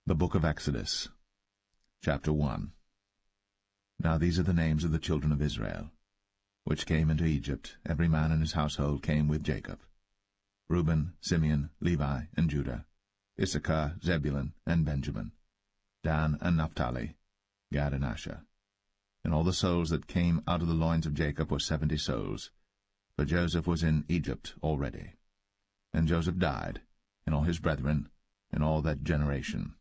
The Book of Exodus, Chapter 1. Now these are the names of the children of Israel, which came into Egypt. Every man in his household came with Jacob: Reuben, Simeon, Levi, and Judah, Issachar, Zebulun, and Benjamin, Dan and Naphtali, Gad and Asher. And all the souls that came out of the loins of Jacob were 70 souls, for Joseph was in Egypt already. And Joseph died, and all his brethren, and all that generation.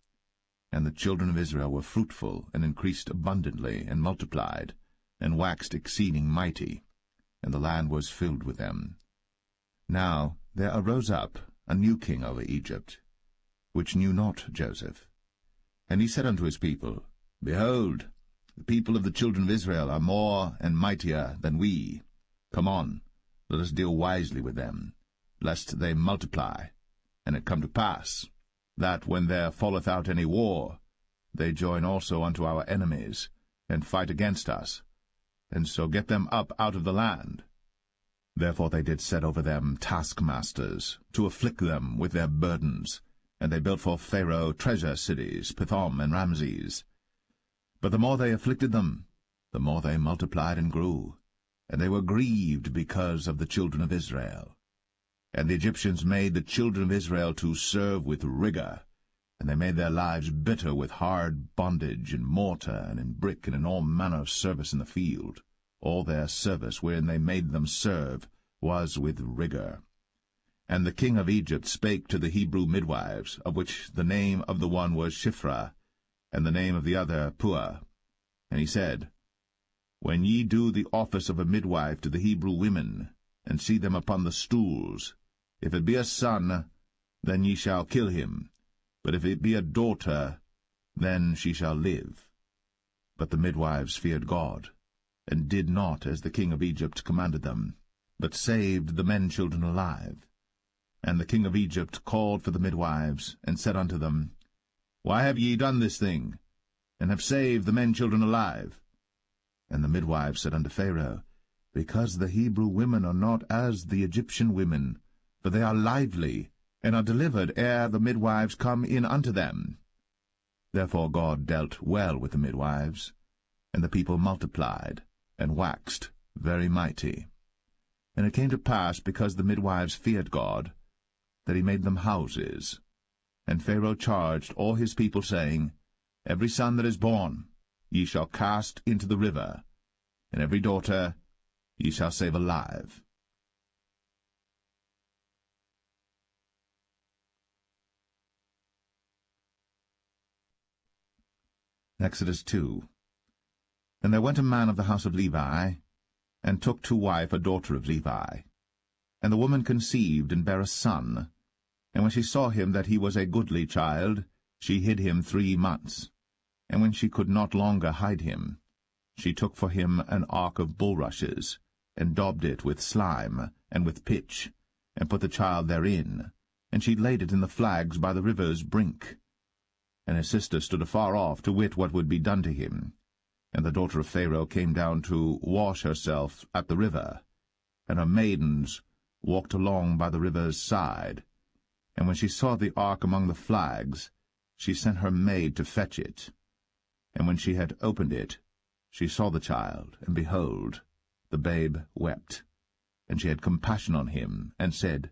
And the children of Israel were fruitful, and increased abundantly, and multiplied, and waxed exceeding mighty, and the land was filled with them. Now there arose up a new king over Egypt, which knew not Joseph. And he said unto his people, Behold, the people of the children of Israel are more and mightier than we. Come on, let us deal wisely with them, lest they multiply. And it come to pass, that when there falleth out any war, they join also unto our enemies, and fight against us, and so get them up out of the land. Therefore they did set over them taskmasters, to afflict them with their burdens, and they built for Pharaoh treasure cities, Pithom and Ramses. But the more they afflicted them, the more they multiplied and grew, and they were grieved because of the children of Israel. And the Egyptians made the children of Israel to serve with rigor, and they made their lives bitter with hard bondage, in mortar, and in brick, and in all manner of service in the field. All their service wherein they made them serve was with rigor. And the king of Egypt spake to the Hebrew midwives, of which the name of the one was Shiphrah, and the name of the other Puah. And he said, When ye do the office of a midwife to the Hebrew women, and see them upon the stools, if it be a son, then ye shall kill him, but if it be a daughter, then she shall live. But the midwives feared God, and did not as the king of Egypt commanded them, but saved the men-children alive. And the king of Egypt called for the midwives, and said unto them, Why have ye done this thing, and have saved the men-children alive? And the midwives said unto Pharaoh, Because the Hebrew women are not as the Egyptian women, for they are lively, and are delivered ere the midwives come in unto them. Therefore God dealt well with the midwives, and the people multiplied, and waxed very mighty. And it came to pass, because the midwives feared God, that he made them houses. And Pharaoh charged all his people, saying, Every son that is born ye shall cast into the river, and every daughter ye shall save alive. Exodus 2. And there went a man of the house of Levi, and took to wife a daughter of Levi. And the woman conceived, and bare a son. And when she saw him that he was a goodly child, she hid him 3 months. And when she could not longer hide him, she took for him an ark of bulrushes, and daubed it with slime, and with pitch, and put the child therein, and she laid it in the flags by the river's brink. And his sister stood afar off, to wit what would be done to him. And the daughter of Pharaoh came down to wash herself at the river, and her maidens walked along by the river's side. And when she saw the ark among the flags, she sent her maid to fetch it. And when she had opened it, she saw the child, and behold, the babe wept. And she had compassion on him, and said,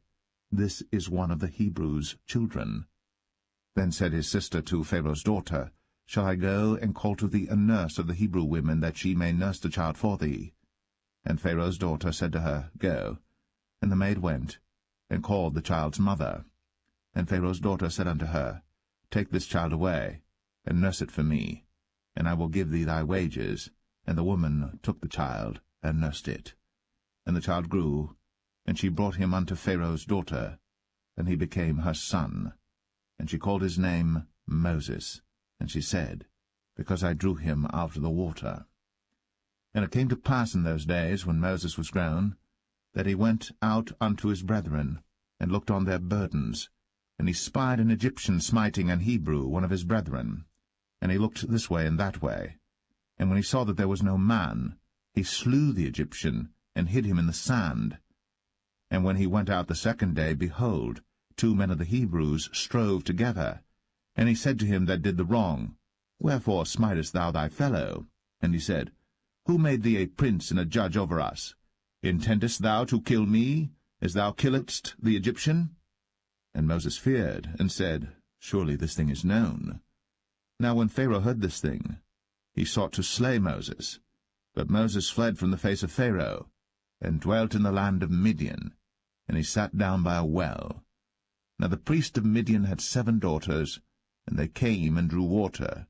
This is one of the Hebrews' children. Then said his sister to Pharaoh's daughter, Shall I go and call to thee a nurse of the Hebrew women, that she may nurse the child for thee? And Pharaoh's daughter said to her, Go. And the maid went, and called the child's mother. And Pharaoh's daughter said unto her, Take this child away, and nurse it for me, and I will give thee thy wages. And the woman took the child, and nursed it. And the child grew, and she brought him unto Pharaoh's daughter, and he became her son. And she called his name Moses, and she said, Because I drew him out of the water. And it came to pass in those days, when Moses was grown, that he went out unto his brethren, and looked on their burdens. And he spied an Egyptian smiting an Hebrew, one of his brethren. And he looked this way and that way. And when he saw that there was no man, he slew the Egyptian, and hid him in the sand. And when he went out the second day, behold, 2 men of the Hebrews strove together, And he said to him that did the wrong, Wherefore smitest thou thy fellow? And he said, Who made thee a prince and a judge over us? Intendest thou to kill me, as thou killedst the Egyptian? And Moses feared, and said, Surely this thing is known. Now when Pharaoh heard this thing, he sought to slay Moses. But Moses fled from the face of Pharaoh, and dwelt in the land of Midian, and he sat down by a well. Now the priest of Midian had 7 daughters, and they came and drew water,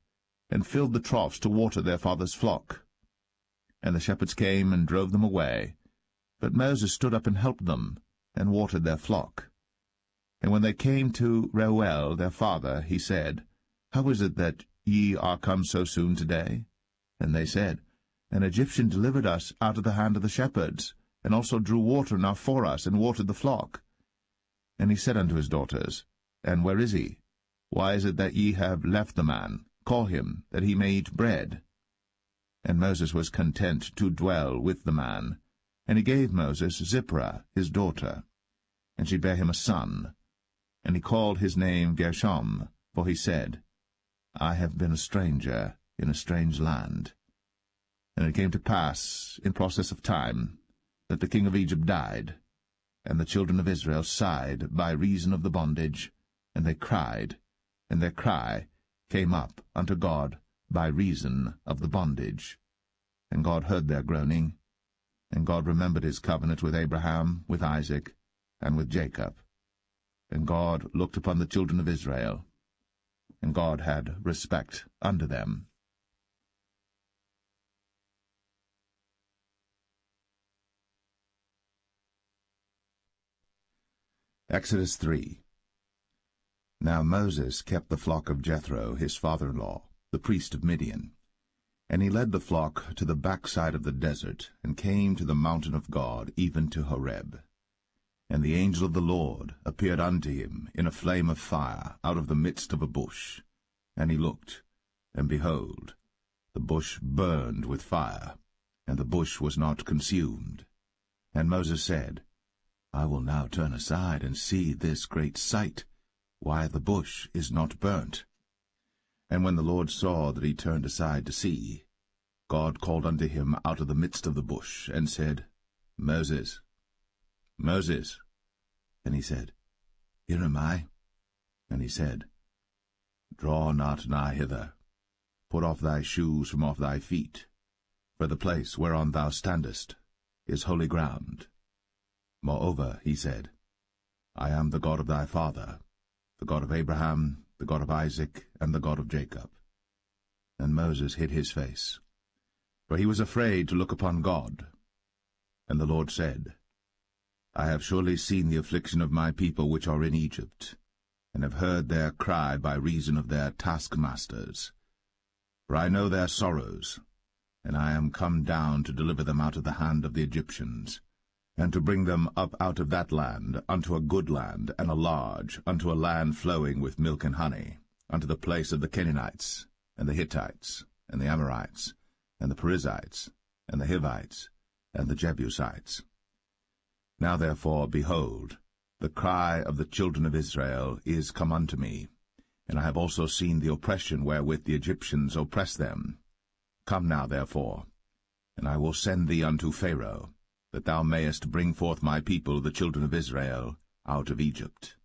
and filled the troughs to water their father's flock. And the shepherds came and drove them away. But Moses stood up and helped them, and watered their flock. And when they came to Reuel their father, he said, How is it that ye are come so soon today? And they said, An Egyptian delivered us out of the hand of the shepherds, and also drew water enough for us, and watered the flock. And he said unto his daughters, And where is he? Why is it that ye have left the man? Call him, that he may eat bread. And Moses was content to dwell with the man. And he gave Moses Zipporah his daughter, and she bare him a son. And he called his name Gershom, for he said, I have been a stranger in a strange land. And it came to pass, in process of time, that the king of Egypt died, and the children of Israel sighed by reason of the bondage, and they cried, and their cry came up unto God by reason of the bondage. And God heard their groaning, and God remembered his covenant with Abraham, with Isaac, and with Jacob. And God looked upon the children of Israel, and God had respect unto them. Exodus 3. Now Moses kept the flock of Jethro, his father-in-law, the priest of Midian. And he led the flock to the backside of the desert, and came to the mountain of God, even to Horeb. And the angel of the Lord appeared unto him in a flame of fire out of the midst of a bush. And he looked, and behold, the bush burned with fire, and the bush was not consumed. And Moses said, I will now turn aside and see this great sight, why the bush is not burnt. And when the Lord saw that he turned aside to see, God called unto him out of the midst of the bush, and said, Moses, Moses. And he said, Here am I. And he said, Draw not nigh hither. Put off thy shoes from off thy feet, for the place whereon thou standest is holy ground. Moreover, he said, I am the God of thy father, the God of Abraham, the God of Isaac, and the God of Jacob. And Moses hid his face, for he was afraid to look upon God. And the Lord said, I have surely seen the affliction of my people which are in Egypt, and have heard their cry by reason of their taskmasters. For I know their sorrows, and I am come down to deliver them out of the hand of the Egyptians, and to bring them up out of that land unto a good land, and a large, unto a land flowing with milk and honey, unto the place of the Canaanites, and the Hittites, and the Amorites, and the Perizzites, and the Hivites, and the Jebusites. Now therefore, behold, the cry of the children of Israel is come unto me, and I have also seen the oppression wherewith the Egyptians oppress them. Come now therefore, and I will send thee unto Pharaoh, that thou mayest bring forth my people, the children of Israel, out of Egypt.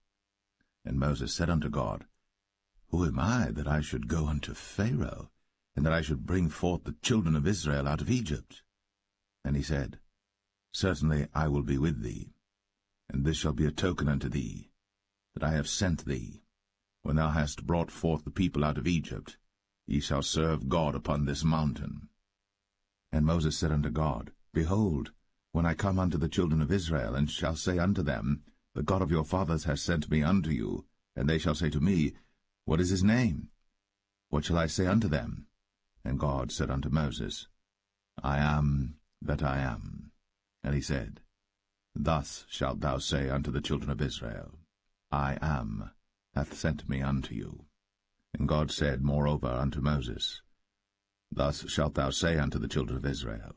And Moses said unto God, Who am I, that I should go unto Pharaoh, and that I should bring forth the children of Israel out of Egypt? And he said, Certainly I will be with thee, and this shall be a token unto thee, that I have sent thee. When thou hast brought forth the people out of Egypt, ye shall serve God upon this mountain. And Moses said unto God, Behold, when I come unto the children of Israel, and shall say unto them, The God of your fathers has sent me unto you, and they shall say to me, What is his name? What shall I say unto them? And God said unto Moses, I am that I am. And he said, Thus shalt thou say unto the children of Israel, I am hath sent me unto you. And God said moreover unto Moses, Thus shalt thou say unto the children of Israel,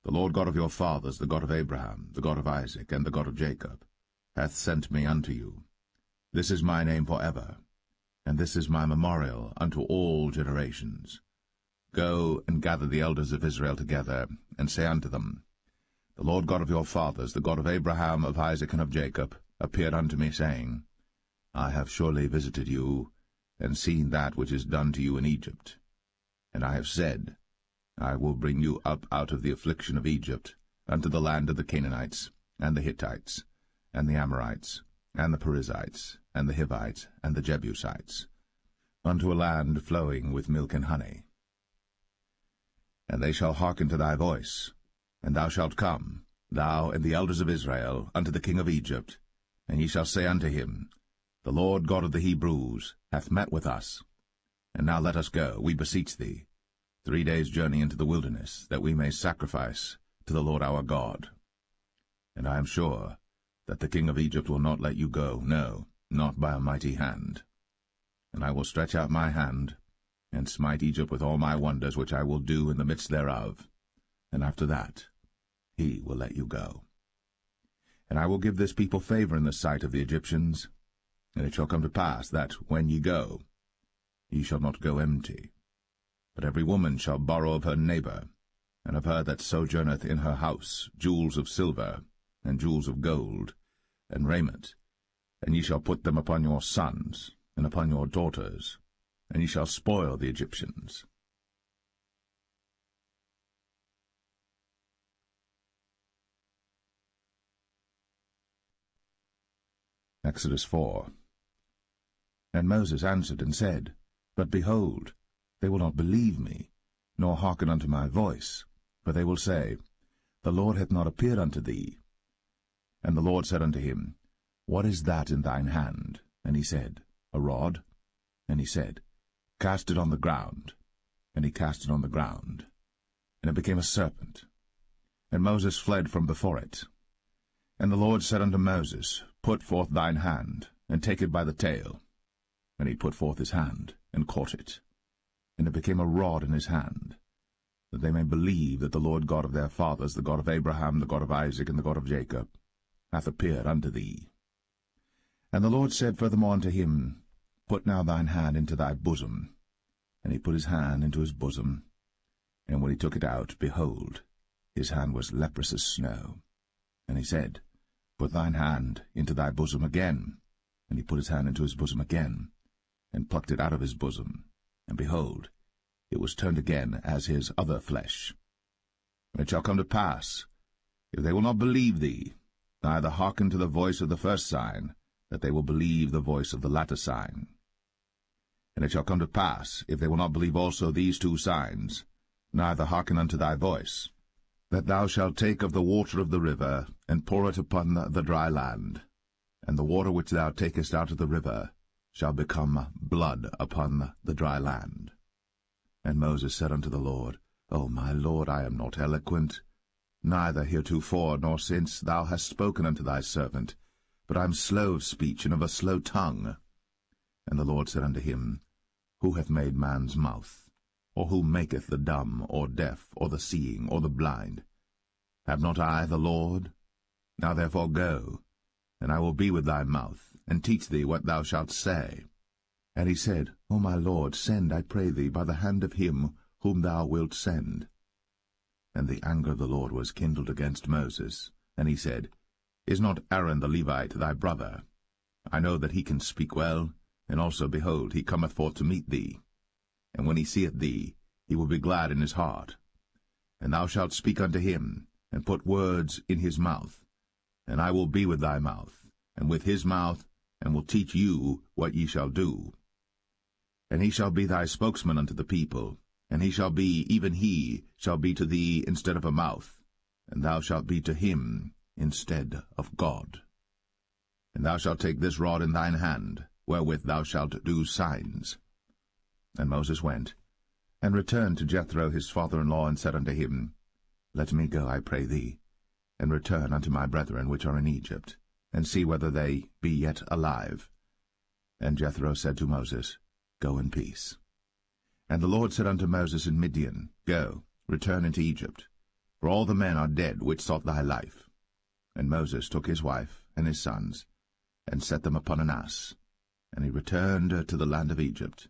The Lord God of your fathers, the God of Abraham, the God of Isaac, and the God of Jacob, hath sent me unto you. This is my name for ever, and this is my memorial unto all generations. Go and gather the elders of Israel together, and say unto them, The Lord God of your fathers, the God of Abraham, of Isaac, and of Jacob, appeared unto me, saying, I have surely visited you, and seen that which is done to you in Egypt. And I have said, I will bring you up out of the affliction of Egypt, unto the land of the Canaanites, and the Hittites, and the Amorites, and the Perizzites, and the Hivites, and the Jebusites, unto a land flowing with milk and honey. And they shall hearken to thy voice, and thou shalt come, thou and the elders of Israel, unto the king of Egypt, and ye shall say unto him, The Lord God of the Hebrews hath met with us. And now let us go, we beseech thee, 3 days' journey into the wilderness, that we may sacrifice to the Lord our God. And I am sure that the king of Egypt will not let you go, no, not by a mighty hand. And I will stretch out my hand, and smite Egypt with all my wonders which I will do in the midst thereof. And after that he will let you go. And I will give this people favor in the sight of the Egyptians. And it shall come to pass that, when ye go, ye shall not go empty. But every woman shall borrow of her neighbor, and of her that sojourneth in her house, jewels of silver, and jewels of gold, and raiment. And ye shall put them upon your sons, and upon your daughters, and ye shall spoil the Egyptians. Exodus 4. And Moses answered and said, But behold, they will not believe me, nor hearken unto my voice, for they will say, The Lord hath not appeared unto thee. And the Lord said unto him, What is that in thine hand? And he said, A rod. And he said, Cast it on the ground. And he cast it on the ground, and it became a serpent. And Moses fled from before it. And the Lord said unto Moses, Put forth thine hand, and take it by the tail. And he put forth his hand, and caught it. And it became a rod in his hand, that they may believe that the Lord God of their fathers, the God of Abraham, the God of Isaac, and the God of Jacob, hath appeared unto thee. And the Lord said furthermore unto him, Put now thine hand into thy bosom. And he put his hand into his bosom. And when he took it out, behold, his hand was leprous as snow. And he said, Put thine hand into thy bosom again. And he put his hand into his bosom again, and plucked it out of his bosom. And behold, it was turned again as his other flesh. And it shall come to pass, if they will not believe thee, neither hearken to the voice of the first sign, that they will believe the voice of the latter sign. And it shall come to pass, if they will not believe also these 2 signs, neither hearken unto thy voice, that thou shalt take of the water of the river, and pour it upon the dry land, and the water which thou takest out of the river shall become blood upon the dry land. And Moses said unto the Lord, O my Lord, I am not eloquent, neither heretofore nor since thou hast spoken unto thy servant, but I am slow of speech and of a slow tongue. And the Lord said unto him, Who hath made man's mouth? Or who maketh the dumb, or deaf, or the seeing, or the blind? Have not I the Lord? Now therefore go, and I will be with thy mouth, and teach thee what thou shalt say. And he said, O my Lord, send, I pray thee, by the hand of him whom thou wilt send. And the anger of the Lord was kindled against Moses. And he said, Is not Aaron the Levite thy brother? I know that he can speak well, and also, behold, he cometh forth to meet thee. And when he seeth thee, he will be glad in his heart. And thou shalt speak unto him, and put words in his mouth. And I will be with thy mouth, and with his mouth, and will teach you what ye shall do. And he shall be thy spokesman unto the people, and he shall be, even he, shall be to thee instead of a mouth, and thou shalt be to him instead of God. And thou shalt take this rod in thine hand, wherewith thou shalt do signs. And Moses went, and returned to Jethro his father-in-law, and said unto him, Let me go, I pray thee, and return unto my brethren which are in Egypt, and see whether they be yet alive. And Jethro said to Moses, Go in peace. And the Lord said unto Moses in Midian, Go, return into Egypt, for all the men are dead which sought thy life. And Moses took his wife and his sons, and set them upon an ass, And he returned to the land of Egypt.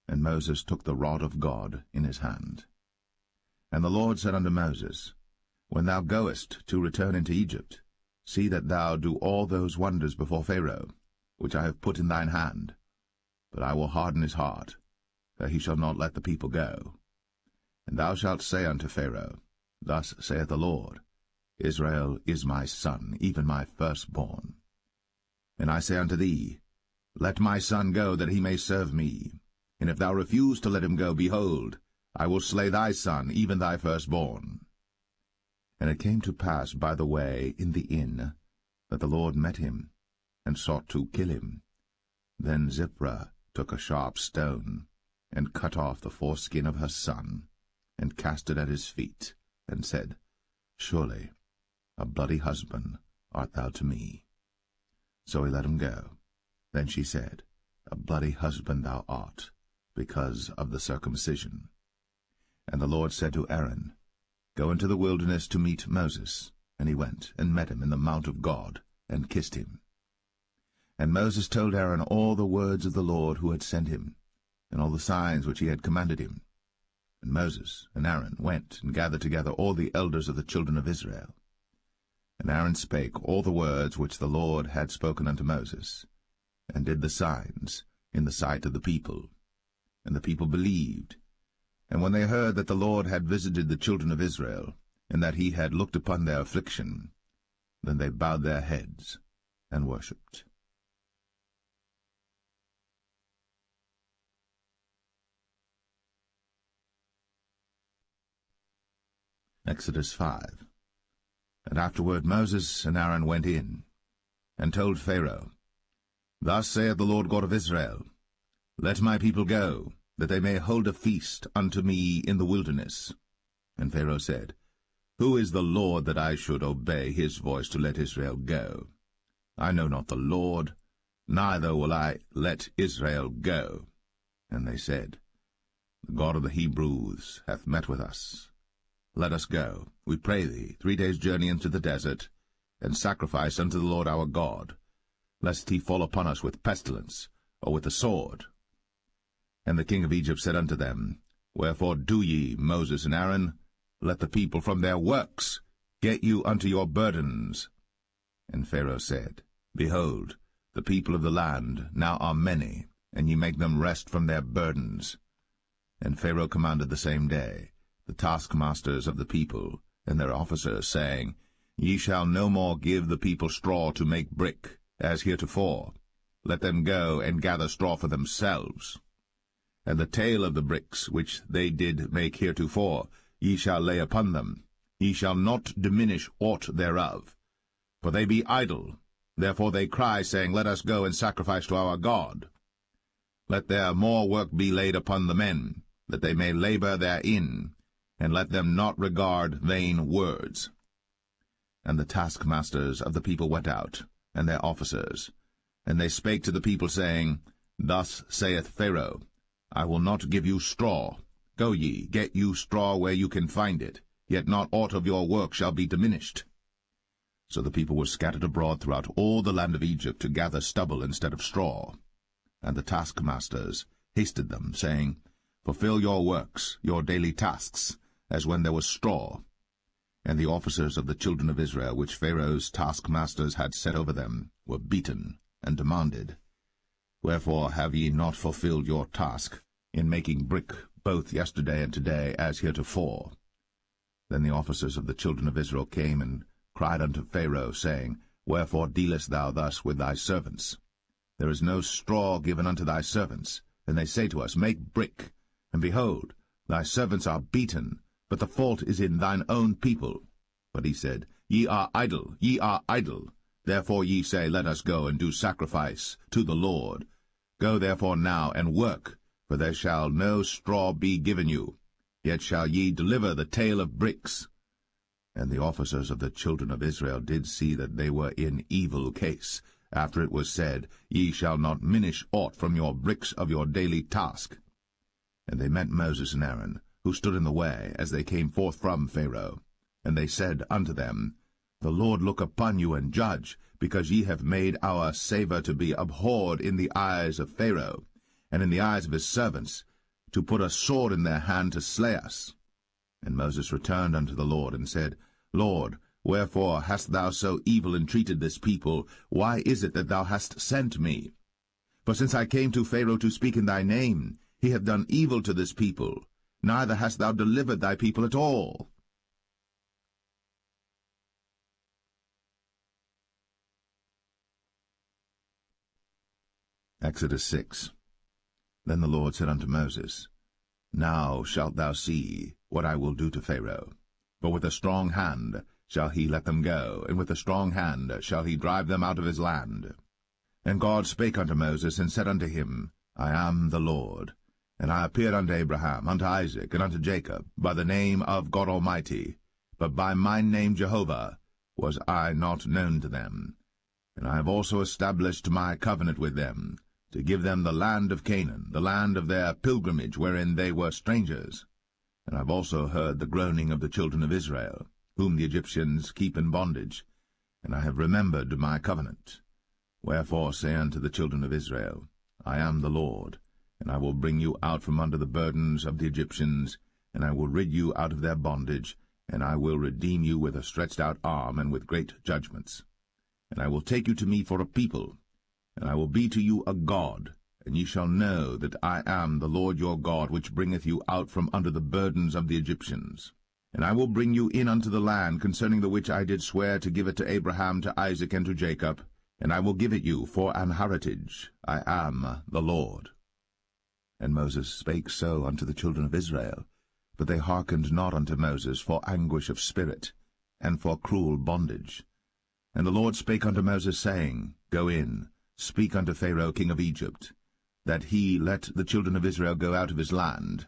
And Moses took the rod of God in his hand. And the Lord said unto Moses, When thou goest to return into Egypt, see that thou do all those wonders before Pharaoh, which I have put in thine hand. But I will harden his heart, that he shall not let the people go. And thou shalt say unto Pharaoh, Thus saith the Lord, Israel is my son, even my firstborn. And I say unto thee, Let my son go, that he may serve me. And if thou refuse to let him go, behold, I will slay thy son, even thy firstborn. And it came to pass by the way in the inn, that the Lord met him, and sought to kill him. Then Zipporah took a sharp stone, and cut off the foreskin of her son, and cast it at his feet, and said, Surely a bloody husband art thou to me. So he let him go. Then she said, A bloody husband thou art, because of the circumcision. And the Lord said to Aaron, Go into the wilderness to meet Moses. And he went, and met him in the mount of God, and kissed him. And Moses told Aaron all the words of the Lord who had sent him, and all the signs which he had commanded him. And Moses and Aaron went and gathered together all the elders of the children of Israel. And Aaron spake all the words which the Lord had spoken unto Moses, and did the signs in the sight of the people. And the people believed. And when they heard that the Lord had visited the children of Israel, and that he had looked upon their affliction, then they bowed their heads and worshipped. Exodus 5. And afterward Moses and Aaron went in, and told Pharaoh, Thus saith the Lord God of Israel, Let my people go, that they may hold a feast unto me in the wilderness. And Pharaoh said, Who is the Lord, that I should obey his voice to let Israel go? I know not the Lord, neither will I let Israel go. And they said, The God of the Hebrews hath met with us. Let us go, we pray thee, 3 days' journey into the desert, and sacrifice unto the Lord our God, lest he fall upon us with pestilence, or with the sword. And the king of Egypt said unto them, Wherefore do ye, Moses and Aaron? Let the people from their works get you unto your burdens. And Pharaoh said, Behold, the people of the land now are many, and ye make them rest from their burdens. And Pharaoh commanded the same day the taskmasters of the people and their officers, saying, Ye shall no more give the people straw to make brick, as heretofore. Let them go and gather straw for themselves. And the tale of the bricks which they did make heretofore ye shall lay upon them. Ye shall not diminish aught thereof. For they be idle, therefore they cry, saying, Let us go and sacrifice to our God. Let there more work be laid upon the men, that they may labor therein, and let them not regard vain words. And the taskmasters of the people went out, and their officers, and they spake to the people, saying, Thus saith Pharaoh, I will not give you straw. Go ye, get you straw where you can find it, yet not aught of your work shall be diminished. So the people were scattered abroad throughout all the land of Egypt to gather stubble instead of straw. And the taskmasters hasted them, saying, Fulfill your works, your daily tasks, as when there was straw. And the officers of the children of Israel, which Pharaoh's taskmasters had set over them, were beaten, and demanded, Wherefore have ye not fulfilled your task in making brick both yesterday and today, as heretofore? Then the officers of the children of Israel came and cried unto Pharaoh, saying, Wherefore dealest thou thus with thy servants? There is no straw given unto thy servants. And they say to us, Make brick. And behold, thy servants are beaten, but the fault is in thine own people. But he said, Ye are idle, ye are idle. Therefore ye say, Let us go and do sacrifice to the Lord. Go therefore now and work, for there shall no straw be given you. Yet shall ye deliver the tale of bricks. And the officers of the children of Israel did see that they were in evil case, after it was said, Ye shall not minish aught from your bricks of your daily task. And they met Moses and Aaron, who stood in the way, as they came forth from Pharaoh. And they said unto them, The Lord look upon you and judge, because ye have made our savour to be abhorred in the eyes of Pharaoh, and in the eyes of his servants, to put a sword in their hand to slay us. And Moses returned unto the Lord, and said, Lord, wherefore hast thou so evil entreated this people? Why is it that thou hast sent me? For since I came to Pharaoh to speak in thy name, he hath done evil to this people, neither hast thou delivered thy people at all. Exodus 6. Then the Lord said unto Moses, Now shalt thou see what I will do to Pharaoh. For with a strong hand shall he let them go, and with a strong hand shall he drive them out of his land. And God spake unto Moses, and said unto him, I am the Lord. And I appeared unto Abraham, unto Isaac, and unto Jacob, by the name of God Almighty, but by my name Jehovah was I not known to them. And I have also established my covenant with them, to give them the land of Canaan, the land of their pilgrimage, wherein they were strangers. And I have also heard the groaning of the children of Israel, whom the Egyptians keep in bondage, and I have remembered my covenant. Wherefore say unto the children of Israel, I am the Lord, and I will bring you out from under the burdens of the Egyptians, and I will rid you out of their bondage, and I will redeem you with a stretched out arm and with great judgments. And I will take you to me for a people, and I will be to you a God, and ye shall know that I am the Lord your God, which bringeth you out from under the burdens of the Egyptians. And I will bring you in unto the land, concerning the which I did swear to give it to Abraham, to Isaac, and to Jacob, and I will give it you for an heritage. I am the Lord. And Moses spake so unto the children of Israel, but they hearkened not unto Moses for anguish of spirit, and for cruel bondage. And the Lord spake unto Moses, saying, Go in, speak unto Pharaoh king of Egypt, that he let the children of Israel go out of his land.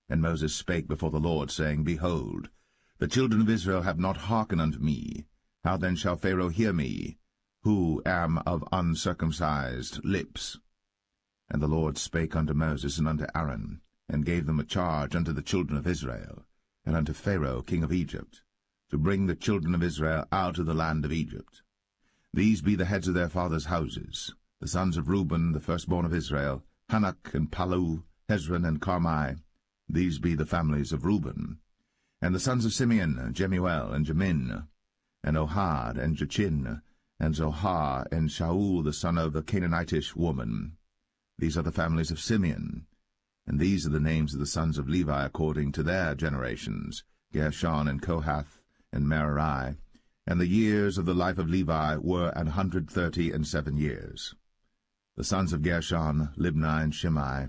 And Moses spake before the Lord, saying, Behold, the children of Israel have not hearkened unto me. How then shall Pharaoh hear me, who am of uncircumcised lips? And the Lord spake unto Moses and unto Aaron, and gave them a charge unto the children of Israel, and unto Pharaoh king of Egypt, to bring the children of Israel out of the land of Egypt. These be the heads of their fathers' houses, the sons of Reuben, the firstborn of Israel, Hanok and Palu, Hezron and Carmi. These be the families of Reuben. And the sons of Simeon, Jemuel and Jamin, and Ohad and Jachin, and Zohar and Shaul the son of a Canaanitish woman. These are the families of Simeon. And these are the names of the sons of Levi according to their generations, Gershon and Kohath and Merari. And the years of the life of Levi were 137 years. The sons of Gershon, Libni and Shimei,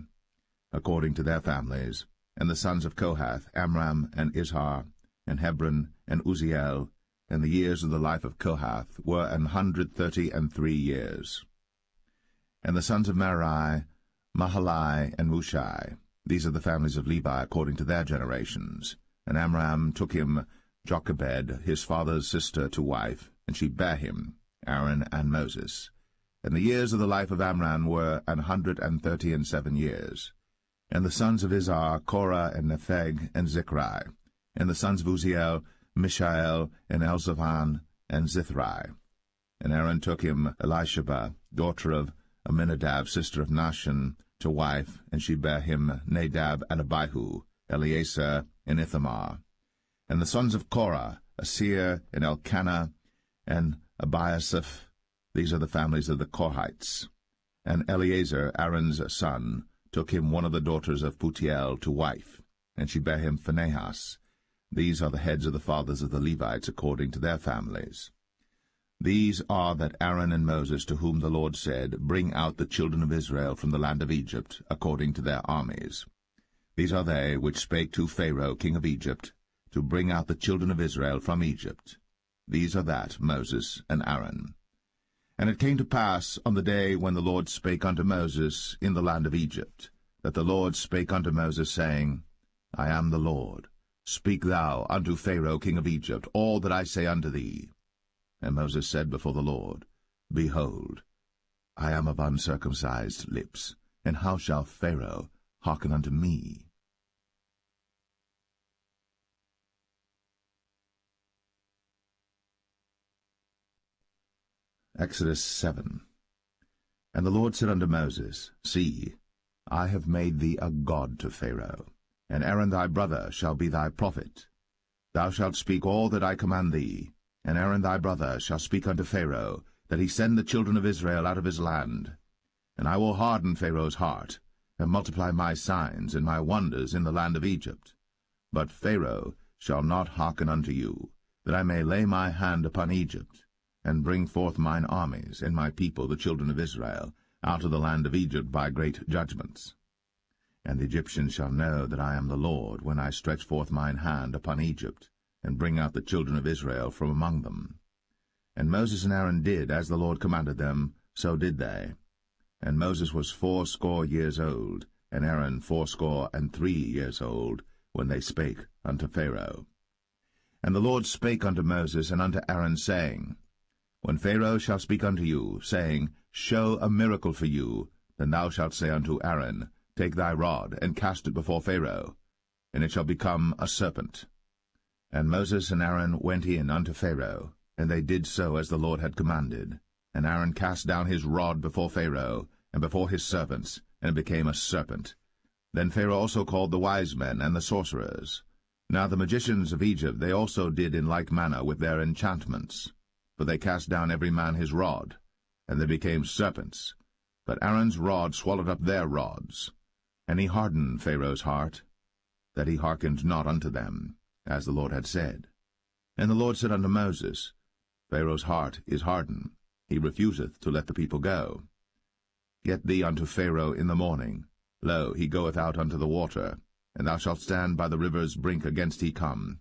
according to their families. And the sons of Kohath, Amram and Izhar, and Hebron and Uzziel. And the years of the life of Kohath were 133 years. And the sons of Merari, Mahali and Mushai. These are the families of Levi according to their generations. And Amram took him Jochebed, his father's sister, to wife, and she bare him, Aaron and Moses. And the years of the life of Amram were 137 years. And the sons of Izhar, Korah and Nepheg and Zichri. And the sons of Uzziel, Mishael and Elzaphan and Zithri. And Aaron took him Elisheba, daughter of Aminadab, sister of Nahshon, to wife, and she bare him Nadab and Abihu, Eleazar and Ithamar. And the sons of Korah, Asir and Elkanah and Abiasaph. These are the families of the Korhites. And Eleazar, Aaron's son, took him one of the daughters of Putiel to wife, and she bare him Phinehas. These are the heads of the fathers of the Levites according to their families. These are that Aaron and Moses, to whom the Lord said, Bring out the children of Israel from the land of Egypt, according to their armies. These are they which spake to Pharaoh king of Egypt, to bring out the children of Israel from Egypt. These are that Moses and Aaron. And it came to pass on the day when the Lord spake unto Moses in the land of Egypt, that the Lord spake unto Moses, saying, I am the Lord. Speak thou unto Pharaoh king of Egypt all that I say unto thee. And Moses said before the Lord, Behold, I am of uncircumcised lips, and how shall Pharaoh hearken unto me? Exodus 7. And the Lord said unto Moses, See, I have made thee a god to Pharaoh, and Aaron thy brother shall be thy prophet. Thou shalt speak all that I command thee, and Aaron thy brother shall speak unto Pharaoh, that he send the children of Israel out of his land. And I will harden Pharaoh's heart, and multiply my signs and my wonders in the land of Egypt. But Pharaoh shall not hearken unto you, that I may lay my hand upon Egypt, and bring forth mine armies and my people the children of Israel out of the land of Egypt by great judgments. And the Egyptians shall know that I am the Lord, when I stretch forth mine hand upon Egypt, and bring out the children of Israel from among them. And Moses and Aaron did as the Lord commanded them, so did they. And Moses was 80 years old, and Aaron 83 years old, when they spake unto Pharaoh. And the Lord spake unto Moses and unto Aaron, saying, When Pharaoh shall speak unto you, saying, Show a miracle for you, then thou shalt say unto Aaron, Take thy rod, and cast it before Pharaoh, and it shall become a serpent. And Moses and Aaron went in unto Pharaoh, and they did so as the Lord had commanded. And Aaron cast down his rod before Pharaoh, and before his servants, and it became a serpent. Then Pharaoh also called the wise men and the sorcerers. Now the magicians of Egypt they also did in like manner with their enchantments. For they cast down every man his rod, and they became serpents. But Aaron's rod swallowed up their rods. And he hardened Pharaoh's heart, that he hearkened not unto them, as the Lord had said. And the Lord said unto Moses, Pharaoh's heart is hardened, he refuseth to let the people go. Get thee unto Pharaoh in the morning. Lo, he goeth out unto the water, and thou shalt stand by the river's brink against he come.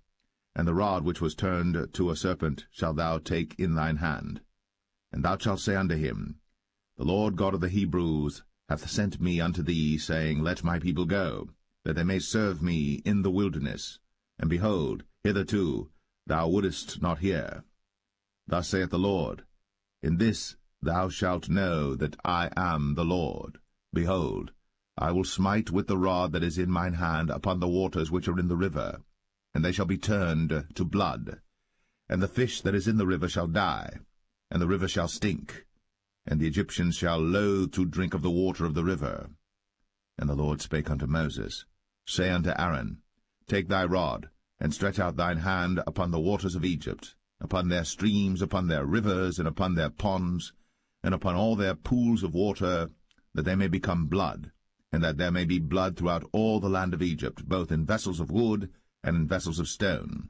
And the rod which was turned to a serpent shalt thou take in thine hand. And thou shalt say unto him, The Lord God of the Hebrews hath sent me unto thee, saying, Let my people go, that they may serve me in the wilderness. And behold, hitherto thou wouldest not hear. Thus saith the Lord, In this thou shalt know that I am the Lord. Behold, I will smite with the rod that is in mine hand upon the waters which are in the river, and they shall be turned to blood. And the fish that is in the river shall die, and the river shall stink, and the Egyptians shall loathe to drink of the water of the river. And the Lord spake unto Moses, Say unto Aaron, Take thy rod, and stretch out thine hand upon the waters of Egypt, upon their streams, upon their rivers, and upon their ponds, and upon all their pools of water, that they may become blood, and that there may be blood throughout all the land of Egypt, both in vessels of wood and in vessels of stone.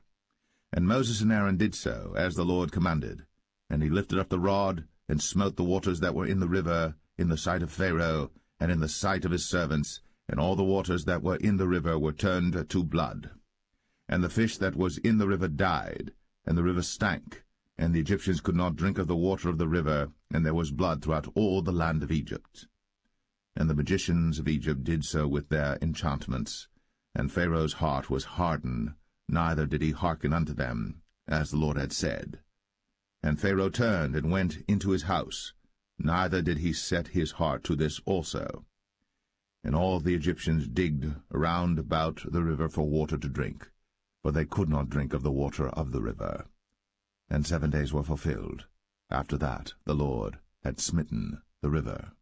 And Moses and Aaron did so, as the Lord commanded. And he lifted up the rod, and smote the waters that were in the river, in the sight of Pharaoh, and in the sight of his servants, and all the waters that were in the river were turned to blood. And the fish that was in the river died, and the river stank, and the Egyptians could not drink of the water of the river, and there was blood throughout all the land of Egypt. And the magicians of Egypt did so with their enchantments, and Pharaoh's heart was hardened, neither did he hearken unto them, as the Lord had said. And Pharaoh turned and went into his house, neither did he set his heart to this also. And all the Egyptians digged around about the river for water to drink, for they could not drink of the water of the river. And 7 days were fulfilled. After that the Lord had smitten the river.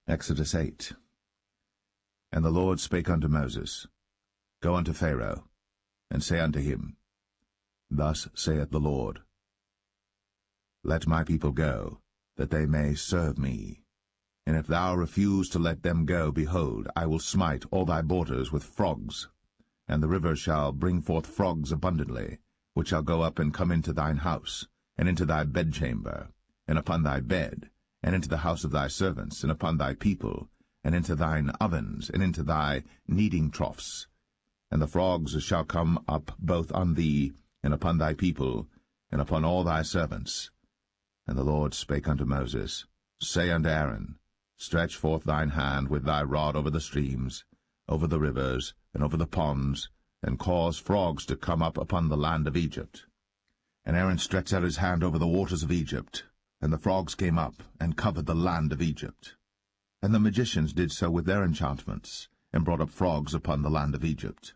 Exodus 8. And the Lord spake unto Moses, Go unto Pharaoh, and say unto him, Thus saith the Lord, Let my people go, that they may serve me. And if thou refuse to let them go, behold, I will smite all thy borders with frogs, and the river shall bring forth frogs abundantly, which shall go up and come into thine house, and into thy bedchamber, and upon thy bed, and into the house of thy servants, and upon thy people, and into thine ovens, and into thy kneading troughs. And the frogs shall come up both on thee, and upon thy people, and upon all thy servants. And the Lord spake unto Moses, Say unto Aaron, Stretch forth thine hand with thy rod over the streams, over the rivers, and over the ponds, and cause frogs to come up upon the land of Egypt. And Aaron stretched out his hand over the waters of Egypt, and the frogs came up, and covered the land of Egypt. And the magicians did so with their enchantments, and brought up frogs upon the land of Egypt.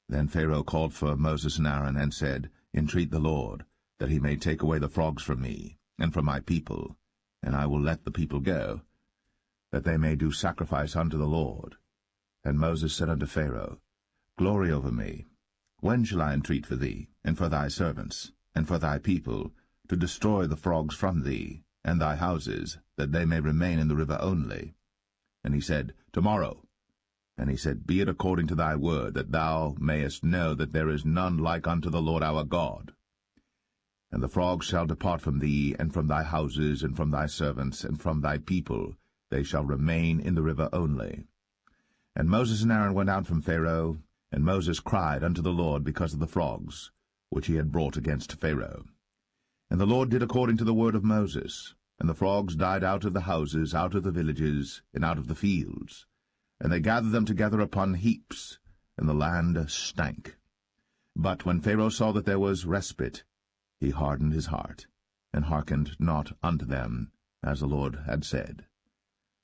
Then Pharaoh called for Moses and Aaron, and said, Entreat the Lord, that he may take away the frogs from me, and from my people, and I will let the people go, that they may do sacrifice unto the Lord. And Moses said unto Pharaoh, Glory over me. When shall I entreat for thee, and for thy servants, and for thy people, to destroy the frogs from thee, and thy houses, that they may remain in the river only? And he said, Tomorrow. And he said, Be it according to thy word, that thou mayest know that there is none like unto the Lord our God. And the frogs shall depart from thee, and from thy houses, and from thy servants, and from thy people, they shall remain in the river only. And Moses and Aaron went out from Pharaoh, and Moses cried unto the Lord because of the frogs, which he had brought against Pharaoh. And the Lord did according to the word of Moses, and the frogs died out of the houses, out of the villages, and out of the fields. And they gathered them together upon heaps, and the land stank. But when Pharaoh saw that there was respite, he hardened his heart, and hearkened not unto them, as the Lord had said.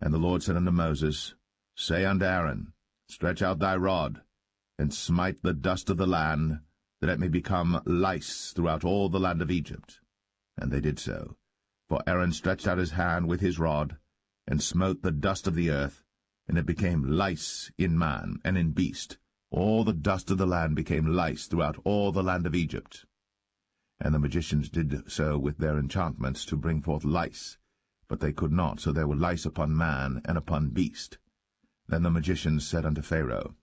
And the Lord said unto Moses, Say unto Aaron, Stretch out thy rod, and smite the dust of the land, that it may become lice throughout all the land of Egypt. And they did so. For Aaron stretched out his hand with his rod, and smote the dust of the earth, and it became lice in man and in beast. All the dust of the land became lice throughout all the land of Egypt. And the magicians did so with their enchantments to bring forth lice, but they could not, so there were lice upon man and upon beast. Then the magicians said unto Pharaoh,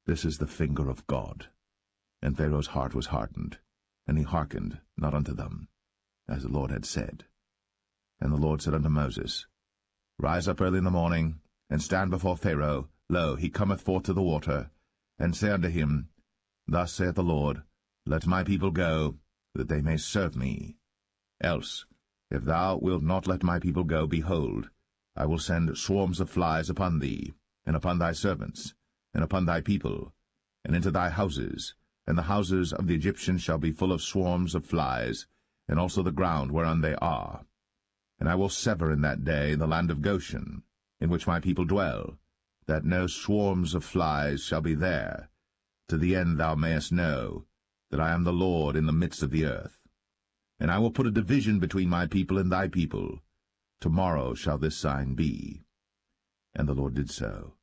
This is the finger of God. And Pharaoh's heart was hardened, and he hearkened not unto them, as the Lord had said. And the Lord said unto Moses, Rise up early in the morning, and stand before Pharaoh. Lo, he cometh forth to the water. And say unto him, Thus saith the Lord, Let my people go, that they may serve me. Else, if thou wilt not let my people go, behold, I will send swarms of flies upon thee, and upon thy servants, and upon thy people, and into thy houses, and the houses of the Egyptians shall be full of swarms of flies, and also the ground whereon they are. And I will sever in that day the land of Goshen, in which my people dwell, that no swarms of flies shall be there, to the end thou mayest know that I am the Lord in the midst of the earth. And I will put a division between my people and thy people. Tomorrow shall this sign be. And the Lord did so.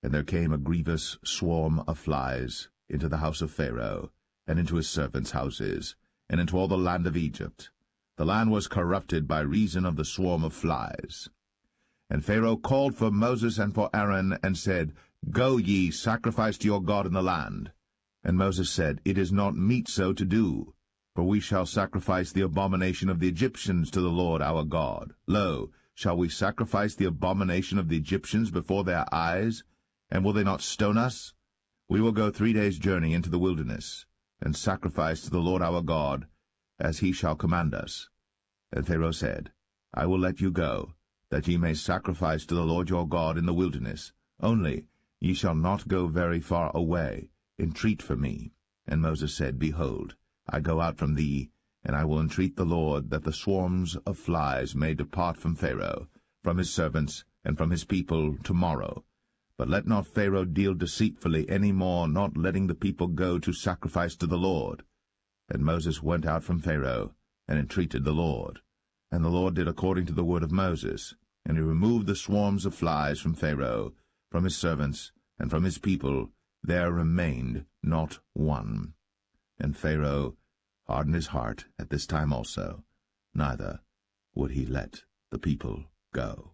And there came a grievous swarm of flies into the house of Pharaoh, and into his servants' houses, and into all the land of Egypt. The land was corrupted by reason of the swarm of flies. And Pharaoh called for Moses and for Aaron, and said, Go ye, sacrifice to your God in the land. And Moses said, It is not meet so to do, for we shall sacrifice the abomination of the Egyptians to the Lord our God. Lo, shall we sacrifice the abomination of the Egyptians before their eyes? And will they not stone us? We will go 3 days' journey into the wilderness, and sacrifice to the Lord our God, as he shall command us. And Pharaoh said, I will let you go, that ye may sacrifice to the Lord your God in the wilderness. Only ye shall not go very far away. Entreat for me. And Moses said, Behold, I go out from thee, and I will entreat the Lord that the swarms of flies may depart from Pharaoh, from his servants, and from his people tomorrow. But let not Pharaoh deal deceitfully any more, not letting the people go to sacrifice to the Lord. And Moses went out from Pharaoh, and entreated the Lord. And the Lord did according to the word of Moses, and he removed the swarms of flies from Pharaoh, from his servants, and from his people. There remained not one. And Pharaoh hardened his heart at this time also, neither would he let the people go.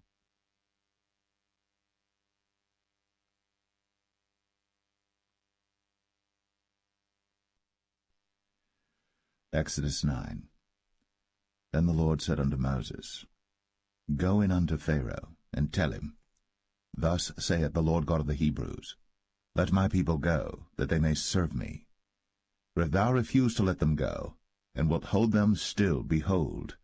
Exodus 9. Then the Lord said unto Moses, Go in unto Pharaoh, and tell him, Thus saith the Lord God of the Hebrews, Let my people go, that they may serve me. For if thou refuse to let them go, and wilt hold them still, behold,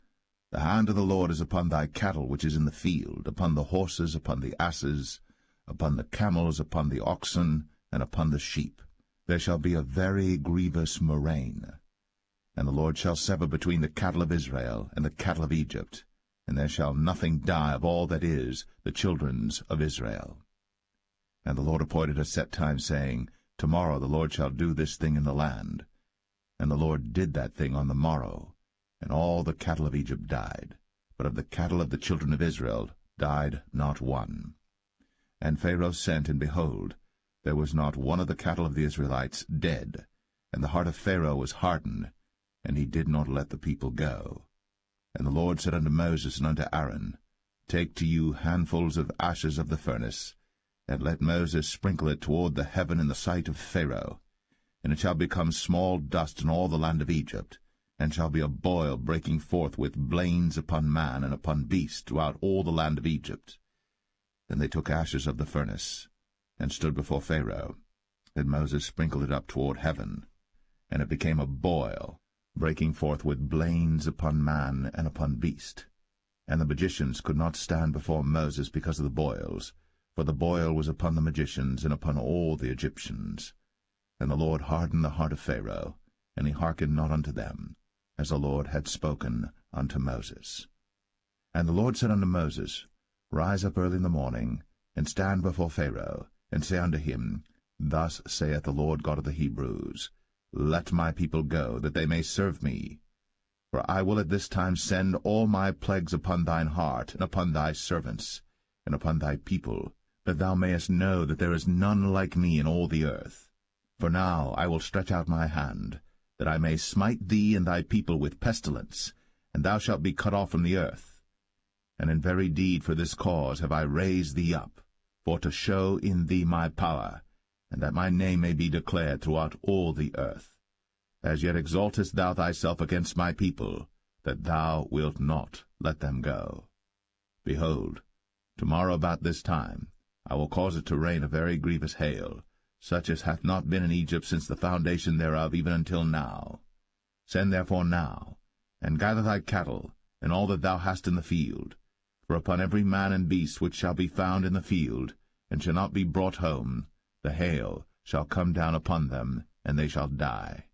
the hand of the Lord is upon thy cattle which is in the field, upon the horses, upon the asses, upon the camels, upon the oxen, and upon the sheep. There shall be a very grievous murrain. And the Lord shall sever between the cattle of Israel and the cattle of Egypt, and there shall nothing die of all that is the children's of Israel. And the Lord appointed a set time, saying, Tomorrow the Lord shall do this thing in the land. And the Lord did that thing on the morrow, and all the cattle of Egypt died, but of the cattle of the children of Israel died not one. And Pharaoh sent, and behold, there was not one of the cattle of the Israelites dead, and the heart of Pharaoh was hardened, and he did not let the people go. And the Lord said unto Moses and unto Aaron, Take to you handfuls of ashes of the furnace, and let Moses sprinkle it toward the heaven in the sight of Pharaoh, and it shall become small dust in all the land of Egypt, and shall be a boil breaking forth with blains upon man and upon beast throughout all the land of Egypt. Then they took ashes of the furnace, and stood before Pharaoh. And Moses sprinkled it up toward heaven, and it became a boil, breaking forth with blains upon man and upon beast. And the magicians could not stand before Moses because of the boils, for the boil was upon the magicians and upon all the Egyptians. And the Lord hardened the heart of Pharaoh, and he hearkened not unto them, as the Lord had spoken unto Moses. And the Lord said unto Moses, Rise up early in the morning, and stand before Pharaoh, and say unto him, Thus saith the Lord God of the Hebrews, Let my people go, that they may serve me. For I will at this time send all my plagues upon thine heart, and upon thy servants, and upon thy people, that thou mayest know that there is none like me in all the earth. For now I will stretch out my hand, that I may smite thee and thy people with pestilence, and thou shalt be cut off from the earth. And in very deed for this cause have I raised thee up, for to show in thee my power, and that my name may be declared throughout all the earth. As yet exaltest thou thyself against my people, that thou wilt not let them go. Behold, tomorrow about this time I will cause it to rain a very grievous hail, such as hath not been in Egypt since the foundation thereof even until now. Send therefore now, and gather thy cattle, and all that thou hast in the field. For upon every man and beast which shall be found in the field, and shall not be brought home, the hail shall come down upon them, and they shall die.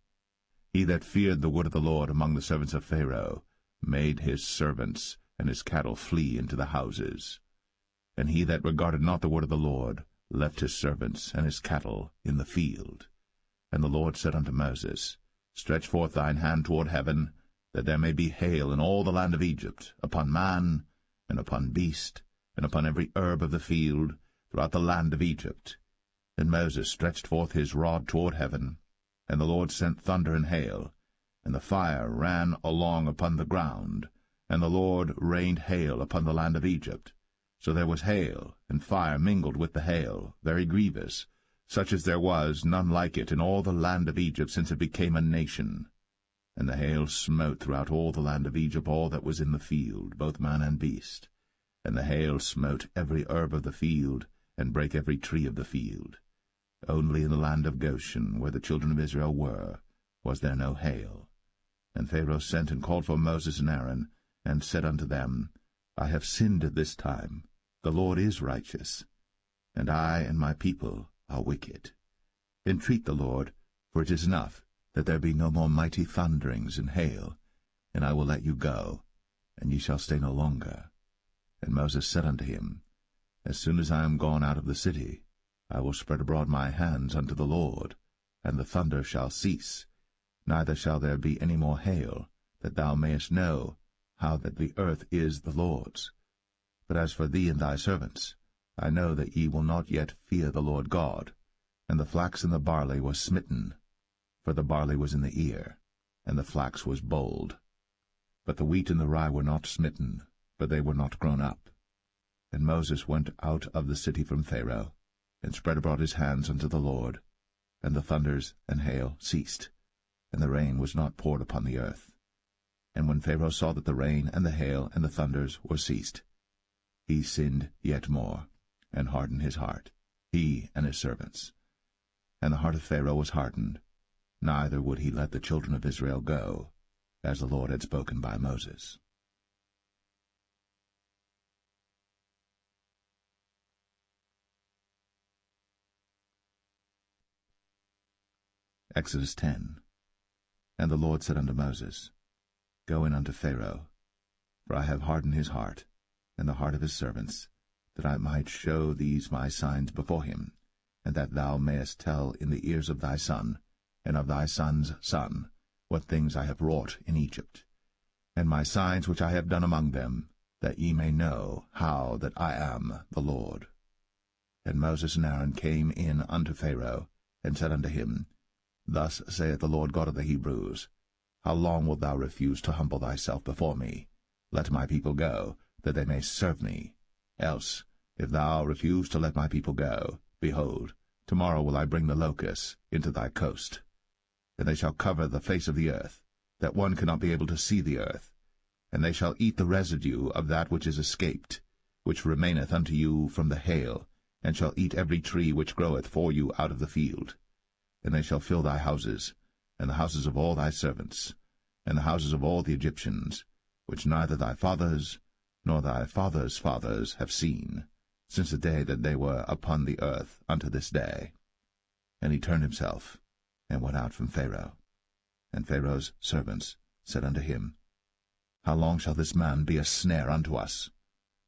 He that feared the word of the Lord among the servants of Pharaoh made his servants and his cattle flee into the houses. And he that regarded not the word of the Lord left his servants and his cattle in the field. And the Lord said unto Moses, Stretch forth thine hand toward heaven, that there may be hail in all the land of Egypt, upon man, and upon beast, and upon every herb of the field, throughout the land of Egypt. And Moses stretched forth his rod toward heaven, and the Lord sent thunder and hail, and the fire ran along upon the ground, and the Lord rained hail upon the land of Egypt. So there was hail, and fire mingled with the hail, very grievous, such as there was none like it in all the land of Egypt since it became a nation. And the hail smote throughout all the land of Egypt all that was in the field, both man and beast. And the hail smote every herb of the field, and brake every tree of the field. Only in the land of Goshen, where the children of Israel were, was there no hail. And Pharaoh sent and called for Moses and Aaron, and said unto them, I have sinned at this time. The Lord is righteous, and I and my people are wicked. Entreat the Lord, for it is enough that there be no more mighty thunderings and hail, and I will let you go, and ye shall stay no longer. And Moses said unto him, As soon as I am gone out of the city, I will spread abroad my hands unto the Lord, and the thunder shall cease, neither shall there be any more hail, that thou mayest know how that the earth is the Lord's. But as for thee and thy servants, I know that ye will not yet fear the Lord God. And the flax and the barley was smitten, for the barley was in the ear, and the flax was bold. But the wheat and the rye were not smitten, for they were not grown up. And Moses went out of the city from Pharaoh, and spread abroad his hands unto the Lord, and the thunders and hail ceased, and the rain was not poured upon the earth. And when Pharaoh saw that the rain and the hail and the thunders were ceased, he sinned yet more, and hardened his heart, he and his servants. And the heart of Pharaoh was hardened, neither would he let the children of Israel go, as the Lord had spoken by Moses. Exodus 10. And the Lord said unto Moses, Go in unto Pharaoh, for I have hardened his heart, and the heart of his servants, that I might show these my signs before him, and that thou mayest tell in the ears of thy son, and of thy son's son, what things I have wrought in Egypt, and my signs which I have done among them, that ye may know how that I am the Lord. And Moses and Aaron came in unto Pharaoh, and said unto him, Thus saith the Lord God of the Hebrews, How long wilt thou refuse to humble thyself before me? Let my people go, that they may serve me. Else, if thou refuse to let my people go, behold, tomorrow will I bring the locusts into thy coast. And they shall cover the face of the earth, that one cannot be able to see the earth. And they shall eat the residue of that which is escaped, which remaineth unto you from the hail, and shall eat every tree which groweth for you out of the field. And they shall fill thy houses, and the houses of all thy servants, and the houses of all the Egyptians, which neither thy fathers nor thy fathers' fathers have seen, since the day that they were upon the earth unto this day. And he turned himself, and went out from Pharaoh. And Pharaoh's servants said unto him, How long shall this man be a snare unto us?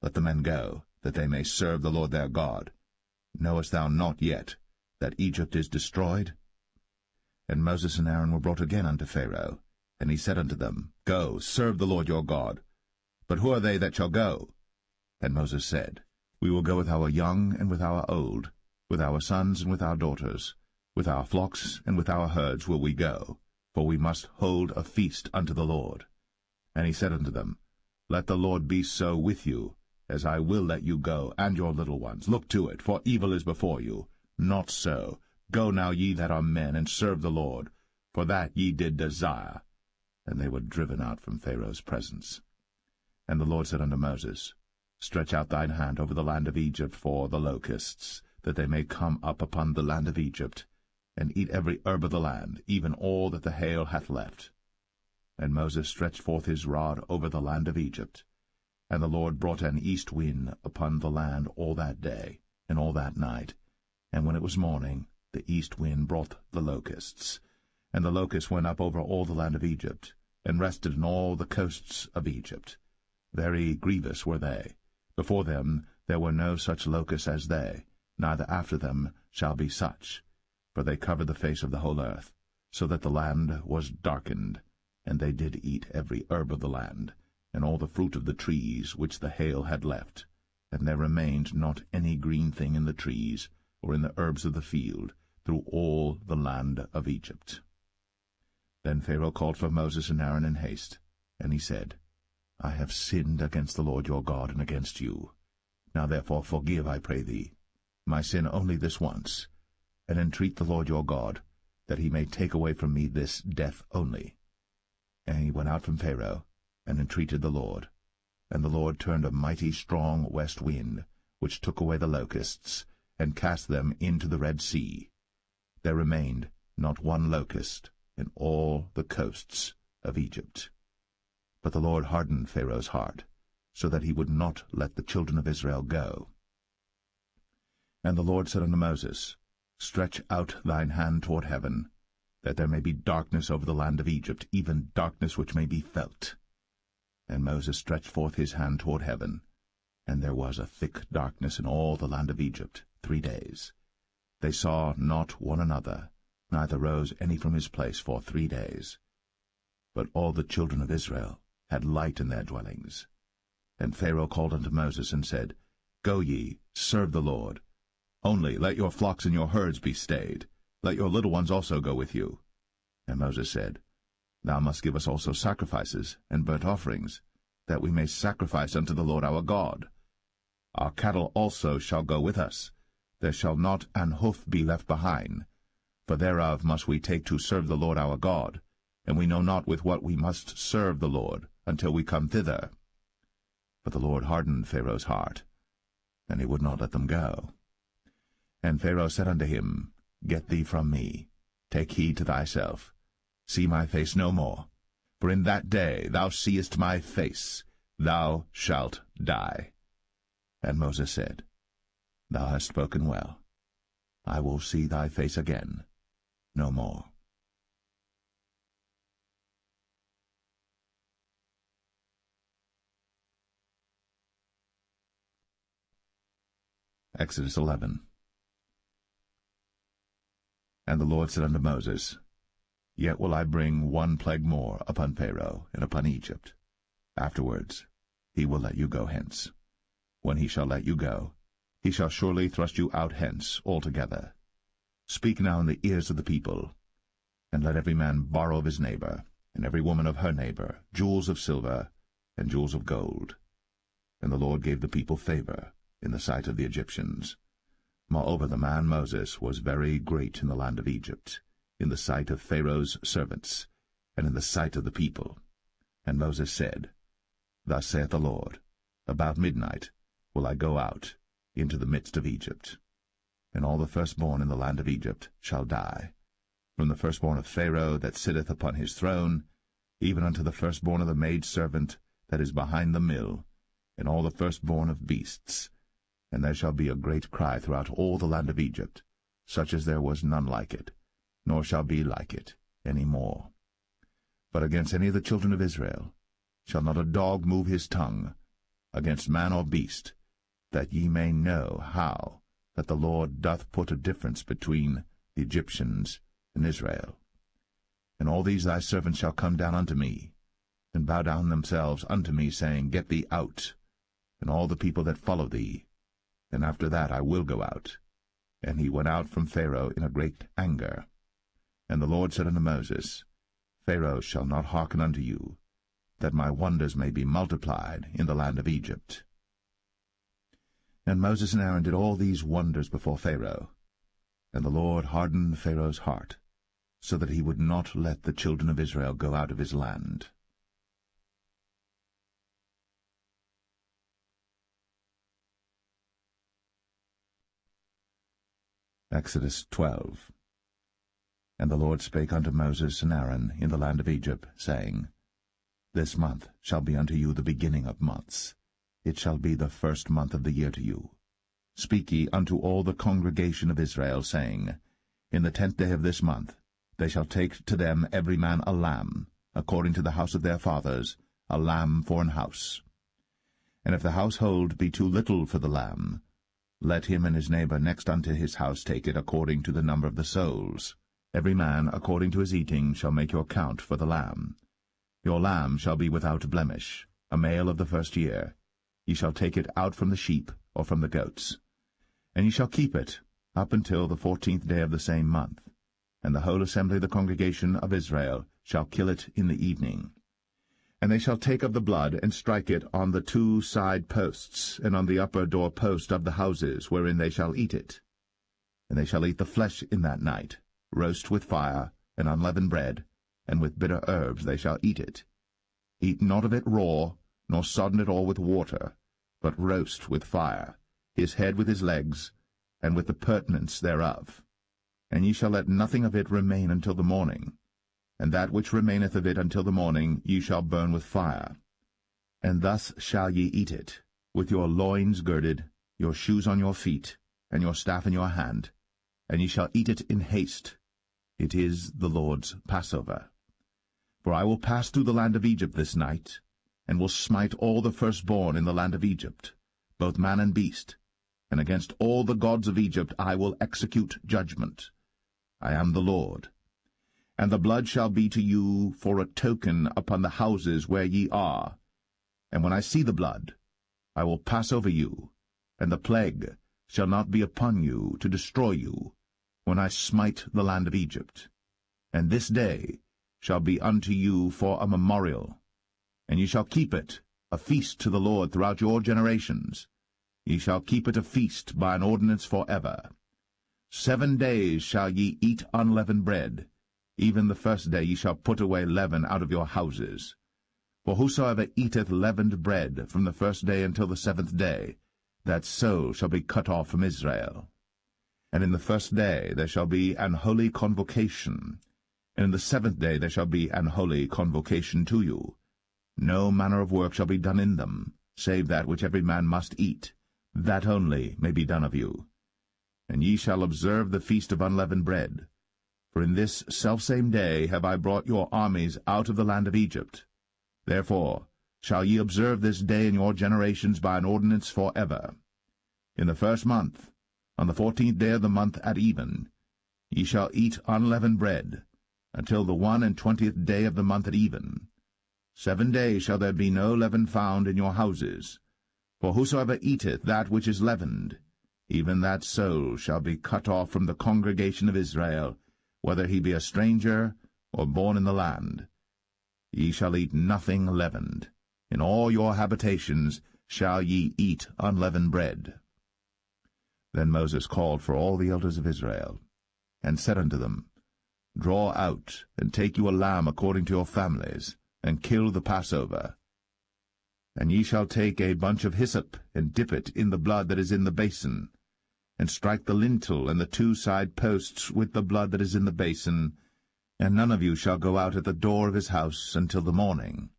Let the men go, that they may serve the Lord their God. Knowest thou not yet that Egypt is destroyed? And Moses and Aaron were brought again unto Pharaoh, and he said unto them, Go, serve the Lord your God. But who are they that shall go? And Moses said, We will go with our young and with our old, with our sons and with our daughters, with our flocks and with our herds will we go, for we must hold a feast unto the Lord. And he said unto them, Let the Lord be so with you, as I will let you go, and your little ones. Look to it, for evil is before you. Not so. Go now, ye that are men, and serve the Lord, for that ye did desire. And they were driven out from Pharaoh's presence. And the Lord said unto Moses, Stretch out thine hand over the land of Egypt for the locusts, that they may come up upon the land of Egypt, and eat every herb of the land, even all that the hail hath left. And Moses stretched forth his rod over the land of Egypt. And the Lord brought an east wind upon the land all that day, and all that night. And when it was morning, the east wind brought the locusts. And the locusts went up over all the land of Egypt, and rested in all the coasts of Egypt. Very grievous were they. Before them there were no such locusts as they, neither after them shall be such. For they covered the face of the whole earth, so that the land was darkened. And they did eat every herb of the land, and all the fruit of the trees which the hail had left. And there remained not any green thing in the trees, or in the herbs of the field, through all the land of Egypt. Then Pharaoh called for Moses and Aaron in haste, and he said, I have sinned against the Lord your God and against you. Now therefore forgive, I pray thee, my sin only this once, and entreat the Lord your God, that he may take away from me this death only. And he went out from Pharaoh, and entreated the Lord. And the Lord turned a mighty strong west wind, which took away the locusts, and cast them into the Red Sea. There remained not one locust in all the coasts of Egypt. But the Lord hardened Pharaoh's heart, so that he would not let the children of Israel go. And the Lord said unto Moses, Stretch out thine hand toward heaven, that there may be darkness over the land of Egypt, even darkness which may be felt. And Moses stretched forth his hand toward heaven, and there was a thick darkness in all the land of Egypt 3 days. They saw not one another, neither rose any from his place for 3 days. But all the children of Israel had light in their dwellings. And Pharaoh called unto Moses, and said, Go ye, serve the Lord. Only let your flocks and your herds be stayed. Let your little ones also go with you. And Moses said, Thou must give us also sacrifices and burnt offerings, that we may sacrifice unto the Lord our God. Our cattle also shall go with us. There shall not an hoof be left behind, for thereof must we take to serve the Lord our God, and we know not with what we must serve the Lord until we come thither. But the Lord hardened Pharaoh's heart, and he would not let them go. And Pharaoh said unto him, Get thee from me, take heed to thyself, see my face no more, for in that day thou seest my face, thou shalt die. And Moses said, Thou hast spoken well. I will see thy face again no more. Exodus 11. And the Lord said unto Moses, Yet will I bring one plague more upon Pharaoh and upon Egypt. Afterwards he will let you go hence. When he shall let you go, he shall surely thrust you out hence altogether. Speak now in the ears of the people, and let every man borrow of his neighbor, and every woman of her neighbor, jewels of silver and jewels of gold. And the Lord gave the people favor in the sight of the Egyptians. Moreover, the man Moses was very great in the land of Egypt, in the sight of Pharaoh's servants, and in the sight of the people. And Moses said, Thus saith the Lord, About midnight will I go out into the midst of Egypt, and all the firstborn in the land of Egypt shall die, from the firstborn of Pharaoh that sitteth upon his throne, even unto the firstborn of the maidservant that is behind the mill, and all the firstborn of beasts. And there shall be a great cry throughout all the land of Egypt, such as there was none like it, nor shall be like it any more. But against any of the children of Israel shall not a dog move his tongue, against man or beast, that ye may know how that the Lord doth put a difference between the Egyptians and Israel. And all these thy servants shall come down unto me, and bow down themselves unto me, saying, Get thee out, and all the people that follow thee. And after that I will go out. And he went out from Pharaoh in a great anger. And the Lord said unto Moses, Pharaoh shall not hearken unto you, that my wonders may be multiplied in the land of Egypt. And Moses and Aaron did all these wonders before Pharaoh. And the Lord hardened Pharaoh's heart, so that he would not let the children of Israel go out of his land. Exodus 12. And the Lord spake unto Moses and Aaron in the land of Egypt, saying, This month shall be unto you the beginning of months. It shall be the first month of the year to you. Speak ye unto all the congregation of Israel, saying, In the 10th day of this month they shall take to them every man a lamb, according to the house of their fathers, a lamb for an house. And if the household be too little for the lamb, let him and his neighbor next unto his house take it according to the number of the souls. Every man according to his eating shall make your count for the lamb. Your lamb shall be without blemish, a male of the first year. Ye shall take it out from the sheep or from the goats. And ye shall keep it up until the 14th day of the same month. And the whole assembly of the congregation of Israel shall kill it in the evening. And they shall take of the blood, and strike it on the 2 side posts, and on the upper door post of the houses, wherein they shall eat it. And they shall eat the flesh in that night, roast with fire, and unleavened bread, and with bitter herbs they shall eat it. Eat not of it raw, nor sodden it all with water, but roast with fire, his head with his legs, and with the purtenance thereof. And ye shall let nothing of it remain until the morning. And that which remaineth of it until the morning ye shall burn with fire. And thus shall ye eat it, with your loins girded, your shoes on your feet, and your staff in your hand, and ye shall eat it in haste. It is the Lord's Passover. For I will pass through the land of Egypt this night, and will smite all the firstborn in the land of Egypt, both man and beast, and against all the gods of Egypt I will execute judgment. I am the Lord. And the blood shall be to you for a token upon the houses where ye are. And when I see the blood, I will pass over you, and the plague shall not be upon you to destroy you, when I smite the land of Egypt. And this day shall be unto you for a memorial, and ye shall keep it a feast to the Lord throughout your generations. Ye shall keep it a feast by an ordinance for ever. 7 days shall ye eat unleavened bread. Even the first day ye shall put away leaven out of your houses. For whosoever eateth leavened bread from the first day until the 7th day, that soul shall be cut off from Israel. And in the first day there shall be an holy convocation, and in the 7th day there shall be an holy convocation to you. No manner of work shall be done in them, save that which every man must eat, that only may be done of you. And ye shall observe the feast of unleavened bread. For in this selfsame day have I brought your armies out of the land of Egypt. Therefore shall ye observe this day in your generations by an ordinance for ever. In the 1st month, on the 14th day of the month at even, ye shall eat unleavened bread, until the 21st day of the month at even. 7 days shall there be no leaven found in your houses. For whosoever eateth that which is leavened, even that soul shall be cut off from the congregation of Israel, whether he be a stranger or born in the land. Ye shall eat nothing leavened. In all your habitations shall ye eat unleavened bread. Then Moses called for all the elders of Israel, and said unto them, Draw out, and take you a lamb according to your families, and kill the Passover. And ye shall take a bunch of hyssop, and dip it in the blood that is in the basin, and strike the lintel and the 2 side posts with the blood that is in the basin, and none of you shall go out at the door of his house until the morning.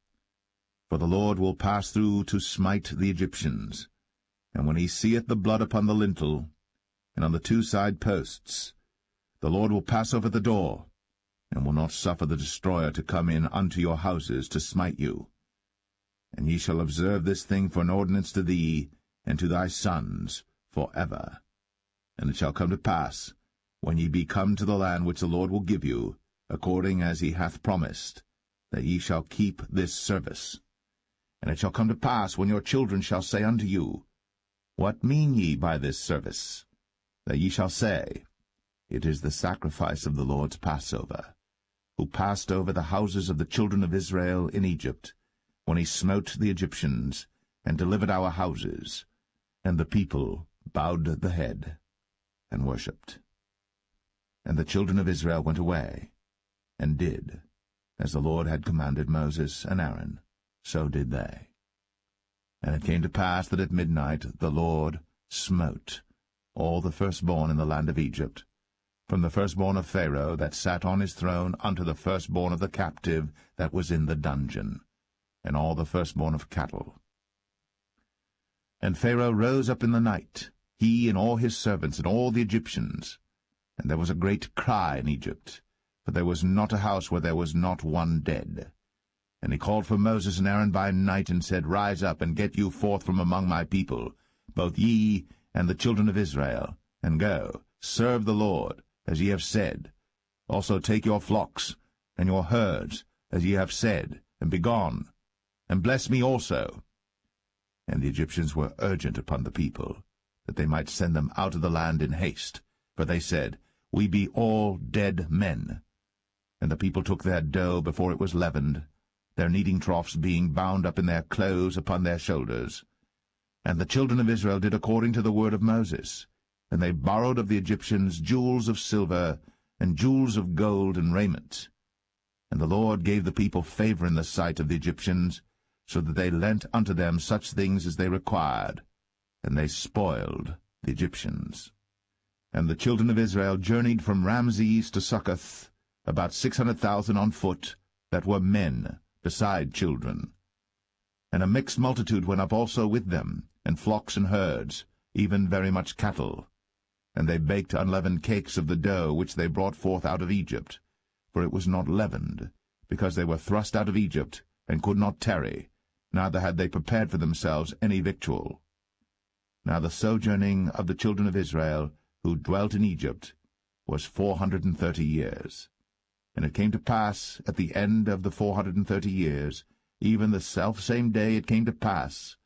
For the Lord will pass through to smite the Egyptians. And when he seeth the blood upon the lintel, and on the 2 side posts, the Lord will pass over the door, and will not suffer the destroyer to come in unto your houses to smite you. And ye shall observe this thing for an ordinance to thee, and to thy sons, for ever. And it shall come to pass, when ye be come to the land which the Lord will give you, according as he hath promised, that ye shall keep this service. And it shall come to pass, when your children shall say unto you, What mean ye by this service? That ye shall say, It is the sacrifice of the Lord's Passover, who passed over the houses of the children of Israel in Egypt, when he smote the Egyptians, and delivered our houses. And the people bowed the head, and worshipped. And the children of Israel went away, and did, as the Lord had commanded Moses and Aaron, so did they. And it came to pass that at midnight the Lord smote all the firstborn in the land of Egypt, from the firstborn of Pharaoh that sat on his throne unto the firstborn of the captive that was in the dungeon, and all the firstborn of cattle. And Pharaoh rose up in the night, he and all his servants and all the Egyptians. And there was a great cry in Egypt, for there was not a house where there was not one dead. And he called for Moses and Aaron by night, and said, Rise up, and get you forth from among my people, both ye and the children of Israel, and go, serve the Lord, as ye have said. Also take your flocks and your herds, as ye have said, and be gone, and bless me also. And the Egyptians were urgent upon the people, that they might send them out of the land in haste. For they said, We be all dead men. And the people took their dough before it was leavened, their kneading troughs being bound up in their clothes upon their shoulders. And the children of Israel did according to the word of Moses. And they borrowed of the Egyptians jewels of silver, and jewels of gold, and raiment. And the Lord gave the people favor in the sight of the Egyptians, so that they lent unto them such things as they required, and they spoiled the Egyptians. And the children of Israel journeyed from Ramses to Succoth, about 600,000 on foot, that were men, beside children. And a mixed multitude went up also with them, and flocks and herds, even very much cattle. And they baked unleavened cakes of the dough which they brought forth out of Egypt, for it was not leavened, because they were thrust out of Egypt, and could not tarry, neither had they prepared for themselves any victual. Now the sojourning of the children of Israel, who dwelt in Egypt, was 430 years. And it came to pass, at the end of the 430 years, even the selfsame day it came to pass,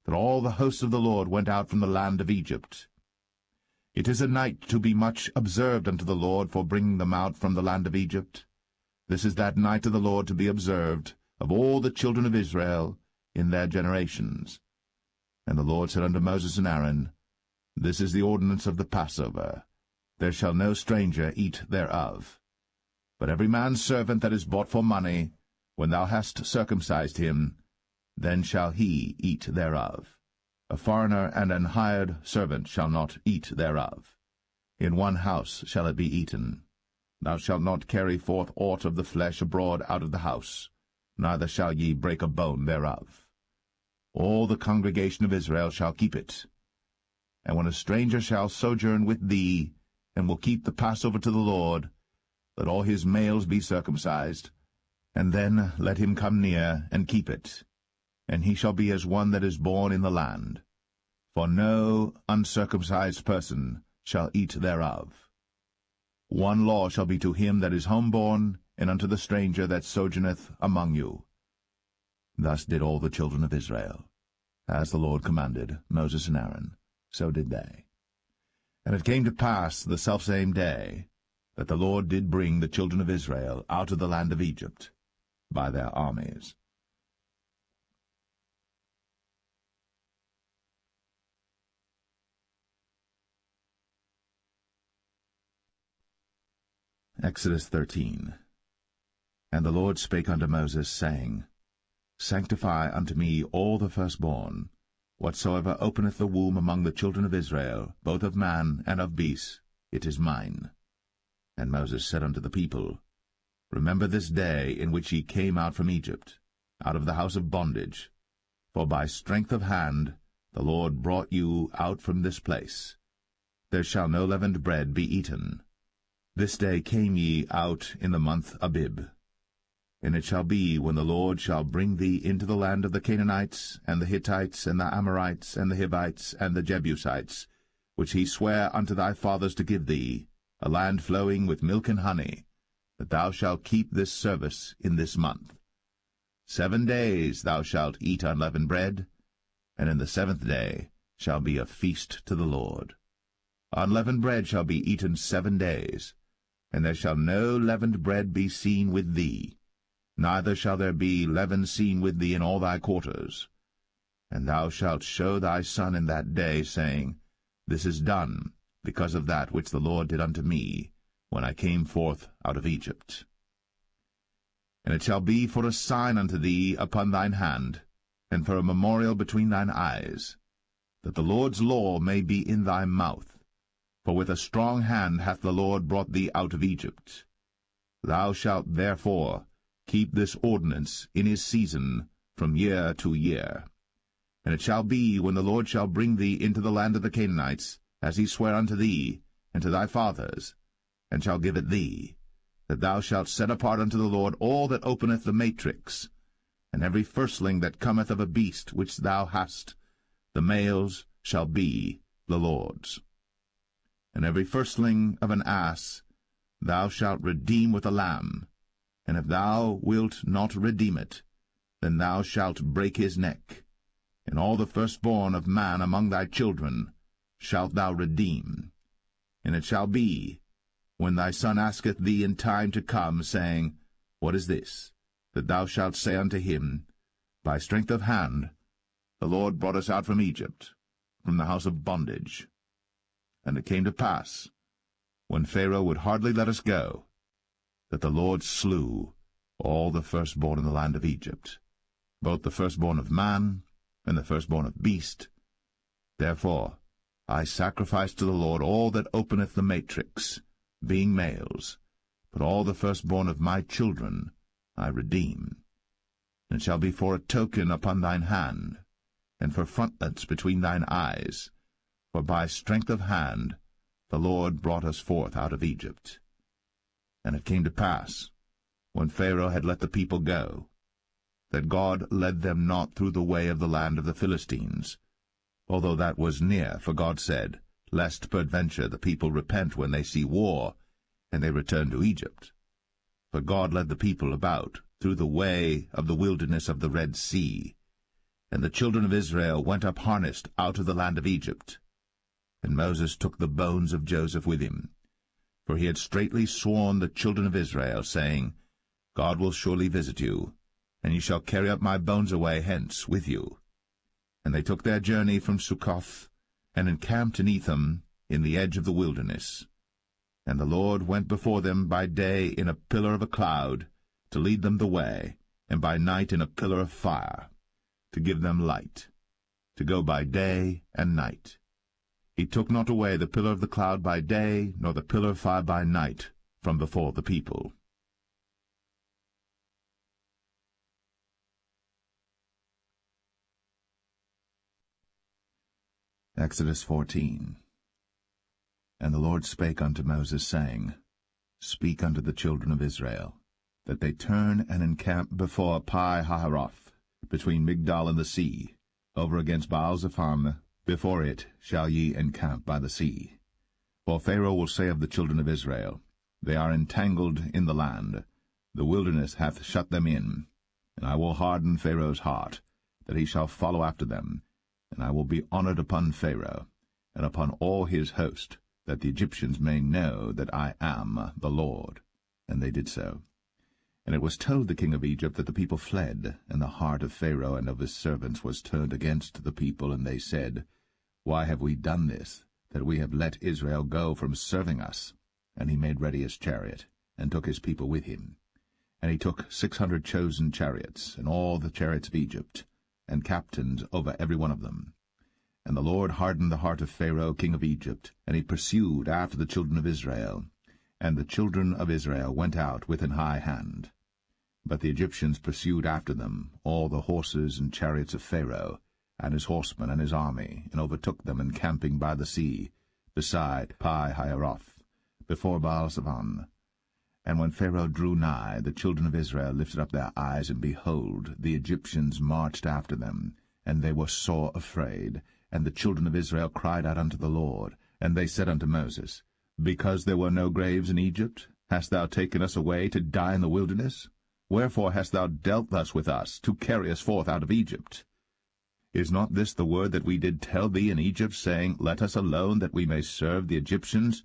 that all the hosts of the Lord went out from the land of Egypt. It is a night to be much observed unto the Lord for bringing them out from the land of Egypt. This is that night of the Lord to be observed of all the children of Israel in their generations. And the Lord said unto Moses and Aaron, This is the ordinance of the Passover. There shall no stranger eat thereof. But every man's servant that is bought for money, when thou hast circumcised him, then shall he eat thereof. A foreigner and an hired servant shall not eat thereof. In one house shall it be eaten. Thou shalt not carry forth aught of the flesh abroad out of the house, neither shall ye break a bone thereof. All the congregation of Israel shall keep it. And when a stranger shall sojourn with thee, and will keep the Passover to the Lord, let all his males be circumcised, and then let him come near and keep it. And he shall be as one that is born in the land. for no uncircumcised person shall eat thereof. One law shall be to him that is homeborn, and unto the stranger that sojourneth among you. Thus did all the children of Israel. As the Lord commanded Moses and Aaron, so did they. And it came to pass the selfsame day that the Lord did bring the children of Israel out of the land of Egypt by their armies. Exodus 13. And the Lord spake unto Moses, saying, Sanctify unto me all the firstborn, whatsoever openeth the womb among the children of Israel, both of man and of beast, it is mine. And Moses said unto the people, Remember this day in which ye came out from Egypt, out of the house of bondage, for by strength of hand the Lord brought you out from this place. There shall no leavened bread be eaten. This day came ye out in the month Abib. And it shall be, when the Lord shall bring thee into the land of the Canaanites, and the Hittites, and the Amorites, and the Hivites, and the Jebusites, which he sware unto thy fathers to give thee, a land flowing with milk and honey, that thou shalt keep this service in this month. 7 days thou shalt eat unleavened bread, and in the 7th day shall be a feast to the Lord. Unleavened bread shall be eaten 7 days, and there shall no leavened bread be seen with thee, neither shall there be leaven seen with thee in all thy quarters. And thou shalt show thy son in that day, saying, This is done because of that which the Lord did unto me, when I came forth out of Egypt. And it shall be for a sign unto thee upon thine hand, and for a memorial between thine eyes, that the Lord's law may be in thy mouth. For with a strong hand hath the Lord brought thee out of Egypt. Thou shalt therefore keep this ordinance in his season from year to year. And it shall be, when the Lord shall bring thee into the land of the Canaanites, as he sware unto thee and to thy fathers, and shall give it thee, that thou shalt set apart unto the Lord all that openeth the matrix, and every firstling that cometh of a beast which thou hast, the males shall be the Lord's. And every firstling of an ass thou shalt redeem with a lamb, and if thou wilt not redeem it, then thou shalt break his neck. And all the firstborn of man among thy children shalt thou redeem. And it shall be, when thy son asketh thee in time to come, saying, What is this? That thou shalt say unto him, By strength of hand the Lord brought us out from Egypt, from the house of bondage. And it came to pass, when Pharaoh would hardly let us go, that the Lord slew all the firstborn in the land of Egypt, both the firstborn of man and the firstborn of beast. Therefore I sacrifice to the Lord all that openeth the matrix, being males, but all the firstborn of my children I redeem. And it shall be for a token upon thine hand, and for frontlets between thine eyes, for by strength of hand the Lord brought us forth out of Egypt. And it came to pass, when Pharaoh had let the people go, that God led them not through the way of the land of the Philistines, although that was near, for God said, Lest peradventure the people repent when they see war, and they return to Egypt. For God led the people about through the way of the wilderness of the Red Sea, and the children of Israel went up harnessed out of the land of Egypt. And Moses took the bones of Joseph with him, for he had straitly sworn the children of Israel, saying, God will surely visit you, and ye shall carry up my bones away hence with you. And they took their journey from Succoth, and encamped in Etham, in the edge of the wilderness. And the Lord went before them by day in a pillar of a cloud, to lead them the way, and by night in a pillar of fire, to give them light, to go by day and night. He took not away the pillar of the cloud by day, nor the pillar of fire by night, from before the people. Exodus 14. And the Lord spake unto Moses, saying, Speak unto the children of Israel, that they turn and encamp before Pi-hahiroth, between Migdol and the sea, over against Baal-zephon, Before it shall ye encamp by the sea. For Pharaoh will say of the children of Israel, They are entangled in the land, the wilderness hath shut them in. And I will harden Pharaoh's heart, that he shall follow after them. And I will be honored upon Pharaoh, and upon all his host, that the Egyptians may know that I am the Lord. And they did so. And it was told the king of Egypt that the people fled, and the heart of Pharaoh and of his servants was turned against the people, and they said, Why have we done this, that we have let Israel go from serving us? And he made ready his chariot, and took his people with him. And he took 600 chosen chariots, and all the chariots of Egypt, and captains over every one of them. And the Lord hardened the heart of Pharaoh king of Egypt, and he pursued after the children of Israel. And the children of Israel went out with an high hand. But the Egyptians pursued after them all the horses and chariots of Pharaoh, and his horsemen and his army, and overtook them encamping by the sea, beside Pi-hahiroth, before Baal-zephon. And when Pharaoh drew nigh, the children of Israel lifted up their eyes, and behold, the Egyptians marched after them, and they were sore afraid. And the children of Israel cried out unto the Lord, and they said unto Moses, Because there were no graves in Egypt, hast thou taken us away to die in the wilderness? Wherefore hast thou dealt thus with us, to carry us forth out of Egypt? Is not this the word that we did tell thee in Egypt, saying, Let us alone, that we may serve the Egyptians?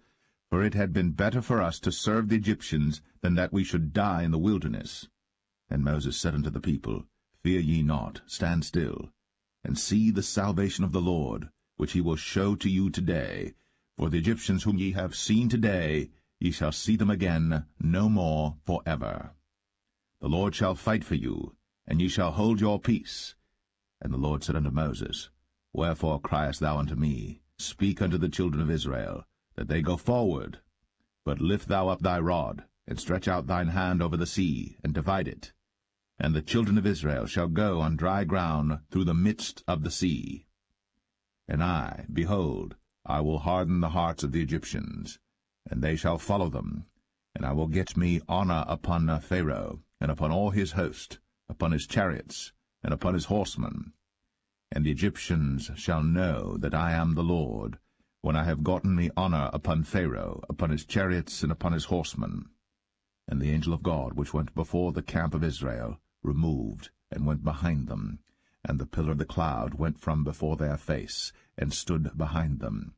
For it had been better for us to serve the Egyptians, than that we should die in the wilderness. And Moses said unto the people, Fear ye not, stand still, and see the salvation of the Lord, which he will show to you today. For the Egyptians whom ye have seen today, ye shall see them again no more for ever. The Lord shall fight for you, and ye shall hold your peace. And the Lord said unto Moses, Wherefore criest thou unto me? Speak unto the children of Israel, that they go forward. But lift thou up thy rod, and stretch out thine hand over the sea, and divide it. And the children of Israel shall go on dry ground through the midst of the sea. And I, behold, I will harden the hearts of the Egyptians, and they shall follow them. And I will get me honor upon Pharaoh, and upon all his host, upon his chariots, and upon his horsemen. And the Egyptians shall know that I am the Lord, when I have gotten me honor upon Pharaoh, upon his chariots, and upon his horsemen. And the angel of God, which went before the camp of Israel, removed, and went behind them. And the pillar of the cloud went from before their face, and stood behind them.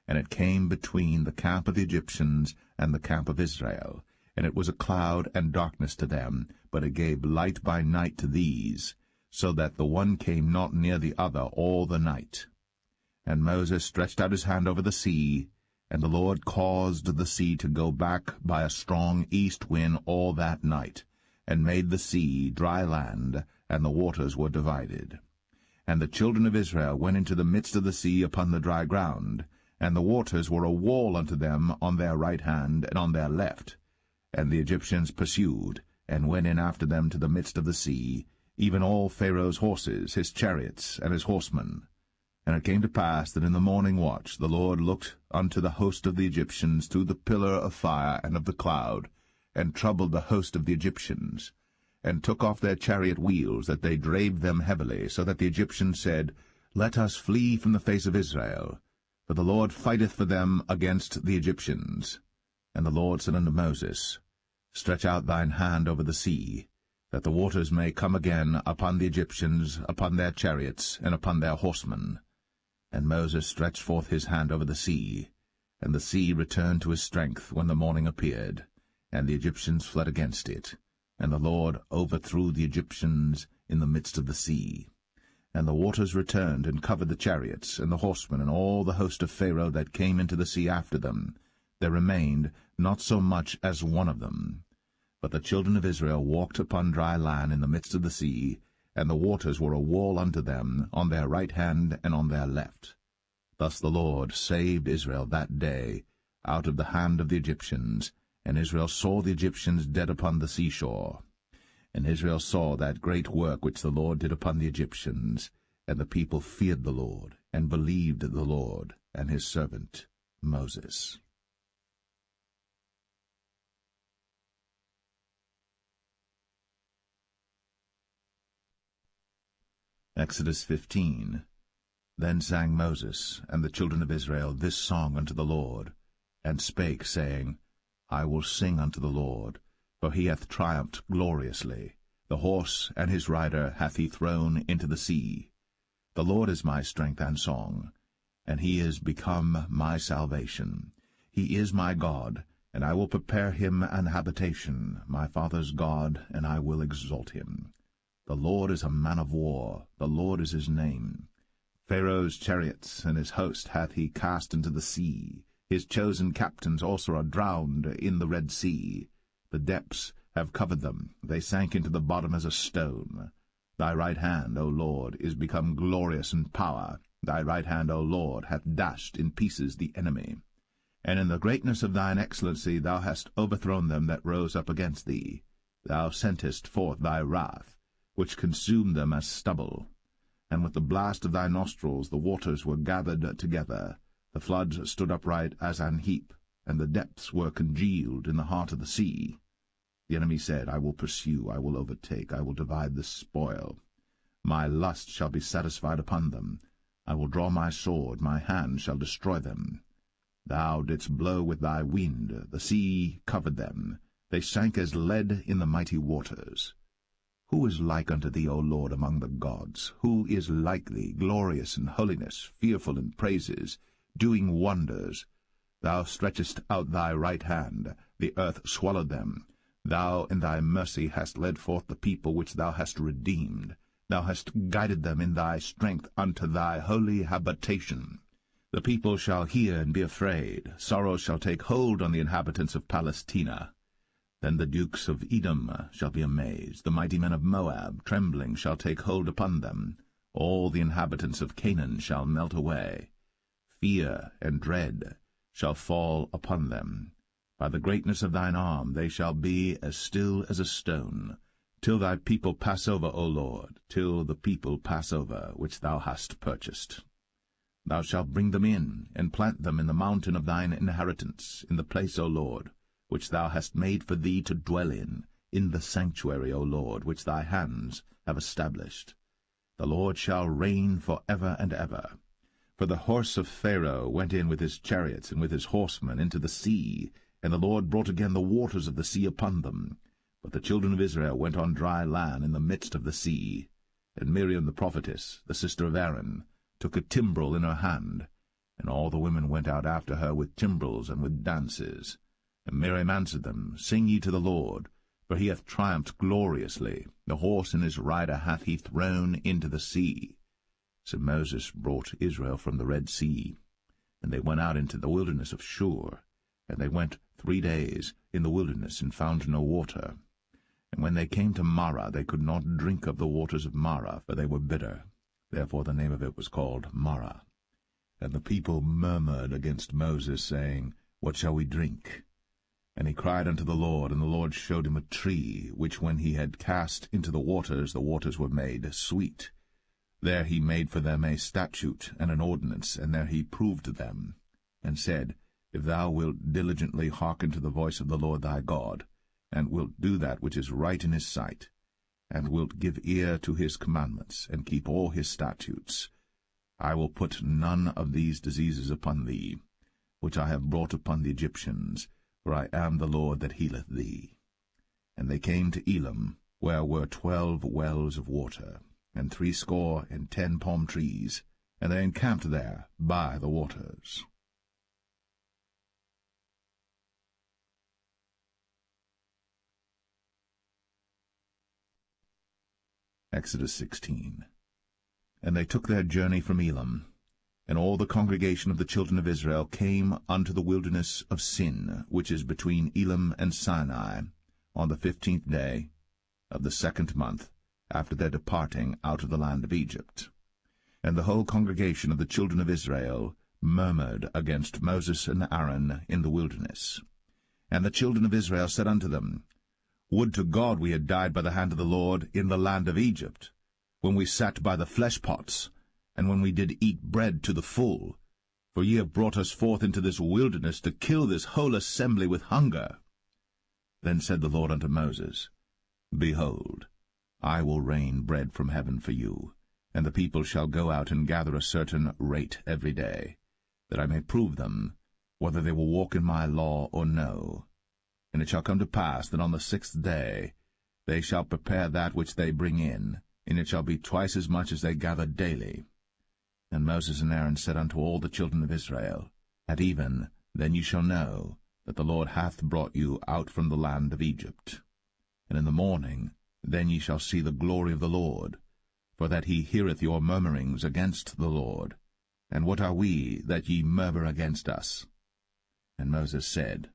And it came between the camp of the Egyptians and the camp of Israel. And it was a cloud and darkness to them, but it gave light by night to these, so that the one came not near the other all the night. And Moses stretched out his hand over the sea, and the Lord caused the sea to go back by a strong east wind all that night, and made the sea dry land, and the waters were divided. And the children of Israel went into the midst of the sea upon the dry ground, and the waters were a wall unto them on their right hand and on their left. And the Egyptians pursued, and went in after them to the midst of the sea, even all Pharaoh's horses, his chariots, and his horsemen. And it came to pass that in the morning watch the Lord looked unto the host of the Egyptians through the pillar of fire and of the cloud, and troubled the host of the Egyptians, and took off their chariot wheels, that they drave them heavily, so that the Egyptians said, Let us flee from the face of Israel, for the Lord fighteth for them against the Egyptians. And the Lord said unto Moses, Stretch out thine hand over the sea, that the waters may come again upon the Egyptians, upon their chariots, and upon their horsemen. And Moses stretched forth his hand over the sea, and the sea returned to his strength when the morning appeared, and the Egyptians fled against it. And the Lord overthrew the Egyptians in the midst of the sea. And the waters returned and covered the chariots, and the horsemen, and all the host of Pharaoh that came into the sea after them. There remained not so much as one of them. But the children of Israel walked upon dry land in the midst of the sea, and the waters were a wall unto them on their right hand and on their left. Thus the Lord saved Israel that day out of the hand of the Egyptians, and Israel saw the Egyptians dead upon the seashore. And Israel saw that great work which the Lord did upon the Egyptians, and the people feared the Lord, and believed the Lord and his servant Moses. Exodus 15. Then sang Moses and the children of Israel this song unto the Lord, and spake, saying, I will sing unto the Lord, for he hath triumphed gloriously. The horse and his rider hath he thrown into the sea. The Lord is my strength and song, and he is become my salvation. He is my God, and I will prepare him an habitation, my father's God, and I will exalt him. The Lord is a man of war, the Lord is his name. Pharaoh's chariots and his host hath he cast into the sea. His chosen captains also are drowned in the Red Sea. The depths have covered them, they sank into the bottom as a stone. Thy right hand, O Lord, is become glorious in power. Thy right hand, O Lord, hath dashed in pieces the enemy. And in the greatness of thine excellency thou hast overthrown them that rose up against thee. Thou sentest forth thy wrath, which consumed them as stubble. And with the blast of thy nostrils the waters were gathered together. The floods stood upright as an heap, and the depths were congealed in the heart of the sea. The enemy said, I will pursue, I will overtake, I will divide the spoil. My lust shall be satisfied upon them. I will draw my sword, my hand shall destroy them. Thou didst blow with thy wind, the sea covered them. They sank as lead in the mighty waters. Who is like unto thee, O Lord, among the gods? Who is like thee, glorious in holiness, fearful in praises, doing wonders? Thou stretchest out thy right hand, the earth swallowed them. Thou in thy mercy hast led forth the people which thou hast redeemed. Thou hast guided them in thy strength unto thy holy habitation. The people shall hear and be afraid. Sorrow shall take hold on the inhabitants of Palestina. Then the dukes of Edom shall be amazed. The mighty men of Moab, trembling, shall take hold upon them. All the inhabitants of Canaan shall melt away. Fear and dread shall fall upon them. By the greatness of thine arm they shall be as still as a stone, till thy people pass over, O Lord, till the people pass over, which thou hast purchased. Thou shalt bring them in, and plant them in the mountain of thine inheritance, in the place, O Lord, which thou hast made for thee to dwell in the sanctuary, O Lord, which thy hands have established. The Lord shall reign for ever and ever. For the horse of Pharaoh went in with his chariots and with his horsemen into the sea, and the Lord brought again the waters of the sea upon them. But the children of Israel went on dry land in the midst of the sea. And Miriam the prophetess, the sister of Aaron, took a timbrel in her hand, and all the women went out after her with timbrels and with dances. And Miriam answered them, Sing ye to the Lord, for he hath triumphed gloriously. The horse and his rider hath he thrown into the sea. So Moses brought Israel from the Red Sea, and they went out into the wilderness of Shur. And they went 3 days in the wilderness, and found no water. And when they came to Marah, they could not drink of the waters of Marah, for they were bitter. Therefore the name of it was called Marah. And the people murmured against Moses, saying, What shall we drink? And he cried unto the Lord, and the Lord showed him a tree, which when he had cast into the waters were made sweet. There he made for them a statute and an ordinance, and there he proved them, and said, If thou wilt diligently hearken to the voice of the Lord thy God, and wilt do that which is right in his sight, and wilt give ear to his commandments, and keep all his statutes, I will put none of these diseases upon thee, which I have brought upon the Egyptians, for I am the Lord that healeth thee. And they came to Elim, where were 12 wells of water, and 70 palm trees, and they encamped there by the waters. Exodus 16. And they took their journey from Elim, and all the congregation of the children of Israel came unto the wilderness of Sin, which is between Elim and Sinai, on the 15th day of the 2nd month, after their departing out of the land of Egypt. And the whole congregation of the children of Israel murmured against Moses and Aaron in the wilderness. And the children of Israel said unto them, Would to God we had died by the hand of the Lord in the land of Egypt, when we sat by the flesh pots, and when we did eat bread to the full. For ye have brought us forth into this wilderness to kill this whole assembly with hunger. Then said the Lord unto Moses, Behold, I will rain bread from heaven for you, And the people shall go out and gather a certain rate every day, that I may prove them, whether they will walk in my law or no. And it shall come to pass that on the 6th day they shall prepare that which they bring in, and it shall be twice as much as they gather daily. And Moses and Aaron said unto all the children of Israel, At even then you shall know that the Lord hath brought you out from the land of Egypt. And in the morning then ye shall see the glory of the Lord, for that he heareth your murmurings against the Lord. And what are we, that ye murmur against us? And Moses said,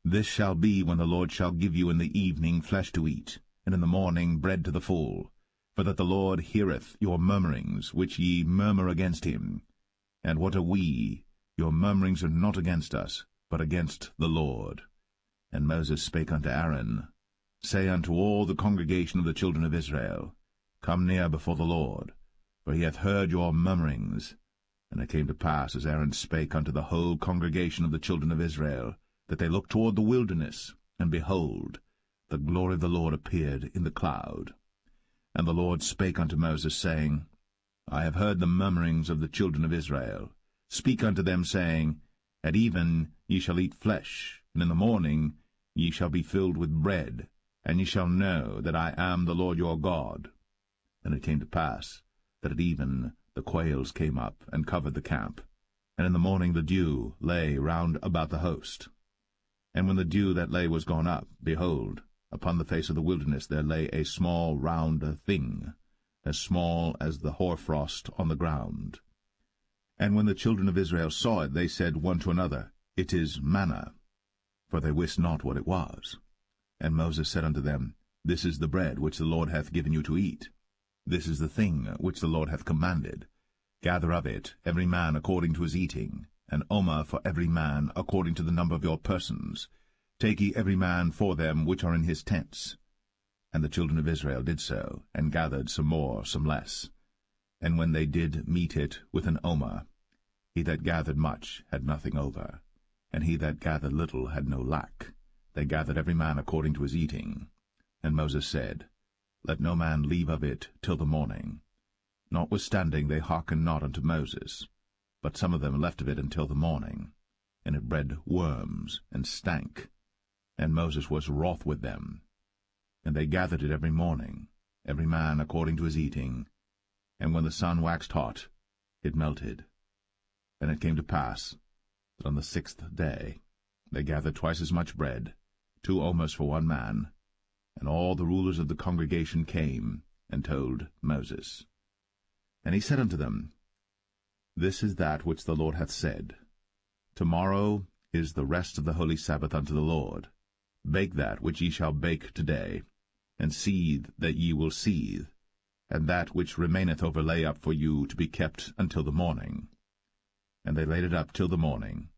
This shall be when the Lord shall give you in the evening flesh to eat, and in the morning bread to the full, for that the Lord heareth your murmurings, which ye murmur against him. And what are we? Your murmurings are not against us, but against the Lord. And Moses spake unto Aaron, Say unto all the congregation of the children of Israel, Come near before the Lord, for he hath heard your murmurings. And it came to pass, as Aaron spake unto the whole congregation of the children of Israel, that they looked toward the wilderness, and behold, the glory of the Lord appeared in the cloud. And the Lord spake unto Moses, saying, I have heard the murmurings of the children of Israel. Speak unto them, saying, At even ye shall eat flesh, and in the morning ye shall be filled with bread, and ye shall know that I am the Lord your God. And it came to pass that at even the quails came up and covered the camp, and in the morning the dew lay round about the host. And when the dew that lay was gone up, behold, upon the face of the wilderness there lay a small round thing, as small as the hoarfrost on the ground. And when the children of Israel saw it, they said one to another, It is manna, for they wist not what it was. And Moses said unto them, This is the bread which the Lord hath given you to eat. This is the thing which the Lord hath commanded. Gather of it every man according to his eating, an omer for every man according to the number of your persons. Take ye every man for them which are in his tents. And the children of Israel did so, and gathered some more, some less. And when they did meet it with an omer, he that gathered much had nothing over, and he that gathered little had no lack. They gathered every man according to his eating. And Moses said, Let no man leave of it till the morning. Notwithstanding they hearkened not unto Moses, but some of them left of it until the morning. And it bred worms, and stank. And Moses was wroth with them. And they gathered it every morning, every man according to his eating. And when the sun waxed hot, it melted. And it came to pass that on the 6th day they gathered twice as much bread, 2 omers for one man. And all the rulers of the congregation came and told Moses. And he said unto them, This is that which the Lord hath said. Tomorrow is the rest of the holy Sabbath unto the Lord. Bake that which ye shall bake today, and seethe that ye will seethe, and that which remaineth over lay up for you to be kept until the morning. And they laid it up till the morning,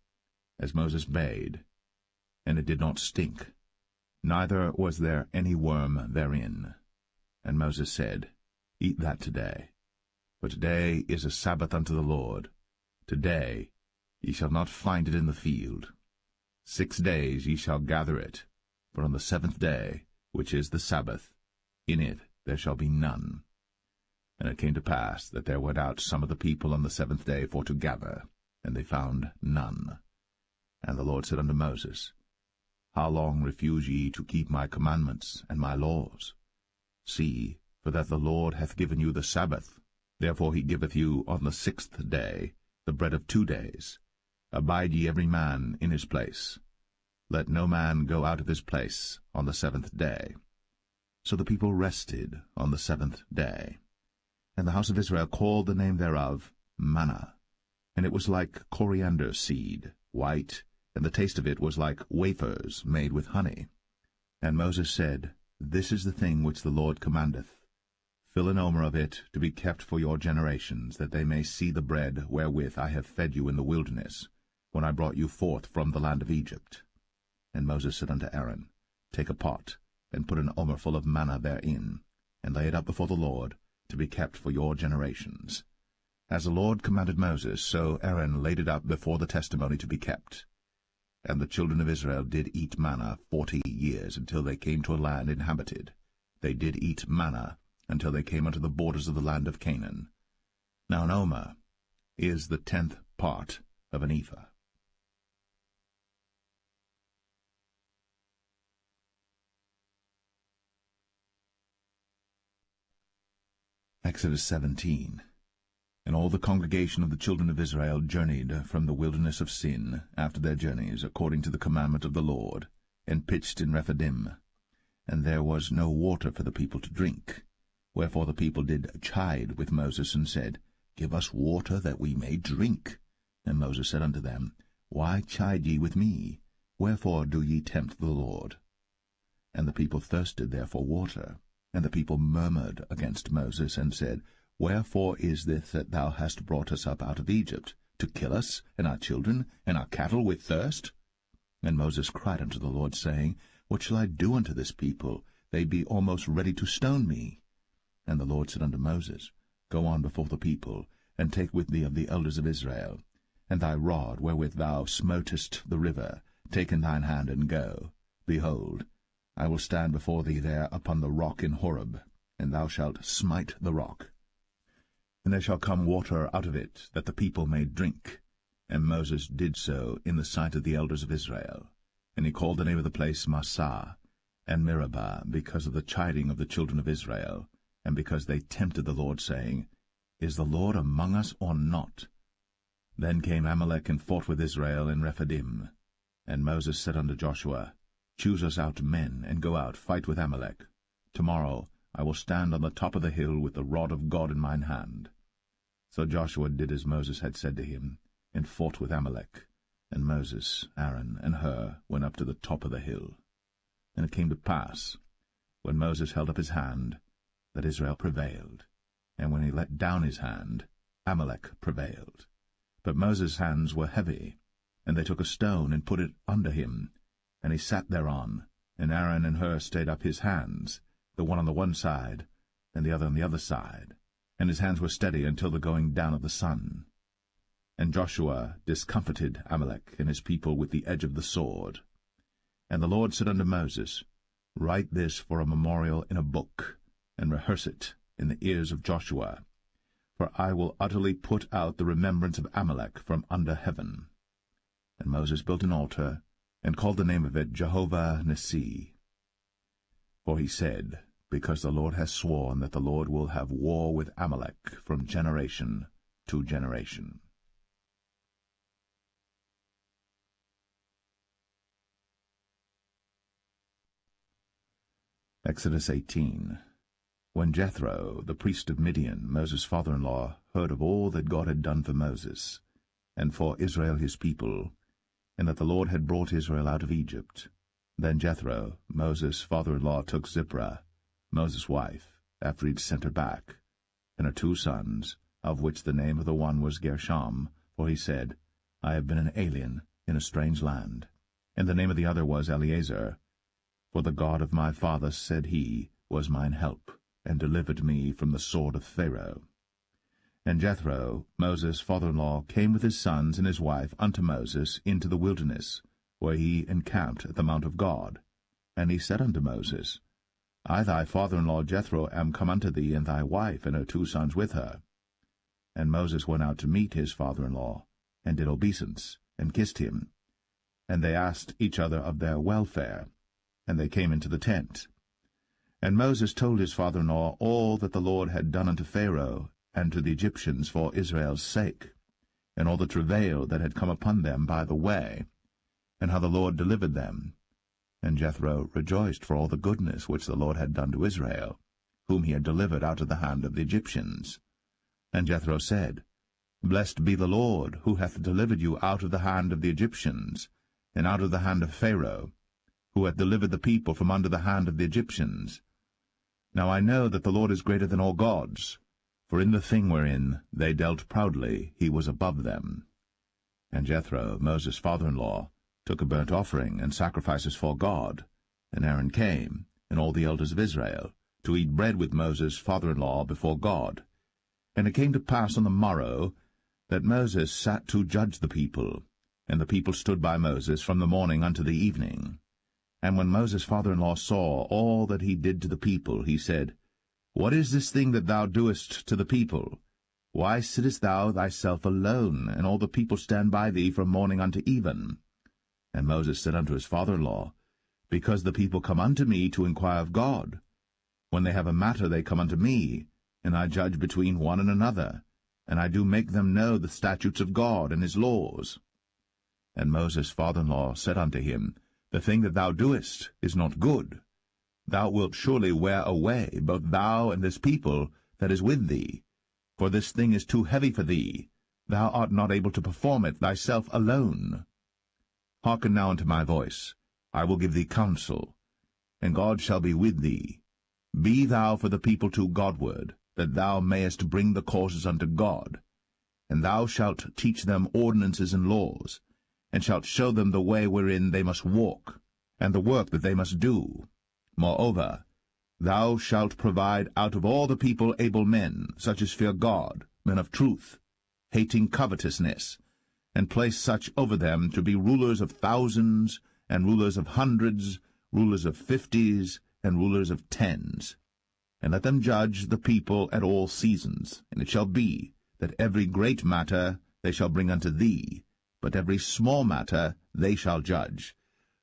as Moses bade, and it did not stink, neither was there any worm therein. And Moses said, Eat that today, for today is a Sabbath unto the Lord. Today ye shall not find it in the field. 6 days ye shall gather it, for on the 7th day, which is the Sabbath, in it there shall be none. And it came to pass that there went out some of the people on the 7th day for to gather, and they found none. And the Lord said unto Moses, How long refuse ye to keep my commandments and my laws? See, for that the Lord hath given you the Sabbath. Therefore he giveth you on the 6th day the bread of 2 days. Abide ye every man in his place. Let no man go out of his place on the 7th day. So the people rested on the 7th day. And the house of Israel called the name thereof manna. And it was like coriander seed, white, and the taste of it was like wafers made with honey. And Moses said, This is the thing which the Lord commandeth. Fill an omer of it to be kept for your generations, that they may see the bread wherewith I have fed you in the wilderness, when I brought you forth from the land of Egypt. And Moses said unto Aaron, Take a pot, and put an omer full of manna therein, and lay it up before the Lord, to be kept for your generations. As the Lord commanded Moses, so Aaron laid it up before the testimony to be kept. And the children of Israel did eat manna 40 years, until they came to a land inhabited. They did eat manna until they came unto the borders of the land of Canaan. Now an omer is the 10th part of an ephah. Exodus 17. And all the congregation of the children of Israel journeyed from the wilderness of Sin after their journeys, according to the commandment of the Lord, and pitched in Rephidim. And there was no water for the people to drink. Wherefore the people did chide with Moses, and said, Give us water that we may drink. And Moses said unto them, Why chide ye with me? Wherefore do ye tempt the Lord? And the people thirsted there for water. And the people murmured against Moses, and said, Wherefore is this that thou hast brought us up out of Egypt, to kill us, and our children, and our cattle with thirst? And Moses cried unto the Lord, saying, What shall I do unto this people? They be almost ready to stone me. And the Lord said unto Moses, Go on before the people, and take with thee of the elders of Israel, and thy rod wherewith thou smotest the river, take in thine hand, and go. Behold, I will stand before thee there upon the rock in Horeb, and thou shalt smite the rock. And there shall come water out of it, that the people may drink. And Moses did so in the sight of the elders of Israel. And he called the name of the place Massah and Meribah, because of the chiding of the children of Israel, and because they tempted the Lord, saying, Is the Lord among us or not? Then came Amalek and fought with Israel in Rephidim. And Moses said unto Joshua, Choose us out men, and go out, fight with Amalek. Tomorrow I will stand on the top of the hill with the rod of God in mine hand. So Joshua did as Moses had said to him, and fought with Amalek. And Moses, Aaron, and Hur went up to the top of the hill. And it came to pass, when Moses held up his hand, that Israel prevailed. And when he let down his hand, Amalek prevailed. But Moses' hands were heavy, and they took a stone and put it under him, and he sat thereon. And Aaron and Hur stayed up his hands, the one on the one side, and the other on the other side. And his hands were steady until the going down of the sun. And Joshua discomfited Amalek and his people with the edge of the sword. And the Lord said unto Moses, Write this for a memorial in a book, and rehearse it in the ears of Joshua. For I will utterly put out the remembrance of Amalek from under heaven. And Moses built an altar, and called the name of it Jehovah Nissi. For he said, Because the Lord has sworn that the Lord will have war with Amalek from generation to generation. Exodus 18. When Jethro, the priest of Midian, Moses' father-in-law, heard of all that God had done for Moses, and for Israel his people, and that the Lord had brought Israel out of Egypt, then Jethro, Moses' father-in-law, took Zipporah, Moses' wife, after he had sent her back, and her 2 sons, of which the name of the one was Gershom, for he said, I have been an alien in a strange land. And the name of the other was Eleazar, for the God of my father, said he, was mine help, and delivered me from the sword of Pharaoh. And Jethro, Moses' father-in-law, came with his sons and his wife unto Moses into the wilderness, where he encamped at the mount of God. And he said unto Moses, I thy father-in-law Jethro am come unto thee, and thy wife and her 2 sons with her. And Moses went out to meet his father-in-law, and did obeisance, and kissed him. And they asked each other of their welfare, and they came into the tent. And Moses told his father-in-law all that the Lord had done unto Pharaoh and to the Egyptians for Israel's sake, and all the travail that had come upon them by the way, and how the Lord delivered them. And Jethro rejoiced for all the goodness which the Lord had done to Israel, whom he had delivered out of the hand of the Egyptians. And Jethro said, Blessed be the Lord, who hath delivered you out of the hand of the Egyptians, and out of the hand of Pharaoh, who hath delivered the people from under the hand of the Egyptians. Now I know that the Lord is greater than all gods, for in the thing wherein they dealt proudly he was above them. And Jethro, Moses' father-in-law, took a burnt offering and sacrifices for God. And Aaron came, and all the elders of Israel, to eat bread with Moses' father-in-law before God. And it came to pass on the morrow that Moses sat to judge the people, and the people stood by Moses from the morning unto the evening. And when Moses' father-in-law saw all that he did to the people, he said, What is this thing that thou doest to the people? Why sittest thou thyself alone, and all the people stand by thee from morning unto even? And Moses said unto his father-in-law, Because the people come unto me to inquire of God. When they have a matter they come unto me, and I judge between one and another, and I do make them know the statutes of God and his laws. And Moses' father-in-law said unto him, The thing that thou doest is not good. Thou wilt surely wear away, both thou and this people that is with thee. For this thing is too heavy for thee. Thou art not able to perform it thyself alone. Hearken now unto my voice. I will give thee counsel, and God shall be with thee. Be thou for the people to Godward, that thou mayest bring the causes unto God. And thou shalt teach them ordinances and laws, and shalt show them the way wherein they must walk, and the work that they must do. Moreover, thou shalt provide out of all the people able men, such as fear God, men of truth, hating covetousness, and place such over them to be rulers of thousands, and rulers of hundreds, rulers of 50s, and rulers of 10s. And let them judge the people at all seasons. And it shall be, that every great matter they shall bring unto thee, but every small matter they shall judge.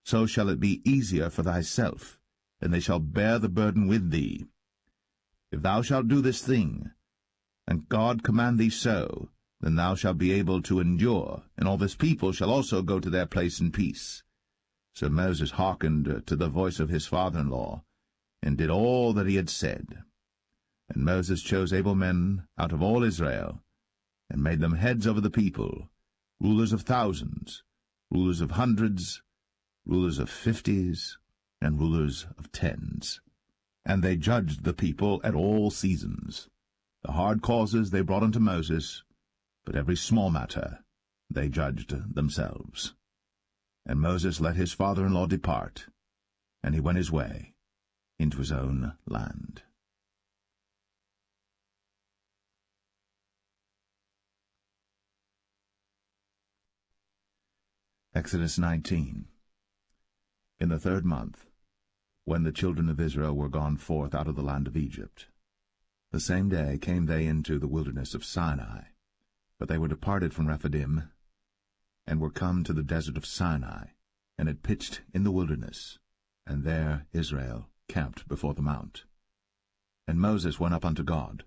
So shall it be easier for thyself, and they shall bear the burden with thee. If thou shalt do this thing, and God command thee so, then thou shalt be able to endure, and all this people shall also go to their place in peace. So Moses hearkened to the voice of his father-in-law, and did all that he had said. And Moses chose able men out of all Israel, and made them heads over the people, rulers of thousands, rulers of hundreds, rulers of 50s, and rulers of 10s. And they judged the people at all seasons. The hard causes they brought unto Moses, but every small matter they judged themselves. And Moses let his father-in-law depart, and he went his way into his own land. Exodus 19. In the 3rd month, when the children of Israel were gone forth out of the land of Egypt, the same day came they into the wilderness of Sinai. But they were departed from Rephidim, and were come to the desert of Sinai, and had pitched in the wilderness, and there Israel camped before the mount. And Moses went up unto God,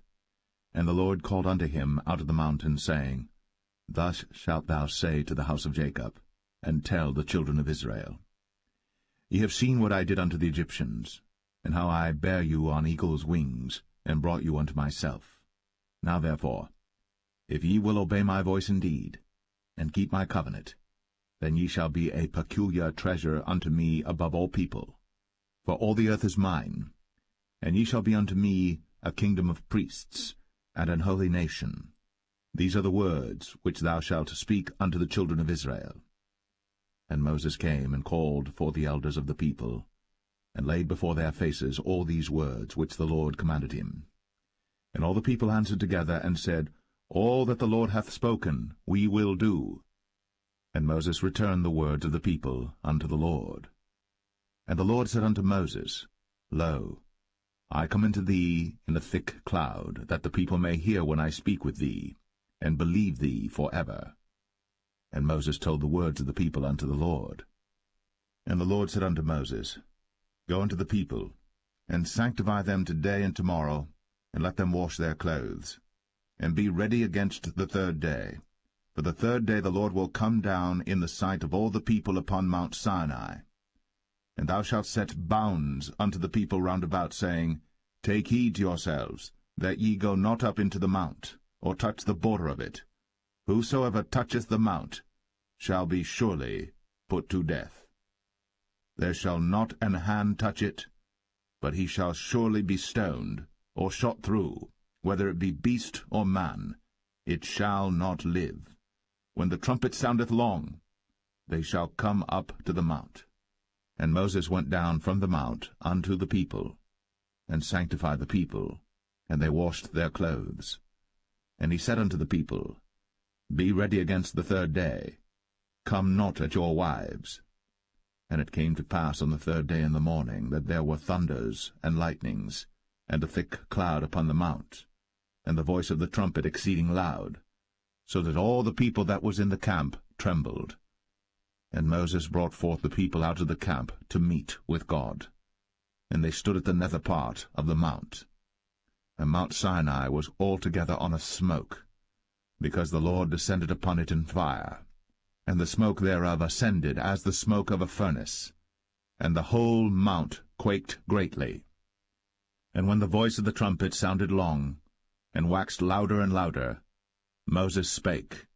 and the Lord called unto him out of the mountain, saying, Thus shalt thou say to the house of Jacob, and tell the children of Israel, Ye have seen what I did unto the Egyptians, and how I bare you on eagle's wings, and brought you unto myself. Now therefore, if ye will obey my voice indeed, and keep my covenant, then ye shall be a peculiar treasure unto me above all people. For all the earth is mine, and ye shall be unto me a kingdom of priests, and an holy nation. These are the words which thou shalt speak unto the children of Israel. And Moses came and called for the elders of the people, and laid before their faces all these words which the Lord commanded him. And all the people answered together, and said, All that the Lord hath spoken we will do. And Moses returned the words of the people unto the Lord. And the Lord said unto Moses, Lo, I come unto thee in a thick cloud, that the people may hear when I speak with thee, and believe thee for ever. And Moses told the words of the people unto the Lord. And the Lord said unto Moses, Go unto the people, and sanctify them today and tomorrow, and let them wash their clothes, and be ready against the 3rd day. For the 3rd day the Lord will come down in the sight of all the people upon Mount Sinai. And thou shalt set bounds unto the people round about, saying, Take heed to yourselves, that ye go not up into the mount, or touch the border of it. Whosoever toucheth the mount shall be surely put to death. There shall not an hand touch it, but he shall surely be stoned, or shot through, whether it be beast or man. It shall not live. When the trumpet soundeth long, they shall come up to the mount. And Moses went down from the mount unto the people, and sanctified the people, and they washed their clothes. And he said unto the people, Be ready against the 3rd day. Come not at your wives. And it came to pass on the 3rd day in the morning, that there were thunders and lightnings, and a thick cloud upon the mount. and the voice of the trumpet exceeding loud, so that all the people that was in the camp trembled. And Moses brought forth the people out of the camp to meet with God. And they stood at the nether part of the mount. And Mount Sinai was altogether on a smoke, because the Lord descended upon it in fire, and the smoke thereof ascended as the smoke of a furnace, and the whole mount quaked greatly. And when the voice of the trumpet sounded long, and waxed louder and louder, Moses spake,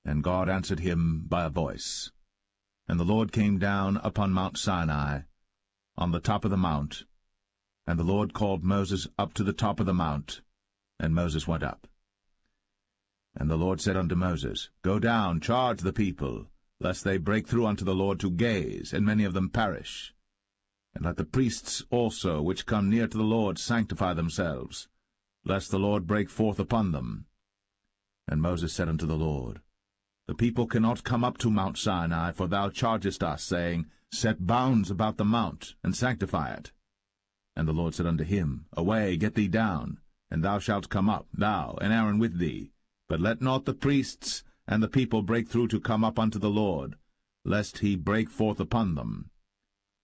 and God answered him by a voice. And the Lord came down upon Mount Sinai, on the top of the mount, and the Lord called Moses up to the top of the mount, and Moses went up. And the Lord said unto Moses, Go down, charge the people, lest they break through unto the Lord to gaze, and many of them perish. And let the priests also which come near to the Lord sanctify themselves, lest the Lord break forth upon them. And Moses said unto the Lord, The people cannot come up to Mount Sinai, for thou chargest us, saying, Set bounds about the mount, and sanctify it. And the Lord said unto him, Away, get thee down, and thou shalt come up, thou and Aaron with thee. But let not the priests and the people break through to come up unto the Lord, lest he break forth upon them.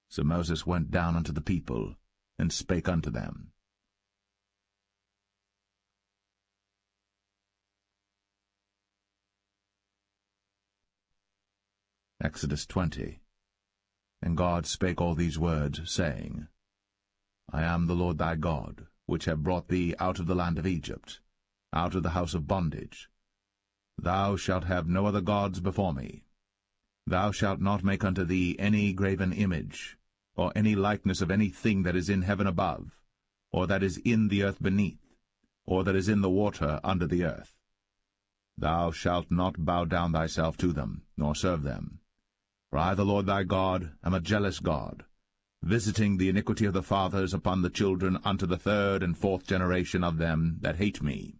So Moses went down unto the people, and spake unto them. Exodus 20. And God spake all these words, saying, I am the Lord thy God, which have brought thee out of the land of Egypt, out of the house of bondage. Thou shalt have no other gods before me. Thou shalt not make unto thee any graven image, or any likeness of any thing that is in heaven above, or that is in the earth beneath, or that is in the water under the earth. Thou shalt not bow down thyself to them, nor serve them. For I, the Lord thy God, am a jealous God, visiting the iniquity of the fathers upon the children unto the third and fourth generation of them that hate me,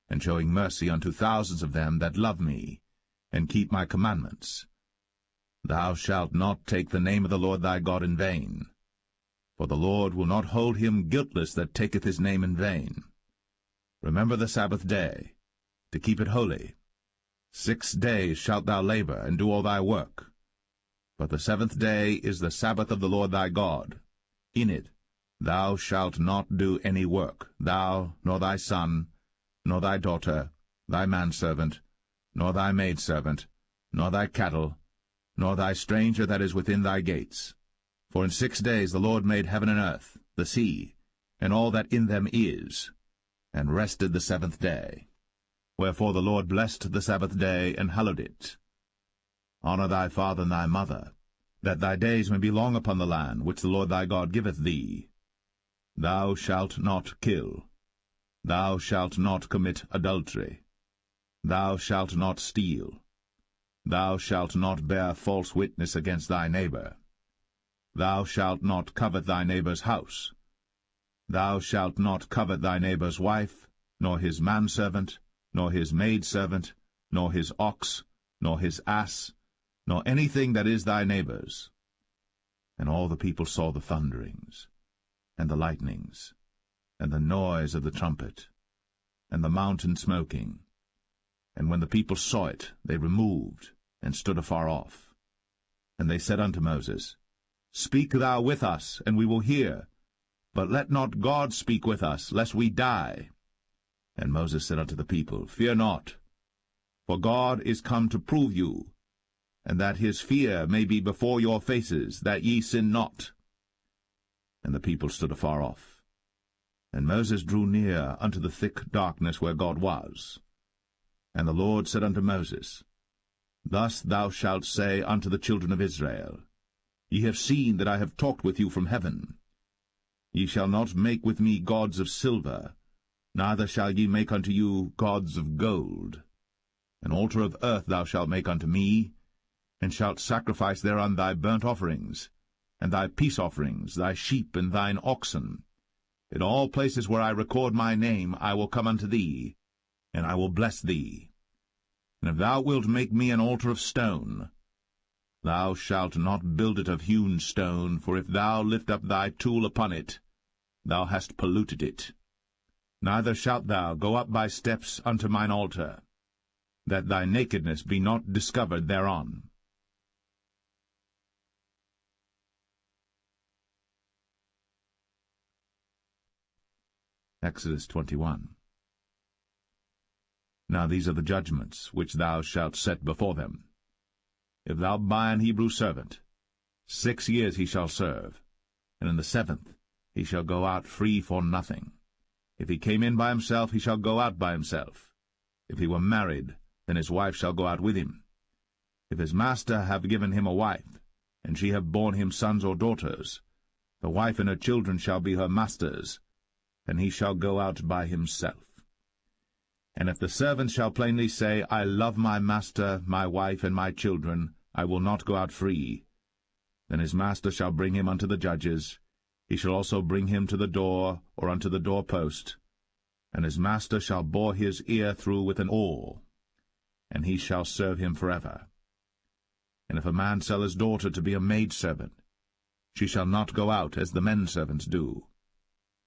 and showing mercy unto thousands of them that love me, and keep my commandments. Thou shalt not take the name of the Lord thy God in vain, for the Lord will not hold him guiltless that taketh his name in vain. Remember the Sabbath day, to keep it holy. 6 days shalt thou labor, and do all thy work. But the 7th day is the Sabbath of the Lord thy God. In it thou shalt not do any work, thou, nor thy son, nor thy daughter, thy manservant, nor thy maidservant, nor thy cattle, nor thy stranger that is within thy gates. For in 6 days the Lord made heaven and earth, the sea, and all that in them is, and rested the 7th day. Wherefore the Lord blessed the Sabbath day, and hallowed it. Honor thy father and thy mother, that thy days may be long upon the land which the Lord thy God giveth thee. Thou shalt not kill. Thou shalt not commit adultery. Thou shalt not steal. Thou shalt not bear false witness against thy neighbor. Thou shalt not covet thy neighbor's house. Thou shalt not covet thy neighbor's wife, nor his manservant, nor his maidservant, nor his ox, nor his ass, nor anything that is thy neighbor's. And all the people saw the thunderings, and the lightnings, and the noise of the trumpet, and the mountain smoking. And when the people saw it, they removed, and stood afar off. And they said unto Moses, Speak thou with us, and we will hear. But let not God speak with us, lest we die. And Moses said unto the people, Fear not, for God is come to prove you, and that his fear may be before your faces, that ye sin not. And the people stood afar off. And Moses drew near unto the thick darkness where God was. And the Lord said unto Moses, Thus thou shalt say unto the children of Israel, Ye have seen that I have talked with you from heaven. Ye shall not make with me gods of silver, neither shall ye make unto you gods of gold. An altar of earth thou shalt make unto me, and shalt sacrifice thereon thy burnt offerings, and thy peace offerings, thy sheep and thine oxen. In all places where I record my name I will come unto thee, and I will bless thee. And if thou wilt make me an altar of stone, thou shalt not build it of hewn stone, for if thou lift up thy tool upon it, thou hast polluted it. Neither shalt thou go up by steps unto mine altar, that thy nakedness be not discovered thereon. Exodus 21. Now these are the judgments which thou shalt set before them. If thou buy an Hebrew servant, 6 years he shall serve, and in the 7th he shall go out free for nothing. If he came in by himself, he shall go out by himself. If he were married, then his wife shall go out with him. If his master have given him a wife, and she have borne him sons or daughters, the wife and her children shall be her master's, and he shall go out by himself. And if the servant shall plainly say, I love my master, my wife, and my children, I will not go out free, then his master shall bring him unto the judges. He shall also bring him to the door, or unto the doorpost, and his master shall bore his ear through with an awl, and he shall serve him forever. And if a man sell his daughter to be a maidservant, she shall not go out as the men servants do.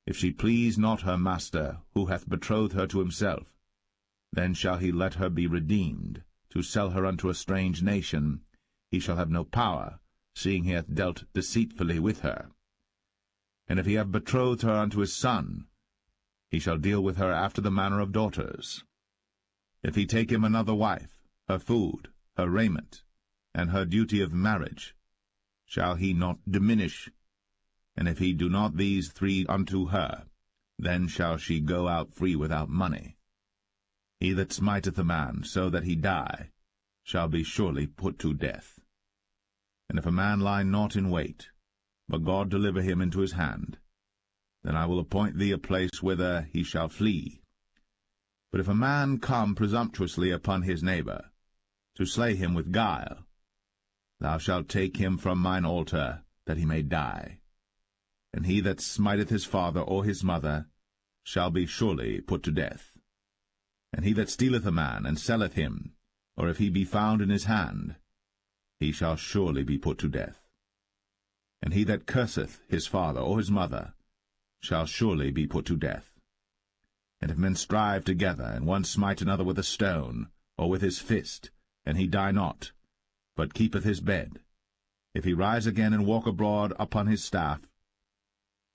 If she please not her master, who hath betrothed her to himself, then shall he let her be redeemed. To sell her unto a strange nation, he shall have no power, seeing he hath dealt deceitfully with her. And if he have betrothed her unto his son, he shall deal with her after the manner of daughters. If he take him another wife, her food, her raiment, and her duty of marriage, shall he not diminish? And if he do not these 3 unto her, then shall she go out free without money. He that smiteth a man so that he die shall be surely put to death. And if a man lie not in wait, but God deliver him into his hand, then I will appoint thee a place whither he shall flee. But if a man come presumptuously upon his neighbor, to slay him with guile, thou shalt take him from mine altar, that he may die. And he that smiteth his father or his mother shall be surely put to death. And he that stealeth a man, and selleth him, or if he be found in his hand, he shall surely be put to death. And he that curseth his father or his mother shall surely be put to death. And if men strive together, and one smite another with a stone, or with his fist, and he die not, but keepeth his bed, if he rise again and walk abroad upon his staff,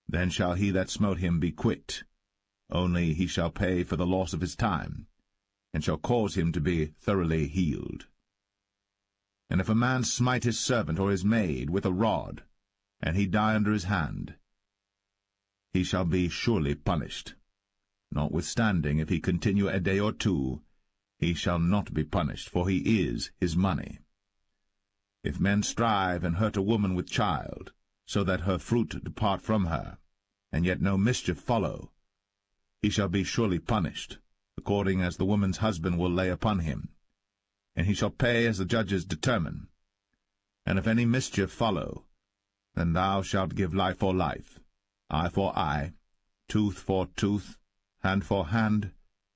then shall he that smote him be quit, only he shall pay for the loss of his time, and shall cause him to be thoroughly healed. And if a man smite his servant or his maid with a rod, and he die under his hand, he shall be surely punished. Notwithstanding, if he continue a day or 2, he shall not be punished, for he is his money. If men strive and hurt a woman with child, so that her fruit depart from her, and yet no mischief follow, he shall be surely punished, according as the woman's husband will lay upon him, and he shall pay as the judges determine. And if any mischief follow, then thou shalt give life for life, eye for eye, tooth for tooth, hand for hand,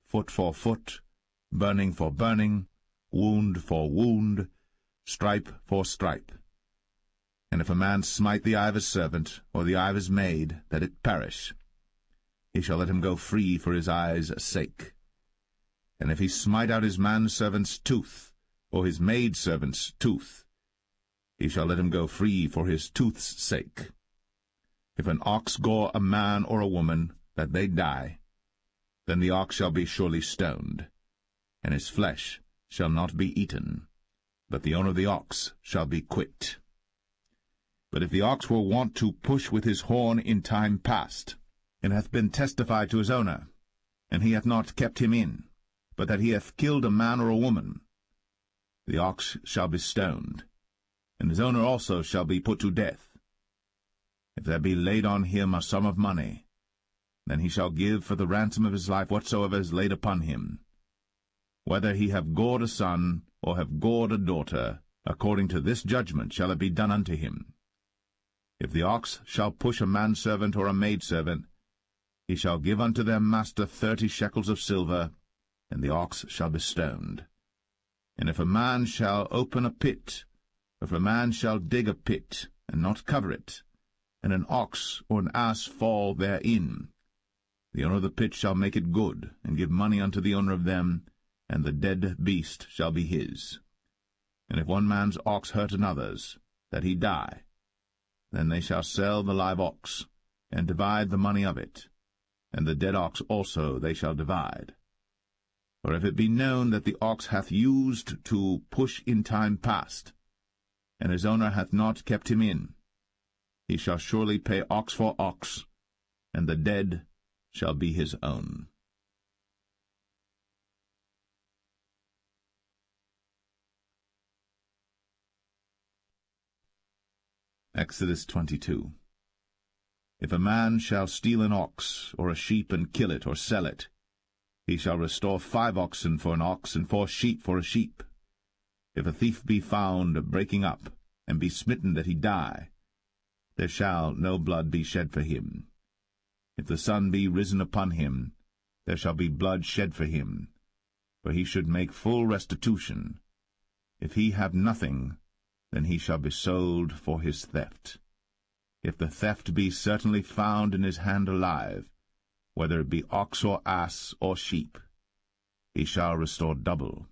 foot for foot, burning for burning, wound for wound, stripe for stripe. And if a man smite the eye of his servant, or the eye of his maid, that it perish, he shall let him go free for his eye's sake. And if he smite out his manservant's tooth, or his maidservant's tooth, he shall let him go free for his tooth's sake. If an ox gore a man or a woman, that they die, then the ox shall be surely stoned, and his flesh shall not be eaten, but the owner of the ox shall be quit. But if the ox were wont to push with his horn in time past, and hath been testified to his owner, and he hath not kept him in, but that he hath killed a man or a woman, the ox shall be stoned, and his owner also shall be put to death. If there be laid on him a sum of money, then he shall give for the ransom of his life whatsoever is laid upon him. Whether he have gored a son, or have gored a daughter, according to this judgment shall it be done unto him. If the ox shall push a manservant or a maidservant, he shall give unto their master 30 shekels of silver, and the ox shall be stoned. And if a man shall open a pit, or if a man shall dig a pit, and not cover it, and an ox or an ass fall therein, The owner of the pit shall make it good, and give money unto the owner of them, and the dead beast shall be his. And if one man's ox hurt another's, that he die, then they shall sell the live ox, and divide the money of it, and the dead ox also they shall divide. For if it be known that the ox hath used to push in time past, and his owner hath not kept him in, he shall surely pay ox for ox, and the dead shall be his own. Exodus 22. If a man shall steal an ox or a sheep and kill it or sell it, he shall restore 5 oxen for an ox and 4 sheep for a sheep. If a thief be found breaking up, and be smitten that he die, there shall no blood be shed for him. If the sun be risen upon him, there shall be blood shed for him, for he should make full restitution. If he have nothing, then he shall be sold for his theft. If the theft be certainly found in his hand alive, whether it be ox or ass or sheep, he shall restore double.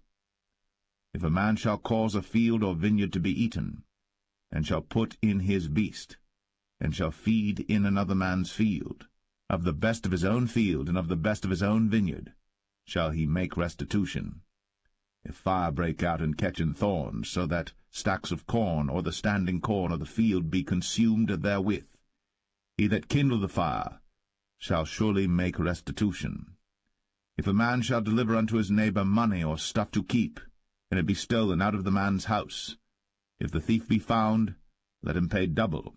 If a man shall cause a field or vineyard to be eaten, and shall put in his beast, and shall feed in another man's field, of the best of his own field and of the best of his own vineyard, shall he make restitution. If fire break out and catch in thorns, so that stacks of corn or the standing corn of the field be consumed therewith, he that kindled the fire shall surely make restitution. If a man shall deliver unto his neighbor money or stuff to keep, and it be stolen out of the man's house, if the thief be found, let him pay double.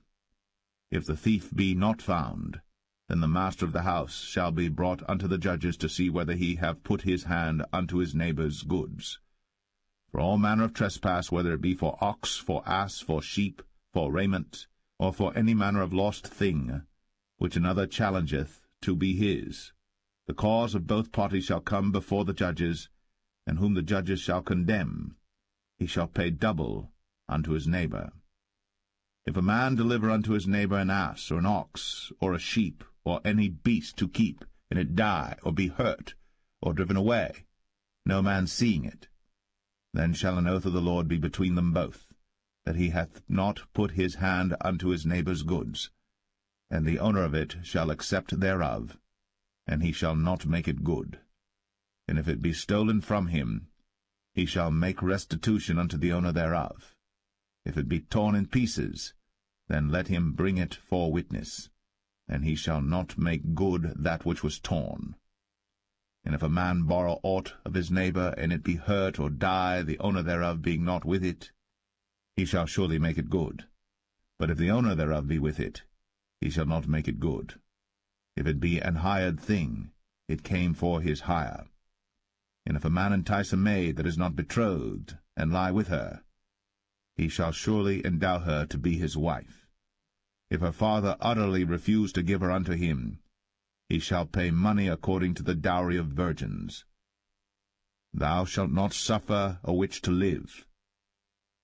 If the thief be not found, then the master of the house shall be brought unto the judges to see whether he have put his hand unto his neighbor's goods. For all manner of trespass, whether it be for ox, for ass, for sheep, for raiment, or for any manner of lost thing, which another challengeth to be his, the cause of both parties shall come before the judges, and whom the judges shall condemn, he shall pay double unto his neighbor. If a man deliver unto his neighbor an ass, or an ox, or a sheep, or any beast to keep, and it die, or be hurt, or driven away, no man seeing it, then shall an oath of the Lord be between them both, that he hath not put his hand unto his neighbor's goods, and the owner of it shall accept thereof, and he shall not make it good. And if it be stolen from him, he shall make restitution unto the owner thereof. If it be torn in pieces, then let him bring it for witness, and he shall not make good that which was torn. And if a man borrow aught of his neighbor, and it be hurt or die, the owner thereof being not with it, he shall surely make it good. But if the owner thereof be with it, he shall not make it good. If it be an hired thing, it came for his hire. And if a man entice a maid that is not betrothed, and lie with her, he shall surely endow her to be his wife. If her father utterly refuse to give her unto him, he shall pay money according to the dowry of virgins. Thou shalt not suffer a witch to live.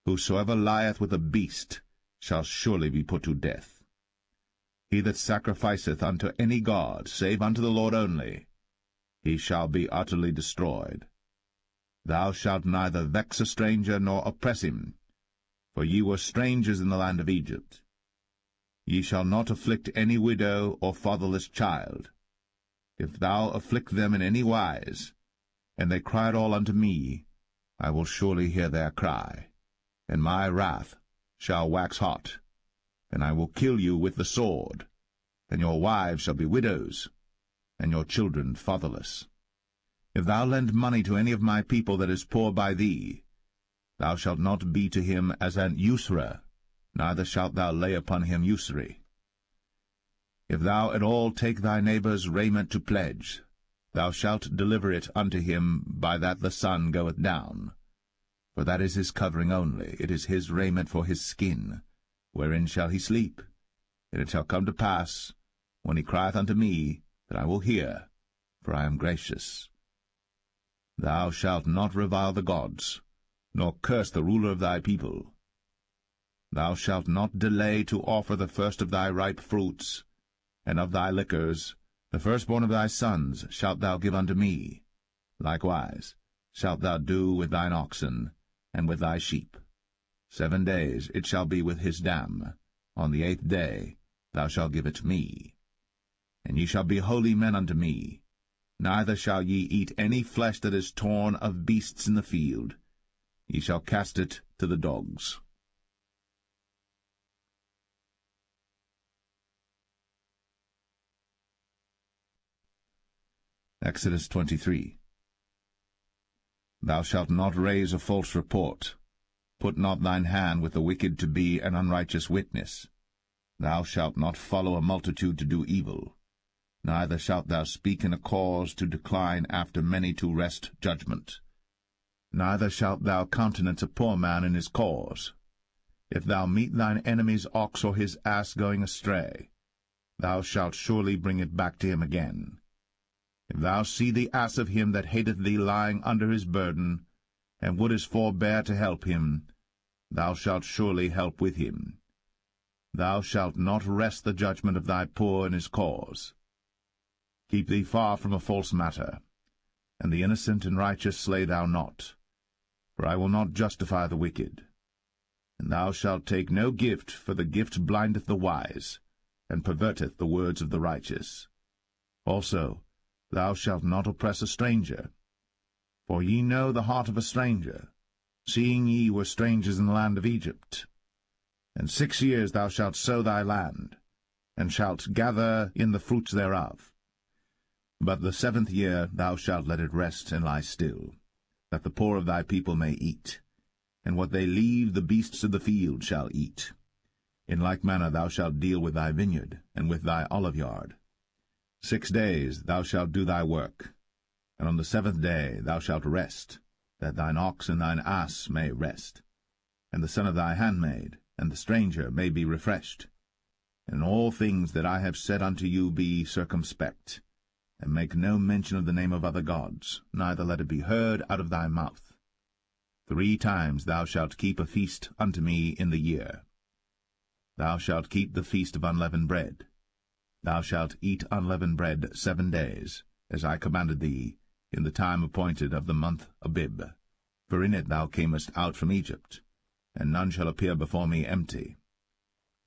Whosoever lieth with a beast shall surely be put to death. He that sacrificeth unto any god, save unto the Lord only, he shall be utterly destroyed. Thou shalt neither vex a stranger nor oppress him, for ye were strangers in the land of Egypt. Ye shall not afflict any widow or fatherless child. If thou afflict them in any wise, and they cry at all unto me, I will surely hear their cry, and my wrath shall wax hot, and I will kill you with the sword, and your wives shall be widows, and your children fatherless. If thou lend money to any of my people that is poor by thee, thou shalt not be to him as an usurer, neither shalt thou lay upon him usury. If thou at all take thy neighbor's raiment to pledge, thou shalt deliver it unto him by that the sun goeth down. For that is his covering only, it is his raiment for his skin, wherein shall he sleep. And it shall come to pass, when he crieth unto me, that I will hear, for I am gracious. Thou shalt not revile the gods, nor curse the ruler of thy people. Thou shalt not delay to offer the first of thy ripe fruits, and of thy liquors, The firstborn of thy sons shalt thou give unto me. Likewise shalt thou do with thine oxen, and with thy sheep. 7 days it shall be with his dam. On the 8th day thou shalt give it me. And ye shall be holy men unto me. Neither shall ye eat any flesh that is torn of beasts in the field. Ye shall cast it to the dogs. Exodus 23. Thou shalt not raise a false report. Put not thine hand with the wicked to be an unrighteous witness. Thou shalt not follow a multitude to do evil. Neither shalt thou speak in a cause to decline after many to wrest judgment. Neither shalt thou countenance a poor man in his cause. If thou meet thine enemy's ox or his ass going astray, thou shalt surely bring it back to him again. If thou see the ass of him that hateth thee lying under his burden, and wouldest forbear to help him, thou shalt surely help with him. Thou shalt not wrest the judgment of thy poor in his cause. Keep thee far from a false matter, and the innocent and righteous slay thou not, for I will not justify the wicked. And thou shalt take no gift, for the gift blindeth the wise, and perverteth the words of the righteous. Also, thou shalt not oppress a stranger. For ye know the heart of a stranger, seeing ye were strangers in the land of Egypt. And 6 years thou shalt sow thy land, and shalt gather in the fruits thereof. But the 7th year thou shalt let it rest and lie still, that the poor of thy people may eat, and what they leave the beasts of the field shall eat. In like manner thou shalt deal with thy vineyard, and with thy oliveyard. 6 days thou shalt do thy work, and on the 7th day thou shalt rest, that thine ox and thine ass may rest, and the son of thy handmaid, and the stranger may be refreshed. And in all things that I have said unto you be circumspect, and make no mention of the name of other gods, neither let it be heard out of thy mouth. 3 times thou shalt keep a feast unto me in the year. Thou shalt keep the feast of unleavened bread. Thou shalt eat unleavened bread 7 days, as I commanded thee, in the time appointed of the month Abib. For in it thou camest out from Egypt, and none shall appear before me empty.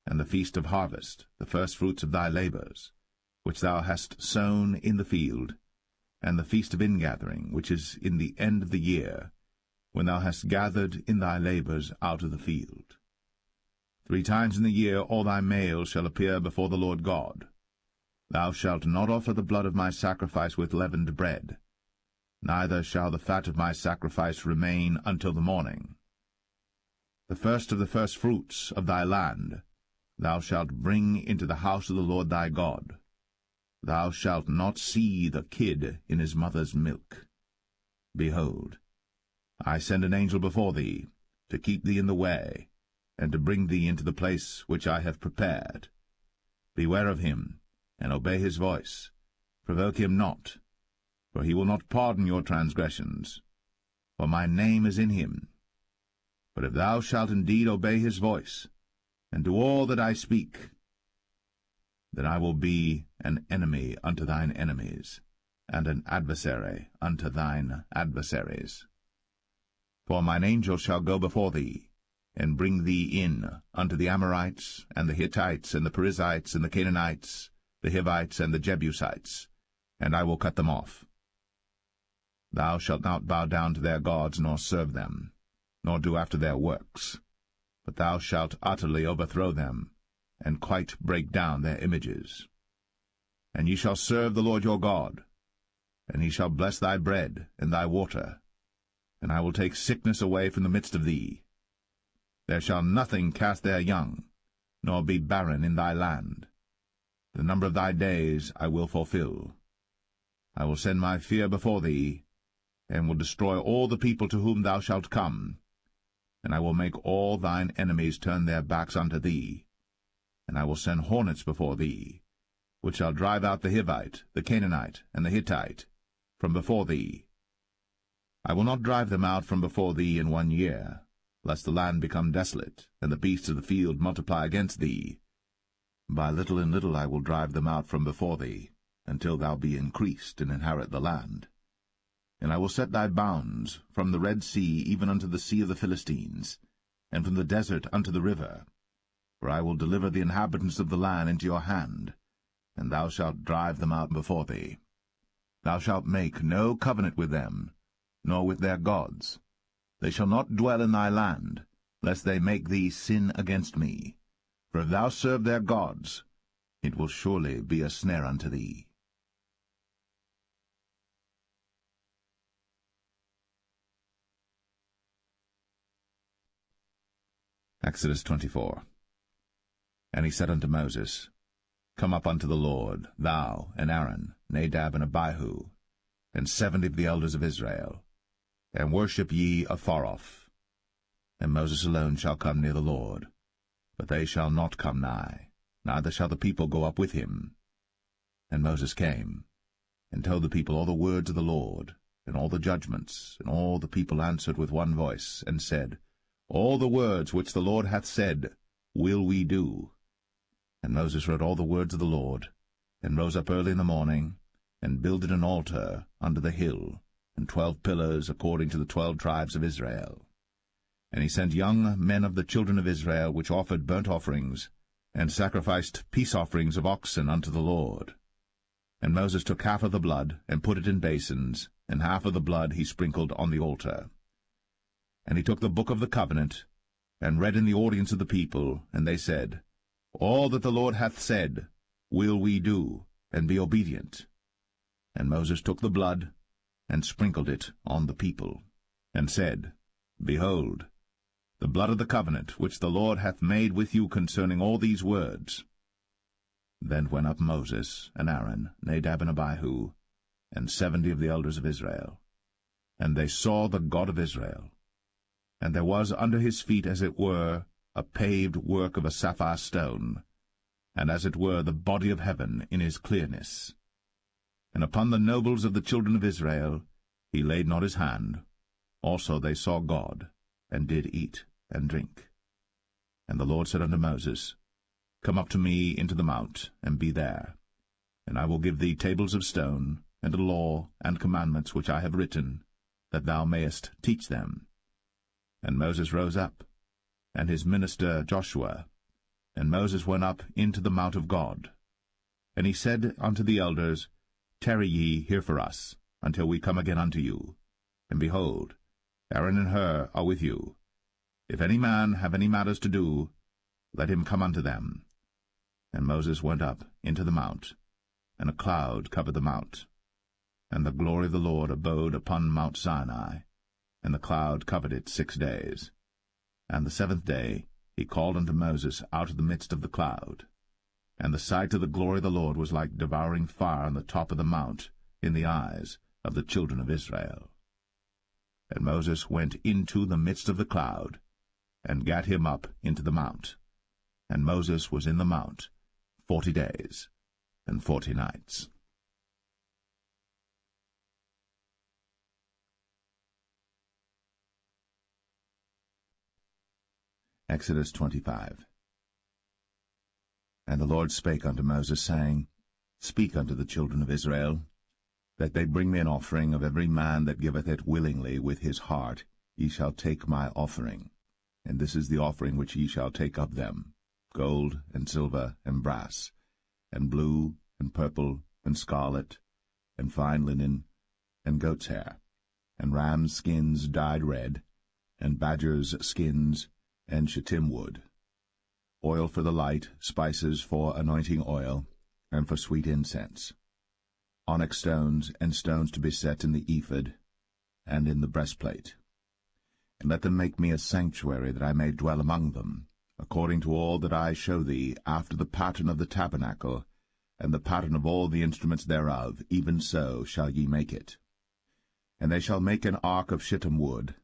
And the feast of harvest, the firstfruits of thy labours, which thou hast sown in the field, and the feast of ingathering, which is in the end of the year, when thou hast gathered in thy labours out of the field. 3 times in the year all thy males shall appear before the Lord God. Thou shalt not offer the blood of my sacrifice with leavened bread, neither shall the fat of my sacrifice remain until the morning. The first of the firstfruits of thy land thou shalt bring into the house of the Lord thy God. Thou shalt not see the kid in his mother's milk. Behold, I send an angel before thee, to keep thee in the way, and to bring thee into the place which I have prepared. Beware of him, and obey his voice. Provoke him not, for he will not pardon your transgressions, for my name is in him. But if thou shalt indeed obey his voice, and do all that I speak, then I will be an enemy unto thine enemies, and an adversary unto thine adversaries. For mine angel shall go before thee, and bring thee in unto the Amorites, and the Hittites, and the Perizzites, and the Canaanites, the Hivites, and the Jebusites, and I will cut them off. Thou shalt not bow down to their gods, nor serve them, nor do after their works, but thou shalt utterly overthrow them, and quite break down their images. And ye shall serve the Lord your God, and he shall bless thy bread and thy water, and I will take sickness away from the midst of thee. There shall nothing cast their young, nor be barren in thy land. The number of thy days I will fulfill. I will send my fear before thee, and will destroy all the people to whom thou shalt come, and I will make all thine enemies turn their backs unto thee. And I will send hornets before thee, which shall drive out the Hivite, the Canaanite, and the Hittite from before thee. I will not drive them out from before thee in 1 year, lest the land become desolate, and the beasts of the field multiply against thee. By little and little I will drive them out from before thee, until thou be increased and inherit the land. And I will set thy bounds from the Red Sea even unto the sea of the Philistines, and from the desert unto the river. For I will deliver the inhabitants of the land into your hand, and thou shalt drive them out before thee. Thou shalt make no covenant with them, nor with their gods. They shall not dwell in thy land, lest they make thee sin against me. For if thou serve their gods, it will surely be a snare unto thee. Exodus 24. And he said unto Moses, Come up unto the Lord, thou and Aaron, Nadab and Abihu, and 70 of the elders of Israel, and worship ye afar off. And Moses alone shall come near the Lord, but they shall not come nigh, neither shall the people go up with him. And Moses came, and told the people all the words of the Lord, and all the judgments, and all the people answered with one voice, and said, All the words which the Lord hath said will we do. And Moses wrote all the words of the Lord, and rose up early in the morning, and builded an altar under the hill, and 12 pillars according to the 12 tribes of Israel. And he sent young men of the children of Israel, which offered burnt offerings, and sacrificed peace offerings of oxen unto the Lord. And Moses took half of the blood, and put it in basins, and half of the blood he sprinkled on the altar. And he took the book of the covenant, and read in the audience of the people, and they said, All that the Lord hath said will we do, and be obedient. And Moses took the blood, and sprinkled it on the people, and said, Behold, the blood of the covenant which the Lord hath made with you concerning all these words. Then went up Moses, and Aaron, Nadab and Abihu, and 70 of the elders of Israel. And they saw the God of Israel. And there was under his feet, as it were, a paved work of a sapphire stone, and as it were the body of heaven in his clearness. And upon the nobles of the children of Israel he laid not his hand. Also they saw God, and did eat and drink. And the Lord said unto Moses, Come up to me into the mount, and be there. And I will give thee tables of stone, and a law and commandments which I have written, that thou mayest teach them. And Moses rose up, and his minister Joshua. And Moses went up into the mount of God. And he said unto the elders, Tarry ye here for us, until we come again unto you. And behold, Aaron and Hur are with you. If any man have any matters to do, let him come unto them. And Moses went up into the mount, and a cloud covered the mount. And the glory of the Lord abode upon Mount Sinai, and the cloud covered it 6 days. And the 7th day he called unto Moses out of the midst of the cloud. And the sight of the glory of the Lord was like devouring fire on the top of the mount in the eyes of the children of Israel. And Moses went into the midst of the cloud, and gat him up into the mount. And Moses was in the mount 40 days and 40 nights. Exodus 25. And the Lord spake unto Moses, saying, Speak unto the children of Israel, that they bring me an offering of every man that giveth it willingly with his heart. Ye shall take my offering. And this is the offering which ye shall take of them, gold, and silver, and brass, and blue, and purple, and scarlet, and fine linen, and goat's hair, and rams' skins dyed red, and badgers' skins, and shittim wood, oil for the light, spices for anointing oil, and for sweet incense, onyx stones, and stones to be set in the ephod, and in the breastplate. And let them make me a sanctuary, that I may dwell among them, according to all that I show thee, after the pattern of the tabernacle, and the pattern of all the instruments thereof, even so shall ye make it. And they shall make an ark of shittim wood.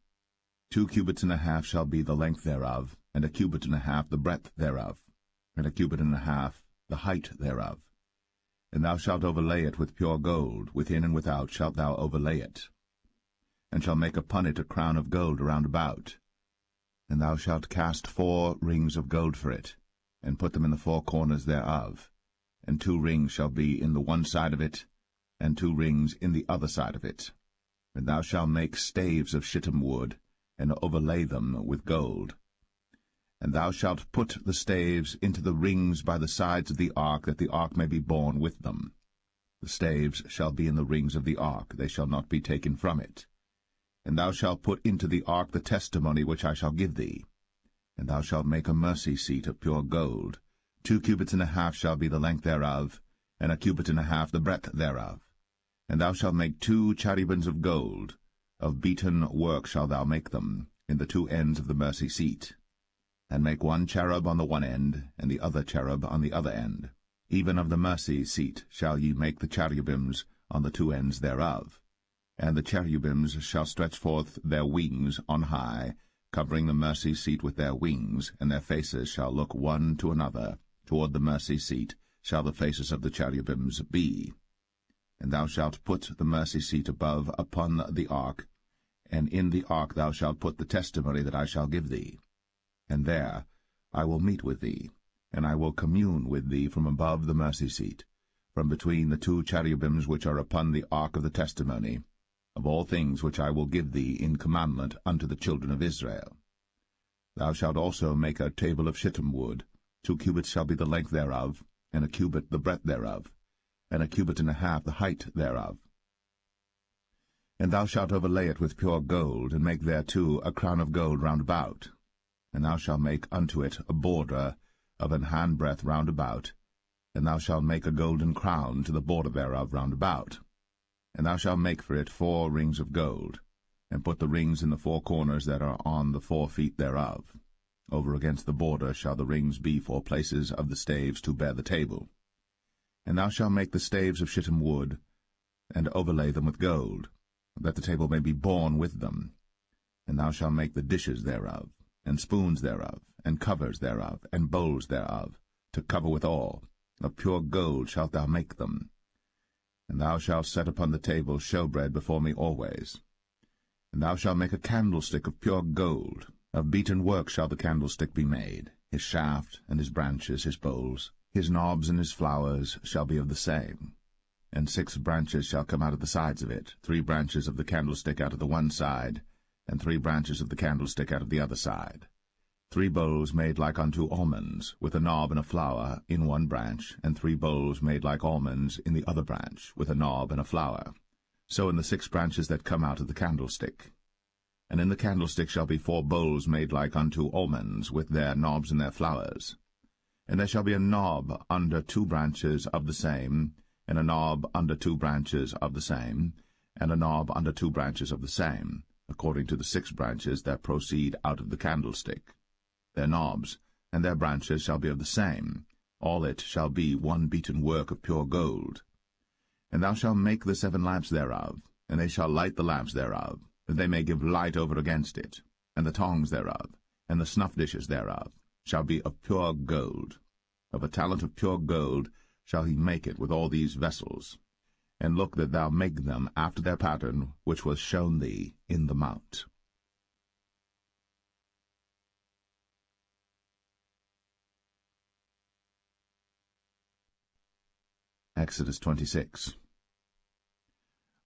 2 cubits and a half shall be the length thereof, and 1 cubit and a half the breadth thereof, and 1 cubit and a half the height thereof. And thou shalt overlay it with pure gold, within and without shalt thou overlay it, and shalt make upon it a crown of gold round about. And thou shalt cast 4 rings of gold for it, and put them in the 4 corners thereof, and 2 rings shall be in the one side of it, and 2 rings in the other side of it. And thou shalt make staves of shittim wood, and overlay them with gold. And thou shalt put the staves into the rings by the sides of the ark, that the ark may be borne with them. The staves shall be in the rings of the ark, they shall not be taken from it. And thou shalt put into the ark the testimony which I shall give thee. And thou shalt make a mercy seat of pure gold. 2 cubits and a half shall be the length thereof, and 1 cubit and a half the breadth thereof. And thou shalt make 2 cherubims of gold. Of beaten work shalt thou make them, in the 2 ends of the mercy seat. And make 1 cherub on the one end, and the other cherub on the other end. Even of the mercy seat shall ye make the cherubims on the 2 ends thereof. And the cherubims shall stretch forth their wings on high, covering the mercy seat with their wings, and their faces shall look one to another. Toward the mercy seat shall the faces of the cherubims be. And thou shalt put the mercy seat above upon the ark, and in the ark thou shalt put the testimony that I shall give thee. And there I will meet with thee, and I will commune with thee from above the mercy seat, from between the 2 cherubims which are upon the ark of the testimony, of all things which I will give thee in commandment unto the children of Israel. Thou shalt also make a table of shittim wood. 2 cubits shall be the length thereof, and 1 cubit the breadth thereof, and 1 cubit and a half the height thereof. And thou shalt overlay it with pure gold, and make thereto a crown of gold round about. And thou shalt make unto it a border of an handbreadth round about, and thou shalt make a golden crown to the border thereof round about. And thou shalt make for it 4 rings of gold, and put the rings in the 4 corners that are on the 4 feet thereof. Over against the border shall the rings be for places of the staves to bear the table. And thou shalt make the staves of shittim wood, and overlay them with gold, that the table may be borne with them. And thou shalt make the dishes thereof, and spoons thereof, and covers thereof, and bowls thereof, to cover withal. Of pure gold shalt thou make them. And thou shalt set upon the table shewbread before me always. And thou shalt make a candlestick of pure gold. Of beaten work shall the candlestick be made. His shaft, and his branches, his bowls, his knobs and his flowers shall be of the same. And 6 branches shall come out of the sides of it, 3 branches of the candlestick out of the one side, and 3 branches of the candlestick out of the other side. 3 bowls made like unto almonds, with a knob and a flower in one branch, and 3 bowls made like almonds in the other branch, with a knob and a flower. So in the 6 branches that come out of the candlestick. And in the candlestick shall be 4 bowls made like unto almonds, with their knobs and their flowers. And there shall be a knob under 2 branches of the same, and a knob under 2 branches of the same, and a knob under 2 branches of the same, according to the 6 branches that proceed out of the candlestick. Their knobs and their branches shall be of the same. All it shall be one beaten work of pure gold. And thou shalt make the 7 lamps thereof, and they shall light the lamps thereof, that they may give light over against it. And the tongs thereof, and the snuff dishes thereof, shall be of pure gold. Of a talent of pure gold shall he make it with all these vessels. And look that thou make them after their pattern which was shown thee in the mount. Exodus 26.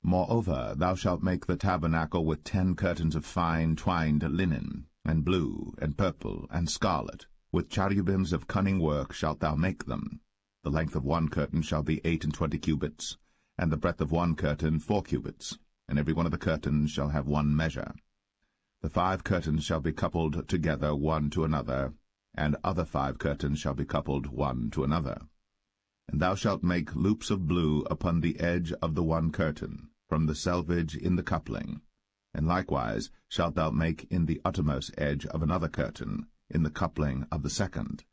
Moreover, thou shalt make the tabernacle with 10 curtains of fine twined linen, and blue, and purple, and scarlet. With cherubims of cunning work shalt thou make them. The length of 1 curtain shall be 28 cubits, and the breadth of 1 curtain 4 cubits, and every one of the curtains shall have 1 measure. The 5 curtains shall be coupled together one to another, and other 5 curtains shall be coupled one to another. And thou shalt make loops of blue upon the edge of the 1 curtain, from the selvage in the coupling. And likewise shalt thou make in the uttermost edge of another curtain, in the coupling of the 2nd.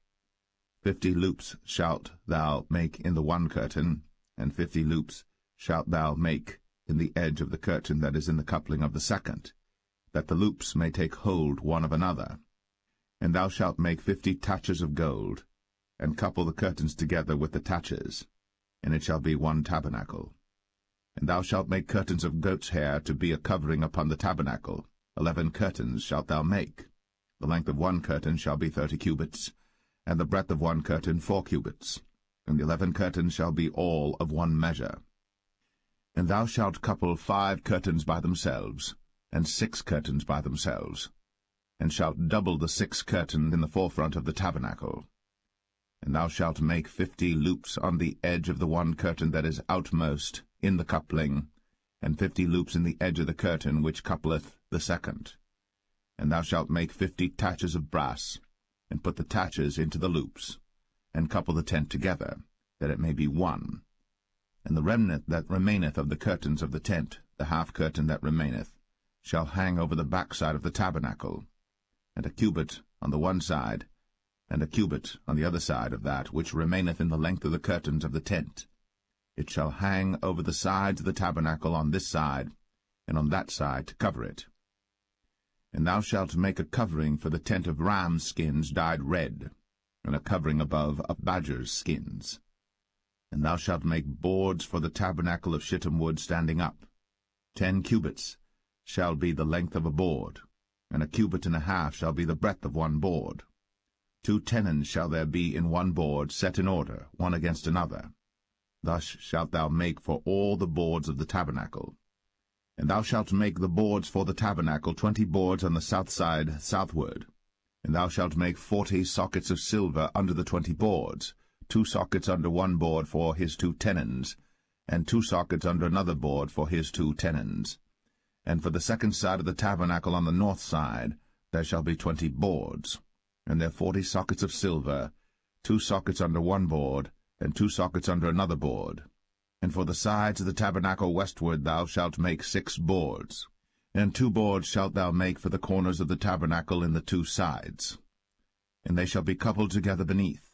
50 loops shalt thou make in the 1 curtain, and 50 loops shalt thou make in the edge of the curtain that is in the coupling of the 2nd, that the loops may take hold one of another. And thou shalt make 50 taches of gold, and couple the curtains together with the taches, and it shall be 1 tabernacle. And thou shalt make curtains of goat's hair to be a covering upon the tabernacle. 11 curtains shalt thou make. The length of 1 curtain shall be 30 cubits, and the breadth of 1 curtain 4 cubits. and the 11 curtains shall be all of one measure. And thou shalt couple 5 curtains by themselves, and 6 curtains by themselves, and shalt double the 6 curtains in the forefront of the tabernacle. And thou shalt make 50 loops on the edge of the one curtain that is outmost in the coupling, and 50 loops in the edge of the curtain which coupleth the second. And thou shalt make 50 taches of brass, and put the taches into the loops, and couple the tent together, that it may be one. And the remnant that remaineth of the curtains of the tent, the half curtain that remaineth, shall hang over the backside of the tabernacle, and a cubit on the one side, and a cubit on the other side of that which remaineth in the length of the curtains of the tent. It shall hang over the sides of the tabernacle on this side, and on that side to cover it. And thou shalt make a covering for the tent of rams' skins dyed red, and a covering above of badgers' skins. And thou shalt make boards for the tabernacle of shittim wood standing up. 10 cubits shall be the length of a board, and a cubit and a half shall be the breadth of one board. 2 tenons shall there be in one board, set in order, one against another. Thus shalt thou make for all the boards of the tabernacle. And thou shalt make the boards for the tabernacle 20 boards on the south side southward. And thou shalt make 40 sockets of silver under the 20 boards, 2 sockets under one board for his 2 tenons, and 2 sockets under another board for his 2 tenons. And for the second side of the tabernacle on the north side there shall be 20 boards, and there 40 sockets of silver, 2 sockets under one board, and 2 sockets under another board. And for the sides of the tabernacle westward thou shalt make 6 boards. And 2 boards shalt thou make for the corners of the tabernacle in the 2 sides. And they shall be coupled together beneath,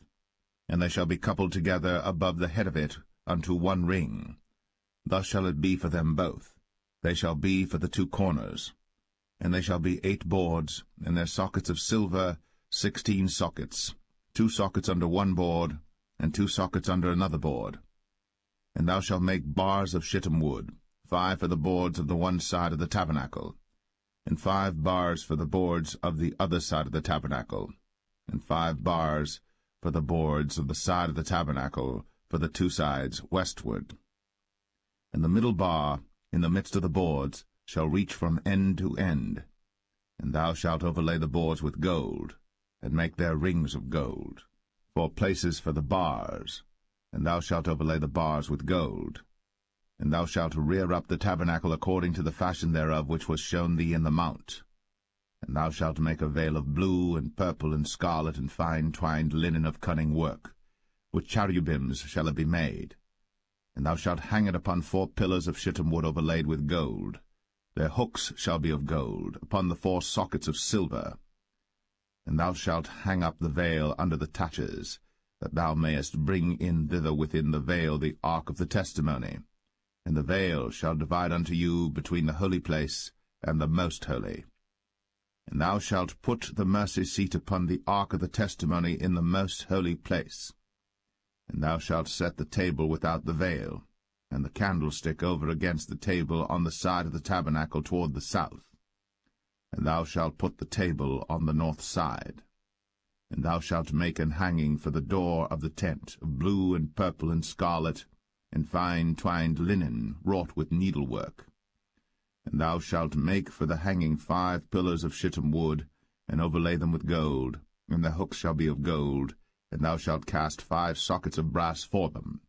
and they shall be coupled together above the head of it unto one ring. Thus shall it be for them both. They shall be for the 2 corners. And they shall be 8 boards, and their sockets of silver 16 sockets, 2 sockets under one board, and 2 sockets under another board. And thou shalt make bars of shittim wood, 5 for the boards of the one side of the tabernacle, and 5 bars for the boards of the other side of the tabernacle, and 5 bars for the boards of the side of the tabernacle for the 2 sides westward. And the middle bar in the midst of the boards shall reach from end to end. And thou shalt overlay the boards with gold, and make their rings of gold, for places for the bars, and thou shalt overlay the bars with gold. And thou shalt rear up the tabernacle according to the fashion thereof which was shown thee in the mount. And thou shalt make a veil of blue, and purple, and scarlet, and fine twined linen of cunning work. With cherubims shall it be made. And thou shalt hang it upon 4 pillars of shittim wood overlaid with gold. Their hooks shall be of gold, upon the 4 sockets of silver. And thou shalt hang up the veil under the taches, that thou mayest bring in thither within the veil the ark of the testimony. And the veil shall divide unto you between the holy place and the most holy. And thou shalt put the mercy seat upon the ark of the testimony in the most holy place. And thou shalt set the table without the veil, and the candlestick over against the table on the side of the tabernacle toward the south. And thou shalt put the table on the north side. And thou shalt make an hanging for the door of the tent of blue and purple and scarlet, and fine twined linen wrought with needlework. And thou shalt make for the hanging 5 pillars of shittim wood, and overlay them with gold, and the hooks shall be of gold, and thou shalt cast 5 sockets of brass for them.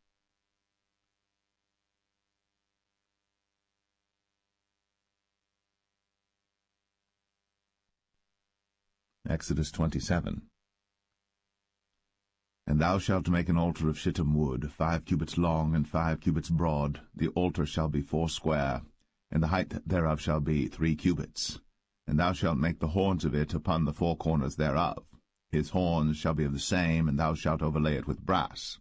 Exodus 27. And thou shalt make an altar of shittim wood, 5 cubits long and 5 cubits broad. The altar shall be 4 square, and the height thereof shall be 3 cubits. And thou shalt make the horns of it upon the 4 corners thereof. His horns shall be of the same, and thou shalt overlay it with brass.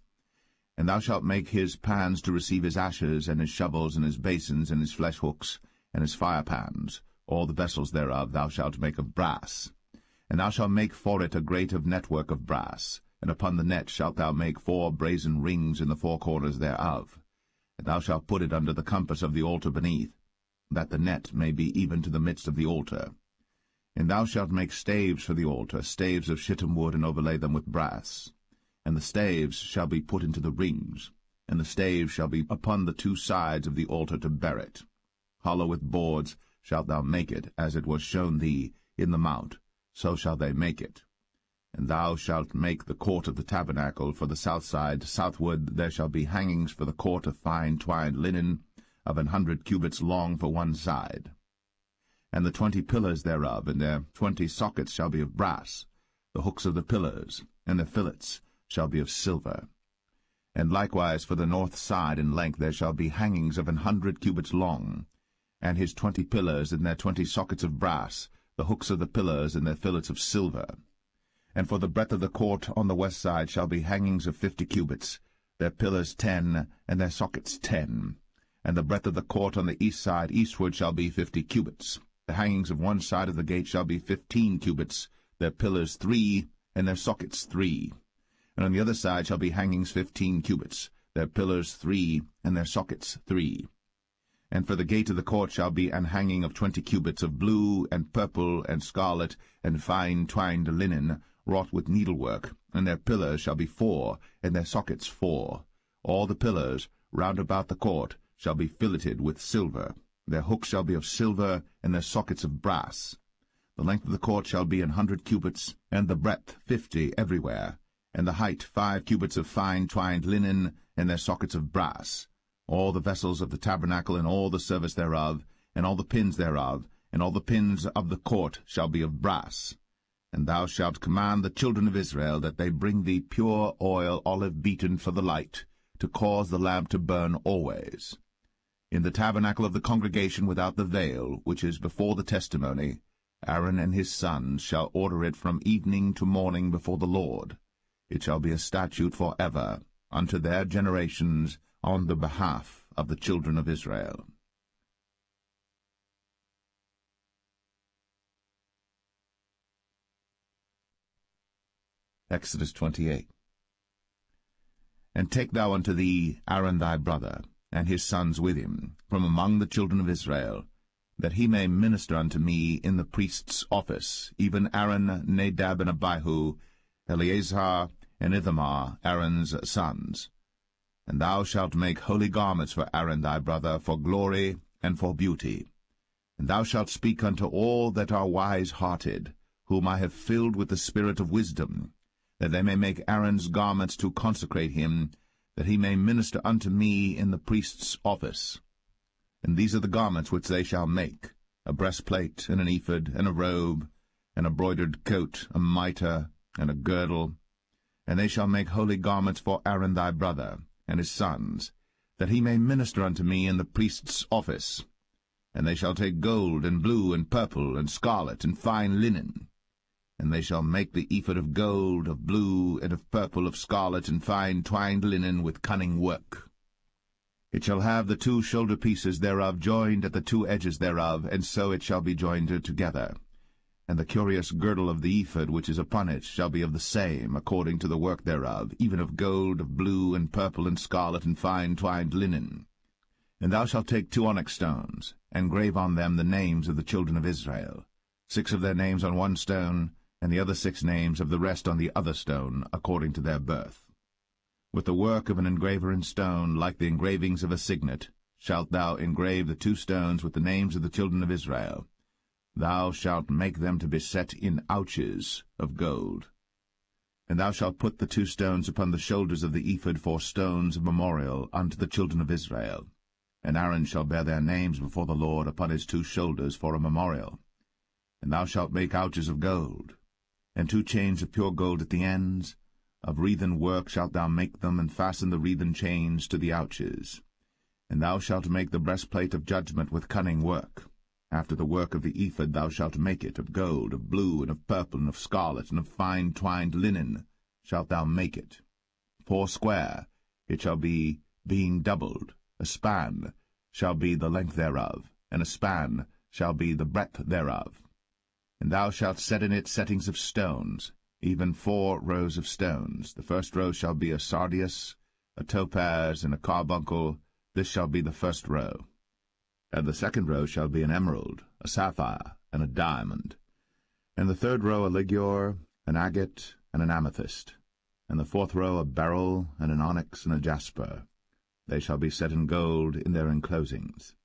And thou shalt make his pans to receive his ashes, and his shovels, and his basins, and his flesh hooks, and his firepans. All the vessels thereof thou shalt make of brass. And thou shalt make for it a grate of network of brass, and upon the net shalt thou make 4 brazen rings in the 4 corners thereof. And thou shalt put it under the compass of the altar beneath, that the net may be even to the midst of the altar. And thou shalt make staves for the altar, staves of shittim wood, and overlay them with brass. and the staves shall be put into the rings, and the staves shall be upon the two sides of the altar to bear it. Hollow with boards shalt thou make it, as it was shown thee in the mount, so shall they make it. And thou shalt make the court of the tabernacle for the south side. Southward there shall be hangings for the court of fine twined linen, of 100 cubits long for one side. And the 20 pillars thereof, and their 20 sockets shall be of brass. The hooks of the pillars, and their fillets, shall be of silver. And likewise for the north side in length there shall be hangings of 100 cubits long, and his 20 pillars, and their 20 sockets of brass, the hooks of the pillars, and their fillets of silver. And for the breadth of the court on the west side shall be hangings of 50 cubits, their pillars 10, and their sockets 10. And the breadth of the court on the east side eastward shall be 50 cubits. The hangings of one side of the gate shall be 15 cubits, their pillars 3, and their sockets 3. And on the other side shall be hangings 15 cubits, their pillars 3, and their sockets 3. And for the gate of the court shall be an hanging of 20 cubits of blue, and purple, and scarlet, and fine twined linen, wrought with needlework, and their pillars shall be 4, and their sockets 4. All the pillars round about the court shall be filleted with silver. Their hooks shall be of silver, and their sockets of brass. The length of the court shall be 100 cubits, and the breadth 50 everywhere, and the height 5 cubits of fine twined linen, and their sockets of brass. All the vessels of the tabernacle, and all the service thereof, and all the pins thereof, and all the pins of the court shall be of brass. And thou shalt command the children of Israel that they bring thee pure oil, olive beaten for the light, to cause the lamp to burn always. In the tabernacle of the congregation without the veil, which is before the testimony, Aaron and his sons shall order it from evening to morning before the Lord. It shall be a statute for ever, unto their generations, on the behalf of the children of Israel. Exodus 28. And take thou unto thee Aaron thy brother, and his sons with him, from among the children of Israel, that he may minister unto me in the priest's office, even Aaron, Nadab, and Abihu, Eleazar, and Ithamar, Aaron's sons. And thou shalt make holy garments for Aaron thy brother, for glory and for beauty. And thou shalt speak unto all that are wise-hearted, whom I have filled with the spirit of wisdom, that they may make Aaron's garments to consecrate him, that he may minister unto me in the priest's office. And these are the garments which they shall make, a breastplate, and an ephod, and a robe, and a broidered coat, a mitre, and a girdle. And they shall make holy garments for Aaron thy brother, and his sons, that he may minister unto me in the priest's office. And they shall take gold, and blue, and purple, and scarlet, and fine linen. And they shall make the ephod of gold, of blue, and of purple, of scarlet, and fine twined linen with cunning work. It shall have the 2 shoulder pieces thereof joined at the 2 edges thereof, and so it shall be joined together. And the curious girdle of the ephod which is upon it shall be of the same, according to the work thereof, even of gold, of blue, and purple, and scarlet, and fine twined linen. And thou shalt take 2 onyx stones, and grave on them the names of the children of Israel, 6 of their names on one stone, and the other 6 names of the rest on the other stone, according to their birth. With the work of an engraver in stone, like the engravings of a signet, shalt thou engrave the 2 stones with the names of the children of Israel. Thou shalt make them to be set in ouches of gold. And thou shalt put the 2 stones upon the shoulders of the ephod for stones of memorial unto the children of Israel. And Aaron shall bear their names before the Lord upon his 2 shoulders for a memorial. And thou shalt make ouches of gold, and 2 chains of pure gold at the ends. Of wreathen work shalt thou make them, and fasten the wreathen chains to the ouches. And thou shalt make the breastplate of judgment with cunning work. After the work of the ephod thou shalt make it, of gold, of blue, and of purple, and of scarlet, and of fine twined linen shalt thou make it. 4 square it shall be, being doubled. A span shall be the length thereof, and a span shall be the breadth thereof. And thou shalt set in it settings of stones, even 4 rows of stones. The first row shall be a sardius, a topaz, and a carbuncle. This shall be the first row. And the second row shall be an emerald, a sapphire, and a diamond. And the third row a ligure, an agate, and an amethyst. and the fourth row a beryl, and an onyx, and a jasper. They shall be set in gold in their enclosings.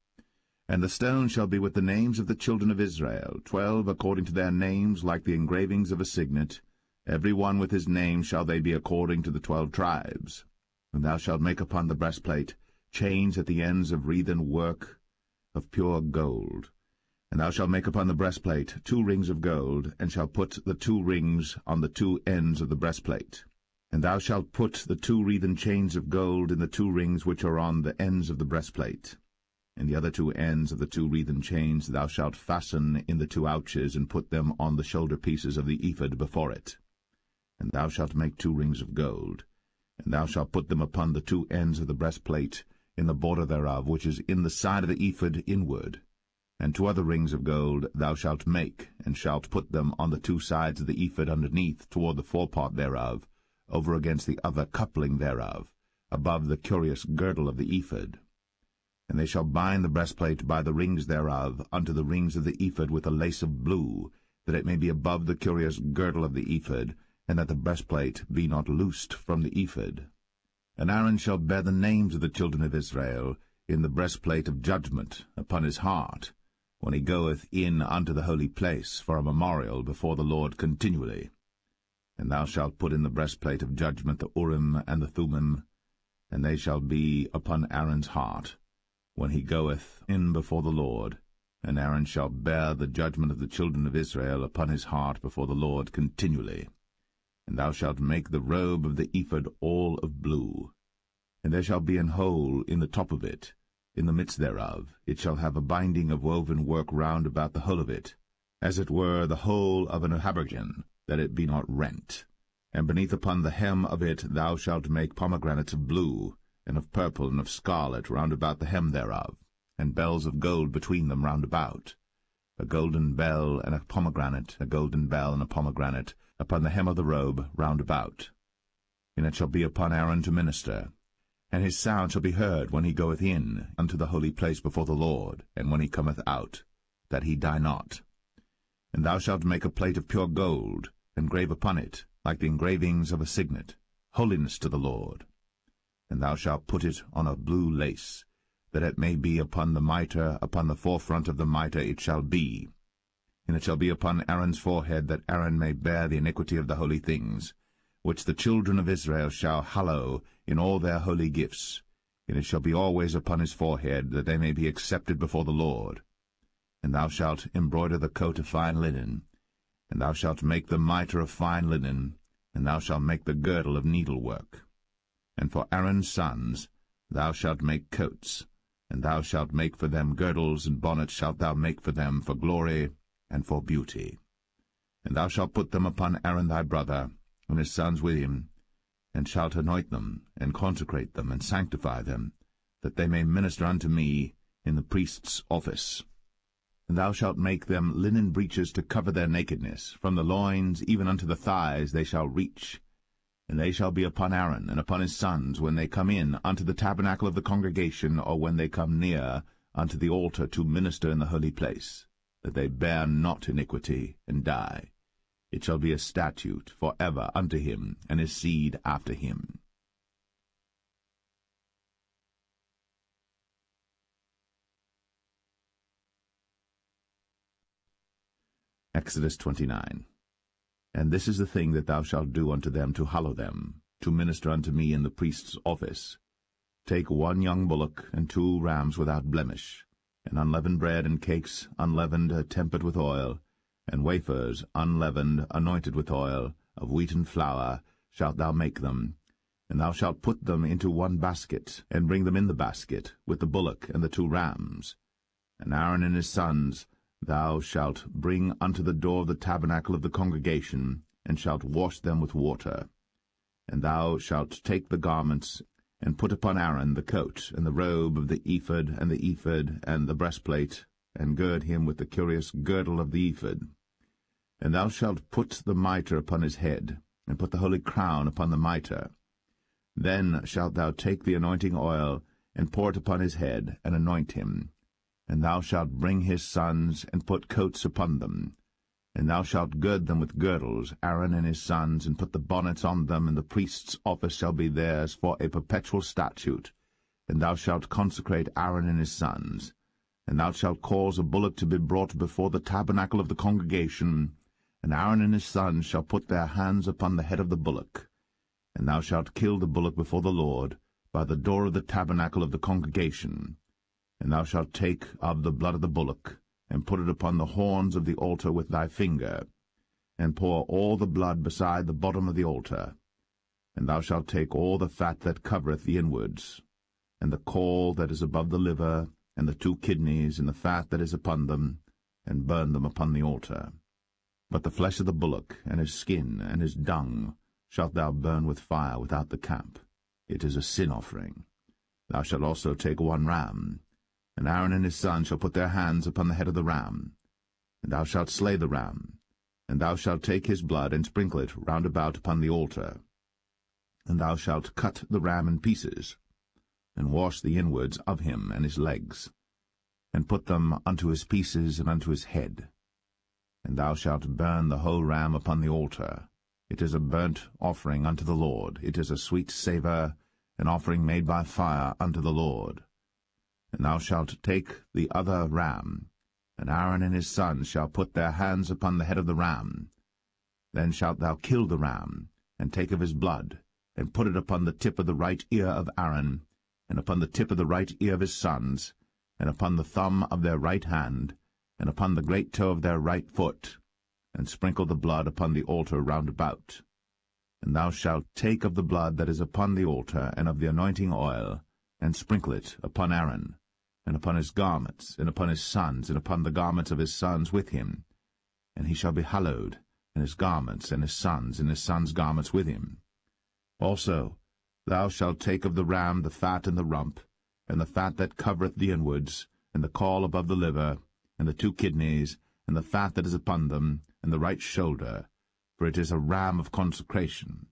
And the stone shall be with the names of the children of Israel, 12 according to their names, like the engravings of a signet. Every one with his name shall they be according to the 12 tribes. And thou shalt make upon the breastplate chains at the ends of wreathen work of pure gold. And thou shalt make upon the breastplate 2 rings of gold, and shalt put the 2 rings on the 2 ends of the breastplate. And thou shalt put the 2 wreathen chains of gold in the 2 rings which are on the ends of the breastplate. And the other 2 ends of the 2 wreathen chains thou shalt fasten in the 2 ouches, and put them on the shoulder pieces of the ephod before it. And thou shalt make 2 rings of gold, and thou shalt put them upon the 2 ends of the breastplate, in the border thereof, which is in the side of the ephod inward. And 2 other rings of gold thou shalt make, and shalt put them on the 2 sides of the ephod underneath, toward the forepart thereof, over against the other coupling thereof, above the curious girdle of the ephod. And they shall bind the breastplate by the rings thereof unto the rings of the ephod with a lace of blue, that it may be above the curious girdle of the ephod, and that the breastplate be not loosed from the ephod. And Aaron shall bear the names of the children of Israel in the breastplate of judgment upon his heart, when he goeth in unto the holy place for a memorial before the Lord continually. And thou shalt put in the breastplate of judgment the Urim and the Thummim, and they shall be upon Aaron's heart, when he goeth in before the Lord. And Aaron shall bear the judgment of the children of Israel upon his heart before the Lord continually. And thou shalt make the robe of the ephod all of blue. And there shall be an hole in the top of it, in the midst thereof. It shall have a binding of woven work round about the whole of it, as it were the whole of an habergeon, that it be not rent. And beneath upon the hem of it thou shalt make pomegranates of blue, and of purple, and of scarlet round about the hem thereof, and bells of gold between them round about, a golden bell and a pomegranate, a golden bell and a pomegranate, upon the hem of the robe round about. And it shall be upon Aaron to minister, and his sound shall be heard when he goeth in unto the holy place before the Lord, and when he cometh out, that he die not. And thou shalt make a plate of pure gold, and grave upon it, like the engravings of a signet, holiness to the Lord. And thou shalt put it on a blue lace, that it may be upon the mitre, upon the forefront of the mitre it shall be. And it shall be upon Aaron's forehead, that Aaron may bear the iniquity of the holy things, which the children of Israel shall hallow in all their holy gifts. And it shall be always upon his forehead, that they may be accepted before the Lord. And thou shalt embroider the coat of fine linen, and thou shalt make the mitre of fine linen, and thou shalt make the girdle of needlework. And for Aaron's sons thou shalt make coats, and thou shalt make for them girdles, and bonnets shalt thou make for them for glory and for beauty. And thou shalt put them upon Aaron thy brother, and his sons with him, and shalt anoint them, and consecrate them, and sanctify them, that they may minister unto me in the priest's office. And thou shalt make them linen breeches to cover their nakedness, from the loins even unto the thighs they shall reach. And they shall be upon Aaron and upon his sons when they come in unto the tabernacle of the congregation, or when they come near unto the altar to minister in the holy place, that they bear not iniquity, and die. It shall be a statute for ever unto him, and his seed after him. Exodus 29. And this is the thing that thou shalt do unto them to hallow them, to minister unto me in the priest's office. Take 1 young bullock, and 2 rams without blemish, and unleavened bread and cakes unleavened tempered with oil, and wafers unleavened anointed with oil, of wheaten flour shalt thou make them. And thou shalt put them into 1 basket, and bring them in the basket, with the bullock and the 2 rams. And Aaron and his sons thou shalt bring unto the door of the tabernacle of the congregation, and shalt wash them with water. And thou shalt take the garments, and put upon Aaron the coat, and the robe of the ephod, and the breastplate, and gird him with the curious girdle of the ephod. And thou shalt put the mitre upon his head, and put the holy crown upon the mitre. Then shalt thou take the anointing oil, and pour it upon his head, and anoint him. And thou shalt bring his sons, and put coats upon them. And thou shalt gird them with girdles, Aaron and his sons, and put the bonnets on them, and the priest's office shall be theirs for a perpetual statute. And thou shalt consecrate Aaron and his sons. And thou shalt cause a bullock to be brought before the tabernacle of the congregation, and Aaron and his sons shall put their hands upon the head of the bullock. And thou shalt kill the bullock before the Lord, by the door of the tabernacle of the congregation. And thou shalt take of the blood of the bullock, and put it upon the horns of the altar with thy finger, and pour all the blood beside the bottom of the altar. And thou shalt take all the fat that covereth the inwards, and the caul that is above the liver, and the 2 kidneys, and the fat that is upon them, and burn them upon the altar. But the flesh of the bullock, and his skin, and his dung, shalt thou burn with fire without the camp. It is a sin offering. Thou shalt also take 1 ram, and Aaron and his sons shall put their hands upon the head of the ram. And thou shalt slay the ram, and thou shalt take his blood, and sprinkle it round about upon the altar. And thou shalt cut the ram in pieces, and wash the inwards of him and his legs, and put them unto his pieces and unto his head. And thou shalt burn the whole ram upon the altar. It is a burnt offering unto the Lord. It is a sweet savour, an offering made by fire unto the Lord. And thou shalt take the other ram, and Aaron and his sons shall put their hands upon the head of the ram. Then shalt thou kill the ram, and take of his blood, and put it upon the tip of the right ear of Aaron, and upon the tip of the right ear of his sons, and upon the thumb of their right hand, and upon the great toe of their right foot, and sprinkle the blood upon the altar round about. And thou shalt take of the blood that is upon the altar, and of the anointing oil, and sprinkle it upon Aaron, and upon his garments, and upon his sons, and upon the garments of his sons with him. And he shall be hallowed, and his garments, and his sons' garments with him. Also thou shalt take of the ram the fat and the rump, and the fat that covereth the inwards, and the caul above the liver, and the 2 kidneys, and the fat that is upon them, and the right shoulder, for it is a ram of consecration.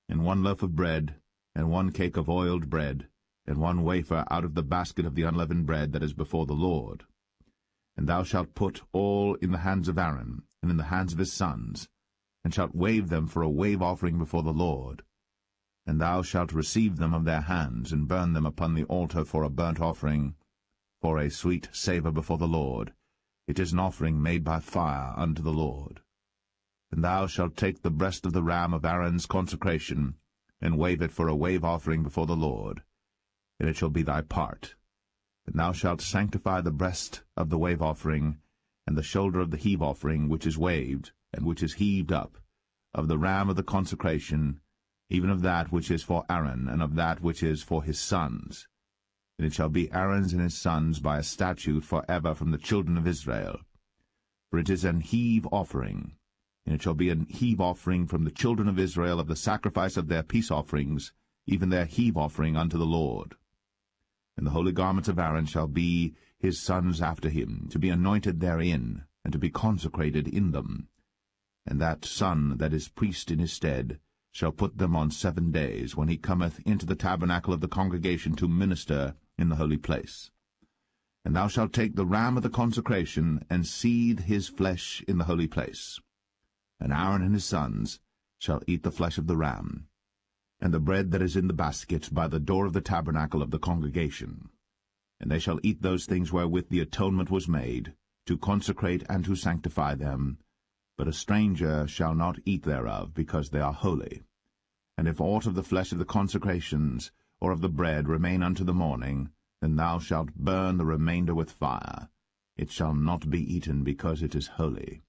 And 1 loaf of bread, and 1 cake of oiled bread, and 1 wafer out of the basket of the unleavened bread that is before the Lord. And thou shalt put all in the hands of Aaron, and in the hands of his sons, and shalt wave them for a wave offering before the Lord. And thou shalt receive them of their hands, and burn them upon the altar for a burnt offering, for a sweet savour before the Lord. It is an offering made by fire unto the Lord. And thou shalt take the breast of the ram of Aaron's consecration, and wave it for a wave offering before the Lord, and it shall be thy part. And thou shalt sanctify the breast of the wave offering, and the shoulder of the heave offering, which is waved, and which is heaved up, of the ram of the consecration, even of that which is for Aaron, and of that which is for his sons. And it shall be Aaron's and his sons by a statute for ever from the children of Israel. For it is an heave offering, and it shall be an heave offering from the children of Israel of the sacrifice of their peace offerings, even their heave offering unto the Lord. And the holy garments of Aaron shall be his sons after him, to be anointed therein, and to be consecrated in them. And that son that is priest in his stead shall put them on 7 days, when he cometh into the tabernacle of the congregation to minister in the holy place. And thou shalt take the ram of the consecration, and seethe his flesh in the holy place. And Aaron and his sons shall eat the flesh of the ram, and the bread that is in the basket by the door of the tabernacle of the congregation. And they shall eat those things wherewith the atonement was made, to consecrate and to sanctify them. But a stranger shall not eat thereof, because they are holy. And if aught of the flesh of the consecrations, or of the bread, remain unto the morning, then thou shalt burn the remainder with fire. It shall not be eaten, because it is holy.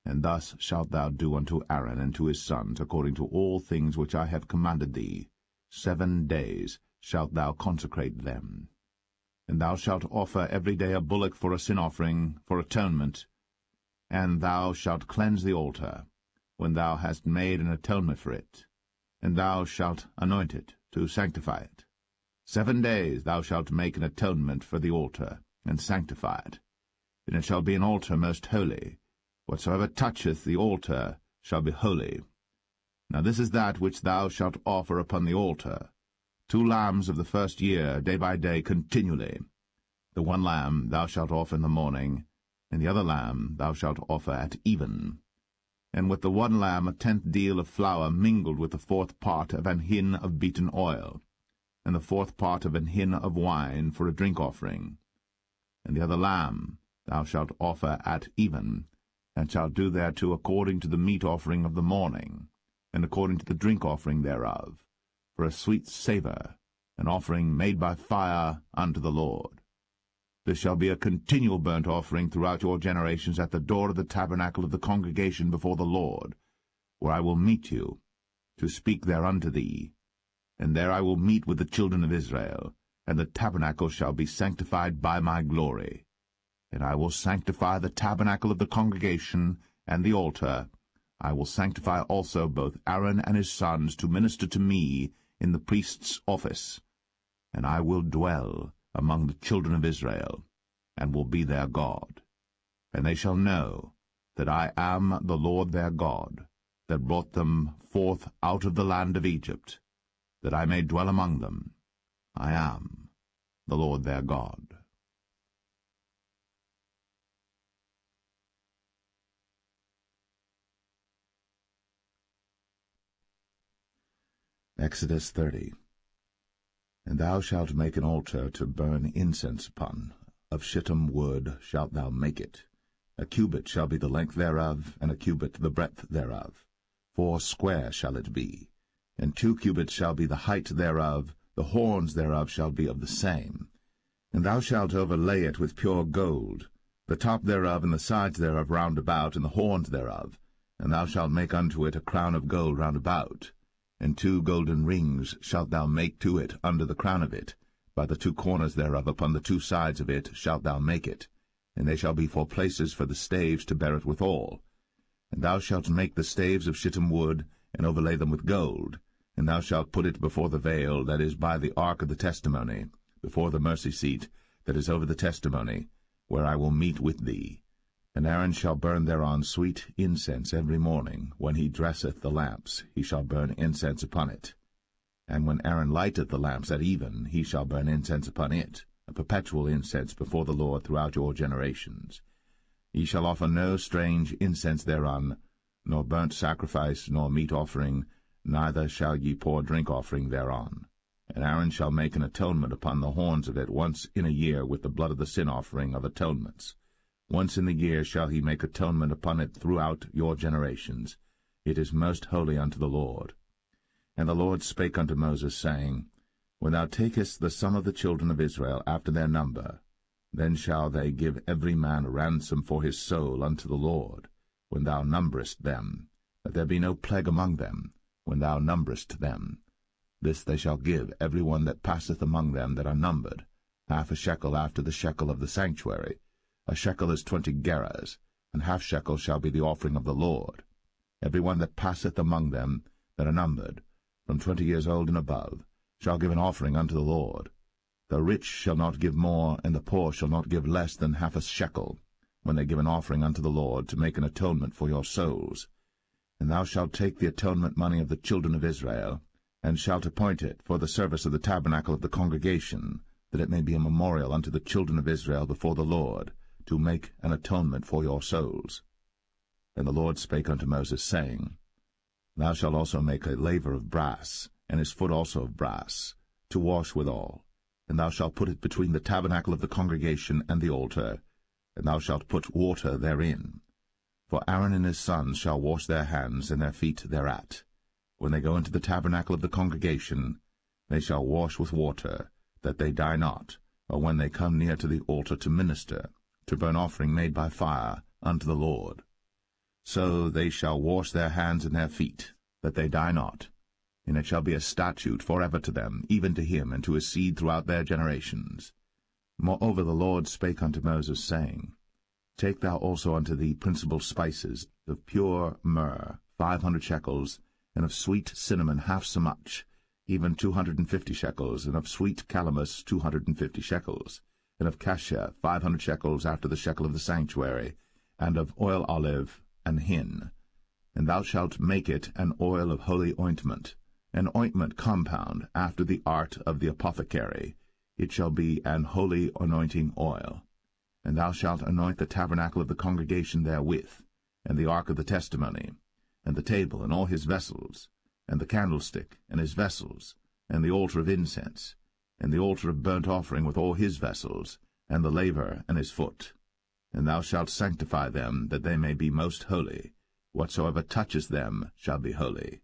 And thus shalt thou do unto Aaron and to his sons, according to all things which I have commanded thee. 7 days shalt thou consecrate them. And thou shalt offer every day a bullock for a sin offering, for atonement. And thou shalt cleanse the altar, when thou hast made an atonement for it. And thou shalt anoint it, to sanctify it. 7 days thou shalt make an atonement for the altar, and sanctify it. And it shall be an altar most holy. Whatsoever toucheth the altar shall be holy. Now this is that which thou shalt offer upon the altar: 2 lambs of the first year, day by day, continually. The 1 lamb thou shalt offer in the morning, and the other lamb thou shalt offer at even. And with the one lamb 1/10 deal of flour mingled with the 4th part of an hin of beaten oil, and the 4th part of an hin of wine for a drink offering. And the other lamb thou shalt offer at even, and shalt do thereto according to the meat offering of the morning, and according to the drink offering thereof, for a sweet savour, an offering made by fire unto the Lord. This shall be a continual burnt offering throughout your generations at the door of the tabernacle of the congregation before the Lord, where I will meet you, to speak there unto thee. And there I will meet with the children of Israel, and the tabernacle shall be sanctified by my glory. And I will sanctify the tabernacle of the congregation and the altar. I will sanctify also both Aaron and his sons to minister to me in the priest's office. And I will dwell among the children of Israel, and will be their God. And they shall know that I am the Lord their God, that brought them forth out of the land of Egypt, that I may dwell among them. I am the Lord their God. Exodus 30. And thou shalt make an altar to burn incense upon. Of shittim wood shalt thou make it. A cubit shall be the length thereof, and a cubit the breadth thereof. 4 square shall it be. And 2 cubits shall be the height thereof. The horns thereof shall be of the same. And thou shalt overlay it with pure gold, the top thereof and the sides thereof round about, and the horns thereof. And thou shalt make unto it a crown of gold round about. And 2 golden rings shalt thou make to it under the crown of it. By the 2 corners thereof upon the 2 sides of it shalt thou make it. And they shall be for places for the staves to bear it withal. And thou shalt make the staves of shittim wood, and overlay them with gold. And thou shalt put it before the veil that is by the ark of the testimony, before the mercy seat that is over the testimony, where I will meet with thee. And Aaron shall burn thereon sweet incense every morning. When he dresseth the lamps, he shall burn incense upon it. And when Aaron lighteth the lamps at even, he shall burn incense upon it, a perpetual incense before the Lord throughout your generations. Ye shall offer no strange incense thereon, nor burnt sacrifice, nor meat offering, neither shall ye pour drink offering thereon. And Aaron shall make an atonement upon the horns of it once in a year with the blood of the sin offering of atonements. Once in the year shall he make atonement upon it throughout your generations. It is most holy unto the Lord. And the Lord spake unto Moses, saying, When thou takest the sum of the children of Israel after their number, then shall they give every man a ransom for his soul unto the Lord, when thou numberest them, that there be no plague among them, when thou numberest them. This they shall give every one that passeth among them that are numbered, 1/2 shekel after the shekel of the sanctuary. A shekel is 20 gerahs, and 1/2 shekel shall be the offering of the Lord. Every one that passeth among them that are numbered, from 20 years old and above, shall give an offering unto the Lord. The rich shall not give more, and the poor shall not give less than 1/2 shekel, when they give an offering unto the Lord, to make an atonement for your souls. And thou shalt take the atonement money of the children of Israel, and shalt appoint it for the service of the tabernacle of the congregation, that it may be a memorial unto the children of Israel before the Lord, to make an atonement for your souls. And the Lord spake unto Moses, saying, Thou shalt also make a laver of brass, and his foot also of brass, to wash withal. And thou shalt put it between the tabernacle of the congregation and the altar, and thou shalt put water therein. For Aaron and his sons shall wash their hands and their feet thereat. When they go into the tabernacle of the congregation, they shall wash with water, that they die not, or when they come near to the altar to minister, to burn offering made by fire unto the Lord. So they shall wash their hands and their feet, that they die not. And it shall be a statute forever to them, even to him and to his seed throughout their generations. Moreover the Lord spake unto Moses, saying, Take thou also unto thee principal spices, of pure myrrh 500 shekels, and of sweet cinnamon 1/2 so much, even 250 shekels, and of sweet calamus 250 shekels, and of cassia 500 shekels after the shekel of the sanctuary, and of oil olive and hin. And thou shalt make it an oil of holy ointment, an ointment compound after the art of the apothecary. It shall be an holy anointing oil. And thou shalt anoint the tabernacle of the congregation therewith, and the ark of the testimony, and the table and all his vessels, and the candlestick and his vessels, and the altar of incense, and the altar of burnt offering with all his vessels, and the laver and his foot. And thou shalt sanctify them, that they may be most holy. Whatsoever toucheth them shall be holy.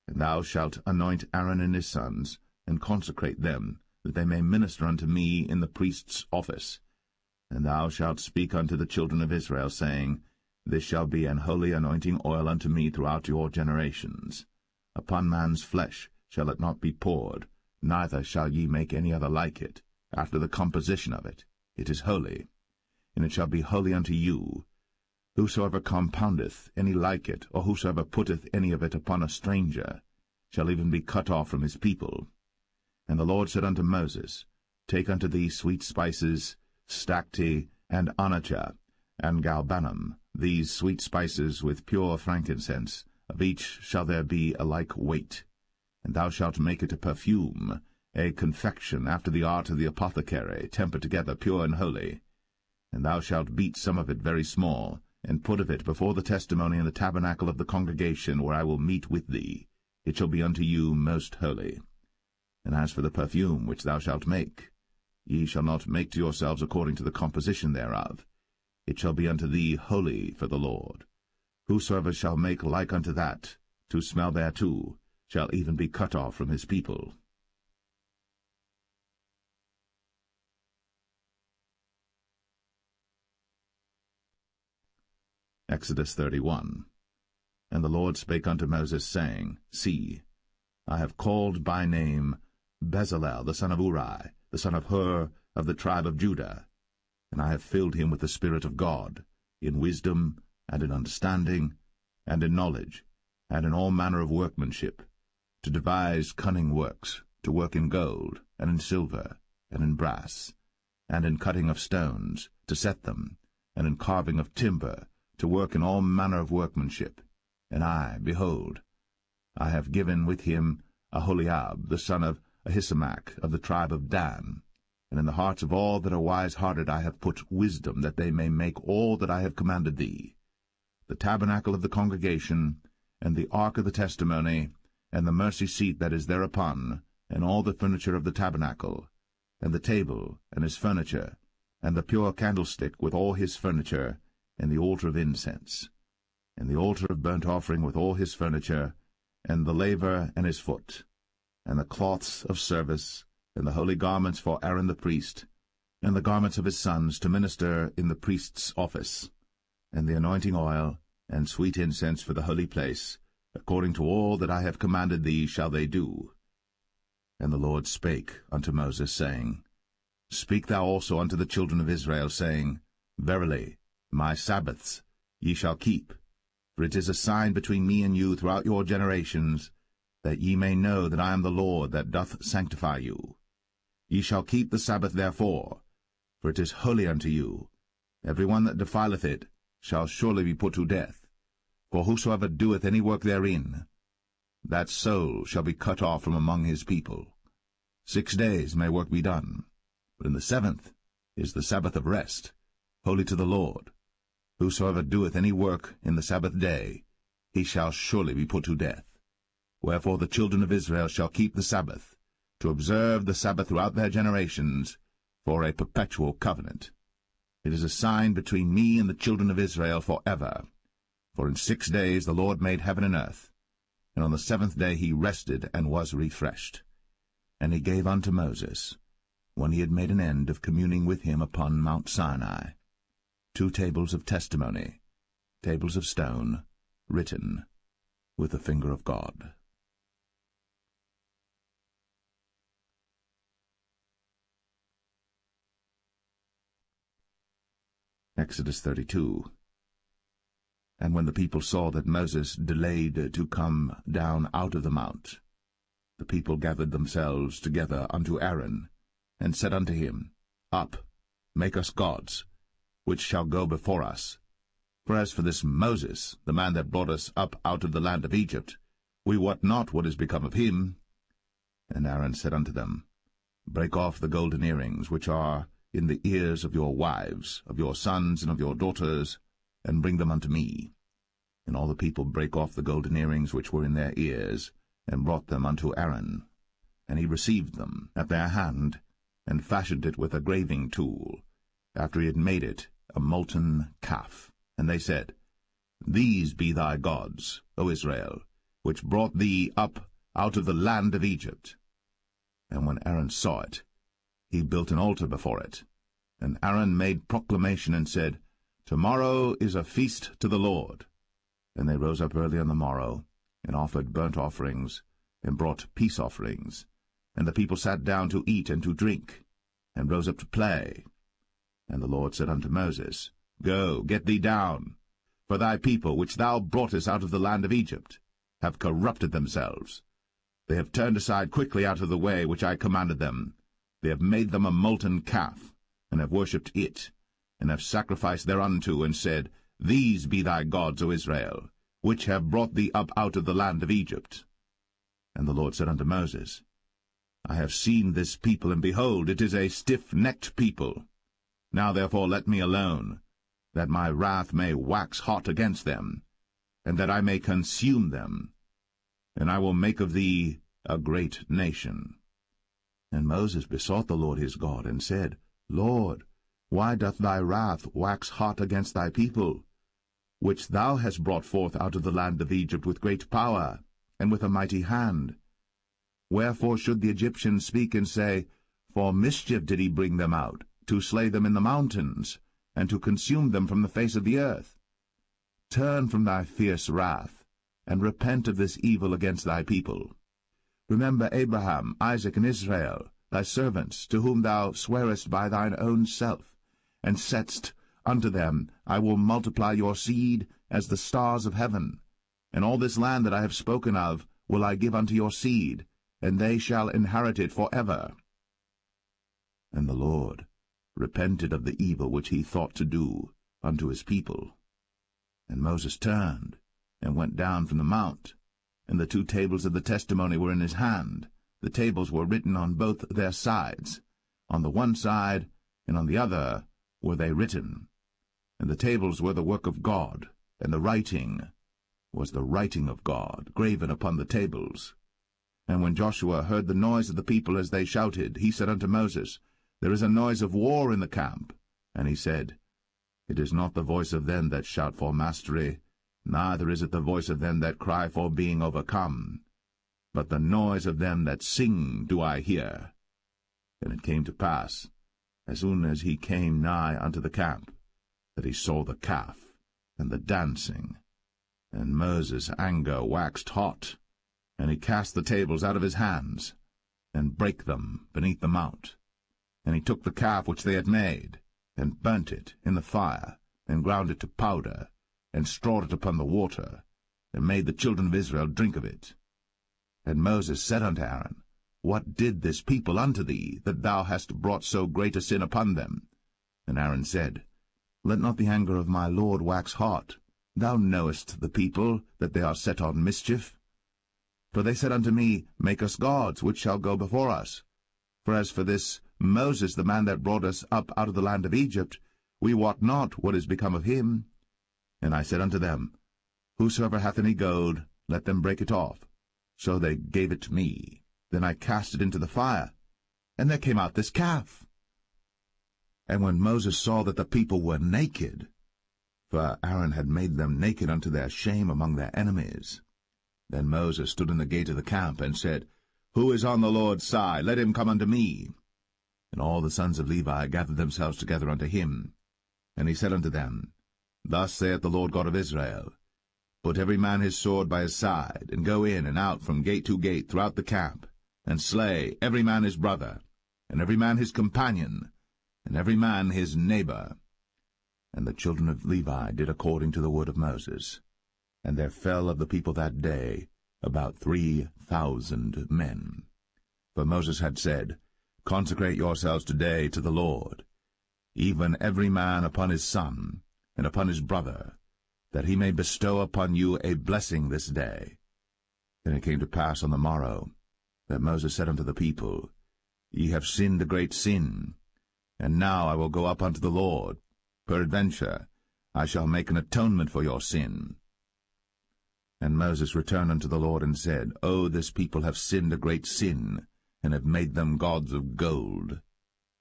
And thou shalt anoint Aaron and his sons, and consecrate them, that they may minister unto me in the priest's office. And thou shalt speak unto the children of Israel, saying, This shall be an holy anointing oil unto me throughout your generations. Upon man's flesh shall it not be poured, neither shall ye make any other like it, after the composition of it. It is holy, and it shall be holy unto you. Whosoever compoundeth any like it, or whosoever putteth any of it upon a stranger, shall even be cut off from his people. And the Lord said unto Moses, Take unto thee sweet spices, stacte, and onycha, and galbanum, these sweet spices with pure frankincense, of each shall there be a like weight. And thou shalt make it a perfume, a confection after the art of the apothecary, tempered together, pure and holy. And thou shalt beat some of it very small, and put of it before the testimony in the tabernacle of the congregation, where I will meet with thee. It shall be unto you most holy. And as for the perfume which thou shalt make, ye shall not make to yourselves according to the composition thereof. It shall be unto thee holy for the Lord. Whosoever shall make like unto that, to smell thereto, shall even be cut off from his people. Exodus 31. And the Lord spake unto Moses, saying, See, I have called by name Bezalel the son of Uri, the son of Hur, of the tribe of Judah, and I have filled him with the Spirit of God, in wisdom, and in understanding, and in knowledge, and in all manner of workmanship, to devise cunning works, to work in gold, and in silver, and in brass, and in cutting of stones, to set them, and in carving of timber, to work in all manner of workmanship. And I, behold, I have given with him Aholiab, the son of Ahisamach, of the tribe of Dan. And in the hearts of all that are wise-hearted I have put wisdom, that they may make all that I have commanded thee: the tabernacle of the congregation, and the ark of the testimony, and the mercy seat that is thereupon, and all the furniture of the tabernacle, and the table, and his furniture, and the pure candlestick with all his furniture, and the altar of incense, and the altar of burnt offering with all his furniture, and the laver and his foot, and the cloths of service, and the holy garments for Aaron the priest, and the garments of his sons to minister in the priest's office, and the anointing oil, and sweet incense for the holy place, according to all that I have commanded thee shall they do. And the Lord spake unto Moses, saying, Speak thou also unto the children of Israel, saying, Verily, my Sabbaths ye shall keep, for it is a sign between me and you throughout your generations, that ye may know that I am the Lord that doth sanctify you. Ye shall keep the Sabbath therefore, for it is holy unto you. Every one that defileth it shall surely be put to death. For whosoever doeth any work therein, that soul shall be cut off from among his people. 6 days may work be done, but in the 7th is the Sabbath of rest, holy to the Lord. Whosoever doeth any work in the Sabbath day, he shall surely be put to death. Wherefore the children of Israel shall keep the Sabbath, to observe the Sabbath throughout their generations, for a perpetual covenant. It is a sign between me and the children of Israel forever. For in 6 days the Lord made heaven and earth, and on the 7th day he rested and was refreshed. And he gave unto Moses, when he had made an end of communing with him upon Mount Sinai, 2 tables of testimony, tables of stone, written with the finger of God. Exodus 32. And when the people saw that Moses delayed to come down out of the mount, the people gathered themselves together unto Aaron, and said unto him, Up, make us gods, which shall go before us. For as for this Moses, the man that brought us up out of the land of Egypt, we wot not what is become of him. And Aaron said unto them, Break off the golden earrings which are in the ears of your wives, of your sons, and of your daughters, and bring them unto me. And all the people brake off the golden earrings which were in their ears, and brought them unto Aaron. And he received them at their hand, and fashioned it with a graving tool, after he had made it a molten calf. And they said, These be thy gods, O Israel, which brought thee up out of the land of Egypt. And when Aaron saw it, he built an altar before it. And Aaron made proclamation and said, Tomorrow is a feast to the Lord. And they rose up early on the morrow, and offered burnt offerings, and brought peace offerings. And the people sat down to eat and to drink, and rose up to play. And the Lord said unto Moses, Go, get thee down, for thy people, which thou broughtest out of the land of Egypt, have corrupted themselves. They have turned aside quickly out of the way which I commanded them. They have made them a molten calf, and have worshipped it, and have sacrificed thereunto, and said, These be thy gods, O Israel, which have brought thee up out of the land of Egypt. And the Lord said unto Moses, I have seen this people, and behold, it is a stiff-necked people. Now therefore let me alone, that my wrath may wax hot against them, and that I may consume them, and I will make of thee a great nation. And Moses besought the Lord his God, and said, Lord, why doth thy wrath wax hot against thy people, which thou hast brought forth out of the land of Egypt with great power, and with a mighty hand? Wherefore should the Egyptians speak and say, For mischief did he bring them out, to slay them in the mountains, and to consume them from the face of the earth? Turn from thy fierce wrath, and repent of this evil against thy people. Remember Abraham, Isaac, and Israel, thy servants, to whom thou swarest by thine own self, and saidst unto them, I will multiply your seed as the stars of heaven, and all this land that I have spoken of will I give unto your seed, and they shall inherit it for ever. And the Lord repented of the evil which he thought to do unto his people. And Moses turned, and went down from the mount, and the 2 tables of the testimony were in his hand. The tables were written on both their sides. On the one side and on the other were they written. And the tables were the work of God, and the writing was the writing of God, graven upon the tables. And when Joshua heard the noise of the people as they shouted, he said unto Moses, There is a noise of war in the camp. And he said, It is not the voice of them that shout for mastery, neither is it the voice of them that cry for being overcome, but the noise of them that sing do I hear. And it came to pass, as soon as he came nigh unto the camp, that he saw the calf and the dancing. And Moses' anger waxed hot, and he cast the tables out of his hands, and brake them beneath the mount. And he took the calf which they had made, and burnt it in the fire, and ground it to powder, and strawed it upon the water, and made the children of Israel drink of it. And Moses said unto Aaron, What did this people unto thee, that thou hast brought so great a sin upon them? And Aaron said, Let not the anger of my Lord wax hot. Thou knowest the people, that they are set on mischief. For they said unto me, Make us gods, which shall go before us. For as for this Moses, the man that brought us up out of the land of Egypt, we wot not what is become of him. And I said unto them, Whosoever hath any gold, let them break it off. So they gave it to me. Then I cast it into the fire, and there came out this calf. And when Moses saw that the people were naked, for Aaron had made them naked unto their shame among their enemies, then Moses stood in the gate of the camp, and said, Who is on the Lord's side? Let him come unto me. And all the sons of Levi gathered themselves together unto him. And he said unto them, Thus saith the Lord God of Israel, Put every man his sword by his side, and go in and out from gate to gate throughout the camp, and slay every man his brother, and every man his companion, and every man his neighbor. And the children of Levi did according to the word of Moses. And there fell of the people that day about 3,000 men. For Moses had said, Consecrate yourselves today to the Lord, even every man upon his son, and upon his brother, that he may bestow upon you a blessing this day. And it came to pass on the morrow, that Moses said unto the people, Ye have sinned a great sin. And now I will go up unto the Lord. Peradventure I shall make an atonement for your sin. And Moses returned unto the Lord, and said, O this people have sinned a great sin, and have made them gods of gold.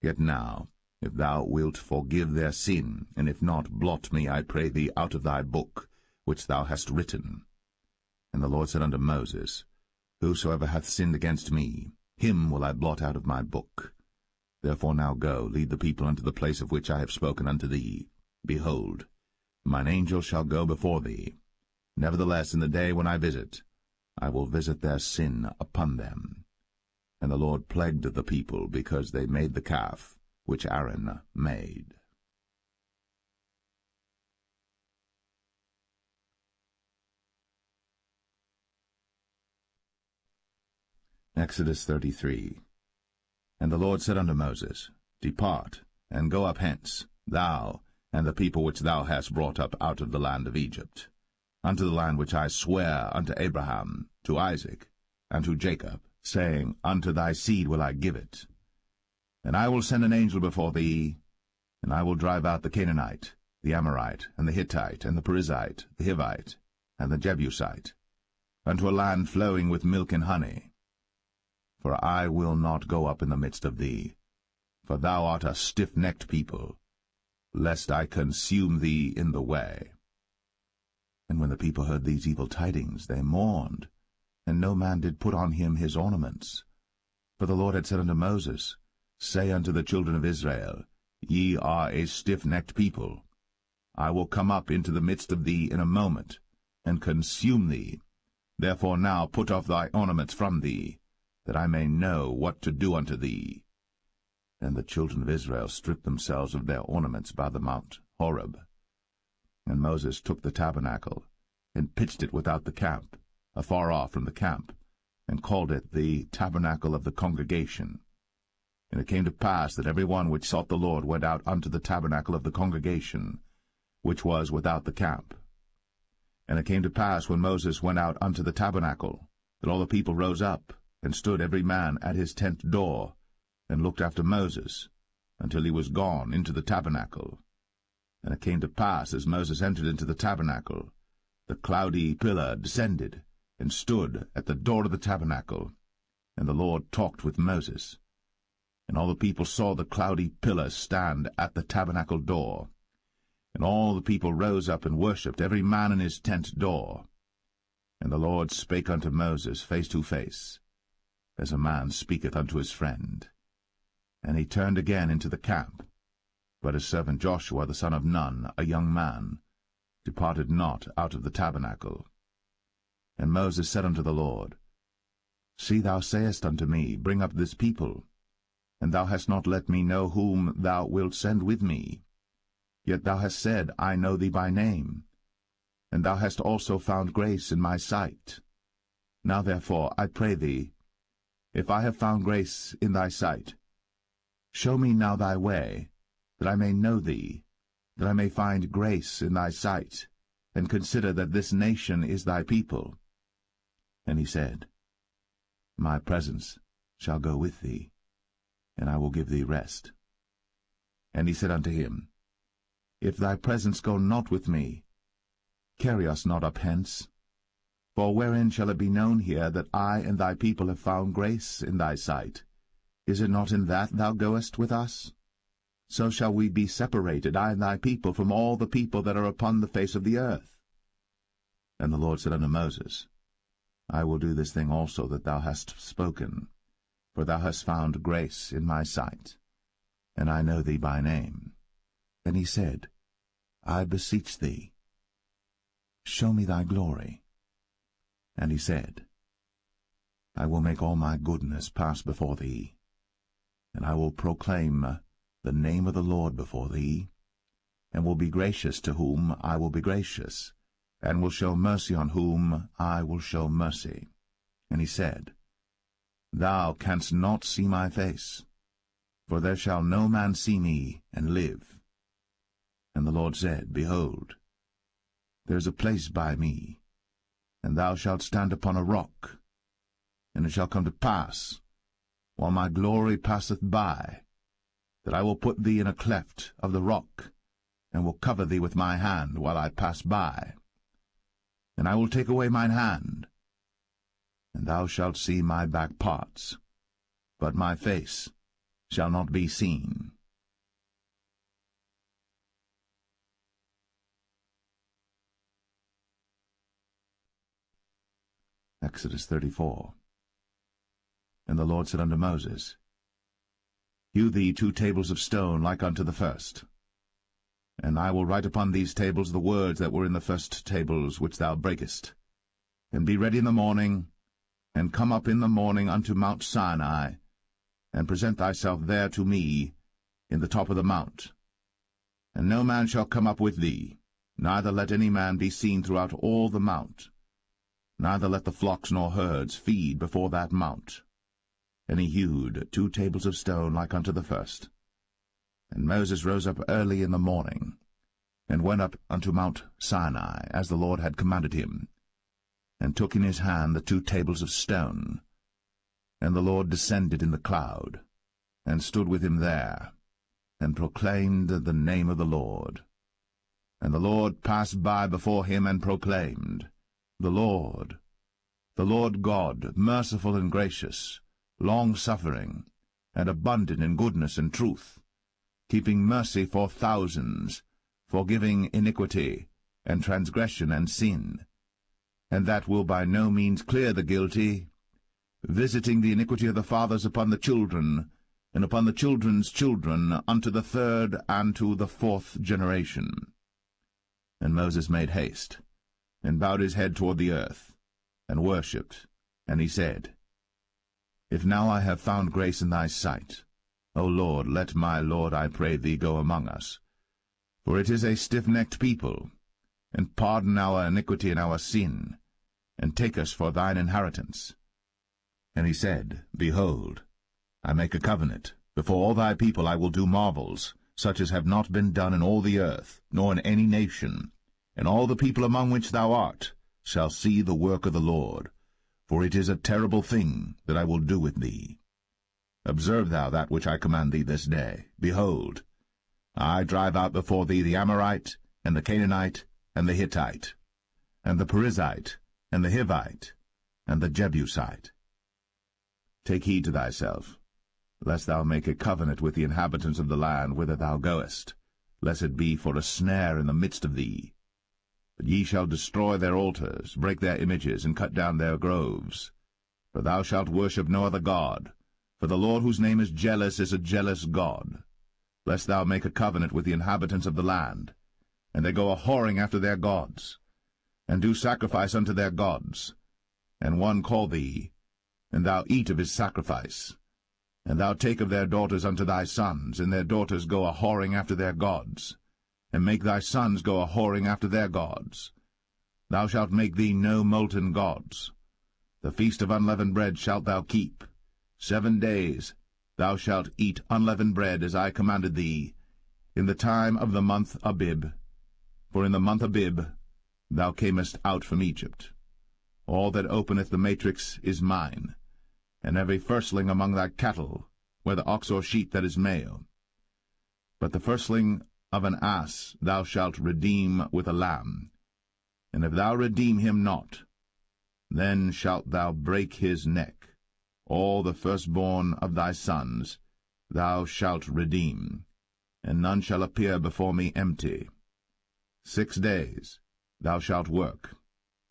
Yet now, if thou wilt forgive their sin, and if not, blot me, I pray thee, out of thy book, which thou hast written. And the Lord said unto Moses, Whosoever hath sinned against me, him will I blot out of my book. Therefore now go, lead the people unto the place of which I have spoken unto thee. Behold, mine angel shall go before thee. Nevertheless, in the day when I visit, I will visit their sin upon them. And the Lord plagued the people, because they made the calf which Aaron made. Exodus 33. And the Lord said unto Moses, Depart, and go up hence, thou and the people which thou hast brought up out of the land of Egypt, unto the land which I sware unto Abraham, to Isaac, and to Jacob, saying, Unto thy seed will I give it. And I will send an angel before thee, and I will drive out the Canaanite, the Amorite, and the Hittite, and the Perizzite, the Hivite, and the Jebusite, unto a land flowing with milk and honey. For I will not go up in the midst of thee, for thou art a stiff-necked people, lest I consume thee in the way. And when the people heard these evil tidings, they mourned, and no man did put on him his ornaments. For the Lord had said unto Moses, Say unto the children of Israel, Ye are a stiff-necked people. I will come up into the midst of thee in a moment, and consume thee. Therefore now put off thy ornaments from thee, that I may know what to do unto thee. And the children of Israel stripped themselves of their ornaments by the mount Horeb. And Moses took the tabernacle, and pitched it without the camp, afar off from the camp, and called it the tabernacle of the congregation. And it came to pass that every one which sought the Lord went out unto the tabernacle of the congregation, which was without the camp. And it came to pass, when Moses went out unto the tabernacle, that all the people rose up, and stood every man at his tent door, and looked after Moses, until he was gone into the tabernacle. And it came to pass, as Moses entered into the tabernacle, the cloudy pillar descended, and stood at the door of the tabernacle, and the Lord talked with Moses. And all the people saw the cloudy pillar stand at the tabernacle door. And all the people rose up and worshipped, every man in his tent door. And the Lord spake unto Moses face to face, as a man speaketh unto his friend. And he turned again into the camp. But his servant Joshua the son of Nun, a young man, departed not out of the tabernacle. And Moses said unto the Lord, See, thou sayest unto me, Bring up this people, and thou hast not let me know whom thou wilt send with me. Yet thou hast said, I know thee by name, and thou hast also found grace in my sight. Now therefore, I pray thee, if I have found grace in thy sight, show me now thy way, that I may know thee, that I may find grace in thy sight, and consider that this nation is thy people. And he said, My presence shall go with thee, and I will give thee rest. And he said unto him, If thy presence go not with me, carry us not up hence. For wherein shall it be known here that I and thy people have found grace in thy sight? Is it not in that thou goest with us? So shall we be separated, I and thy people, from all the people that are upon the face of the earth. And the Lord said unto Moses, I will do this thing also that thou hast spoken, for thou hast found grace in my sight, and I know thee by name. And he said, I beseech thee, show me thy glory. And he said, I will make all my goodness pass before thee, and I will proclaim the name of the Lord before thee, and will be gracious to whom I will be gracious, and will show mercy on whom I will show mercy. And he said, Thou canst not see my face, for there shall no man see me and live. And the Lord said, Behold, there is a place by me, and thou shalt stand upon a rock. And it shall come to pass, while my glory passeth by, that I will put thee in a cleft of the rock, and will cover thee with my hand while I pass by. And I will take away mine hand, and thou shalt see my back parts, but my face shall not be seen. Exodus 34. And the Lord said unto Moses, Hew thee 2 tables of stone like unto the first. And I will write upon these tables the words that were in the first tables which thou breakest. And be ready in the morning, and come up in the morning unto Mount Sinai, and present thyself there to me in the top of the mount. And no man shall come up with thee, neither let any man be seen throughout all the mount. Neither let the flocks nor herds feed before that mount. And he hewed 2 tables of stone like unto the first. And Moses rose up early in the morning, and went up unto Mount Sinai, as the Lord had commanded him, and took in his hand the 2 tables of stone. And the Lord descended in the cloud, and stood with him there, and proclaimed the name of the Lord. And the Lord passed by before him, and proclaimed, the Lord God, merciful and gracious, long-suffering, and abundant in goodness and truth, keeping mercy for thousands, forgiving iniquity, and transgression and sin, and that will by no means clear the guilty, visiting the iniquity of the fathers upon the children, and upon the children's children, unto the 3rd and to the 4th generation. And Moses made haste, and bowed his head toward the earth, and worshipped. And he said, If now I have found grace in thy sight, O Lord, let my Lord, I pray thee, go among us. For it is a stiff-necked people, and pardon our iniquity and our sin, and take us for thine inheritance. And he said, Behold, I make a covenant. Before all thy people I will do marvels, such as have not been done in all the earth, nor in any nation. And all the people among which thou art shall see the work of the Lord, for it is a terrible thing that I will do with thee. Observe thou that which I command thee this day. Behold, I drive out before thee the Amorite, and the Canaanite, and the Hittite, and the Perizzite, and the Hivite, and the Jebusite. Take heed to thyself, lest thou make a covenant with the inhabitants of the land whither thou goest, lest it be for a snare in the midst of thee. But ye shall destroy their altars, break their images, and cut down their groves. For thou shalt worship no other god, for the Lord whose name is a jealous God. Lest thou make a covenant with the inhabitants of the land, and they go a-whoring after their gods, and do sacrifice unto their gods. And one call thee, and thou eat of his sacrifice. And thou take of their daughters unto thy sons, and their daughters go a-whoring after their gods, and make thy sons go a-whoring after their gods. Thou shalt make thee no molten gods. The feast of unleavened bread shalt thou keep. 7 days thou shalt eat unleavened bread, as I commanded thee, in the time of the month Abib. For in the month Abib thou camest out from Egypt. All that openeth the matrix is mine, and every firstling among thy cattle, whether ox or sheep that is male. But the firstling of an ass thou shalt redeem with a lamb. And if thou redeem him not, then shalt thou break his neck. All the firstborn of thy sons thou shalt redeem, and none shall appear before me empty. 6 days thou shalt work,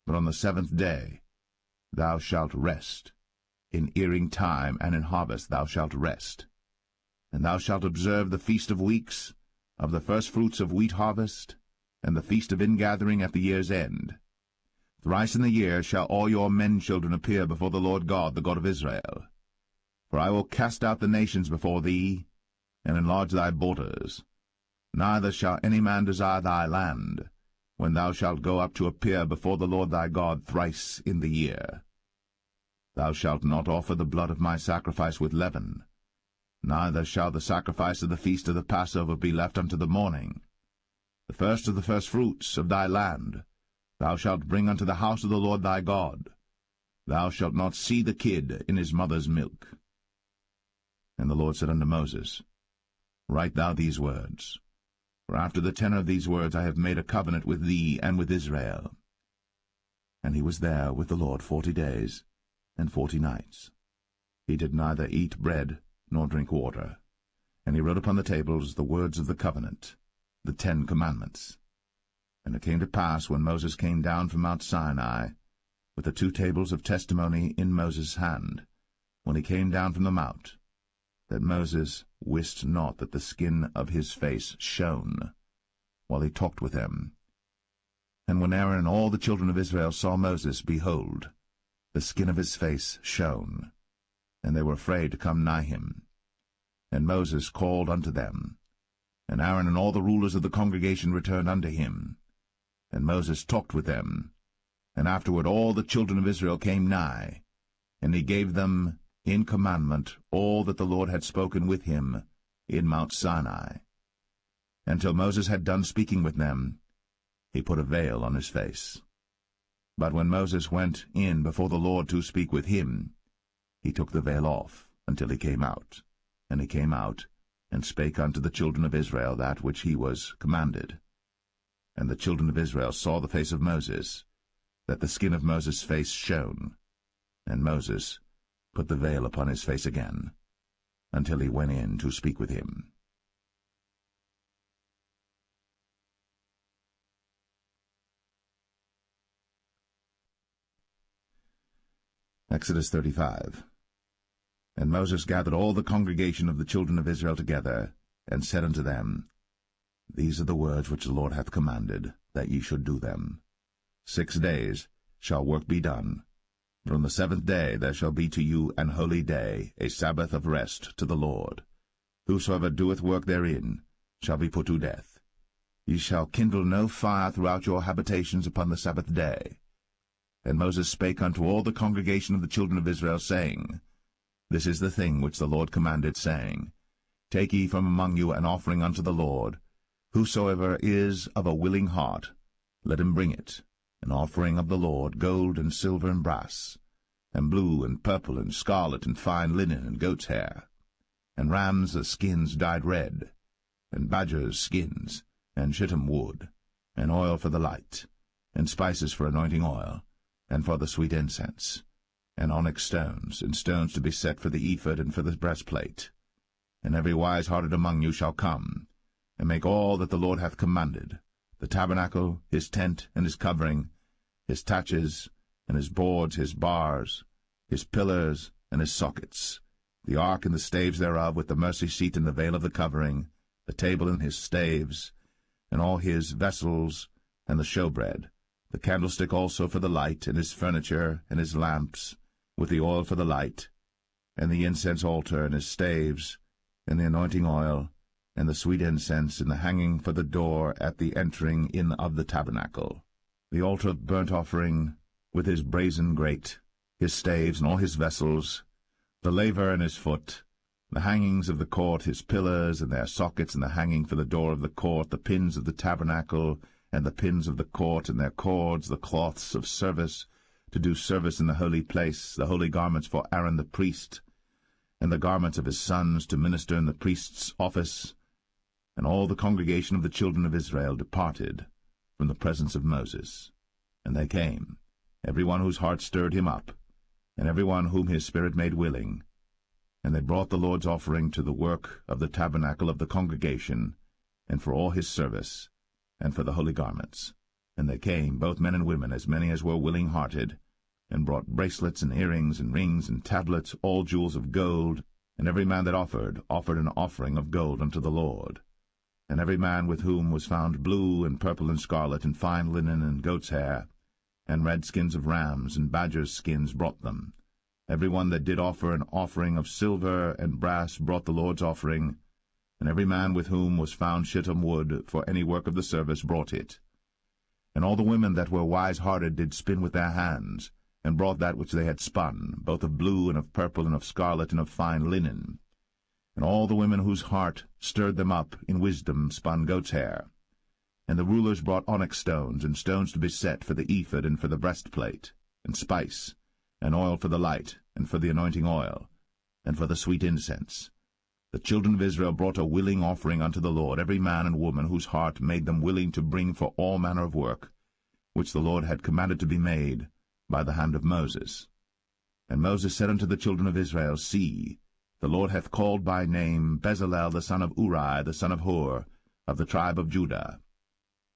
but on the 7th day thou shalt rest. In earing time and in harvest thou shalt rest. And thou shalt observe the feast of weeks, of the firstfruits of wheat harvest, and the feast of ingathering at the year's end. Thrice in the year shall all your men-children appear before the Lord God, the God of Israel. For I will cast out the nations before thee, and enlarge thy borders. Neither shall any man desire thy land, when thou shalt go up to appear before the Lord thy God thrice in the year. Thou shalt not offer the blood of my sacrifice with leaven, neither shall the sacrifice of the feast of the Passover be left unto the morning. The first of the firstfruits of thy land thou shalt bring unto the house of the Lord thy God. Thou shalt not see the kid in his mother's milk. And the Lord said unto Moses, Write thou these words. For after the tenor of these words I have made a covenant with thee and with Israel. And he was there with the Lord 40 days and 40 nights. He did neither eat bread nor drink water. And he wrote upon the tables the words of the covenant, the 10 commandments. And it came to pass, when Moses came down from Mount Sinai, with the 2 tables of testimony in Moses' hand, when he came down from the mount, that Moses wist not that the skin of his face shone, while he talked with him. And when Aaron and all the children of Israel saw Moses, behold, the skin of his face shone, and they were afraid to come nigh him. And Moses called unto them, and Aaron and all the rulers of the congregation returned unto him. And Moses talked with them, and afterward all the children of Israel came nigh, and he gave them in commandment all that the Lord had spoken with him in Mount Sinai. Until Moses had done speaking with them, he put a veil on his face. But when Moses went in before the Lord to speak with him, he took the veil off until he came out. And he came out, and spake unto the children of Israel that which he was commanded. And the children of Israel saw the face of Moses, that the skin of Moses' face shone. And Moses put the veil upon his face again, until he went in to speak with him. Exodus 35. And Moses gathered all the congregation of the children of Israel together, and said unto them, These are the words which the Lord hath commanded, that ye should do them. 6 days shall work be done. But on the 7th day there shall be to you an holy day, a Sabbath of rest to the Lord. Whosoever doeth work therein shall be put to death. Ye shall kindle no fire throughout your habitations upon the Sabbath day. And Moses spake unto all the congregation of the children of Israel, saying, This is the thing which the Lord commanded, saying, Take ye from among you an offering unto the Lord. Whosoever is of a willing heart, let him bring it, an offering of the Lord, gold and silver and brass, and blue and purple and scarlet and fine linen and goat's hair, and rams' skins dyed red, and badgers' skins, and shittim wood, and oil for the light, and spices for anointing oil, and for the sweet incense, and onyx stones, and stones to be set for the ephod and for the breastplate. And every wise-hearted among you shall come, and make all that the Lord hath commanded, the tabernacle, his tent, and his covering, his taches, and his boards, his bars, his pillars, and his sockets, the ark and the staves thereof, with the mercy seat and the veil of the covering, the table and his staves, and all his vessels, and the showbread, the candlestick also for the light, and his furniture, and his lamps, with the oil for the light, and the incense altar, and his staves, and the anointing oil, and the sweet incense, and the hanging for the door at the entering in of the tabernacle, the altar of burnt offering, with his brazen grate, his staves, and all his vessels, the laver and his foot, the hangings of the court, his pillars, and their sockets, and the hanging for the door of the court, the pins of the tabernacle, and the pins of the court, and their cords, the cloths of service, to do service in the holy place, the holy garments for Aaron the priest, and the garments of his sons to minister in the priest's office. And all the congregation of the children of Israel departed from the presence of Moses. And they came, every one whose heart stirred him up, and every one whom his spirit made willing. And they brought the Lord's offering to the work of the tabernacle of the congregation, and for all his service, and for the holy garments. And they came, both men and women, as many as were willing-hearted, and brought bracelets and earrings and rings and tablets, all jewels of gold. And every man that offered an offering of gold unto the Lord. And every man with whom was found blue and purple and scarlet and fine linen and goat's hair, and red skins of rams and badgers' skins brought them. Every one that did offer an offering of silver and brass brought the Lord's offering, and every man with whom was found shittim wood for any work of the service brought it. And all the women that were wise-hearted did spin with their hands, and brought that which they had spun, both of blue and of purple and of scarlet and of fine linen. And all the women whose heart stirred them up in wisdom spun goat's hair. And the rulers brought onyx stones, and stones to be set for the ephod and for the breastplate, and spice, and oil for the light, and for the anointing oil, and for the sweet incense, the children of Israel brought a willing offering unto the Lord, every man and woman whose heart made them willing to bring for all manner of work, which the Lord had commanded to be made by the hand of Moses. And Moses said unto the children of Israel, See, the Lord hath called by name Bezalel the son of Uri, the son of Hur, of the tribe of Judah.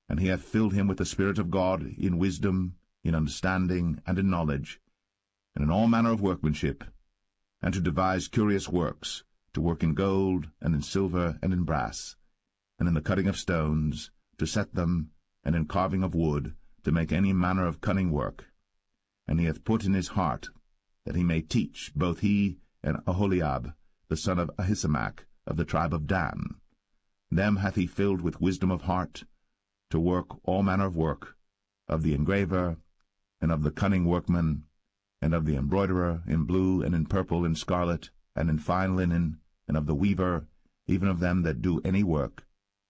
And he hath filled him with the Spirit of God, in wisdom, in understanding, and in knowledge, and in all manner of workmanship, and to devise curious works, to work in gold, and in silver, and in brass, and in the cutting of stones, to set them, and in carving of wood, to make any manner of cunning work. And he hath put in his heart that he may teach, both he and Aholiab, the son of Ahisamach, of the tribe of Dan. Them hath he filled with wisdom of heart, to work all manner of work, of the engraver, and of the cunning workman, and of the embroiderer, in blue, and in purple, and scarlet, and in fine linen, and of the weaver, even of them that do any work,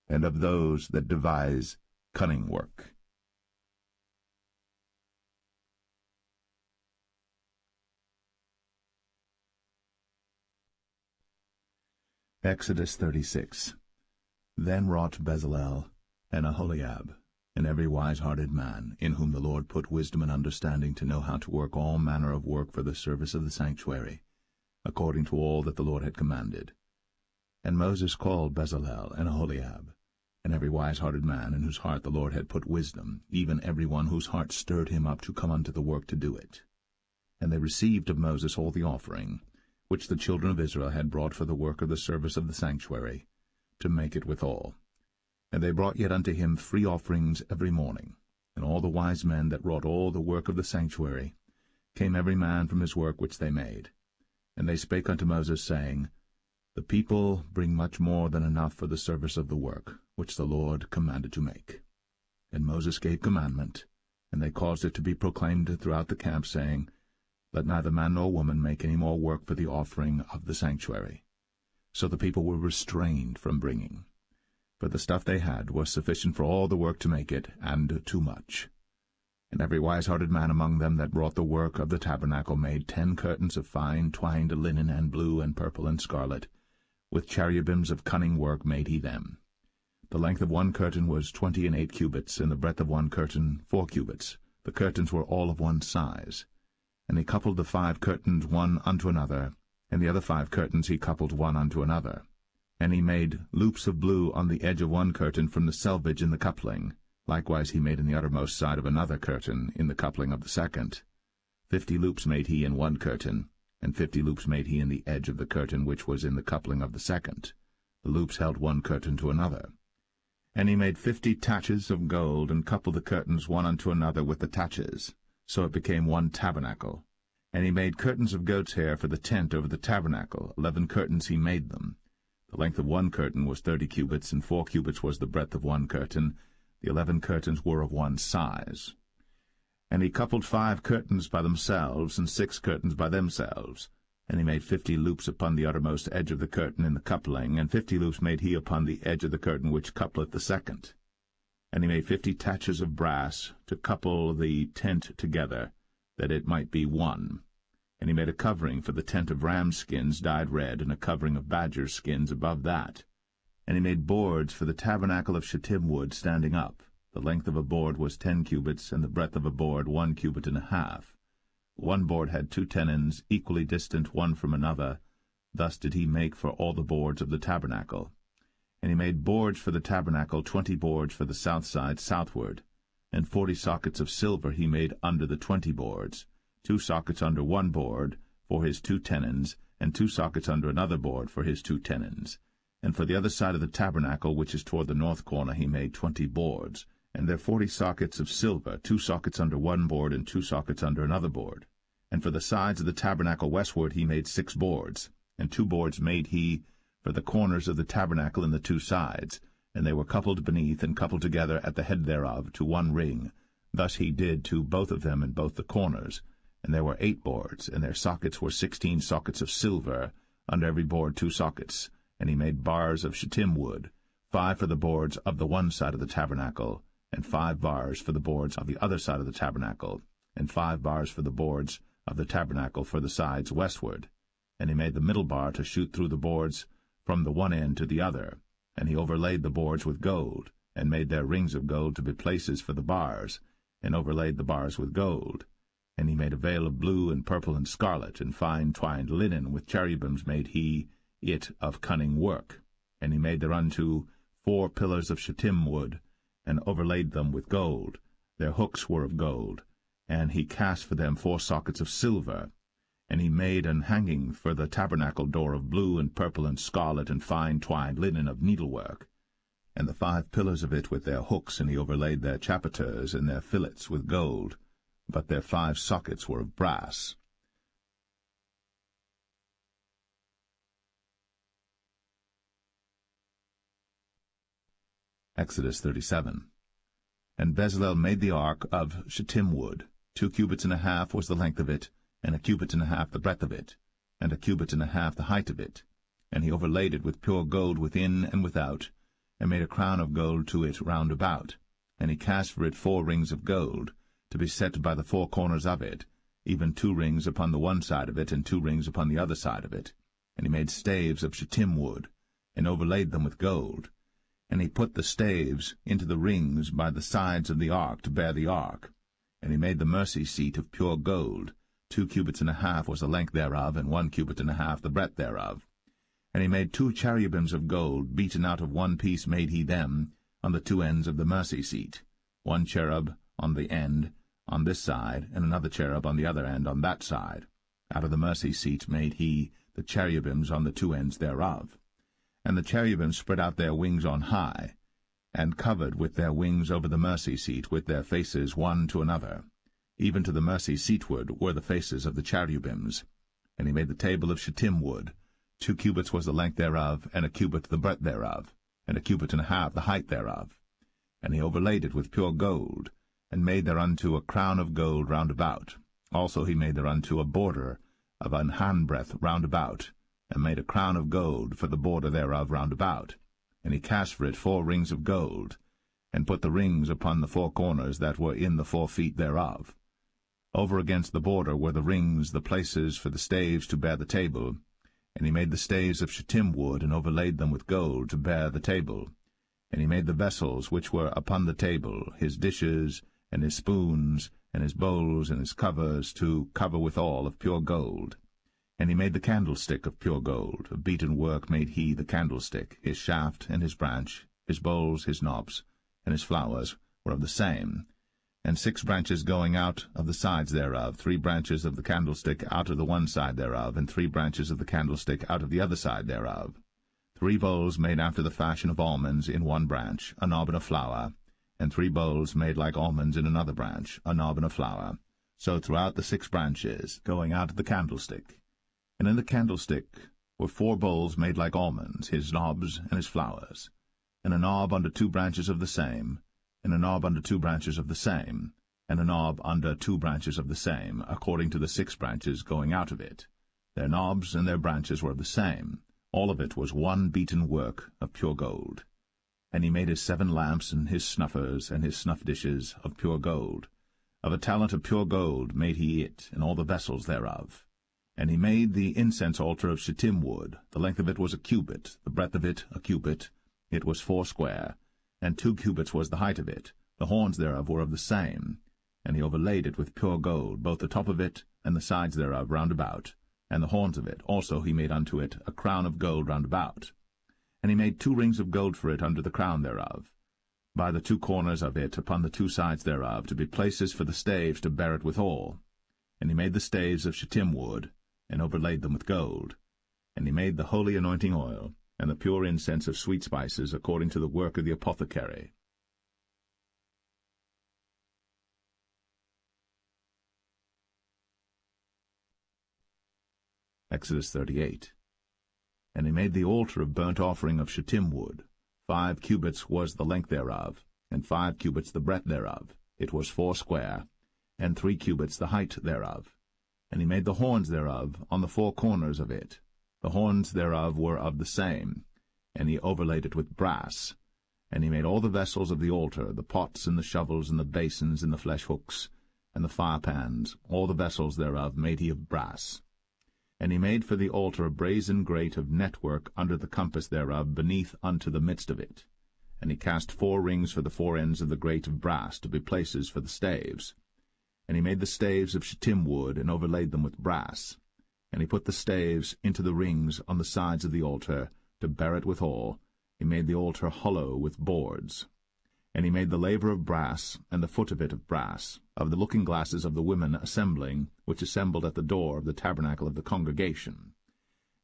and of those that devise cunning work. Exodus 36. Then wrought Bezalel and Aholiab, and every wise-hearted man, in whom the Lord put wisdom and understanding to know how to work all manner of work for the service of the sanctuary, according to all that the Lord had commanded. And Moses called Bezalel and Aholiab, and every wise-hearted man, in whose heart the Lord had put wisdom, even every one whose heart stirred him up to come unto the work to do it. And they received of Moses all the offering, which the children of Israel had brought for the work of the service of the sanctuary, to make it withal. And they brought yet unto him free offerings every morning. And all the wise men that wrought all the work of the sanctuary came every man from his work which they made. And they spake unto Moses, saying, The people bring much more than enough for the service of the work, which the Lord commanded to make. And Moses gave commandment, and they caused it to be proclaimed throughout the camp, saying, Let neither man nor woman make any more work for the offering of the sanctuary. So the people were restrained from bringing. For the stuff they had was sufficient for all the work to make it, and too much. And every wise-hearted man among them that wrought the work of the tabernacle made 10 curtains of fine twined linen, and blue, and purple, and scarlet. With cherubims of cunning work made he them. The length of one curtain was 28 cubits, and the breadth of one curtain 4 cubits. The curtains were all of one size. And he coupled the 5 curtains one unto another, and the other 5 curtains he coupled one unto another. And he made loops of blue on the edge of one curtain from the selvage in the coupling. Likewise he made in the uttermost side of another curtain in the coupling of the second. 50 loops made he in one curtain, and 50 loops made he in the edge of the curtain which was in the coupling of the second. The loops held one curtain to another. And he made 50 taches of gold, and coupled the curtains one unto another with the taches. So it became one tabernacle. And he made curtains of goat's hair for the tent over the tabernacle. 11 curtains he made them. The length of one curtain was 30 cubits, and 4 cubits was the breadth of one curtain. The 11 curtains were of one size. And he coupled 5 curtains by themselves, and 6 curtains by themselves. And he made 50 loops upon the uttermost edge of the curtain in the coupling, and 50 loops made he upon the edge of the curtain which coupleth the second. And he made 50 taches of brass to couple the tent together, that it might be one. And he made a covering for the tent of ram skins dyed red, and a covering of badger skins above that. And he made boards for the tabernacle of shittim wood standing up. The length of a board was 10 cubits, and the breadth of a board 1 cubit and a half. One board had 2 tenons, equally distant one from another. Thus did he make for all the boards of the tabernacle. And he made boards for the tabernacle, 20 boards for the south side southward. And 40 sockets of silver he made under the 20 boards, 2 sockets under one board for his 2 tenons, and 2 sockets under another board for his 2 tenons. And for the other side of the tabernacle, which is toward the north corner, he made 20 boards, and there 40 sockets of silver, 2 sockets under one board, and 2 sockets under another board. And for the sides of the tabernacle westward he made 6 boards, and 2 boards made he for the corners of the tabernacle in the 2 sides, and they were coupled beneath, and coupled together at the head thereof to one ring. Thus he did to both of them in both the corners. And there were 8 boards, and their sockets were 16 sockets of silver, under every board 2 sockets. And he made bars of shittim wood, 5 for the boards of the one side of the tabernacle, and 5 bars for the boards of the other side of the tabernacle, and 5 bars for the boards of the tabernacle for the sides westward. And he made the middle bar to shoot through the boards from the one end to the other, and he overlaid the boards with gold, and made their rings of gold to be places for the bars, and overlaid the bars with gold. And he made a veil of blue and purple and scarlet, and fine twined linen, with cherubims made he it of cunning work. And he made thereunto 4 pillars of shittim wood, and overlaid them with gold. Their hooks were of gold, and he cast for them 4 sockets of silver. And he made an hanging for the tabernacle door of blue and purple and scarlet and fine twined linen of needlework. And the 5 pillars of it with their hooks, and he overlaid their chapiters and their fillets with gold, but their 5 sockets were of brass. Exodus 37. And Bezalel made the ark of shittim wood. 2 cubits and a half was the length of it, and 1 cubit and a half the breadth of it, and 1 cubit and a half the height of it. And he overlaid it with pure gold within and without, and made a crown of gold to it round about. And he cast for it 4 rings of gold, to be set by the 4 corners of it, even 2 rings upon the one side of it, and 2 rings upon the other side of it. And he made staves of shittim wood, and overlaid them with gold. And he put the staves into the rings by the sides of the ark to bear the ark. And he made the mercy seat of pure gold. 2 cubits and a half was the length thereof, and 1 cubit and a half the breadth thereof. And he made 2 cherubims of gold, beaten out of one piece made he them, on the 2 ends of the mercy seat, 1 cherub on the end on this side, and another cherub on the other end on that side. Out of the mercy seat made he the cherubims on the 2 ends thereof. And the cherubims spread out their wings on high, and covered with their wings over the mercy seat, with their faces one to another. Even to the mercy seatward were the faces of the cherubims. And he made the table of shittim wood. 2 cubits was the length thereof, and 1 cubit the breadth thereof, and 1 cubit and a half the height thereof. And he overlaid it with pure gold, and made thereunto a crown of gold round about. Also he made thereunto a border of an handbreadth round about, and made a crown of gold for the border thereof round about. And he cast for it 4 rings of gold, and put the rings upon the 4 corners that were in the 4 feet thereof. Over against the border were the rings, the places for the staves to bear the table. And he made the staves of shittim wood, and overlaid them with gold to bear the table. And he made the vessels which were upon the table, his dishes, and his spoons, and his bowls, and his covers, to cover withal of pure gold. And he made the candlestick of pure gold. Of beaten work made he the candlestick. His shaft and his branch, his bowls, his knobs, and his flowers were of the same. And 6 branches going out of the sides thereof, 3 branches of the candlestick out of the one side thereof, and 3 branches of the candlestick out of the other side thereof. 3 bowls made after the fashion of almonds in one branch, a knob and a flower, and 3 bowls made like almonds in another branch, a knob and a flower. So throughout the 6 branches, going out of the candlestick. And in the candlestick were 4 bowls made like almonds, his knobs and his flowers, and a knob under 2 branches of the same, and a knob under 2 branches of the same, and a knob under 2 branches of the same, according to the 6 branches going out of it. Their knobs and their branches were of the same. All of it was one beaten work of pure gold. And he made his 7 lamps, and his snuffers, and his snuff dishes of pure gold. Of a talent of pure gold made he it, and all the vessels thereof. And he made the incense altar of shittim wood. The length of it was 1 cubit, the breadth of it 1 cubit. It was 4 square, and 2 cubits was the height of it. The horns thereof were of the same. And he overlaid it with pure gold, both the top of it and the sides thereof round about, and the horns of it. Also he made unto it a crown of gold round about. And he made 2 rings of gold for it under the crown thereof, by the 2 corners of it upon the 2 sides thereof, to be places for the staves to bear it withal. And he made the staves of shittim wood, and overlaid them with gold. And he made the holy anointing oil, and the pure incense of sweet spices, according to the work of the apothecary. Exodus 38. And he made the altar of burnt offering of shittim wood. 5 cubits was the length thereof, and 5 cubits the breadth thereof. It was 4 square, and 3 cubits the height thereof. And he made the horns thereof on the 4 corners of it. The horns thereof were of the same, and he overlaid it with brass. And he made all the vessels of the altar, the pots and the shovels and the basins and the flesh hooks, and the firepans, all the vessels thereof made he of brass. And he made for the altar a brazen grate of network under the compass thereof, beneath unto the midst of it. And he cast 4 rings for the 4 ends of the grate of brass, to be places for the staves. And he made the staves of shittim wood, and overlaid them with brass. And he put the staves into the rings on the sides of the altar, to bear it withal. He made the altar hollow with boards. And he made the laver of brass, and the foot of it of brass, of the looking-glasses of the women assembling, which assembled at the door of the tabernacle of the congregation.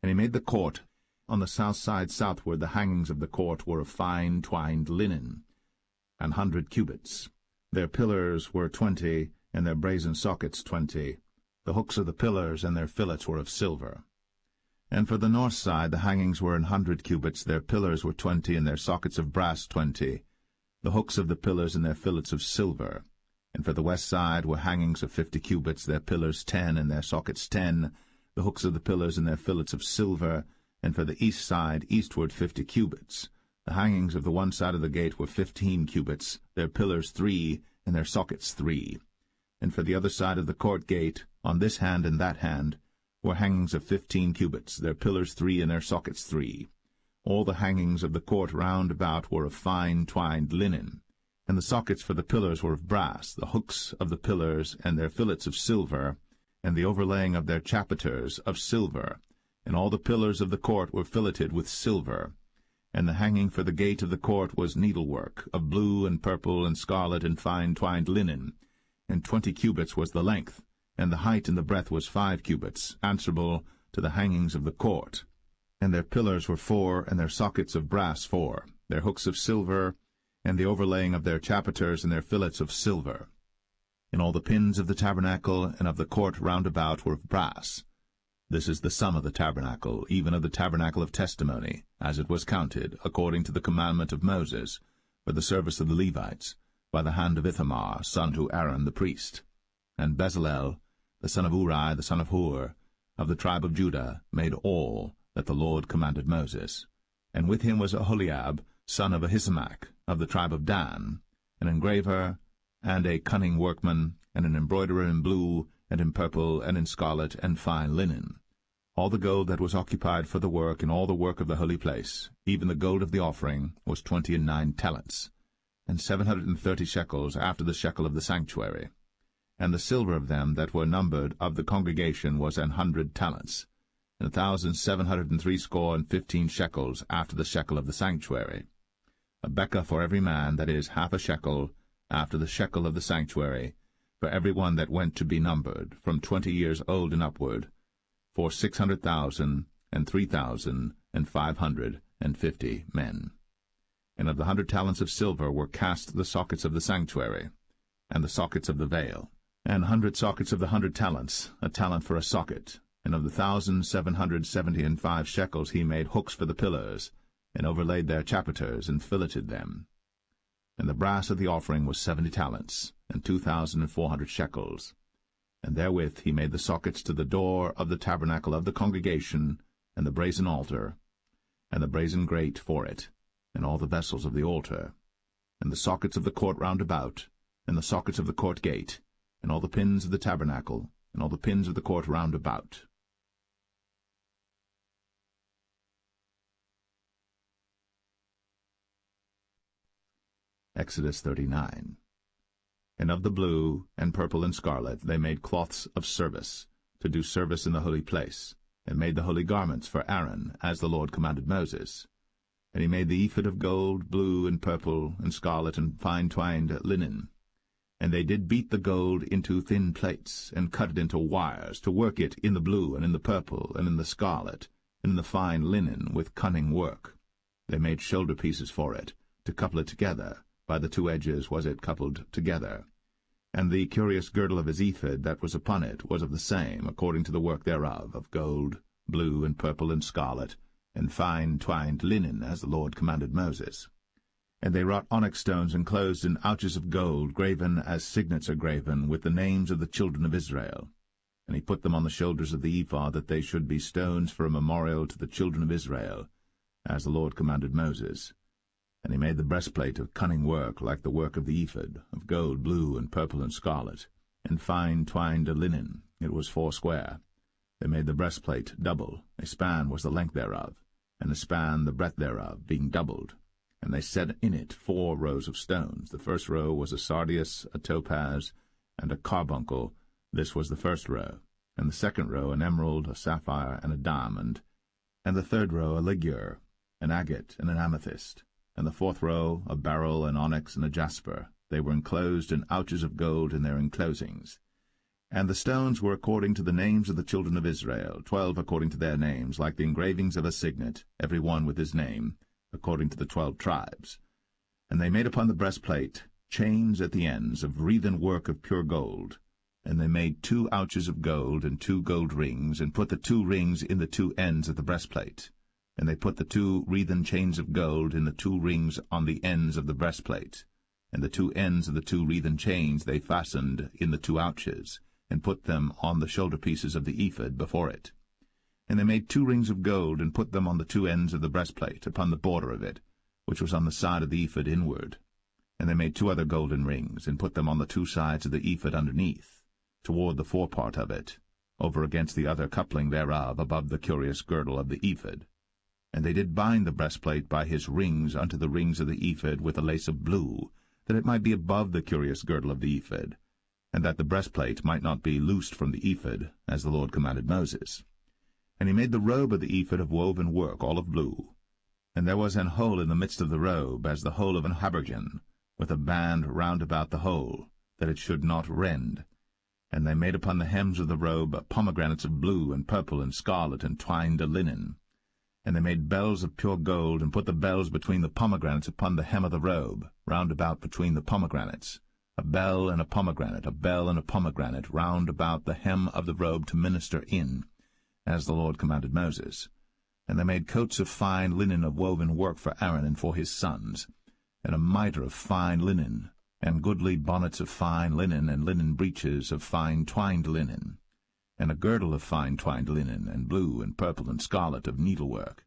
And he made the court. On the south side southward the hangings of the court were of fine twined linen, 100 cubits. Their pillars were 20, and their brazen sockets 20. The hooks of the pillars and their fillets were of silver. And for the north side the hangings were 100 cubits, their pillars were 20, and their sockets of brass 20. The hooks of the pillars and their fillets of silver. And for the west side were hangings of 50 cubits, their pillars 10, and their sockets 10, the hooks of the pillars and their fillets of silver. And for the east side eastward 50 cubits. The hangings of the one side of the gate were 15 cubits, their pillars 3, and their sockets 3. And for the other side of the court gate, on this hand and that hand, were hangings of 15 cubits, their pillars 3, and their sockets 3. All the hangings of the court round about were of fine twined linen. And the sockets for the pillars were of brass, the hooks of the pillars and their fillets of silver, and the overlaying of their chapiters of silver. And all the pillars of the court were filleted with silver. And the hanging for the gate of the court was needlework, of blue and purple and scarlet and fine twined linen. And 20 cubits was the length, and the height and the breadth was 5 cubits, answerable to the hangings of the court. And their pillars were 4, and their sockets of brass 4, their hooks of silver, and the overlaying of their chapiters and their fillets of silver. And all the pins of the tabernacle and of the court round about were of brass. This is the sum of the tabernacle, even of the tabernacle of testimony, as it was counted, according to the commandment of Moses, for the service of the Levites, by the hand of Ithamar, son to Aaron the priest. And Bezalel, the son of Uri, the son of Hur, of the tribe of Judah, made all that the Lord commanded Moses. And with him was Aholiab, son of Ahisamach, of the tribe of Dan, an engraver, and a cunning workman, and an embroiderer in blue, and in purple, and in scarlet, and fine linen. All the gold that was occupied for the work, and all the work of the holy place, even the gold of the offering, was 29 talents, and 730 shekels after the shekel of the sanctuary. And the silver of them that were numbered of the congregation was 100 talents, and 1,760 shekels after the shekel of the sanctuary. A bekah for every man, that is, half a shekel, after the shekel of the sanctuary, for every one that went to be numbered, from 20 years old and upward, for 600,000 and 3,550 men. And of the 100 talents of silver were cast the sockets of the sanctuary, and the sockets of the veil, and 100 sockets of the 100 talents, a talent for a socket. And of the 1,775 shekels he made hooks for the pillars, and overlaid their chapiters, and filleted them. And the brass of the offering was 70 talents, and 2,400 shekels. And therewith he made the sockets to the door of the tabernacle of the congregation, and the brazen altar, and the brazen grate for it, and all the vessels of the altar, and the sockets of the court round about, and the sockets of the court gate, and all the pins of the tabernacle, and all the pins of the court round about. Exodus 39. And of the blue, and purple, and scarlet they made cloths of service, to do service in the holy place, and made the holy garments for Aaron, as the Lord commanded Moses. And he made the ephod of gold, blue, and purple, and scarlet, and fine twined linen. And they did beat the gold into thin plates, and cut it into wires, to work it in the blue, and in the purple, and in the scarlet, and in the fine linen, with cunning work. They made shoulder pieces for it, to couple it together. By the 2 edges was it coupled together. And the curious girdle of his ephod that was upon it was of the same, according to the work thereof, of gold, blue, and purple, and scarlet, and fine twined linen, as the Lord commanded Moses. And they wrought onyx stones enclosed in ouches of gold, graven as signets are graven, with the names of the children of Israel. And he put them on the shoulders of the ephod, that they should be stones for a memorial to the children of Israel, as the Lord commanded Moses. And he made the breastplate of cunning work, like the work of the ephod, of gold, blue, and purple, and scarlet, and fine twined linen. It was 4 square. They made the breastplate double. A span was the length thereof, and a span the breadth thereof, being doubled. And they set in it 4 rows of stones. The first row was a sardius, a topaz, and a carbuncle. This was the first row. And the second row an emerald, a sapphire, and a diamond. And the third row a ligure, an agate, and an amethyst. And the fourth row a beryl, an onyx, and a jasper. They were enclosed in ouches of gold in their enclosings. And the stones were according to the names of the children of Israel, 12 according to their names, like the engravings of a signet, every one with his name, according to the 12 tribes. And they made upon the breastplate chains at the ends of wreathen work of pure gold. And they made 2 ouches of gold and 2 gold rings, and put the 2 rings in the 2 ends of the breastplate. And they put the 2 wreathen chains of gold in the 2 rings on the ends of the breastplate. And the 2 ends of the 2 wreathen chains they fastened in the 2 ouches, and put them on the shoulder pieces of the ephod before it. And they made 2 rings of gold, and put them on the 2 ends of the breastplate, upon the border of it, which was on the side of the ephod inward. And they made 2 other golden rings, and put them on the 2 sides of the ephod underneath, toward the forepart of it, over against the other coupling thereof, above the curious girdle of the ephod. And they did bind the breastplate by his rings unto the rings of the ephod with a lace of blue, that it might be above the curious girdle of the ephod, and that the breastplate might not be loosed from the ephod, as the Lord commanded Moses. And he made the robe of the ephod of woven work, all of blue. And there was an hole in the midst of the robe, as the hole of an habergeon, with a band round about the hole, that it should not rend. And they made upon the hems of the robe pomegranates of blue and purple and scarlet and twined linen. And they made bells of pure gold, and put the bells between the pomegranates upon the hem of the robe, round about between the pomegranates, a bell and a pomegranate, round about the hem of the robe to minister in, as the Lord commanded Moses. And they made coats of fine linen of woven work for Aaron and for his sons, and a mitre of fine linen, and goodly bonnets of fine linen, and linen breeches of fine twined linen, and a girdle of fine twined linen, and blue and purple and scarlet of needlework,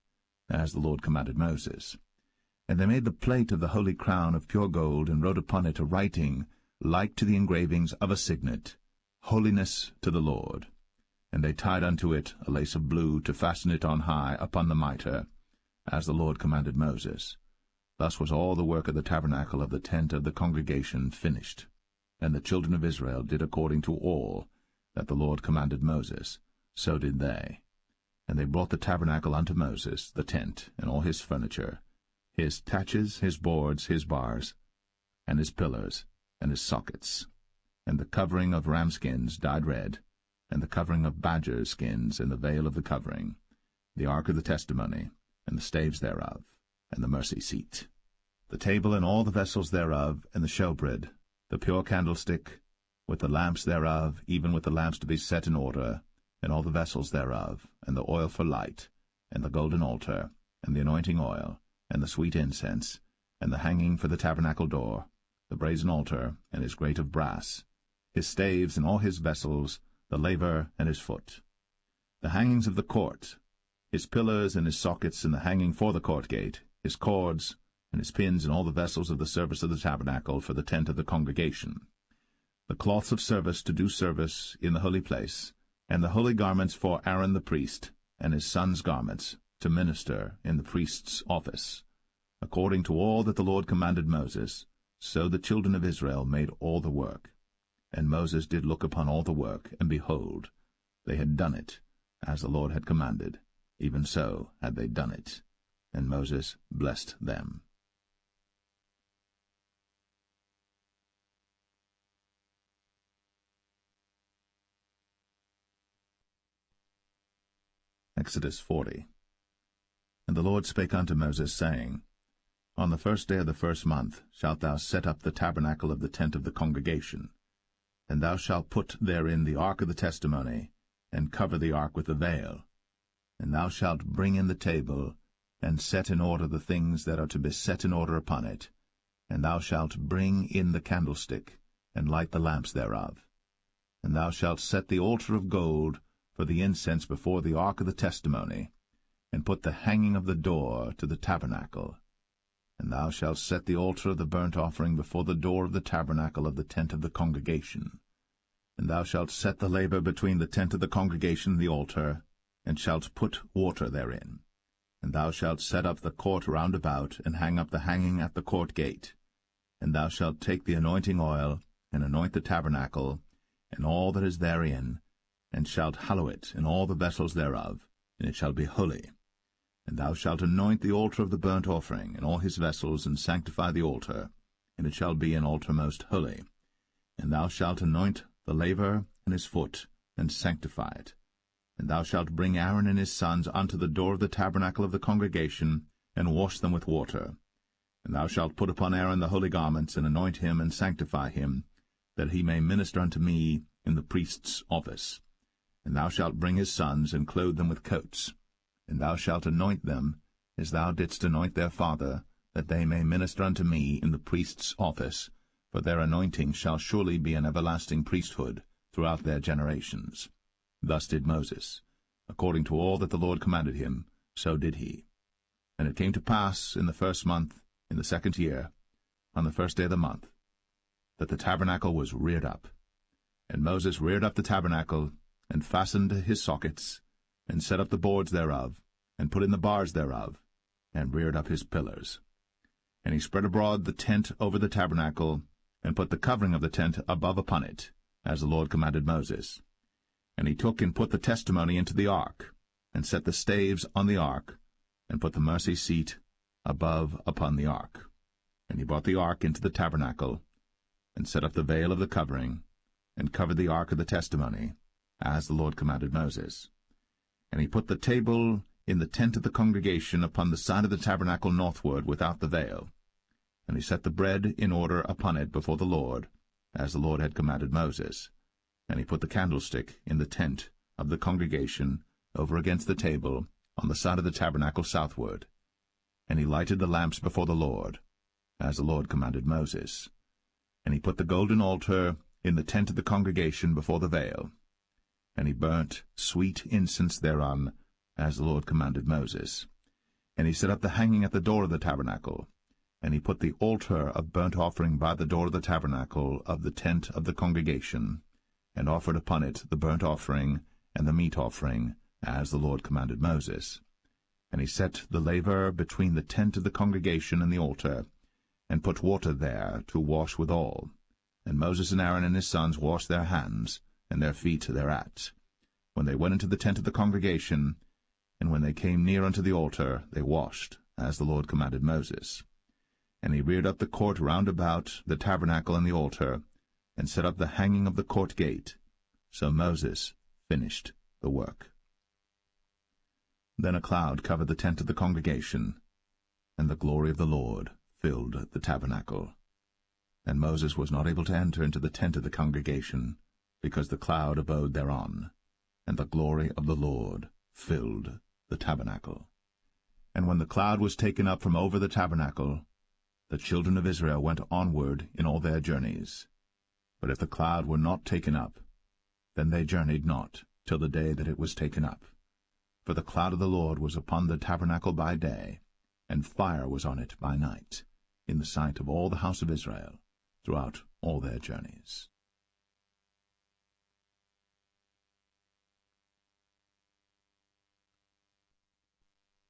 as the Lord commanded Moses. And they made the plate of the holy crown of pure gold, and wrote upon it a writing like to the engravings of a signet, Holiness to the Lord. And they tied unto it a lace of blue, to fasten it on high upon the mitre, as the Lord commanded Moses. Thus was all the work of the tabernacle of the tent of the congregation finished. And the children of Israel did according to all that the Lord commanded Moses, so did they. And they brought the tabernacle unto Moses, the tent, and all his furniture, his taches, his boards, his bars, and his pillars, and his sockets, and the covering of ram skins dyed red, and the covering of badger skins, and the veil of the covering, the ark of the testimony, and the staves thereof, and the mercy seat, the table and all the vessels thereof, and the showbread, the pure candlestick, with the lamps thereof, even with the lamps to be set in order, and all the vessels thereof, and the oil for light, and the golden altar, and the anointing oil, and the sweet incense, and the hanging for the tabernacle door, the brazen altar, and his grate of brass, his staves and all his vessels, the laver and his foot, the hangings of the court, his pillars and his sockets, and the hanging for the court gate, his cords, and his pins, and all the vessels of the service of the tabernacle for the tent of the congregation, the cloths of service to do service in the holy place, and the holy garments for Aaron the priest, and his sons' garments, to minister in the priest's office. According to all that the Lord commanded Moses, so the children of Israel made all the work. And Moses did look upon all the work, and behold, they had done it, as the Lord had commanded, even so had they done it. And Moses blessed them. Exodus 40. And the Lord spake unto Moses, saying, On the 1st day of the 1st month shalt thou set up the tabernacle of the tent of the congregation, and thou shalt put therein the ark of the testimony, and cover the ark with the veil. And thou shalt bring in the table, and set in order the things that are to be set in order upon it. And thou shalt bring in the candlestick, and light the lamps thereof. And thou shalt set the altar of gold for the incense before the ark of the testimony, and put the hanging of the door to the tabernacle. And thou shalt set the altar of the burnt offering before the door of the tabernacle of the tent of the congregation. And thou shalt set the laver between the tent of the congregation and the altar, and shalt put water therein. And thou shalt set up the court round about, and hang up the hanging at the court gate. And thou shalt take the anointing oil, and anoint the tabernacle, and all that is therein, and shalt hallow it, and all the vessels thereof, and it shall be holy. And thou shalt anoint the altar of the burnt offering, and all his vessels, and sanctify the altar, and it shall be an altar most holy. And thou shalt anoint the laver and his foot, and sanctify it. And thou shalt bring Aaron and his sons unto the door of the tabernacle of the congregation, and wash them with water. And thou shalt put upon Aaron the holy garments, and anoint him, and sanctify him, that he may minister unto me in the priest's office. And thou shalt bring his sons, and clothe them with coats. And thou shalt anoint them, as thou didst anoint their father, that they may minister unto me in the priest's office, for their anointing shall surely be an everlasting priesthood throughout their generations. Thus did Moses. According to all that the Lord commanded him, so did he. And it came to pass in the 1st month, in the 2nd year, on the 1st day of the month, that the tabernacle was reared up. And Moses reared up the tabernacle, and fastened his sockets, and set up the boards thereof, and put in the bars thereof, and reared up his pillars. And he spread abroad the tent over the tabernacle, and put the covering of the tent above upon it, as the Lord commanded Moses. And he took and put the testimony into the ark, and set the staves on the ark, and put the mercy seat above upon the ark. And he brought the ark into the tabernacle, and set up the veil of the covering, and covered the ark of the testimony, as the Lord commanded Moses. And he put the table in the tent of the congregation upon the side of the tabernacle northward without the veil. And he set the bread in order upon it before the Lord, as the Lord had commanded Moses. And he put the candlestick in the tent of the congregation over against the table on the side of the tabernacle southward. And he lighted the lamps before the Lord, as the Lord commanded Moses. And he put the golden altar in the tent of the congregation before the veil. And he burnt sweet incense thereon, as the Lord commanded Moses. And he set up the hanging at the door of the tabernacle. And he put the altar of burnt offering by the door of the tabernacle of the tent of the congregation, and offered upon it the burnt offering and the meat offering, as the Lord commanded Moses. And he set the laver between the tent of the congregation and the altar, and put water there to wash withal. And Moses and Aaron and his sons washed their hands, and their feet thereat, when they went into the tent of the congregation, and when they came near unto the altar, they washed, as the Lord commanded Moses. And he reared up the court round about the tabernacle and the altar, and set up the hanging of the court gate. So Moses finished the work. Then a cloud covered the tent of the congregation, and the glory of the Lord filled the tabernacle. And Moses was not able to enter into the tent of the congregation, because the cloud abode thereon, and the glory of the Lord filled the tabernacle. And when the cloud was taken up from over the tabernacle, the children of Israel went onward in all their journeys. But if the cloud were not taken up, then they journeyed not till the day that it was taken up. For the cloud of the Lord was upon the tabernacle by day, and fire was on it by night, in the sight of all the house of Israel, throughout all their journeys.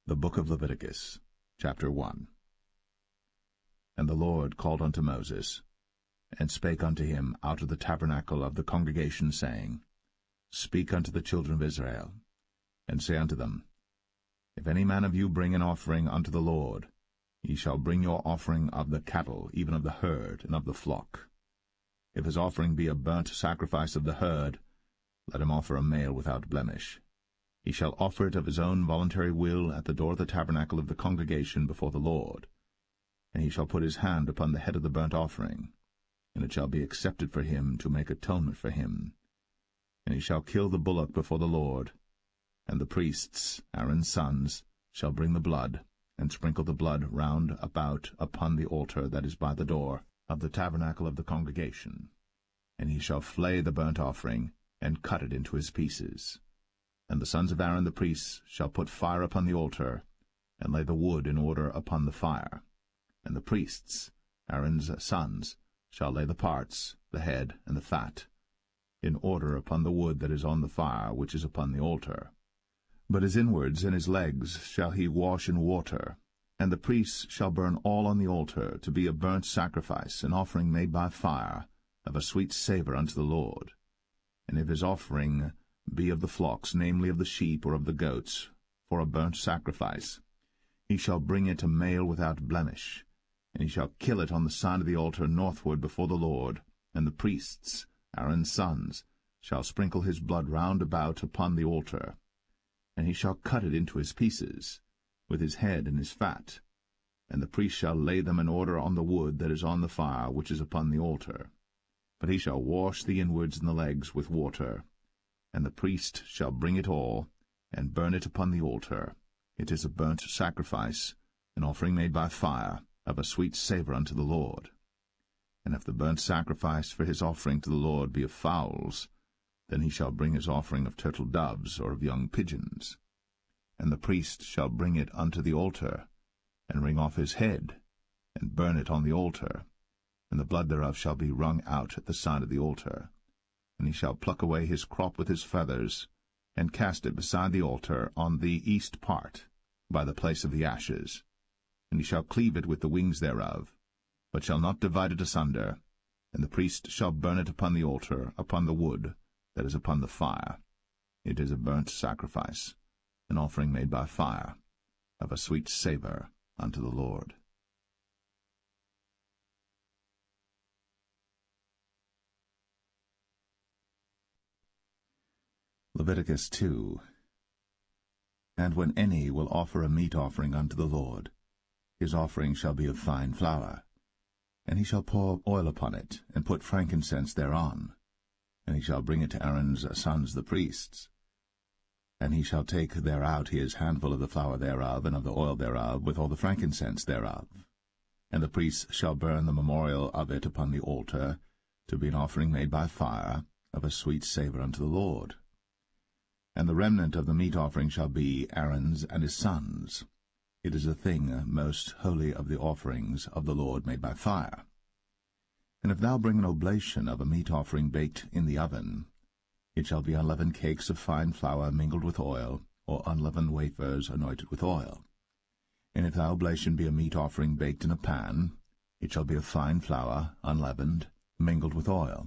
The Book of Leviticus, chapter 1. And the Lord called unto Moses, and spake unto him out of the tabernacle of the congregation, saying, Speak unto the children of Israel, and say unto them, If any man of you bring an offering unto the Lord, ye shall bring your offering of the cattle, even of the herd, and of the flock. If his offering be a burnt sacrifice of the herd, let him offer a male without blemish. He shall offer it of his own voluntary will at the door of the tabernacle of the congregation before the Lord. And he shall put his hand upon the head of the burnt offering, and it shall be accepted for him to make atonement for him. And he shall kill the bullock before the Lord, and the priests, Aaron's sons, shall bring the blood, and sprinkle the blood round about upon the altar that is by the door of the tabernacle of the congregation. And he shall flay the burnt offering, and cut it into his pieces. And the sons of Aaron the priests shall put fire upon the altar, and lay the wood in order upon the fire. And the priests, Aaron's sons, shall lay the parts, the head, and the fat, in order upon the wood that is on the fire which is upon the altar. But his inwards and his legs shall he wash in water, and the priests shall burn all on the altar, to be a burnt sacrifice, an offering made by fire, of a sweet savour unto the Lord. And if his offering be of the flocks, namely of the sheep or of the goats, for a burnt sacrifice, he shall bring it a male without blemish, and he shall kill it on the side of the altar northward before the Lord, and the priests, Aaron's sons, shall sprinkle his blood round about upon the altar. And he shall cut it into his pieces, with his head and his fat, and the priest shall lay them in order on the wood that is on the fire which is upon the altar. But he shall wash the inwards and the legs with water, and the priest shall bring it all, and burn it upon the altar. It is a burnt sacrifice, an offering made by fire, of a sweet savour unto the Lord. And if the burnt sacrifice for his offering to the Lord be of fowls, then he shall bring his offering of turtle doves or of young pigeons. And the priest shall bring it unto the altar, and wring off his head, and burn it on the altar, and the blood thereof shall be wrung out at the side of the altar. And he shall pluck away his crop with his feathers, and cast it beside the altar on the east part, by the place of the ashes. And he shall cleave it with the wings thereof, but shall not divide it asunder. And the priest shall burn it upon the altar, upon the wood that is upon the fire. It is a burnt sacrifice, an offering made by fire, of a sweet savour unto the Lord. Leviticus 2. And when any will offer a meat offering unto the Lord, his offering shall be of fine flour, and he shall pour oil upon it, and put frankincense thereon, and he shall bring it to Aaron's sons the priests. And he shall take thereout his handful of the flour thereof, and of the oil thereof, with all the frankincense thereof. And the priests shall burn the memorial of it upon the altar, to be an offering made by fire, of a sweet savour unto the Lord. And the remnant of the meat offering shall be Aaron's and his sons. It is a thing most holy of the offerings of the Lord made by fire. And if thou bring an oblation of a meat offering baked in the oven, it shall be unleavened cakes of fine flour mingled with oil, or unleavened wafers anointed with oil. And if thy oblation be a meat offering baked in a pan, it shall be of fine flour, unleavened, mingled with oil.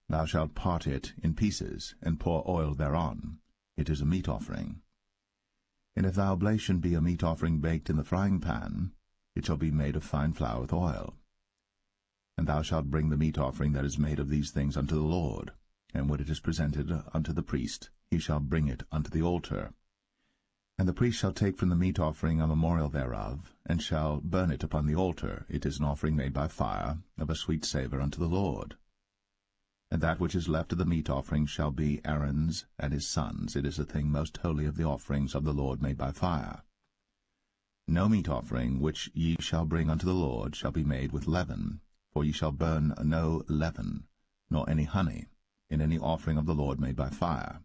Thou shalt part it in pieces, and pour oil thereon. It is a meat offering. And if thy oblation be a meat offering baked in the frying pan, it shall be made of fine flour with oil. And thou shalt bring the meat offering that is made of these things unto the Lord, and when it is presented unto the priest, he shall bring it unto the altar. And the priest shall take from the meat offering a memorial thereof, and shall burn it upon the altar. It is an offering made by fire, of a sweet savour unto the Lord. And that which is left of the meat offering shall be Aaron's and his sons. It is a thing most holy of the offerings of the Lord made by fire. No meat offering which ye shall bring unto the Lord shall be made with leaven, for ye shall burn no leaven, nor any honey, in any offering of the Lord made by fire.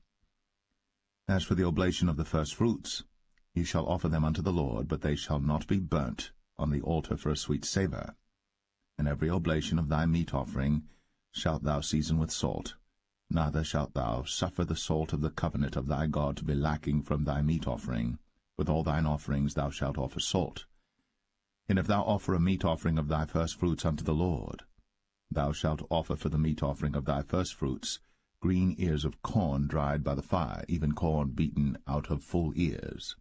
As for the oblation of the firstfruits, ye shall offer them unto the Lord, but they shall not be burnt on the altar for a sweet savour. And every oblation of thy meat offering shalt thou season with salt, neither shalt thou suffer the salt of the covenant of thy God to be lacking from thy meat offering. With all thine offerings thou shalt offer salt. And if thou offer a meat offering of thy firstfruits unto the Lord, thou shalt offer for the meat offering of thy firstfruits green ears of corn dried by the fire, even corn beaten out of full ears.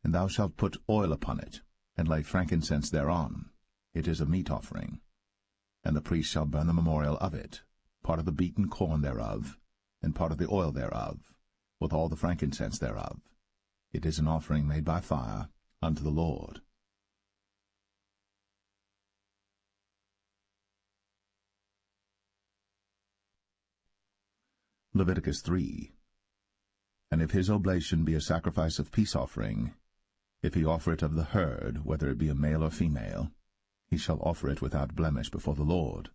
And thou shalt put oil upon it, and lay frankincense thereon. It is a meat offering. And the priest shall burn the memorial of it, part of the beaten corn thereof, and part of the oil thereof, with all the frankincense thereof. It is an offering made by fire unto the Lord. Leviticus 3. And if his oblation be a sacrifice of peace offering, if he offer it of the herd, whether it be a male or female, he shall offer it without blemish before the Lord.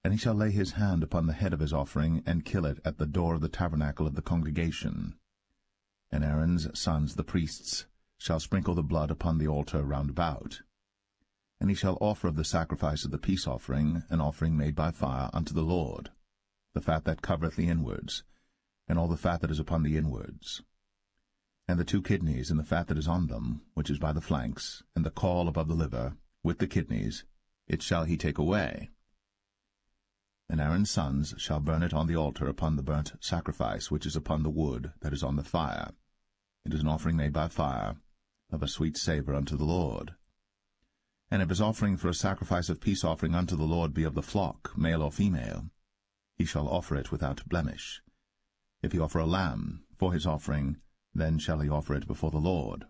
And he shall lay his hand upon the head of his offering, and kill it at the door of the tabernacle of the congregation. And Aaron's sons the priests shall sprinkle the blood upon the altar round about. And he shall offer of the sacrifice of the peace offering an offering made by fire unto the Lord. the fat that covereth the inwards, and all the fat that is upon the inwards, and the 2 kidneys, and the fat that is on them, which is by the flanks, and the caul above the liver, with the kidneys, it shall he take away. And Aaron's sons shall burn it on the altar upon the burnt sacrifice which is upon the wood that is on the fire. It is an offering made by fire, of a sweet savour unto the Lord. And if his offering for a sacrifice of peace offering unto the Lord be of the flock, male or female, he shall offer it without blemish. If he offer a lamb for his offering, then shall he offer it before the Lord.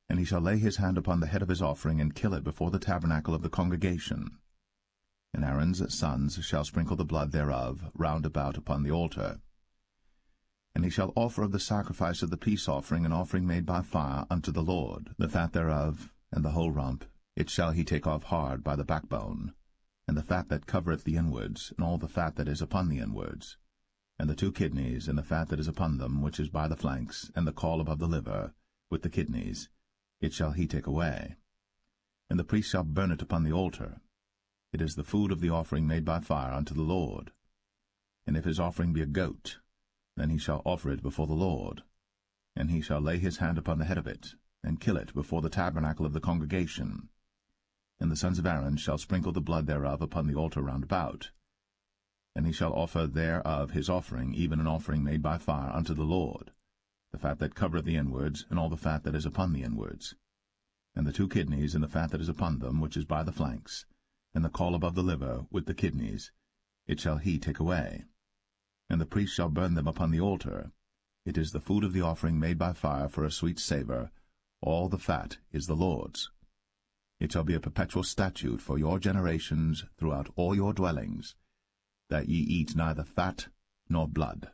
And he shall lay his hand upon the head of his offering, and kill it before the tabernacle of the congregation. And Aaron's sons shall sprinkle the blood thereof round about upon the altar. And he shall offer of the sacrifice of the peace offering an offering made by fire unto the Lord, the fat thereof, and the whole rump, it shall he take off hard by the backbone, and the fat that covereth the inwards, and all the fat that is upon the inwards, and the 2 kidneys, and the fat that is upon them, which is by the flanks, and the caul above the liver, with the kidneys, it shall he take away. And the priest shall burn it upon the altar. It is the food of the offering made by fire unto the Lord. And if his offering be a goat, then he shall offer it before the Lord. And he shall lay his hand upon the head of it, and kill it before the tabernacle of the congregation. And the sons of Aaron shall sprinkle the blood thereof upon the altar round about. And he shall offer thereof his offering, even an offering made by fire unto the Lord, the fat that covereth the inwards, and all the fat that is upon the inwards, and the 2 kidneys, and the fat that is upon them, which is by the flanks, and the caul above the liver, with the kidneys, it shall he take away. And the priest shall burn them upon the altar. It is the food of the offering made by fire for a sweet savour. All the fat is the Lord's. It shall be a perpetual statute for your generations throughout all your dwellings, that ye eat neither fat nor blood.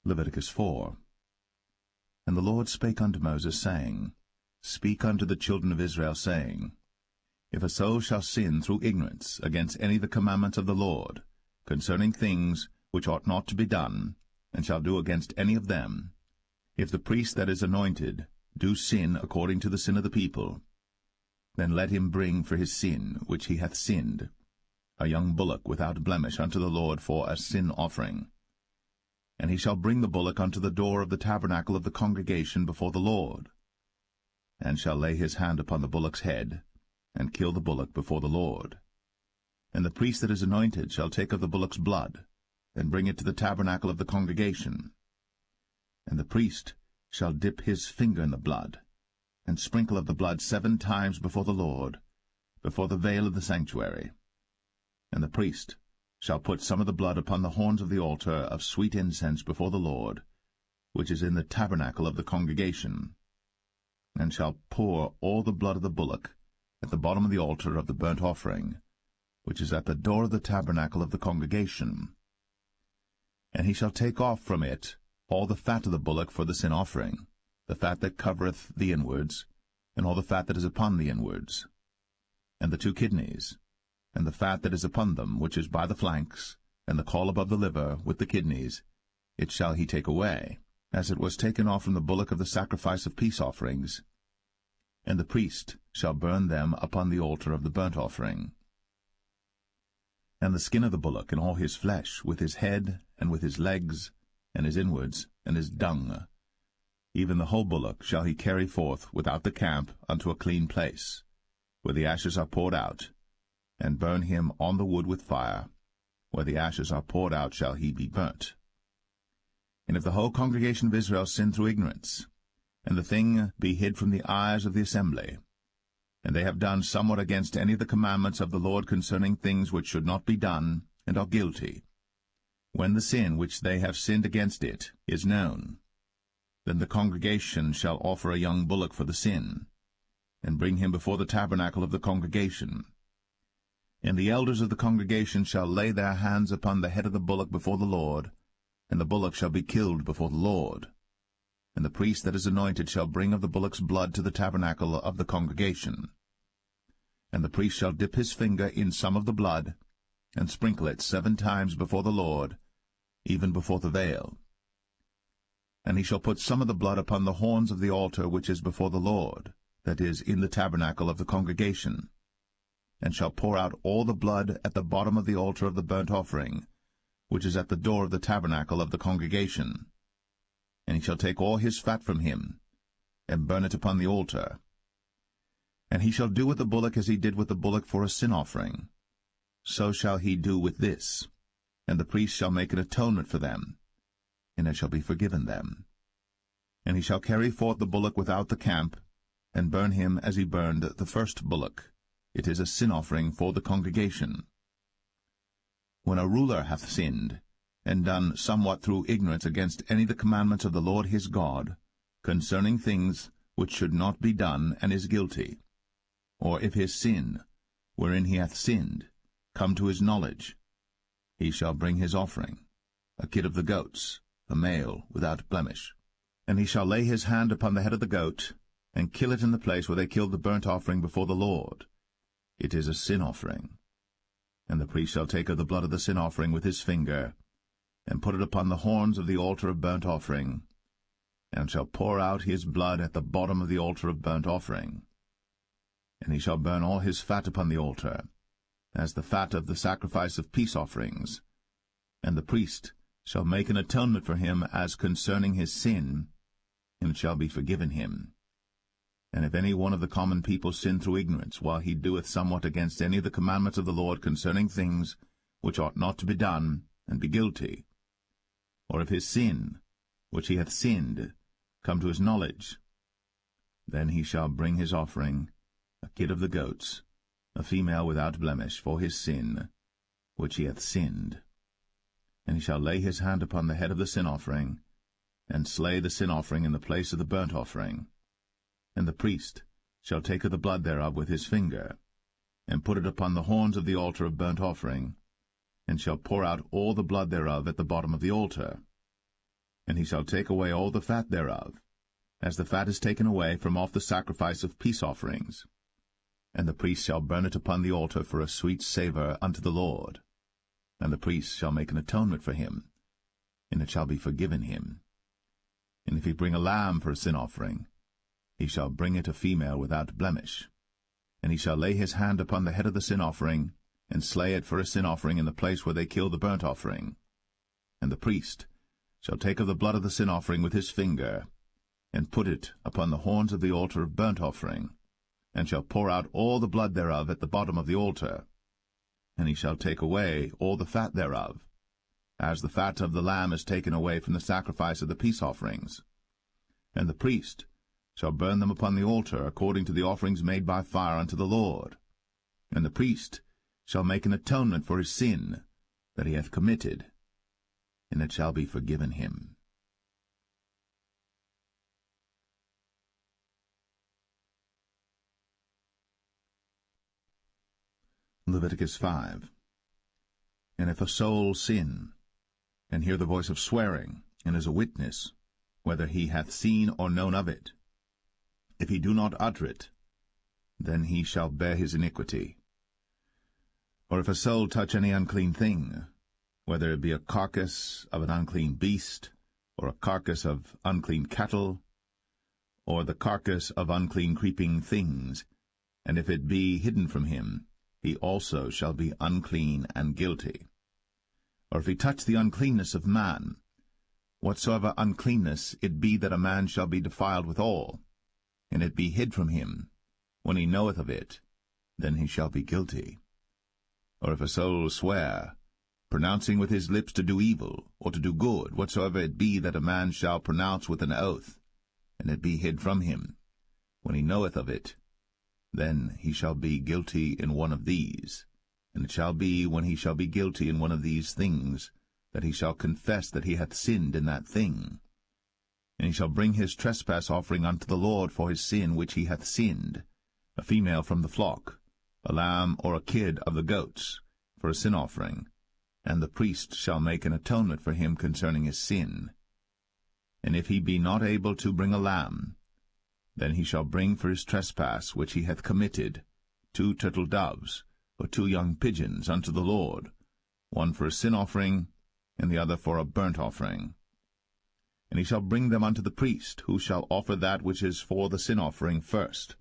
Leviticus 4. And the Lord spake unto Moses, saying, Speak unto the children of Israel, saying, If a soul shall sin through ignorance against any of the commandments of the Lord, concerning things which ought not to be done, and shall do against any of them, if the priest that is anointed do sin according to the sin of the people, then let him bring for his sin which he hath sinned a young bullock without blemish unto the Lord for a sin offering. And he shall bring the bullock unto the door of the tabernacle of the congregation before the Lord, and shall lay his hand upon the bullock's head, and kill the bullock before the Lord. And the priest that is anointed shall take of the bullock's blood, and bring it to the tabernacle of the congregation. And the priest shall dip his finger in the blood, and sprinkle of the blood 7 times before the Lord, before the veil of the sanctuary. And the priest shall put some of the blood upon the horns of the altar of sweet incense before the Lord, which is in the tabernacle of the congregation, and shall pour all the blood of the bullock at the bottom of the altar of the burnt offering, which is at the door of the tabernacle of the congregation. And he shall take off from it all the fat of the bullock for the sin offering, the fat that covereth the inwards, and all the fat that is upon the inwards, and the 2 kidneys, and the fat that is upon them, which is by the flanks, and the caul above the liver, with the kidneys, it shall he take away, as it was taken off from the bullock of the sacrifice of peace offerings. And the priest shall burn them upon the altar of the burnt offering. And the skin of the bullock, and all his flesh, with his head, and with his legs, and his inwards, and his dung, even the whole bullock shall he carry forth without the camp unto a clean place, where the ashes are poured out, and burn him on the wood with fire. Where the ashes are poured out shall he be burnt. And if the whole congregation of Israel sin through ignorance, and the thing be hid from the eyes of the assembly, and they have done somewhat against any of the commandments of the Lord concerning things which should not be done, and are guilty, when the sin which they have sinned against it is known, then the congregation shall offer a young bullock for the sin, and bring him before the tabernacle of the congregation. And the elders of the congregation shall lay their hands upon the head of the bullock before the Lord, and the bullock shall be killed before the Lord. And the priest that is anointed shall bring of the bullock's blood to the tabernacle of the congregation. And the priest shall dip his finger in some of the blood, and sprinkle it 7 times before the Lord, even before the veil. And he shall put some of the blood upon the horns of the altar which is before the Lord, that is in the tabernacle of the congregation, and shall pour out all the blood at the bottom of the altar of the burnt offering, which is at the door of the tabernacle of the congregation. And he shall take all his fat from him, and burn it upon the altar. And he shall do with the bullock as he did with the bullock for a sin offering. So shall he do with this. And the priest shall make an atonement for them, and it shall be forgiven them. And he shall carry forth the bullock without the camp, and burn him as he burned the first bullock. It is a sin offering for the congregation. When a ruler hath sinned, and done somewhat through ignorance against any of the commandments of the Lord his God, concerning things which should not be done, and is guilty, or if his sin, wherein he hath sinned, come to his knowledge, he shall bring his offering, a kid of the goats, a male without blemish. And he shall lay his hand upon the head of the goat, and kill it in the place where they killed the burnt offering before the Lord. It is a sin offering. And the priest shall take of the blood of the sin offering with his finger, and put it upon the horns of the altar of burnt offering, and shall pour out his blood at the bottom of the altar of burnt offering. And he shall burn all his fat upon the altar, as the fat of the sacrifice of peace offerings. And the priest shall make an atonement for him as concerning his sin, and it shall be forgiven him. And if any one of the common people sin through ignorance, while he doeth somewhat against any of the commandments of the Lord concerning things which ought not to be done, and be guilty, or if his sin, which he hath sinned, come to his knowledge, then he shall bring his offering, a kid of the goats, a female without blemish, for his sin, which he hath sinned. And he shall lay his hand upon the head of the sin offering, and slay the sin offering in the place of the burnt offering. And the priest shall take of the blood thereof with his finger, and put it upon the horns of the altar of burnt offering, and shall pour out all the blood thereof at the bottom of the altar. And he shall take away all the fat thereof, as the fat is taken away from off the sacrifice of peace offerings. And the priest shall burn it upon the altar for a sweet savour unto the Lord. And the priest shall make an atonement for him, and it shall be forgiven him. And if he bring a lamb for a sin offering, he shall bring it a female without blemish. And he shall lay his hand upon the head of the sin offering, and slay it for a sin offering in the place where they kill the burnt offering. And the priest shall take of the blood of the sin offering with his finger, and put it upon the horns of the altar of burnt offering, and shall pour out all the blood thereof at the bottom of the altar. And he shall take away all the fat thereof, as the fat of the lamb is taken away from the sacrifice of the peace offerings. And the priest shall burn them upon the altar according to the offerings made by fire unto the Lord. And the priest shall make an atonement for his sin that he hath committed, and it shall be forgiven him. Leviticus 5. And if a soul sin, and hear the voice of swearing, and is a witness, whether he hath seen or known of it, if he do not utter it, then he shall bear his iniquity. Or if a soul touch any unclean thing, whether it be a carcass of an unclean beast, or a carcass of unclean cattle, or the carcass of unclean creeping things, and if it be hidden from him, he also shall be unclean and guilty. Or if he touch the uncleanness of man, whatsoever uncleanness it be that a man shall be defiled withal, and it be hid from him, when he knoweth of it, then he shall be guilty. Or if a soul swear, pronouncing with his lips to do evil, or to do good, whatsoever it be that a man shall pronounce with an oath, and it be hid from him, when he knoweth of it, then he shall be guilty in one of these. And it shall be, when he shall be guilty in one of these things, that he shall confess that he hath sinned in that thing. And he shall bring his trespass offering unto the Lord for his sin which he hath sinned, a female from the flock, a lamb or a kid of the goats, for a sin offering, and the priest shall make an atonement for him concerning his sin. And if he be not able to bring a lamb, then he shall bring for his trespass which he hath committed 2 turtle doves, or 2 young pigeons unto the Lord, one for a sin offering, and the other for a burnt offering. And he shall bring them unto the priest, who shall offer that which is for the sin offering first,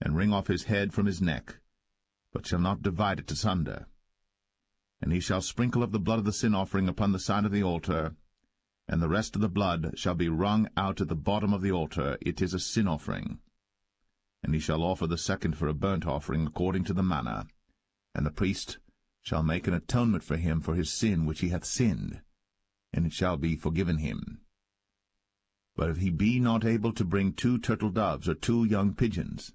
and wring off his head from his neck, but shall not divide it asunder. And he shall sprinkle of the blood of the sin offering upon the side of the altar, and the rest of the blood shall be wrung out at the bottom of the altar. It is a sin offering. And he shall offer the second for a burnt offering according to the manner, and the priest shall make an atonement for him for his sin which he hath sinned, and it shall be forgiven him. But if he be not able to bring 2 turtle doves or 2 young pigeons,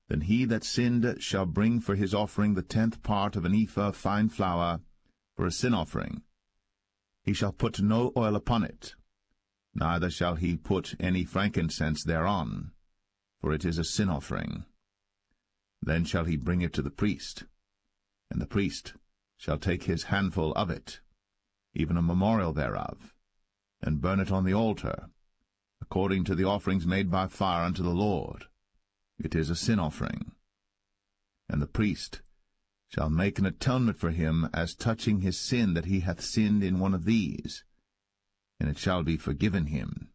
then he that sinned shall bring for his offering the 10th part of an ephah of fine flour for a sin offering. He shall put no oil upon it, neither shall he put any frankincense thereon, for it is a sin offering. Then shall he bring it to the priest, and the priest shall take his handful of it, even a memorial thereof, and burn it on the altar, according to the offerings made by fire unto the Lord. It is a sin offering. And the priest shall make an atonement for him as touching his sin that he hath sinned in one of these, and it shall be forgiven him.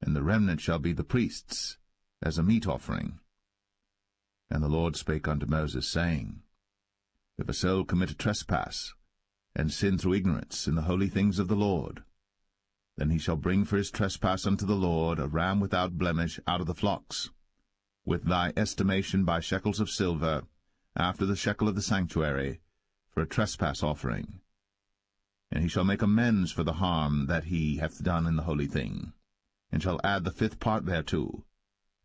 And the remnant shall be the priest's, as a meat offering. And the Lord spake unto Moses, saying, If a soul commit a trespass, and sin through ignorance in the holy things of the Lord, then he shall bring for his trespass unto the Lord a ram without blemish out of the flocks, with thy estimation by shekels of silver, after the shekel of the sanctuary, for a trespass offering. And he shall make amends for the harm that he hath done in the holy thing, and shall add the 5th part thereto,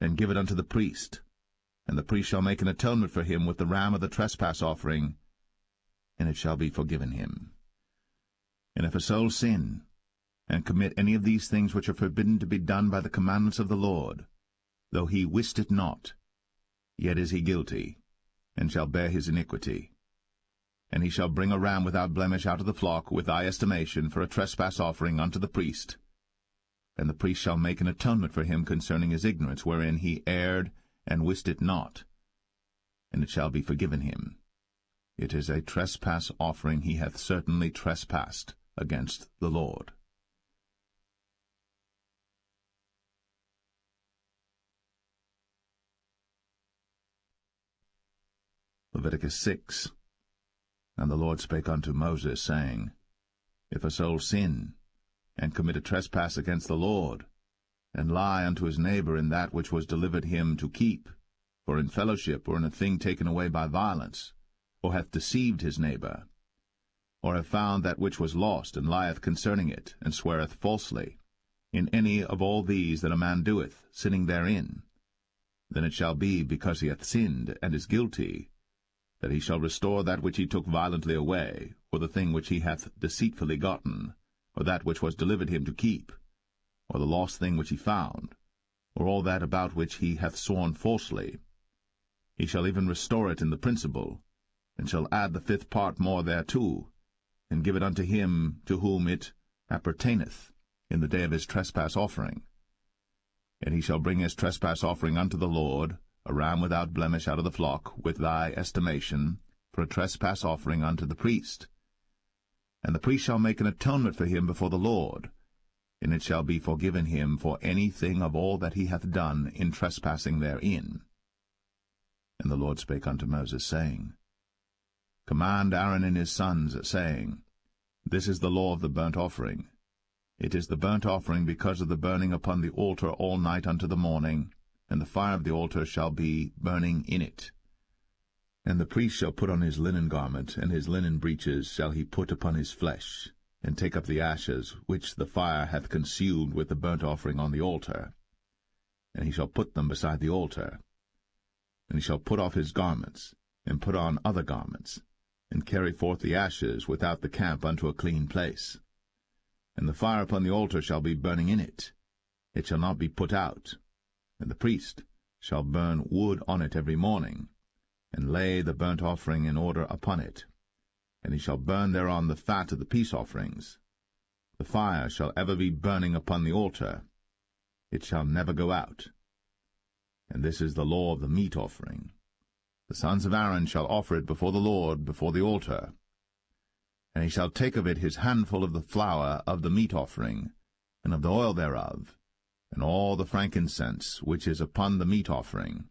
and give it unto the priest. And the priest shall make an atonement for him with the ram of the trespass offering, and it shall be forgiven him. And if a soul sin, and commit any of these things which are forbidden to be done by the commandments of the Lord, though he wist it not, yet is he guilty, and shall bear his iniquity. And he shall bring a ram without blemish out of the flock, with thy estimation, for a trespass offering unto the priest. And the priest shall make an atonement for him concerning his ignorance, wherein he erred and wist it not, and it shall be forgiven him. It is a trespass offering. He hath certainly trespassed against the Lord. Leviticus 6. And the Lord spake unto Moses, saying, If a soul sin, and commit a trespass against the Lord, and lie unto his neighbor in that which was delivered him to keep, or in fellowship, or in a thing taken away by violence, or hath deceived his neighbor, or have found that which was lost, and lieth concerning it, and sweareth falsely, in any of all these that a man doeth, sinning therein, then it shall be, because he hath sinned, and is guilty, that he shall restore that which he took violently away, or the thing which he hath deceitfully gotten, or that which was delivered him to keep, or the lost thing which he found, or all that about which he hath sworn falsely. He shall even restore it in the principal, and shall add the 5th part more thereto, and give it unto him to whom it appertaineth in the day of his trespass offering. And he shall bring his trespass offering unto the Lord, a ram without blemish out of the flock, with thy estimation, for a trespass offering unto the priest. And the priest shall make an atonement for him before the Lord, and it shall be forgiven him for anything of all that he hath done in trespassing therein. And the Lord spake unto Moses, saying, Command Aaron and his sons, saying, This is the law of the burnt offering. It is the burnt offering because of the burning upon the altar all night unto the morning, and the fire of the altar shall be burning in it. And the priest shall put on his linen garment, and his linen breeches shall he put upon his flesh, and take up the ashes which the fire hath consumed with the burnt offering on the altar. And he shall put them beside the altar. And he shall put off his garments, and put on other garments, and carry forth the ashes without the camp unto a clean place. And the fire upon the altar shall be burning in it. It shall not be put out. And the priest shall burn wood on it every morning, and lay the burnt offering in order upon it. And he shall burn thereon the fat of the peace offerings. The fire shall ever be burning upon the altar. It shall never go out. And this is the law of the meat offering. The sons of Aaron shall offer it before the Lord, before the altar. And he shall take of it his handful of the flour of the meat offering, and of the oil thereof, and all the frankincense which is upon the meat offering,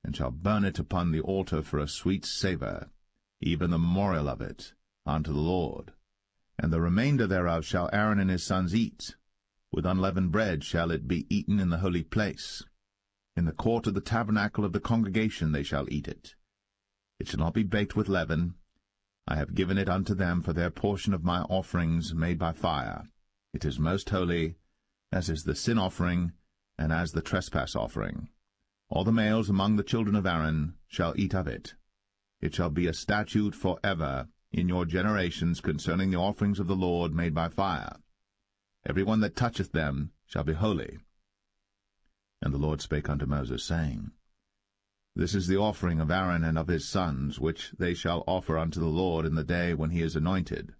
and shall burn it upon the altar for a sweet savour, even the memorial of it, unto the Lord. And the remainder thereof shall Aaron and his sons eat. With unleavened bread shall it be eaten in the holy place. In the court of the tabernacle of the congregation they shall eat it. It shall not be baked with leaven. I have given it unto them for their portion of my offerings made by fire. It is most holy, as is the sin offering, and as the trespass offering. All the males among the children of Aaron shall eat of it. It shall be a statute for ever in your generations concerning the offerings of the Lord made by fire. Every one that toucheth them shall be holy. And the Lord spake unto Moses, saying, This is the offering of Aaron and of his sons, which they shall offer unto the Lord in the day when he is anointed.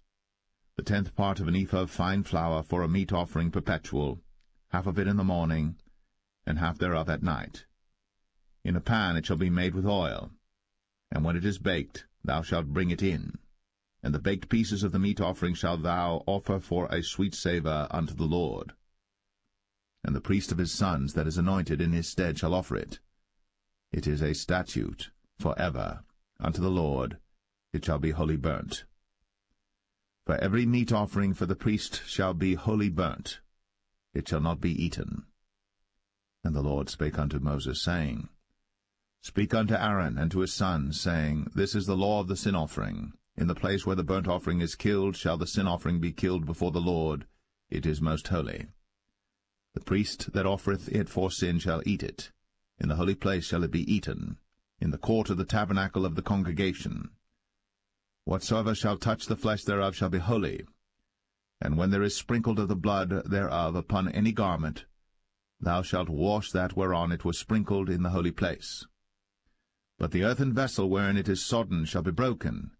The 10th part of an ephah of fine flour for a meat offering perpetual, half of it in the morning, and half thereof at night. In a pan it shall be made with oil, and when it is baked, thou shalt bring it in. And the baked pieces of the meat offering shalt thou offer for a sweet savour unto the Lord. And the priest of his sons that is anointed in his stead shall offer it. It is a statute for ever unto the Lord. It shall be wholly burnt. For every meat offering for the priest shall be wholly burnt. It shall not be eaten. And the Lord spake unto Moses, saying, Speak unto Aaron and to his sons, saying, This is the law of the sin offering. In the place where the burnt offering is killed shall the sin offering be killed before the Lord. It is most holy. The priest that offereth it for sin shall eat it. In the holy place shall it be eaten, in the court of the tabernacle of the congregation. Whatsoever shall touch the flesh thereof shall be holy. And when there is sprinkled of the blood thereof upon any garment, thou shalt wash that whereon it was sprinkled in the holy place. But the earthen vessel wherein it is sodden shall be broken,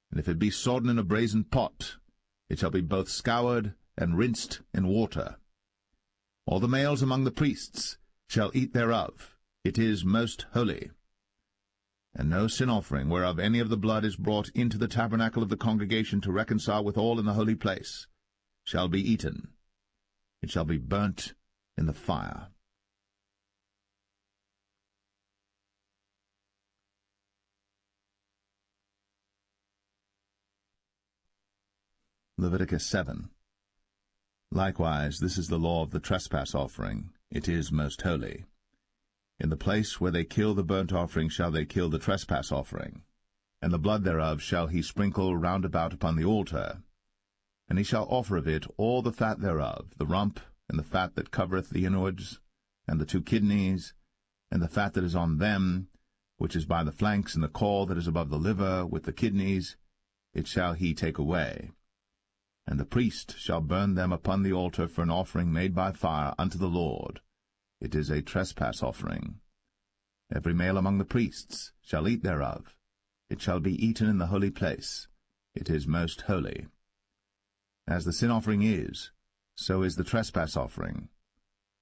and if it be sodden in a brazen pot, it shall be both scoured and rinsed in water. All the males among the priests shall eat thereof. It is most holy. And no sin offering whereof any of the blood is brought into the tabernacle of the congregation to reconcile with all in the holy place shall be eaten. It shall be burnt in the fire. Leviticus 7. Likewise, this is the law of the trespass offering. It is most holy. In the place where they kill the burnt offering shall they kill the trespass offering, and the blood thereof shall he sprinkle round about upon the altar. And he shall offer of it all the fat thereof, the rump, and the fat that covereth the inwards, and the 2 kidneys, and the fat that is on them, which is by the flanks, and the caul that is above the liver, with the kidneys, it shall he take away. And the priest shall burn them upon the altar for an offering made by fire unto the Lord. It is a trespass offering. Every male among the priests shall eat thereof. It shall be eaten in the holy place. It is most holy. As the sin offering is, so is the trespass offering.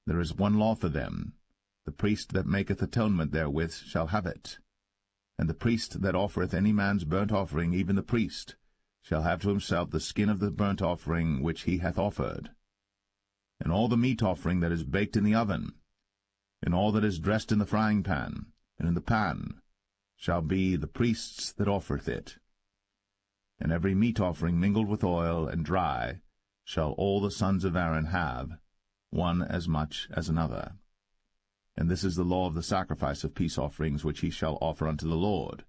There is one law for them. The priest that maketh atonement therewith shall have it. And the priest that offereth any man's burnt offering, even the priest, shall have to himself the skin of the burnt offering which he hath offered. And all the meat offering that is baked in the oven, and all that is dressed in the frying pan, and in the pan, shall be the priest's that offereth it. And every meat offering mingled with oil and dry shall all the sons of Aaron have, one as much as another. And this is the law of the sacrifice of peace offerings which he shall offer unto the Lord.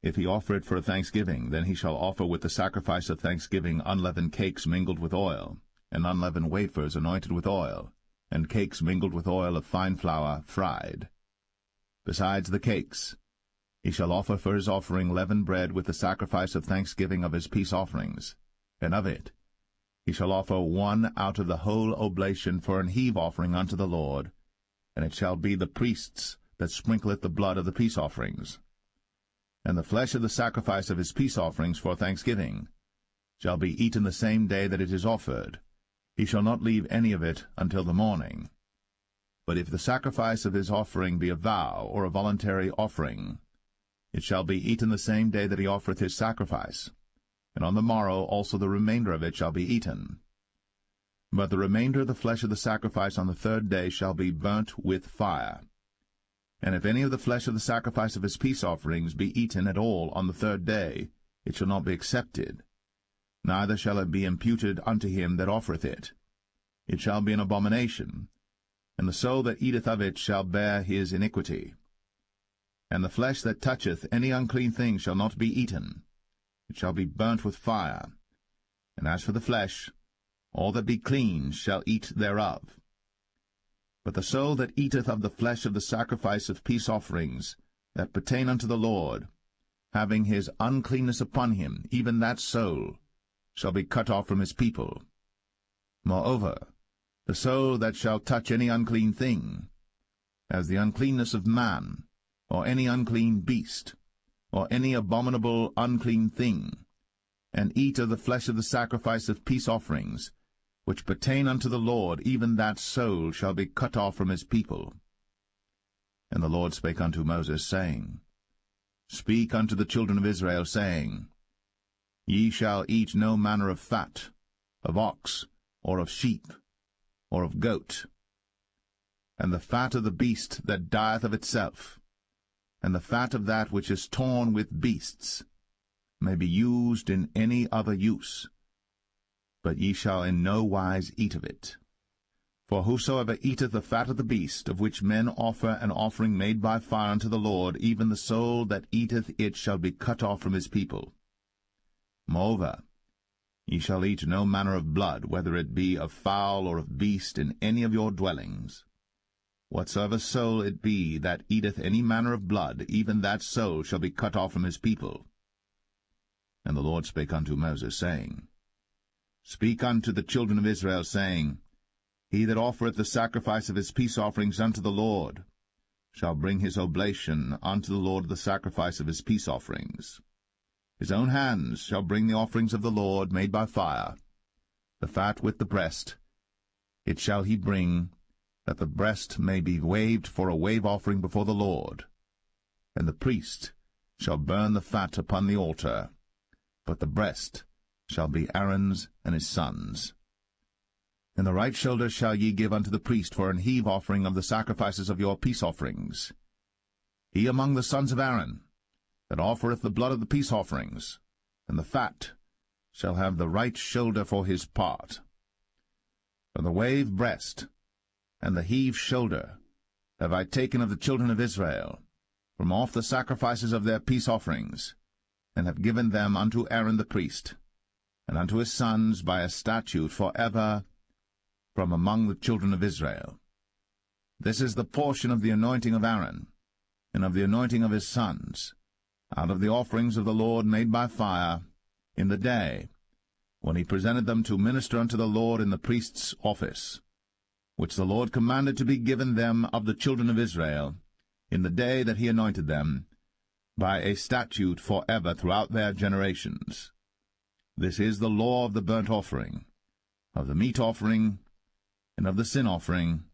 If he offer it for a thanksgiving, then he shall offer with the sacrifice of thanksgiving unleavened cakes mingled with oil, and unleavened wafers anointed with oil, and cakes mingled with oil of fine flour fried. Besides the cakes, he shall offer for his offering leavened bread with the sacrifice of thanksgiving of his peace offerings, and of it he shall offer one out of the whole oblation for an heave offering unto the Lord, and it shall be the priest's that sprinkleth the blood of the peace offerings. And the flesh of the sacrifice of his peace offerings for thanksgiving shall be eaten the same day that it is offered. He shall not leave any of it until the morning. But if the sacrifice of his offering be a vow or a voluntary offering, it shall be eaten the same day that he offereth his sacrifice, and on the morrow also the remainder of it shall be eaten. But the remainder of the flesh of the sacrifice on the 3rd day shall be burnt with fire. And if any of the flesh of the sacrifice of his peace offerings be eaten at all on the 3rd day, it shall not be accepted, neither shall it be imputed unto him that offereth it. It shall be an abomination, and the soul that eateth of it shall bear his iniquity. And the flesh that toucheth any unclean thing shall not be eaten, it shall be burnt with fire. And as for the flesh, all that be clean shall eat thereof. But the soul that eateth of the flesh of the sacrifice of peace offerings that pertain unto the Lord, having his uncleanness upon him, even that soul shall be cut off from his people. Moreover, the soul that shall touch any unclean thing, as the uncleanness of man, or any unclean beast, or any abominable unclean thing, and eat of the flesh of the sacrifice of peace offerings, which pertain unto the Lord, even that soul shall be cut off from his people. And the Lord spake unto Moses, saying, Speak unto the children of Israel, saying, Ye shall eat no manner of fat, of ox, or of sheep, or of goat, and the fat of the beast that dieth of itself, and the fat of that which is torn with beasts, may be used in any other use, but ye shall in no wise eat of it. For whosoever eateth the fat of the beast, of which men offer an offering made by fire unto the Lord, even the soul that eateth it shall be cut off from his people. Moreover, ye shall eat no manner of blood, whether it be of fowl or of beast, in any of your dwellings. Whatsoever soul it be that eateth any manner of blood, even that soul shall be cut off from his people. And the Lord spake unto Moses, saying, Speak unto the children of Israel, saying, He that offereth the sacrifice of his peace offerings unto the Lord shall bring his oblation unto the Lord of the sacrifice of his peace offerings. His own hands shall bring the offerings of the Lord made by fire, the fat with the breast. It shall he bring, that the breast may be waved for a wave offering before the Lord. And the priest shall burn the fat upon the altar, but the breast shall be Aaron's and his sons'. And the right shoulder shall ye give unto the priest for an heave offering of the sacrifices of your peace offerings. He among the sons of Aaron, that offereth the blood of the peace offerings, and the fat, shall have the right shoulder for his part. From the wave breast and the heave shoulder have I taken of the children of Israel, from off the sacrifices of their peace offerings, and have given them unto Aaron the priest, and unto his sons by a statute for ever from among the children of Israel. This is the portion of the anointing of Aaron, and of the anointing of his sons, out of the offerings of the Lord made by fire, in the day when he presented them to minister unto the Lord in the priest's office, which the Lord commanded to be given them of the children of Israel, in the day that he anointed them, by a statute for ever throughout their generations. This is the law of the burnt offering, of the meat offering, and of the sin offering,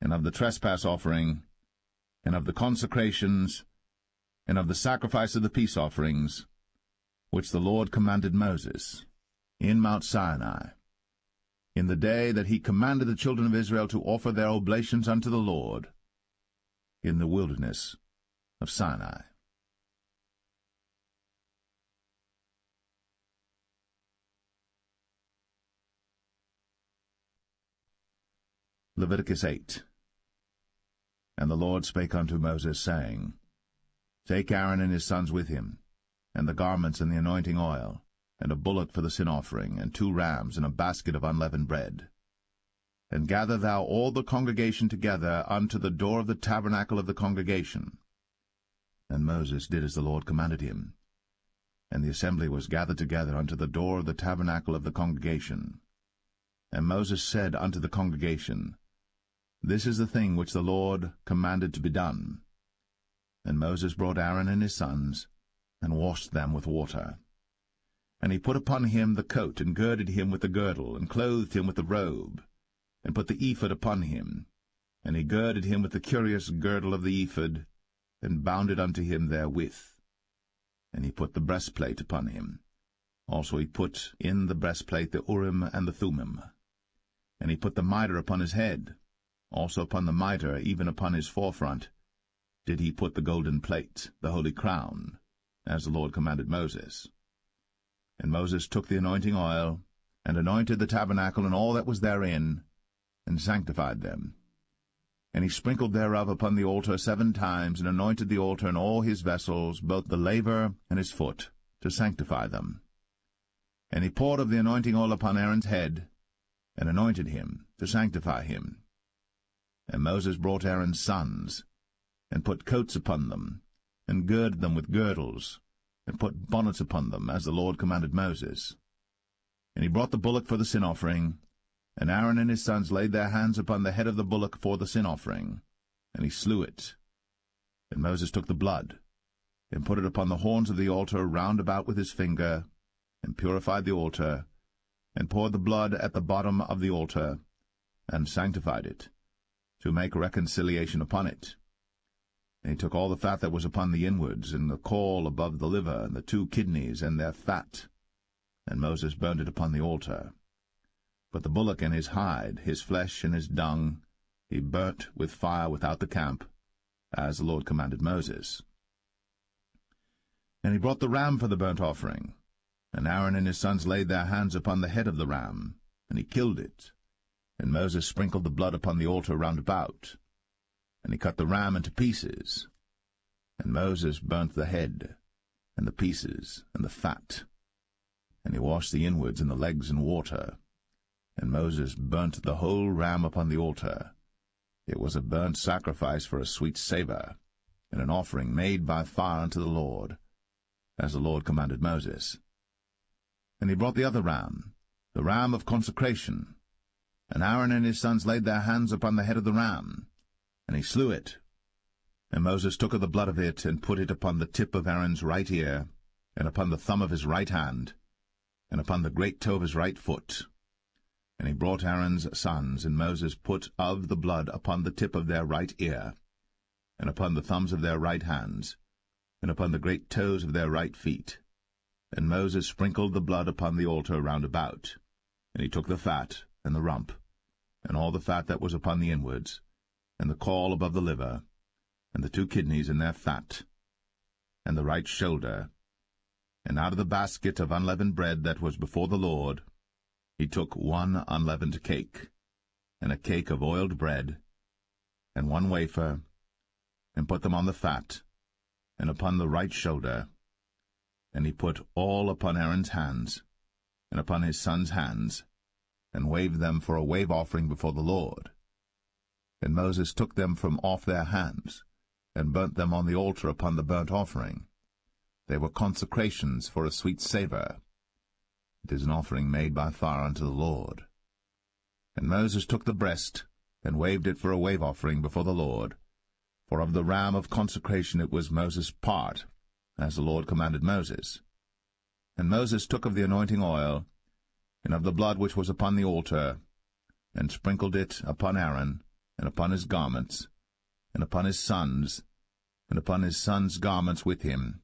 and of the trespass offering, and of the consecrations, and of the sacrifice of the peace offerings, which the Lord commanded Moses in Mount Sinai, in the day that he commanded the children of Israel to offer their oblations unto the Lord, in the wilderness of Sinai. Leviticus 8. And the Lord spake unto Moses, saying, Take Aaron and his sons with him, and the garments and the anointing oil, and a bullock for the sin offering, and 2 rams, and a basket of unleavened bread. And gather thou all the congregation together unto the door of the tabernacle of the congregation. And Moses did as the Lord commanded him. And the assembly was gathered together unto the door of the tabernacle of the congregation. And Moses said unto the congregation, This is the thing which the Lord commanded to be done. And Moses brought Aaron and his sons, and washed them with water. And he put upon him the coat, and girded him with the girdle, and clothed him with the robe, and put the ephod upon him. And he girded him with the curious girdle of the ephod, and bound it unto him therewith. And he put the breastplate upon him. Also he put in the breastplate the Urim and the Thummim. And he put the mitre upon his head, also upon the mitre, even upon his forefront, did he put the golden plate, the holy crown, as the Lord commanded Moses. And Moses took the anointing oil, and anointed the tabernacle and all that was therein, and sanctified them. And he sprinkled thereof upon the altar 7 times, and anointed the altar and all his vessels, both the laver and his foot, to sanctify them. And he poured of the anointing oil upon Aaron's head, and anointed him, to sanctify him. And Moses brought Aaron's sons, and put coats upon them, and girded them with girdles, and put bonnets upon them, as the Lord commanded Moses. And he brought the bullock for the sin offering, and Aaron and his sons laid their hands upon the head of the bullock for the sin offering, and he slew it. And Moses took the blood, and put it upon the horns of the altar round about with his finger, and purified the altar, and poured the blood at the bottom of the altar, and sanctified it, to make reconciliation upon it. And he took all the fat that was upon the inwards, and the caul above the liver, and the 2 kidneys, and their fat, and Moses burned it upon the altar. But the bullock and his hide, his flesh and his dung, he burnt with fire without the camp, as the Lord commanded Moses. And he brought the ram for the burnt offering, and Aaron and his sons laid their hands upon the head of the ram, and he killed it. And Moses sprinkled the blood upon the altar round about, and he cut the ram into pieces. And Moses burnt the head, and the pieces, and the fat, and he washed the inwards and the legs in water. And Moses burnt the whole ram upon the altar. It was a burnt sacrifice for a sweet savour, and an offering made by fire unto the Lord, as the Lord commanded Moses. And he brought the other ram, the ram of consecration. And Aaron and his sons laid their hands upon the head of the ram, and he slew it. And Moses took of the blood of it, and put it upon the tip of Aaron's right ear, and upon the thumb of his right hand, and upon the great toe of his right foot. And he brought Aaron's sons, and Moses put of the blood upon the tip of their right ear, and upon the thumbs of their right hands, and upon the great toes of their right feet. And Moses sprinkled the blood upon the altar round about. And he took the fat, and the rump, and all the fat that was upon the inwards, and the caul above the liver, and the 2 kidneys and their fat, and the right shoulder, and out of the basket of unleavened bread that was before the Lord, he took 1 unleavened cake, and a cake of oiled bread, and 1 wafer, and put them on the fat, and upon the right shoulder. And he put all upon Aaron's hands, and upon his sons' hands, and waved them for a wave offering before the Lord. And Moses took them from off their hands, and burnt them on the altar upon the burnt offering. They were consecrations for a sweet savour. It is an offering made by fire unto the Lord. And Moses took the breast, and waved it for a wave offering before the Lord. For of the ram of consecration it was Moses' part, as the Lord commanded Moses. And Moses took of the anointing oil, and of the blood which was upon the altar, and sprinkled it upon Aaron, and upon his garments, and upon his sons, and upon his sons' garments with him,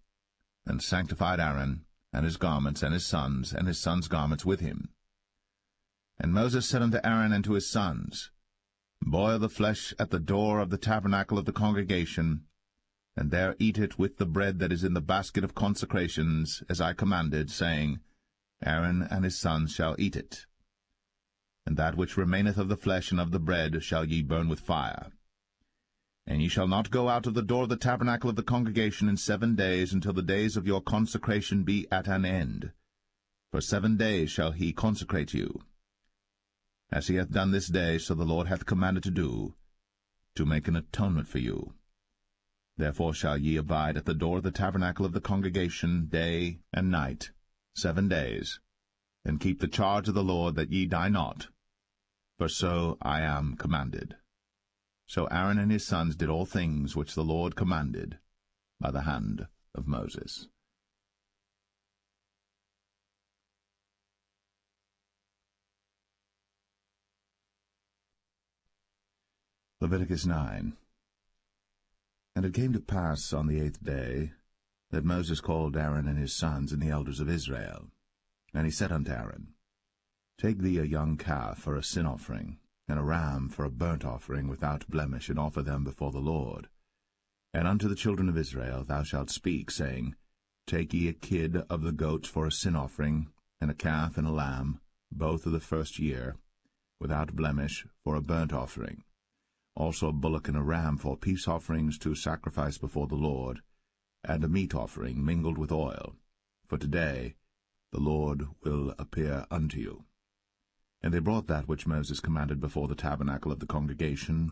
and sanctified Aaron, and his garments, and his sons' garments with him. And Moses said unto Aaron and to his sons, Boil the flesh at the door of the tabernacle of the congregation, and there eat it with the bread that is in the basket of consecrations, as I commanded, saying, Aaron and his sons shall eat it. And that which remaineth of the flesh and of the bread shall ye burn with fire. And ye shall not go out of the door of the tabernacle of the congregation in 7 days, until the days of your consecration be at an end. For 7 days shall he consecrate you, as he hath done this day, so the Lord hath commanded to do, to make an atonement for you. Therefore shall ye abide at the door of the tabernacle of the congregation day and night, 7 days, and keep the charge of the Lord, that ye die not, for so I am commanded. So Aaron and his sons did all things which the Lord commanded by the hand of Moses. Leviticus 9. And it came to pass on the 8th day that Moses called Aaron and his sons and the elders of Israel. And he said unto Aaron, Take thee a young calf for a sin offering, and a ram for a burnt offering without blemish, and offer them before the Lord. And unto the children of Israel thou shalt speak, saying, Take ye a kid of the goats for a sin offering, and a calf and a lamb, both of the first year, without blemish, for a burnt offering. Also a bullock and a ram for peace offerings to sacrifice before the Lord, and a meat offering mingled with oil. For today the Lord will appear unto you. And they brought that which Moses commanded before the tabernacle of the congregation,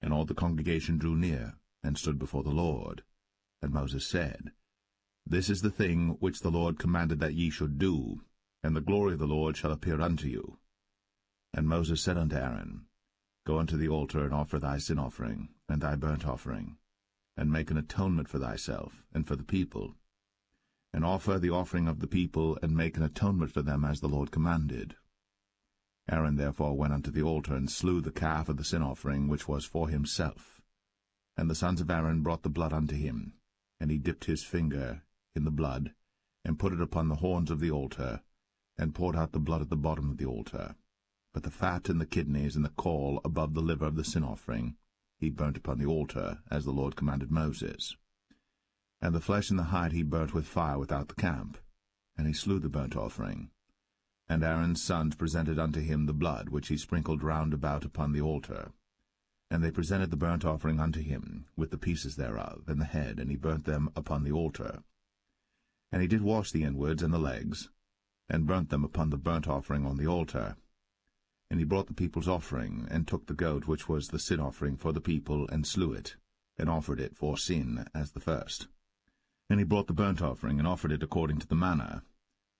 and all the congregation drew near, and stood before the Lord. And Moses said, This is the thing which the Lord commanded that ye should do, and the glory of the Lord shall appear unto you. And Moses said unto Aaron, Go unto the altar, and offer thy sin offering, and thy burnt offering, and make an atonement for thyself, and for the people. And offer the offering of the people, and make an atonement for them, as the Lord commanded. Aaron therefore went unto the altar, and slew the calf of the sin offering, which was for himself. And the sons of Aaron brought the blood unto him, and he dipped his finger in the blood, and put it upon the horns of the altar, and poured out the blood at the bottom of the altar. But the fat and the kidneys and the caul above the liver of the sin offering he burnt upon the altar, as the Lord commanded Moses. And the flesh and the hide he burnt with fire without the camp. And he slew the burnt offering. And Aaron's sons presented unto him the blood, which he sprinkled round about upon the altar. And they presented the burnt offering unto him, with the pieces thereof, and the head, and he burnt them upon the altar. And he did wash the inwards and the legs, and burnt them upon the burnt offering on the altar. And he brought the people's offering, and took the goat which was the sin offering for the people, and slew it, and offered it for sin as the first. And he brought the burnt offering, and offered it according to the manner.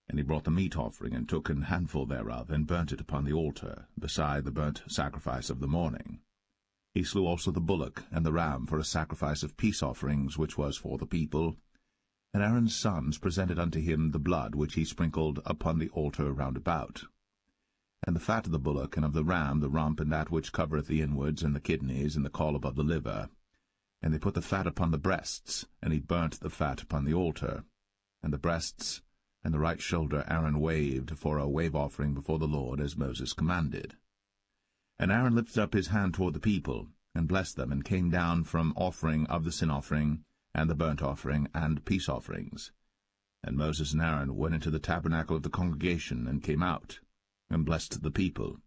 And he brought the meat offering, and took an handful thereof, and burnt it upon the altar, beside the burnt sacrifice of the morning. He slew also the bullock and the ram for a sacrifice of peace offerings, which was for the people. And Aaron's sons presented unto him the blood which he sprinkled upon the altar round about. And the fat of the bullock and of the ram, the rump, and that which covereth the inwards, and the kidneys, and the caul above the liver. And they put the fat upon the breasts, and he burnt the fat upon the altar. And the breasts and the right shoulder Aaron waved for a wave offering before the Lord, as Moses commanded. And Aaron lifted up his hand toward the people, and blessed them, and came down from offering of the sin offering, and the burnt offering, and peace offerings. And Moses and Aaron went into the tabernacle of the congregation, and came out, and blessed the people.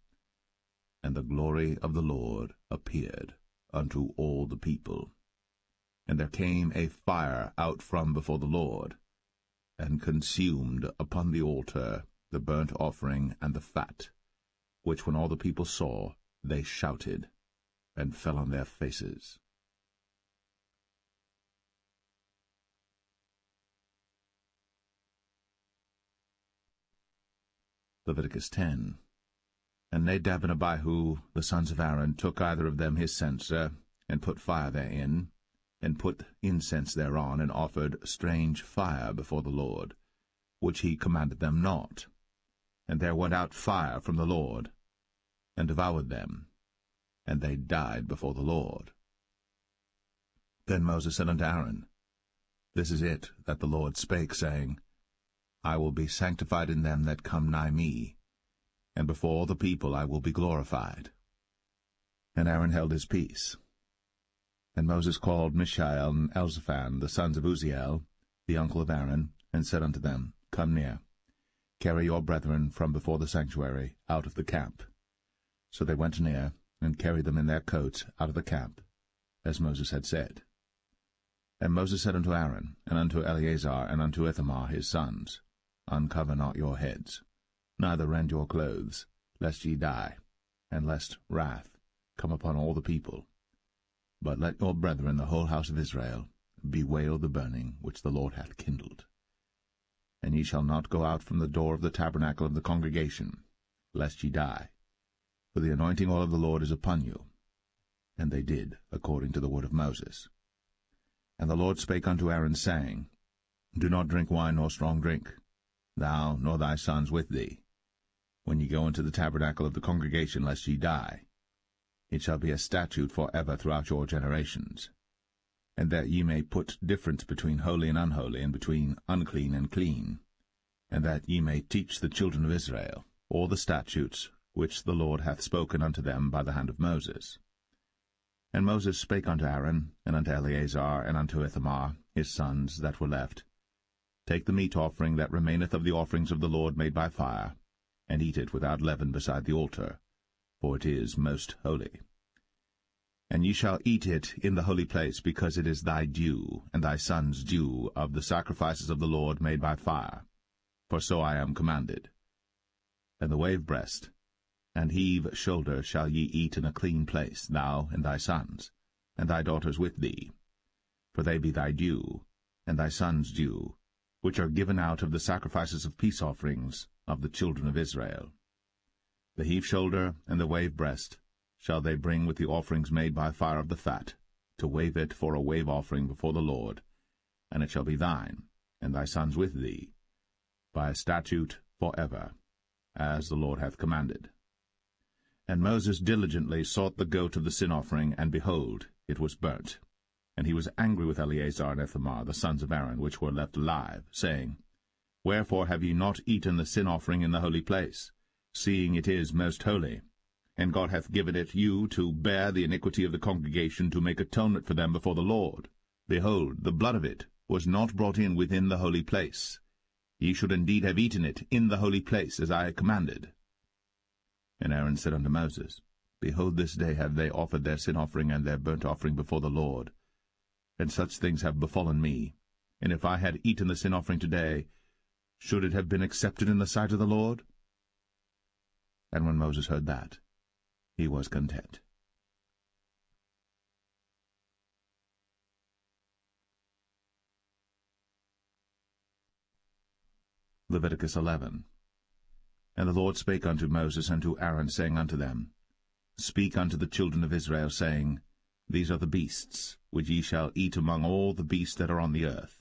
And the glory of the Lord appeared unto all the people. And there came a fire out from before the Lord, and consumed upon the altar the burnt offering and the fat, which when all the people saw, they shouted, and fell on their faces. Leviticus 10. And Nadab and Abihu, the sons of Aaron, took either of them his censer, and put fire therein, and put incense thereon, and offered strange fire before the Lord, which he commanded them not. And there went out fire from the Lord, and devoured them, and they died before the Lord. Then Moses said unto Aaron, This is it that the Lord spake, saying, I will be sanctified in them that come nigh me, and before all the people I will be glorified. And Aaron held his peace. And Moses called Mishael and Elzaphan, the sons of Uzziel, the uncle of Aaron, and said unto them, Come near, carry your brethren from before the sanctuary out of the camp. So they went near, and carried them in their coats out of the camp, as Moses had said. And Moses said unto Aaron, and unto Eleazar, and unto Ithamar his sons, Uncover not your heads, neither rend your clothes, lest ye die, and lest wrath come upon all the people. But let your brethren, the whole house of Israel, bewail the burning which the Lord hath kindled. And ye shall not go out from the door of the tabernacle of the congregation, lest ye die. For the anointing oil of the Lord is upon you. And they did according to the word of Moses. And the Lord spake unto Aaron, saying, Do not drink wine nor strong drink, thou nor thy sons with thee, when ye go into the tabernacle of the congregation, lest ye die. It shall be a statute for ever throughout your generations. And that ye may put difference between holy and unholy, and between unclean and clean, and that ye may teach the children of Israel all the statutes which the Lord hath spoken unto them by the hand of Moses. And Moses spake unto Aaron, and unto Eleazar, and unto Ithamar, his sons that were left, Take the meat offering that remaineth of the offerings of the Lord made by fire, and eat it without leaven beside the altar, for it is most holy. And ye shall eat it in the holy place, because it is thy due, and thy son's due, of the sacrifices of the Lord made by fire, for so I am commanded. And the wave breast and heave shoulder shall ye eat in a clean place, thou and thy sons, and thy daughters with thee, for they be thy due, and thy sons' due, which are given out of the sacrifices of peace offerings of the children of Israel. The heave shoulder and the wave breast shall they bring with the offerings made by fire of the fat, to wave it for a wave offering before the Lord, and it shall be thine, and thy sons with thee, by a statute for ever, as the Lord hath commanded. And Moses diligently sought the goat of the sin offering, and behold, it was burnt. And he was angry with Eleazar and Ithamar, the sons of Aaron, which were left alive, saying, Wherefore have ye not eaten the sin offering in the holy place, seeing it is most holy? And God hath given it you to bear the iniquity of the congregation, to make atonement for them before the Lord. Behold, the blood of it was not brought in within the holy place. Ye should indeed have eaten it in the holy place, as I commanded. And Aaron said unto Moses, Behold, this day have they offered their sin offering and their burnt offering before the Lord. And such things have befallen me. And if I had eaten the sin offering today, should it have been accepted in the sight of the Lord? And when Moses heard that, he was content. Leviticus 11. And the Lord spake unto Moses and to Aaron, saying unto them, Speak unto the children of Israel, saying, These are the beasts, which ye shall eat among all the beasts that are on the earth.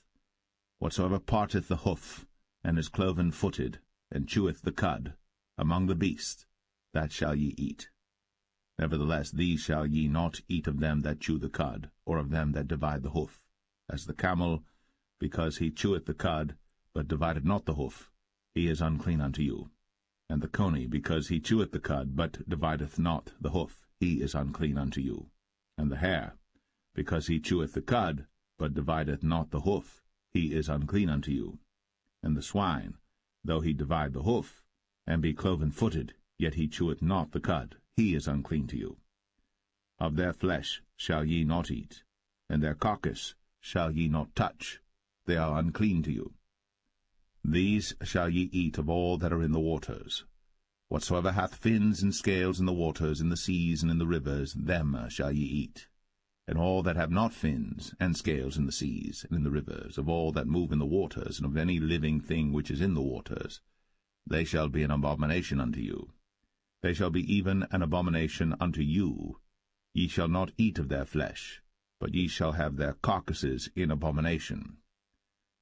Whatsoever parteth the hoof, and is cloven-footed, and cheweth the cud, among the beasts, that shall ye eat. Nevertheless, these shall ye not eat of them that chew the cud, or of them that divide the hoof, as the camel, because he cheweth the cud, but divideth not the hoof, he is unclean unto you. And the coney, because he cheweth the cud, but divideth not the hoof, he is unclean unto you. And the hare, because he cheweth the cud, but divideth not the hoof, he is unclean unto you. And the swine, though he divide the hoof, and be cloven-footed, yet he cheweth not the cud, he is unclean to you. Of their flesh shall ye not eat, and their carcass shall ye not touch, they are unclean to you. These shall ye eat of all that are in the waters. Whatsoever hath fins and scales in the waters, in the seas, and in the rivers, them shall ye eat. And all that have not fins and scales in the seas, and in the rivers, of all that move in the waters, and of any living thing which is in the waters, they shall be an abomination unto you. They shall be even an abomination unto you. Ye shall not eat of their flesh, but ye shall have their carcasses in abomination.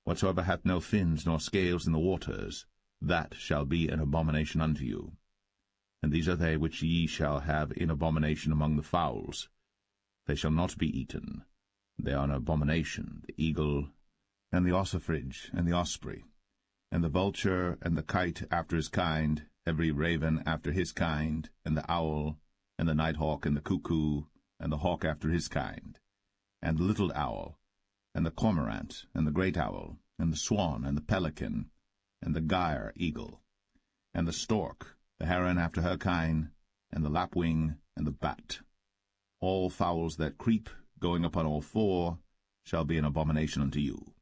Whatsoever hath no fins nor scales in the waters, that shall be an abomination unto you. And these are they which ye shall have in abomination among the fowls. They shall not be eaten. They are an abomination, the eagle, and the ossifrage, and the osprey, and the vulture, and the kite after his kind, every raven after his kind, and the owl, and the nighthawk, and the cuckoo, and the hawk after his kind, and the little owl, and the cormorant, and the great owl, and the swan, and the pelican, and the gyre eagle, and the stork, the heron after her kind, and the lapwing, and the bat. All fowls that creep, going upon all four, shall be an abomination unto you.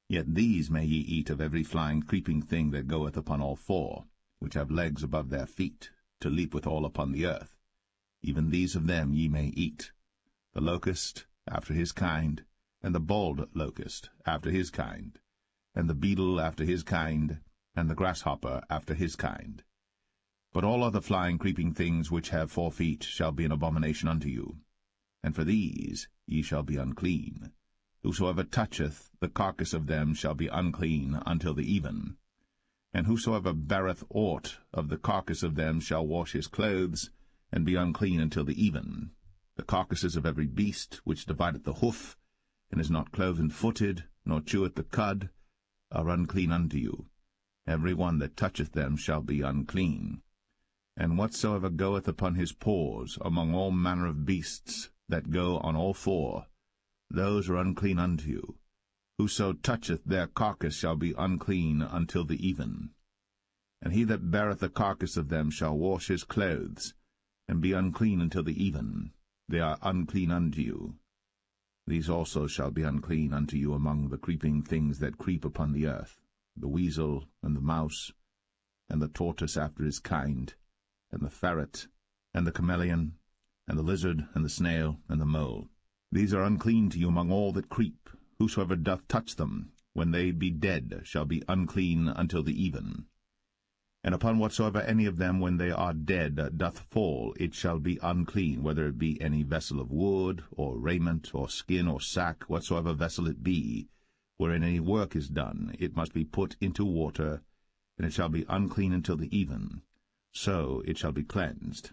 Yet these may ye eat of every flying creeping thing that goeth upon all four, which have legs above their feet, to leap withal upon the earth. Even these of them ye may eat, the locust after his kind, and the bald locust after his kind, and the beetle after his kind, and the grasshopper after his kind. But all other flying creeping things which have 4 feet shall be an abomination unto you, and for these ye shall be unclean. Whosoever toucheth the carcass of them shall be unclean until the even. And whosoever beareth aught of the carcass of them shall wash his clothes, and be unclean until the even. The carcasses of every beast which divideth the hoof, and is not cloven-footed, nor cheweth the cud, are unclean unto you. Every one that toucheth them shall be unclean. And whatsoever goeth upon his paws among all manner of beasts, that go on all four, those are unclean unto you. Whoso toucheth their carcass shall be unclean until the even. And he that beareth the carcass of them shall wash his clothes, and be unclean until the even. They are unclean unto you. These also shall be unclean unto you among the creeping things that creep upon the earth, the weasel, and the mouse, and the tortoise after his kind, and the ferret, and the chameleon, and the lizard, and the snail, and the mole. These are unclean to you among all that creep. Whosoever doth touch them, when they be dead, shall be unclean until the even. And upon whatsoever any of them, when they are dead, doth fall, it shall be unclean, whether it be any vessel of wood, or raiment, or skin, or sack, whatsoever vessel it be, wherein any work is done, it must be put into water, and it shall be unclean until the even. So it shall be cleansed.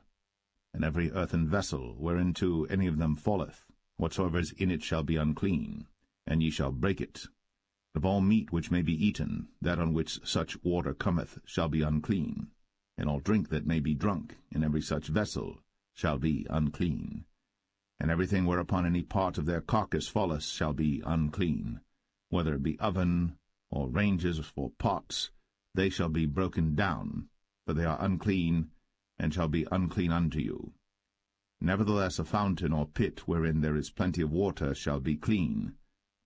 And every earthen vessel, whereinto any of them falleth, whatsoever is in it shall be unclean, and ye shall break it. Of all meat which may be eaten, that on which such water cometh shall be unclean, and all drink that may be drunk in every such vessel shall be unclean. And everything whereupon any part of their carcass falleth shall be unclean, whether it be oven, or ranges, or pots, they shall be broken down, for they are unclean, and shall be unclean unto you. Nevertheless a fountain or pit wherein there is plenty of water shall be clean,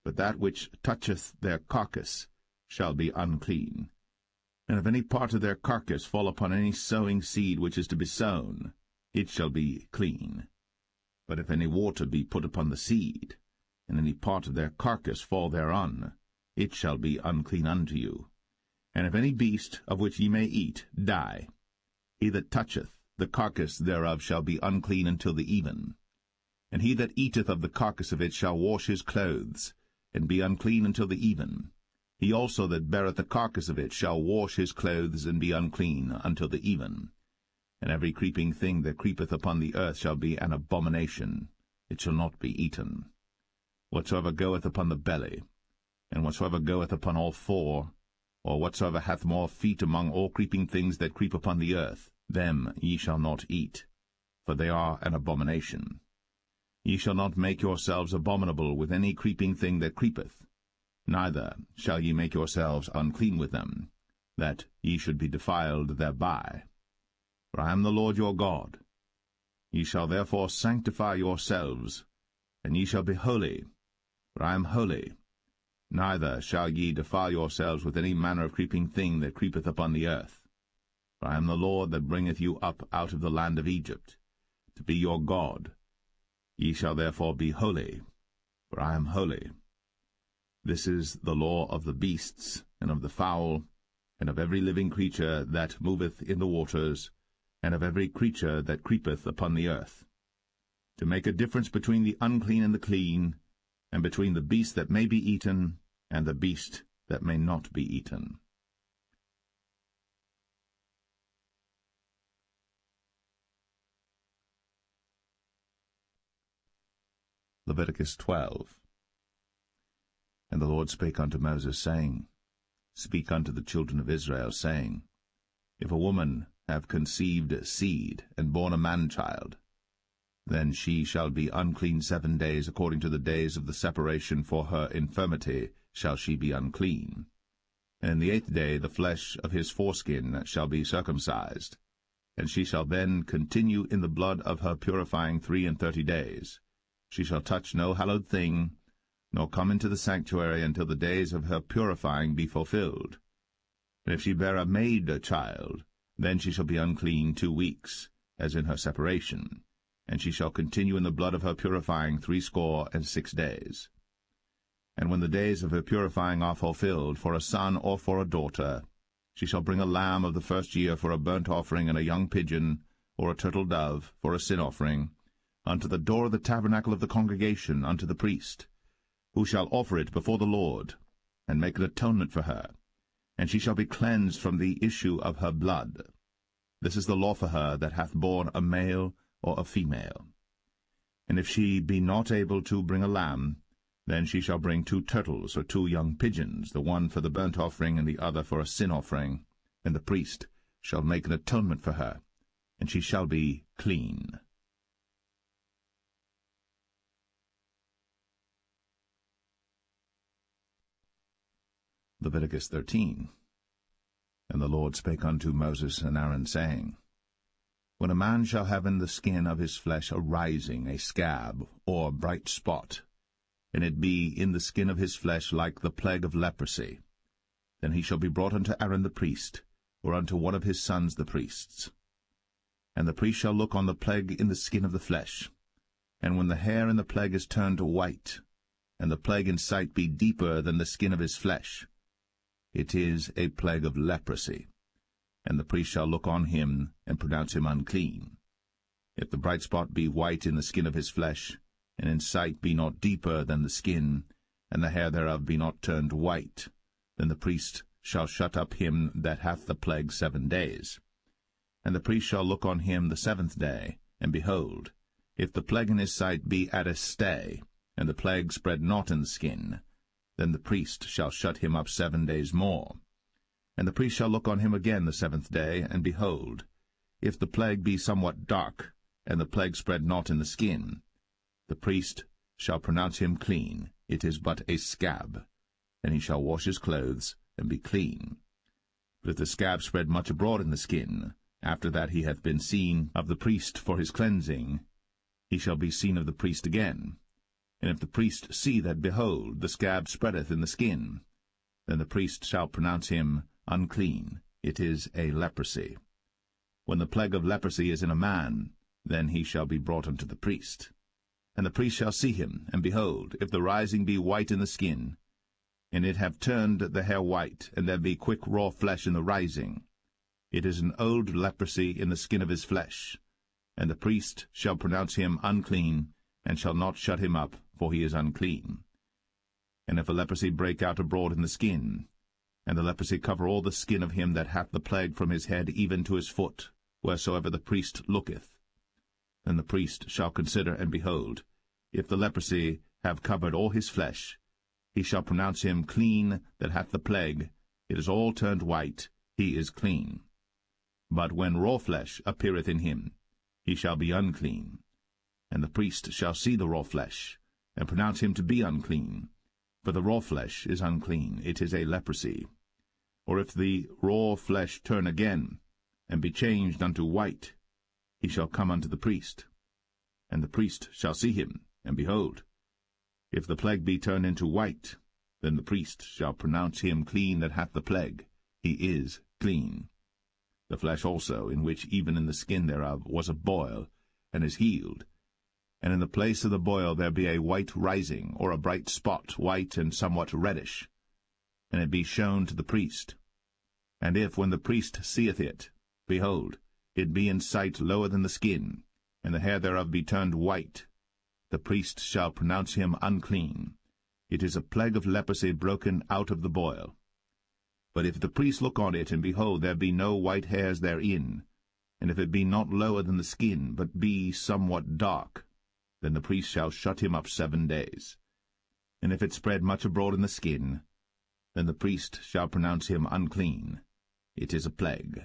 but that which toucheth their carcass shall be unclean. And if any part of their carcass fall upon any sowing seed which is to be sown, it shall be clean. But if any water be put upon the seed, and any part of their carcass fall thereon, it shall be unclean unto you. And if any beast, of which ye may eat, die, he that toucheth the carcass thereof shall be unclean until the even. And he that eateth of the carcass of it shall wash his clothes, and be unclean until the even. He also that beareth the carcass of it shall wash his clothes, and be unclean until the even. And every creeping thing that creepeth upon the earth shall be an abomination. It shall not be eaten. Whatsoever goeth upon the belly, and whatsoever goeth upon all four, or whatsoever hath more feet among all creeping things that creep upon the earth, them ye shall not eat, for they are an abomination. Ye shall not make yourselves abominable with any creeping thing that creepeth, neither shall ye make yourselves unclean with them, that ye should be defiled thereby. For I am the Lord your God. Ye shall therefore sanctify yourselves, and ye shall be holy, for I am holy. Neither shall ye defile yourselves with any manner of creeping thing that creepeth upon the earth. For I am the Lord that bringeth you up out of the land of Egypt, to be your God. Ye shall therefore be holy, for I am holy. This is the law of the beasts, and of the fowl, and of every living creature that moveth in the waters, and of every creature that creepeth upon the earth, to make a difference between the unclean and the clean, and between the beast that may be eaten and the beast that may not be eaten. Leviticus 12. And the Lord spake unto Moses, saying, Speak unto the children of Israel, saying, If a woman have conceived seed, and born a man-child, then she shall be unclean 7 days, according to the days of the separation for her infirmity shall she be unclean. And in the 8th day the flesh of his foreskin shall be circumcised, and she shall then continue in the blood of her purifying 33 days. She shall touch no hallowed thing, nor come into the sanctuary until the days of her purifying be fulfilled. And if she bear a maid child, then she shall be unclean 2 weeks, as in her separation, and she shall continue in the blood of her purifying 66 days. And when the days of her purifying are fulfilled, for a son or for a daughter, she shall bring a lamb of the first year for a burnt offering, and a young pigeon, or a turtle dove, for a sin offering, unto the door of the tabernacle of the congregation, unto the priest, who shall offer it before the Lord, and make an atonement for her, and she shall be cleansed from the issue of her blood. This is the law for her that hath borne a male or a female. And if she be not able to bring a lamb, then she shall bring 2 turtles or 2 young pigeons, the one for the burnt offering and the other for a sin offering, and the priest shall make an atonement for her, and she shall be clean. Leviticus 13. And the Lord spake unto Moses and Aaron, saying, When a man shall have in the skin of his flesh a rising, a scab, or bright spot, and it be in the skin of his flesh like the plague of leprosy, then he shall be brought unto Aaron the priest, or unto one of his sons the priests. And the priest shall look on the plague in the skin of the flesh, and when the hair in the plague is turned to white, and the plague in sight be deeper than the skin of his flesh, it is a plague of leprosy, and the priest shall look on him, and pronounce him unclean. If the bright spot be white in the skin of his flesh, and in sight be not deeper than the skin, and the hair thereof be not turned white, then the priest shall shut up him that hath the plague 7 days. And the priest shall look on him the 7th day, and behold, if the plague in his sight be at a stay, and the plague spread not in the skin, then the priest shall shut him up 7 days more. And the priest shall look on him again the 7th day, and behold, if the plague be somewhat dark, and the plague spread not in the skin, the priest shall pronounce him clean. It is but a scab, and he shall wash his clothes, and be clean. But if the scab spread much abroad in the skin, after that he hath been seen of the priest for his cleansing, he shall be seen of the priest again. And if the priest see that, behold, the scab spreadeth in the skin, then the priest shall pronounce him unclean. It is a leprosy. When the plague of leprosy is in a man, then he shall be brought unto the priest. And the priest shall see him, and behold, if the rising be white in the skin, and it have turned the hair white, and there be quick raw flesh in the rising, it is an old leprosy in the skin of his flesh, and the priest shall pronounce him unclean, and shall not shut him up, for he is unclean. And if a leprosy break out abroad in the skin, and the leprosy cover all the skin of him that hath the plague from his head even to his foot, wheresoever the priest looketh, then the priest shall consider, and behold, if the leprosy have covered all his flesh, he shall pronounce him clean that hath the plague. It is all turned white, he is clean. But when raw flesh appeareth in him, he shall be unclean. And the priest shall see the raw flesh, and pronounce him to be unclean. For the raw flesh is unclean, it is a leprosy. Or if the raw flesh turn again, and be changed unto white, he shall come unto the priest. And the priest shall see him, and behold, if the plague be turned into white, then the priest shall pronounce him clean that hath the plague. He is clean. The flesh also, in which even in the skin thereof was a boil, and is healed, and in the place of the boil there be a white rising, or a bright spot, white and somewhat reddish, and it be shown to the priest. And if, when the priest seeth it, behold, it be in sight lower than the skin, and the hair thereof be turned white, the priest shall pronounce him unclean. It is a plague of leprosy broken out of the boil. But if the priest look on it, and behold, there be no white hairs therein, and if it be not lower than the skin, but be somewhat dark, then the priest shall shut him up 7 days. And if it spread much abroad in the skin, then the priest shall pronounce him unclean. It is a plague.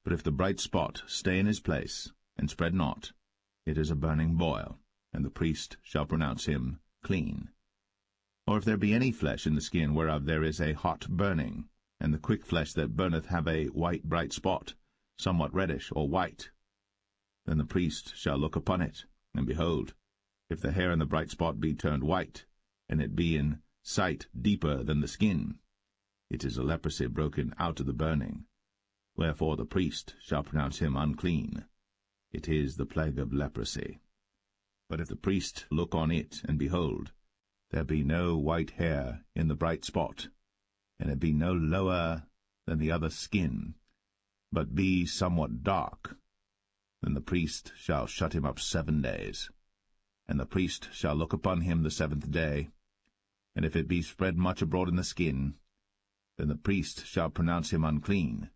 But if the bright spot stay in his place, and spread not, it is a burning boil, and the priest shall pronounce him clean. Or if there be any flesh in the skin whereof there is a hot burning, and the quick flesh that burneth have a white bright spot, somewhat reddish or white, then the priest shall look upon it, and behold, if the hair in the bright spot be turned white, and it be in sight deeper than the skin, it is a leprosy broken out of the burning. Wherefore the priest shall pronounce him unclean. It is the plague of leprosy. But if the priest look on it, and behold, there be no white hair in the bright spot, and it be no lower than the other skin, but be somewhat dark, then the priest shall shut him up 7 days. And the priest shall look upon him the 7th day, and if it be spread much abroad in the skin, then the priest shall pronounce him unclean.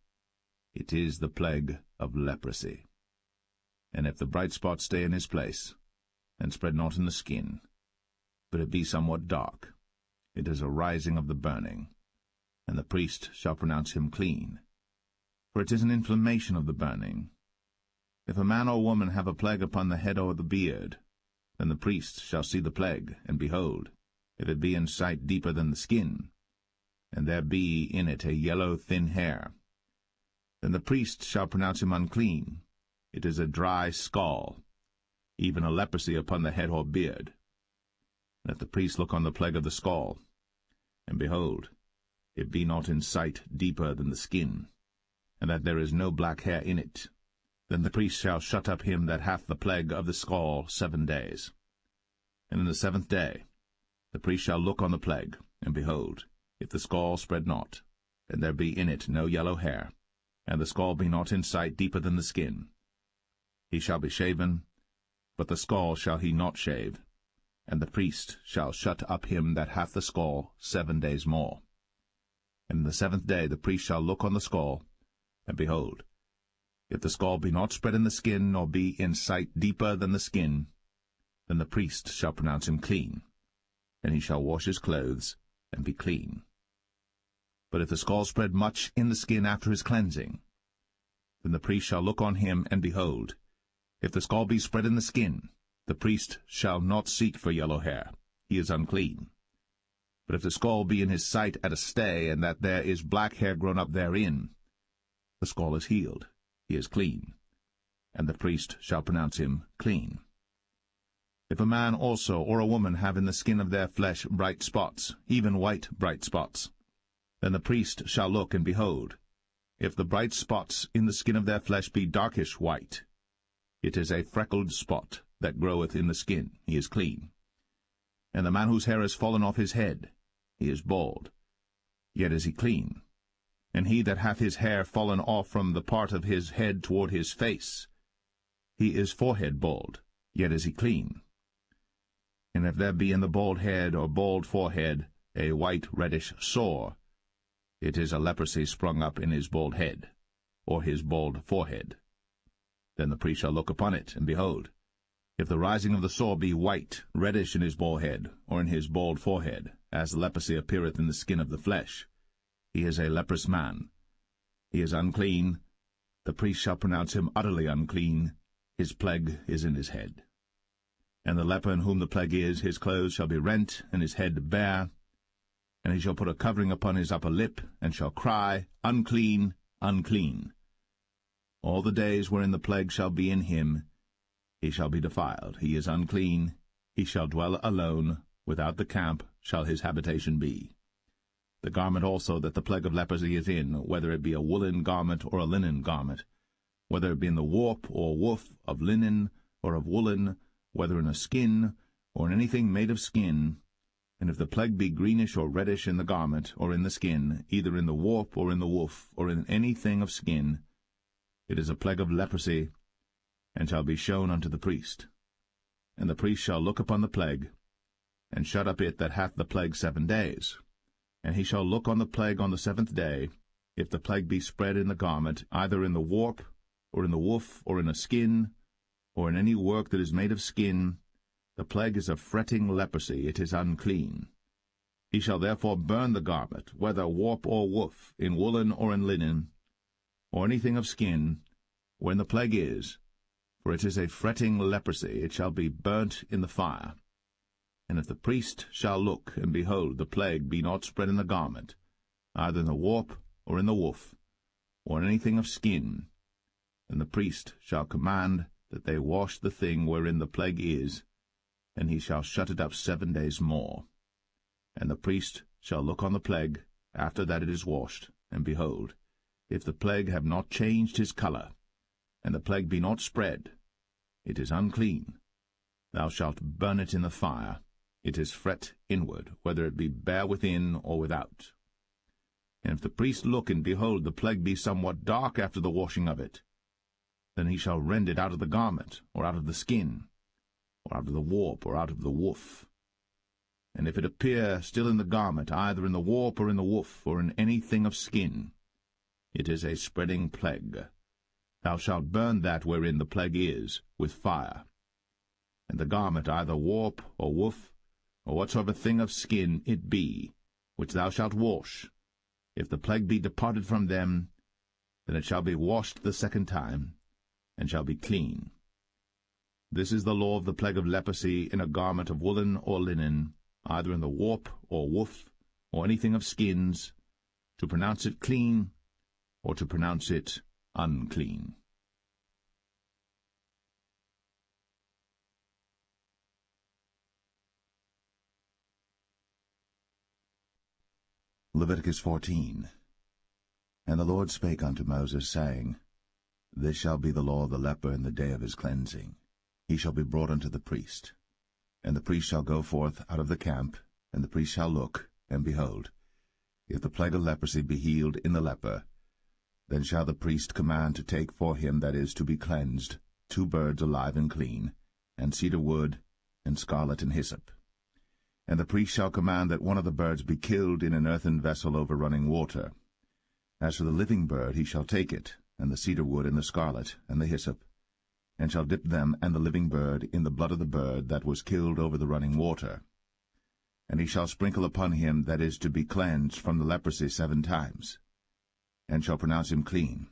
It is the plague of leprosy. And if the bright spot stay in his place, and spread not in the skin, but it be somewhat dark, it is a rising of the burning, and the priest shall pronounce him clean. For it is an inflammation of the burning. If a man or woman have a plague upon the head or the beard, then the priest shall see the plague, and behold, if it be in sight deeper than the skin, and there be in it a yellow thin hair, then the priest shall pronounce him unclean. It is a dry scall, even a leprosy upon the head or beard. Let the priest look on the plague of the scall, and behold, it be not in sight deeper than the skin, and that there is no black hair in it. Then the priest shall shut up him that hath the plague of the scall 7 days. And in the 7th day the priest shall look on the plague, and behold, if the scall spread not, and there be in it no yellow hair, and the scall be not in sight deeper than the skin, he shall be shaven, but the scall shall he not shave, and the priest shall shut up him that hath the scall 7 days more. And in the 7th day the priest shall look on the scall, and behold, if the scall be not spread in the skin, nor be in sight deeper than the skin, then the priest shall pronounce him clean, and he shall wash his clothes, and be clean. But if the scall spread much in the skin after his cleansing, then the priest shall look on him, and behold, if the scall be spread in the skin, the priest shall not seek for yellow hair, he is unclean. But if the scall be in his sight at a stay, and that there is black hair grown up therein, the scall is healed, he is clean, and the priest shall pronounce him clean. If a man also or a woman have in the skin of their flesh bright spots, even white bright spots, then the priest shall look, and behold, if the bright spots in the skin of their flesh be darkish white, it is a freckled spot that groweth in the skin, he is clean. And the man whose hair is fallen off his head, he is bald, yet is he clean. And he that hath his hair fallen off from the part of his head toward his face, he is forehead bald, yet is he clean. And if there be in the bald head or bald forehead a white reddish sore, it is a leprosy sprung up in his bald head, or his bald forehead. Then the priest shall look upon it, and behold, if the rising of the sore be white, reddish in his bald head, or in his bald forehead, as leprosy appeareth in the skin of the flesh, he is a leprous man. He is unclean. The priest shall pronounce him utterly unclean. His plague is in his head. And the leper in whom the plague is, his clothes shall be rent, and his head bare. And he shall put a covering upon his upper lip, and shall cry, Unclean, unclean. All the days wherein the plague shall be in him, he shall be defiled. He is unclean. He shall dwell alone. Without the camp shall his habitation be. The garment also that the plague of leprosy is in, whether it be a woolen garment or a linen garment, whether it be in the warp or woof of linen or of woolen, whether in a skin or in anything made of skin, and if the plague be greenish or reddish in the garment or in the skin, either in the warp or in the woof or in anything of skin, it is a plague of leprosy, and shall be shown unto the priest. And the priest shall look upon the plague, and shut up it that hath the plague 7 days. And he shall look on the plague on the 7th day, if the plague be spread in the garment, either in the warp, or in the woof, or in a skin, or in any work that is made of skin, the plague is a fretting leprosy, it is unclean. He shall therefore burn the garment, whether warp or woof, in woolen or in linen, or anything of skin, wherein the plague is, for it is a fretting leprosy, it shall be burnt in the fire. And if the priest shall look, and behold, the plague be not spread in the garment, either in the warp or in the woof, or in anything of skin, then the priest shall command that they wash the thing wherein the plague is, and he shall shut it up 7 days more. And the priest shall look on the plague after that it is washed, and behold, if the plague have not changed his colour, and the plague be not spread, it is unclean. Thou shalt burn it in the fire. It is fret inward, whether it be bare within or without. And if the priest look, and behold, the plague be somewhat dark after the washing of it, then he shall rend it out of the garment, or out of the skin, or out of the warp, or out of the woof. And if it appear still in the garment, either in the warp or in the woof, or in anything of skin, it is a spreading plague. Thou shalt burn that wherein the plague is with fire. And the garment, either warp or woof, or whatsoever thing of skin it be, which thou shalt wash, if the plague be departed from them, then it shall be washed the 2nd time, and shall be clean. This is the law of the plague of leprosy in a garment of woolen or linen, either in the warp or woof, or anything of skins, to pronounce it clean or to pronounce it unclean. Leviticus 14. And the Lord spake unto Moses, saying, This shall be the law of the leper in the day of his cleansing. He shall be brought unto the priest. And the priest shall go forth out of the camp, and the priest shall look, and behold, if the plague of leprosy be healed in the leper, then shall the priest command to take for him that is to be cleansed 2 birds alive and clean, and cedar wood, and scarlet and hyssop. And the priest shall command that one of the birds be killed in an earthen vessel over running water. As for the living bird, he shall take it, and the cedar wood, and the scarlet, and the hyssop, and shall dip them and the living bird in the blood of the bird that was killed over the running water. And he shall sprinkle upon him that is to be cleansed from the leprosy 7 times, and shall pronounce him clean,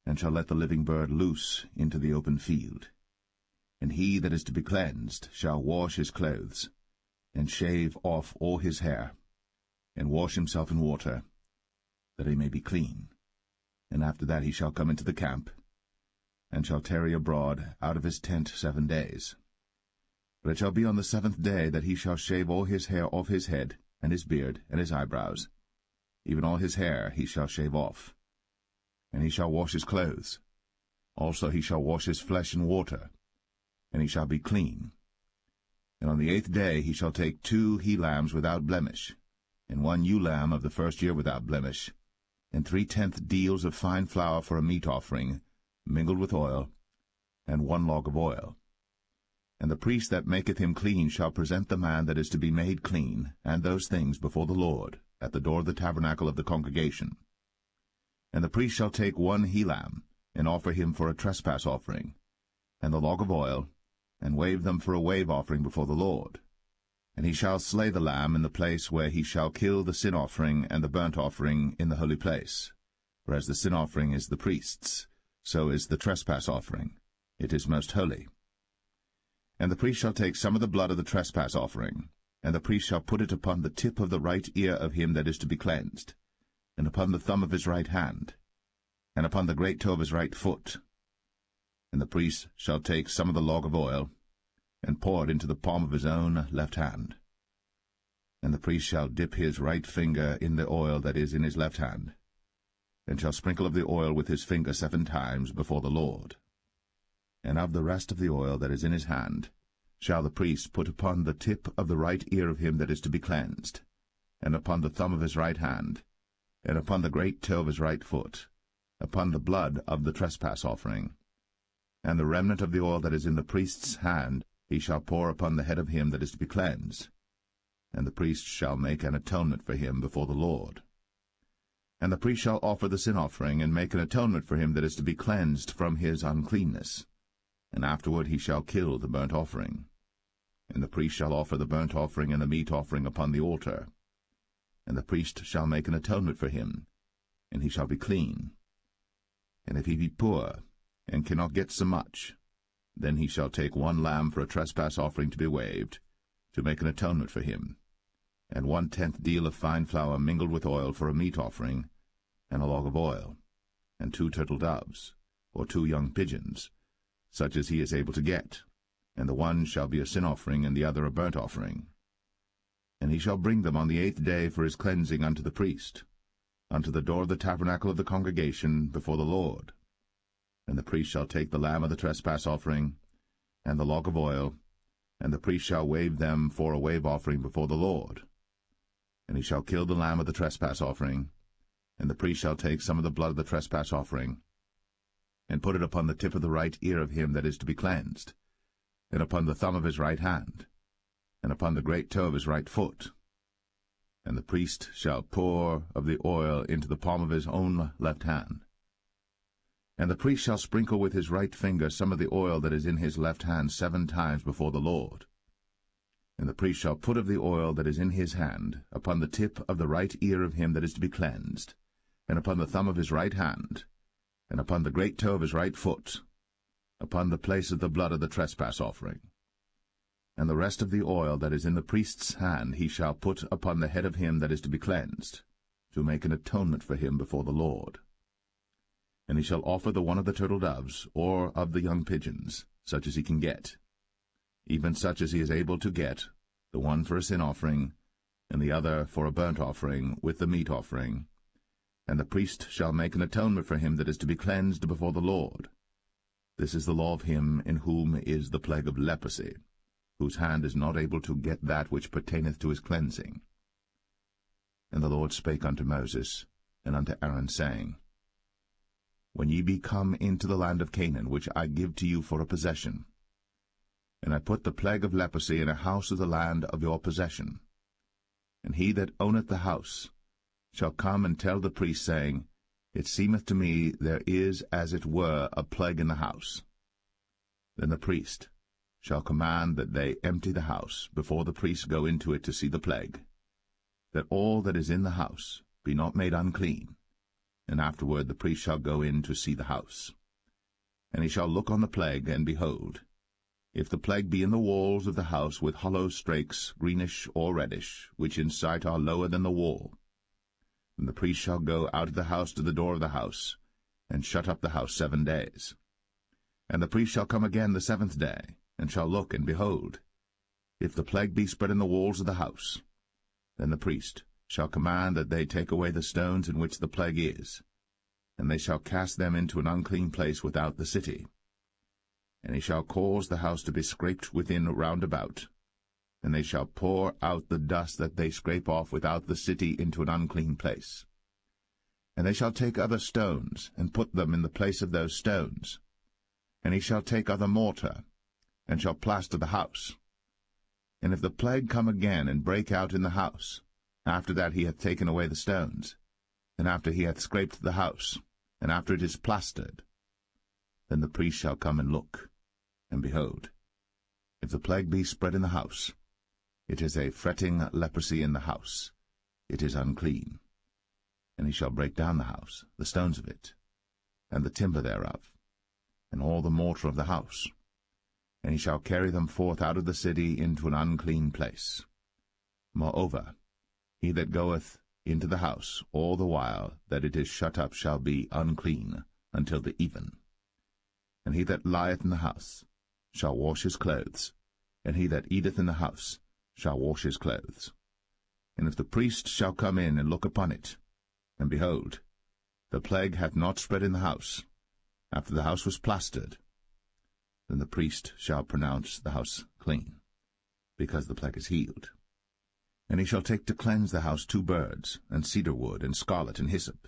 and shall let the living bird loose into the open field. And he that is to be cleansed shall wash his clothes, and shave off all his hair, and wash himself in water, that he may be clean. And after that he shall come into the camp, and shall tarry abroad out of his tent 7 days. But it shall be on the 7th day that he shall shave all his hair off his head, and his beard, and his eyebrows. Even all his hair he shall shave off. And he shall wash his clothes. Also he shall wash his flesh in water, and he shall be clean. And on the 8th day he shall take 2 he-lambs without blemish, and 1 ewe lamb of the 1st year without blemish, and 3/10 deals of fine flour for a meat offering, mingled with oil, and 1 log of oil. And the priest that maketh him clean shall present the man that is to be made clean, and those things before the Lord, at the door of the tabernacle of the congregation. And the priest shall take 1 he-lamb, and offer him for a trespass offering, and the log of oil, and wave them for a wave offering before the Lord. And he shall slay the lamb in the place where he shall kill the sin offering and the burnt offering in the holy place. For as the sin offering is the priest's, so is the trespass offering. It is most holy. And the priest shall take some of the blood of the trespass offering, and the priest shall put it upon the tip of the right ear of him that is to be cleansed, and upon the thumb of his right hand, and upon the great toe of his right foot. And the priest shall take some of the log of oil, and pour it into the palm of his own left hand. And the priest shall dip his right finger in the oil that is in his left hand, and shall sprinkle of the oil with his finger 7 times before the Lord. And of the rest of the oil that is in his hand shall the priest put upon the tip of the right ear of him that is to be cleansed, and upon the thumb of his right hand, and upon the great toe of his right foot, upon the blood of the trespass offering. And the remnant of the oil that is in the priest's hand he shall pour upon the head of him that is to be cleansed, and the priest shall make an atonement for him before the Lord. And the priest shall offer the sin offering, and make an atonement for him that is to be cleansed from his uncleanness. And afterward he shall kill the burnt offering. And the priest shall offer the burnt offering and the meat offering upon the altar. And the priest shall make an atonement for him, and he shall be clean. And if he be poor, and cannot get so much, then he shall take 1 lamb for a trespass offering to be waved, to make an atonement for him, and 1/10 deal of fine flour mingled with oil for a meat offering, and a log of oil, and 2 turtle doves, or 2 young pigeons, such as he is able to get, and the one shall be a sin offering, and the other a burnt offering. And he shall bring them on the 8th day for his cleansing unto the priest, unto the door of the tabernacle of the congregation before the Lord. And the priest shall take the lamb of the trespass offering, and the log of oil, and the priest shall wave them for a wave offering before the Lord. And he shall kill the lamb of the trespass offering, and the priest shall take some of the blood of the trespass offering, and put it upon the tip of the right ear of him that is to be cleansed, and upon the thumb of his right hand, and upon the great toe of his right foot. And the priest shall pour of the oil into the palm of his own left hand. And the priest shall sprinkle with his right finger some of the oil that is in his left hand 7 times before the Lord. And the priest shall put of the oil that is in his hand upon the tip of the right ear of him that is to be cleansed, and upon the thumb of his right hand, and upon the great toe of his right foot, upon the place of the blood of the trespass offering. And the rest of the oil that is in the priest's hand he shall put upon the head of him that is to be cleansed, to make an atonement for him before the Lord. And he shall offer the one of the turtle doves, or of the young pigeons, such as he can get, even such as he is able to get, the one for a sin offering, and the other for a burnt offering, with the meat offering. And the priest shall make an atonement for him that is to be cleansed before the Lord. This is the law of him in whom is the plague of leprosy, whose hand is not able to get that which pertaineth to his cleansing. And the Lord spake unto Moses and unto Aaron, saying, When ye be come into the land of Canaan, which I give to you for a possession, and I put the plague of leprosy in a house of the land of your possession, and he that owneth the house shall come and tell the priest, saying, It seemeth to me there is as it were a plague in the house. Then the priest shall command that they empty the house before the priests go into it to see the plague, that all that is in the house be not made unclean. And afterward the priest shall go in to see the house. And he shall look on the plague, and behold, if the plague be in the walls of the house with hollow strakes, greenish or reddish, which in sight are lower than the wall, then the priest shall go out of the house to the door of the house, and shut up the house 7 days. And the priest shall come again the 7th day, and shall look, and behold, if the plague be spread in the walls of the house, then the priest shall command that they take away the stones in which the plague is, and they shall cast them into an unclean place without the city. And he shall cause the house to be scraped within round about, and they shall pour out the dust that they scrape off without the city into an unclean place. And they shall take other stones, and put them in the place of those stones. And he shall take other mortar, and shall plaster the house. And if the plague come again, and break out in the house, after that he hath taken away the stones, and after he hath scraped the house, and after it is plastered, then the priest shall come and look, and behold, if the plague be spread in the house, it is a fretting leprosy in the house, it is unclean. And he shall break down the house, the stones of it, and the timber thereof, and all the mortar of the house, and he shall carry them forth out of the city into an unclean place. Moreover, he that goeth into the house all the while that it is shut up shall be unclean until the even. And he that lieth in the house shall wash his clothes, and he that eateth in the house shall wash his clothes. And if the priest shall come in and look upon it, and behold, the plague hath not spread in the house, after the house was plastered, then the priest shall pronounce the house clean, because the plague is healed. And he shall take to cleanse the house 2 birds, and cedar wood, and scarlet, and hyssop.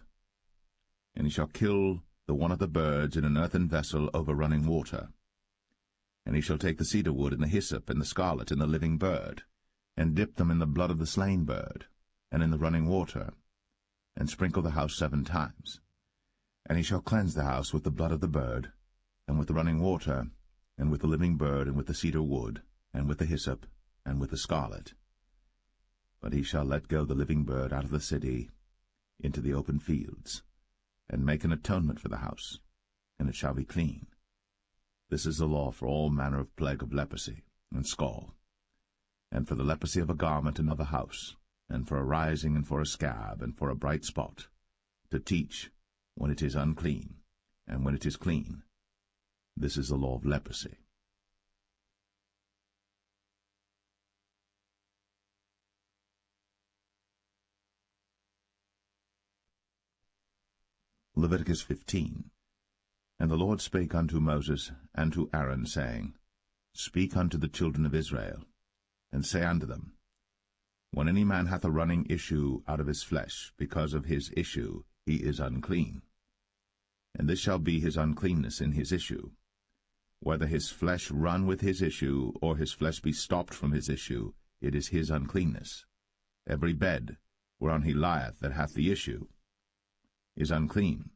And he shall kill the one of the birds in an earthen vessel over running water. And he shall take the cedar wood, and the hyssop, and the scarlet, and the living bird, and dip them in the blood of the slain bird, and in the running water, and sprinkle the house 7 times. And he shall cleanse the house with the blood of the bird, and with the running water, and with the living bird, and with the cedar wood, and with the hyssop, and with the scarlet. But he shall let go the living bird out of the city into the open fields, and make an atonement for the house, and it shall be clean. This is the law for all manner of plague of leprosy and scall, and for the leprosy of a garment and of a house, and for a rising and for a scab and for a bright spot, to teach when it is unclean, and when it is clean. This is the law of leprosy. Leviticus 15. And the Lord spake unto Moses and to Aaron, saying, Speak unto the children of Israel, and say unto them, When any man hath a running issue out of his flesh, because of his issue he is unclean. And this shall be his uncleanness in his issue, whether his flesh run with his issue, or his flesh be stopped from his issue, it is his uncleanness. Every bed whereon he lieth that hath the issue is unclean,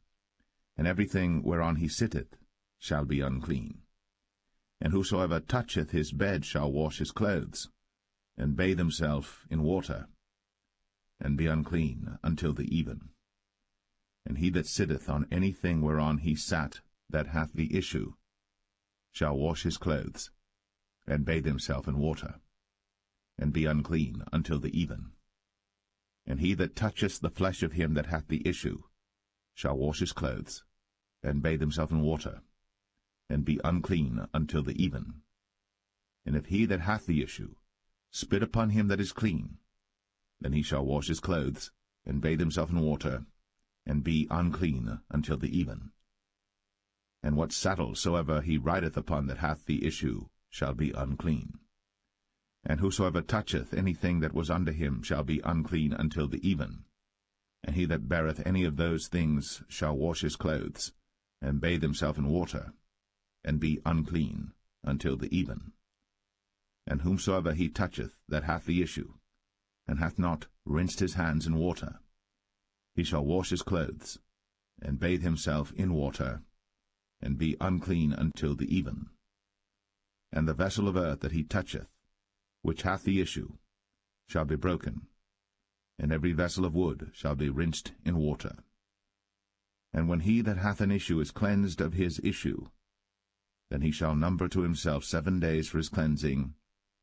and everything whereon he sitteth shall be unclean. And whosoever toucheth his bed shall wash his clothes, and bathe himself in water, and be unclean until the even. And he that sitteth on anything whereon he sat that hath the issue shall wash his clothes, and bathe himself in water, and be unclean until the even. And he that toucheth the flesh of him that hath the issue shall wash his clothes, and bathe himself in water, and be unclean until the even. And if he that hath the issue spit upon him that is clean, then he shall wash his clothes, and bathe himself in water, and be unclean until the even. And what saddle soever he rideth upon that hath the issue shall be unclean. And whosoever toucheth anything that was under him shall be unclean until the even. And he that beareth any of those things shall wash his clothes, and bathe himself in water, and be unclean until the even. And whomsoever he toucheth that hath the issue, and hath not rinsed his hands in water, he shall wash his clothes, and bathe himself in water, and be unclean until the even. And the vessel of earth that he toucheth, which hath the issue, shall be broken, and every vessel of wood shall be rinsed in water. And when he that hath an issue is cleansed of his issue, then he shall number to himself 7 days for his cleansing,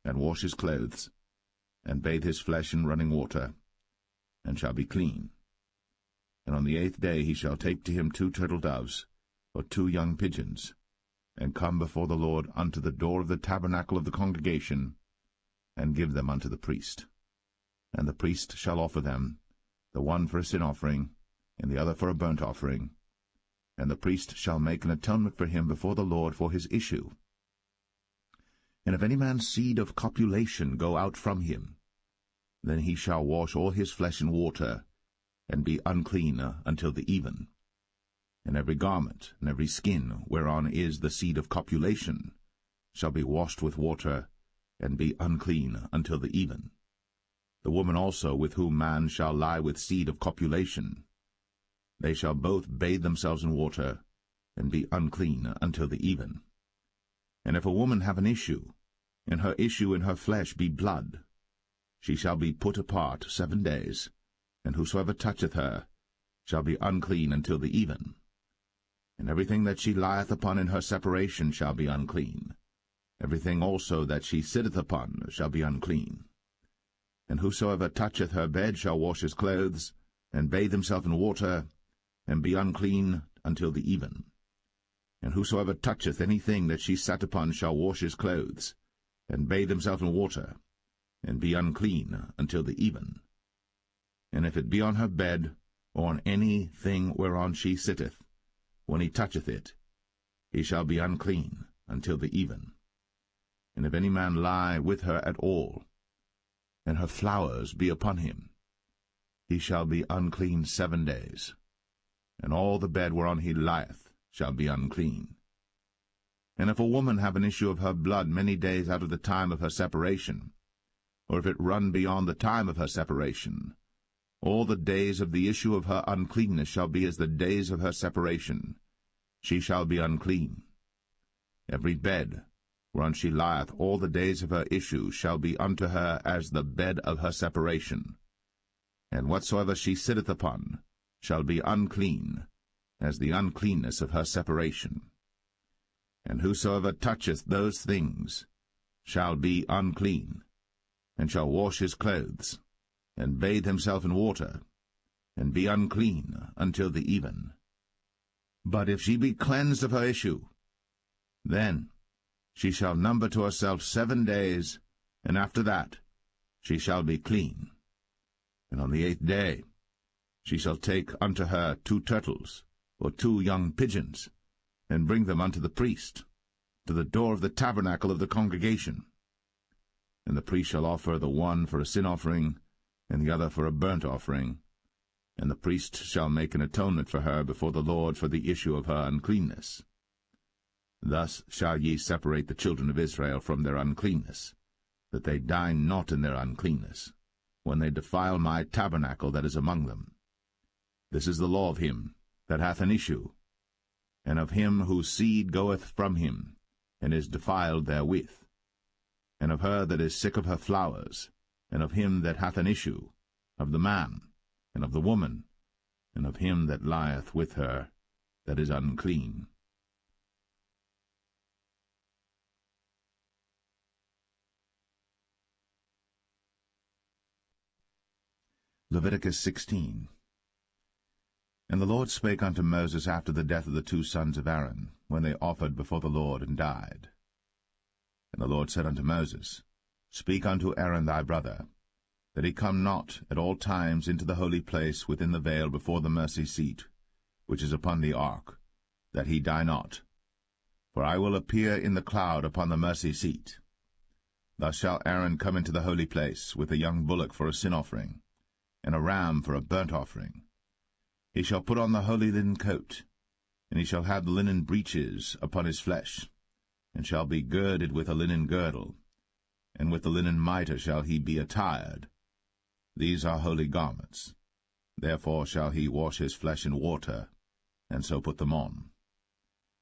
and wash his clothes, and bathe his flesh in running water, and shall be clean. And on the 8th day he shall take to him 2 turtle doves, or 2 young pigeons, and come before the Lord unto the door of the tabernacle of the congregation, and give them unto the priest. And the priest shall offer them, the one for a sin offering, and the other for a burnt offering. And the priest shall make an atonement for him before the Lord for his issue. And if any man's seed of copulation go out from him, then he shall wash all his flesh in water, and be unclean until the even. And every garment and every skin whereon is the seed of copulation shall be washed with water, and be unclean until the even. The woman also with whom man shall lie with seed of copulation, they shall both bathe themselves in water, and be unclean until the even. And if a woman have an issue, and her issue in her flesh be blood, she shall be put apart 7 days, and whosoever toucheth her shall be unclean until the even. And everything that she lieth upon in her separation shall be unclean. Everything also that she sitteth upon shall be unclean. And whosoever toucheth her bed shall wash his clothes, and bathe himself in water, and be unclean until the even. And whosoever toucheth anything that she sat upon shall wash his clothes, and bathe himself in water, and be unclean until the even. And if it be on her bed, or on any thing whereon she sitteth, when he toucheth it, he shall be unclean until the even. And if any man lie with her at all, and her flowers be upon him, he shall be unclean 7 days, and all the bed whereon he lieth shall be unclean. And if a woman have an issue of her blood many days out of the time of her separation, or if it run beyond the time of her separation, all the days of the issue of her uncleanness shall be as the days of her separation. She shall be unclean. Every bed whereon she lieth all the days of her issue shall be unto her as the bed of her separation. And whatsoever she sitteth upon shall be unclean, as the uncleanness of her separation. And whosoever toucheth those things shall be unclean, and shall wash his clothes, and bathe himself in water, and be unclean until the even. But if she be cleansed of her issue, then she shall number to herself 7 days, and after that she shall be clean. And on the 8th day she shall take unto her 2 turtles, or 2 young pigeons, and bring them unto the priest, to the door of the tabernacle of the congregation. And the priest shall offer the one for a sin offering, and the other for a burnt offering, and the priest shall make an atonement for her before the Lord for the issue of her uncleanness. Thus shall ye separate the children of Israel from their uncleanness, that they die not in their uncleanness, when they defile my tabernacle that is among them. This is the law of him that hath an issue, and of him whose seed goeth from him, and is defiled therewith, and of her that is sick of her flowers, and of him that hath an issue, of the man, and of the woman, and of him that lieth with her that is unclean. Leviticus 16. And the Lord spake unto Moses after the death of the two sons of Aaron, when they offered before the Lord and died. And the Lord said unto Moses, Speak unto Aaron thy brother, that he come not at all times into the holy place within the veil before the mercy seat, which is upon the ark, that he die not. For I will appear in the cloud upon the mercy seat. Thus shall Aaron come into the holy place, with a young bullock for a sin offering, and a ram for a burnt offering. He shall put on the holy linen coat, and he shall have the linen breeches upon his flesh, and shall be girded with a linen girdle, and with the linen mitre shall he be attired. These are holy garments. Therefore shall he wash his flesh in water, and so put them on.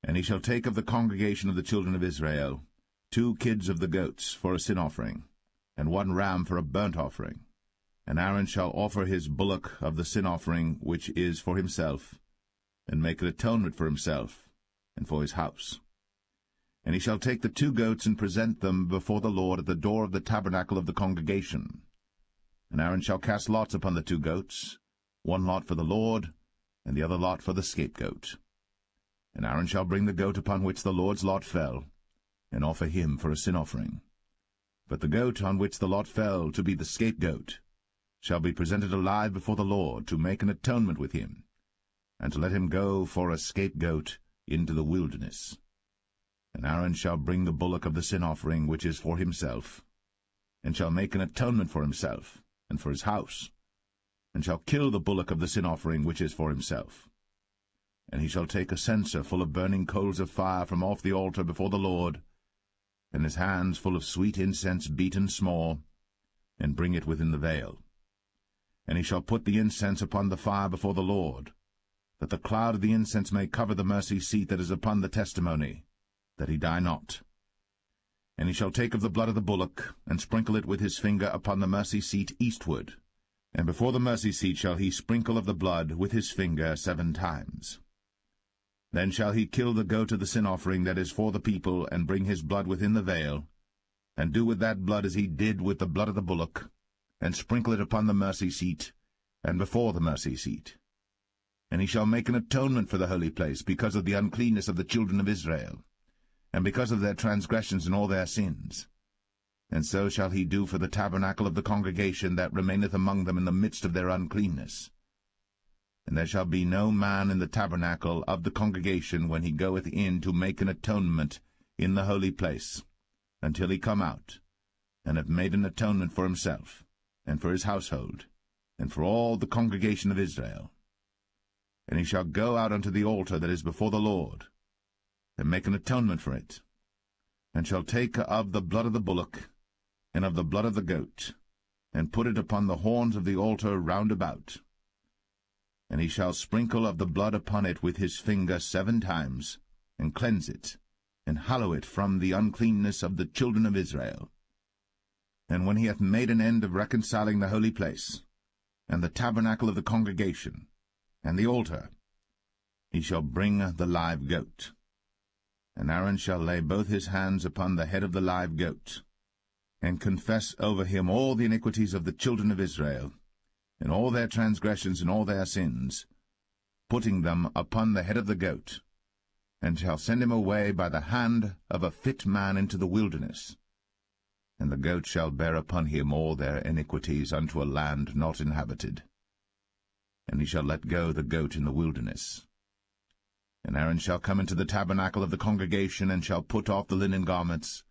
And he shall take of the congregation of the children of Israel 2 kids of the goats for a sin offering, and 1 ram for a burnt offering. And Aaron shall offer his bullock of the sin offering which is for himself, and make an atonement for himself, and for his house. And he shall take the 2 goats and present them before the Lord at the door of the tabernacle of the congregation. And Aaron shall cast lots upon the 2 goats, 1 lot for the Lord, and the other lot for the scapegoat. And Aaron shall bring the goat upon which the Lord's lot fell, and offer him for a sin offering. But the goat on which the lot fell to be the scapegoat shall be presented alive before the Lord, to make an atonement with him, and to let him go for a scapegoat into the wilderness. And Aaron shall bring the bullock of the sin offering which is for himself, and shall make an atonement for himself, and for his house, and shall kill the bullock of the sin offering which is for himself. And he shall take a censer full of burning coals of fire from off the altar before the Lord, and his hands full of sweet incense beaten small, and bring it within the veil. And he shall put the incense upon the fire before the Lord, that the cloud of the incense may cover the mercy seat that is upon the testimony, that he die not. And he shall take of the blood of the bullock, and sprinkle it with his finger upon the mercy seat eastward, and before the mercy seat shall he sprinkle of the blood with his finger 7 times. Then shall he kill the goat of the sin offering that is for the people, and bring his blood within the veil, and do with that blood as he did with the blood of the bullock, and sprinkle it upon the mercy seat, and before the mercy seat. And he shall make an atonement for the holy place, because of the uncleanness of the children of Israel, and because of their transgressions and all their sins. And so shall he do for the tabernacle of the congregation that remaineth among them in the midst of their uncleanness. And there shall be no man in the tabernacle of the congregation when he goeth in to make an atonement in the holy place, until he come out, and have made an atonement for himself, and for his household, and for all the congregation of Israel. And he shall go out unto the altar that is before the Lord, and make an atonement for it, and shall take of the blood of the bullock, and of the blood of the goat, and put it upon the horns of the altar round about. And he shall sprinkle of the blood upon it with his finger 7 times, and cleanse it, and hallow it from the uncleanness of the children of Israel. And when he hath made an end of reconciling the holy place, and the tabernacle of the congregation, and the altar, he shall bring the live goat. And Aaron shall lay both his hands upon the head of the live goat, and confess over him all the iniquities of the children of Israel, and all their transgressions and all their sins, putting them upon the head of the goat, and shall send him away by the hand of a fit man into the wilderness. And the goat shall bear upon him all their iniquities unto a land not inhabited. And he shall let go the goat in the wilderness. And Aaron shall come into the tabernacle of the congregation, and shall put off the linen garments,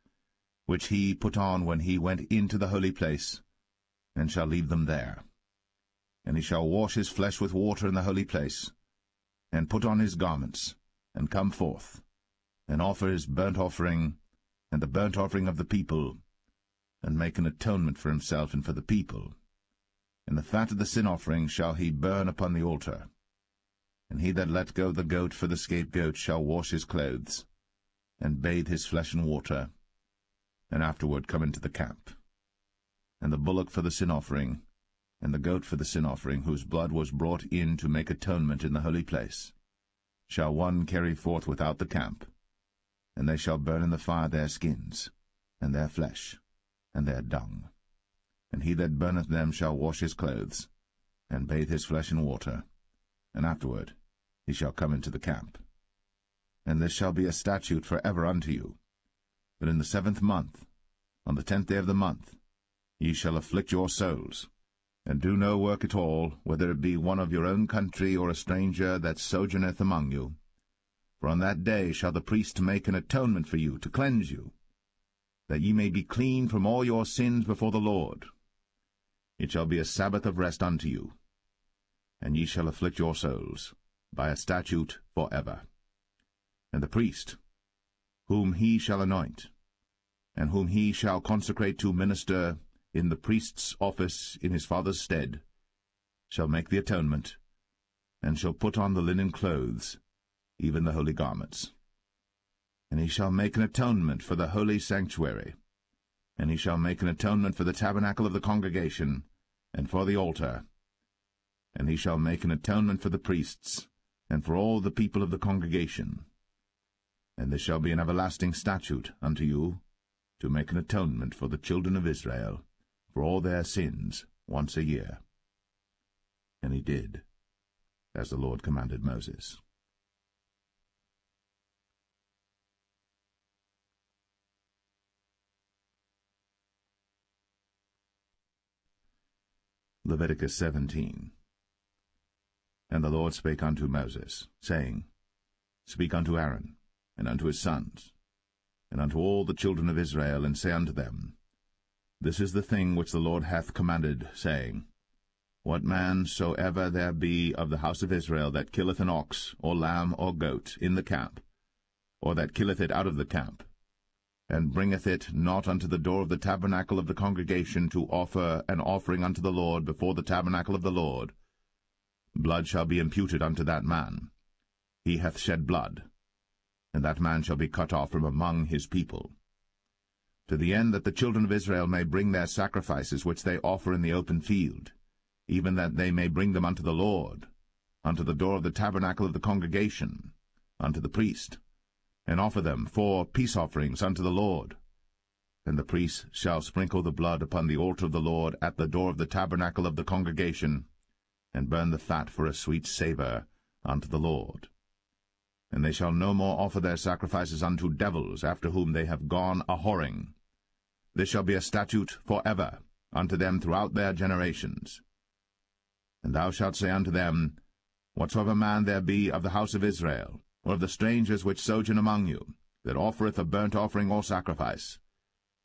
which he put on when he went into the holy place, and shall leave them there. And he shall wash his flesh with water in the holy place, and put on his garments, and come forth, and offer his burnt offering, and the burnt offering of the people, and make an atonement for himself and for the people. And the fat of the sin offering shall he burn upon the altar. And he that let go the goat for the scapegoat shall wash his clothes, and bathe his flesh in water, and afterward come into the camp. And the bullock for the sin offering, and the goat for the sin offering, whose blood was brought in to make atonement in the holy place, shall one carry forth without the camp, and they shall burn in the fire their skins, and their flesh, and their dung. And he that burneth them shall wash his clothes, and bathe his flesh in water, and afterward he shall come into the camp. And this shall be a statute for ever unto you, that in the 7th month, on the 10th day of the month, ye shall afflict your souls, and do no work at all, whether it be one of your own country or a stranger that sojourneth among you. For on that day shall the priest make an atonement for you, to cleanse you, that ye may be clean from all your sins before the Lord. It shall be a Sabbath of rest unto you, and ye shall afflict your souls, by a statute for ever. And the priest, whom he shall anoint, and whom he shall consecrate to minister in the priest's office in his father's stead, shall make the atonement, and shall put on the linen clothes, even the holy garments. And he shall make an atonement for the holy sanctuary, and he shall make an atonement for the tabernacle of the congregation, and for the altar, and he shall make an atonement for the priests, and for all the people of the congregation. And this shall be an everlasting statute unto you, to make an atonement for the children of Israel, for all their sins, once a year. And he did, as the Lord commanded Moses. Leviticus 17. And the Lord spake unto Moses, saying, Speak unto Aaron, and unto his sons, and unto all the children of Israel, and say unto them, This is the thing which the Lord hath commanded, saying, What man soever there be of the house of Israel that killeth an ox, or lamb, or goat, in the camp, or that killeth it out of the camp, and bringeth it not unto the door of the tabernacle of the congregation to offer an offering unto the Lord before the tabernacle of the Lord, blood shall be imputed unto that man. He hath shed blood, and that man shall be cut off from among his people. To the end that the children of Israel may bring their sacrifices which they offer in the open field, even that they may bring them unto the Lord, unto the door of the tabernacle of the congregation, unto the priest, and offer them for peace offerings unto the Lord. And the priest shall sprinkle the blood upon the altar of the Lord at the door of the tabernacle of the congregation, and burn the fat for a sweet savour unto the Lord. And they shall no more offer their sacrifices unto devils, after whom they have gone a-whoring. This shall be a statute for ever unto them throughout their generations. And thou shalt say unto them, Whatsoever man there be of the house of Israel, or of the strangers which sojourn among you, that offereth a burnt offering or sacrifice,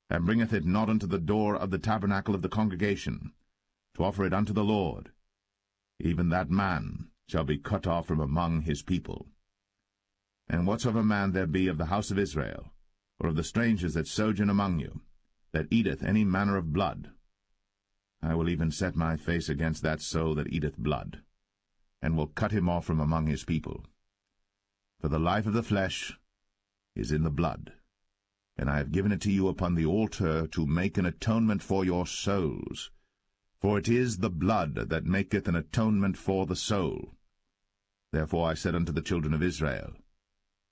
and bringeth it not unto the door of the tabernacle of the congregation, to offer it unto the Lord, even that man shall be cut off from among his people. And whatsoever man there be of the house of Israel, or of the strangers that sojourn among you, that eateth any manner of blood, I will even set my face against that soul that eateth blood, and will cut him off from among his people. For the life of the flesh is in the blood, and I have given it to you upon the altar to make an atonement for your souls. For it is the blood that maketh an atonement for the soul. Therefore I said unto the children of Israel,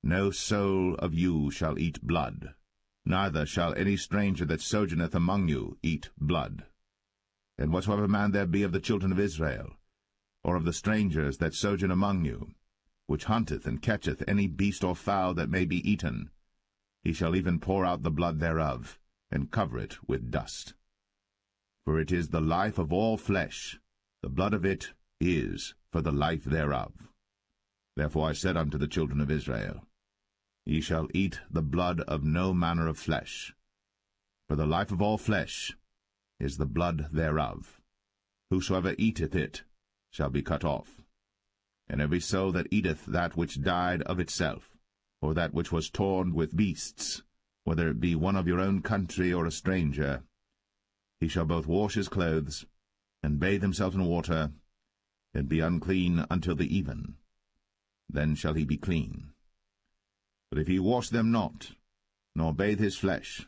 No soul of you shall eat blood, neither shall any stranger that sojourneth among you eat blood. And whatsoever man there be of the children of Israel, or of the strangers that sojourn among you, which hunteth and catcheth any beast or fowl that may be eaten, he shall even pour out the blood thereof, and cover it with dust. For it is the life of all flesh, the blood of it is for the life thereof. Therefore I said unto the children of Israel, Ye shall eat the blood of no manner of flesh, for the life of all flesh is the blood thereof. Whosoever eateth it shall be cut off. And every soul that eateth that which died of itself, or that which was torn with beasts, whether it be one of your own country or a stranger, he shall both wash his clothes, and bathe himself in water, and be unclean until the even. Then shall he be clean. But if he wash them not, nor bathe his flesh,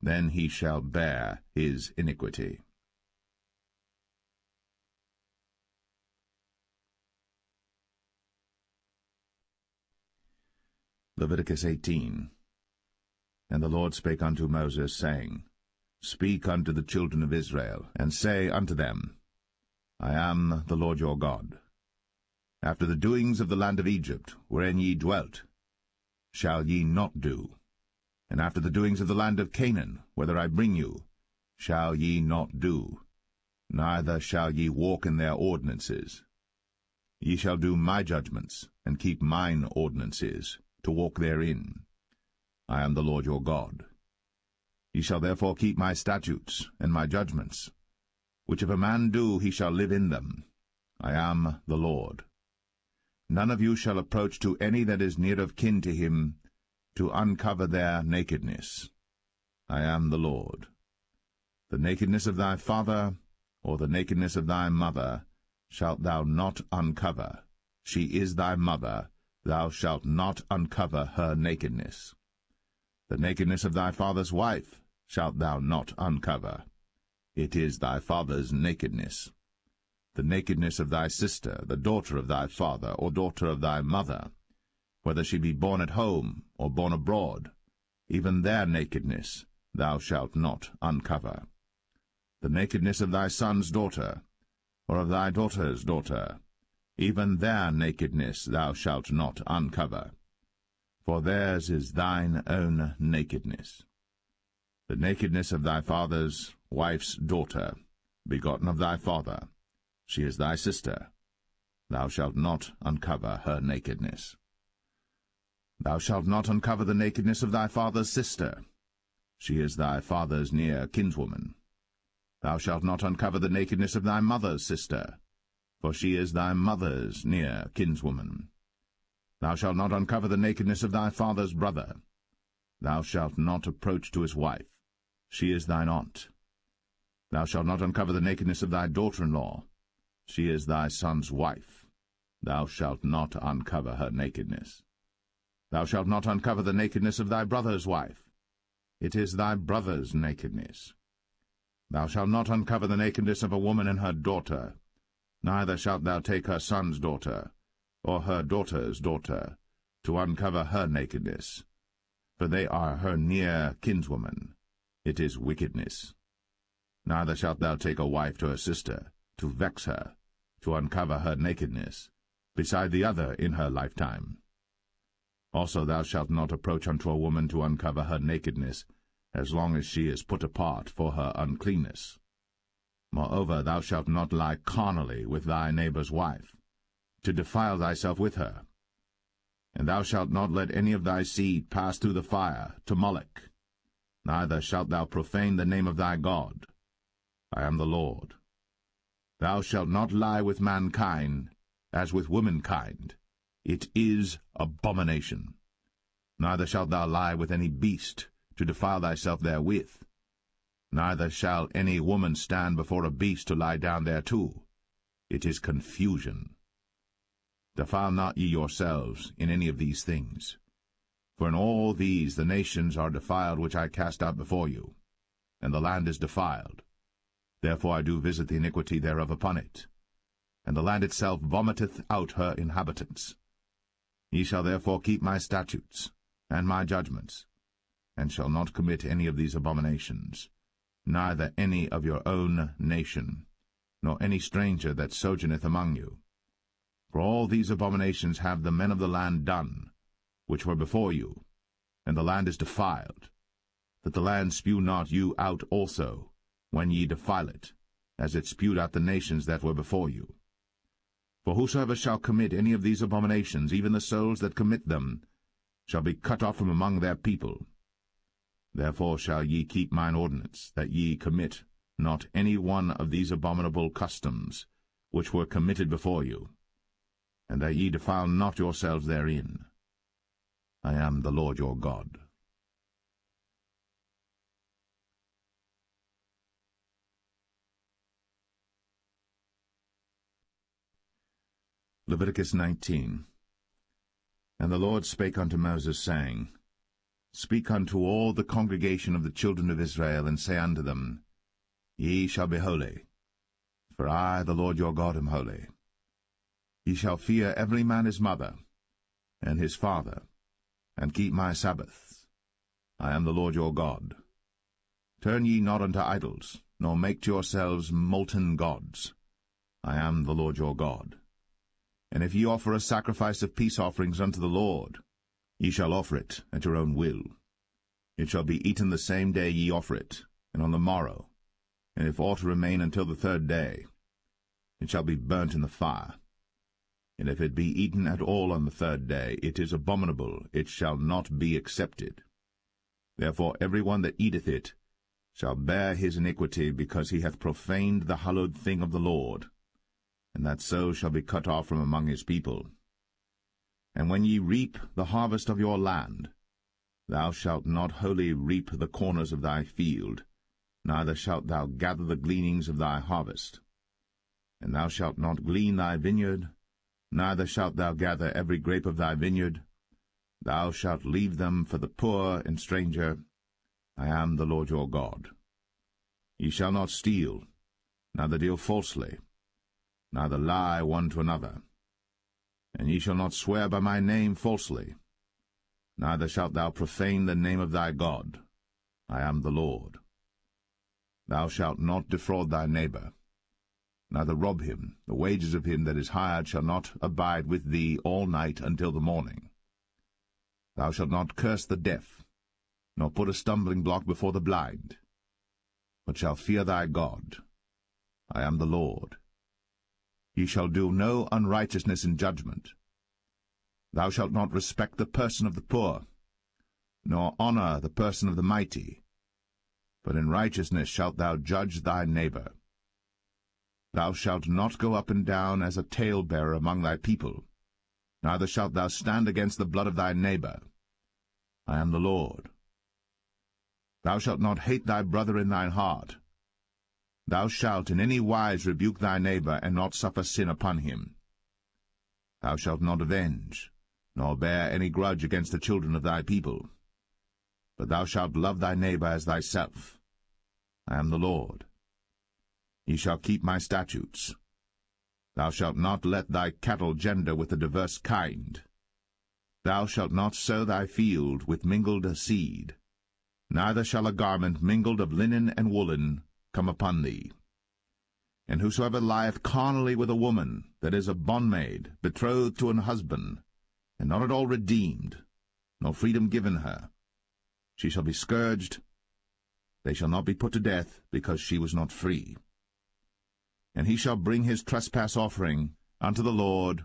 then he shall bear his iniquity. Leviticus 18. And the Lord spake unto Moses, saying, Speak unto the children of Israel, and say unto them, I am the Lord your God. After the doings of the land of Egypt, wherein ye dwelt, shall ye not do, and after the doings of the land of Canaan, whither I bring you, shall ye not do, neither shall ye walk in their ordinances. Ye shall do my judgments, and keep mine ordinances, to walk therein. I am the Lord your God. Ye shall therefore keep my statutes and my judgments, which if a man do, he shall live in them. I am the Lord. None of you shall approach to any that is near of kin to him, to uncover their nakedness. I am the Lord. The nakedness of thy father, or the nakedness of thy mother, shalt thou not uncover. She is thy mother, thou shalt not uncover her nakedness. The nakedness of thy father's wife shalt thou not uncover. It is thy father's nakedness. The nakedness of thy sister, the daughter of thy father, or daughter of thy mother, whether she be born at home or born abroad, even their nakedness thou shalt not uncover. The nakedness of thy son's daughter, or of thy daughter's daughter, even their nakedness thou shalt not uncover, for theirs is thine own nakedness. The nakedness of thy father's wife's daughter, begotten of thy father, she is thy sister. Thou shalt not uncover her nakedness. Thou shalt not uncover the nakedness of thy father's sister. She is thy father's near kinswoman. Thou shalt not uncover the nakedness of thy mother's sister, for she is thy mother's near kinswoman. Thou shalt not uncover the nakedness of thy father's brother. Thou shalt not approach to his wife. She is thine aunt. Thou shalt not uncover the nakedness of thy daughter-in-law. She is thy son's wife. Thou shalt not uncover her nakedness. Thou shalt not uncover the nakedness of thy brother's wife. It is thy brother's nakedness. Thou shalt not uncover the nakedness of a woman and her daughter, neither shalt thou take her son's daughter, or her daughter's daughter, to uncover her nakedness, for they are her near kinswoman. It is wickedness. Neither shalt thou take a wife to her sister, to vex her, to uncover her nakedness, beside the other in her lifetime. Also thou shalt not approach unto a woman to uncover her nakedness, as long as she is put apart for her uncleanness. Moreover, thou shalt not lie carnally with thy neighbor's wife, to defile thyself with her. And thou shalt not let any of thy seed pass through the fire to Moloch. Neither shalt thou profane the name of thy God. I am the Lord. Thou shalt not lie with mankind, as with womankind. It is abomination. Neither shalt thou lie with any beast, to defile thyself therewith. Neither shall any woman stand before a beast to lie down thereto. It is confusion. Defile not ye yourselves in any of these things. For in all these the nations are defiled which I cast out before you, and the land is defiled. Therefore I do visit the iniquity thereof upon it, and the land itself vomiteth out her inhabitants. Ye shall therefore keep my statutes and my judgments, and shall not commit any of these abominations, neither any of your own nation, nor any stranger that sojourneth among you. For all these abominations have the men of the land done, which were before you, and the land is defiled, that the land spew not you out also, when ye defile it, as it spewed out the nations that were before you. For whosoever shall commit any of these abominations, even the souls that commit them, shall be cut off from among their people. Therefore shall ye keep mine ordinance, that ye commit not any one of these abominable customs, which were committed before you, and that ye defile not yourselves therein. I am the Lord your God. Leviticus 19. And the Lord spake unto Moses, saying, Speak unto all the congregation of the children of Israel, and say unto them, Ye shall be holy, for I, the Lord your God, am holy. Ye shall fear every man his mother, and his father, and keep my Sabbaths. I am the Lord your God. Turn ye not unto idols, nor make to yourselves molten gods. I am the Lord your God. And if ye offer a sacrifice of peace offerings unto the Lord, ye shall offer it at your own will. It shall be eaten the same day ye offer it, and on the morrow. And if aught remain until the third day, it shall be burnt in the fire. And if it be eaten at all on the third day, it is abominable, it shall not be accepted. Therefore every one that eateth it shall bear his iniquity, because he hath profaned the hallowed thing of the Lord, and that so shall be cut off from among his people. And when ye reap the harvest of your land, thou shalt not wholly reap the corners of thy field, neither shalt thou gather the gleanings of thy harvest. And thou shalt not glean thy vineyard, neither shalt thou gather every grape of thy vineyard. Thou shalt leave them for the poor and stranger. I am the Lord your God. Ye shall not steal, neither deal falsely, neither lie one to another. And ye shall not swear by my name falsely, neither shalt thou profane the name of thy God. I am the Lord. Thou shalt not defraud thy neighbor, neither rob him. The wages of him that is hired shall not abide with thee all night until the morning. Thou shalt not curse the deaf, nor put a stumbling block before the blind, but shalt fear thy God. I am the Lord. Ye shall do no unrighteousness in judgment. Thou shalt not respect the person of the poor, nor honor the person of the mighty, but in righteousness shalt thou judge thy neighbor. Thou shalt not go up and down as a talebearer among thy people, neither shalt thou stand against the blood of thy neighbor. I am the Lord. Thou shalt not hate thy brother in thine heart. Thou shalt in any wise rebuke thy neighbor, and not suffer sin upon him. Thou shalt not avenge, nor bear any grudge against the children of thy people, but thou shalt love thy neighbor as thyself. I am the Lord. Ye shall keep my statutes. Thou shalt not let thy cattle gender with a diverse kind. Thou shalt not sow thy field with mingled seed, neither shall a garment mingled of linen and woolen come upon thee. And whosoever lieth carnally with a woman that is a bondmaid, betrothed to an husband, and not at all redeemed, nor freedom given her, she shall be scourged. They shall not be put to death, because she was not free. And he shall bring his trespass offering unto the Lord,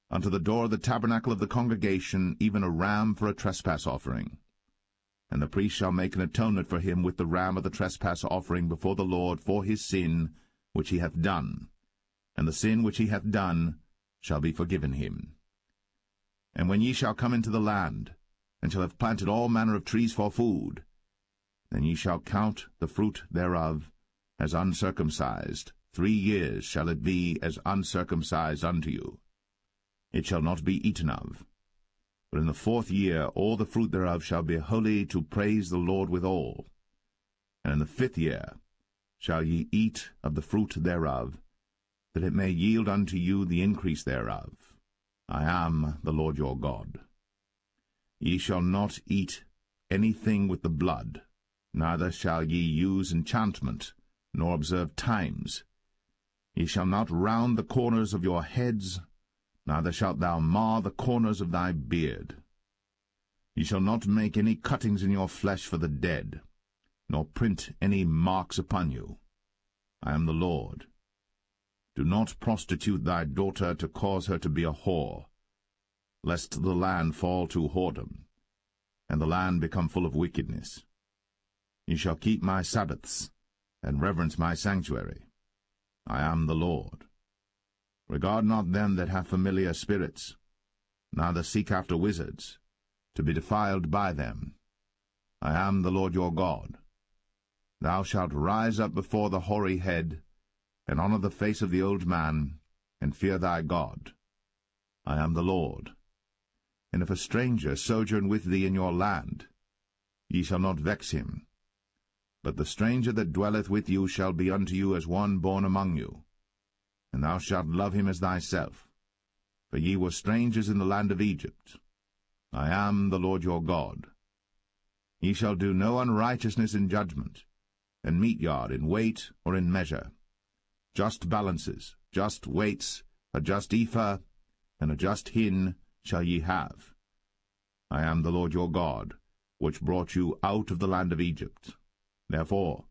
unto the door of the tabernacle of the congregation, even a ram for a trespass offering. And the priest shall make an atonement for him with the ram of the trespass offering before the Lord for his sin which he hath done, and the sin which he hath done shall be forgiven him. And when ye shall come into the land, and shall have planted all manner of trees for food, then ye shall count the fruit thereof as uncircumcised. 3 years shall it be as uncircumcised unto you. It shall not be eaten of. But in the 4th year all the fruit thereof shall be holy, to praise the Lord withal. And in the 5th year shall ye eat of the fruit thereof, that it may yield unto you the increase thereof. I am the Lord your God. Ye shall not eat anything with the blood, neither shall ye use enchantment, nor observe times. Ye shall not round the corners of your heads, neither shalt thou mar the corners of thy beard. Ye shall not make any cuttings in your flesh for the dead, nor print any marks upon you. I am the Lord. Do not prostitute thy daughter to cause her to be a whore, lest the land fall to whoredom, and the land become full of wickedness. Ye shall keep my Sabbaths, and reverence my sanctuary. I am the Lord. Regard not them that have familiar spirits, neither seek after wizards, to be defiled by them. I am the Lord your God. Thou shalt rise up before the hoary head, and honor the face of the old man, and fear thy God. I am the Lord. And if a stranger sojourn with thee in your land, ye shall not vex him. But the stranger that dwelleth with you shall be unto you as one born among you, and thou shalt love him as thyself. For ye were strangers in the land of Egypt. I am the Lord your God. Ye shall do no unrighteousness in judgment, and meet yard in weight or in measure. Just balances just weights, a just ephah, and a just hin shall ye have. I am the Lord your God, which brought you out of the land of Egypt. Therefore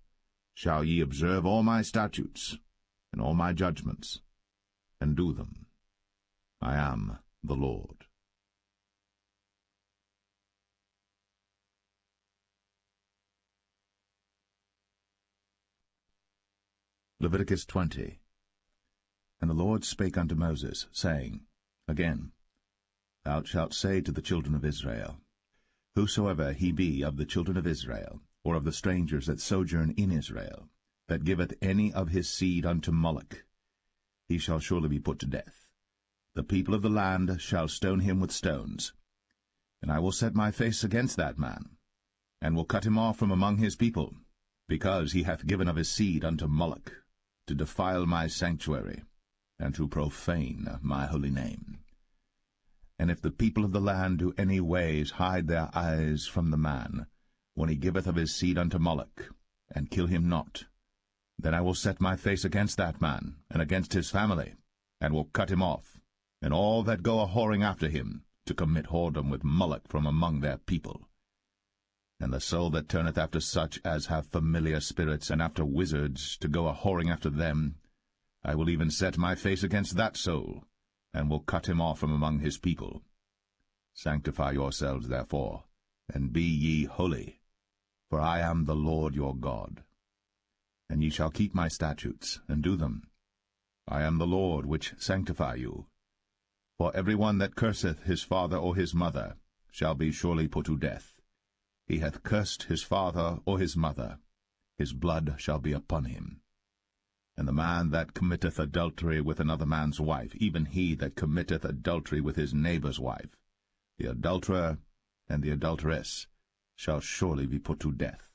shall ye observe all my statutes, and all my judgments, and do them. I am the Lord. Leviticus 20. And the Lord spake unto Moses, saying, Again, thou shalt say to the children of Israel, Whosoever he be of the children of Israel, or of the strangers that sojourn in Israel, that giveth any of his seed unto Moloch, he shall surely be put to death. The people of the land shall stone him with stones. And I will set my face against that man, and will cut him off from among his people, because he hath given of his seed unto Moloch, to defile my sanctuary, and to profane my holy name. And if the people of the land do any ways hide their eyes from the man, when he giveth of his seed unto Moloch, and kill him not, then I will set my face against that man, and against his family, and will cut him off, and all that go a-whoring after him, to commit whoredom with Moloch from among their people. And the soul that turneth after such as have familiar spirits, and after wizards, to go a-whoring after them, I will even set my face against that soul, and will cut him off from among his people. Sanctify yourselves, therefore, and be ye holy, for I am the Lord your God. And ye shall keep my statutes, and do them. I am the Lord which sanctify you. For every one that curseth his father or his mother shall be surely put to death. He hath cursed his father or his mother, his blood shall be upon him. And the man that committeth adultery with another man's wife, even he that committeth adultery with his neighbour's wife, the adulterer and the adulteress, shall surely be put to death.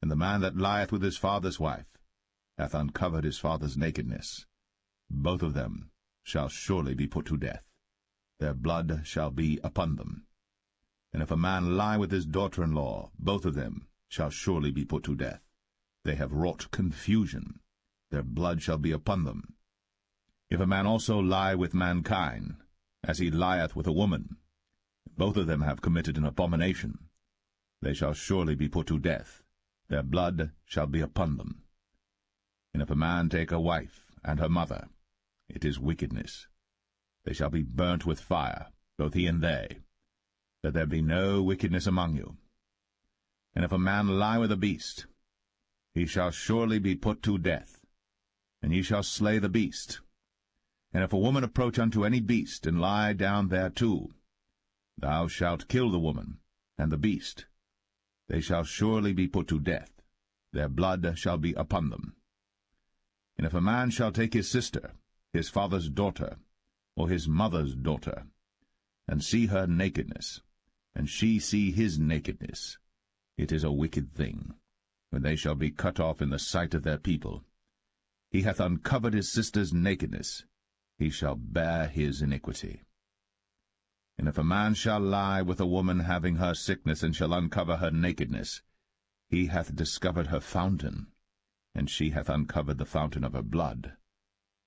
And the man that lieth with his father's wife hath uncovered his father's nakedness. Both of them shall surely be put to death. Their blood shall be upon them. And if a man lie with his daughter-in-law, both of them shall surely be put to death. They have wrought confusion. Their blood shall be upon them. If a man also lie with mankind, as he lieth with a woman, both of them have committed an abomination. They shall surely be put to death. Their blood shall be upon them. And if a man take a wife and her mother, it is wickedness. They shall be burnt with fire, both he and they, that there be no wickedness among you. And if a man lie with a beast, he shall surely be put to death, and ye shall slay the beast. And if a woman approach unto any beast, and lie down thereto, thou shalt kill the woman and the beast. They shall surely be put to death. Their blood shall be upon them. And if a man shall take his sister, his father's daughter, or his mother's daughter, and see her nakedness, and she see his nakedness, it is a wicked thing, when they shall be cut off in the sight of their people. He hath uncovered his sister's nakedness, he shall bear his iniquity. And if a man shall lie with a woman having her sickness, and shall uncover her nakedness, he hath discovered her fountain, and she hath uncovered the fountain of her blood,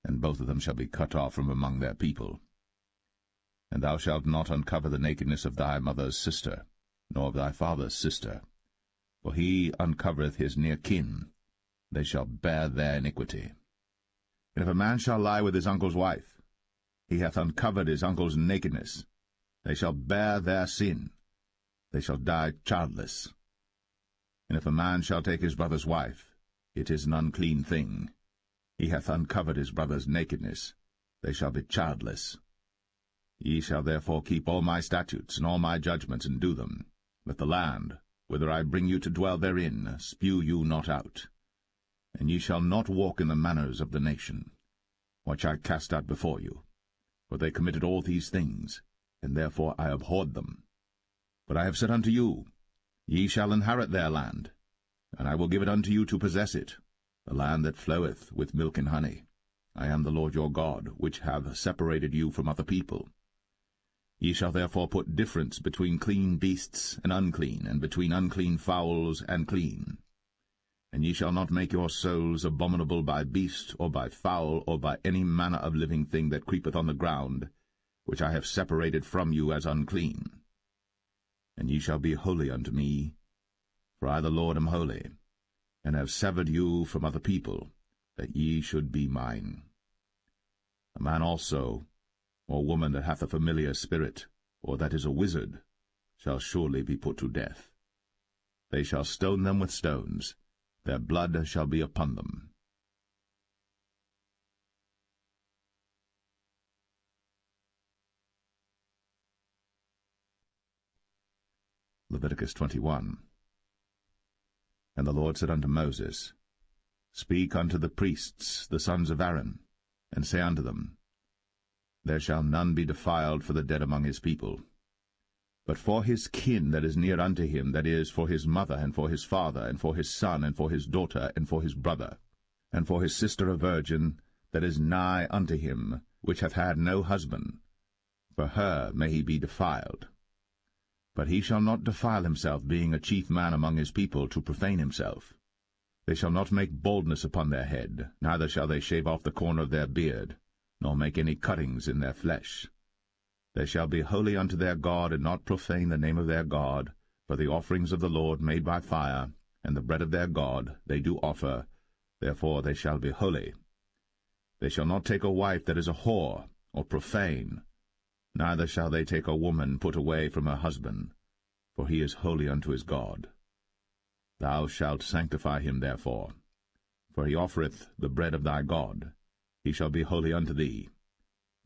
and both of them shall be cut off from among their people. And thou shalt not uncover the nakedness of thy mother's sister, nor of thy father's sister, for he uncovereth his near kin, they shall bear their iniquity. And if a man shall lie with his uncle's wife, he hath uncovered his uncle's nakedness, they shall bear their sin, they shall die childless. And if a man shall take his brother's wife, it is an unclean thing. He hath uncovered his brother's nakedness, they shall be childless. Ye shall therefore keep all my statutes and all my judgments, and do them, that the land, whither I bring you to dwell therein, spew you not out. And ye shall not walk in the manners of the nation, which I cast out before you. For they committed all these things, and therefore I abhorred them. But I have said unto you, Ye shall inherit their land, and I will give it unto you to possess it, the land that floweth with milk and honey. I am the Lord your God, which have separated you from other people. Ye shall therefore put difference between clean beasts and unclean, and between unclean fowls and clean. And ye shall not make your souls abominable by beast, or by fowl, or by any manner of living thing that creepeth on the ground, which I have separated from you as unclean. And ye shall be holy unto me, for I the Lord am holy, and have severed you from other people, that ye should be mine. A man also, or woman that hath a familiar spirit, or that is a wizard, shall surely be put to death. They shall stone them with stones, their blood shall be upon them. Leviticus 21. And the Lord said unto Moses, Speak unto the priests, the sons of Aaron, and say unto them, There shall none be defiled for the dead among his people. But for his kin that is near unto him, that is, for his mother, and for his father, and for his son, and for his daughter, and for his brother, and for his sister a virgin, that is nigh unto him, which hath had no husband, for her may he be defiled. But he shall not defile himself, being a chief man among his people, to profane himself. They shall not make baldness upon their head, neither shall they shave off the corner of their beard, nor make any cuttings in their flesh. They shall be holy unto their God, and not profane the name of their God, for the offerings of the Lord made by fire, and the bread of their God, they do offer, therefore they shall be holy. They shall not take a wife that is a whore, or profane, neither shall they take a woman put away from her husband, for he is holy unto his God. Thou shalt sanctify him therefore, for he offereth the bread of thy God. He shall be holy unto thee.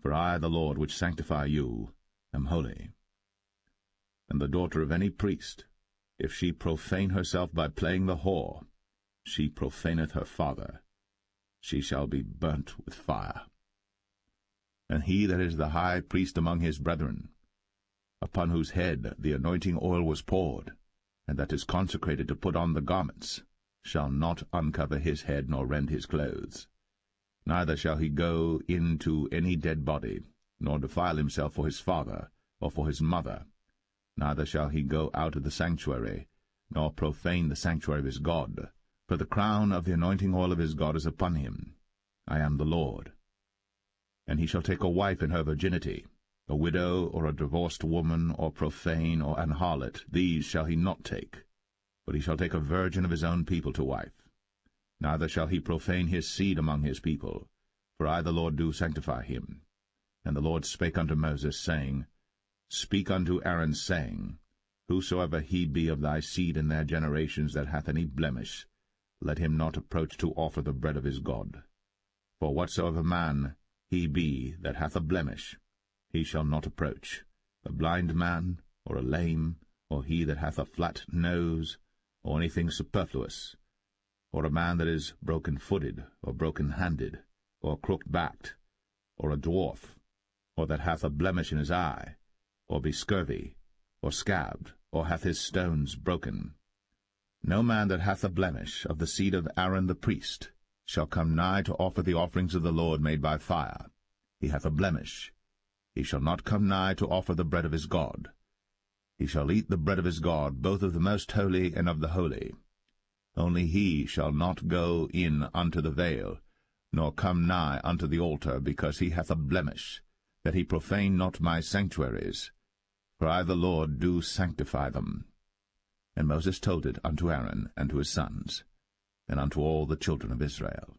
For I, the Lord, which sanctify you, am holy. And the daughter of any priest, if she profane herself by playing the whore, she profaneth her father. She shall be burnt with fire. And he that is the high priest among his brethren, upon whose head the anointing oil was poured, and that is consecrated to put on the garments, shall not uncover his head nor rend his clothes. Neither shall he go into any dead body, nor defile himself for his father, or for his mother. Neither shall he go out of the sanctuary, nor profane the sanctuary of his God. For the crown of the anointing oil of his God is upon him. I am the Lord. And he shall take a wife in her virginity, a widow, or a divorced woman, or profane, or an harlot. These shall he not take, but he shall take a virgin of his own people to wife. Neither shall he profane his seed among his people, for I the Lord do sanctify him. And the Lord spake unto Moses, saying, Speak unto Aaron, saying, Whosoever he be of thy seed in their generations that hath any blemish, let him not approach to offer the bread of his God. For whatsoever man he be that hath a blemish, he shall not approach, a blind man, or a lame, or he that hath a flat nose, or anything superfluous, or a man that is broken-footed, or broken-handed, or crooked-backed, or a dwarf, or that hath a blemish in his eye, or be scurvy, or scabbed, or hath his stones broken. No man that hath a blemish of the seed of Aaron the priest shall come nigh to offer the offerings of the Lord made by fire. He hath a blemish. He shall not come nigh to offer the bread of his God. He shall eat the bread of his God, both of the most holy and of the holy. Only he shall not go in unto the veil, nor come nigh unto the altar, because he hath a blemish, that he profane not my sanctuaries. For I the Lord do sanctify them. And Moses told it unto Aaron and to his sons, and unto all the children of Israel.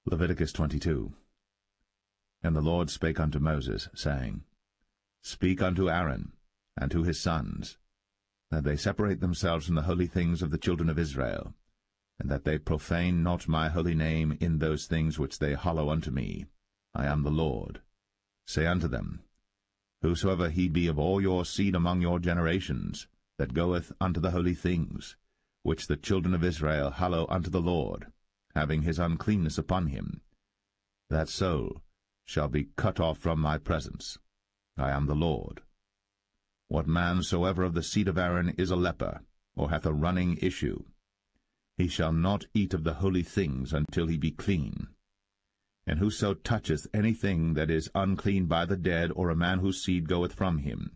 Leviticus 22. And the Lord spake unto Moses, saying, Speak unto Aaron and to his sons, that they separate themselves from the holy things of the children of Israel, and that they profane not my holy name in those things which they hallow unto me. I am the Lord. Say unto them, Whosoever he be of all your seed among your generations, that goeth unto the holy things, which the children of Israel hallow unto the Lord, having his uncleanness upon him, that soul shall be cut off from my presence. I am the Lord. What man soever of the seed of Aaron is a leper, or hath a running issue, he shall not eat of the holy things until he be clean. And whoso toucheth anything that is unclean by the dead, or a man whose seed goeth from him,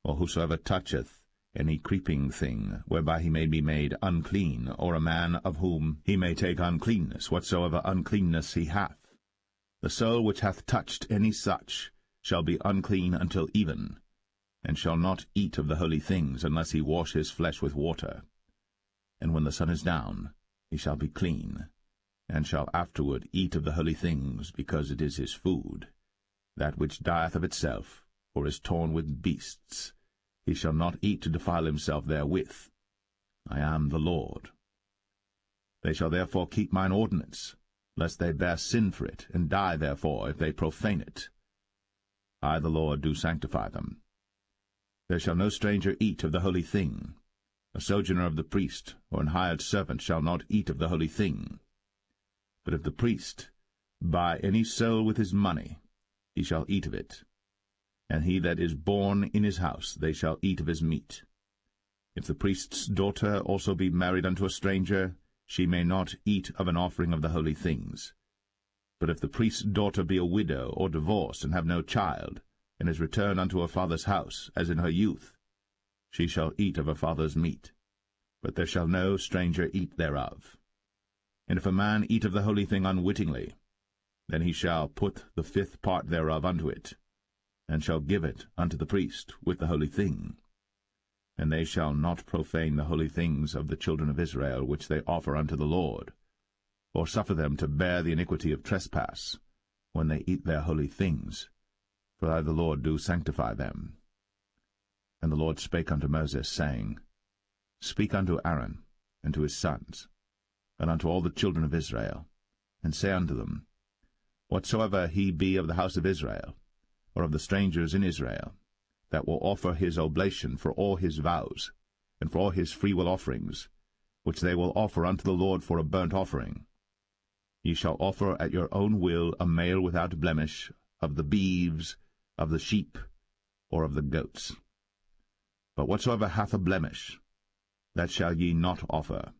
or whosoever toucheth any creeping thing, whereby he may be made unclean, or a man of whom he may take uncleanness, whatsoever uncleanness he hath, the soul which hath touched any such shall be unclean until even, and shall not eat of the holy things, unless he wash his flesh with water. And when the sun is down, he shall be clean, and shall afterward eat of the holy things, because it is his food. That which dieth of itself, or is torn with beasts, he shall not eat to defile himself therewith. I am the Lord. They shall therefore keep mine ordinance, lest they bear sin for it, and die therefore, if they profane it. I the Lord do sanctify them. There shall no stranger eat of the holy thing. A sojourner of the priest, or an hired servant, shall not eat of the holy thing. But if the priest buy any soul with his money, he shall eat of it. And he that is born in his house, they shall eat of his meat. If the priest's daughter also be married unto a stranger, she may not eat of an offering of the holy things. But if the priest's daughter be a widow, or divorced, and have no child, and is returned unto her father's house, as in her youth, she shall eat of her father's meat, but there shall no stranger eat thereof. And if a man eat of the holy thing unwittingly, then he shall put the fifth part thereof unto it, and shall give it unto the priest with the holy thing. And they shall not profane the holy things of the children of Israel, which they offer unto the Lord, or suffer them to bear the iniquity of trespass, when they eat their holy things, for I the Lord do sanctify them. And the Lord spake unto Moses, saying, Speak unto Aaron, and to his sons, and unto all the children of Israel, and say unto them, Whatsoever he be of the house of Israel, or of the strangers in Israel, that will offer his oblation for all his vows, and for all his freewill offerings, which they will offer unto the Lord for a burnt offering, ye shall offer at your own will a male without blemish, of the beeves, of the sheep, or of the goats. But whatsoever hath a blemish, that shall ye not offer,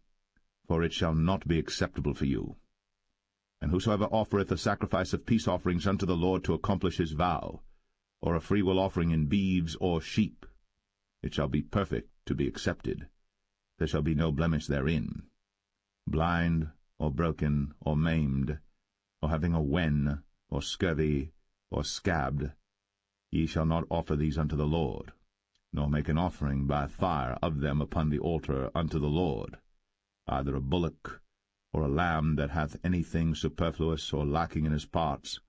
for it shall not be acceptable for you. And whosoever offereth a sacrifice of peace offerings unto the Lord to accomplish his vow, or a freewill offering in beeves or sheep, it shall be perfect to be accepted. There shall be no blemish therein. Blind, or broken, or maimed, or having a wen, or scurvy, or scabbed, ye shall not offer these unto the Lord, nor make an offering by fire of them upon the altar unto the Lord, either a bullock, or a lamb that hath anything superfluous or lacking in his parts,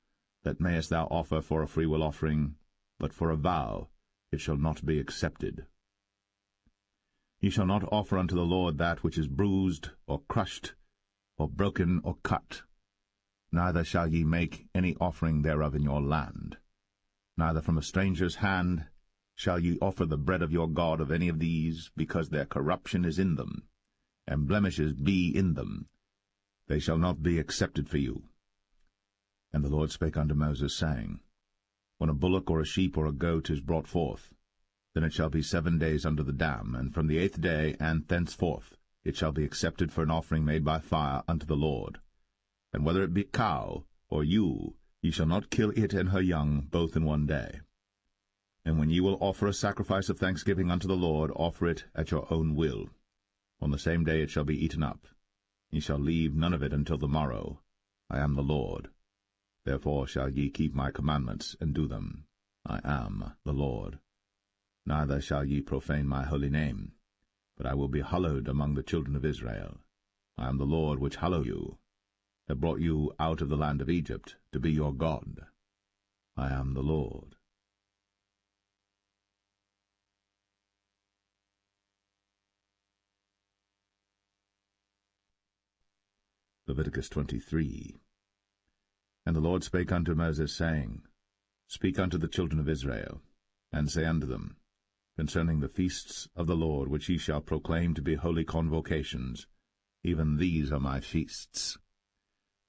that mayest thou offer for a freewill offering, but for a vow it shall not be accepted. Ye shall not offer unto the Lord that which is bruised, or crushed, or broken, or cut. Neither shall ye make any offering thereof in your land. Neither from a stranger's hand shall ye offer the bread of your God of any of these, because their corruption is in them, and blemishes be in them. They shall not be accepted for you. And the Lord spake unto Moses, saying, When a bullock or a sheep or a goat is brought forth, then it shall be 7 days under the dam, and from the 8th day and thenceforth it shall be accepted for an offering made by fire unto the Lord. And whether it be cow or ewe, ye shall not kill it and her young both in 1 day. And when ye will offer a sacrifice of thanksgiving unto the Lord, offer it at your own will. On the same day it shall be eaten up. Ye shall leave none of it until the morrow. I am the Lord. Therefore shall ye keep my commandments, and do them. I am the Lord. Neither shall ye profane my holy name, but I will be hallowed among the children of Israel. I am the Lord which hallow you, that brought you out of the land of Egypt, to be your God. I am the Lord. Leviticus 23. And the Lord spake unto Moses, saying, Speak unto the children of Israel, and say unto them, Concerning the feasts of the Lord, which ye shall proclaim to be holy convocations, even these are my feasts.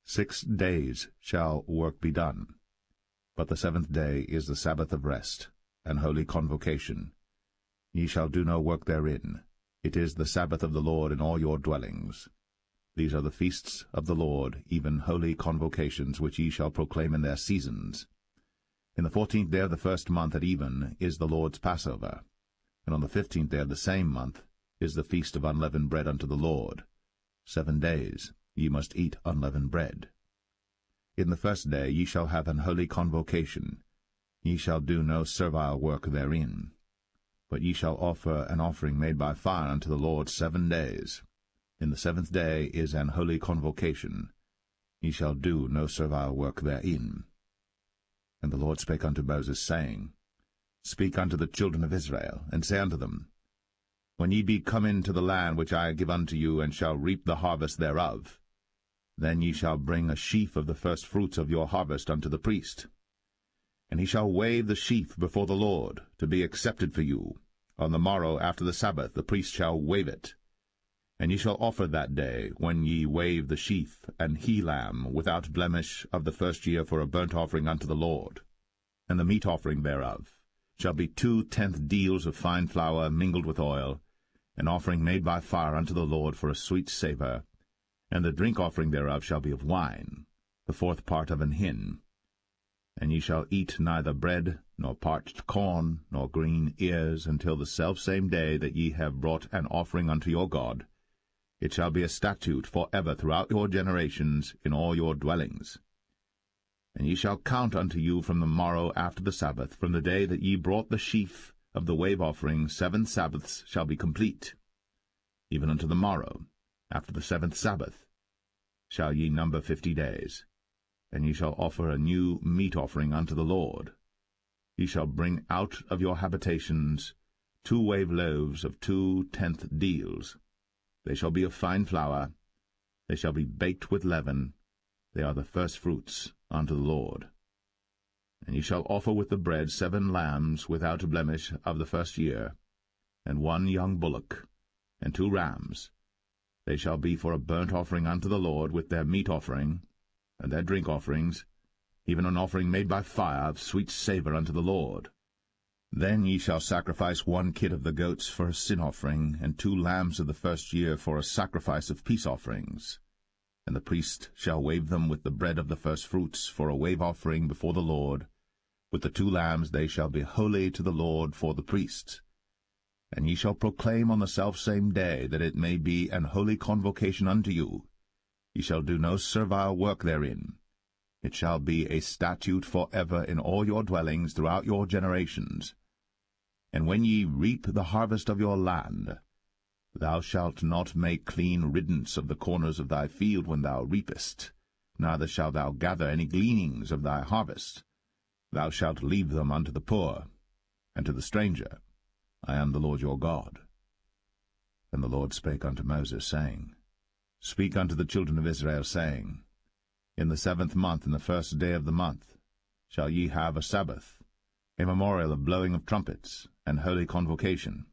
6 days shall work be done, but the 7th day is the Sabbath of rest, and holy convocation. Ye shall do no work therein. It is the Sabbath of the Lord in all your dwellings. These are the feasts of the Lord, even holy convocations, which ye shall proclaim in their seasons. In the 14th day of the first month at even is the Lord's Passover, and on the 15th day of the same month is the feast of unleavened bread unto the Lord. 7 days ye must eat unleavened bread. In the first day ye shall have an holy convocation. Ye shall do no servile work therein. But ye shall offer an offering made by fire unto the Lord 7 days. In the 7th day is an holy convocation. Ye shall do no servile work therein. And the Lord spake unto Moses, saying, Speak unto the children of Israel, and say unto them, When ye be come into the land which I give unto you, and shall reap the harvest thereof, then ye shall bring a sheaf of the firstfruits of your harvest unto the priest. And he shall wave the sheaf before the Lord, to be accepted for you. On the morrow after the Sabbath the priest shall wave it. And ye shall offer that day, when ye wave the sheaf, an he-lamb without blemish of the first year for a burnt offering unto the Lord. And the meat offering thereof shall be 2/10 deals of fine flour mingled with oil, an offering made by fire unto the Lord for a sweet savour. And the drink offering thereof shall be of wine, the 4th part of an hin. And ye shall eat neither bread, nor parched corn, nor green ears, until the selfsame day that ye have brought an offering unto your God. It shall be a statute for ever throughout your generations in all your dwellings. And ye shall count unto you from the morrow after the Sabbath, from the day that ye brought the sheaf of the wave offering, 7 Sabbaths shall be complete. Even unto the morrow, after the 7th Sabbath, shall ye number 50 days. And ye shall offer a new meat offering unto the Lord. Ye shall bring out of your habitations 2 wave loaves of 2/10 deals. They shall be of fine flour. They shall be baked with leaven. They are the firstfruits unto the Lord. And ye shall offer with the bread 7 lambs without blemish of the first year, and 1 young bullock, and 2 rams. They shall be for a burnt offering unto the Lord, with their meat offering, and their drink offerings, even an offering made by fire of sweet savour unto the Lord. Then ye shall sacrifice 1 kid of the goats for a sin offering, and 2 lambs of the first year for a sacrifice of peace offerings. And the priest shall wave them with the bread of the firstfruits for a wave offering before the Lord. With the 2 lambs they shall be holy to the Lord for the priests. And ye shall proclaim on the selfsame day, that it may be an holy convocation unto you. Ye shall do no servile work therein. It shall be a statute for ever in all your dwellings throughout your generations. And when ye reap the harvest of your land, thou shalt not make clean riddance of the corners of thy field when thou reapest, neither shalt thou gather any gleanings of thy harvest. Thou shalt leave them unto the poor, and to the stranger. I am the Lord your God. And the Lord spake unto Moses, saying, Speak unto the children of Israel, saying, In the 7th month, in the 1st day of the month, shall ye have a Sabbath, a memorial of blowing of trumpets, and holy convocation.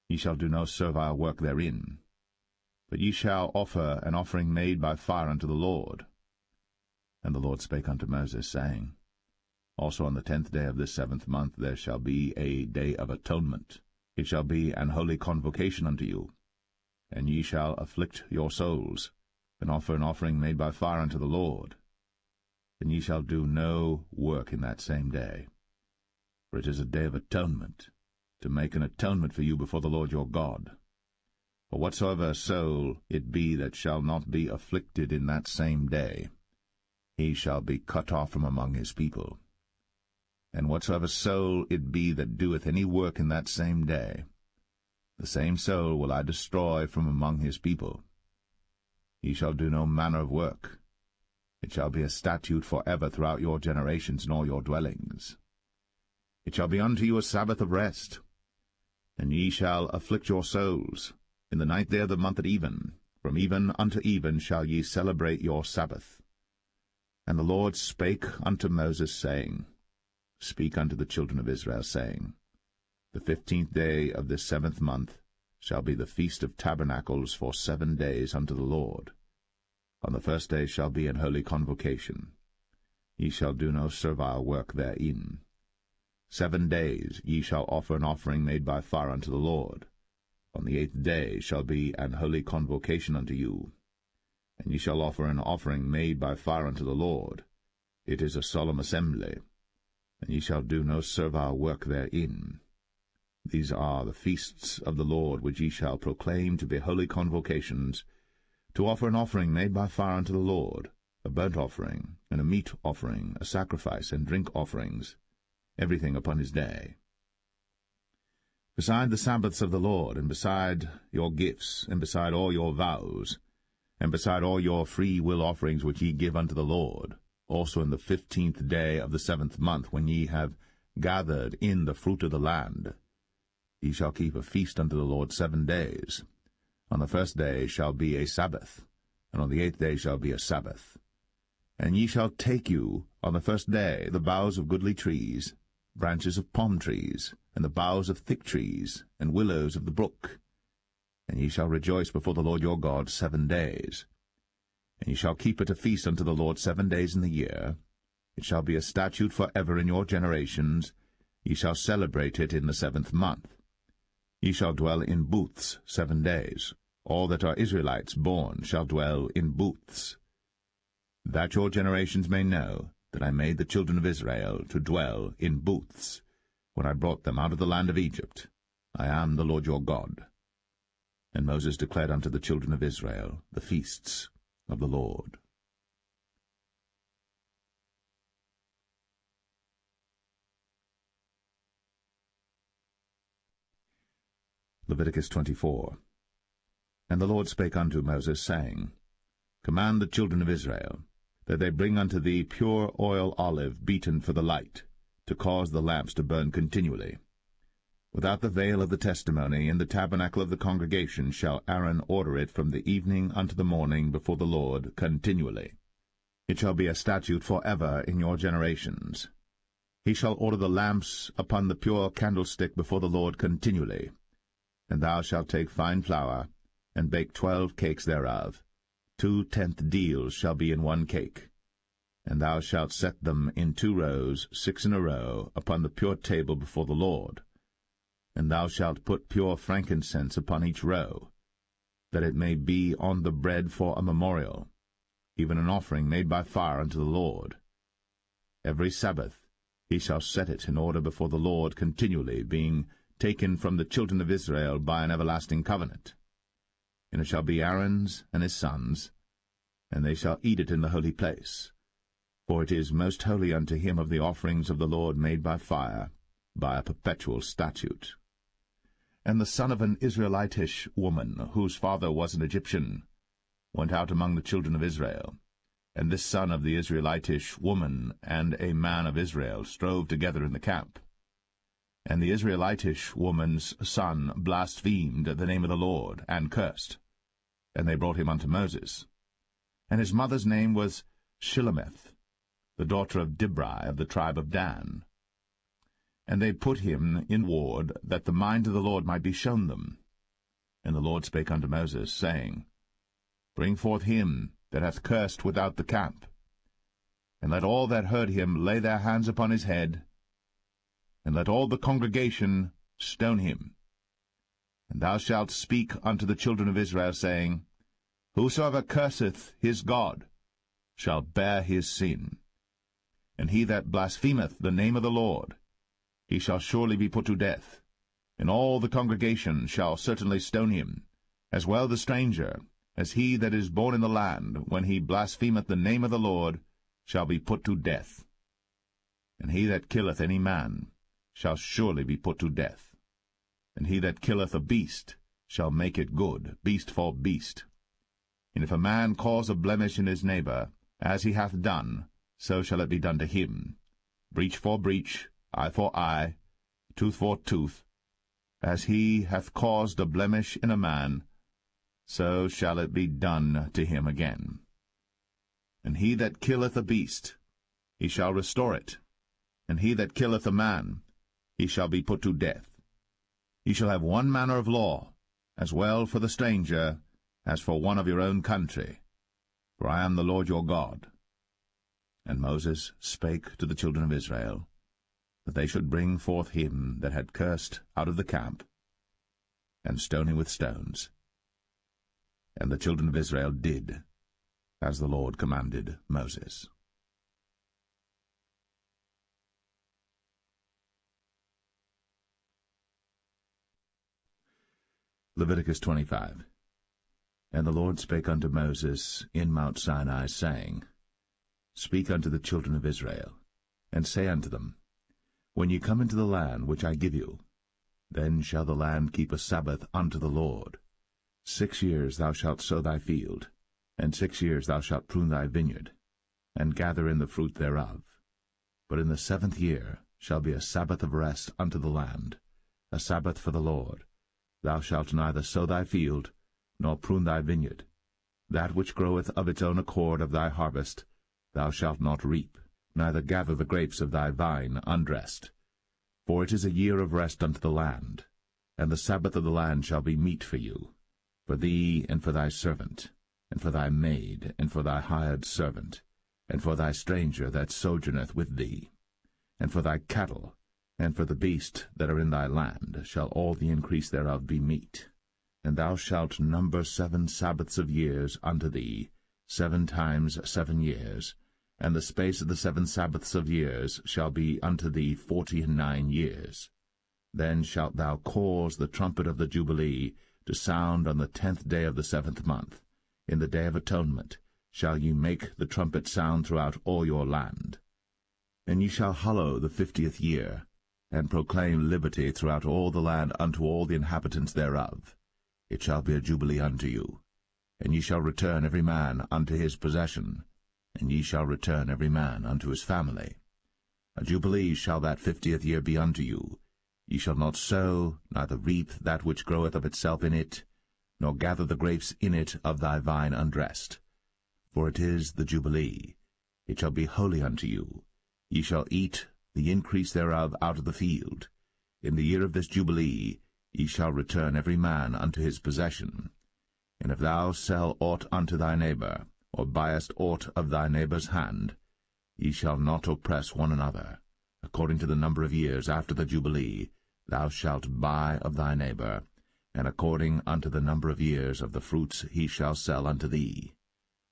Ye shall do no servile work therein, but ye shall offer an offering made by fire unto the Lord. And the Lord spake unto Moses, saying, Also on the 10th day of this 7th month there shall be a day of atonement. It shall be an holy convocation unto you. And ye shall afflict your souls, and offer an offering made by fire unto the Lord. And ye shall do no work in that same day. For it is a day of atonement, to make an atonement for you before the Lord your God. For whatsoever soul it be that shall not be afflicted in that same day, he shall be cut off from among his people. And whatsoever soul it be that doeth any work in that same day, the same soul will I destroy from among his people. Ye shall do no manner of work. It shall be a statute for ever throughout your generations in all your dwellings. It shall be unto you a Sabbath of rest. And ye shall afflict your souls. In the 9th day of the month at even, from even unto even shall ye celebrate your Sabbath. And the Lord spake unto Moses, saying, Speak unto the children of Israel, saying, The 15th day of this 7th month shall be the feast of tabernacles for 7 days unto the Lord. On the 1st day shall be an holy convocation. Ye shall do no servile work therein. 7 days ye shall offer an offering made by fire unto the Lord. On the 8th day shall be an holy convocation unto you. And ye shall offer an offering made by fire unto the Lord. It is a solemn assembly, and ye shall do no servile work therein. These are the feasts of the Lord, which ye shall proclaim to be holy convocations, to offer an offering made by fire unto the Lord, a burnt offering, and a meat offering, a sacrifice, and drink offerings, everything upon his day. Beside the Sabbaths of the Lord, and beside your gifts, and beside all your vows, and beside all your free will offerings which ye give unto the Lord, also in the 15th day of the 7th month, when ye have gathered in the fruit of the land, ye shall keep a feast unto the Lord 7 days. On the 1st day shall be a Sabbath, and on the 8th day shall be a Sabbath. And ye shall take you on the 1st day the boughs of goodly trees, branches of palm trees, and the boughs of thick trees, and willows of the brook. And ye shall rejoice before the Lord your God 7 days. And ye shall keep it a feast unto the Lord 7 days in the year. It shall be a statute for ever in your generations. Ye shall celebrate it in the 7th month. Ye shall dwell in booths 7 days. All that are Israelites born shall dwell in booths. That your generations may know that I made the children of Israel to dwell in booths, when I brought them out of the land of Egypt. I am the Lord your God. And Moses declared unto the children of Israel the feasts of the Lord. Leviticus 24. And the Lord spake unto Moses, saying, Command the children of Israel, that they bring unto thee pure oil olive beaten for the light, to cause the lamps to burn continually. Without the veil of the testimony, in the tabernacle of the congregation, shall Aaron order it from the evening unto the morning before the Lord continually. It shall be a statute for ever in your generations. He shall order the lamps upon the pure candlestick before the Lord continually. And thou shalt take fine flour, and bake 12 cakes thereof. 2 tenth deals shall be in 1 cake. And thou shalt set them in 2 rows, 6 in a row, upon the pure table before the Lord. And thou shalt put pure frankincense upon each row, that it may be on the bread for a memorial, even an offering made by fire unto the Lord. Every Sabbath he shall set it in order before the Lord continually, being taken from the children of Israel by an everlasting covenant. And it shall be Aaron's and his sons, and they shall eat it in the holy place. For it is most holy unto him of the offerings of the Lord made by fire, by a perpetual statute. And the son of an Israelitish woman, whose father was an Egyptian, went out among the children of Israel. And this son of the Israelitish woman and a man of Israel strove together in the camp. And the Israelitish woman's son blasphemed the name of the Lord, and cursed. And they brought him unto Moses. And his mother's name was Shilemeth, the daughter of Dibri of the tribe of Dan. And they put him in ward, that the mind of the Lord might be shown them. And the Lord spake unto Moses, saying, Bring forth him that hath cursed without the camp, and let all that heard him lay their hands upon his head, and let all the congregation stone him. And thou shalt speak unto the children of Israel, saying, Whosoever curseth his God shall bear his sin. And he that blasphemeth the name of the Lord, he shall surely be put to death. And all the congregation shall certainly stone him, as well the stranger, as he that is born in the land, when he blasphemeth the name of the Lord, shall be put to death. And he that killeth any man shall surely be put to death. And he that killeth a beast shall make it good, beast for beast. And if a man cause a blemish in his neighbor, as he hath done, so shall it be done to him. Breach for breach, eye for eye, tooth for tooth. As he hath caused a blemish in a man, so shall it be done to him again. And he that killeth a beast, he shall restore it. And he that killeth a man, he shall be put to death. Ye shall have one manner of law, as well for the stranger as for one of your own country. For I am the Lord your God. And Moses spake to the children of Israel, that they should bring forth him that had cursed out of the camp, and stone him with stones. And the children of Israel did, as the Lord commanded Moses. Leviticus 25. And the Lord spake unto Moses in Mount Sinai, saying, Speak unto the children of Israel, and say unto them, When ye come into the land which I give you, then shall the land keep a Sabbath unto the Lord. 6 years thou shalt sow thy field, and 6 years thou shalt prune thy vineyard, and gather in the fruit thereof. But in the 7th year shall be a Sabbath of rest unto the land, a Sabbath for the Lord. Thou shalt neither sow thy field, nor prune thy vineyard. That which groweth of its own accord of thy harvest thou shalt not reap, neither gather the grapes of thy vine undressed. For it is a year of rest unto the land, and the Sabbath of the land shall be meat for you, for thee and for thy servant, and for thy maid, and for thy hired servant, and for thy stranger that sojourneth with thee, and for thy cattle, and for the beasts that are in thy land shall all the increase thereof be meat. And thou shalt number 7 Sabbaths of years unto thee, 7 times 7 years, and the space of the 7 Sabbaths of years shall be unto thee 49 years. Then shalt thou cause the trumpet of the Jubilee to sound on the 10th day of the 7th month. In the day of atonement shall ye make the trumpet sound throughout all your land. And ye shall hallow the 50th year, and proclaim liberty throughout all the land unto all the inhabitants thereof. It shall be a jubilee unto you. And ye shall return every man unto his possession, and ye shall return every man unto his family. A jubilee shall that 50th year be unto you. Ye shall not sow, neither reap that which groweth of itself in it, nor gather the grapes in it of thy vine undressed. For it is the jubilee. It shall be holy unto you. Ye shall eat the increase thereof out of the field. In the year of this jubilee ye shall return every man unto his possession. And if thou sell aught unto thy neighbor, or buyest aught of thy neighbor's hand, ye shall not oppress one another. According to the number of years after the jubilee thou shalt buy of thy neighbor, and according unto the number of years of the fruits he shall sell unto thee.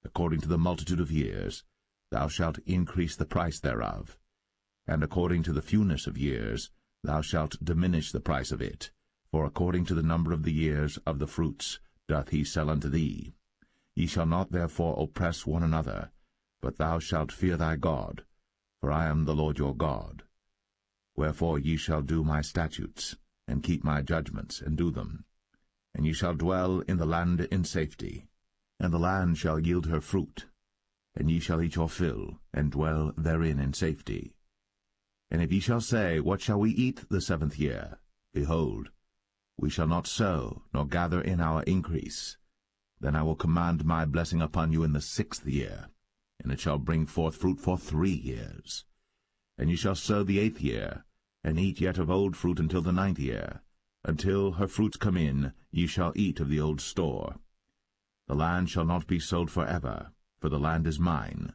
According to the multitude of years thou shalt increase the price thereof, and according to the fewness of years thou shalt diminish the price of it, for according to the number of the years of the fruits doth he sell unto thee. Ye shall not therefore oppress one another, but thou shalt fear thy God, for I am the Lord your God. Wherefore ye shall do my statutes, and keep my judgments, and do them. And ye shall dwell in the land in safety, and the land shall yield her fruit, and ye shall eat your fill, and dwell therein in safety. And if ye shall say, What shall we eat the 7th year? Behold, we shall not sow, nor gather in our increase. Then I will command my blessing upon you in the 6th year, and it shall bring forth fruit for 3 years. And ye shall sow the 8th year, and eat yet of old fruit until the 9th year. Until her fruits come in, ye shall eat of the old store. The land shall not be sold forever, for the land is mine,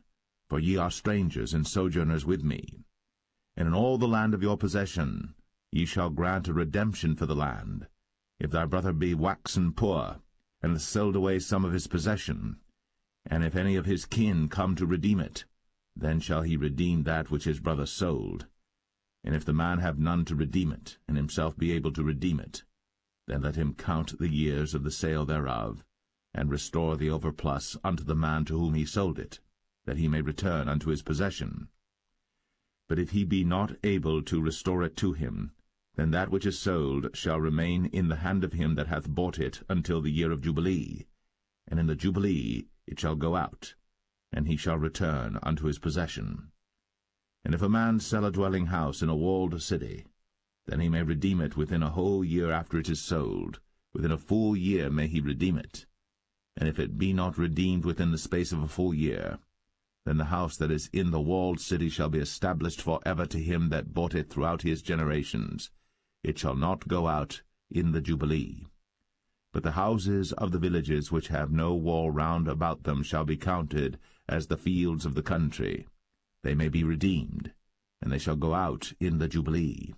for ye are strangers and sojourners with me. And in all the land of your possession ye shall grant a redemption for the land. If thy brother be waxen poor, and hath sold away some of his possession, and if any of his kin come to redeem it, then shall he redeem that which his brother sold. And if the man have none to redeem it, and himself be able to redeem it, then let him count the years of the sale thereof, and restore the overplus unto the man to whom he sold it, that he may return unto his possession. But if he be not able to restore it to him, then that which is sold shall remain in the hand of him that hath bought it until the year of Jubilee, and in the Jubilee it shall go out, and he shall return unto his possession. And if a man sell a dwelling house in a walled city, then he may redeem it within a whole year after it is sold. Within a full year may he redeem it. And if it be not redeemed within the space of a full year, then the house that is in the walled city shall be established for ever to him that bought it throughout his generations. It shall not go out in the Jubilee. But the houses of the villages which have no wall round about them shall be counted as the fields of the country. They may be redeemed, and they shall go out in the Jubilee.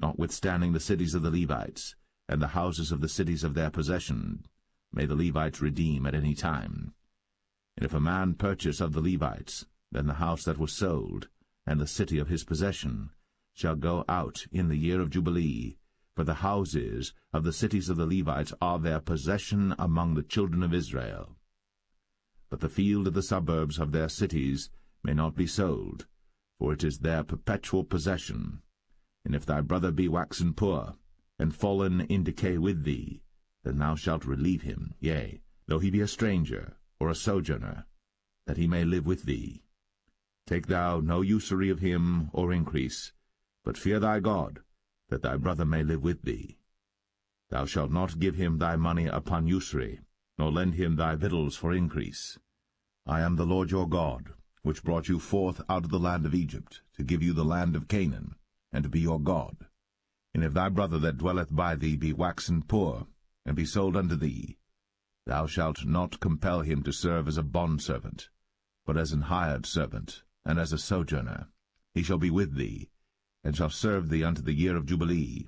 Notwithstanding the cities of the Levites, and the houses of the cities of their possession, may the Levites redeem at any time. And if a man purchase of the Levites, then the house that was sold, and the city of his possession, shall go out in the year of Jubilee, for the houses of the cities of the Levites are their possession among the children of Israel. But the field of the suburbs of their cities may not be sold, for it is their perpetual possession. And if thy brother be waxen poor, and fallen in decay with thee, then thou shalt relieve him, yea, though he be a stranger, or a sojourner, that he may live with thee. Take thou no usury of him, or increase, but fear thy God, that thy brother may live with thee. Thou shalt not give him thy money upon usury, nor lend him thy victuals for increase. I am the Lord your God, which brought you forth out of the land of Egypt, to give you the land of Canaan, and to be your God. And if thy brother that dwelleth by thee be waxen poor, and be sold unto thee, thou shalt not compel him to serve as a bondservant, but as an hired servant, and as a sojourner. He shall be with thee, and shall serve thee unto the year of Jubilee.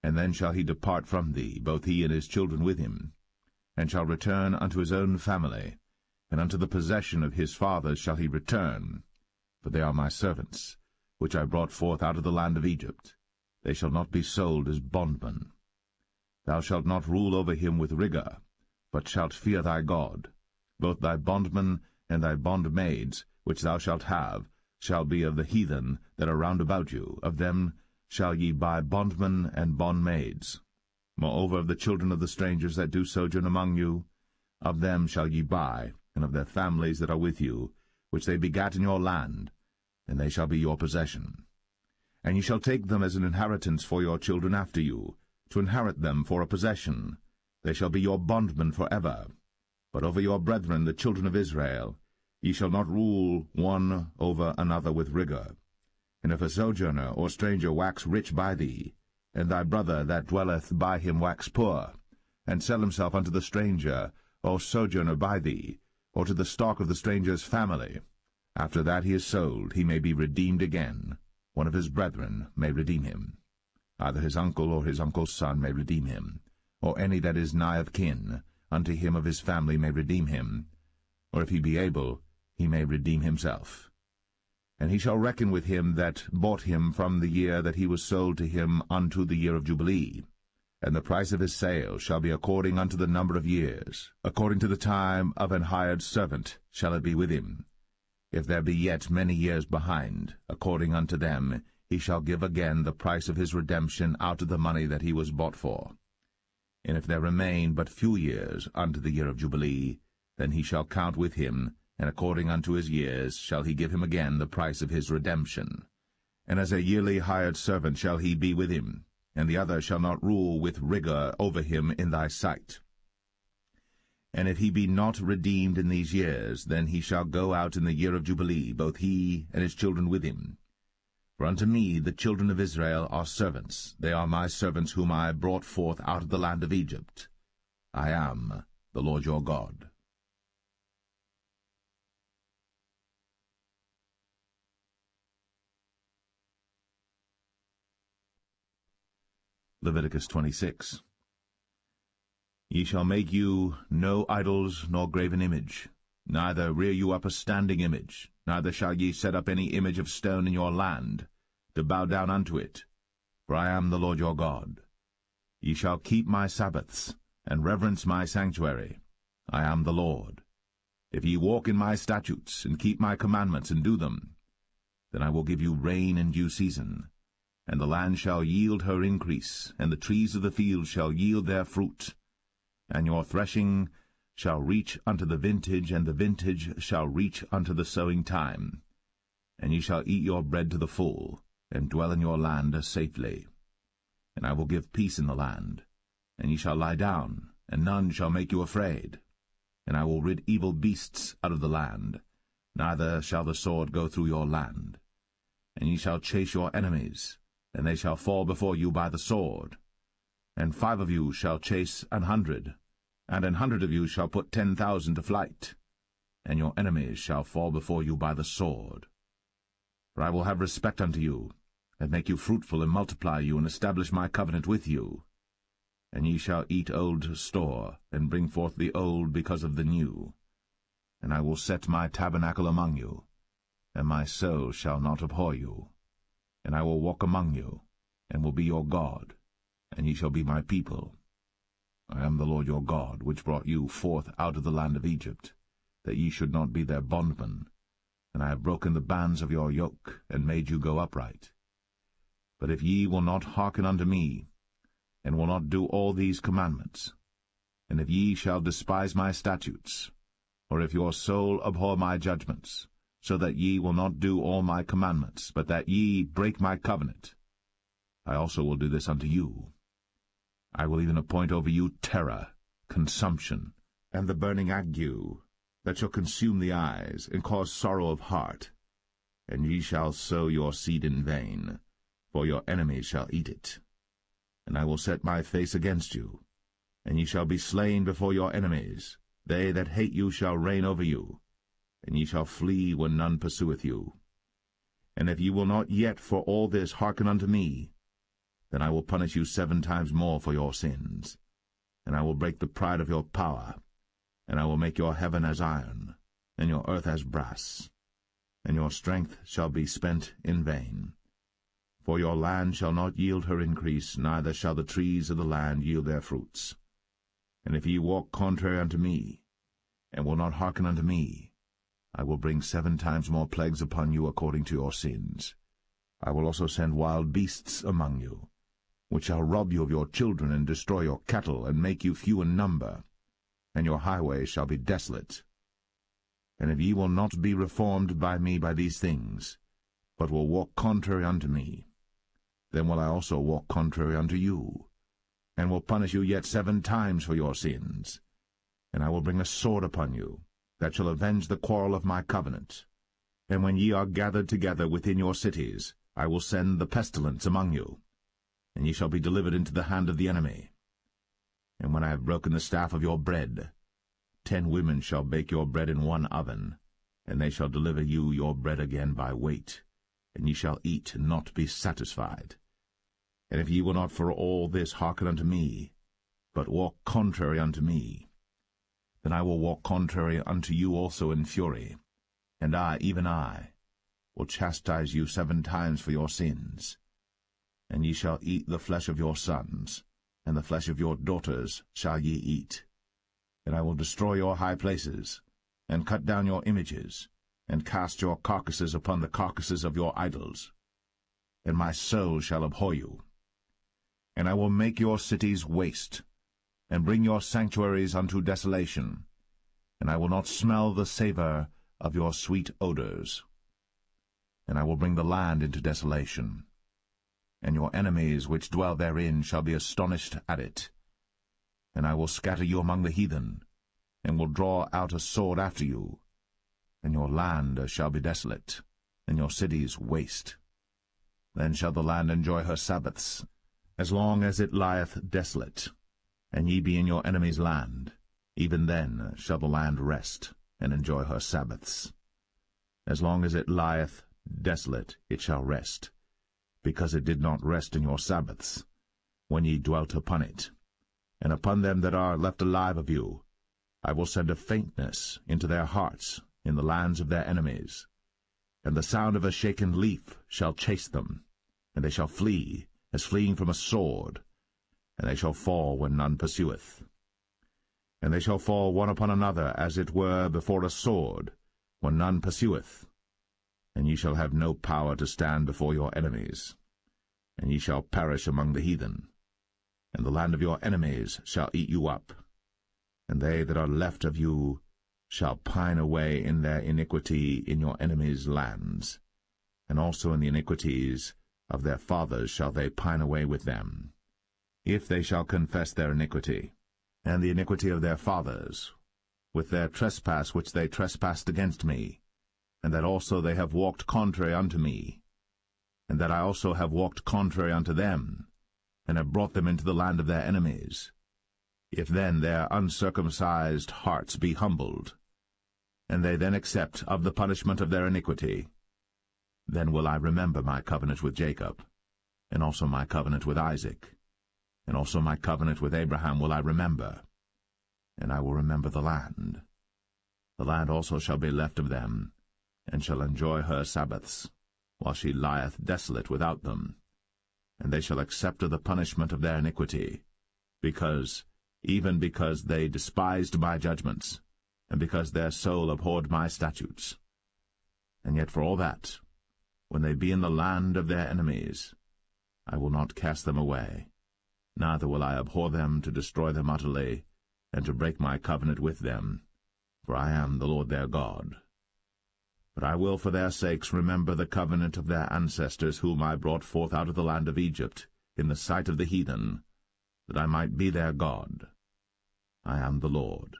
And then shall he depart from thee, both he and his children with him, and shall return unto his own family, and unto the possession of his fathers shall he return, for they are my servants, which I brought forth out of the land of Egypt. They shall not be sold as bondmen. Thou shalt not rule over him with rigor, but shalt fear thy God. Both thy bondmen and thy bondmaids, which thou shalt have, shall be of the heathen that are round about you. Of them shall ye buy bondmen and bondmaids. Moreover, of the children of the strangers that do sojourn among you, of them shall ye buy, and of their families that are with you, which they begat in your land, and they shall be your possession. And ye shall take them as an inheritance for your children after you, to inherit them for a possession. They shall be your bondmen for ever. But over your brethren, the children of Israel, ye shall not rule one over another with rigor. And if a sojourner or stranger wax rich by thee, and thy brother that dwelleth by him wax poor, and sell himself unto the stranger or sojourner by thee, or to the stock of the stranger's family, after that he is sold, he may be redeemed again. One of his brethren may redeem him. Either his uncle or his uncle's son may redeem him, or any that is nigh of kin unto him of his family may redeem him, or if he be able, he may redeem himself. And he shall reckon with him that bought him from the year that he was sold to him unto the year of Jubilee. And the price of his sale shall be according unto the number of years. According to the time of an hired servant shall it be with him. If there be yet many years behind, according unto them, he shall give again the price of his redemption out of the money that he was bought for. And if there remain but few years unto the year of Jubilee, then he shall count with him, and according unto his years shall he give him again the price of his redemption. And as a yearly hired servant shall he be with him, and the other shall not rule with rigor over him in thy sight. And if he be not redeemed in these years, then he shall go out in the year of Jubilee, both he and his children with him. For unto me the children of Israel are servants. They are my servants whom I brought forth out of the land of Egypt. I am the Lord your God. Leviticus 26. Ye shall make you no idols nor graven image, neither rear you up a standing image, neither shall ye set up any image of stone in your land, to bow down unto it, for I am the Lord your God. Ye shall keep my Sabbaths, and reverence my sanctuary. I am the Lord. If ye walk in my statutes, and keep my commandments, and do them, then I will give you rain in due season, and the land shall yield her increase, and the trees of the field shall yield their fruit. And your threshing shall reach unto the vintage, and the vintage shall reach unto the sowing time. And ye shall eat your bread to the full, and dwell in your land safely. And I will give peace in the land, and ye shall lie down, and none shall make you afraid. And I will rid evil beasts out of the land, neither shall the sword go through your land. And ye shall chase your enemies, and they shall fall before you by the sword. And 5 of you shall chase 100, and 100 of you shall put 10,000 to flight, and your enemies shall fall before you by the sword. For I will have respect unto you, and make you fruitful, and multiply you, and establish my covenant with you. And ye shall eat old store, and bring forth the old because of the new. And I will set my tabernacle among you, and my soul shall not abhor you. And I will walk among you, and will be your God, and ye shall be my people. I am the Lord your God, which brought you forth out of the land of Egypt, that ye should not be their bondmen. And I have broken the bands of your yoke, and made you go upright. But if ye will not hearken unto me, and will not do all these commandments, and if ye shall despise my statutes, or if your soul abhor my judgments, so that ye will not do all my commandments, but that ye break my covenant, I also will do this unto you. I will even appoint over you terror, consumption, and the burning ague, that shall consume the eyes, and cause sorrow of heart. And ye shall sow your seed in vain, for your enemies shall eat it. And I will set my face against you, and ye shall be slain before your enemies. They that hate you shall reign over you, and ye shall flee when none pursueth you. And if ye will not yet for all this hearken unto me, then I will punish you 7 times more for your sins. And I will break the pride of your power, and I will make your heaven as iron, and your earth as brass, and your strength shall be spent in vain. For your land shall not yield her increase, neither shall the trees of the land yield their fruits. And if ye walk contrary unto me, and will not hearken unto me, I will bring 7 times more plagues upon you according to your sins. I will also send wild beasts among you, which shall rob you of your children, and destroy your cattle, and make you few in number, and your highways shall be desolate. And if ye will not be reformed by me by these things, but will walk contrary unto me, then will I also walk contrary unto you, and will punish you yet 7 times for your sins. And I will bring a sword upon you, that shall avenge the quarrel of my covenant. And when ye are gathered together within your cities, I will send the pestilence among you, and ye shall be delivered into the hand of the enemy. And when I have broken the staff of your bread, 10 women shall bake your bread in 1 oven, and they shall deliver you your bread again by weight, and ye shall eat and not be satisfied. And if ye will not for all this hearken unto me, but walk contrary unto me, then I will walk contrary unto you also in fury, and I, even I, will chastise you 7 times for your sins. And ye shall eat the flesh of your sons, and the flesh of your daughters shall ye eat. And I will destroy your high places, and cut down your images, and cast your carcasses upon the carcasses of your idols. And my soul shall abhor you. And I will make your cities waste, and bring your sanctuaries unto desolation, and I will not smell the savour of your sweet odours. And I will bring the land into desolation, and your enemies which dwell therein shall be astonished at it. And I will scatter you among the heathen, and will draw out a sword after you, and your land shall be desolate, and your cities waste. Then shall the land enjoy her Sabbaths, as long as it lieth desolate, and ye be in your enemy's land. Even then shall the land rest, and enjoy her Sabbaths. As long as it lieth desolate it shall rest, because it did not rest in your Sabbaths, when ye dwelt upon it. And upon them that are left alive of you I will send a faintness into their hearts in the lands of their enemies, and the sound of a shaken leaf shall chase them, and they shall flee, as fleeing from a sword, and they shall fall when none pursueth. And they shall fall one upon another, as it were before a sword, when none pursueth. And ye shall have no power to stand before your enemies, and ye shall perish among the heathen. And the land of your enemies shall eat you up, and they that are left of you shall pine away in their iniquity in your enemies' lands, and also in the iniquities of their fathers shall they pine away with them, if they shall confess their iniquity, and the iniquity of their fathers, with their trespass which they trespassed against me, and that also they have walked contrary unto me, and that I also have walked contrary unto them, and have brought them into the land of their enemies. If then their uncircumcised hearts be humbled, and they then accept of the punishment of their iniquity, then will I remember my covenant with Jacob, and also my covenant with Isaac, and also my covenant with Abraham will I remember, and I will remember the land. The land also shall be left of them, and shall enjoy her Sabbaths, while she lieth desolate without them. And they shall accept of the punishment of their iniquity, even because they despised my judgments, and because their soul abhorred my statutes. And yet for all that, when they be in the land of their enemies, I will not cast them away, neither will I abhor them to destroy them utterly, and to break my covenant with them, for I am the Lord their God. But I will for their sakes remember the covenant of their ancestors, whom I brought forth out of the land of Egypt, in the sight of the heathen, that I might be their God. I am the Lord.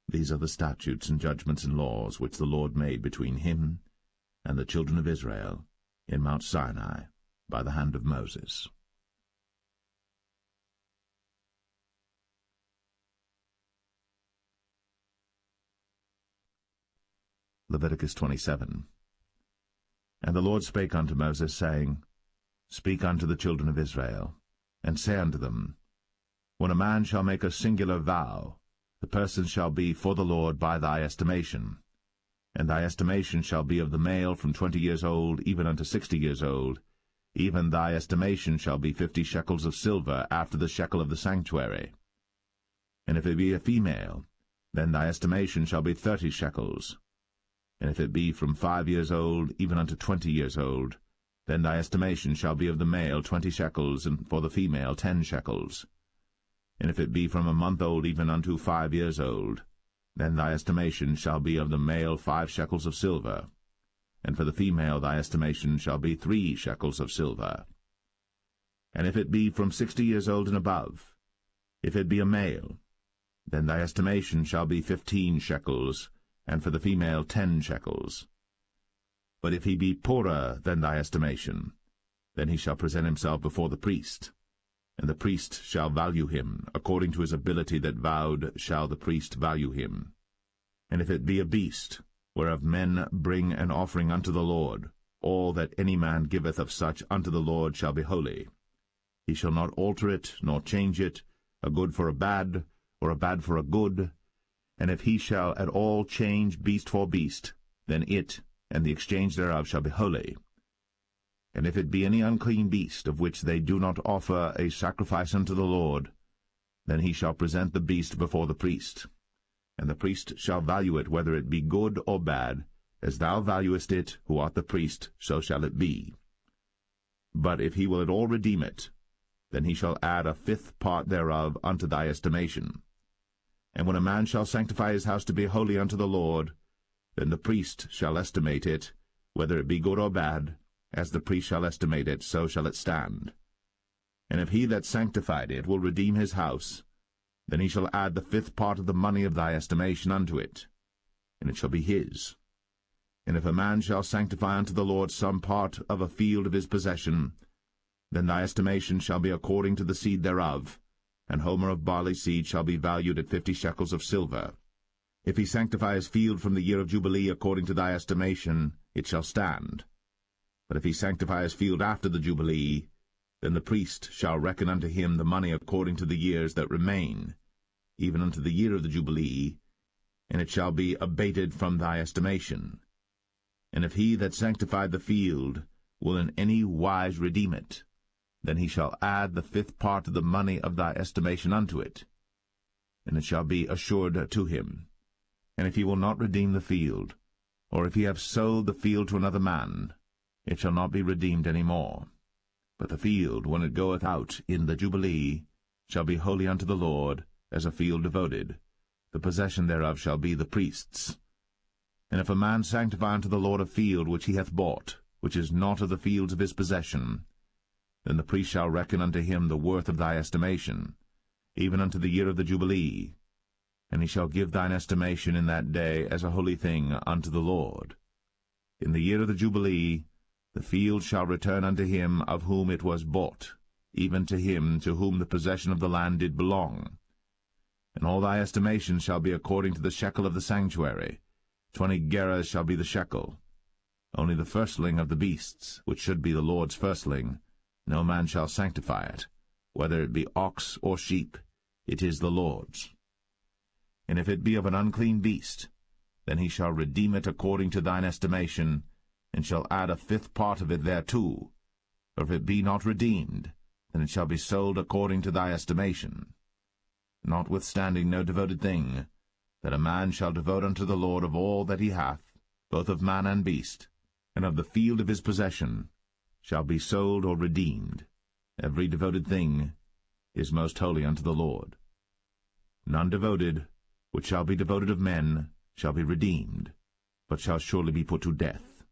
These are the statutes and judgments and laws which the Lord made between him and the children of Israel in Mount Sinai by the hand of Moses. Leviticus 27. And the Lord spake unto Moses, saying, Speak unto the children of Israel, and say unto them, When a man shall make a singular vow, the person shall be for the Lord by thy estimation. And thy estimation shall be of the male from 20 years old even unto 60 years old. Even thy estimation shall be 50 shekels of silver after the shekel of the sanctuary. And if it be a female, then thy estimation shall be 30 shekels. And if it be from 5 years old even unto 20 years old, then thy estimation shall be of the male 20 shekels, and for the female 10 shekels. And if it be from a month old even unto 5 years old, then thy estimation shall be of the male 5 shekels of silver, and for the female thy estimation shall be 3 shekels of silver. And if it be from 60 years old and above, if it be a male, then thy estimation shall be 15 shekels, and for the female 10 shekels. But if he be poorer than thy estimation, then he shall present himself before the priest, and the priest shall value him, according to his ability that vowed shall the priest value him. And if it be a beast, whereof men bring an offering unto the Lord, all that any man giveth of such unto the Lord shall be holy. He shall not alter it, nor change it, a good for a bad, or a bad for a good. And if he shall at all change beast for beast, then it and the exchange thereof shall be holy. And if it be any unclean beast, of which they do not offer a sacrifice unto the Lord, then he shall present the beast before the priest. And the priest shall value it, whether it be good or bad, as thou valuest it, who art the priest, so shall it be. But if he will at all redeem it, then he shall add a 5th part thereof unto thy estimation. And when a man shall sanctify his house to be holy unto the Lord, then the priest shall estimate it, whether it be good or bad, as the priest shall estimate it, so shall it stand. And if he that sanctified it will redeem his house, then he shall add the 5th part of the money of thy estimation unto it, and it shall be his. And if a man shall sanctify unto the Lord some part of a field of his possession, then thy estimation shall be according to the seed thereof, and homer of barley seed shall be valued at 50 shekels of silver. If he sanctify his field from the year of Jubilee according to thy estimation, it shall stand. But if he sanctify his field after the Jubilee, then the priest shall reckon unto him the money according to the years that remain, even unto the year of the Jubilee, and it shall be abated from thy estimation. And if he that sanctified the field will in any wise redeem it, then he shall add the 5th part of the money of thy estimation unto it, and it shall be assured to him. And if he will not redeem the field, or if he have sold the field to another man, it shall not be redeemed any more. But the field, when it goeth out in the Jubilee, shall be holy unto the Lord, as a field devoted. The possession thereof shall be the priest's. And if a man sanctify unto the Lord a field which he hath bought, which is not of the fields of his possession, then the priest shall reckon unto him the worth of thy estimation, even unto the year of the Jubilee, and he shall give thine estimation in that day as a holy thing unto the Lord. In the year of the Jubilee the field shall return unto him of whom it was bought, even to him to whom the possession of the land did belong. And all thy estimation shall be according to the shekel of the sanctuary. 20 gerahs shall be the shekel. Only the firstling of the beasts, which should be the Lord's firstling, no man shall sanctify it, whether it be ox or sheep, it is the Lord's. And if it be of an unclean beast, then he shall redeem it according to thine estimation, and shall add a fifth part of it thereto. Or if it be not redeemed, then it shall be sold according to thy estimation. Notwithstanding no devoted thing, that a man shall devote unto the Lord of all that he hath, both of man and beast, and of the field of his possession, shall be sold or redeemed. Every devoted thing is most holy unto the Lord. None devoted, which shall be devoted of men, shall be redeemed, but shall surely be put to death.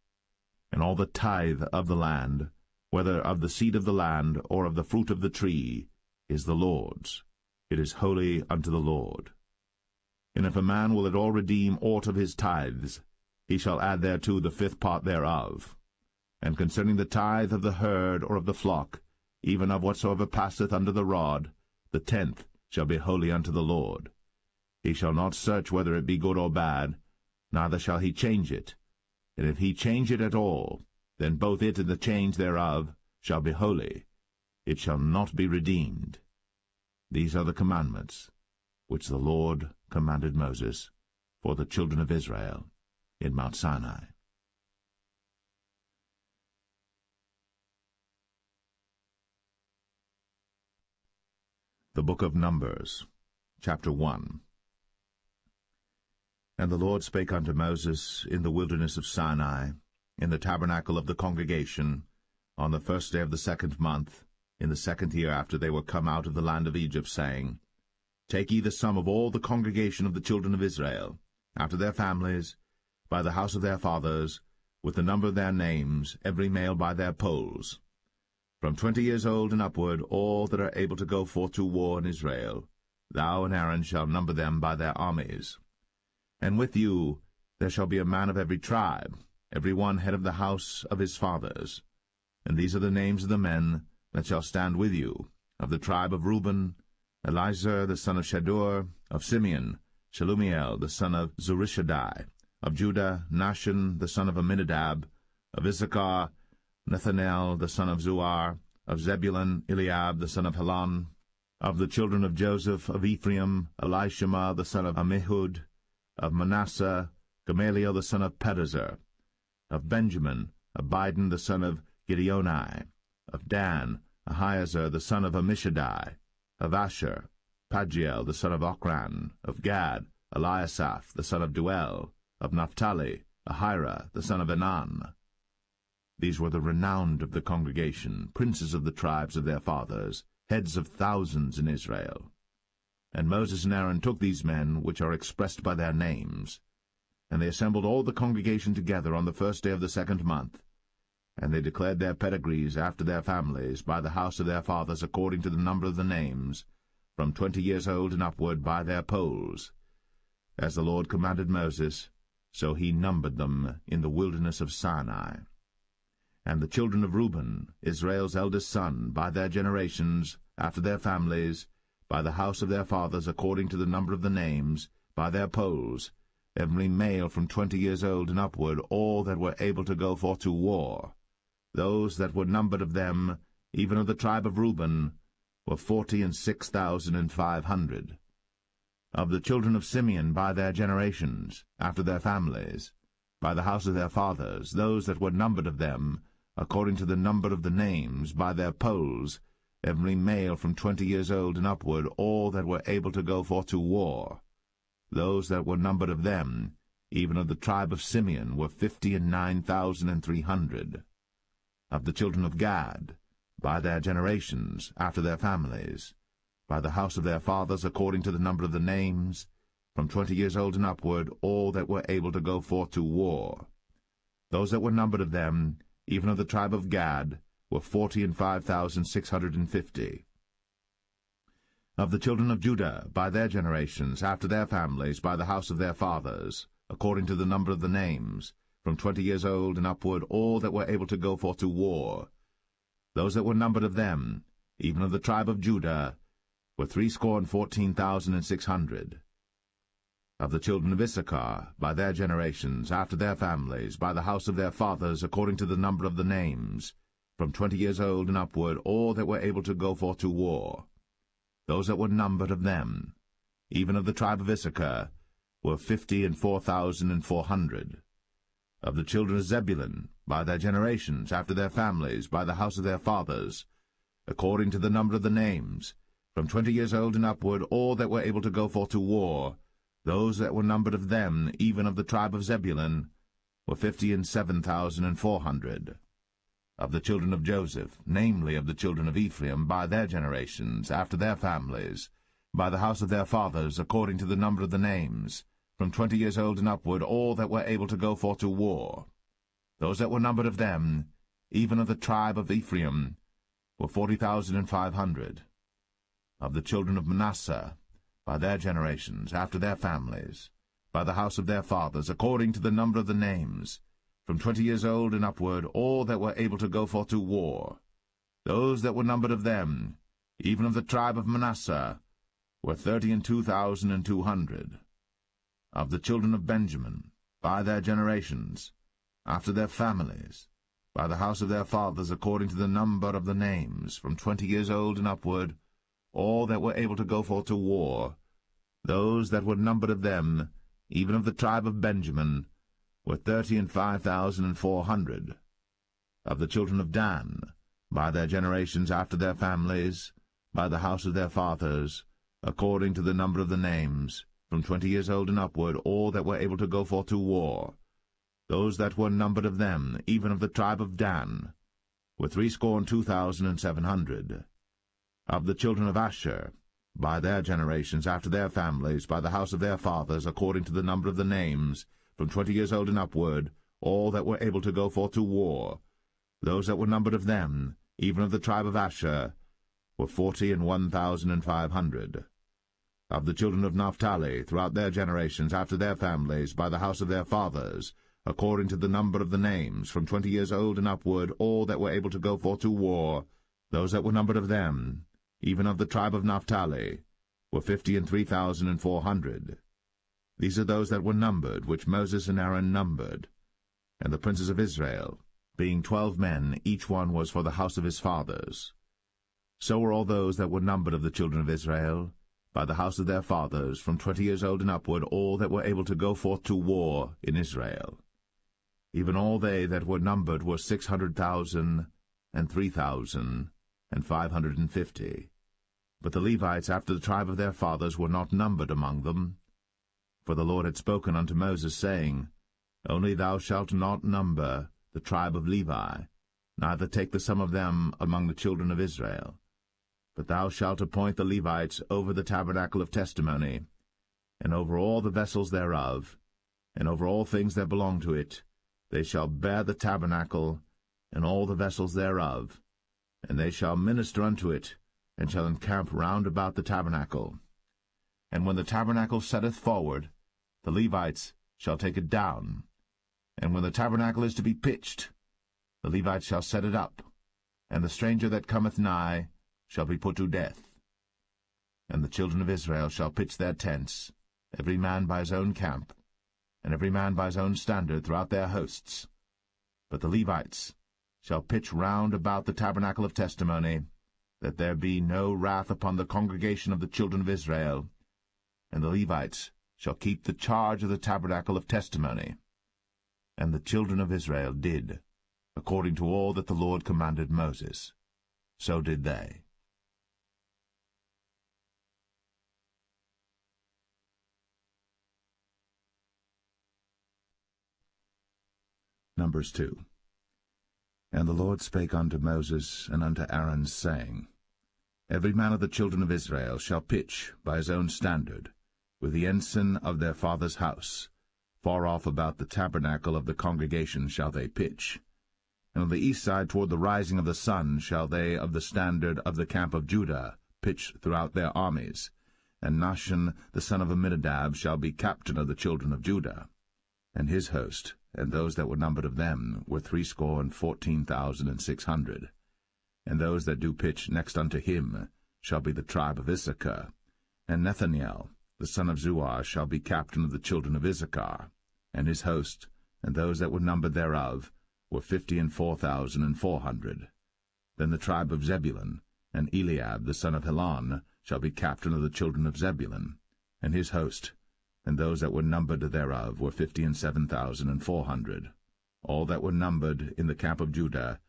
And all the tithe of the land, whether of the seed of the land or of the fruit of the tree, is the Lord's. It is holy unto the Lord. And if a man will at all redeem aught of his tithes, he shall add thereto the fifth part thereof. And concerning the tithe of the herd or of the flock, even of whatsoever passeth under the rod, the 10th shall be holy unto the Lord. He shall not search whether it be good or bad, neither shall he change it. And if he change it at all, then both it and the change thereof shall be holy. It shall not be redeemed. These are the commandments which the Lord commanded Moses for the children of Israel in Mount Sinai. The Book of Numbers, chapter 1. And the Lord spake unto Moses in the wilderness of Sinai, in the tabernacle of the congregation, on the 1st day of the 2nd month, in the 2nd year after they were come out of the land of Egypt, saying, Take ye the sum of all the congregation of the children of Israel, after their families, by the house of their fathers, with the number of their names, every male by their polls. From 20 years old and upward, all that are able to go forth to war in Israel, thou and Aaron shall number them by their armies. And with you there shall be a man of every tribe, every one head of the house of his fathers. And these are the names of the men that shall stand with you. Of the tribe of Reuben, Elizur the son of Shadur; of Simeon, Shelumiel the son of Zurishaddai; of Judah, Nahshon the son of Amminadab; of Issachar, Nethanel the son of Zuar; of Zebulun, Eliab the son of Helon; of the children of Joseph; of Ephraim, Elishama the son of Ammihud; of Manasseh, Gamaliel the son of Pedazur; of Benjamin, Abidan the son of Gideoni; of Dan, Ahiezer the son of Ammishaddai; of Asher, Pagiel the son of Ochran; of Gad, Eliasaph the son of Duel; of Naphtali, Ahira the son of Enan. These were the renowned of the congregation, princes of the tribes of their fathers, heads of thousands in Israel. And Moses and Aaron took these men, which are expressed by their names, and they assembled all the congregation together on the 1st day of the 2nd month. And they declared their pedigrees after their families, by the house of their fathers, according to the number of the names, from 20 years old and upward, by their polls. As the Lord commanded Moses, so he numbered them in the wilderness of Sinai. And the children of Reuben, Israel's eldest son, by their generations, after their families, by the house of their fathers, according to the number of the names, by their polls, every male from 20 years old and upward, all that were able to go forth to war. Those that were numbered of them, even of the tribe of Reuben, were 46,500. Of the children of Simeon by their generations, after their families, by the house of their fathers, those that were numbered of them, according to the number of the names, by their polls, every male from 20 years old and upward, all that were able to go forth to war. Those that were numbered of them, even of the tribe of Simeon, were 59,300. Of the children of Gad, by their generations, after their families, by the house of their fathers, according to the number of the names, from 20 years old and upward, all that were able to go forth to war. Those that were numbered of them, even of the tribe of Gad, were 45,650. Of the children of Judah, by their generations, after their families, by the house of their fathers, according to the number of the names, from 20 years old and upward, all that were able to go forth to war. Those that were numbered of them, even of the tribe of Judah, were 314,600. Of the children of Issachar, by their generations, after their families, by the house of their fathers, according to the number of the names, from 20 years old and upward, all that were able to go forth to war. Those that were numbered of them, even of the tribe of Issachar, were 50,004,400. Of the children of Zebulun, by their generations, after their families, by the house of their fathers, according to the number of the names, from 20 years old and upward, all that were able to go forth to war, those that were numbered of them, even of the tribe of Zebulun, were 50,007,400. Of the children of Joseph, namely of the children of Ephraim, by their generations, after their families, by the house of their fathers, according to the number of the names, from 20 years old and upward, all that were able to go forth to war, those that were numbered of them, even of the tribe of Ephraim, were 40,500. Of the children of Manasseh, by their generations, after their families, by the house of their fathers, according to the number of the names, from 20 years old and upward, all that were able to go forth to war, those that were numbered of them, even of the tribe of Manasseh, were 32,200. Of the children of Benjamin, by their generations, after their families, by the house of their fathers, according to the number of the names, from 20 years old and upward, all that were able to go forth to war, those that were numbered of them, even of the tribe of Benjamin, were 35,400. Of the children of Dan, by their generations, after their families, by the house of their fathers, according to the number of the names, from 20 years old and upward, all that were able to go forth to war, those that were numbered of them, even of the tribe of Dan, were 62,700. Of the children of Asher, by their generations, after their families, by the house of their fathers, according to the number of the names, from 20 years old and upward, all that were able to go forth to war, those that were numbered of them, even of the tribe of Asher, were 41,500. Of the children of Naphtali, throughout their generations, after their families, by the house of their fathers, according to the number of the names, from 20 years old and upward, all that were able to go forth to war, those that were numbered of them, even of the tribe of Naphtali, were 53,400. These are those that were numbered, which Moses and Aaron numbered. And the princes of Israel, being 12 men, each one was for the house of his fathers. So were all those that were numbered of the children of Israel, by the house of their fathers, from 20 years old and upward, all that were able to go forth to war in Israel. Even all they that were numbered were 600,000 and 3,550. But the Levites after the tribe of their fathers were not numbered among them. For the Lord had spoken unto Moses, saying, Only thou shalt not number the tribe of Levi, neither take the sum of them among the children of Israel. But thou shalt appoint the Levites over the tabernacle of testimony, and over all the vessels thereof, and over all things that belong to it. They shall bear the tabernacle, and all the vessels thereof, and they shall minister unto it, and shall encamp round about the tabernacle. And when the tabernacle setteth forward, the Levites shall take it down. And when the tabernacle is to be pitched, the Levites shall set it up, and the stranger that cometh nigh shall be put to death. And the children of Israel shall pitch their tents, every man by his own camp, and every man by his own standard throughout their hosts. But the Levites shall pitch round about the tabernacle of testimony, that there be no wrath upon the congregation of the children of Israel. And the Levites shall keep the charge of the tabernacle of testimony. And the children of Israel did, according to all that the Lord commanded Moses. So did they. Numbers 2. And the Lord spake unto Moses and unto Aaron, saying, Every man of the children of Israel shall pitch by his own standard, with the ensign of their father's house. Far off about the tabernacle of the congregation shall they pitch. And on the east side toward the rising of the sun shall they of the standard of the camp of Judah pitch throughout their armies. And Nahshon the son of Amminadab shall be captain of the children of Judah. And his host, and those that were numbered of them, were 314,600. And those that do pitch next unto him shall be the tribe of Issachar. And Nethaniel the son of Zuar shall be captain of the children of Issachar. And his host, and those that were numbered thereof, were 54,400. Then the tribe of Zebulun, and Eliab the son of Helon, shall be captain of the children of Zebulun. And his host, and those that were numbered thereof were 57,400. All that were numbered in the camp of Judah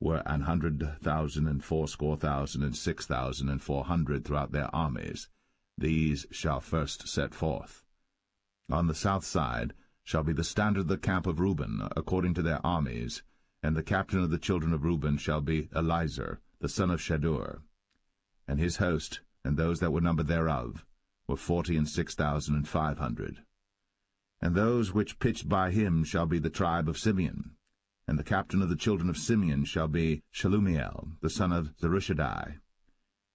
were 100,000 and fourscore thousand and 6,400 throughout their armies. These shall first set forth. On the south side shall be the standard of the camp of Reuben, according to their armies, and the captain of the children of Reuben shall be Elizur, the son of Shedeur. And his host, and those that were numbered thereof, were 46,500. And those which pitched by him shall be the tribe of Simeon. And the captain of the children of Simeon shall be Shelumiel, the son of Zerushadai.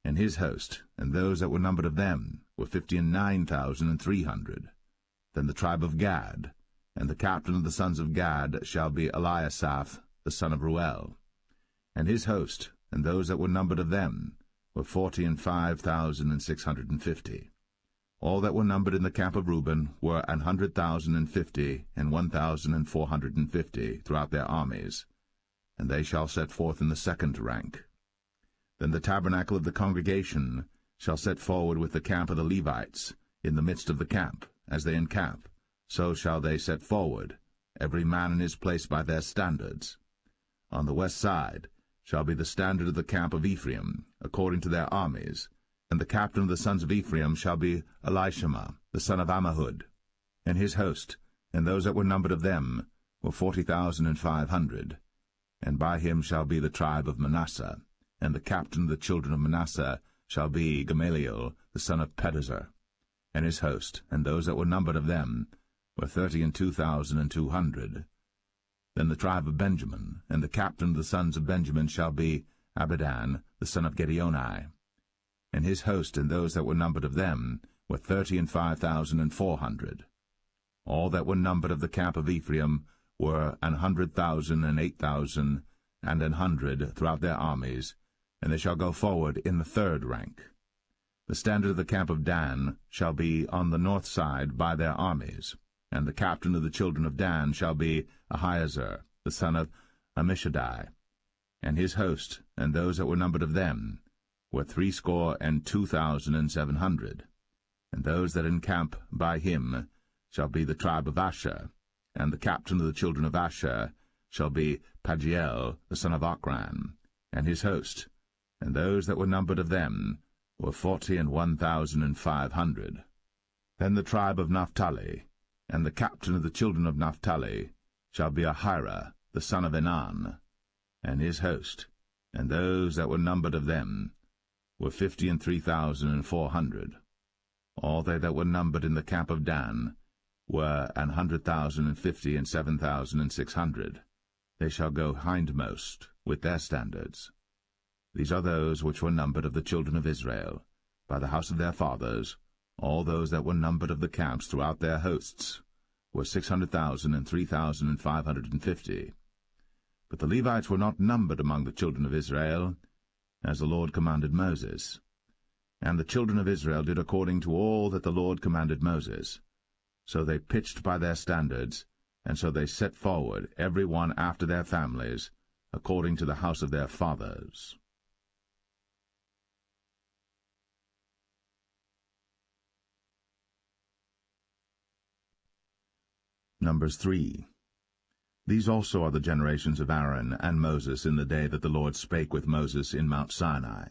And his host, and those that were numbered of them, were 59,300. Then the tribe of Gad, and the captain of the sons of Gad shall be Eliasaph, the son of Ruel. And his host, and those that were numbered of them, were 45,650. All that were numbered in the camp of Reuben were 100,050 and 1,450 throughout their armies, and they shall set forth in the second rank. Then the tabernacle of the congregation shall set forward with the camp of the Levites in the midst of the camp. As they encamp, so shall they set forward, every man in his place by their standards. On the west side shall be the standard of the camp of Ephraim, according to their armies, and the captain of the sons of Ephraim shall be Elishama, the son of Ammihud. And his host, and those that were numbered of them, were 40,500. And by him shall be the tribe of Manasseh, and the captain of the children of Manasseh shall be Gamaliel, the son of Pedazur. And his host, and those that were numbered of them, were 32,200. Then the tribe of Benjamin, and the captain of the sons of Benjamin shall be Abidan, the son of Gideoni. And his host, and those that were numbered of them, were 35,400. All that were numbered of the camp of Ephraim were 100,000 and 8,000 and 100 throughout their armies, and they shall go forward in the third rank. The standard of the camp of Dan shall be on the north side by their armies, and the captain of the children of Dan shall be Ahiezer, the son of Ammishaddai. And his host, and those that were numbered of them, were 62,700. And those that encamp by him shall be the tribe of Asher, and the captain of the children of Asher shall be Pagiel, the son of Ochran, and his host, and those that were numbered of them were 41,500. Then the tribe of Naphtali, and the captain of the children of Naphtali shall be Ahira, the son of Enan, and his host, and those that were numbered of them were 53,400. All they that were numbered in the camp of Dan were 100,050 and 7,600. They shall go hindmost with their standards. These are those which were numbered of the children of Israel, by the house of their fathers. All those that were numbered of the camps throughout their hosts were 600,000 and 3,550. But the Levites were not numbered among the children of Israel, as the Lord commanded Moses. And the children of Israel did according to all that the Lord commanded Moses. So they pitched by their standards, and so they set forward, every one after their families, according to the house of their fathers. Numbers 3. These also are the generations of Aaron and Moses in the day that the Lord spake with Moses in Mount Sinai.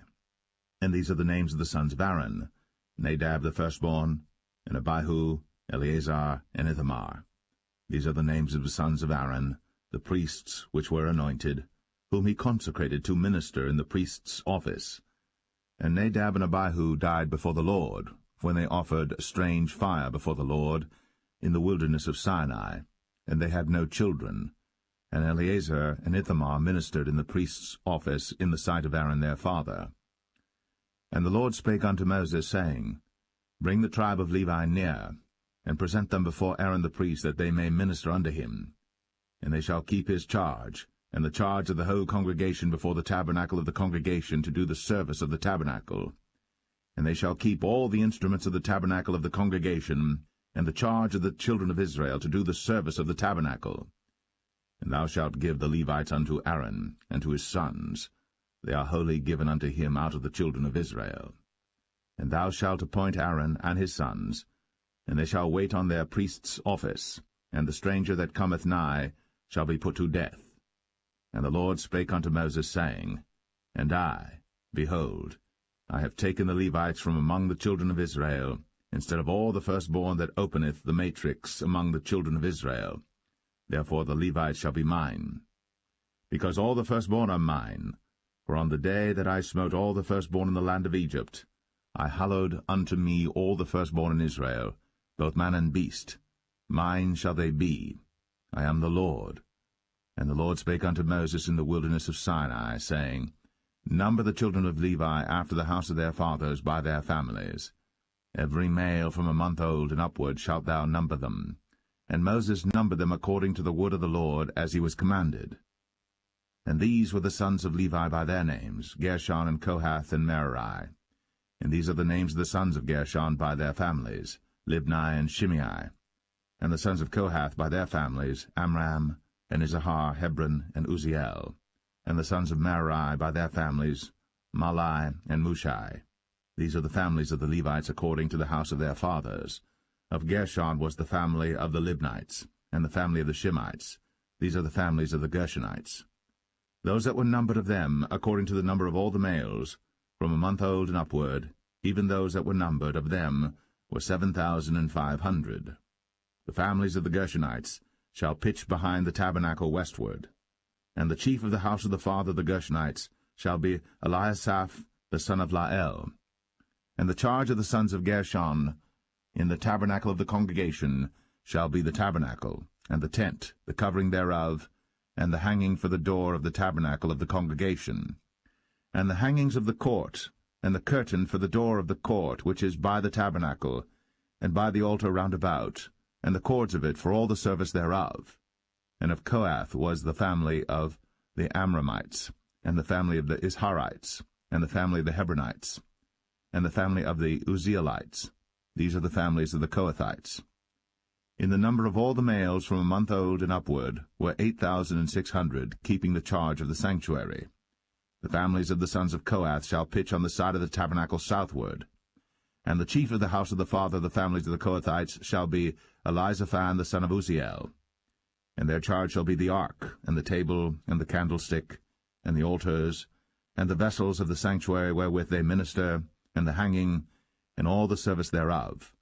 And these are the names of the sons of Aaron, Nadab the firstborn, and Abihu, Eleazar, and Ithamar. These are the names of the sons of Aaron, the priests which were anointed, whom he consecrated to minister in the priest's office. And Nadab and Abihu died before the Lord, when they offered strange fire before the Lord in the wilderness of Sinai, and they had no children. And Eleazar and Ithamar ministered in the priest's office in the sight of Aaron their father. And the Lord spake unto Moses, saying, Bring the tribe of Levi near, and present them before Aaron the priest, that they may minister unto him. And they shall keep his charge, and the charge of the whole congregation before the tabernacle of the congregation, to do the service of the tabernacle. And they shall keep all the instruments of the tabernacle of the congregation, and the charge of the children of Israel, to do the service of the tabernacle. And thou shalt give the Levites unto Aaron, and to his sons. They are wholly given unto him out of the children of Israel. And thou shalt appoint Aaron and his sons, and they shall wait on their priest's office, and the stranger that cometh nigh shall be put to death. And the Lord spake unto Moses, saying, And I, behold, I have taken the Levites from among the children of Israel, instead of all the firstborn that openeth the matrix among the children of Israel. Therefore the Levites shall be mine. Because all the firstborn are mine, for on the day that I smote all the firstborn in the land of Egypt, I hallowed unto me all the firstborn in Israel, both man and beast. Mine shall they be. I am the Lord. And the Lord spake unto Moses in the wilderness of Sinai, saying, Number the children of Levi after the house of their fathers by their families. Every male from a month old and upward shalt thou number them. And Moses numbered them according to the word of the Lord, as he was commanded. And these were the sons of Levi by their names, Gershon and Kohath and Merari. And these are the names of the sons of Gershon by their families, Libni and Shimei. And the sons of Kohath by their families, Amram, and Izahar, Hebron, and Uzziel. And the sons of Merari by their families, Mahli and Mushi. These are the families of the Levites according to the house of their fathers. Of Gershon was the family of the Libnites, and the family of the Shimites. These are the families of the Gershonites. Those that were numbered of them, according to the number of all the males, from a month old and upward, even those that were numbered of them, were 7,500. The families of the Gershonites shall pitch behind the tabernacle westward. And the chief of the house of the father of the Gershonites shall be Eliasaph the son of Lael. And the charge of the sons of Gershon in the tabernacle of the congregation shall be the tabernacle, and the tent, the covering thereof, and the hanging for the door of the tabernacle of the congregation, and the hangings of the court, and the curtain for the door of the court which is by the tabernacle, and by the altar round about, and the cords of it for all the service thereof. And of Kohath was the family of the Amramites, and the family of the Isharites, and the family of the Hebronites, and the family of the Uzzielites. These are the families of the Kohathites. In the number of all the males from a month old and upward were 8,600, keeping the charge of the sanctuary. The families of the sons of Kohath shall pitch on the side of the tabernacle southward. And the chief of the house of the father of the families of the Kohathites shall be Elizaphan the son of Uzziel. And their charge shall be the ark, and the table, and the candlestick, and the altars, and the vessels of the sanctuary wherewith they minister, and the hanging, and all the service thereof.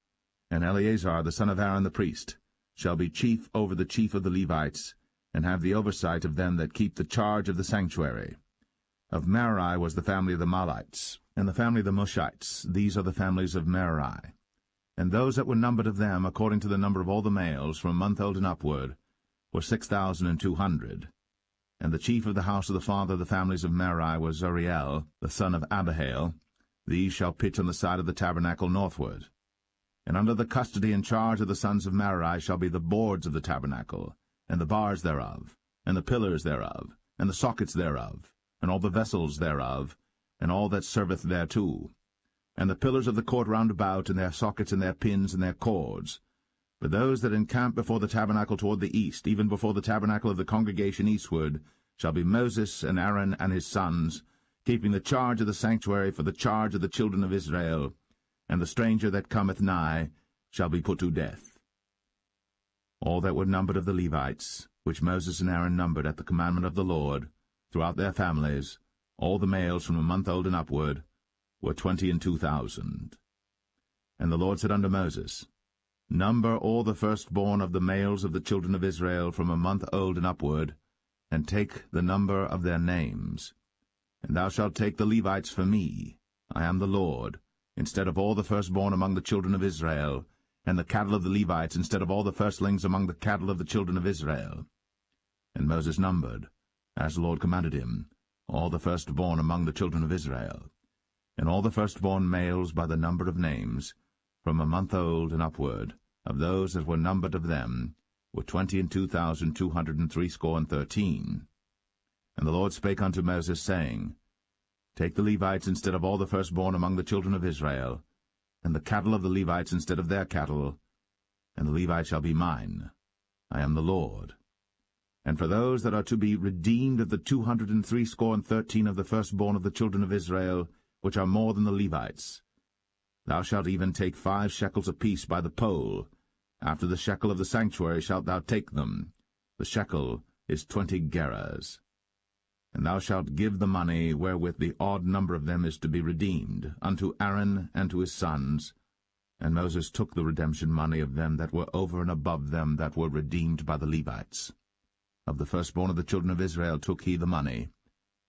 And Eleazar the son of Aaron the priest shall be chief over the chief of the Levites, and have the oversight of them that keep the charge of the sanctuary. Of Merari was the family of the Mahlites, and the family of the Mushites. These are the families of Merari. And those that were numbered of them, according to the number of all the males, from a month old and upward, were 6,200. And the chief of the house of the father of the families of Merari was Zuriel, the son of Abihail. These shall pitch on the side of the tabernacle northward. And under the custody and charge of the sons of Merari shall be the boards of the tabernacle, and the bars thereof, and the pillars thereof, and the sockets thereof, and all the vessels thereof, and all that serveth thereto, and the pillars of the court round about, and their sockets, and their pins, and their cords. But those that encamp before the tabernacle toward the east, even before the tabernacle of the congregation eastward, shall be Moses and Aaron and his sons, keeping the charge of the sanctuary for the charge of the children of Israel, and the stranger that cometh nigh shall be put to death. All that were numbered of the Levites, which Moses and Aaron numbered at the commandment of the Lord, throughout their families, all the males from a month old and upward, were 22,000. And the Lord said unto Moses, Number all the firstborn of the males of the children of Israel from a month old and upward, and take the number of their names. And thou shalt take the Levites for me, I am the Lord, instead of all the firstborn among the children of Israel, and the cattle of the Levites instead of all the firstlings among the cattle of the children of Israel. And Moses numbered, as the Lord commanded him, all the firstborn among the children of Israel, and all the firstborn males by the number of names, from a month old and upward, of those that were numbered of them, were 22,213. And the Lord spake unto Moses, saying, Take the Levites instead of all the firstborn among the children of Israel, and the cattle of the Levites instead of their cattle, and the Levites shall be mine. I am the Lord. And for those that are to be redeemed of the 213 of the firstborn of the children of Israel, which are more than the Levites, Thou shalt even take 5 shekels apiece by the pole. After the shekel of the sanctuary shalt thou take them. The shekel is 20 gerahs. And thou shalt give the money wherewith the odd number of them is to be redeemed, unto Aaron and to his sons. And Moses took the redemption money of them that were over and above them that were redeemed by the Levites. Of the firstborn of the children of Israel took he the money,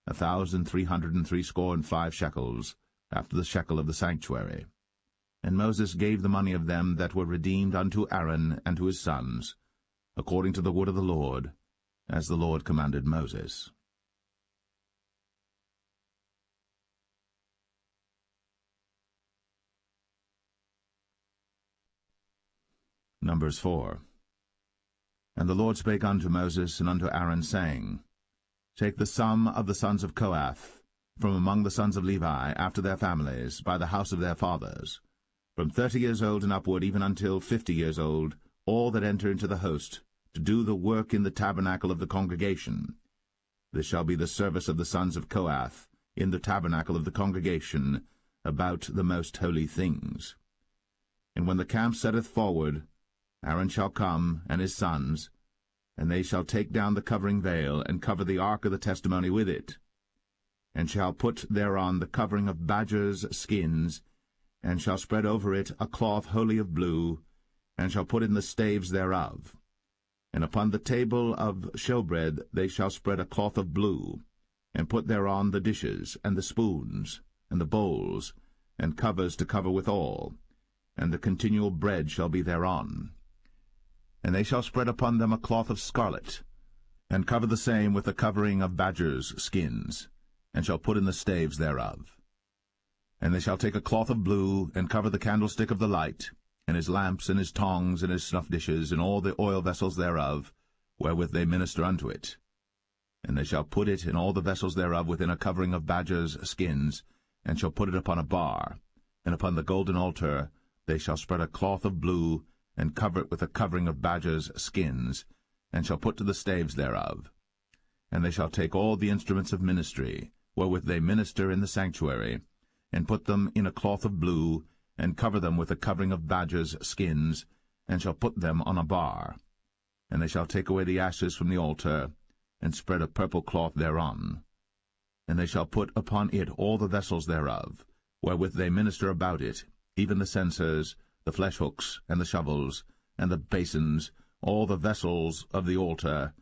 1,365 shekels, after the shekel of the sanctuary. And Moses gave the money of them that were redeemed unto Aaron and to his sons, according to the word of the Lord, as the Lord commanded Moses. Numbers 4. And the Lord spake unto Moses and unto Aaron, saying, Take the sum of the sons of Kohath, from among the sons of Levi, after their families, by the house of their fathers, from 30 years old and upward, even until 50 years old, all that enter into the host, to do the work in the tabernacle of the congregation. This shall be the service of the sons of Kohath, in the tabernacle of the congregation, about the most holy things. And when the camp setteth forward, Aaron shall come, and his sons, and they shall take down the covering veil, and cover the ark of the testimony with it, and shall put thereon the covering of badgers' skins, and shall spread over it a cloth wholly of blue, and shall put in the staves thereof. And upon the table of showbread they shall spread a cloth of blue, and put thereon the dishes, and the spoons, and the bowls, and covers to cover withal, and the continual bread shall be thereon. And they shall spread upon them a cloth of scarlet, and cover the same with a covering of badgers' skins, and shall put in the staves thereof. And they shall take a cloth of blue, and cover the candlestick of the light, and his lamps, and his tongs, and his snuff dishes, and all the oil vessels thereof, wherewith they minister unto it. And they shall put it and all the vessels thereof within a covering of badgers' skins, and shall put it upon a bar. And upon the golden altar they shall spread a cloth of blue, and cover it with a covering of badgers' skins, and shall put to the staves thereof. And they shall take all the instruments of ministry, wherewith they minister in the sanctuary, and put them in a cloth of blue, and cover them with a covering of badgers' skins, and shall put them on a bar. And they shall take away the ashes from the altar, and spread a purple cloth thereon. And they shall put upon it all the vessels thereof, wherewith they minister about it, even the censers, the flesh-hooks, and the shovels, and the basins, all the vessels of the altar,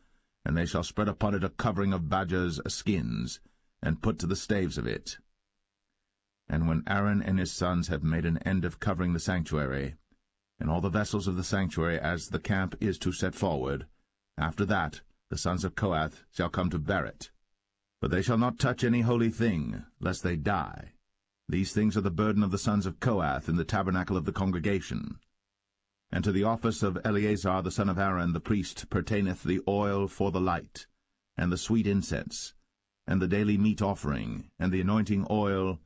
and they shall spread upon it a covering of badgers' skins, and put to the staves of it. And when Aaron and his sons have made an end of covering the sanctuary, and all the vessels of the sanctuary as the camp is to set forward, after that the sons of Kohath shall come to bear it. But they shall not touch any holy thing, lest they die. These things are the burden of the sons of Kohath in the tabernacle of the congregation. And to the office of Eleazar the son of Aaron the priest pertaineth the oil for the light, and the sweet incense, and the daily meat offering, and the anointing oil,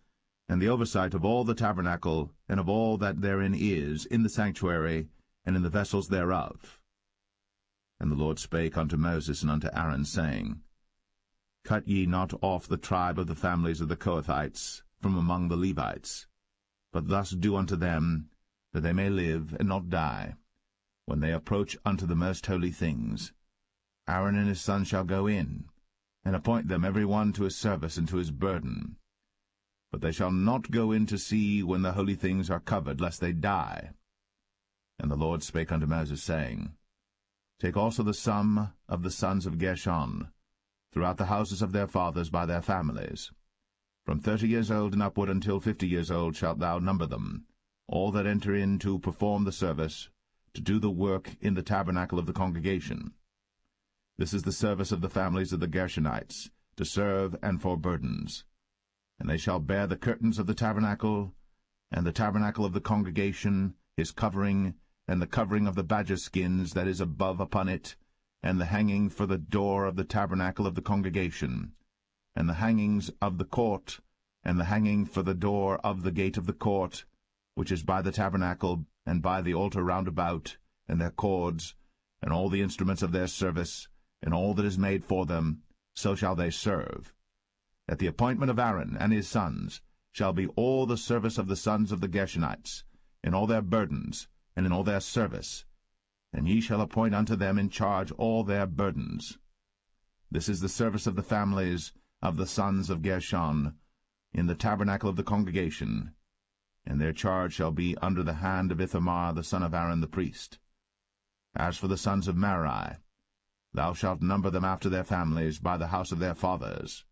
and the oversight of all the tabernacle, and of all that therein is, in the sanctuary, and in the vessels thereof. And the Lord spake unto Moses and unto Aaron, saying, Cut ye not off the tribe of the families of the Kohathites from among the Levites, but thus do unto them, that they may live and not die, when they approach unto the most holy things. Aaron and his sons shall go in, and appoint them every one to his service and to his burden. But they shall not go in to see when the holy things are covered, lest they die. And the Lord spake unto Moses, saying, Take also the sum of the sons of Gershon, throughout the houses of their fathers by their families. From 30 years old and upward until 50 years old shalt thou number them, all that enter in to perform the service, to do the work in the tabernacle of the congregation. This is the service of the families of the Gershonites, to serve and for burdens. And they shall bear the curtains of the tabernacle, and the tabernacle of the congregation, his covering, and the covering of the badger skins that is above upon it, and the hanging for the door of the tabernacle of the congregation, and the hangings of the court, and the hanging for the door of the gate of the court, which is by the tabernacle, and by the altar round about, and their cords, and all the instruments of their service, and all that is made for them, so shall they serve. At the appointment of Aaron and his sons, shall be all the service of the sons of the Gershonites, in all their burdens, and in all their service, and ye shall appoint unto them in charge all their burdens. This is the service of the families of the sons of Gershon, in the tabernacle of the congregation, and their charge shall be under the hand of Ithamar the son of Aaron the priest. As for the sons of Merari, thou shalt number them after their families by the house of their fathers.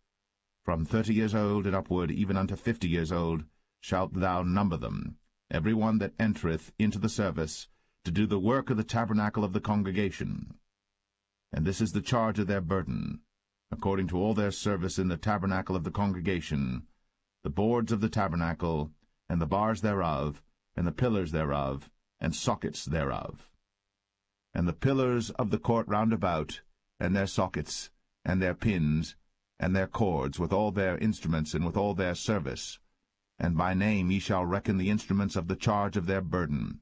From 30 years old and upward, even unto 50 years old, shalt thou number them, every one that entereth into the service, to do the work of the tabernacle of the congregation. And this is the charge of their burden, according to all their service in the tabernacle of the congregation, the boards of the tabernacle, and the bars thereof, and the pillars thereof, and sockets thereof. And the pillars of the court round about, and their sockets, and their pins, and their cords, with all their instruments, and with all their service. And by name ye shall reckon the instruments of the charge of their burden.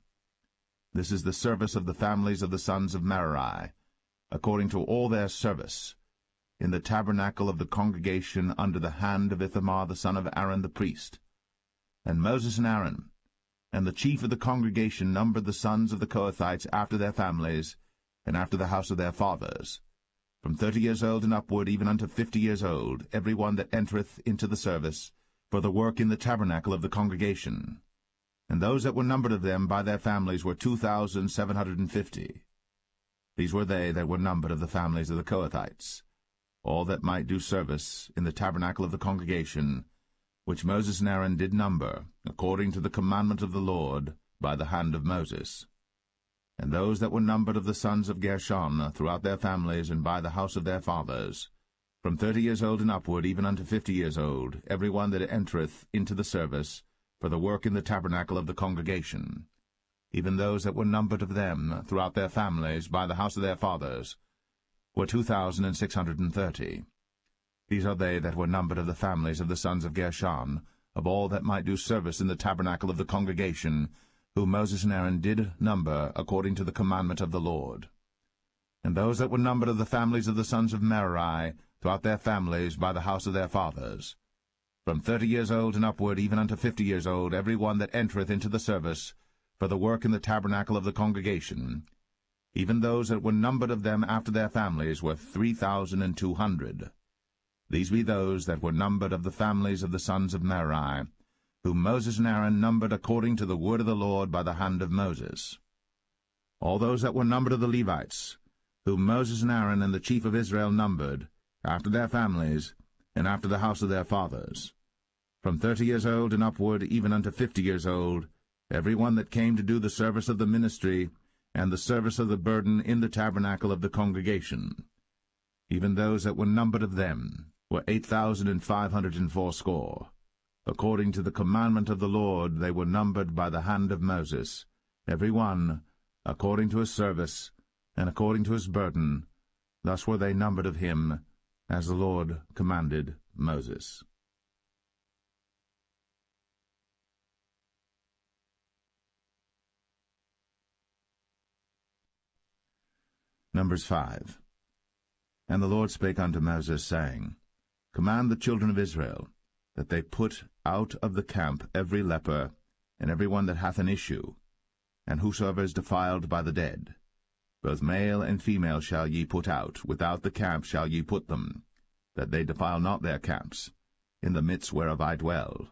This is the service of the families of the sons of Merari, according to all their service, in the tabernacle of the congregation under the hand of Ithamar the son of Aaron the priest. And Moses and Aaron, and the chief of the congregation, numbered the sons of the Kohathites after their families, and after the house of their fathers, from 30 years old and upward, even unto 50 years old, every one that entereth into the service, for the work in the tabernacle of the congregation. And those that were numbered of them by their families were 2,750. These were they that were numbered of the families of the Kohathites, all that might do service in the tabernacle of the congregation, which Moses and Aaron did number, according to the commandment of the Lord, by the hand of Moses. And those that were numbered of the sons of Gershon, throughout their families, and by the house of their fathers, from 30 years old and upward, even unto 50 years old, every one that entereth into the service, for the work in the tabernacle of the congregation, even those that were numbered of them, throughout their families, by the house of their fathers, were 2,630. These are they that were numbered of the families of the sons of Gershon, of all that might do service in the tabernacle of the congregation, whom Moses and Aaron did number according to the commandment of the Lord. And those that were numbered of the families of the sons of Merari, throughout their families, by the house of their fathers, from 30 years old and upward, even unto 50 years old, every one that entereth into the service, for the work in the tabernacle of the congregation, even those that were numbered of them after their families were 3,200. These be those that were numbered of the families of the sons of Merari, whom Moses and Aaron numbered according to the word of the Lord by the hand of Moses. All those that were numbered of the Levites, whom Moses and Aaron and the chief of Israel numbered, after their families, and after the house of their fathers, from 30 years old and upward, even unto 50 years old, every one that came to do the service of the ministry, and the service of the burden in the tabernacle of the congregation. Even those that were numbered of them were 8,580. According to the commandment of the Lord they were numbered by the hand of Moses, every one according to his service, and according to his burden. Thus were they numbered of him, as the Lord commanded Moses. Numbers 5. And the Lord spake unto Moses, saying, Command the children of Israel, that they put out of the camp every leper, and every one that hath an issue, and whosoever is defiled by the dead. Both male and female shall ye put out, without the camp shall ye put them, that they defile not their camps, in the midst whereof I dwell.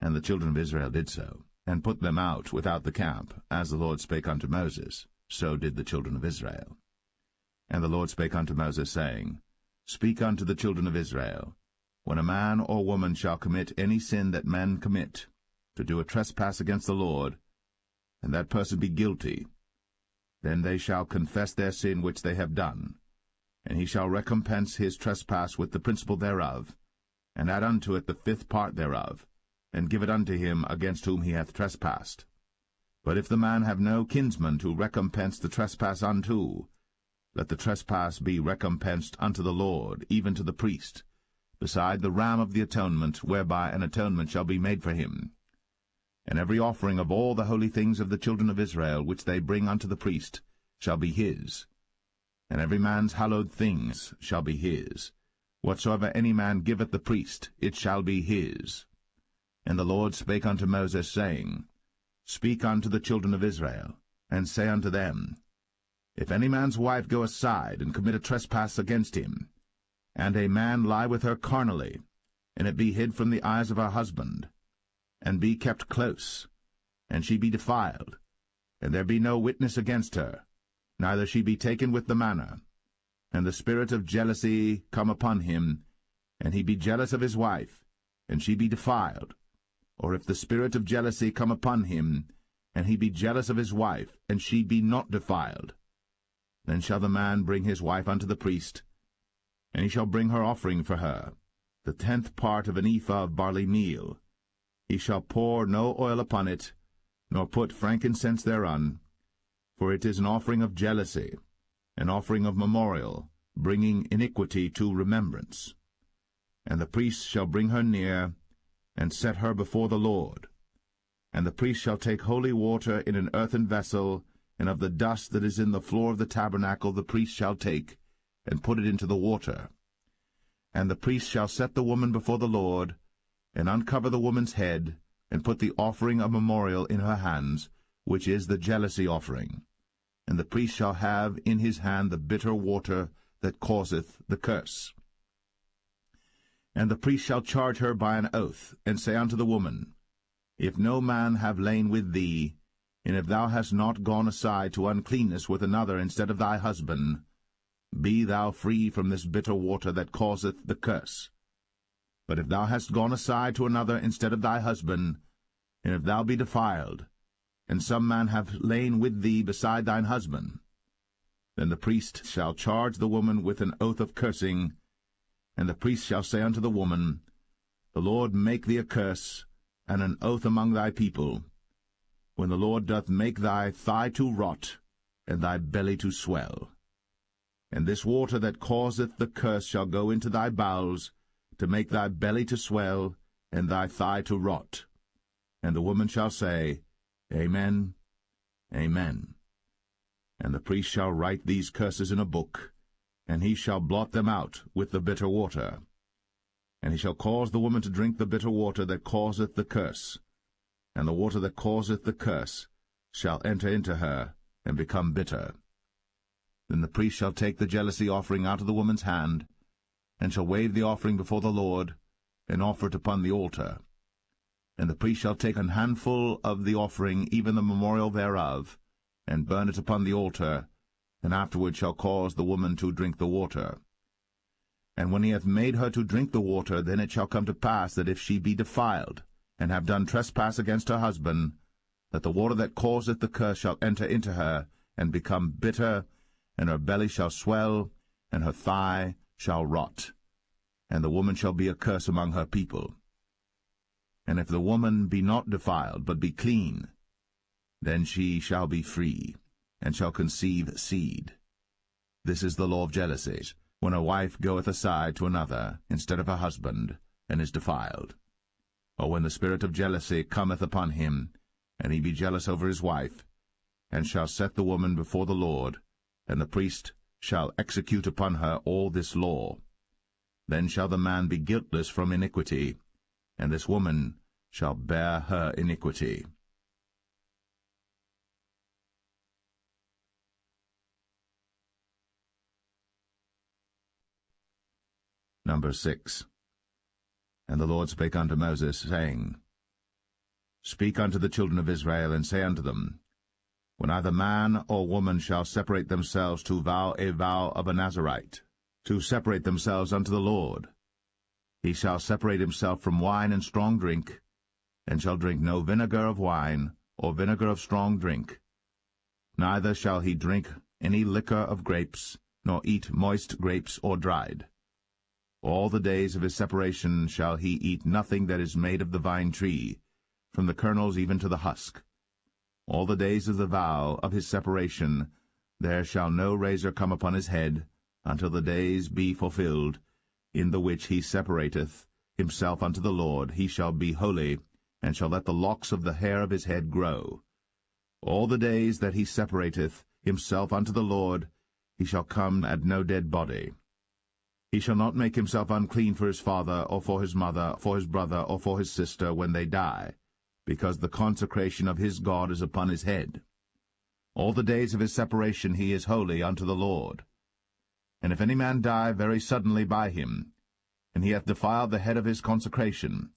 And the children of Israel did so, and put them out without the camp, as the Lord spake unto Moses. So did the children of Israel. And the Lord spake unto Moses, saying, Speak unto the children of Israel, when a man or woman shall commit any sin that men commit, to do a trespass against the Lord, and that person be guilty, then they shall confess their sin which they have done, and he shall recompense his trespass with the principal thereof, and add unto it the 5th part thereof, and give it unto him against whom he hath trespassed. But if the man have no kinsman to recompense the trespass unto, let the trespass be recompensed unto the Lord, even to the priest, beside the ram of the atonement, whereby an atonement shall be made for him. And every offering of all the holy things of the children of Israel, which they bring unto the priest, shall be his. And every man's hallowed things shall be his. Whatsoever any man giveth the priest, it shall be his. And the Lord spake unto Moses, saying, Speak unto the children of Israel, and say unto them, If any man's wife go aside, and commit a trespass against him, and a man lie with her carnally, and it be hid from the eyes of her husband, and be kept close, and she be defiled, and there be no witness against her, neither she be taken with the manner, and the spirit of jealousy come upon him, and he be jealous of his wife, and she be defiled, or if the spirit of jealousy come upon him, and he be jealous of his wife, and she be not defiled, then shall the man bring his wife unto the priest, and he shall bring her offering for her, the 10th part of an ephah of barley meal. He shall pour no oil upon it, nor put frankincense thereon, for it is an offering of jealousy, an offering of memorial, bringing iniquity to remembrance. And the priest shall bring her near, and set her before the Lord. And the priest shall take holy water in an earthen vessel, and of the dust that is in the floor of the tabernacle the priest shall take, and put it into the water. And the priest shall set the woman before the Lord, and uncover the woman's head, and put the offering of memorial in her hands, which is the jealousy offering. And the priest shall have in his hand the bitter water that causeth the curse. And the priest shall charge her by an oath, and say unto the woman, If no man have lain with thee, and if thou hast not gone aside to uncleanness with another instead of thy husband, be thou free from this bitter water that causeth the curse. But if thou hast gone aside to another instead of thy husband, and if thou be defiled, and some man have lain with thee beside thine husband, then the priest shall charge the woman with an oath of cursing, and the priest shall say unto the woman, The Lord make thee a curse, and an oath among thy people, when the Lord doth make thy thigh to rot, and thy belly to swell. And this water that causeth the curse shall go into thy bowels, to make thy belly to swell, and thy thigh to rot. And the woman shall say, Amen, Amen. And the priest shall write these curses in a book, and he shall blot them out with the bitter water. And he shall cause the woman to drink the bitter water that causeth the curse, and the water that causeth the curse shall enter into her, and become bitter. Then the priest shall take the jealousy offering out of the woman's hand, and shall wave the offering before the Lord, and offer it upon the altar. And the priest shall take an handful of the offering, even the memorial thereof, and burn it upon the altar, and afterward shall cause the woman to drink the water. And when he hath made her to drink the water, then it shall come to pass that if she be defiled, and have done trespass against her husband, that the water that causeth the curse shall enter into her, and become bitter, and her belly shall swell, and her thigh shall rot, and the woman shall be a curse among her people. And if the woman be not defiled, but be clean, then she shall be free, and shall conceive seed. This is the law of jealousy, when a wife goeth aside to another instead of her husband, and is defiled. Or when the spirit of jealousy cometh upon him, and he be jealous over his wife, and shall set the woman before the Lord, and the priest shall execute upon her all this law. Then shall the man be guiltless from iniquity, and this woman shall bear her iniquity. Number 6. And the Lord spake unto Moses, saying, Speak unto the children of Israel, and say unto them, When either man or woman shall separate themselves to vow a vow of a Nazarite, to separate themselves unto the Lord, he shall separate himself from wine and strong drink, and shall drink no vinegar of wine, or vinegar of strong drink. Neither shall he drink any liquor of grapes, nor eat moist grapes or dried. All the days of his separation shall he eat nothing that is made of the vine tree, from the kernels even to the husk. All the days of the vow of his separation there shall no razor come upon his head, until the days be fulfilled, in the which he separateth himself unto the Lord. He shall be holy, and shall let the locks of the hair of his head grow. All the days that he separateth himself unto the Lord, he shall come at no dead body. He shall not make himself unclean for his father, or for his mother, for his brother, or for his sister, when they die, because the consecration of his God is upon his head. All the days of his separation he is holy unto the Lord. And if any man die very suddenly by him, and he hath defiled the head of his consecration,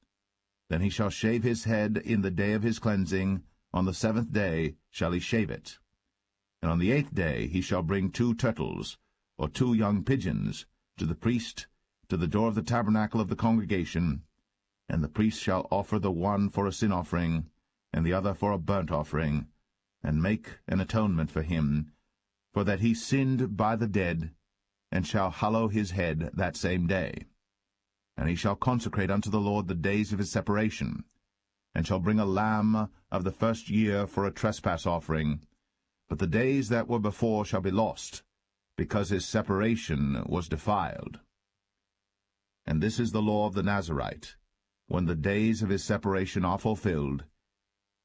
then he shall shave his head in the day of his cleansing. On the 7th day shall he shave it. And on the 8th day he shall bring 2 turtles, or 2 young pigeons, to the priest, to the door of the tabernacle of the congregation, and the priest shall offer the one for a sin offering, and the other for a burnt offering, and make an atonement for him, for that he sinned by the dead, and shall hallow his head that same day. And he shall consecrate unto the Lord the days of his separation, and shall bring a lamb of the 1st year for a trespass offering, but the days that were before shall be lost, because his separation was defiled. And this is the law of the Nazarite. When the days of his separation are fulfilled,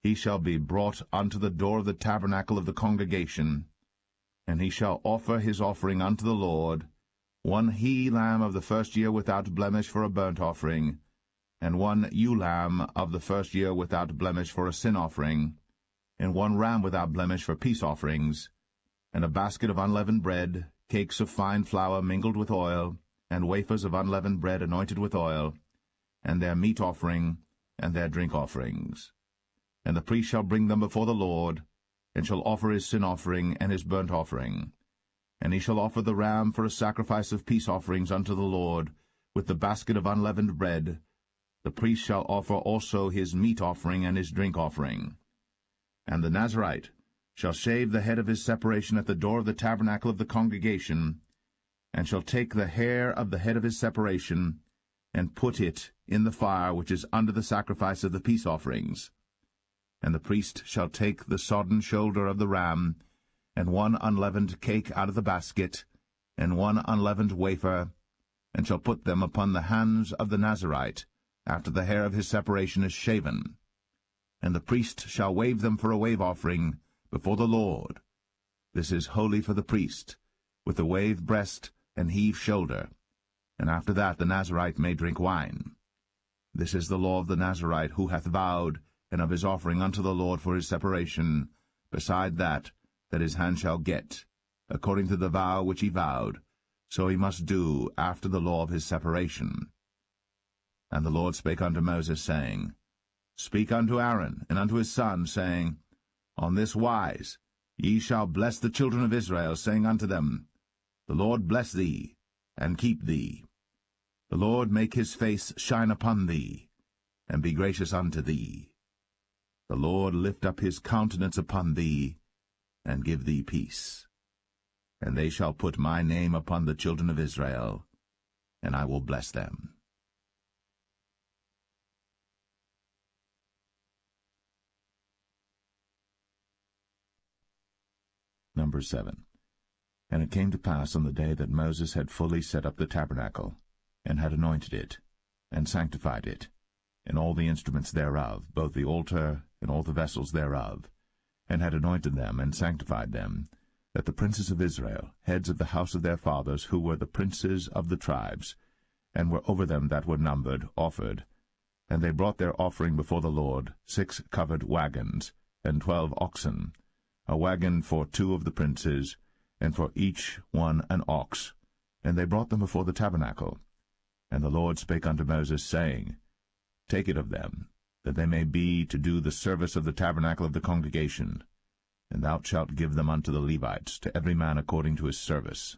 he shall be brought unto the door of the tabernacle of the congregation, and he shall offer his offering unto the Lord, 1 he-lamb of the 1st year without blemish for a burnt offering, and 1 ewe-lamb of the 1st year without blemish for a sin offering, and 1 ram without blemish for peace offerings, and a basket of unleavened bread, cakes of fine flour mingled with oil, and wafers of unleavened bread anointed with oil, and their meat offering, and their drink offerings. And the priest shall bring them before the Lord, and shall offer his sin offering and his burnt offering. And he shall offer the ram for a sacrifice of peace offerings unto the Lord, with the basket of unleavened bread. The priest shall offer also his meat offering and his drink offering. And the Nazarite shall shave the head of his separation at the door of the tabernacle of the congregation, and shall take the hair of the head of his separation, and put it in the fire which is under the sacrifice of the peace offerings. And the priest shall take the sodden shoulder of the ram, and 1 unleavened cake out of the basket, and 1 unleavened wafer, and shall put them upon the hands of the Nazarite, after the hair of his separation is shaven. And the priest shall wave them for a wave offering before the Lord. This is holy for the priest, with the waved breast and heaved shoulder. And after that the Nazarite may drink wine. This is the law of the Nazarite who hath vowed, and of his offering unto the Lord for his separation, beside that his hand shall get, according to the vow which he vowed, so he must do after the law of his separation. And the Lord spake unto Moses, saying, Speak unto Aaron and unto his sons, saying, On this wise ye shall bless the children of Israel, saying unto them, The Lord bless thee, and keep thee. The Lord make his face shine upon thee, and be gracious unto thee. The Lord lift up his countenance upon thee, and give thee peace. And they shall put my name upon the children of Israel, and I will bless them. Number 7. And it came to pass on the day that Moses had fully set up the tabernacle, and had anointed it, and sanctified it, and all the instruments thereof, both the altar and all the vessels thereof, and had anointed them and sanctified them, that the princes of Israel, heads of the house of their fathers, who were the princes of the tribes, and were over them that were numbered, offered. And they brought their offering before the Lord, 6 covered wagons, and 12 oxen, a wagon for 2 of the princes, and for each one an ox. And they brought them before the tabernacle. And the Lord spake unto Moses, saying, Take it of them, that they may be to do the service of the tabernacle of the congregation. And thou shalt give them unto the Levites, to every man according to his service.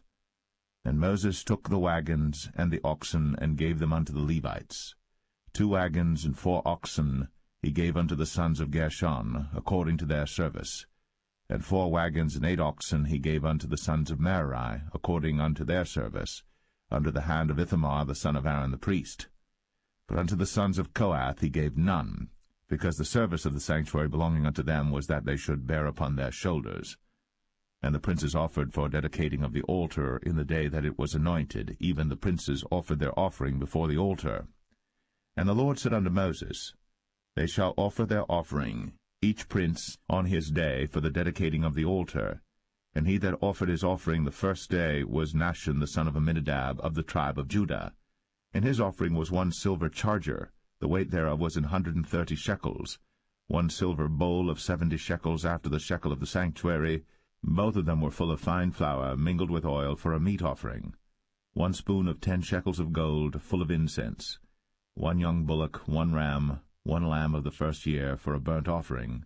And Moses took the wagons and the oxen, and gave them unto the Levites. 2 wagons and 4 oxen he gave unto the sons of Gershon, according to their service. And 4 wagons and 8 oxen he gave unto the sons of Merari, according unto their service, under the hand of Ithamar the son of Aaron the priest. But unto the sons of Kohath he gave none, because the service of the sanctuary belonging unto them was that they should bear upon their shoulders. And the princes offered for dedicating of the altar in the day that it was anointed, even the princes offered their offering before the altar. And the Lord said unto Moses, They shall offer their offering, each prince on his day, for the dedicating of the altar, And he that offered his offering the first day was Nahshon the son of Amminadab of the tribe of Judah. And his offering was 1 silver charger, the weight thereof was 130 shekels, 1 silver bowl of 70 shekels after the shekel of the sanctuary, both of them were full of fine flour mingled with oil for a meat offering, 1 spoon of 10 shekels of gold, full of incense, 1 young bullock, 1 ram, 1 lamb of the first year for a burnt offering,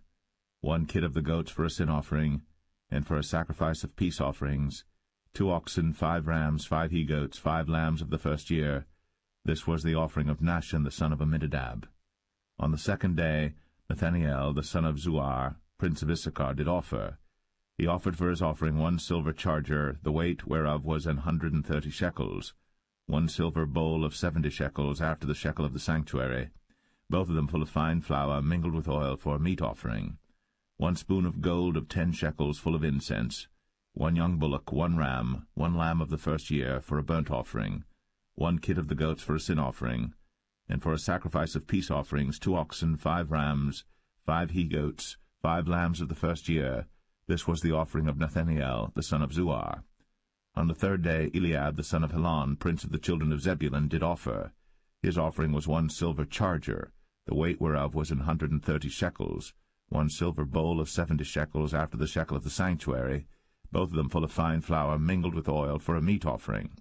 1 kid of the goats for a sin offering, and for a sacrifice of peace offerings, 2 oxen, 5 rams, 5 he-goats, 5 lambs of the first year. This was the offering of Nahshon the son of Amminadab. On the second day Nathanael the son of Zuar, prince of Issachar, did offer. He offered for his offering 1 silver charger, the weight whereof was 130 shekels, 1 silver bowl of 70 shekels after the shekel of the sanctuary, both of them full of fine flour mingled with oil for a meat offering, 1 spoon of gold of 10 shekels full of incense, 1 young bullock, 1 ram, 1 lamb of the first year for a burnt offering, 1 kid of the goats for a sin offering, and for a sacrifice of peace offerings 2 oxen, 5 rams, 5 he-goats, 5 lambs of the first year. This was the offering of Nathanael the son of Zuar. On the third day Eliab the son of Helon, prince of the children of Zebulun, did offer. His offering was 1 silver charger, the weight whereof was 130 shekels, 1 silver bowl of 70 shekels after the shekel of the sanctuary, both of them full of fine flour mingled with oil for a meat offering,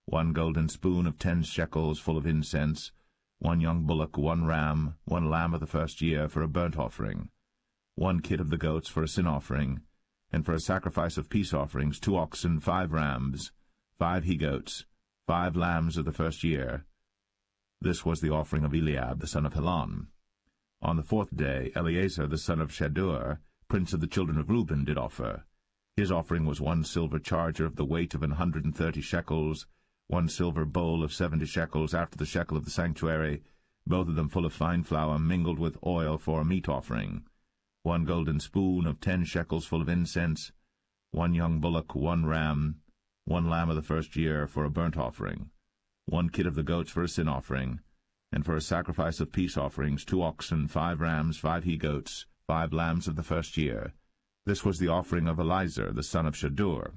1 golden spoon of 10 shekels full of incense, 1 young bullock, 1 ram, 1 lamb of the first year for a burnt offering, 1 kid of the goats for a sin offering, and for a sacrifice of peace offerings 2 oxen, 5 rams, 5 he-goats, 5 lambs of the first year. This was the offering of Eliab the son of Helon. On the fourth day Eleazar the son of Shadur, prince of the children of Reuben, did offer. His offering was 1 silver charger of the weight of 130 shekels, 1 silver bowl of 70 shekels after the shekel of the sanctuary, both of them full of fine flour mingled with oil for a meat offering, 1 golden spoon of 10 shekels full of incense, 1 young bullock, 1 ram, 1 lamb of the first year for a burnt offering, 1 kid of the goats for a sin offering, and for a sacrifice of peace offerings 2 oxen, 5 rams, 5 he-goats, 5 lambs of the first year. This was the offering of Elizur the son of Shadur.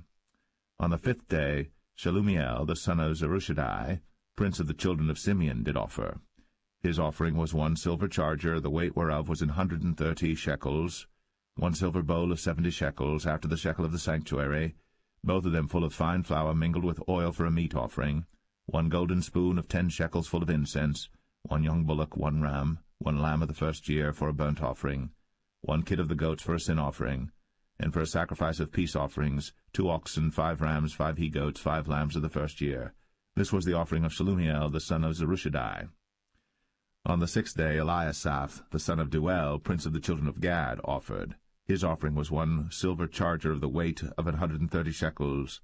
On the fifth day Shelumiel the son of Zerushadai, prince of the children of Simeon, did offer. His offering was 1 silver charger, the weight whereof was 130 shekels, 1 silver bowl of 70 shekels after the shekel of the sanctuary, both of them full of fine flour mingled with oil for a meat offering, 1 golden spoon of 10 shekels full of incense, 1 young bullock, 1 ram, 1 lamb of the first year for a burnt offering, 1 kid of the goats for a sin offering, and for a sacrifice of peace offerings 2 oxen, 5 rams, 5 he-goats, 5 lambs of the first year. This was the offering of Shelumiel the son of Zerushadai. On the sixth day Eliasaph the son of Deuel, prince of the children of Gad, offered. His offering was 1 silver charger of the weight of 130 shekels,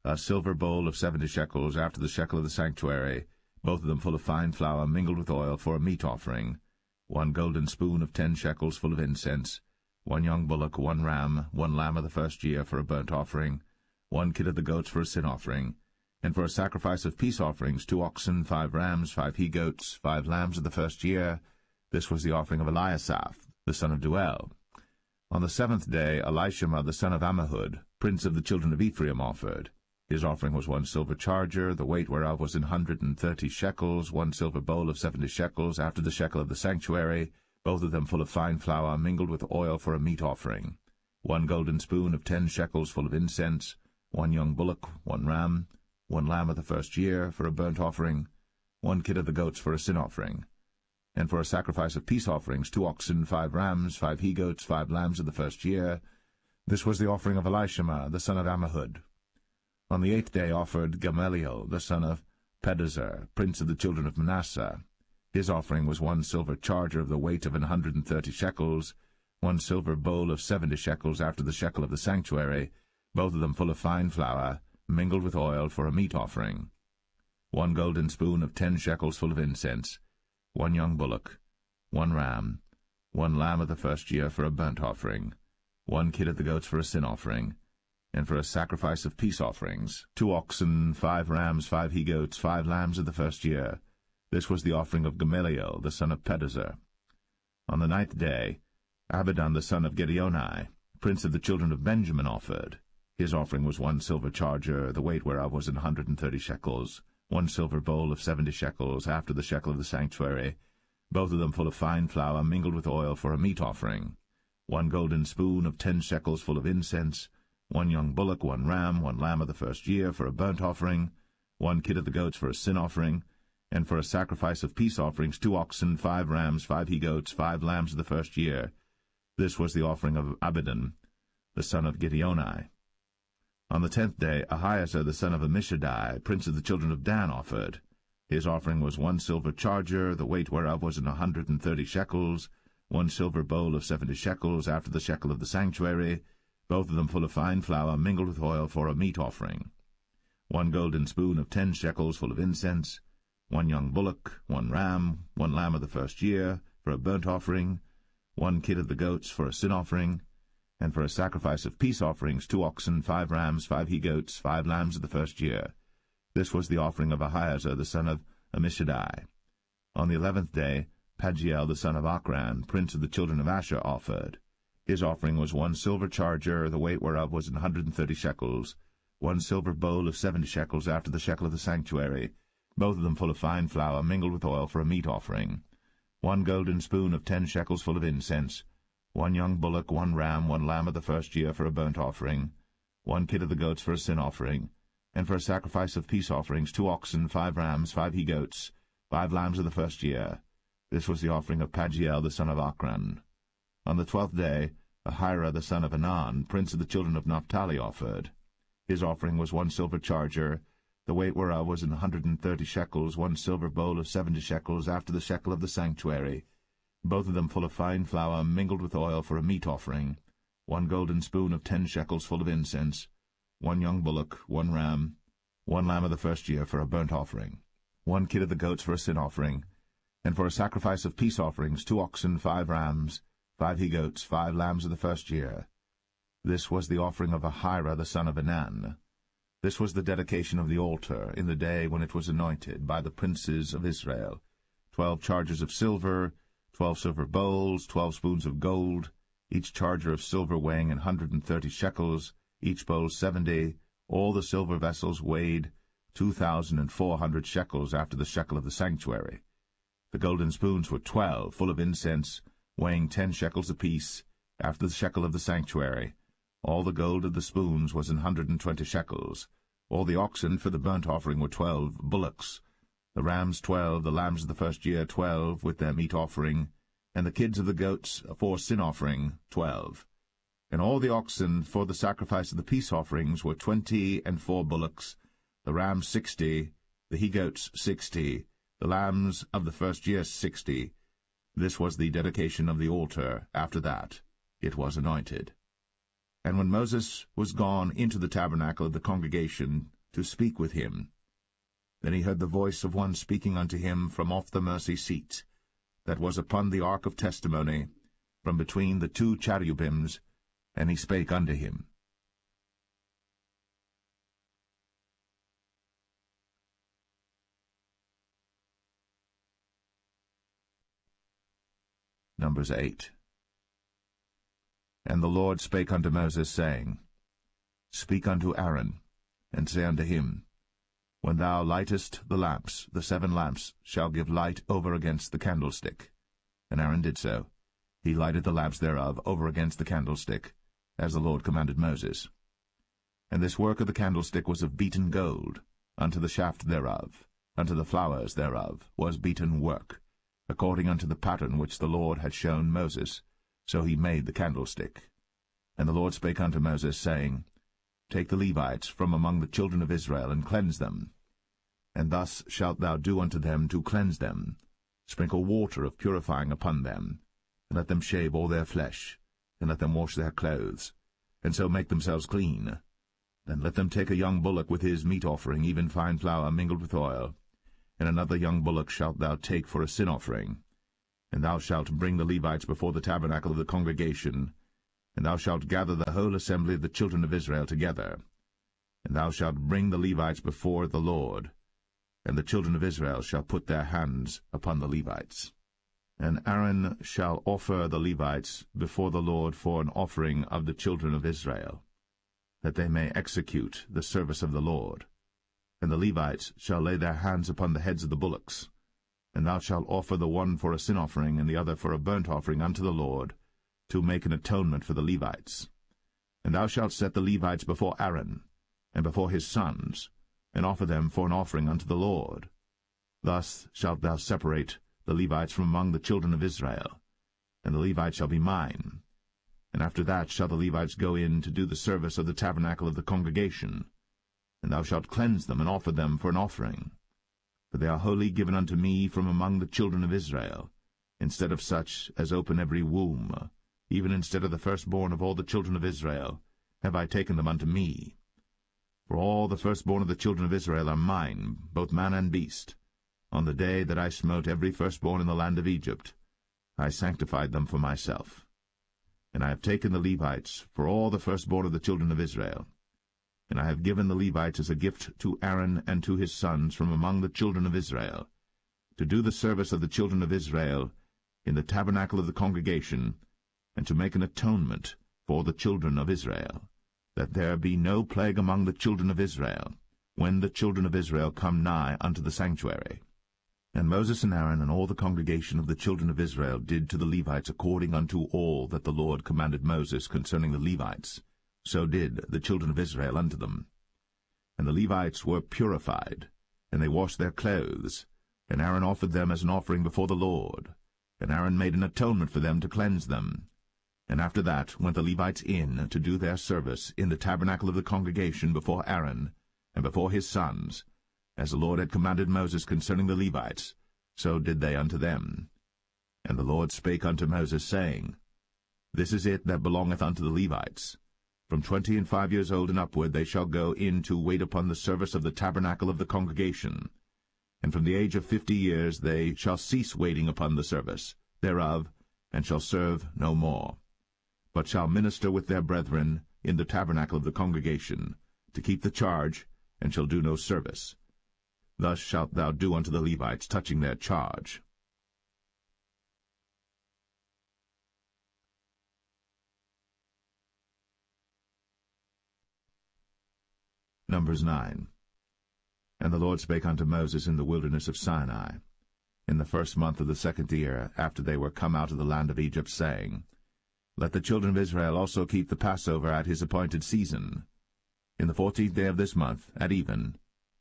a silver bowl of 70 shekels after the shekel of the sanctuary, both of them full of fine flour mingled with oil for a meat offering, 1 golden spoon of 10 shekels full of incense, 1 young bullock, 1 ram, 1 lamb of the first year for a burnt offering, 1 kid of the goats for a sin offering, and for a sacrifice of peace offerings 2 oxen, 5 rams, 5 he-goats, 5 lambs of the first year. This was the offering of Eliasaph the son of Deuel. On the seventh day Elishama the son of Ammihud, prince of the children of Ephraim, offered. His offering was 1 silver charger, the weight whereof was 130 shekels, 1 silver bowl of 70 shekels after the shekel of the sanctuary, both of them full of fine flour mingled with oil for a meat offering, 1 golden spoon of 10 shekels full of incense, 1 young bullock, 1 ram, 1 lamb of the first year for a burnt offering, 1 kid of the goats for a sin offering, and for a sacrifice of peace offerings 2 oxen, 5 rams, 5 he-goats, 5 lambs of the first year. This was the offering of Elishama the son of Ammihud. On the eighth day offered Gamaliel the son of Pedahzur, prince of the children of Manasseh. His offering was 1 silver charger of the weight of 130 shekels, 1 silver bowl of 70 shekels after the shekel of the sanctuary, both of them full of fine flour, mingled with oil for a meat offering, 1 golden spoon of 10 shekels full of incense, 1 young bullock, 1 ram, 1 lamb of the first year for a burnt offering, 1 kid of the goats for a sin offering, and for a sacrifice of peace offerings 2 oxen, 5 rams, 5 he-goats, 5 lambs of the first year. This was the offering of Gamaliel the son of Pedahzur. On the ninth day Abidan the son of Gideoni, prince of the children of Benjamin, offered. His offering was 1 silver charger, the weight whereof was 130 shekels, 1 silver bowl of 70 shekels, after the shekel of the sanctuary, both of them full of fine flour mingled with oil for a meat offering, 1 golden spoon of 10 shekels full of incense, 1 young bullock, 1 ram, 1 lamb of the first year for a burnt offering, 1 kid of the goats for a sin offering, and for a sacrifice of peace offerings 2 oxen, 5 rams, 5 he-goats, 5 lambs of the first year. This was the offering of Abidan, the son of Gideoni. On the 10th day Ahiezer the son of Ammishaddai, prince of the children of Dan, offered. His offering was 1 silver charger, the weight whereof was 130 shekels, 1 silver bowl of 70 shekels, after the shekel of the sanctuary, both of them full of fine flour mingled with oil for a meat offering, 1 golden spoon of 10 shekels full of incense, 1 young bullock, 1 ram, 1 lamb of the first year for a burnt offering, 1 kid of the goats for a sin offering, and for a sacrifice of peace offerings 2 oxen, 5 rams, 5 he-goats, 5 lambs of the first year. This was the offering of Ahiezer the son of Ammishaddai. On the 11th day Pagiel the son of Ochran, prince of the children of Asher, offered. His offering was 1 silver charger, the weight whereof was 130 shekels, 1 silver bowl of 70 shekels, after the shekel of the sanctuary, both of them full of fine flour mingled with oil for a meat offering, 1 golden spoon of 10 shekels full of incense, 1 young bullock, 1 ram, 1 lamb of the first year for a burnt offering, 1 kid of the goats for a sin offering, and for a sacrifice of peace offerings 2 oxen, 5 rams, 5 he-goats, 5 lambs of the first year. This was the offering of Pagiel the son of Ochran. On the 12th day Ahira the son of Anan, prince of the children of Naphtali, offered. His offering was 1 silver charger, the weight whereof was 130 shekels, 1 silver bowl of 70 shekels, after the shekel of the sanctuary, both of them full of fine flour mingled with oil for a meat offering, 1 golden spoon of 10 shekels full of incense, 1 young bullock, 1 ram, 1 lamb of the first year for a burnt offering, 1 kid of the goats for a sin offering, and for a sacrifice of peace offerings 2 oxen, 5 rams, 5 he-goats, 5 lambs of the first year. This was the offering of Ahira the son of Anan. This was the dedication of the altar in the day when it was anointed by the princes of Israel, 12 chargers of silver, 12 silver bowls, 12 spoons of gold, each charger of silver weighing 130 shekels, each bowl 70, all the silver vessels weighed 2,400 shekels after the shekel of the sanctuary. The golden spoons were 12, full of incense, weighing 10 shekels apiece, after the shekel of the sanctuary. All the gold of the spoons was 120 shekels. All the oxen for the burnt offering were 12 bullocks, the rams 12, the lambs of the first year 12, with their meat offering, and the kids of the goats for sin offering 12. And all the oxen for the sacrifice of the peace offerings were 24 bullocks, the rams 60, the he-goats 60, the lambs of the first year 60. This was the dedication of the altar. After that it was anointed. And when Moses was gone into the tabernacle of the congregation to speak with him, then he heard the voice of one speaking unto him from off the mercy seat, that was upon the ark of testimony, from between the 2 cherubims, and he spake unto him. Numbers 8. And the Lord spake unto Moses, saying, Speak unto Aaron, and say unto him, When thou lightest the lamps, the 7 lamps shall give light over against the candlestick. And Aaron did so. He lighted the lamps thereof over against the candlestick, as the Lord commanded Moses. And this work of the candlestick was of beaten gold, unto the shaft thereof, unto the flowers thereof was beaten work, according unto the pattern which the Lord had shown Moses. So he made the candlestick. And the Lord spake unto Moses, saying, Take the Levites from among the children of Israel, and cleanse them. And thus shalt thou do unto them to cleanse them. Sprinkle water of purifying upon them, and let them shave all their flesh, and let them wash their clothes, and so make themselves clean. Then let them take a young bullock with his meat offering, even fine flour mingled with oil, and another young bullock shalt thou take for a sin offering. And thou shalt bring the Levites before the tabernacle of the congregation, and thou shalt gather the whole assembly of the children of Israel together. And thou shalt bring the Levites before the Lord, and the children of Israel shall put their hands upon the Levites. And Aaron shall offer the Levites before the Lord for an offering of the children of Israel. that they may execute the service of the Lord. And the Levites shall lay their hands upon the heads of the bullocks. And thou shalt offer the one for a sin offering, and the other for a burnt offering unto the Lord, to make an atonement for the Levites. And thou shalt set the Levites before Aaron, and before his sons, and offer them for an offering unto the Lord. Thus shalt thou separate the Levites from among the children of Israel, and the Levites shall be mine. And after that shall the Levites go in to do the service of the tabernacle of the congregation, and thou shalt cleanse them and offer them for an offering. For they are wholly given unto me from among the children of Israel, instead of such as open every womb, even instead of the firstborn of all the children of Israel, have I taken them unto me. For all the firstborn of the children of Israel are mine, both man and beast. On the day that I smote every firstborn in the land of Egypt, I sanctified them for myself. And I have taken the Levites for all the firstborn of the children of Israel. And I have given the Levites as a gift to Aaron and to his sons from among the children of Israel, to do the service of the children of Israel in the tabernacle of the congregation, and to make an atonement for the children of Israel, that there be no plague among the children of Israel, when the children of Israel come nigh unto the sanctuary. And Moses and Aaron and all the congregation of the children of Israel did to the Levites according unto all that the Lord commanded Moses concerning the Levites. So did the children of Israel unto them. And the Levites were purified, and they washed their clothes, and Aaron offered them as an offering before the Lord. And Aaron made an atonement for them to cleanse them. And after that went the Levites in to do their service in the tabernacle of the congregation before Aaron, and before his sons, as the Lord had commanded Moses concerning the Levites, so did they unto them. And the Lord spake unto Moses, saying, This is it that belongeth unto the Levites. From 25 years old and upward they shall go in to wait upon the service of the tabernacle of the congregation. And from the age of 50 years they shall cease waiting upon the service thereof, and shall serve no more, but shall minister with their brethren in the tabernacle of the congregation, to keep the charge, and shall do no service. Thus shalt thou do unto the Levites touching their charge. Numbers 9. And the Lord spake unto Moses in the wilderness of Sinai, in the first month of the 2nd year, after they were come out of the land of Egypt, saying, Let the children of Israel also keep the Passover at his appointed season. In the 14th day of this month, at even,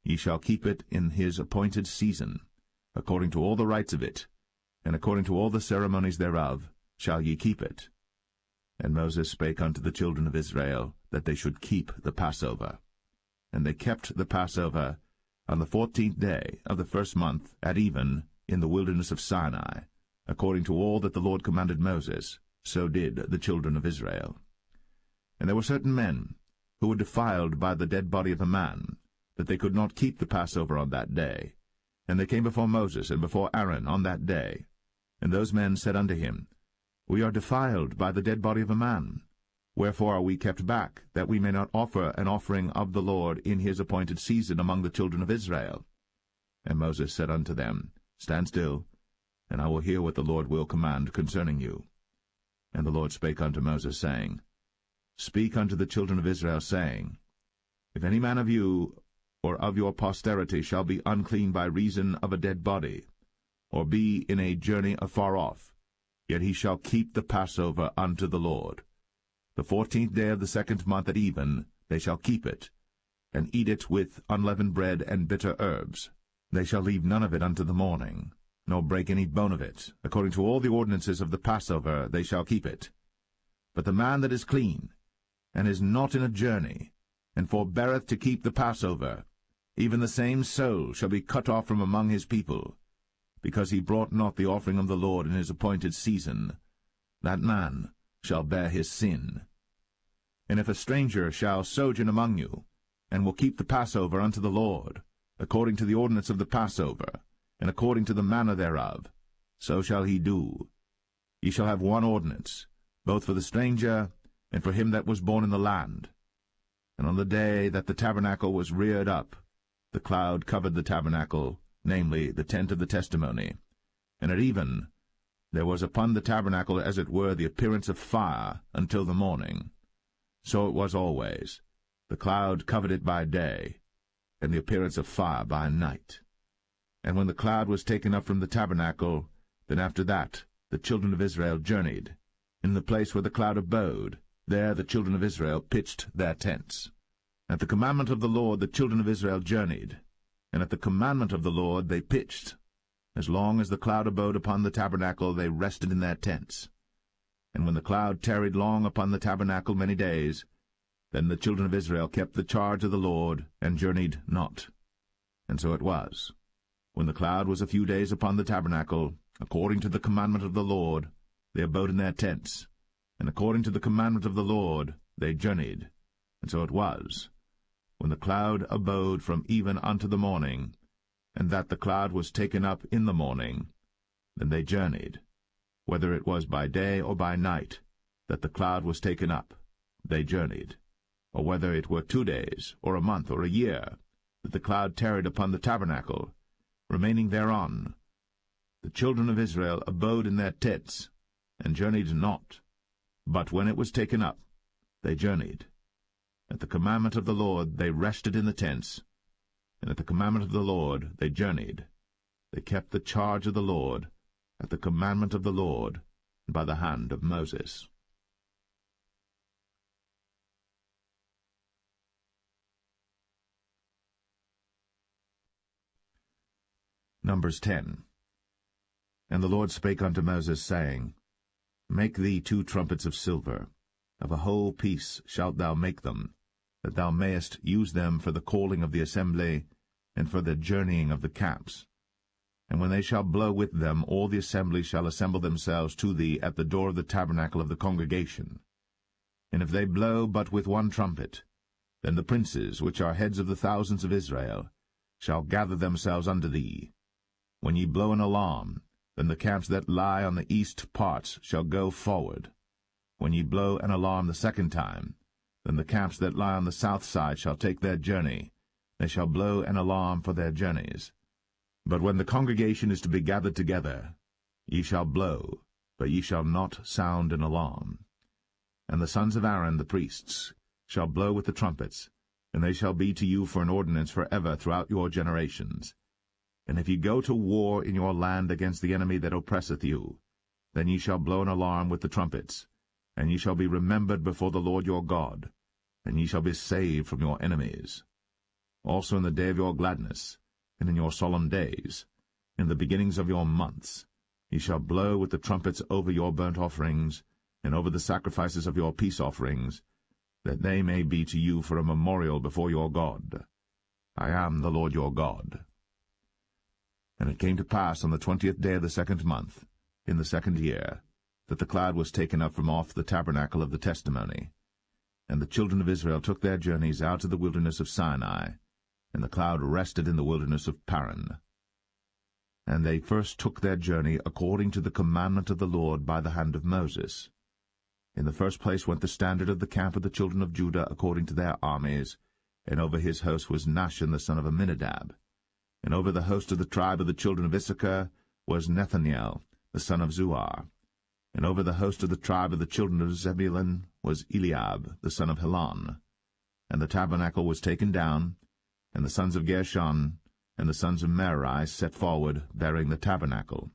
ye shall keep it in his appointed season, according to all the rites of it, and according to all the ceremonies thereof shall ye keep it. And Moses spake unto the children of Israel, that they should keep the Passover. And they kept the Passover on the 14th day of the first month at even in the wilderness of Sinai, according to all that the Lord commanded Moses, so did the children of Israel. And there were certain men who were defiled by the dead body of a man, that they could not keep the Passover on that day. And they came before Moses and before Aaron on that day. And those men said unto him, We are defiled by the dead body of a man. Wherefore are we kept back, that we may not offer an offering of the Lord in his appointed season among the children of Israel? And Moses said unto them, Stand still, and I will hear what the Lord will command concerning you. And the Lord spake unto Moses, saying, Speak unto the children of Israel, saying, If any man of you or of your posterity shall be unclean by reason of a dead body, or be in a journey afar off, yet he shall keep the Passover unto the Lord. The 14th day of the 2nd month at even they shall keep it, and eat it with unleavened bread and bitter herbs. They shall leave none of it unto the morning, nor break any bone of it. According to all the ordinances of the Passover they shall keep it. But the man that is clean, and is not in a journey, and forbeareth to keep the Passover, even the same soul shall be cut off from among his people, because he brought not the offering of the Lord in his appointed season. That man shall bear his sin. And if a stranger shall sojourn among you, and will keep the Passover unto the Lord, according to the ordinance of the Passover, and according to the manner thereof, so shall he do. Ye shall have one ordinance, both for the stranger and for him that was born in the land. And on the day that the tabernacle was reared up, the cloud covered the tabernacle, namely, the tent of the testimony. And at even there was upon the tabernacle as it were the appearance of fire until the morning. So it was always. The cloud covered it by day, and the appearance of fire by night. And when the cloud was taken up from the tabernacle, then after that the children of Israel journeyed. In the place where the cloud abode, there the children of Israel pitched their tents. At the commandment of the Lord the children of Israel journeyed, and at the commandment of the Lord they pitched. As long as the cloud abode upon the tabernacle, they rested in their tents. And when the cloud tarried long upon the tabernacle many days, then the children of Israel kept the charge of the Lord, and journeyed not. And so it was, when the cloud was a few days upon the tabernacle, according to the commandment of the Lord, they abode in their tents, and according to the commandment of the Lord they journeyed. And so it was, when the cloud abode from even unto the morning, and that the cloud was taken up in the morning, then they journeyed. Whether it was by day or by night that the cloud was taken up, they journeyed. Or whether it were 2 days, or a month, or a year, that the cloud tarried upon the tabernacle, remaining thereon, the children of Israel abode in their tents, and journeyed not. But when it was taken up, they journeyed. At the commandment of the Lord they rested in the tents, and at the commandment of the Lord they journeyed. They kept the charge of the Lord, at the commandment of the Lord, and by the hand of Moses. Numbers 10. And the Lord spake unto Moses, saying, Make thee 2 trumpets of silver, of a whole piece shalt thou make them, that thou mayest use them for the calling of the assembly, and for the journeying of the camps. And when they shall blow with them, all the assembly shall assemble themselves to thee at the door of the tabernacle of the congregation. And if they blow but with 1 trumpet, then the princes, which are heads of the thousands of Israel, shall gather themselves unto thee. When ye blow an alarm, then the camps that lie on the east parts shall go forward. When ye blow an alarm the 2nd time, then the camps that lie on the south side shall take their journey. They shall blow an alarm for their journeys. But when the congregation is to be gathered together, ye shall blow, but ye shall not sound an alarm. And the sons of Aaron the priests shall blow with the trumpets, and they shall be to you for an ordinance for ever throughout your generations. And if ye go to war in your land against the enemy that oppresseth you, then ye shall blow an alarm with the trumpets, and ye shall be remembered before the Lord your God, and ye shall be saved from your enemies. Also in the day of your gladness, and in your solemn days, in the beginnings of your months, ye shall blow with the trumpets over your burnt offerings, and over the sacrifices of your peace offerings, that they may be to you for a memorial before your God. I am the Lord your God. And it came to pass on the 20th day of the 2nd month, in the 2nd year, that the cloud was taken up from off the tabernacle of the testimony. And the children of Israel took their journeys out of the wilderness of Sinai, and the cloud rested in the wilderness of Paran. And they first took their journey according to the commandment of the Lord by the hand of Moses. In the first place went the standard of the camp of the children of Judah according to their armies, and over his host was Nahshon the son of Amminadab. And over the host of the tribe of the children of Issachar was Nethaniel the son of Zuar. And over the host of the tribe of the children of Zebulun was Eliab the son of Helon. And the tabernacle was taken down, and the sons of Gershon and the sons of Merari set forward, bearing the tabernacle.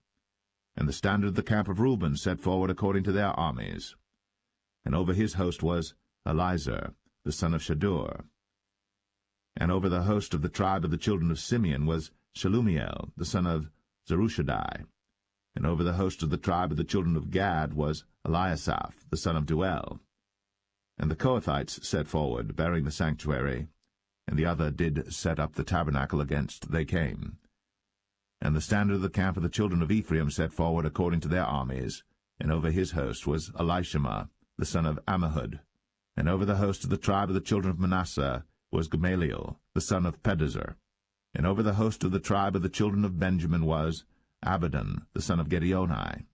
And the standard of the camp of Reuben set forward according to their armies. And over his host was Elizur the son of Shadur. And over the host of the tribe of the children of Simeon was Shelumiel the son of Zerushadai. And over the host of the tribe of the children of Gad was Eliasaph the son of Duel. And the Kohathites set forward, bearing the sanctuary, and the other did set up the tabernacle against they came. And the standard of the camp of the children of Ephraim set forward according to their armies, and over his host was Elishama the son of Ammihud. And over the host of the tribe of the children of Manasseh was Gamaliel the son of Pedazur. And over the host of the tribe of the children of Benjamin was Abidan the son of Gideoni.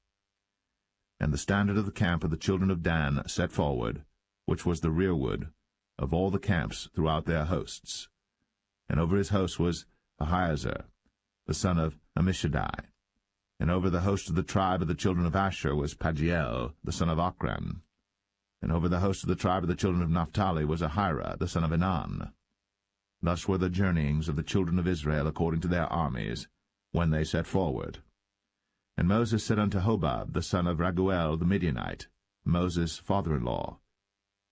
And the standard of the camp of the children of Dan set forward, which was the rearward of all the camps throughout their hosts. And over his host was Ahiezer the son of Ammishaddai. And over the host of the tribe of the children of Asher was Pagiel the son of Ochran. And over the host of the tribe of the children of Naphtali was Ahira, the son of Enan. Thus were the journeyings of the children of Israel according to their armies, when they set forward. And Moses said unto Hobab, the son of Raguel the Midianite, Moses' father-in-law,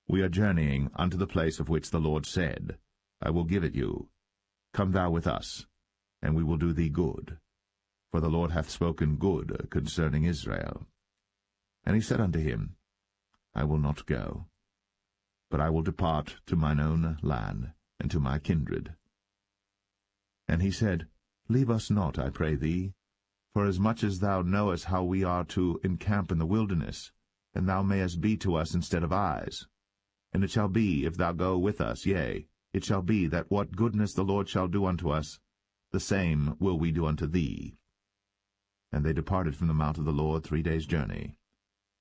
We are journeying unto the place of which the Lord said, I will give it you. Come thou with us, and we will do thee good. For the Lord hath spoken good concerning Israel. And he said unto him, I will not go, but I will depart to mine own land, and to my kindred. And he said, Leave us not, I pray thee, for as much as thou knowest how we are to encamp in the wilderness, and thou mayest be to us instead of eyes. And it shall be, if thou go with us, yea, it shall be that what goodness the Lord shall do unto us, the same will we do unto thee. And they departed from the mount of the Lord 3 days' journey.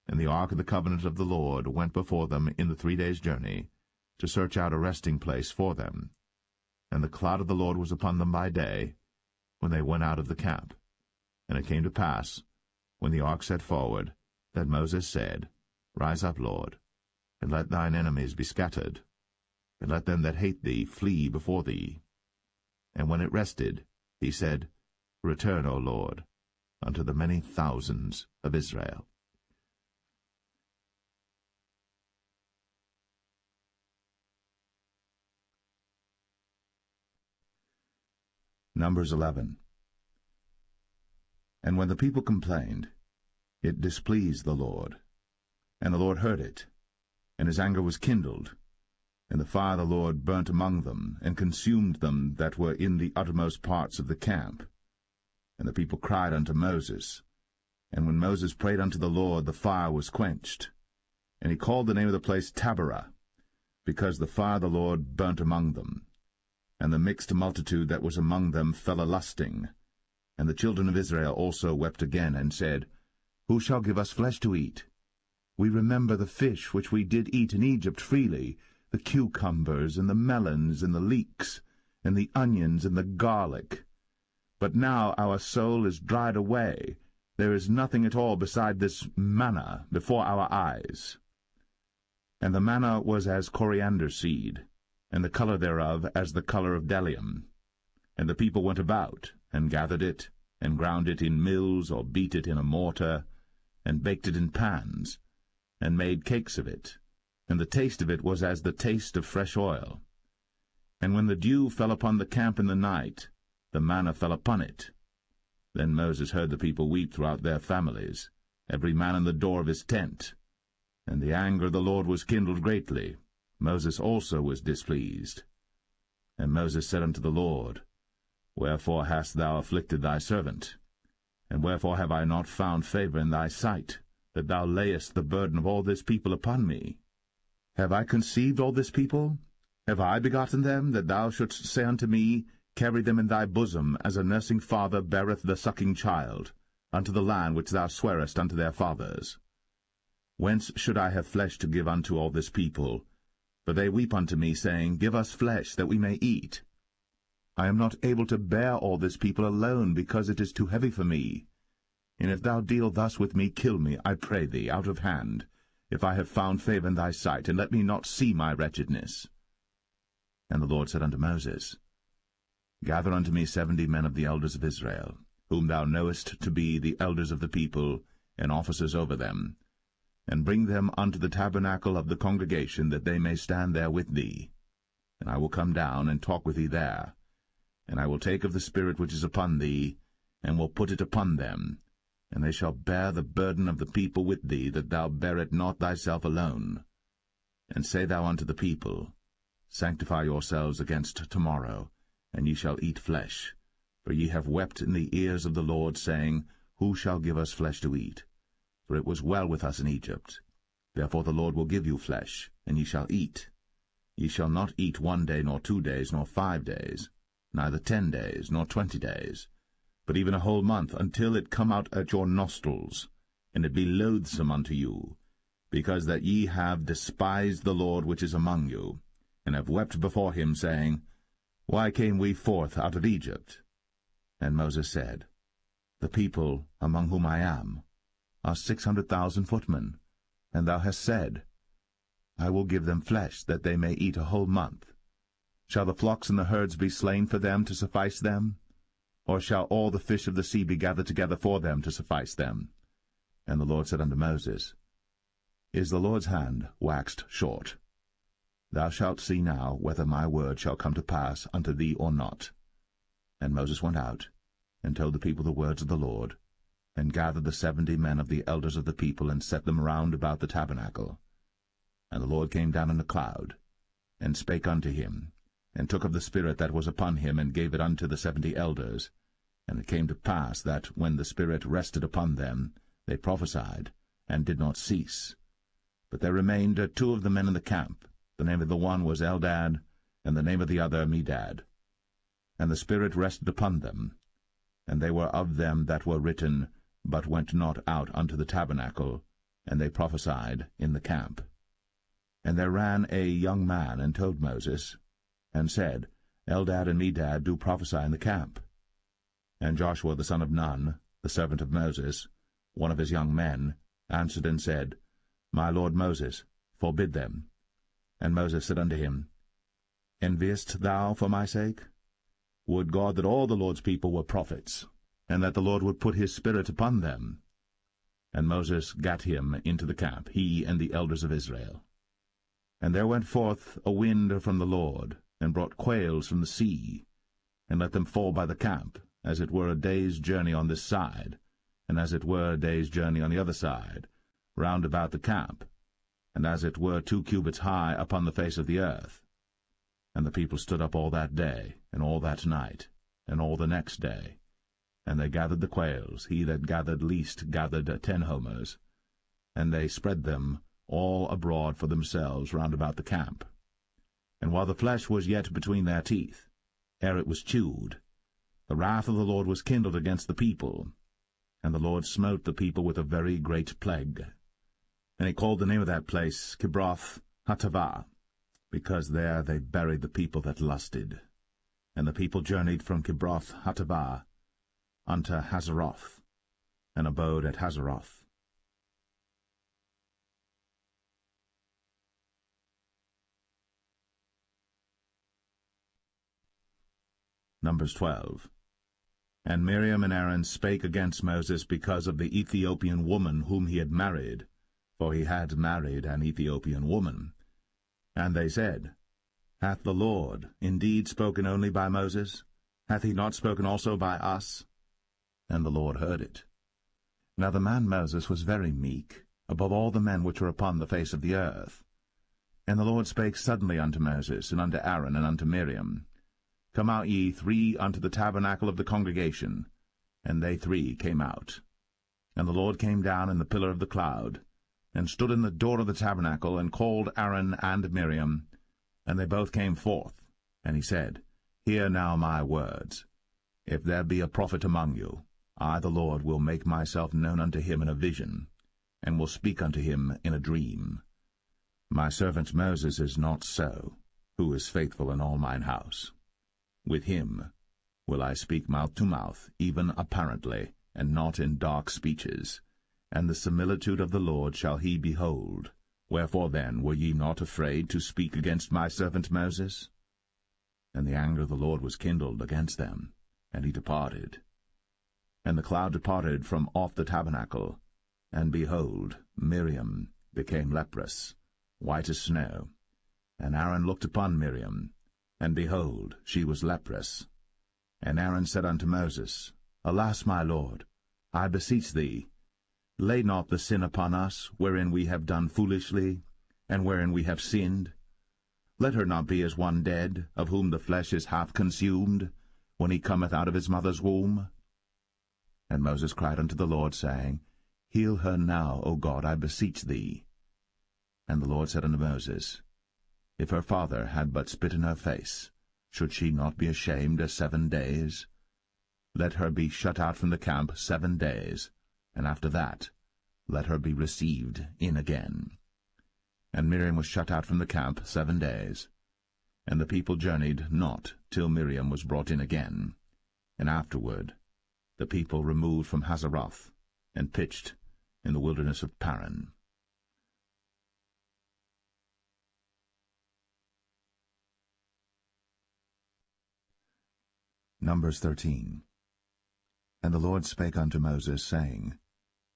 And the ark of the covenant of the Lord went before them in the 3 days' journey, to search out a resting place for them. And the cloud of the Lord was upon them by day, when they went out of the camp. And it came to pass, when the ark set forward, that Moses said, Rise up, Lord, and let thine enemies be scattered, and let them that hate thee flee before thee. And when it rested, he said, Return, O Lord, unto the many thousands of Israel. Numbers 11. And when the people complained, it displeased the Lord. And the Lord heard it, and his anger was kindled, and the fire of the Lord burnt among them, and consumed them that were in the uttermost parts of the camp. And the people cried unto Moses. And when Moses prayed unto the Lord, the fire was quenched. And he called the name of the place Taberah, because the fire of the Lord burnt among them. And the mixed multitude that was among them fell a-lusting. And the children of Israel also wept again, and said, Who shall give us flesh to eat? We remember the fish which we did eat in Egypt freely, the cucumbers, and the melons, and the leeks, and the onions, and the garlic. But now our soul is dried away. There is nothing at all beside this manna before our eyes. And the manna was as coriander seed, and the color thereof as the color of bdellium. And the people went about, and gathered it, and ground it in mills, or beat it in a mortar, and baked it in pans, and made cakes of it. And the taste of it was as the taste of fresh oil. And when the dew fell upon the camp in the night, the manna fell upon it. Then Moses heard the people weep throughout their families, every man in the door of his tent. And the anger of the Lord was kindled greatly. Moses also was displeased. And Moses said unto the Lord, Wherefore hast thou afflicted thy servant? And wherefore have I not found favor in thy sight, that thou layest the burden of all this people upon me? Have I conceived all this people? Have I begotten them, that thou shouldst say unto me, Carry them in thy bosom, as a nursing father beareth the sucking child, unto the land which thou swarest unto their fathers? Whence should I have flesh to give unto all this people? For they weep unto me, saying, Give us flesh, that we may eat. I am not able to bear all this people alone, because it is too heavy for me. And if thou deal thus with me, kill me, I pray thee, out of hand, if I have found favor in thy sight, and let me not see my wretchedness. And the Lord said unto Moses, Gather unto me 70 men of the elders of Israel, whom thou knowest to be the elders of the people, and officers over them, and bring them unto the tabernacle of the congregation, that they may stand there with thee. And I will come down and talk with thee there. And I will take of the Spirit which is upon thee, and will put it upon them, and they shall bear the burden of the people with thee, that thou bear it not thyself alone. And say thou unto the people, Sanctify yourselves against tomorrow, and ye shall eat flesh. For ye have wept in the ears of the Lord, saying, Who shall give us flesh to eat? For it was well with us in Egypt. Therefore the Lord will give you flesh, and ye shall eat. Ye shall not eat 1 day, nor 2 days, nor 5 days, neither 10 days, nor 20 days, but even a whole month, until it come out at your nostrils, and it be loathsome unto you, because that ye have despised the Lord which is among you, and have wept before him, saying, Why came we forth out of Egypt? And Moses said, The people among whom I am are 600,000 footmen, and thou hast said, I will give them flesh, that they may eat a whole month. Shall the flocks and the herds be slain for them to suffice them? Or shall all the fish of the sea be gathered together for them to suffice them? And the Lord said unto Moses, Is the Lord's hand waxed short? Thou shalt see now whether my word shall come to pass unto thee or not. And Moses went out, and told the people the words of the Lord, and gathered the 70 men of the elders of the people, and set them round about the tabernacle. And the Lord came down in a cloud, and spake unto him, and took of the Spirit that was upon him, and gave it unto the 70 elders. And it came to pass that, when the Spirit rested upon them, they prophesied, and did not cease. But there remained 2 of the men in the camp. The name of the one was Eldad, and the name of the other Medad. And the Spirit rested upon them, and they were of them that were written, but went not out unto the tabernacle, and they prophesied in the camp. And there ran a young man, and told Moses, and said, Eldad and Medad do prophesy in the camp. And Joshua the son of Nun, the servant of Moses, one of his young men, answered and said, My lord Moses, forbid them. And Moses said unto him, Enviest thou for my sake? Would God that all the Lord's people were prophets, and that the Lord would put his Spirit upon them. And Moses gat him into the camp, he and the elders of Israel. And there went forth a wind from the Lord, and brought quails from the sea, and let them fall by the camp, as it were a day's journey on this side, and as it were a day's journey on the other side, round about the camp, and as it were 2 cubits high upon the face of the earth. And the people stood up all that day, and all that night, and all the next day. And they gathered the quails, he that gathered least gathered 10 homers, and they spread them all abroad for themselves round about the camp. And while the flesh was yet between their teeth, ere it was chewed, the wrath of the Lord was kindled against the people, and the Lord smote the people with a very great plague. And he called the name of that place Kibroth Hattaavah, because there they buried the people that lusted. And the people journeyed from Kibroth Hattaavah unto Hazeroth, and abode at Hazeroth. Numbers 12. And Miriam and Aaron spake against Moses because of the Ethiopian woman whom he had married, for he had married an Ethiopian woman. And they said, Hath the Lord indeed spoken only by Moses? Hath he not spoken also by us? And the Lord heard it. Now the man Moses was very meek, above all the men which were upon the face of the earth. And the Lord spake suddenly unto Moses, and unto Aaron, and unto Miriam, Come out ye 3 unto the tabernacle of the congregation. And they 3 came out. And the Lord came down in the pillar of the cloud, and stood in the door of the tabernacle, and called Aaron and Miriam. And they both came forth. And he said, Hear now my words. If there be a prophet among you, I the Lord will make myself known unto him in a vision, and will speak unto him in a dream. My servant Moses is not so, who is faithful in all mine house. With him will I speak mouth to mouth, even apparently, and not in dark speeches. And the similitude of the Lord shall he behold. Wherefore then were ye not afraid to speak against my servant Moses? And the anger of the Lord was kindled against them, and he departed. And the cloud departed from off the tabernacle, and behold, Miriam became leprous, white as snow. And Aaron looked upon Miriam, and behold, she was leprous. And Aaron said unto Moses, Alas, my lord, I beseech thee, lay not the sin upon us, wherein we have done foolishly, and wherein we have sinned. Let her not be as one dead, of whom the flesh is half consumed, when he cometh out of his mother's womb. And Moses cried unto the Lord, saying, Heal her now, O God, I beseech thee. And the Lord said unto Moses, If her father had but spit in her face, should she not be ashamed 7 days? Let her be shut out from the camp 7 days, and after that let her be received in again. And Miriam was shut out from the camp 7 days. And the people journeyed not till Miriam was brought in again. And afterward the people removed from Hazeroth, and pitched in the wilderness of Paran. Numbers 13. And the Lord spake unto Moses, saying,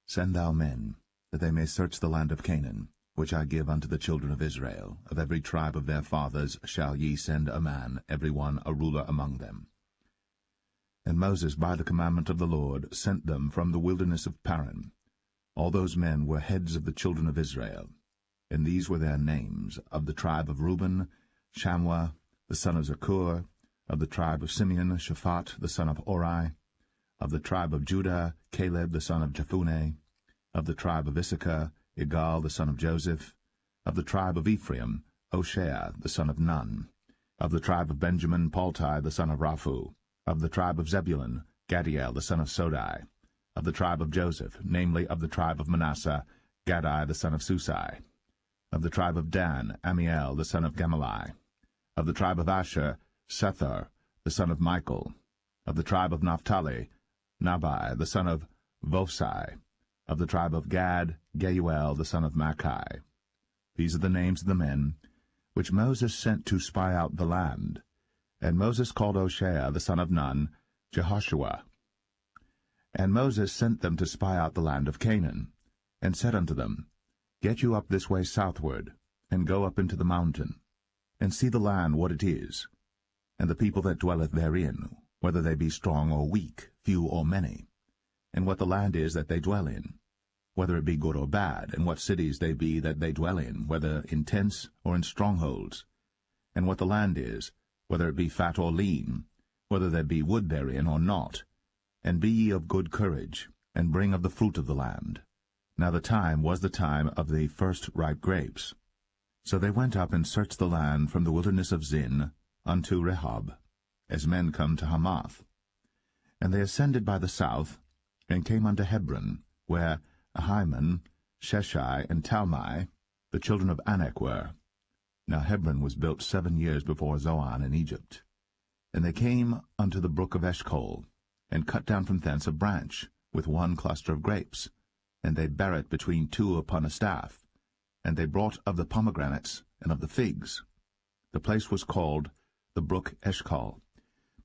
Send thou men, that they may search the land of Canaan, which I give unto the children of Israel. Of every tribe of their fathers shall ye send a man, every one a ruler among them. And Moses, by the commandment of the Lord, sent them from the wilderness of Paran. All those men were heads of the children of Israel. And these were their names: of the tribe of Reuben, Shammua, the son of Zakur; of the tribe of Simeon, Shaphat, the son of Hori; of the tribe of Judah, Caleb, the son of Jephunneh; of the tribe of Issachar, Igal, the son of Joseph; of the tribe of Ephraim, Hoshea, the son of Nun; of the tribe of Benjamin, Palti, the son of Raphu; of the tribe of Zebulun, Gadiel, the son of Sodai; of the tribe of Joseph, namely of the tribe of Manasseh, Gadai, the son of Susai; of the tribe of Dan, Amiel, the son of Gemalli; of the tribe of Asher, Sethur, the son of Michael; of the tribe of Naphtali, Nabai, the son of Vophsi; of the tribe of Gad, Geuel, the son of Machi. These are the names of the men which Moses sent to spy out the land. And Moses called Hoshea, the son of Nun, Jehoshua. And Moses sent them to spy out the land of Canaan, and said unto them, Get you up this way southward, and go up into the mountain, and see the land what it is, and the people that dwelleth therein, whether they be strong or weak, few or many, and what the land is that they dwell in, whether it be good or bad, and what cities they be that they dwell in, whether in tents or in strongholds, and what the land is, whether it be fat or lean, whether there be wood therein or not. And be ye of good courage, and bring of the fruit of the land. Now the time was the time of the first ripe grapes. So they went up and searched the land from the wilderness of Zin unto Rehob, as men come to Hamath. And they ascended by the south, and came unto Hebron, where Ahiman, Sheshai, and Talmai, the children of Anak, were. Now Hebron was built 7 years before Zoan in Egypt. And they came unto the brook of Eshcol, and cut down from thence a branch, with one cluster of grapes, and they bare it between two upon a staff. And they brought of the pomegranates and of the figs. The place was called the brook Eshcol,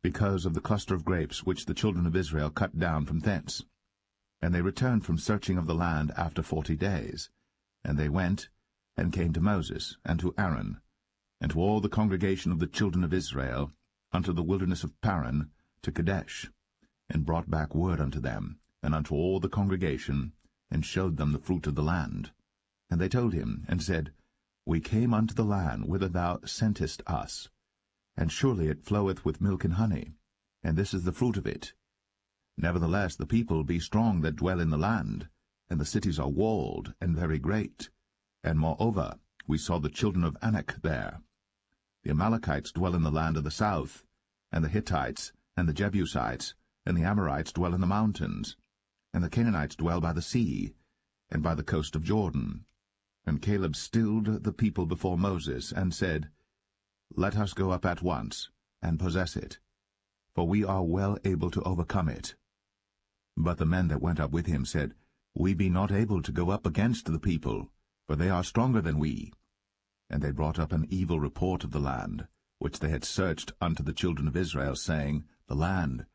because of the cluster of grapes which the children of Israel cut down from thence. And they returned from searching of the land after 40 days. And they went, and came to Moses, and to Aaron, and to all the congregation of the children of Israel, unto the wilderness of Paran, to Kadesh, and brought back word unto them, and unto all the congregation, and showed them the fruit of the land. And they told him, and said, We came unto the land whither thou sentest us, and surely it floweth with milk and honey, and this is the fruit of it. Nevertheless the people be strong that dwell in the land, and the cities are walled, and very great. And moreover, we saw the children of Anak there. The Amalekites dwell in the land of the south, and the Hittites, and the Jebusites, and the Amorites dwell in the mountains, and the Canaanites dwell by the sea, and by the coast of Jordan. And Caleb stilled the people before Moses, and said, Let us go up at once, and possess it, for we are well able to overcome it. But the men that went up with him said, We be not able to go up against the people, for they are stronger than we. And they brought up an evil report of the land, which they had searched unto the children of Israel, saying, The land,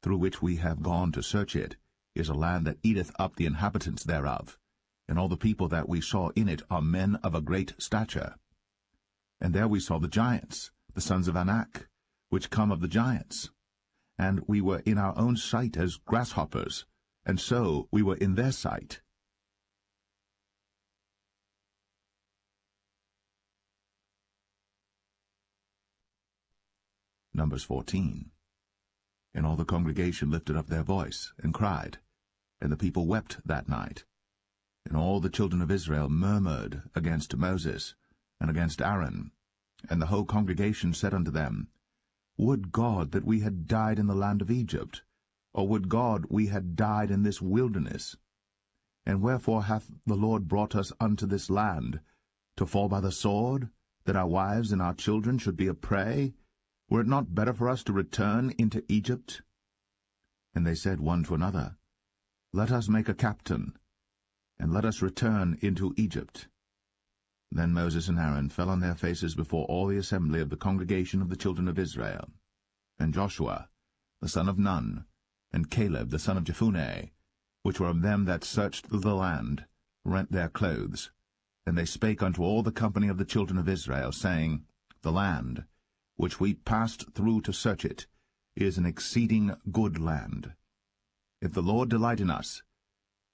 through which we have gone to search it, is a land that eateth up the inhabitants thereof, and all the people that we saw in it are men of a great stature. And there we saw the giants, the sons of Anak, which come of the giants. And we were in our own sight as grasshoppers, and so we were in their sight. Numbers 14. And all the congregation lifted up their voice, and cried, and the people wept that night. And all the children of Israel murmured against Moses, and against Aaron. And the whole congregation said unto them, Would God that we had died in the land of Egypt, or would God we had died in this wilderness? And wherefore hath the Lord brought us unto this land, to fall by the sword, that our wives and our children should be a prey? Were it not better for us to return into Egypt? And they said one to another, Let us make a captain, and let us return into Egypt. Then Moses and Aaron fell on their faces before all the assembly of the congregation of the children of Israel. And Joshua, the son of Nun, and Caleb the son of Jephunneh, which were of them that searched the land, rent their clothes. And they spake unto all the company of the children of Israel, saying, The land, which we passed through to search it, is an exceeding good land. If the Lord delight in us,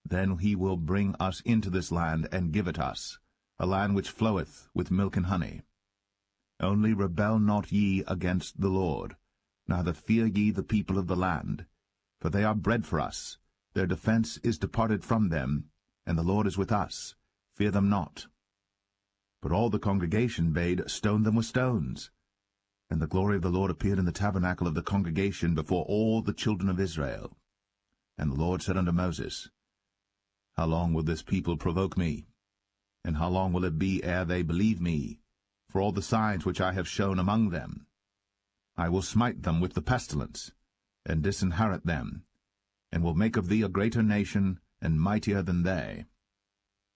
then he will bring us into this land, and give it us, a land which floweth with milk and honey. Only rebel not ye against the Lord, neither fear ye the people of the land, for they are bread for us. Their defense is departed from them, and the Lord is with us. Fear them not. But all the congregation bade stone them with stones. And the glory of the Lord appeared in the tabernacle of the congregation before all the children of Israel. And the Lord said unto Moses, How long will this people provoke me? And how long will it be ere they believe me, for all the signs which I have shown among them? I will smite them with the pestilence, and disinherit them, and will make of thee a greater nation, and mightier than they.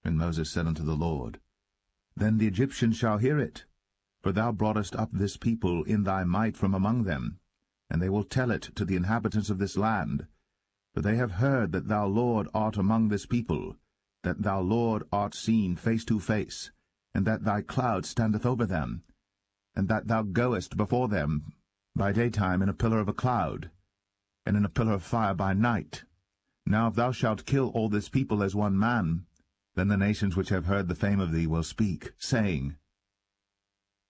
And Moses said unto the Lord, Then the Egyptians shall hear it, for thou broughtest up this people in thy might from among them, and they will tell it to the inhabitants of this land. For they have heard that thou, Lord, art among this people, that thou, Lord, art seen face to face, and that thy cloud standeth over them, and that thou goest before them by daytime in a pillar of a cloud, and in a pillar of fire by night. Now if thou shalt kill all this people as one man, then the nations which have heard the fame of thee will speak, saying,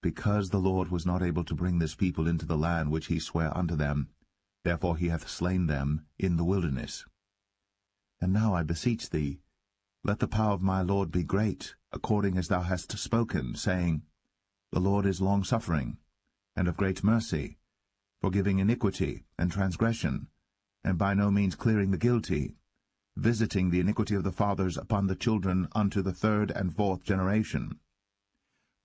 Because the Lord was not able to bring this people into the land which he sware unto them, therefore he hath slain them in the wilderness. And now I beseech thee, let the power of my Lord be great, according as thou hast spoken, saying, The Lord is longsuffering, and of great mercy, forgiving iniquity and transgression, and by no means clearing the guilty, visiting the iniquity of the fathers upon the children unto the third and fourth generation.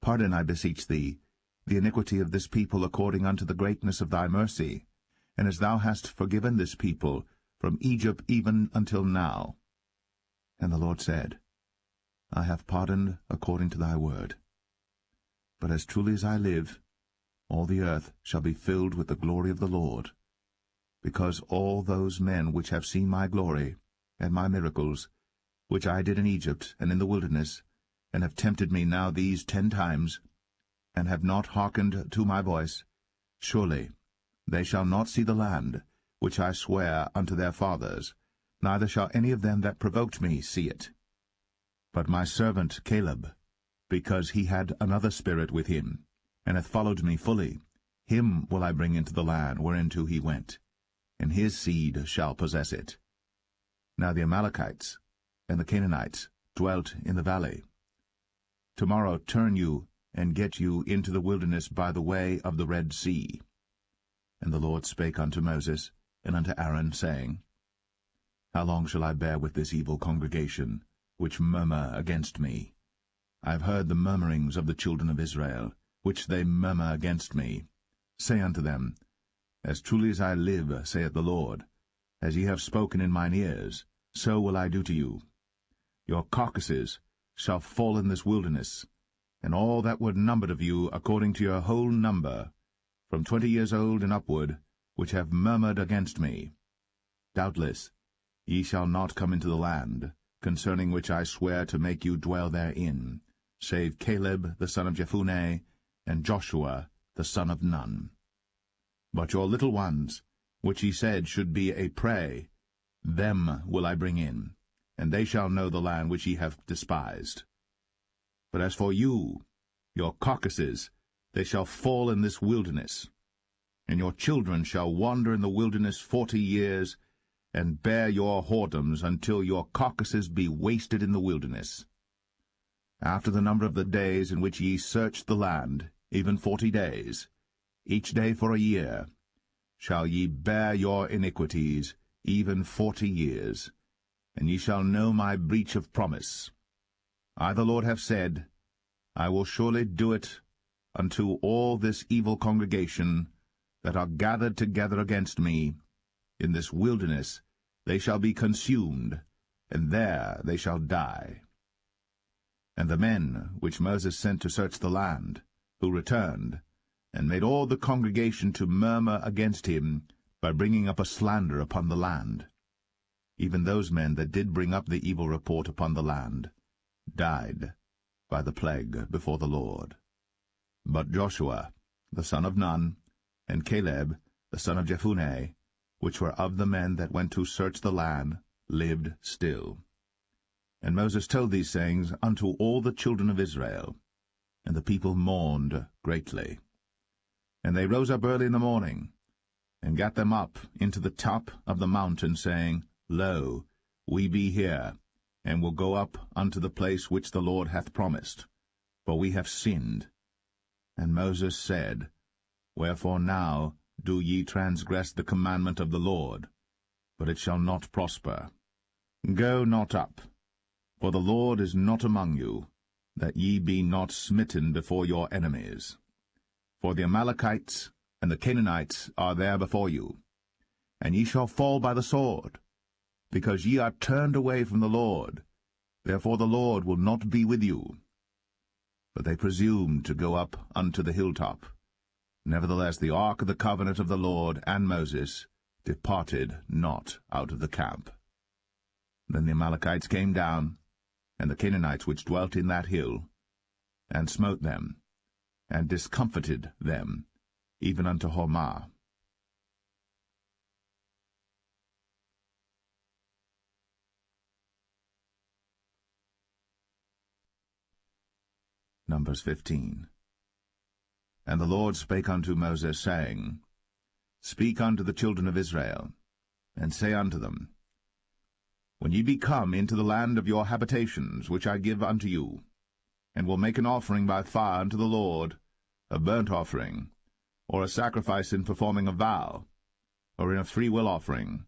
Pardon, I beseech thee, the iniquity of this people according unto the greatness of thy mercy, and as thou hast forgiven this people from Egypt even until now. And the Lord said, I have pardoned according to thy word. But as truly as I live, all the earth shall be filled with the glory of the Lord, because all those men which have seen my glory and my miracles, which I did in Egypt and in the wilderness, and have tempted me now these 10 times, and have not hearkened to my voice, surely they shall not see the land which I sware unto their fathers, neither shall any of them that provoked me see it. But my servant Caleb, because he had another spirit with him, and hath followed me fully, him will I bring into the land whereinto he went, and his seed shall possess it. Now the Amalekites and the Canaanites dwelt in the valley. Tomorrow turn you, and get you into the wilderness by the way of the Red Sea. And the Lord spake unto Moses and unto Aaron, saying, How long shall I bear with this evil congregation, which murmur against me? I have heard the murmurings of the children of Israel, which they murmur against me. Say unto them, As truly as I live, saith the Lord, as ye have spoken in mine ears, so will I do to you. Your carcasses shall fall in this wilderness, and all that were numbered of you according to your whole number, from 20 years old and upward, which have murmured against me. Doubtless ye shall not come into the land, concerning which I swear to make you dwell therein, save Caleb the son of Jephunneh, and Joshua the son of Nun. But your little ones, which ye said should be a prey, them will I bring in, and they shall know the land which ye have despised. But as for you, your carcasses, they shall fall in this wilderness, and your children shall wander in the wilderness 40 years, and bear your whoredoms until your carcasses be wasted in the wilderness. After the number of the days in which ye searched the land, even 40 days, each day for a year, shall ye bear your iniquities, even 40 years, and ye shall know my breach of promise. I the Lord have said, I will surely do it unto all this evil congregation that are gathered together against me. In this wilderness they shall be consumed, and there they shall die. And the men which Moses sent to search the land, who returned, and made all the congregation to murmur against him, by bringing up a slander upon the land. Even those men that did bring up the evil report upon the land died by the plague before the Lord. But Joshua, the son of Nun, and Caleb, the son of Jephunneh, which were of the men that went to search the land, lived still. And Moses told these sayings unto all the children of Israel, and the people mourned greatly. And they rose up early in the morning, and gat them up into the top of the mountain, saying, Lo, we be here, and will go up unto the place which the Lord hath promised, for we have sinned. And Moses said, Wherefore now do ye transgress the commandment of the Lord? But it shall not prosper. Go not up, for the Lord is not among you, that ye be not smitten before your enemies. For the Amalekites and the Canaanites are there before you, and ye shall fall by the sword, because ye are turned away from the Lord. Therefore the Lord will not be with you. But they presumed to go up unto the hilltop. Nevertheless the ark of the covenant of the Lord and Moses departed not out of the camp. Then the Amalekites came down, and the Canaanites which dwelt in that hill, and smote them, and discomfited them, even unto Hormah. Numbers 15. And the Lord spake unto Moses, saying, Speak unto the children of Israel, and say unto them, When ye be come into the land of your habitations, which I give unto you, and will make an offering by fire unto the Lord, a burnt offering, or a sacrifice in performing a vow, or in a freewill offering,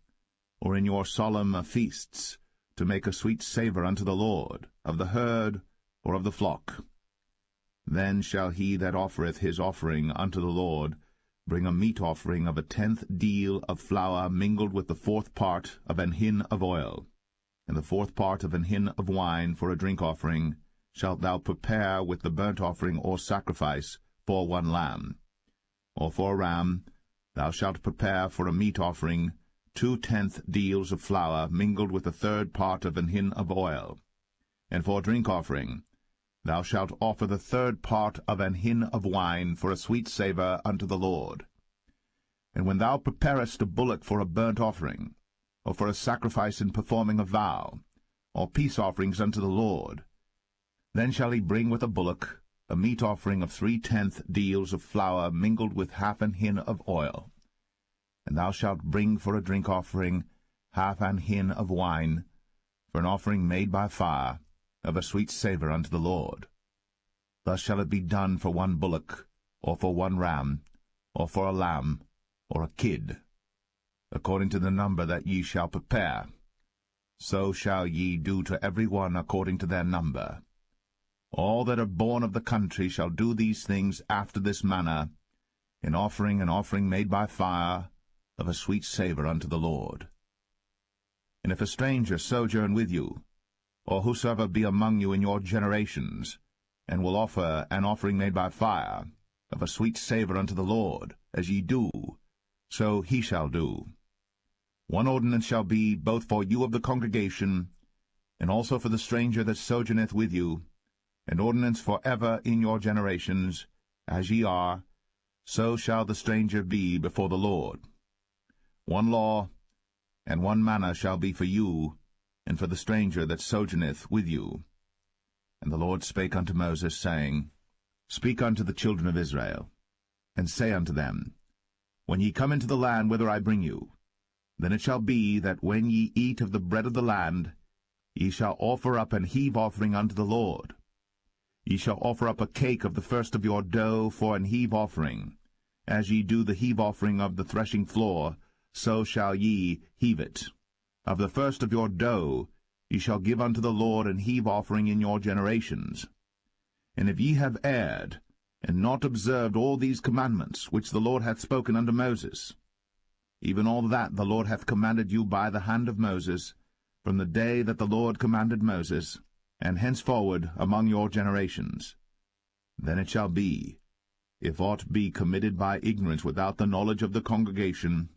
or in your solemn feasts, to make a sweet savour unto the Lord, of the herd or of the flock, then shall he that offereth his offering unto the Lord bring a meat offering of 1/10 deal of flour mingled with the 4th part of an hin of oil, and the 4th part of an hin of wine for a drink offering shalt thou prepare with the burnt offering or sacrifice for 1 lamb. Or for a ram thou shalt prepare for a meat offering 2/10 deals of flour mingled with the 3rd part of an hin of oil. And for a drink offering thou shalt offer the 3rd part of an hin of wine for a sweet savour unto the Lord. And when thou preparest a bullock for a burnt offering, or for a sacrifice in performing a vow, or peace offerings unto the Lord, then shall he bring with a bullock a meat offering of 3/10 deals of flour mingled with 1/2 an hin of oil. And thou shalt bring for a drink offering 1/2 an hin of wine, for an offering made by fire, of a sweet savour unto the Lord. Thus shall it be done for 1 bullock, or for 1 ram, or for a lamb, or a kid, according to the number that ye shall prepare. So shall ye do to every one according to their number. All that are born of the country shall do these things after this manner, in offering an offering made by fire, of a sweet savour unto the Lord. And if a stranger sojourn with you, or whosoever be among you in your generations, and will offer an offering made by fire, of a sweet savour unto the Lord, as ye do, so he shall do. 1 ordinance shall be both for you of the congregation, and also for the stranger that sojourneth with you, an ordinance for ever in your generations, as ye are, so shall the stranger be before the Lord. 1 law and 1 manner shall be for you, and for the stranger that sojourneth with you. And the Lord spake unto Moses, saying, Speak unto the children of Israel, and say unto them, When ye come into the land whither I bring you, then it shall be that when ye eat of the bread of the land, ye shall offer up an heave offering unto the Lord. Ye shall offer up a cake of the first of your dough for an heave offering. As ye do the heave offering of the threshing floor, so shall ye heave it. Of the first of your dough ye shall give unto the Lord an heave offering in your generations. And if ye have erred, and not observed all these commandments which the Lord hath spoken unto Moses, even all that the Lord hath commanded you by the hand of Moses, from the day that the Lord commanded Moses, and henceforward among your generations, then it shall be, if aught be committed by ignorance without the knowledge of the congregation,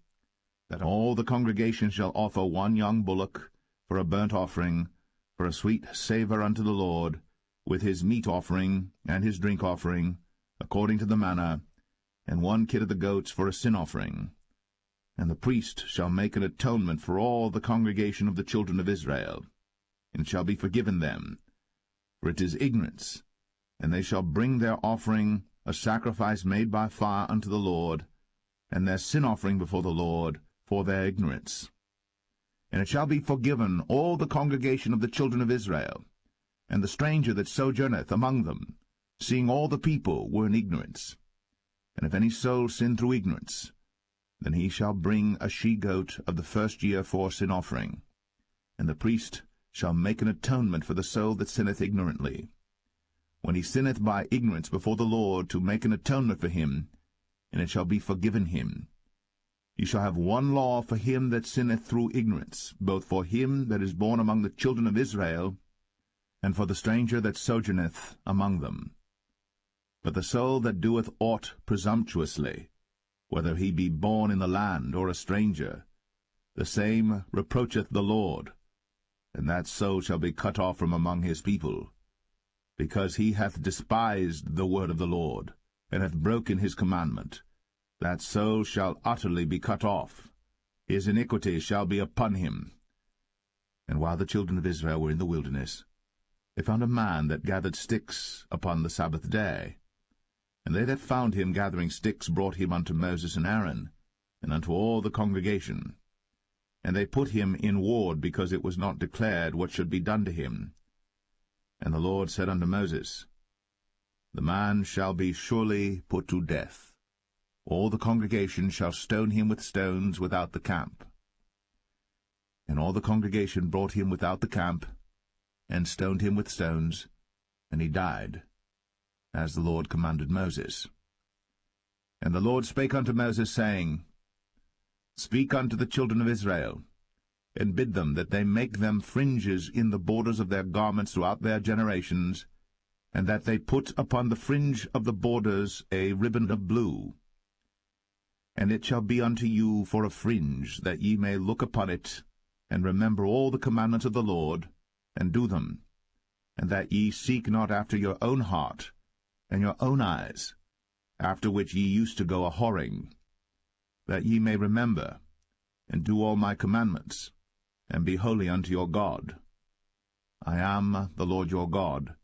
that all the congregation shall offer one young bullock for a burnt offering, for a sweet savour unto the Lord, with his meat offering and his drink offering, according to the manner, and one kid of the goats for a sin offering. And the priest shall make an atonement for all the congregation of the children of Israel, and shall be forgiven them, for it is ignorance. And they shall bring their offering, a sacrifice made by fire unto the Lord, and their sin offering before the Lord, for their ignorance. And it shall be forgiven all the congregation of the children of Israel, and the stranger that sojourneth among them, seeing all the people were in ignorance. And if any soul sin through ignorance, then he shall bring a she-goat of the first year for sin offering, and the priest shall make an atonement for the soul that sinneth ignorantly. When he sinneth by ignorance before the Lord, to make an atonement for him, and it shall be forgiven him. Ye shall have one law for him that sinneth through ignorance, both for him that is born among the children of Israel, and for the stranger that sojourneth among them. But the soul that doeth aught presumptuously, whether he be born in the land or a stranger, the same reproacheth the Lord, and that soul shall be cut off from among his people, because he hath despised the word of the Lord, and hath broken his commandment. That soul shall utterly be cut off. His iniquity shall be upon him. And while the children of Israel were in the wilderness, they found a man that gathered sticks upon the Sabbath day. And they that found him gathering sticks brought him unto Moses and Aaron, and unto all the congregation. And they put him in ward, because it was not declared what should be done to him. And the Lord said unto Moses, The man shall be surely put to death. All the congregation shall stone him with stones without the camp. And all the congregation brought him without the camp, and stoned him with stones, and he died, as the Lord commanded Moses. And the Lord spake unto Moses, saying, Speak unto the children of Israel, and bid them that they make them fringes in the borders of their garments throughout their generations, and that they put upon the fringe of the borders a ribbon of blue. And it shall be unto you for a fringe, that ye may look upon it, and remember all the commandments of the Lord, and do them, and that ye seek not after your own heart and your own eyes, after which ye used to go a-whoring, that ye may remember, and do all my commandments, and be holy unto your God. I am the Lord your God,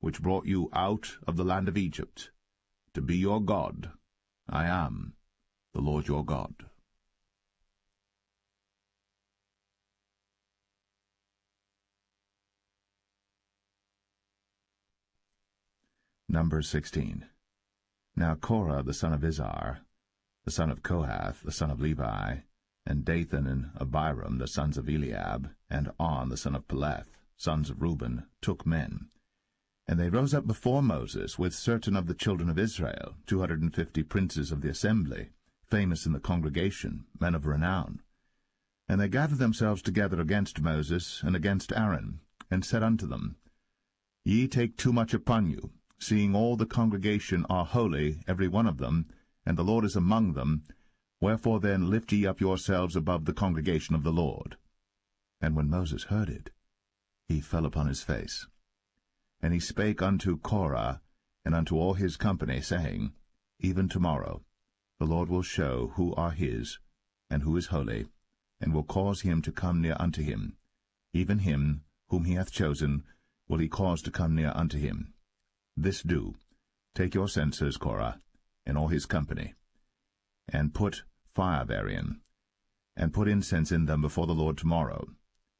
which brought you out of the land of Egypt, to be your God. I am the Lord your God. Numbers 16. Now Korah the son of Izhar, the son of Kohath, the son of Levi, and Dathan and Abiram, the sons of Eliab, and On the son of Peleth, sons of Reuben, took men. And they rose up before Moses with certain of the children of Israel, 250 princes of the assembly, famous in the congregation, men of renown. And they gathered themselves together against Moses and against Aaron, and said unto them, Ye take too much upon you, seeing all the congregation are holy, every one of them, and the Lord is among them. Wherefore then lift ye up yourselves above the congregation of the Lord. And when Moses heard it, he fell upon his face. And he spake unto Korah and unto all his company, saying, Even tomorrow the Lord will show who are his, and who is holy, and will cause him to come near unto him. Even him whom he hath chosen will he cause to come near unto him. This do, take your censers, Korah, and all his company, and put fire therein, and put incense in them before the Lord tomorrow.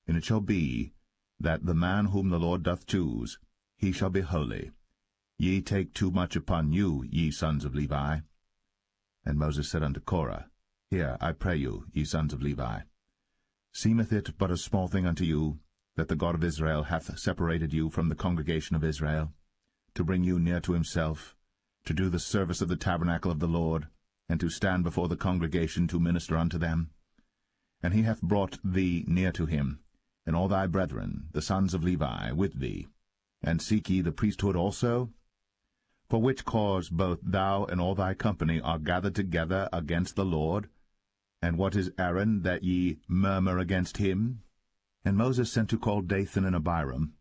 And it shall be, that the man whom the Lord doth choose, he shall be holy. Ye take too much upon you, ye sons of Levi. And Moses said unto Korah, Hear, I pray you, ye sons of Levi. Seemeth it but a small thing unto you, that the God of Israel hath separated you from the congregation of Israel, to bring you near to himself, to do the service of the tabernacle of the Lord, and to stand before the congregation to minister unto them? And he hath brought thee near to him, and all thy brethren, the sons of Levi, with thee. And seek ye the priesthood also? For which cause both thou and all thy company are gathered together against the Lord? And what is Aaron, that ye murmur against him? And Moses sent to call Dathan and Abiram,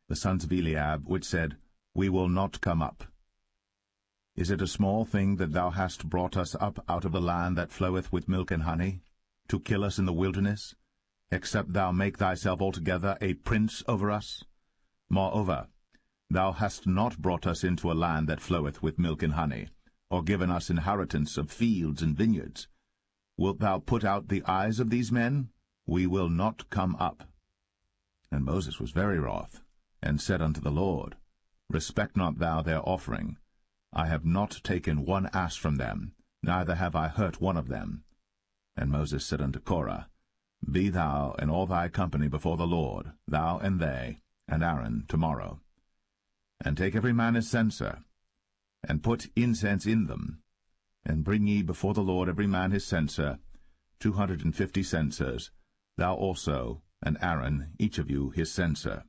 the sons of Eliab, which said, We will not come up. Is it a small thing that thou hast brought us up out of a land that floweth with milk and honey, to kill us in the wilderness, except thou make thyself altogether a prince over us? Moreover, thou hast not brought us into a land that floweth with milk and honey, or given us inheritance of fields and vineyards. Wilt thou put out the eyes of these men? We will not come up. And Moses was very wroth, and said unto the Lord, Respect not thou their offering. I have not taken one ass from them, neither have I hurt one of them. And Moses said unto Korah, Be thou and all thy company before the Lord, thou and they, and Aaron, tomorrow. And take every man his censer, and put incense in them, and bring ye before the Lord every man his censer, 250 censers, thou also, and Aaron, each of you, his censer.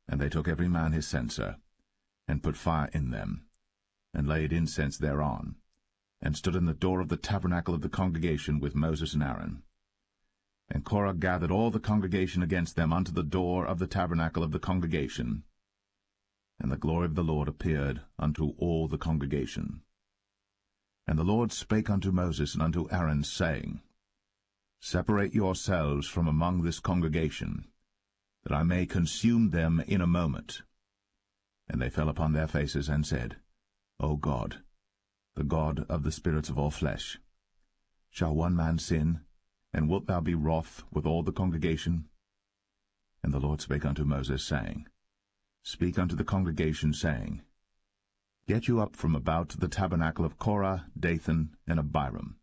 And they took every man his censer, and put fire in them, and laid incense thereon, and stood in the door of the tabernacle of the congregation with Moses and Aaron. And Korah gathered all the congregation against them unto the door of the tabernacle of the congregation. And the glory of the Lord appeared unto all the congregation. And the Lord spake unto Moses and unto Aaron, saying, Separate yourselves from among this congregation, that I may consume them in a moment. And they fell upon their faces, and said, O God, the God of the spirits of all flesh, shall one man sin, and wilt thou be wroth with all the congregation? And the Lord spake unto Moses, saying, Speak unto the congregation, saying, Get you up from about the tabernacle of Korah, Dathan, and Abiram.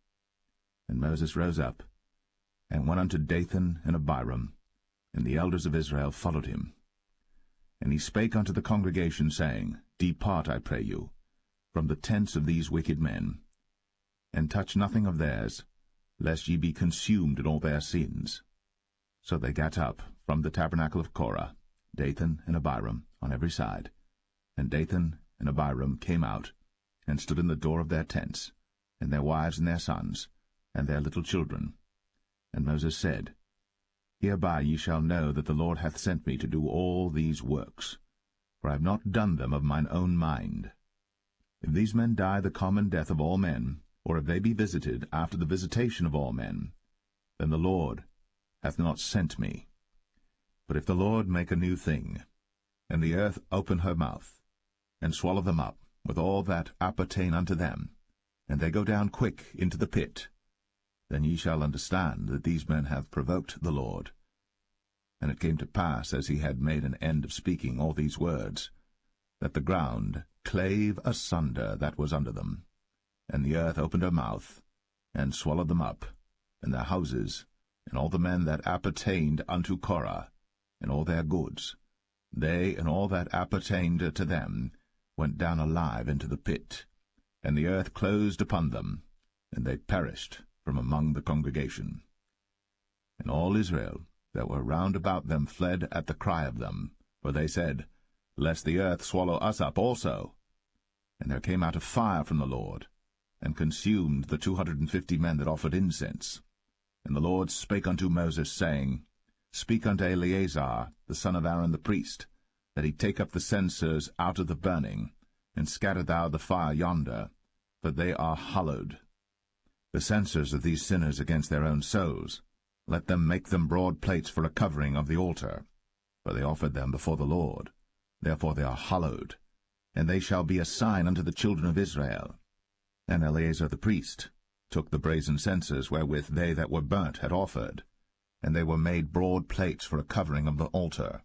And Moses rose up, and went unto Dathan and Abiram, and the elders of Israel followed him. And he spake unto the congregation, saying, Depart, I pray you, from the tents of these wicked men, and touch nothing of theirs, lest ye be consumed in all their sins. So they gat up from the tabernacle of Korah, Dathan and Abiram, on every side. And Dathan and Abiram came out, and stood in the door of their tents, and their wives and their sons, and their little children. And Moses said, Hereby ye shall know that the Lord hath sent me to do all these works, for I have not done them of mine own mind. If these men die the common death of all men, or if they be visited after the visitation of all men, then the Lord hath not sent me. But if the Lord make a new thing, and the earth open her mouth, and swallow them up with all that appertain unto them, and they go down quick into the pit, then ye shall understand that these men have provoked the Lord. And it came to pass, as he had made an end of speaking all these words, that the ground clave asunder that was under them, and the earth opened her mouth, and swallowed them up, and their houses, and all the men that appertained unto Korah, and all their goods. They and all that appertained to them went down alive into the pit, and the earth closed upon them, and they perished from among the congregation. And all Israel that were round about them fled at the cry of them, for they said, Lest the earth swallow us up also. And there came out a fire from the Lord, and consumed the 250 men that offered incense. And the Lord spake unto Moses, saying, Speak unto Eleazar, the son of Aaron the priest, that he take up the censers out of the burning, and scatter thou the fire yonder, for they are hallowed. The censers of these sinners against their own souls, let them make them broad plates for a covering of the altar, for they offered them before the Lord. Therefore they are hallowed, and they shall be a sign unto the children of Israel. And Eleazar the priest took the brazen censers wherewith they that were burnt had offered, and they were made broad plates for a covering of the altar,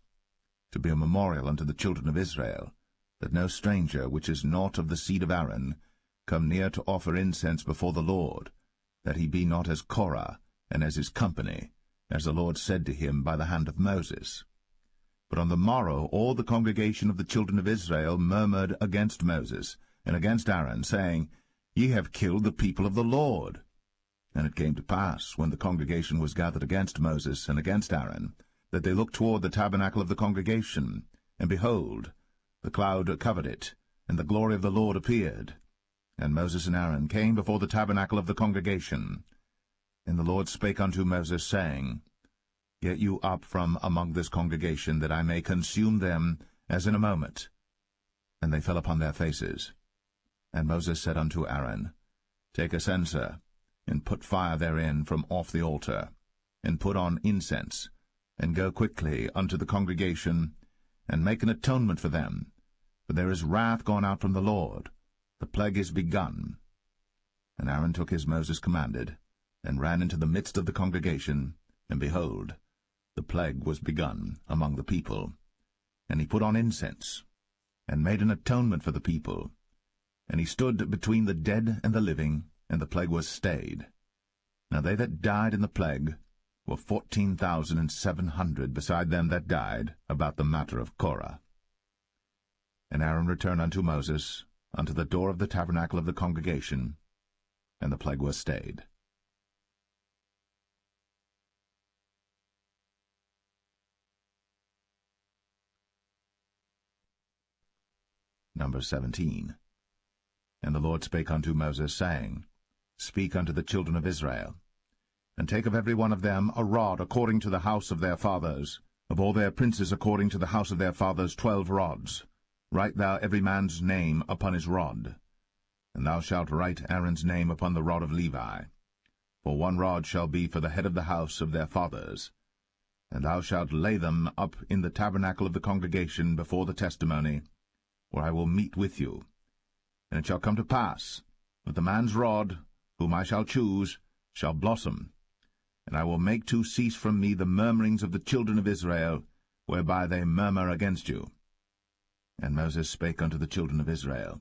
to be a memorial unto the children of Israel, that no stranger which is not of the seed of Aaron come near to offer incense before the Lord, that he be not as Korah, and as his company, as the Lord said to him by the hand of Moses. But on the morrow all the congregation of the children of Israel murmured against Moses, and against Aaron, saying, Ye have killed the people of the Lord. And it came to pass, when the congregation was gathered against Moses and against Aaron, that they looked toward the tabernacle of the congregation, and behold, the cloud covered it, and the glory of the Lord appeared. And Moses and Aaron came before the tabernacle of the congregation. And the Lord spake unto Moses, saying, Get you up from among this congregation, that I may consume them as in a moment. And they fell upon their faces. And Moses said unto Aaron, Take a censer, and put fire therein from off the altar, and put on incense, and go quickly unto the congregation, and make an atonement for them. For there is wrath gone out from the Lord, the plague is begun. And Aaron took as Moses commanded, and ran into the midst of the congregation, and behold, the plague was begun among the people. And he put on incense, and made an atonement for the people. And he stood between the dead and the living, and the plague was stayed. Now they that died in the plague were 14,700, beside them that died about the matter of Korah. And Aaron returned unto Moses, unto the door of the tabernacle of the congregation, and the plague was stayed. Number 17. And the Lord spake unto Moses, saying, Speak unto the children of Israel, and take of every one of them a rod according to the house of their fathers, of all their princes according to the house of their fathers 12 rods. Write thou every man's name upon his rod. And thou shalt write Aaron's name upon the rod of Levi. For 1 rod shall be for the head of the house of their fathers. And thou shalt lay them up in the tabernacle of the congregation before the testimony, where I will meet with you. And it shall come to pass that the man's rod, whom I shall choose, shall blossom, and I will make to cease from me the murmurings of the children of Israel, whereby they murmur against you. And Moses spake unto the children of Israel,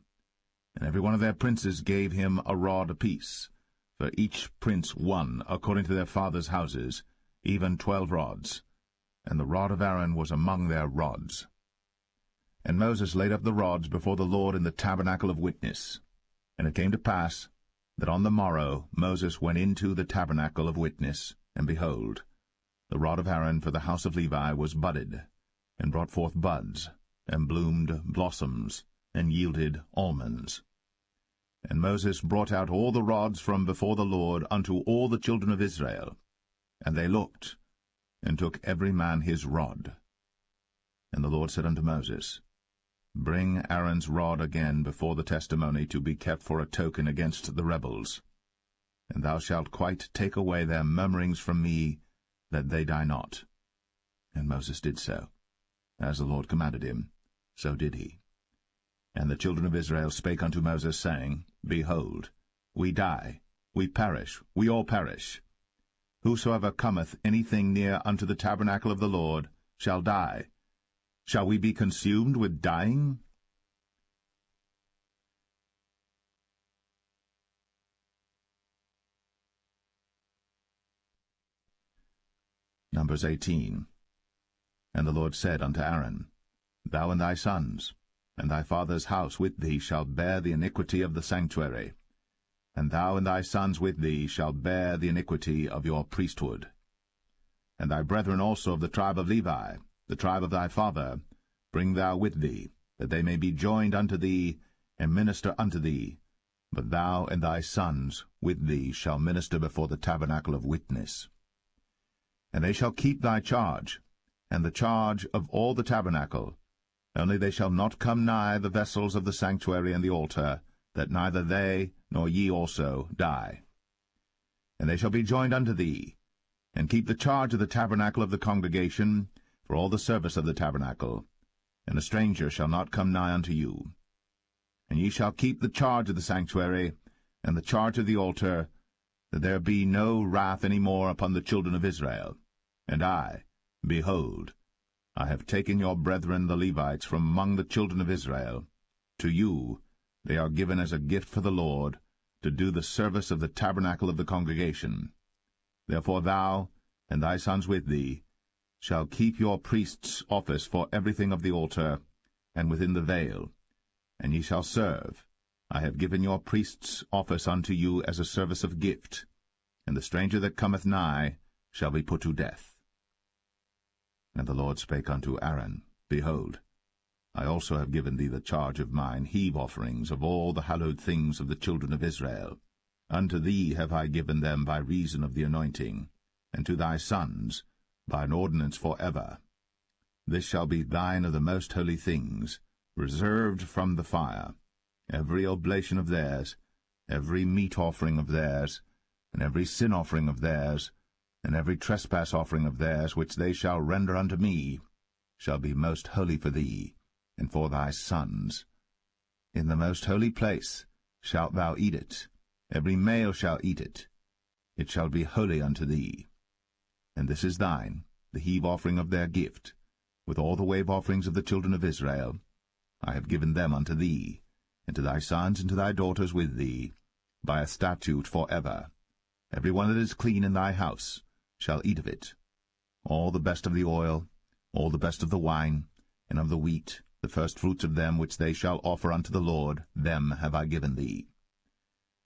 and every one of their princes gave him a rod apiece, for each prince 1 according to their fathers' houses, even 12 rods, and the rod of Aaron was among their rods. And Moses laid up the rods before the Lord in the tabernacle of witness. And it came to pass that on the morrow Moses went into the tabernacle of witness, and behold, the rod of Aaron for the house of Levi was budded, and brought forth buds, and bloomed blossoms, and yielded almonds. And Moses brought out all the rods from before the Lord unto all the children of Israel. And they looked, and took every man his rod. And the Lord said unto Moses, Bring Aaron's rod again before the testimony, to be kept for a token against the rebels. And thou shalt quite take away their murmurings from me, that they die not. And Moses did so. As the Lord commanded him, so did he. And the children of Israel spake unto Moses, saying, Behold, we die, we perish, we all perish. Whosoever cometh anything near unto the tabernacle of the Lord shall die. Shall we be consumed with dying? Numbers 18. And the Lord said unto Aaron, Thou and thy sons, and thy father's house with thee shall bear the iniquity of the sanctuary, and thou and thy sons with thee shall bear the iniquity of your priesthood. And thy brethren also of the tribe of Levi, the tribe of thy father, bring thou with thee, that they may be joined unto thee, and minister unto thee. But thou and thy sons with thee shall minister before the tabernacle of witness. And they shall keep thy charge, and the charge of all the tabernacle, only they shall not come nigh the vessels of the sanctuary and the altar, that neither they nor ye also die. And they shall be joined unto thee, and keep the charge of the tabernacle of the congregation, for all the service of the tabernacle, and a stranger shall not come nigh unto you. And ye shall keep the charge of the sanctuary, and the charge of the altar, that there be no wrath any more upon the children of Israel. And I, behold, I have taken your brethren the Levites from among the children of Israel. To you they are given as a gift for the Lord, to do the service of the tabernacle of the congregation. Therefore thou, and thy sons with thee, shall keep your priest's office for everything of the altar, and within the veil, and ye shall serve. I have given your priest's office unto you as a service of gift, and the stranger that cometh nigh shall be put to death. And the Lord spake unto Aaron, Behold, I also have given thee the charge of mine heave offerings of all the hallowed things of the children of Israel. Unto thee have I given them by reason of the anointing, and to thy sons by an ordinance for ever. This shall be thine of the most holy things, reserved from the fire, every oblation of theirs, every meat offering of theirs, and every sin offering of theirs, and every trespass offering of theirs, which they shall render unto me, shall be most holy for thee, and for thy sons. In the most holy place shalt thou eat it, every male shall eat it. It shall be holy unto thee. And this is thine, the heave offering of their gift, with all the wave offerings of the children of Israel. I have given them unto thee, and to thy sons and to thy daughters with thee, by a statute for ever. Every one that is clean in thy house shall eat of it. All the best of the oil, all the best of the wine, and of the wheat, the firstfruits of them which they shall offer unto the Lord, them have I given thee.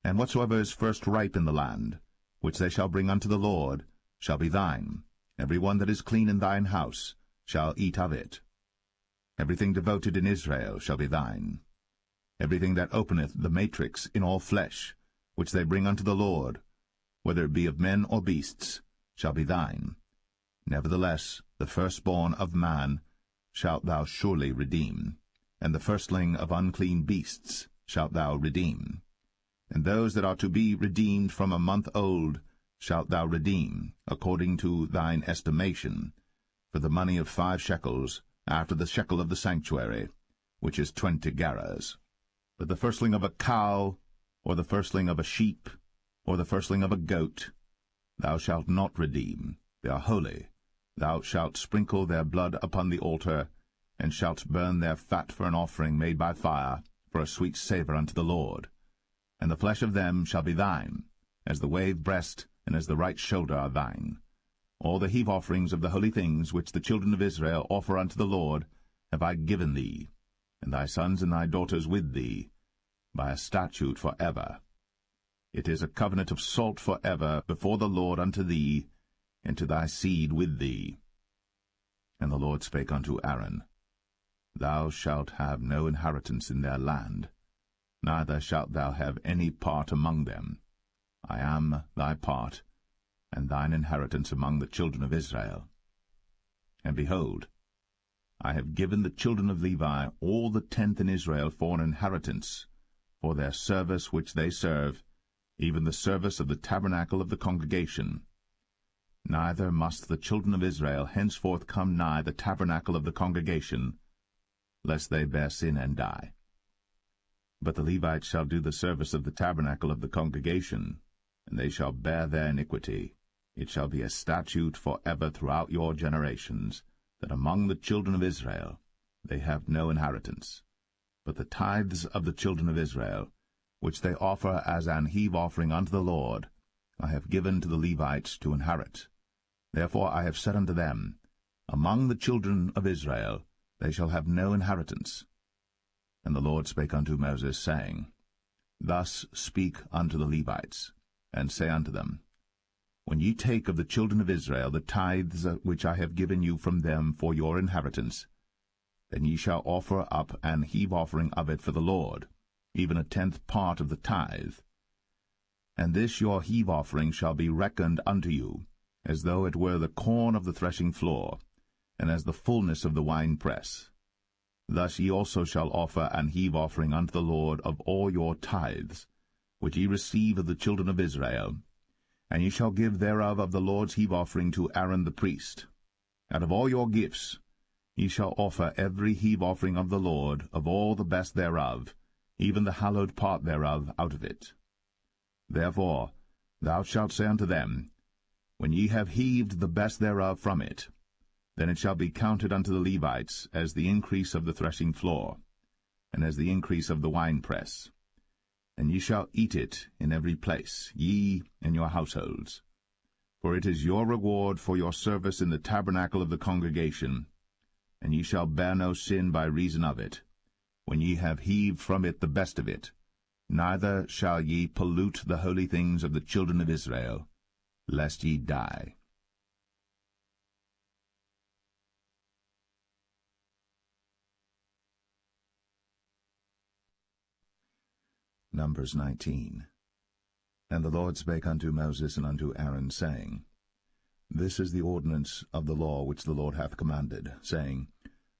And whatsoever is first ripe in the land, which they shall bring unto the Lord, shall be thine. Every one that is clean in thine house shall eat of it. Everything devoted in Israel shall be thine. Everything that openeth the matrix in all flesh, which they bring unto the Lord, whether it be of men or beasts, shall be thine. Nevertheless, the firstborn of man shalt thou surely redeem, and the firstling of unclean beasts shalt thou redeem. And those that are to be redeemed from a month old shalt thou redeem, according to thine estimation, for the money of 5 shekels, after the shekel of the sanctuary, which is 20 gerahs. But the firstling of a cow, or the firstling of a sheep, or the firstling of a goat, thou shalt not redeem. They are holy. Thou shalt sprinkle their blood upon the altar, and shalt burn their fat for an offering made by fire, for a sweet savour unto the Lord. And the flesh of them shall be thine, as the wave breast and as the right shoulder are thine. All the heave offerings of the holy things which the children of Israel offer unto the Lord have I given thee, and thy sons and thy daughters with thee, by a statute for ever. It is a covenant of salt for ever before the Lord unto thee, and to thy seed with thee. And the Lord spake unto Aaron, Thou shalt have no inheritance in their land, neither shalt thou have any part among them. I am thy part, and thine inheritance among the children of Israel. And behold, I have given the children of Levi all the tenth in Israel for an inheritance, for their service which they serve, even the service of the tabernacle of the congregation. Neither must the children of Israel henceforth come nigh the tabernacle of the congregation, lest they bear sin and die. But the Levites shall do the service of the tabernacle of the congregation, and they shall bear their iniquity. It shall be a statute for ever throughout your generations, that among the children of Israel they have no inheritance. But the tithes of the children of Israel, which they offer as an heave offering unto the Lord, I have given to the Levites to inherit. Therefore I have said unto them, Among the children of Israel they shall have no inheritance. And the Lord spake unto Moses, saying, Thus speak unto the Levites, and say unto them, When ye take of the children of Israel the tithes which I have given you from them for your inheritance, then ye shall offer up an heave offering of it for the Lord, even a 10th part of the tithe. And this your heave offering shall be reckoned unto you, as though it were the corn of the threshing floor, and as the fullness of the winepress. Thus ye also shall offer an heave offering unto the Lord of all your tithes, which ye receive of the children of Israel, and ye shall give thereof of the Lord's heave offering to Aaron the priest. Out of all your gifts ye shall offer every heave offering of the Lord of all the best thereof, even the hallowed part thereof out of it. Therefore thou shalt say unto them, When ye have heaved the best thereof from it, then it shall be counted unto the Levites as the increase of the threshing floor, and as the increase of the winepress. And ye shall eat it in every place, ye and your households. For it is your reward for your service in the tabernacle of the congregation, and ye shall bear no sin by reason of it, when ye have heaved from it the best of it, neither shall ye pollute the holy things of the children of Israel, lest ye die. Numbers 19. And the Lord spake unto Moses and unto Aaron, saying, This is the ordinance of the law which the Lord hath commanded, saying,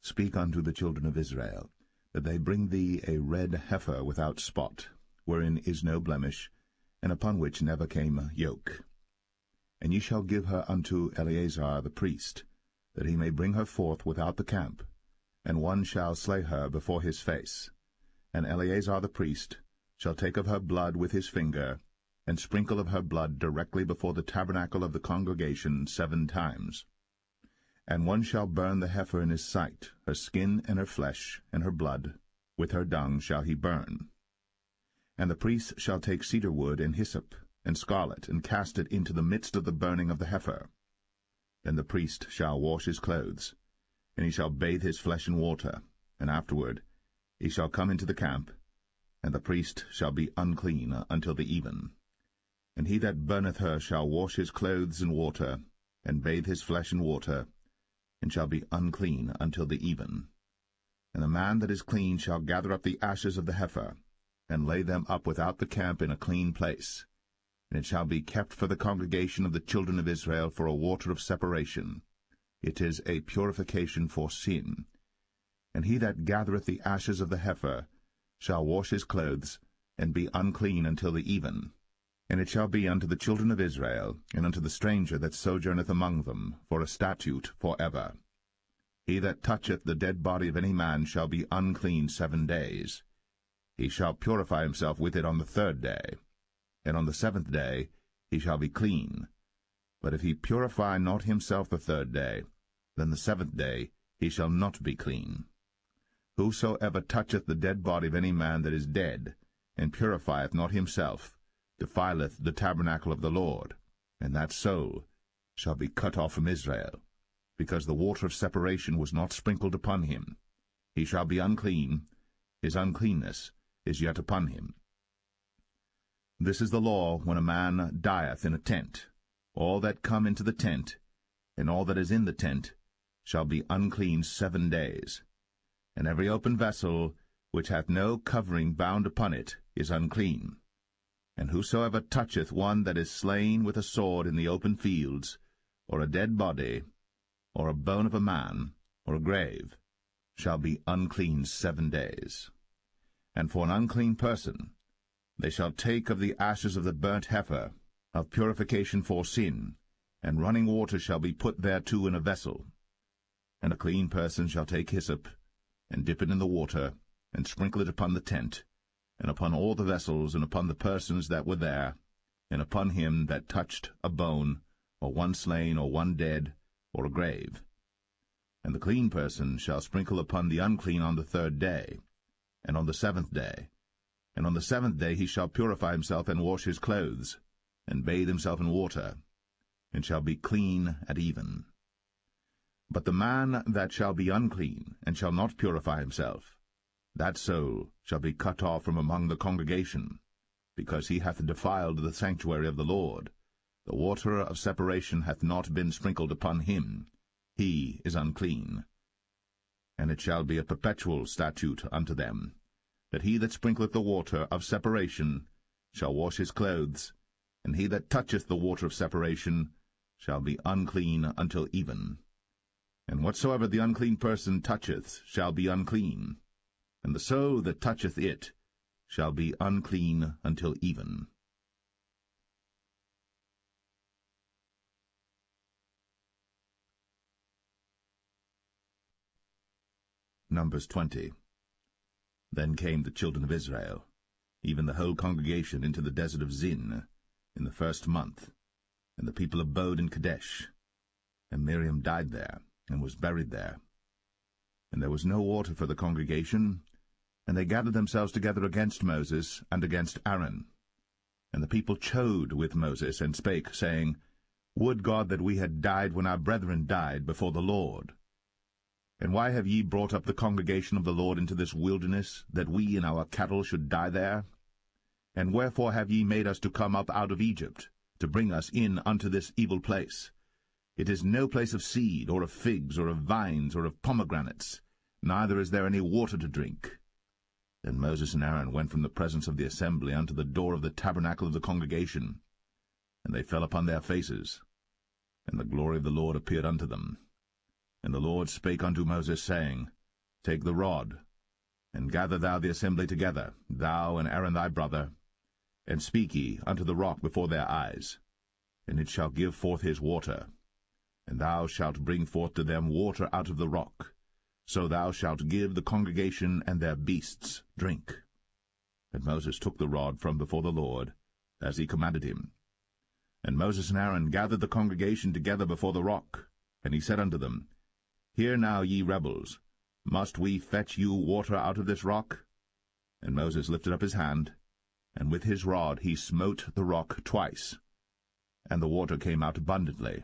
Speak unto the children of Israel, that they bring thee a red heifer without spot, wherein is no blemish, and upon which never came yoke. And ye shall give her unto Eleazar the priest, that he may bring her forth without the camp, and one shall slay her before his face. And Eleazar the priest shall take of her blood with his finger, and sprinkle of her blood directly before the tabernacle of the congregation 7 times. And one shall burn the heifer in his sight, her skin and her flesh, and her blood, with her dung shall he burn. And the priest shall take cedar wood and hyssop, and scarlet, and cast it into the midst of the burning of the heifer. Then the priest shall wash his clothes, and he shall bathe his flesh in water, and afterward he shall come into the camp, and the priest shall be unclean until the even. And he that burneth her shall wash his clothes in water, and bathe his flesh in water, and shall be unclean until the even. And the man that is clean shall gather up the ashes of the heifer, and lay them up without the camp in a clean place. And it shall be kept for the congregation of the children of Israel for a water of separation. It is a purification for sin. And he that gathereth the ashes of the heifer shall wash his clothes, and be unclean until the even. And it shall be unto the children of Israel, and unto the stranger that sojourneth among them, for a statute for ever. He that toucheth the dead body of any man shall be unclean 7 days. He shall purify himself with it on the 3rd day, and on the 7th day he shall be clean. But if he purify not himself the 3rd day, then the 7th day he shall not be clean. Whosoever toucheth the dead body of any man that is dead, and purifieth not himself, defileth the tabernacle of the Lord, and that soul shall be cut off from Israel, because the water of separation was not sprinkled upon him. He shall be unclean, his uncleanness is yet upon him. This is the law when a man dieth in a tent. All that come into the tent, and all that is in the tent, shall be unclean 7 days. And every open vessel which hath no covering bound upon it is unclean. And whosoever toucheth one that is slain with a sword in the open fields, or a dead body, or a bone of a man, or a grave, shall be unclean 7 days. And for an unclean person they shall take of the ashes of the burnt heifer, of purification for sin, and running water shall be put thereto in a vessel. And a clean person shall take hyssop, and dip it in the water, and sprinkle it upon the tent, and upon all the vessels, and upon the persons that were there, and upon him that touched a bone, or one slain, or one dead, or a grave. And the clean person shall sprinkle upon the unclean on the 3rd day, and on the 7th day. And on the 7th day he shall purify himself, and wash his clothes, and bathe himself in water, and shall be clean at even. But the man that shall be unclean, and shall not purify himself, that soul shall be cut off from among the congregation, because he hath defiled the sanctuary of the Lord. The water of separation hath not been sprinkled upon him. He is unclean. And it shall be a perpetual statute unto them, that he that sprinkleth the water of separation shall wash his clothes, and he that toucheth the water of separation shall be unclean until even. And whatsoever the unclean person toucheth shall be unclean, and the soul that toucheth it shall be unclean until even. Numbers 20. Then came the children of Israel, even the whole congregation, into the desert of Zin, in the 1st month, and the people abode in Kadesh. And Miriam died there, and was buried there. And there was no water for the congregation, and they gathered themselves together against Moses and against Aaron. And the people chode with Moses, and spake, saying, Would God that we had died when our brethren died before the Lord! And why have ye brought up the congregation of the Lord into this wilderness, that we and our cattle should die there? And wherefore have ye made us to come up out of Egypt, to bring us in unto this evil place? It is no place of seed, or of figs, or of vines, or of pomegranates, neither is there any water to drink. Then Moses and Aaron went from the presence of the assembly unto the door of the tabernacle of the congregation, and they fell upon their faces, and the glory of the Lord appeared unto them. And the Lord spake unto Moses, saying, Take the rod, and gather thou the assembly together, thou and Aaron thy brother, and speak ye unto the rock before their eyes, and it shall give forth his water. And thou shalt bring forth to them water out of the rock, so thou shalt give the congregation and their beasts drink. And Moses took the rod from before the Lord, as he commanded him. And Moses and Aaron gathered the congregation together before the rock, and he said unto them, Hear now, ye rebels, must we fetch you water out of this rock? And Moses lifted up his hand, and with his rod he smote the rock twice. And the water came out abundantly,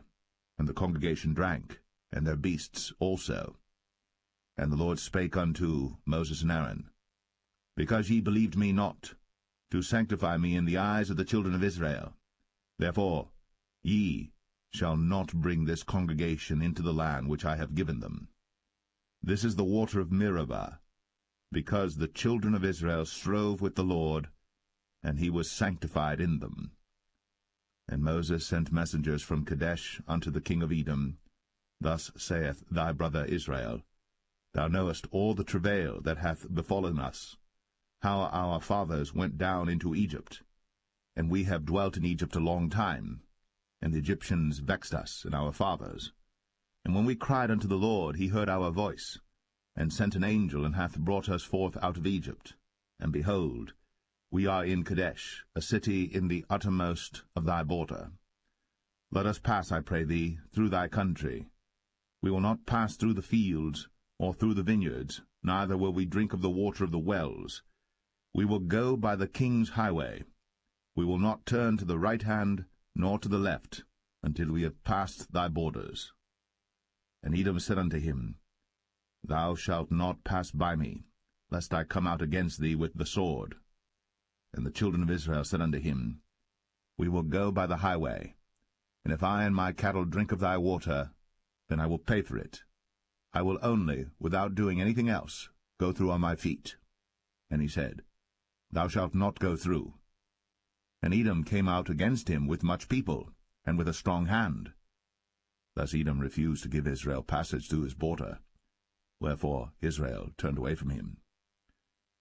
and the congregation drank, and their beasts also. And the Lord spake unto Moses and Aaron, Because ye believed me not, to sanctify me in the eyes of the children of Israel, therefore ye shall not bring this congregation into the land which I have given them. This is the water of Meribah, because the children of Israel strove with the Lord, and he was sanctified in them. And Moses sent messengers from Kadesh unto the king of Edom. Thus saith thy brother Israel, Thou knowest all the travail that hath befallen us, how our fathers went down into Egypt, and we have dwelt in Egypt a long time, and the Egyptians vexed us and our fathers. And when we cried unto the Lord, he heard our voice, and sent an angel, and hath brought us forth out of Egypt. And behold, we are in Kadesh, a city in the uttermost of thy border. Let us pass, I pray thee, through thy country. We will not pass through the fields, or through the vineyards, neither will we drink of the water of the wells. We will go by the king's highway. We will not turn to the right hand, nor to the left, until we have passed thy borders. And Edom said unto him, Thou shalt not pass by me, lest I come out against thee with the sword. And the children of Israel said unto him, We will go by the highway, and if I and my cattle drink of thy water, then I will pay for it. I will only, without doing anything else, go through on my feet. And he said, Thou shalt not go through. And Edom came out against him with much people, and with a strong hand. Thus Edom refused to give Israel passage through his border. Wherefore Israel turned away from him.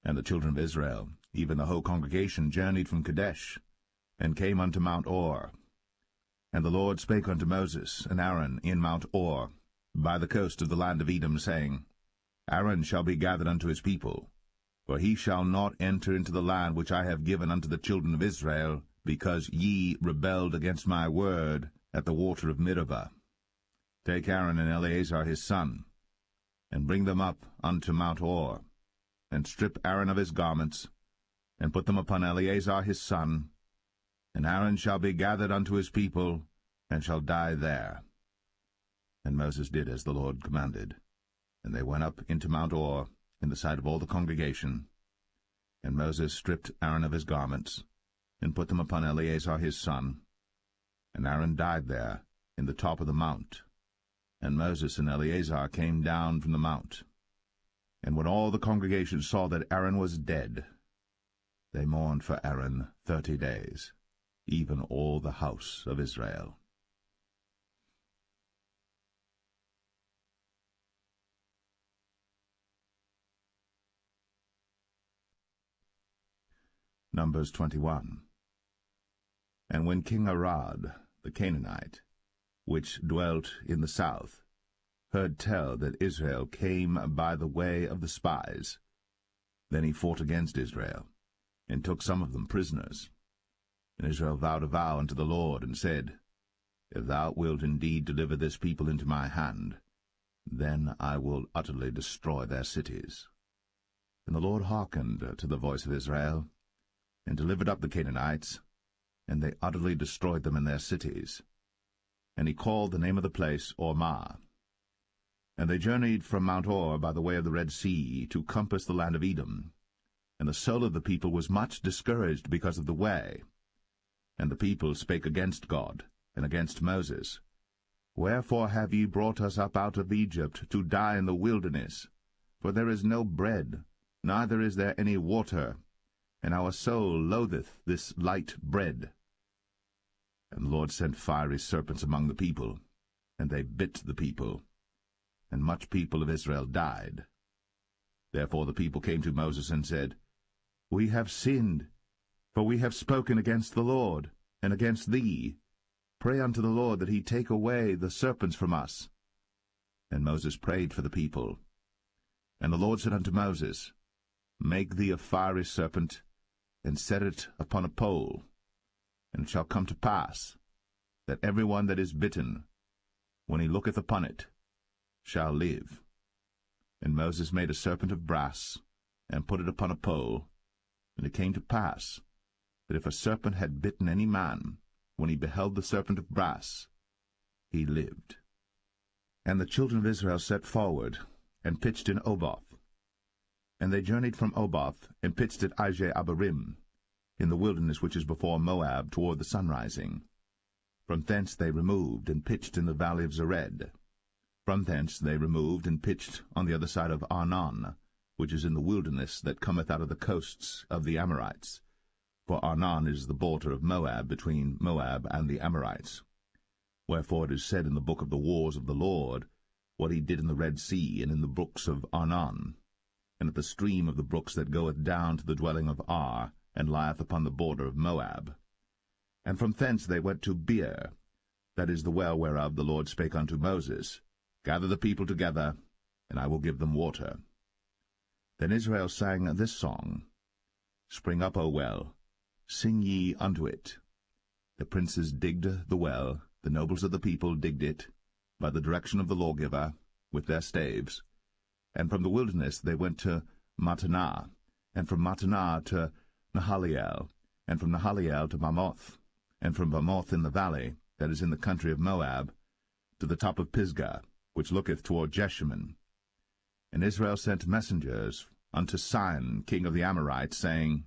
And the children of Israel, even the whole congregation, journeyed from Kadesh, and came unto Mount Or. And the Lord spake unto Moses and Aaron in Mount Or, by the coast of the land of Edom, saying, Aaron shall be gathered unto his people, for he shall not enter into the land which I have given unto the children of Israel, because ye rebelled against my word at the water of Meribah. Take Aaron and Eleazar his son, and bring them up unto Mount Or, and strip Aaron of his garments, and put them upon Eleazar his son, and Aaron shall be gathered unto his people, and shall die there. And Moses did as the Lord commanded, and they went up into Mount Or, in the sight of all the congregation. And Moses stripped Aaron of his garments, and put them upon Eleazar his son, and Aaron died there in the top of the mount. And Moses and Eleazar came down from the mount. And when all the congregation saw that Aaron was dead, they mourned for Aaron 30 days, even all the house of Israel. Numbers 21. And when King Arad, the Canaanite, which dwelt in the south, heard tell that Israel came by the way of the spies, then he fought against Israel, and took some of them prisoners. And Israel vowed a vow unto the Lord, and said, If thou wilt indeed deliver this people into my hand, then I will utterly destroy their cities. And the Lord hearkened to the voice of Israel, and delivered up the Canaanites, and they utterly destroyed them in their cities. And he called the name of the place Ormah. And they journeyed from Mount Or by the way of the Red Sea to compass the land of Edom. And the soul of the people was much discouraged because of the way. And the people spake against God, and against Moses. Wherefore have ye brought us up out of Egypt, to die in the wilderness? For there is no bread, neither is there any water, and our soul loatheth this light bread. And the Lord sent fiery serpents among the people, and they bit the people, and much people of Israel died. Therefore the people came to Moses and said, We have sinned, for we have spoken against the Lord, and against thee. Pray unto the Lord that he take away the serpents from us. And Moses prayed for the people. And the Lord said unto Moses, Make thee a fiery serpent, and set it upon a pole. And it shall come to pass, that every one that is bitten, when he looketh upon it, shall live. And Moses made a serpent of brass, and put it upon a pole. And it came to pass, that if a serpent had bitten any man, when he beheld the serpent of brass, he lived. And the children of Israel set forward, and pitched in Oboth. And they journeyed from Oboth, and pitched at Ije-Abarim, in the wilderness which is before Moab, toward the sunrising. From thence they removed, and pitched in the valley of Zered. From thence they removed, and pitched on the other side of Arnon, which is in the wilderness that cometh out of the coasts of the Amorites. For Arnon is the border of Moab, between Moab and the Amorites. Wherefore it is said in the book of the wars of the Lord, what he did in the Red Sea, and in the brooks of Arnon, and at the stream of the brooks that goeth down to the dwelling of Ar, and lieth upon the border of Moab. And from thence they went to Beer, that is the well whereof the Lord spake unto Moses, Gather the people together, and I will give them water. Then Israel sang this song, Spring up, O well, sing ye unto it. The princes digged the well, the nobles of the people digged it, by the direction of the lawgiver, with their staves. And from the wilderness they went to Mattanah, and from Mattanah to Nahaliel, and from Nahaliel to Bamoth, and from Bamoth in the valley, that is in the country of Moab, to the top of Pisgah, which looketh toward Jeshimon. And Israel sent messengers unto Sihon, king of the Amorites, saying,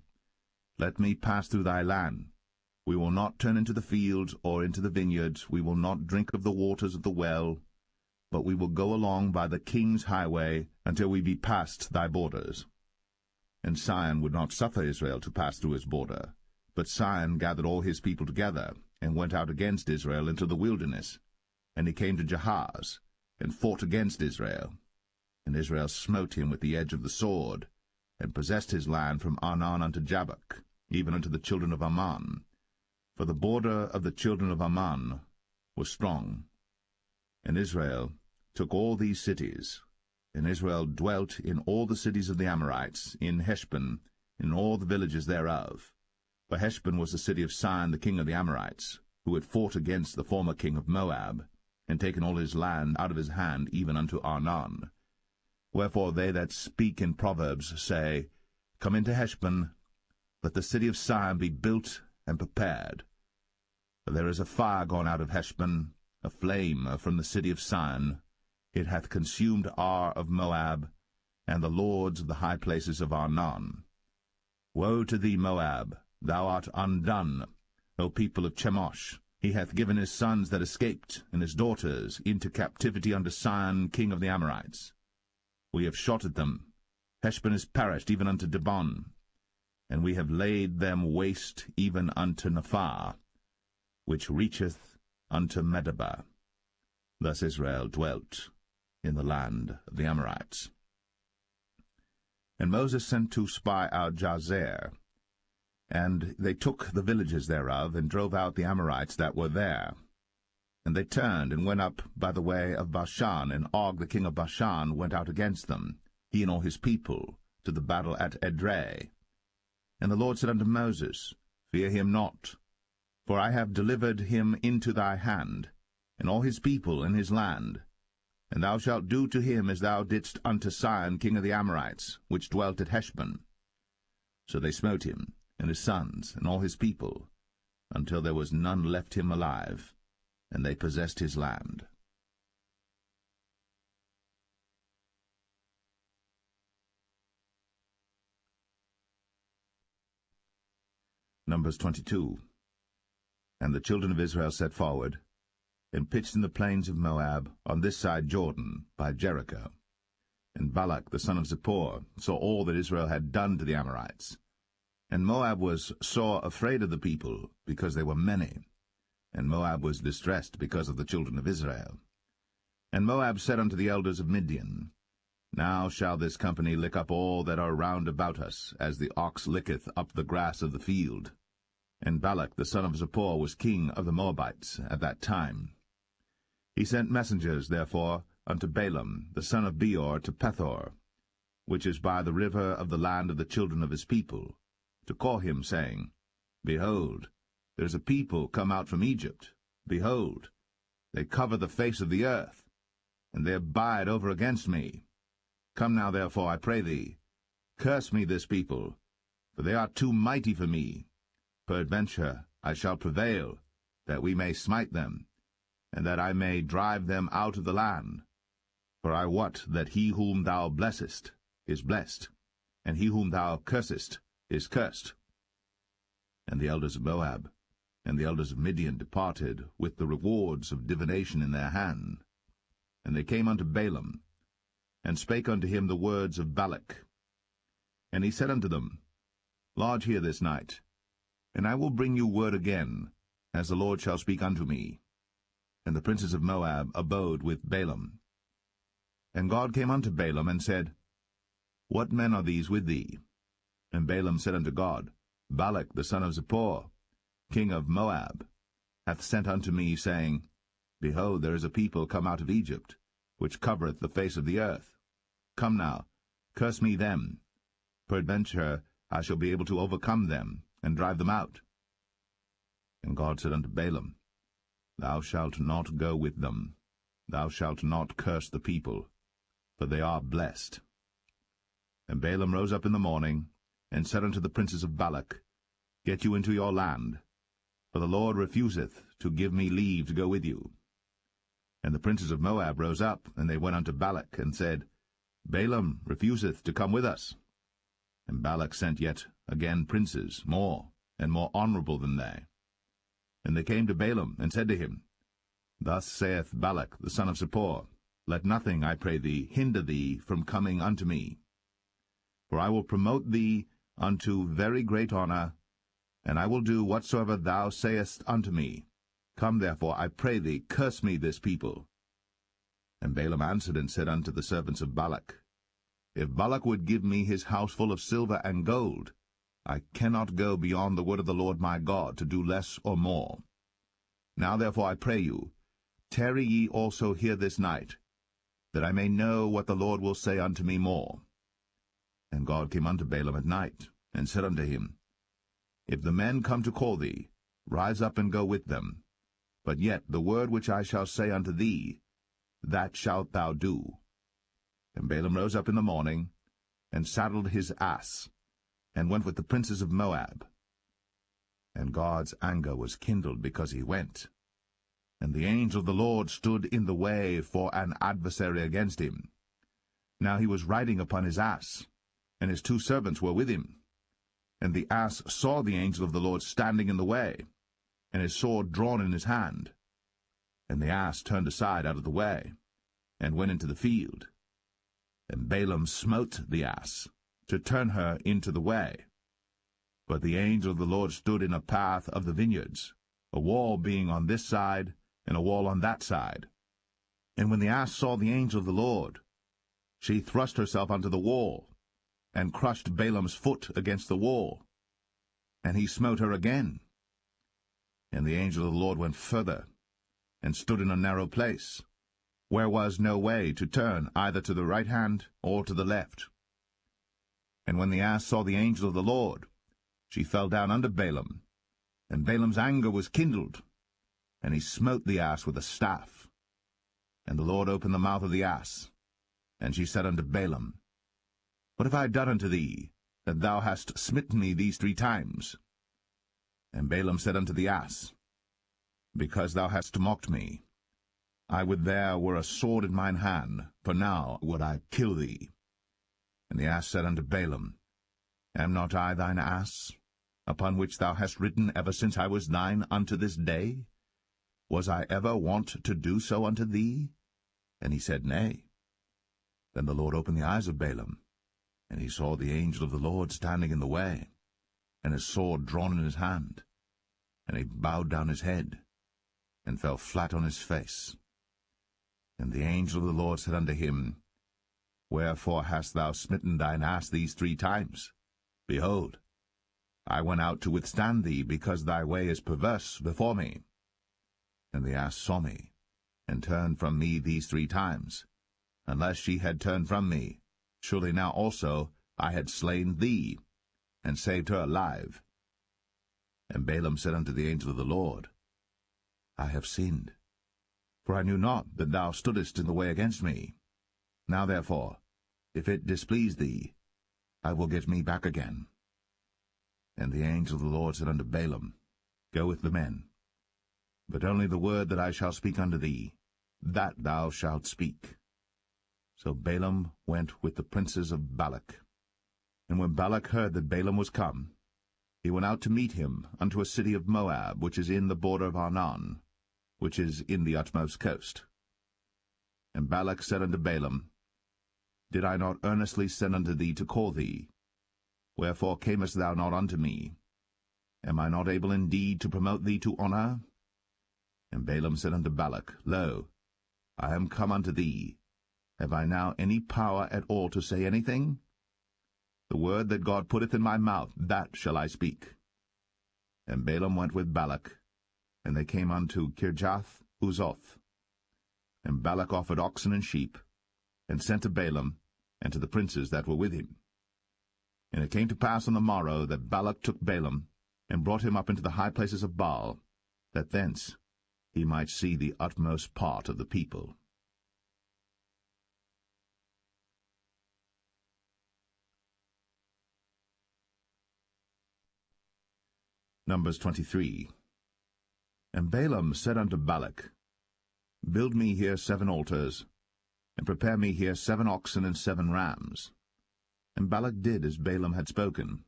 Let me pass through thy land. We will not turn into the fields or into the vineyards, we will not drink of the waters of the well, but we will go along by the king's highway until we be past thy borders. And Sihon would not suffer Israel to pass through his border. But Sihon gathered all his people together, and went out against Israel into the wilderness. And he came to Jahaz, and fought against Israel. And Israel smote him with the edge of the sword, and possessed his land from Arnon unto Jabbok, even unto the children of Ammon. For the border of the children of Ammon was strong. And Israel took all these cities, and Israel dwelt in all the cities of the Amorites, in Heshbon, in all the villages thereof. For Heshbon was the city of Sihon the king of the Amorites, who had fought against the former king of Moab, and taken all his land out of his hand, even unto Arnon. Wherefore they that speak in Proverbs say, Come into Heshbon, let the city of Sihon be built and prepared. For there is a fire gone out of Heshbon, a flame from the city of Sihon. It hath consumed Ar of Moab, and the lords of the high places of Arnon. Woe to thee, Moab! Thou art undone, O people of Chemosh! He hath given his sons that escaped, and his daughters, into captivity unto Sihon king of the Amorites. We have shot at them. Heshbon is perished even unto Dibon, and we have laid them waste even unto Nephah, which reacheth unto Medeba. Thus Israel dwelt in the land of the Amorites. And Moses sent to spy out Jazer, and they took the villages thereof, and drove out the Amorites that were there. And they turned, and went up by the way of Bashan, and Og the king of Bashan went out against them, he and all his people, to the battle at Edrei. And the Lord said unto Moses, Fear him not, for I have delivered him into thy hand, and all his people and his land. And thou shalt do to him as thou didst unto Sihon king of the Amorites, which dwelt at Heshbon. So they smote him, and his sons, and all his people, until there was none left him alive, and they possessed his land. Numbers 22. And the children of Israel set forward, and pitched in the plains of Moab, on this side Jordan, by Jericho. And Balak the son of Zippor saw all that Israel had done to the Amorites. And Moab was sore afraid of the people, because they were many. And Moab was distressed because of the children of Israel. And Moab said unto the elders of Midian, Now shall this company lick up all that are round about us, as the ox licketh up the grass of the field. And Balak the son of Zippor was king of the Moabites at that time. He sent messengers, therefore, unto Balaam the son of Beor to Pethor, which is by the river of the land of the children of his people, to call him, saying, Behold, there is a people come out from Egypt. Behold, they cover the face of the earth, and they abide over against me. Come now, therefore, I pray thee, curse me this people, for they are too mighty for me. Peradventure I shall prevail, that we may smite them, and that I may drive them out of the land. For I wot that he whom thou blessest is blessed, and he whom thou cursest is cursed. And the elders of Moab and the elders of Midian departed with the rewards of divination in their hand. And they came unto Balaam, and spake unto him the words of Balak. And he said unto them, Lodge here this night, and I will bring you word again, as the Lord shall speak unto me. And the princes of Moab abode with Balaam. And God came unto Balaam, and said, What men are these with thee? And Balaam said unto God, Balak the son of Zippor, king of Moab, hath sent unto me, saying, Behold, there is a people come out of Egypt, which covereth the face of the earth. Come now, curse me them. Peradventure I shall be able to overcome them, and drive them out. And God said unto Balaam, Thou shalt not go with them. Thou shalt not curse the people, for they are blessed. And Balaam rose up in the morning, and said unto the princes of Balak, Get you into your land, for the Lord refuseth to give me leave to go with you. And the princes of Moab rose up, and they went unto Balak, and said, Balaam refuseth to come with us. And Balak sent yet again princes, more and more honorable than they. And they came to Balaam, and said to him, Thus saith Balak the son of Zippor, Let nothing, I pray thee, hinder thee from coming unto me. For I will promote thee unto very great honor, and I will do whatsoever thou sayest unto me. Come therefore, I pray thee, curse me this people. And Balaam answered and said unto the servants of Balak, If Balak would give me his house full of silver and gold, I cannot go beyond the word of the Lord my God, to do less or more. Now therefore I pray you, tarry ye also here this night, that I may know what the Lord will say unto me more. And God came unto Balaam at night, and said unto him, If the men come to call thee, rise up and go with them. But yet the word which I shall say unto thee, that shalt thou do. And Balaam rose up in the morning, and saddled his ass, and went with the princes of Moab. And God's anger was kindled because he went. And the angel of the Lord stood in the way for an adversary against him. Now he was riding upon his ass, and his 2 servants were with him. And the ass saw the angel of the Lord standing in the way, and his sword drawn in his hand. And the ass turned aside out of the way, and went into the field. And Balaam smote the ass, to turn her into the way. But the angel of the Lord stood in a path of the vineyards, a wall being on this side, and a wall on that side. And when the ass saw the angel of the Lord, she thrust herself unto the wall, and crushed Balaam's foot against the wall. And he smote her again. And the angel of the Lord went further, and stood in a narrow place, where was no way to turn either to the right hand or to the left. And when the ass saw the angel of the Lord, she fell down under Balaam, and Balaam's anger was kindled, and he smote the ass with a staff. And the Lord opened the mouth of the ass, and she said unto Balaam, What have I done unto thee, that thou hast smitten me these 3 times? And Balaam said unto the ass, Because thou hast mocked me. I would there were a sword in mine hand, for now would I kill thee. And the ass said unto Balaam, Am not I thine ass, upon which thou hast ridden ever since I was thine unto this day? Was I ever wont to do so unto thee? And he said, Nay. Then the Lord opened the eyes of Balaam, and he saw the angel of the Lord standing in the way, and his sword drawn in his hand. And he bowed down his head, and fell flat on his face. And the angel of the Lord said unto him, Wherefore hast thou smitten thine ass these 3 times? Behold, I went out to withstand thee, because thy way is perverse before me. And the ass saw me, and turned from me these 3 times. Unless she had turned from me, surely now also I had slain thee, and saved her alive. And Balaam said unto the angel of the Lord, I have sinned, for I knew not that thou stoodest in the way against me. Now therefore, if it displease thee, I will get me back again. And the angel of the Lord said unto Balaam, Go with the men, but only the word that I shall speak unto thee, that thou shalt speak. So Balaam went with the princes of Balak. And when Balak heard that Balaam was come, he went out to meet him unto a city of Moab, which is in the border of Arnon, which is in the utmost coast. And Balak said unto Balaam, Did I not earnestly send unto thee to call thee? Wherefore camest thou not unto me? Am I not able indeed to promote thee to honour? And Balaam said unto Balak, Lo, I am come unto thee. Have I now any power at all to say anything? The word that God putteth in my mouth, that shall I speak. And Balaam went with Balak, and they came unto Kirjath-Uzoth. And Balak offered oxen and sheep, and sent to Balaam, and to the princes that were with him. And it came to pass on the morrow that Balak took Balaam, and brought him up into the high places of Baal, that thence he might see the utmost part of the people. Numbers 23. And Balaam said unto Balak, Build me here 7 altars, and prepare me here 7 oxen and 7 rams. And Balak did as Balaam had spoken.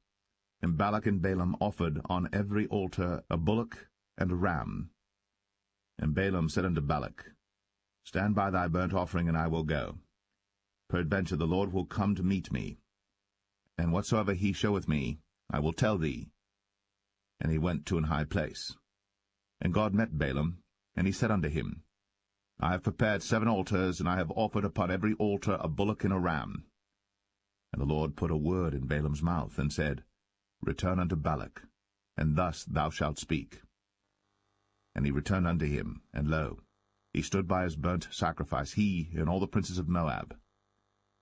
And Balak and Balaam offered on every altar a bullock and a ram. And Balaam said unto Balak, Stand by thy burnt offering, and I will go. Peradventure the Lord will come to meet me, and whatsoever he showeth me, I will tell thee. And he went to an high place. And God met Balaam, and he said unto him, I have prepared 7 altars, and I have offered upon every altar a bullock and a ram. And the Lord put a word in Balaam's mouth, and said, Return unto Balak, and thus thou shalt speak. And he returned unto him, and lo, he stood by his burnt sacrifice, he and all the princes of Moab.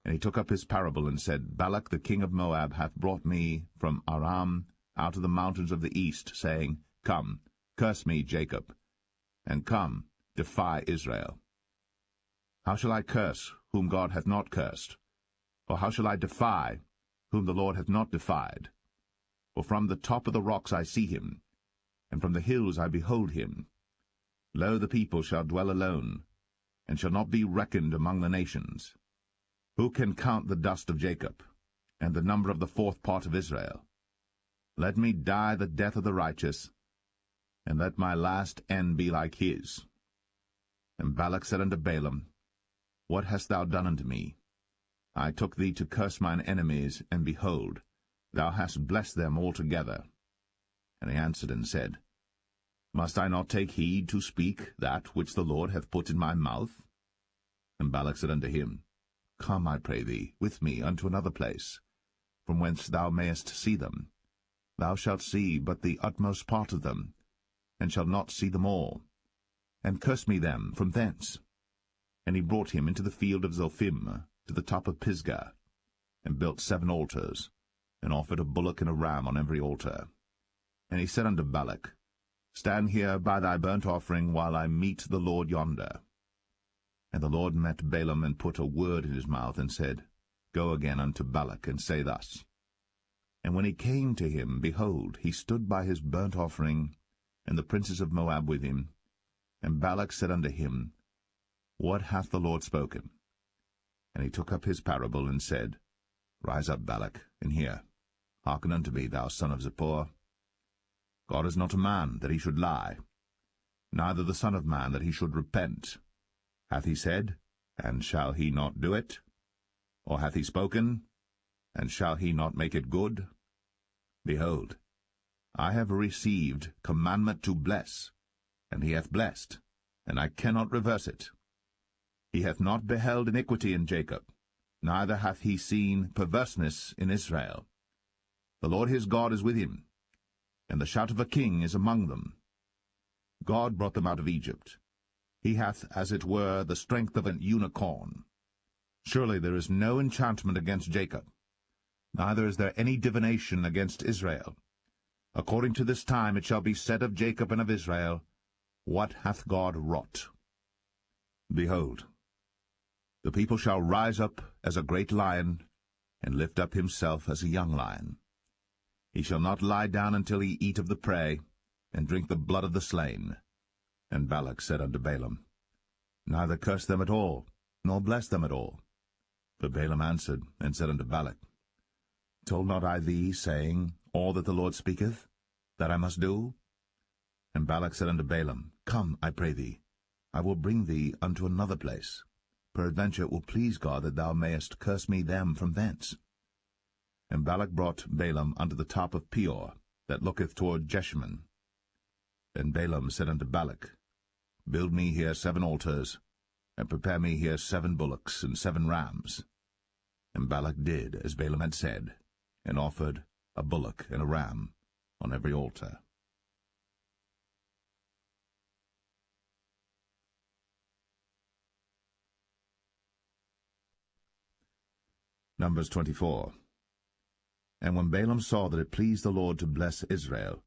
And he took up his parable, and said, Balak the king of Moab hath brought me from Aram out of the mountains of the east, saying, Come, curse me, Jacob, and come, defy Israel. How shall I curse whom God hath not cursed? Or how shall I defy whom the Lord hath not defied? For from the top of the rocks I see him, and from the hills I behold him. Lo, the people shall dwell alone, and shall not be reckoned among the nations. Who can count the dust of Jacob, and the number of the 4th part of Israel? Let me die the death of the righteous, and let my last end be like his. And Balak said unto Balaam, What hast thou done unto me? I took thee to curse mine enemies, and behold, thou hast blessed them altogether. And he answered and said, Must I not take heed to speak that which the Lord hath put in my mouth? And Balak said unto him, Come, I pray thee, with me unto another place, from whence thou mayest see them. Thou shalt see but the utmost part of them, and shalt not see them all. And curse me them from thence. And he brought him into the field of Zophim, to the top of Pisgah, and built 7 altars, and offered a bullock and a ram on every altar. And he said unto Balak, Stand here by thy burnt offering, while I meet the Lord yonder. And the Lord met Balaam, and put a word in his mouth, and said, Go again unto Balak, and say thus. And when he came to him, behold, he stood by his burnt offering, and the princes of Moab with him. And Balak said unto him, What hath the Lord spoken? And he took up his parable, and said, Rise up, Balak, and hear. Hearken unto me, thou son of Zippor. God is not a man, that he should lie, neither the Son of Man, that he should repent. Hath he said, and shall he not do it? Or hath he spoken, and shall he not make it good? Behold, I have received commandment to bless, and he hath blessed, and I cannot reverse it. He hath not beheld iniquity in Jacob, neither hath he seen perverseness in Israel. The Lord his God is with him, and the shout of a king is among them. God brought them out of Egypt. He hath, as it were, the strength of an unicorn. Surely there is no enchantment against Jacob, neither is there any divination against Israel. According to this time it shall be said of Jacob and of Israel, What hath God wrought? Behold, the people shall rise up as a great lion, and lift up himself as a young lion. He shall not lie down until he eat of the prey, and drink the blood of the slain. And Balak said unto Balaam, Neither curse them at all, nor bless them at all. But Balaam answered, and said unto Balak, Told not I thee, saying, All that the Lord speaketh, that I must do? And Balak said unto Balaam, Come, I pray thee, I will bring thee unto another place. Peradventure it will please God that thou mayest curse me them from thence. And Balak brought Balaam unto the top of Peor, that looketh toward Jeshimon. Then Balaam said unto Balak, Build me here 7 altars, and prepare me here 7 bullocks and 7 rams. And Balak did as Balaam had said, and offered a bullock and a ram on every altar. Numbers 24. And when Balaam saw that it pleased the Lord to bless Israel,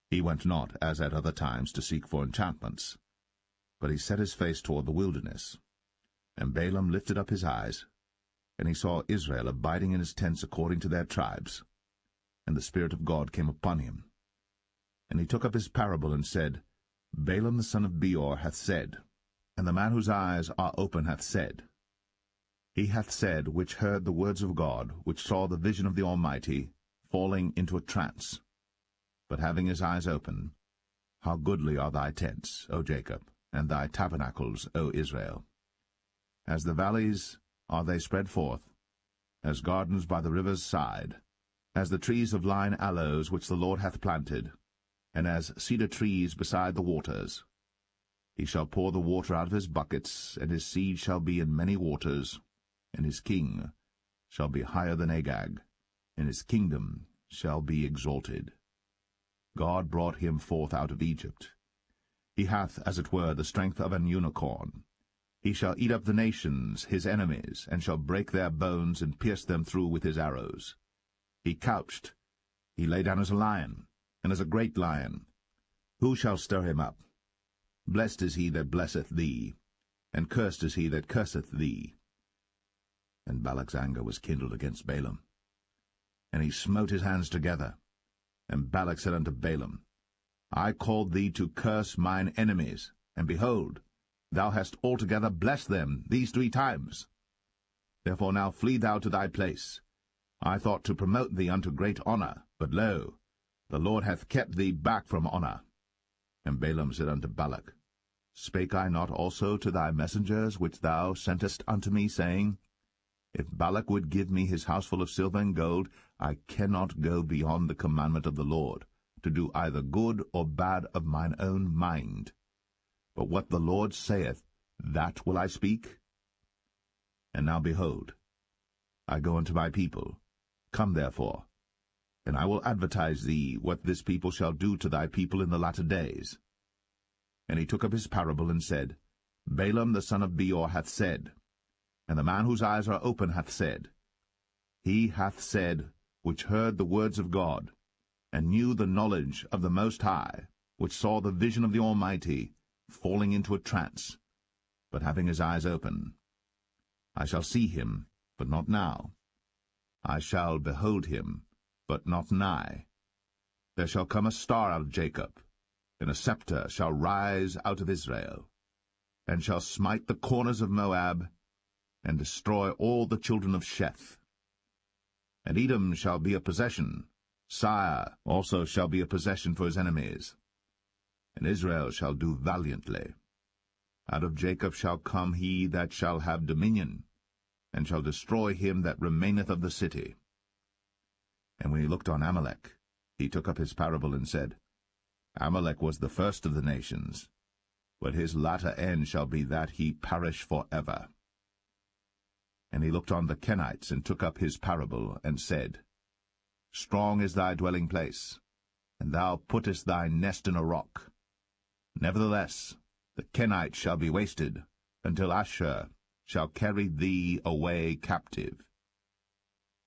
he went not, as at other times, to seek for enchantments, but he set his face toward the wilderness. And Balaam lifted up his eyes, and he saw Israel abiding in his tents according to their tribes. And the Spirit of God came upon him. And he took up his parable, and said, Balaam the son of Beor hath said, and the man whose eyes are open hath said, He hath said, which heard the words of God, which saw the vision of the Almighty, falling into a trance, but having his eyes open, How goodly are thy tents, O Jacob, and thy tabernacles, O Israel! As the valleys are they spread forth, as gardens by the river's side, as the trees of lign aloes which the Lord hath planted, and as cedar trees beside the waters. He shall pour the water out of his buckets, and his seed shall be in many waters, and his king shall be higher than Agag, and his kingdom shall be exalted. God brought him forth out of Egypt. He hath, as it were, the strength of an unicorn. He shall eat up the nations, his enemies, and shall break their bones, and pierce them through with his arrows. He couched, he lay down as a lion, and as a great lion. Who shall stir him up? Blessed is he that blesseth thee, and cursed is he that curseth thee. And Balak's anger was kindled against Balaam. And he smote his hands together. And Balak said unto Balaam, I called thee to curse mine enemies, and behold, thou hast altogether blessed them these 3 times. Therefore now flee thou to thy place. I thought to promote thee unto great honour, but lo, the Lord hath kept thee back from honour. And Balaam said unto Balak, Spake I not also to thy messengers which thou sentest unto me, saying, If Balak would give me his house full of silver and gold, I cannot go beyond the commandment of the Lord, to do either good or bad of mine own mind. But what the Lord saith, that will I speak. And now behold, I go unto my people. Come therefore, and I will advertise thee what this people shall do to thy people in the latter days. And he took up his parable, and said, Balaam the son of Beor hath said, and the man whose eyes are open hath said, He hath said, which heard the words of God, and knew the knowledge of the Most High, which saw the vision of the Almighty, falling into a trance, but having his eyes open. I shall see him, but not now. I shall behold him, but not nigh. There shall come a star out of Jacob, and a scepter shall rise out of Israel, and shall smite the corners of Moab, and destroy all the children of Sheth. And Edom shall be a possession, Sire also shall be a possession for his enemies. And Israel shall do valiantly. Out of Jacob shall come he that shall have dominion, and shall destroy him that remaineth of the city. And when he looked on Amalek, he took up his parable, and said, Amalek was the first of the nations, but his latter end shall be that he perish for ever. And he looked on the Kenites, and took up his parable, and said, Strong is thy dwelling place, and thou puttest thy nest in a rock. Nevertheless, the Kenites shall be wasted, until Asshur shall carry thee away captive.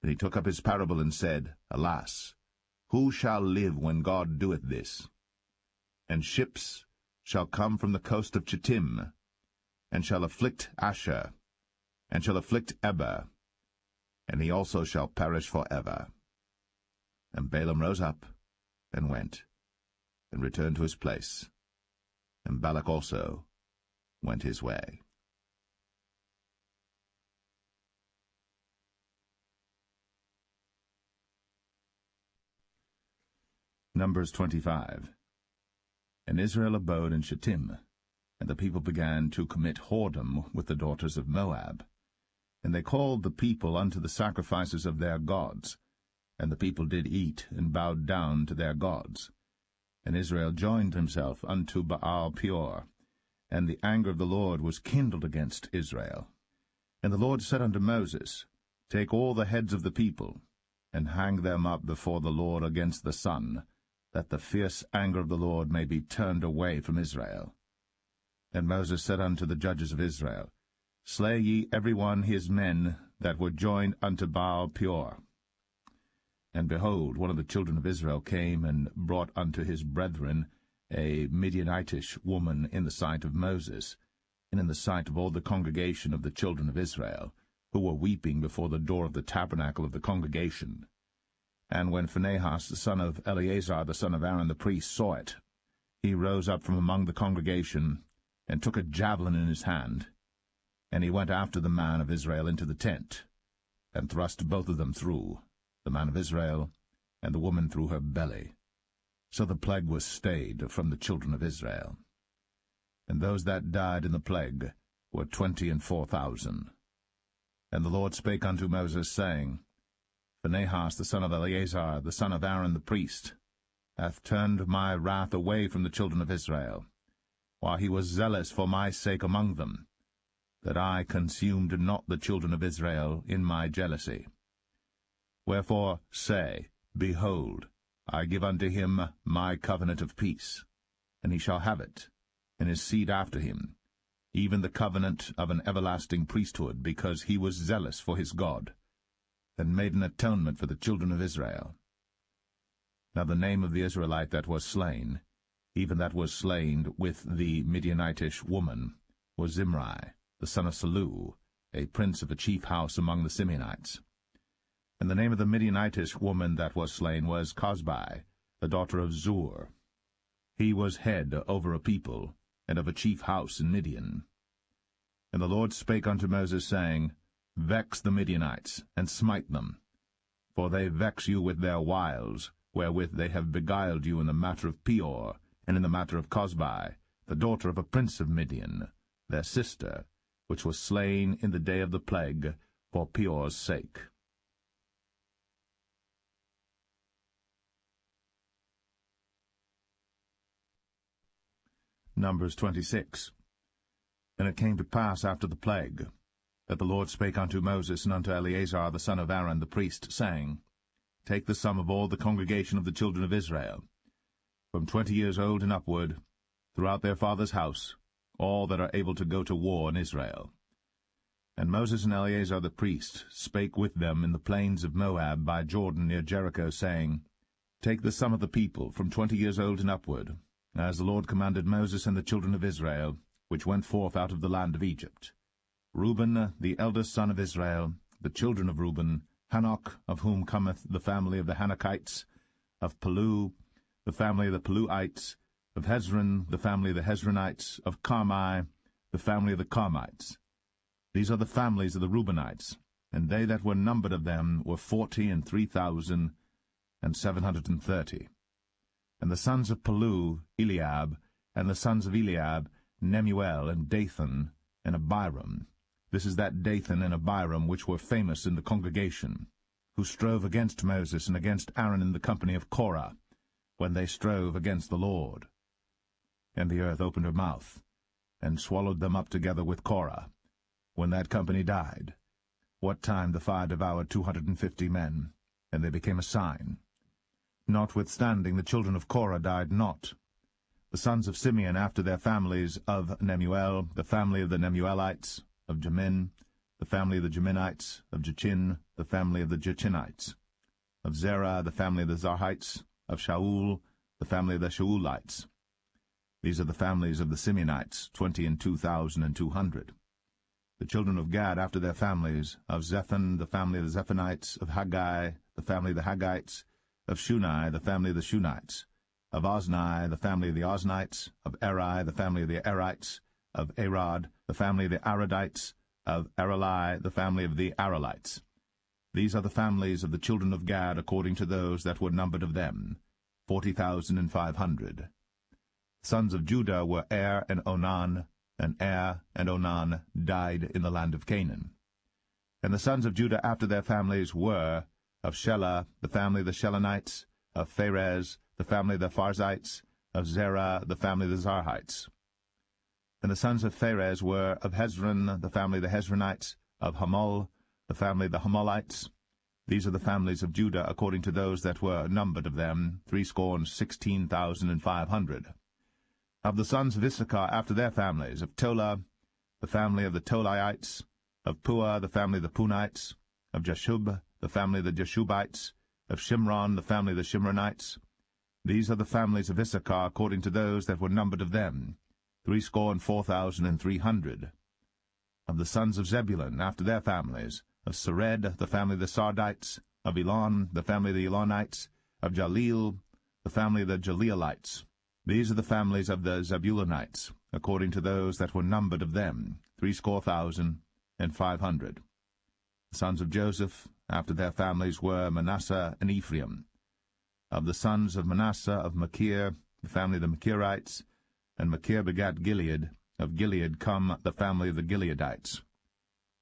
And he took up his parable, and said, Alas, who shall live when God doeth this? And ships shall come from the coast of Chittim, and shall afflict Asshur, and shall afflict Eber, and he also shall perish for ever. And Balaam rose up, and went, and returned to his place, and Balak also went his way. Numbers 25. And Israel abode in Shittim, and the people began to commit whoredom with the daughters of Moab. And they called the people unto the sacrifices of their gods, and the people did eat, and bowed down to their gods. And Israel joined himself unto Baal Peor, and the anger of the Lord was kindled against Israel. And the Lord said unto Moses, Take all the heads of the people, and hang them up before the Lord against the sun, that the fierce anger of the Lord may be turned away from Israel. And Moses said unto the judges of Israel, Slay ye every one his men that were joined unto Baal Peor. And behold, one of the children of Israel came and brought unto his brethren a Midianitish woman in the sight of Moses, and in the sight of all the congregation of the children of Israel, who were weeping before the door of the tabernacle of the congregation. And when Phinehas the son of Eleazar the son of Aaron the priest saw it, he rose up from among the congregation, and took a javelin in his hand, and he went after the man of Israel into the tent, and thrust both of them through, the man of Israel, and the woman through her belly. So the plague was stayed from the children of Israel. And those that died in the plague were 24,000. And the Lord spake unto Moses, saying, Phinehas the son of Eleazar, the son of Aaron the priest, hath turned my wrath away from the children of Israel, while he was zealous for my sake among them, that I consumed not the children of Israel in my jealousy. Wherefore say, Behold, I give unto him my covenant of peace, and he shall have it, and his seed after him, even the covenant of an everlasting priesthood, because he was zealous for his God, and made an atonement for the children of Israel. Now the name of the Israelite that was slain, even that was slain with the Midianitish woman, was Zimri, the son of Salu, a prince of a chief house among the Simeonites. And the name of the Midianitish woman that was slain was Cosbi, the daughter of Zur. He was head over a people, and of a chief house in Midian. And the Lord spake unto Moses, saying, Vex the Midianites, and smite them, for they vex you with their wiles, wherewith they have beguiled you in the matter of Peor, and in the matter of Cosbi, the daughter of a prince of Midian, their sister, which was slain in the day of the plague, for Peor's sake. Numbers 26. And it came to pass after the plague, that the Lord spake unto Moses and unto Eleazar the son of Aaron the priest, saying, Take the sum of all the congregation of the children of Israel, from 20 years old and upward, throughout their father's house, all that are able to go to war in Israel. And Moses and Eleazar the priest spake with them in the plains of Moab by Jordan near Jericho, saying, Take the sum of the people from 20 years old and upward, as the Lord commanded Moses and the children of Israel, which went forth out of the land of Egypt. Reuben, the eldest son of Israel, the children of Reuben, Hanok, of whom cometh the family of the Hanokites, of Palu, the family of the Paluites, of Hezron, the family of the Hezronites, of Carmi, the family of the Carmites. These are the families of the Reubenites, and they that were numbered of them were 40,003,730. And the sons of Palu, Eliab, and the sons of Eliab, Nemuel, and Dathan, and Abiram. This is that Dathan and Abiram which were famous in the congregation, who strove against Moses and against Aaron in the company of Korah, when they strove against the Lord. And the earth opened her mouth, and swallowed them up together with Korah, when that company died, what time the fire devoured 250 men, and they became a sign. Notwithstanding the children of Korah died not. The sons of Simeon after their families, of Nemuel, the family of the Nemuelites, of Jamin, the family of the Jaminites, of Jachin, the family of the Jachinites, of Zerah, the family of the Zarhites, of Shaul, the family of the Shaulites. These are the families of the Simeonites, 22,200. The children of Gad after their families, of Zephon, the family of the Zephonites, of Haggai, the family of the Haggites, of Shunai, the family of the Shunites, of Ozni, the family of the Oznites, of Eri, the family of the Erites, of Arad, the family of the Aradites, of Arali, the family of the Aralites. These are the families of the children of Gad according to those that were numbered of them, 40,500. Sons of Judah were and Onan, and and Onan died in the land of Canaan. And the sons of Judah after their families were, of Shelah, the family of the Shelonites, of Pharez, the family of the Pharzites, of Zerah, the family of the Zarhites. And the sons of Pharez were, of Hezron, the family of the Hezronites, of Hamul, the family of the Hamulites. These are the families of Judah according to those that were numbered of them, 16,500. Of the sons of Issachar after their families, of Tola, the family of the Tolaites, of Puah, the family of the Punites, of Jashub, the family of the Jashubites, of Shimron, the family of the Shimronites. These are the families of Issachar according to those that were numbered of them, 64,300. Of the sons of Zebulun after their families, of Sered, the family of the Sardites, of Elon, the family of the Elonites, of Jaleel, the family of the Jaleelites. These are the families of the Zebulunites, according to those that were numbered of them, 60,500. The sons of Joseph after their families were Manasseh and Ephraim. Of the sons of Manasseh, of Machir, the family of the Machirites, and Machir begat Gilead. Of Gilead come the family of the Gileadites.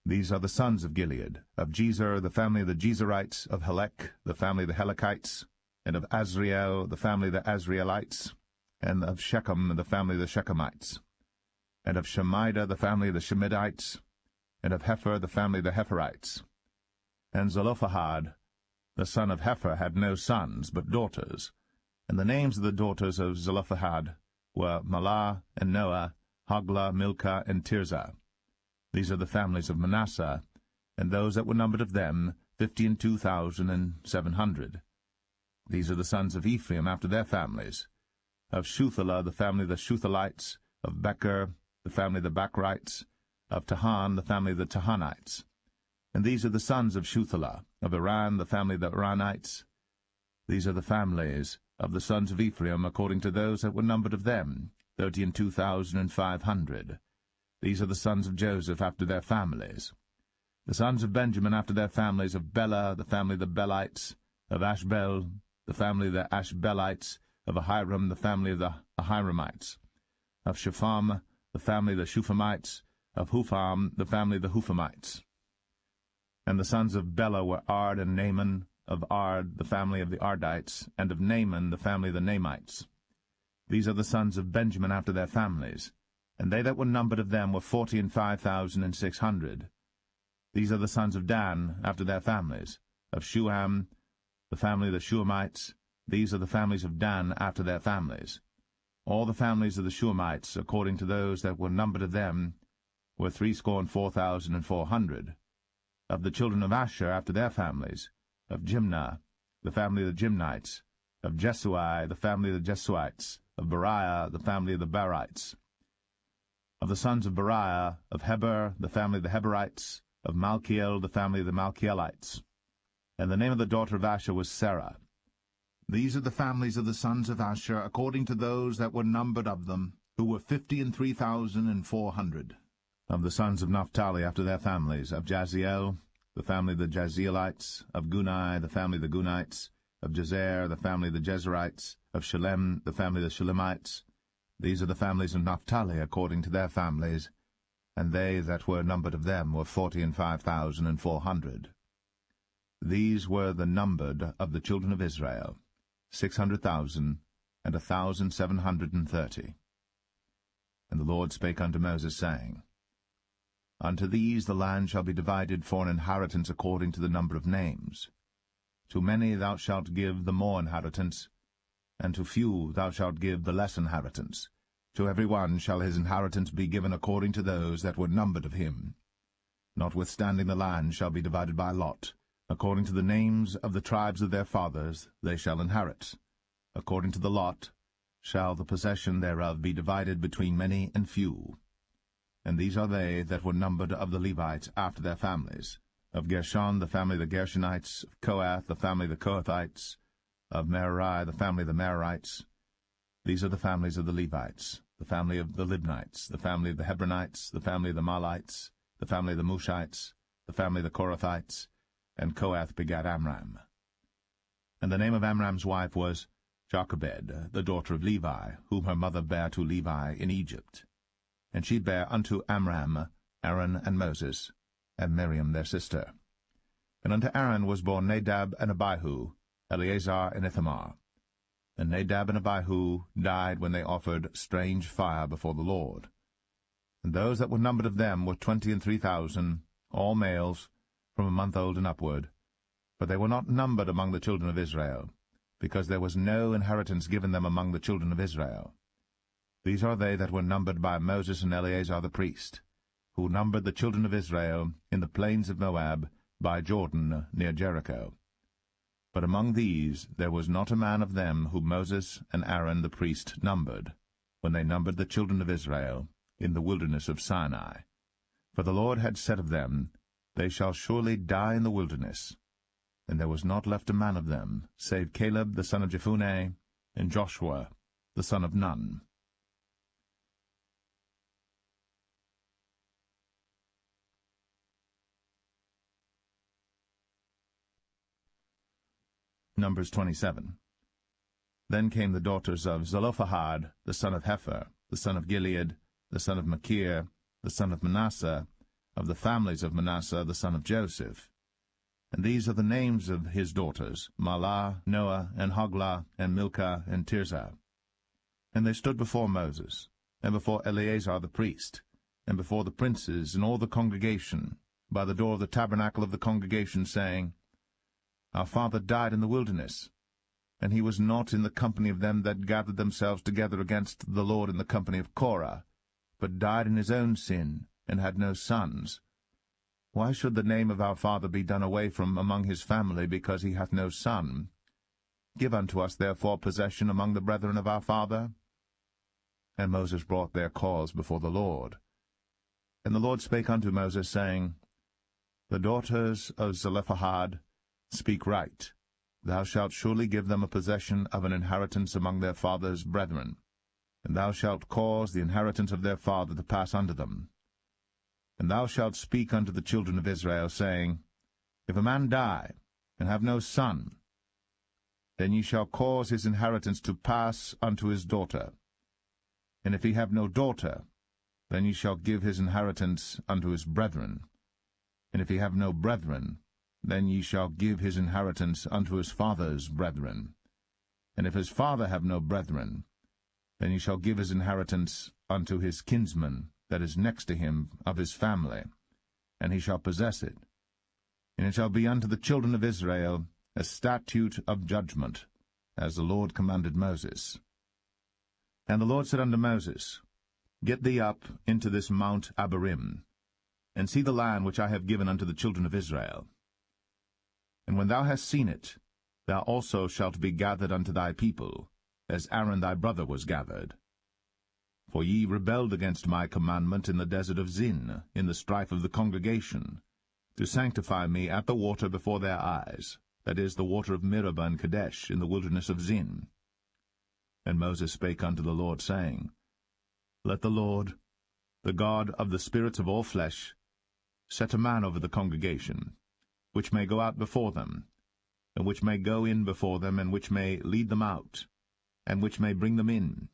These are the sons of Gilead. Of Jezer, the family of the Jezerites, of Helek, the family of the Helekites, and of Azriel, the family of the Azrielites, and of Shechem, the family of the Shechemites, and of Shemida, the family of the Shemidites, and of Hepher, the family of the Hepherites. And Zelophehad, the son of Hepher, had no sons, but daughters. And the names of the daughters of Zelophehad were Mahlah and Noah, Hoglah, Milcah, and Tirzah. These are the families of Manasseh, and those that were numbered of them, 52,700. These are the sons of Ephraim after their families. Of Shuthelah, the family of the Shuthalites, of Becher, the family of the Bachrites, of Tahan, the family of the Tahanites. And these are the sons of Shuthelah, of Iran, the family of the Iranites. These are the families of the sons of Ephraim according to those that were numbered of them, 32,500. These are the sons of Joseph after their families. The sons of Benjamin after their families, of Bela, the family of the Belites, of Ashbel, the family of the Ashbelites, of Ahiram, the family of the Ahiramites, of Shepham, the family of the Shuphamites, of Hupham, the family of the Huphamites. And the sons of Bela were Ard and Naaman, of Ard, the family of the Ardites, and of Naaman, the family of the Naamites. These are the sons of Benjamin after their families, and they that were numbered of them were 45,600. These are the sons of Dan after their families, of Shuham, the family of the Shuhamites. These are the families of Dan after their families. All the families of the Shuhamites, according to those that were numbered of them, were 64,400. Of the children of Asher after their families, of Jimnah, the family of the Jimnites, of Jesui, the family of the Jesuites, of Beriah, the family of the Berites. Of the sons of Beriah, of Heber, the family of the Heberites, of Malkiel, the family of the Malkielites. And the name of the daughter of Asher was Sarah. These are the families of the sons of Asher, according to those that were numbered of them, who were 53,400. Of the sons of Naphtali after their families, of Jaziel, the family of the Jazielites, of Gunai, the family of the Gunites, of Jezer, the family of the Jezerites, of Shalem, the family of the Shalemites. These are the families of Naphtali according to their families, and they that were numbered of them were 45,400. These were the numbered of the children of Israel, 600,000, and 1,730. And the Lord spake unto Moses, saying, Unto these the land shall be divided for an inheritance according to the number of names. To many thou shalt give the more inheritance, and to few thou shalt give the less inheritance. To every one shall his inheritance be given according to those that were numbered of him. Notwithstanding the land shall be divided by lot. According to the names of the tribes of their fathers they shall inherit. According to the lot shall the possession thereof be divided between many and few. And these are they that were numbered of the Levites after their families. Of Gershon the family of the Gershonites, of Kohath the family of the Kohathites, of Merari the family of the Merarites. These are the families of the Levites, the family of the Libnites, the family of the Hebronites, the family of the Mahlites, the family of the Mushites, the family of the Korathites, and Kohath begat Amram. And the name of Amram's wife was Jochebed, the daughter of Levi, whom her mother bare to Levi in Egypt. And she bare unto Amram Aaron and Moses, and Miriam their sister. And unto Aaron was born Nadab and Abihu, Eleazar and Ithamar. And Nadab and Abihu died when they offered strange fire before the Lord. And those that were numbered of them were 23,000, all males, from a month old and upward. But they were not numbered among the children of Israel, because there was no inheritance given them among the children of Israel. These are they that were numbered by Moses and Eleazar the priest, who numbered the children of Israel in the plains of Moab by Jordan near Jericho. But among these there was not a man of them whom Moses and Aaron the priest numbered, when they numbered the children of Israel in the wilderness of Sinai. For the Lord had said of them, They shall surely die in the wilderness. And there was not left a man of them, save Caleb the son of Jephunneh, and Joshua the son of Nun. Numbers 27. Then came the daughters of Zelophehad, the son of Hepher, the son of Gilead, the son of Machir, the son of Manasseh, of the families of Manasseh, the son of Joseph. And these are the names of his daughters, Mahlah, Noah, and Hoglah, and Milcah, and Tirzah. And they stood before Moses, and before Eleazar the priest, and before the princes and all the congregation, by the door of the tabernacle of the congregation, saying, Our father died in the wilderness, and he was not in the company of them that gathered themselves together against the Lord in the company of Korah, but died in his own sin, and had no sons. Why should the name of our father be done away from among his family, because he hath no son? Give unto us therefore possession among the brethren of our father. And Moses brought their cause before the Lord. And the Lord spake unto Moses, saying, The daughters of Zelophehad speak right. Thou shalt surely give them a possession of an inheritance among their father's brethren, and thou shalt cause the inheritance of their father to pass unto them. And thou shalt speak unto the children of Israel, saying, If a man die, and have no son, then ye shall cause his inheritance to pass unto his daughter. And if he have no daughter, then ye shall give his inheritance unto his brethren. And if he have no brethren, then ye shall give his inheritance unto his father's brethren. And if his father have no brethren, then ye shall give his inheritance unto his kinsman that is next to him of his family, and he shall possess it. And it shall be unto the children of Israel a statute of judgment, as the Lord commanded Moses. And the Lord said unto Moses, Get thee up into this Mount Abarim, and see the land which I have given unto the children of Israel. And when thou hast seen it, thou also shalt be gathered unto thy people, as Aaron thy brother was gathered. For ye rebelled against my commandment in the desert of Zin, in the strife of the congregation, to sanctify me at the water before their eyes, that is, the water of Meribah and Kadesh, in the wilderness of Zin. And Moses spake unto the Lord, saying, Let the Lord, the God of the spirits of all flesh, set a man over the congregation, which may go out before them, and which may go in before them, and which may lead them out, and which may bring them in,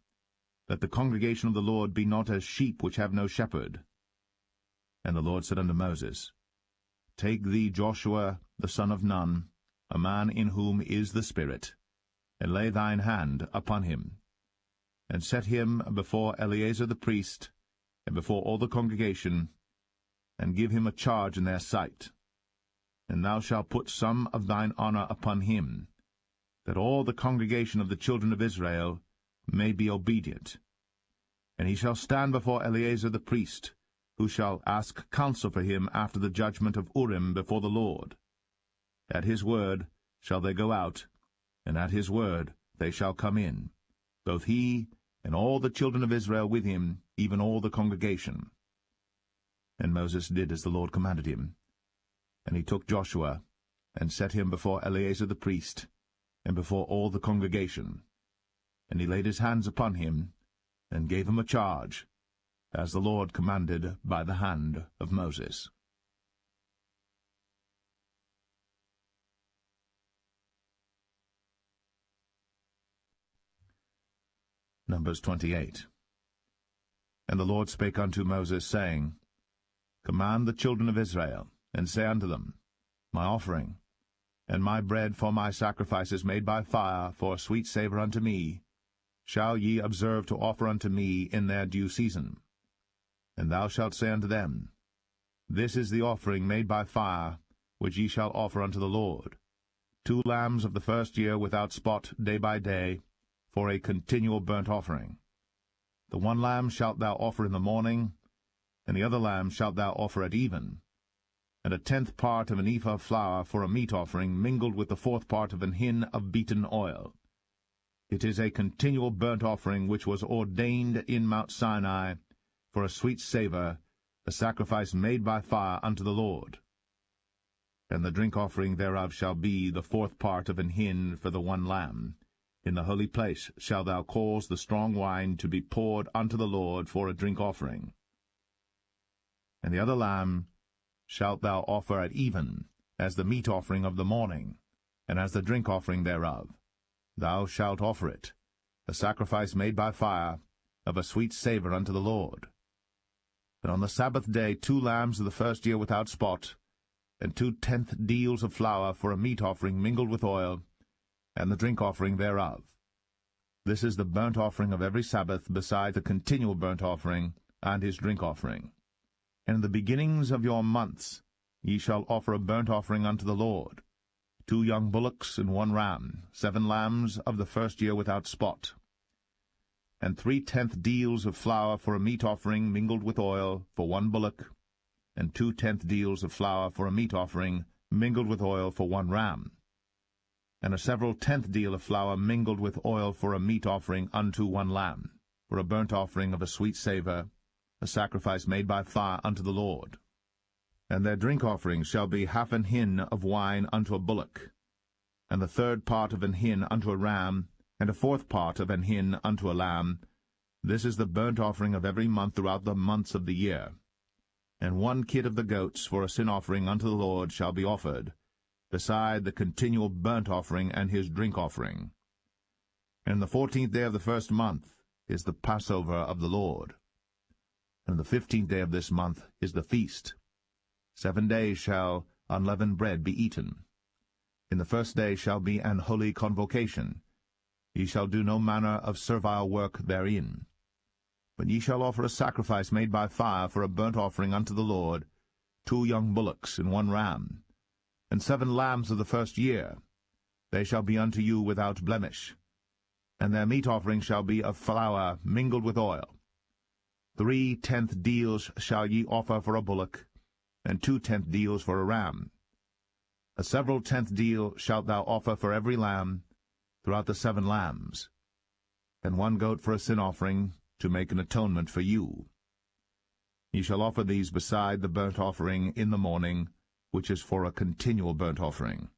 that the congregation of the Lord be not as sheep which have no shepherd. And the Lord said unto Moses, Take thee Joshua the son of Nun, a man in whom is the Spirit, and lay thine hand upon him, and set him before Eleazar the priest, and before all the congregation, and give him a charge in their sight. And thou shalt put some of thine honor upon him, that all the congregation of the children of Israel may be obedient. And he shall stand before Eleazar the priest, who shall ask counsel for him after the judgment of Urim before the Lord. At his word shall they go out, and at his word they shall come in, both he and all the children of Israel with him, even all the congregation. And Moses did as the Lord commanded him. And he took Joshua, and set him before Eleazar the priest, and before all the congregation. And he laid his hands upon him, and gave him a charge, as the Lord commanded by the hand of Moses. Numbers 28. And the Lord spake unto Moses, saying, Command the children of Israel, and say unto them, My offering, and my bread for my sacrifices made by fire for a sweet savour unto me, shall ye observe to offer unto me in their due season. And thou shalt say unto them, This is the offering made by fire, which ye shall offer unto the Lord, 2 lambs of the first year without spot day by day, for a continual burnt offering. The 1 lamb shalt thou offer in the morning, and the other lamb shalt thou offer at even, and 1/10 part of an ephah of flour for a meat offering, mingled with the 4th part of an hin of beaten oil. It is a continual burnt offering which was ordained in Mount Sinai for a sweet savour, a sacrifice made by fire unto the Lord. And the drink offering thereof shall be the 4th part of an hin for the 1 lamb. In the holy place shalt thou cause the strong wine to be poured unto the Lord for a drink offering. And the other lamb shalt thou offer at even, as the meat offering of the morning, and as the drink offering thereof. Thou shalt offer it, a sacrifice made by fire, of a sweet savour unto the Lord. And on the Sabbath day 2 lambs of the first year without spot, and 2/10 deals of flour for a meat offering mingled with oil, and the drink offering thereof. This is the burnt offering of every Sabbath, beside the continual burnt offering, and his drink offering. And in the beginnings of your months ye shall offer a burnt offering unto the Lord, 2 young bullocks and 1 ram, 7 lambs of the first year without spot, and 3/10 deals of flour for a meat offering mingled with oil for 1 bullock, and 2/10 deals of flour for a meat offering mingled with oil for 1 ram, and a several 10th deal of flour mingled with oil for a meat offering unto 1 lamb, for a burnt offering of a sweet savour, a sacrifice made by fire unto the Lord. And their drink offering shall be 1/2 an hin of wine unto a bullock, and the 1/3 part of an hin unto a ram, and a 4th part of an hin unto a lamb. This is the burnt offering of every month throughout the months of the year. And 1 kid of the goats for a sin offering unto the Lord shall be offered, beside the continual burnt offering and his drink offering. And the 14th day of the first month is the Passover of the Lord. And the 15th day of this month is the feast. 7 days shall unleavened bread be eaten. In the first day shall be an holy convocation. Ye shall do no manner of servile work therein. But ye shall offer a sacrifice made by fire for a burnt offering unto the Lord, 2 young bullocks and 1 ram, and 7 lambs of the first year. They shall be unto you without blemish. And their meat offering shall be of flour mingled with oil. 3/10 deals shall ye offer for a bullock, and 2/10 deals for a ram. A several 10th deal shalt thou offer for every lamb, throughout the 7 lambs, and 1 goat for a sin offering, to make an atonement for you. Ye shall offer these beside the burnt offering in the morning, which is for a continual burnt offering.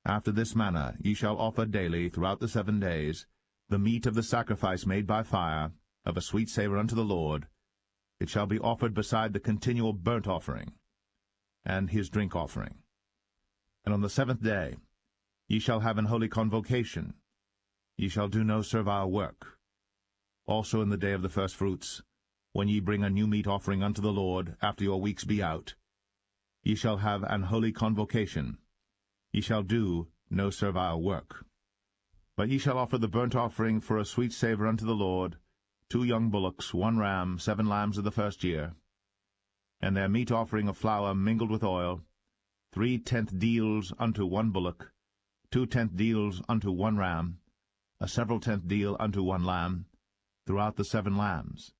After this manner ye shall offer daily throughout the 7 days the meat of the sacrifice made by fire, of a sweet savour unto the Lord. It shall be offered beside the continual burnt offering, and his drink offering. And on the 7th day ye shall have an holy convocation. Ye shall do no servile work. Also in the day of the firstfruits, when ye bring a new meat offering unto the Lord, after your weeks be out, ye shall have an holy convocation. Ye shall do no servile work. But ye shall offer the burnt offering for a sweet savour unto the Lord, 2 young bullocks, 1 ram, 7 lambs of the first year, and their meat offering of flour mingled with oil, 3 tenth deals unto 1 bullock, 2 tenth deals unto 1 ram, a several tenth deal unto 1 lamb, throughout the 7 lambs,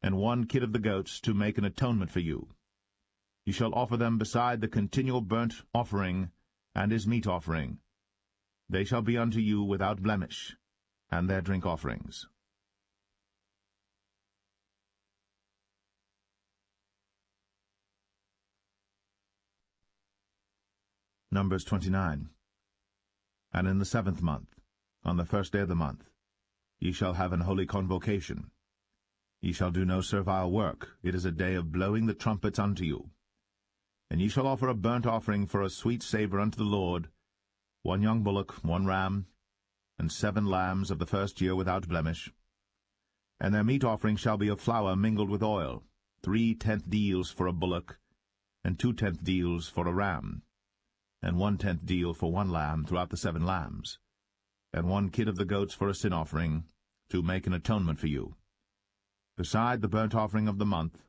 and 1 kid of the goats to make an atonement for you. You shall offer them beside the continual burnt offering and his meat offering. They shall be unto you without blemish, and their drink offerings. Numbers 29. And in the 7th month, on the 1st day of the month, ye shall have an holy convocation. Ye shall do no servile work. It is a day of blowing the trumpets unto you. And ye shall offer a burnt offering for a sweet savour unto the Lord, 1 young bullock, 1 ram, and 7 lambs of the first year without blemish. And their meat offering shall be of flour mingled with oil, 3 tenth deals for a bullock, and 2 tenth deals for a ram, and 1 tenth deal for 1 lamb throughout the 7 lambs, and 1 kid of the goats for a sin offering, to make an atonement for you, beside the burnt offering of the month,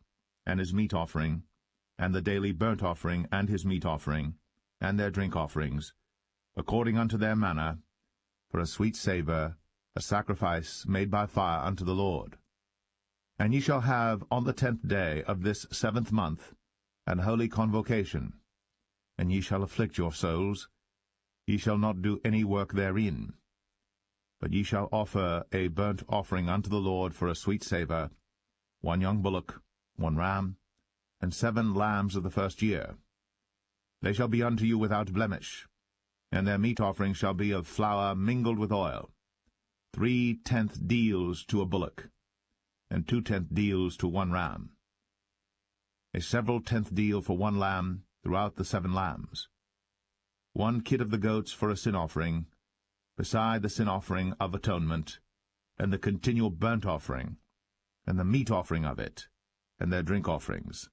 and his meat offering, and the daily burnt offering and his meat offering, and their drink offerings, according unto their manner, for a sweet savour, a sacrifice made by fire unto the Lord. And ye shall have on the 10th day of this 7th month an holy convocation, and ye shall afflict your souls. Ye shall not do any work therein. But ye shall offer a burnt offering unto the Lord for a sweet savour, 1 young bullock, 1 ram, and 7 lambs of the first year. They shall be unto you without blemish, and their meat offering shall be of flour mingled with oil, 3 tenth deals to a bullock, and 2 tenth deals to 1 ram, a several tenth deal for 1 lamb throughout the 7 lambs, 1 kid of the goats for a sin offering, beside the sin offering of atonement, and the continual burnt offering, and the meat offering of it, and their drink offerings.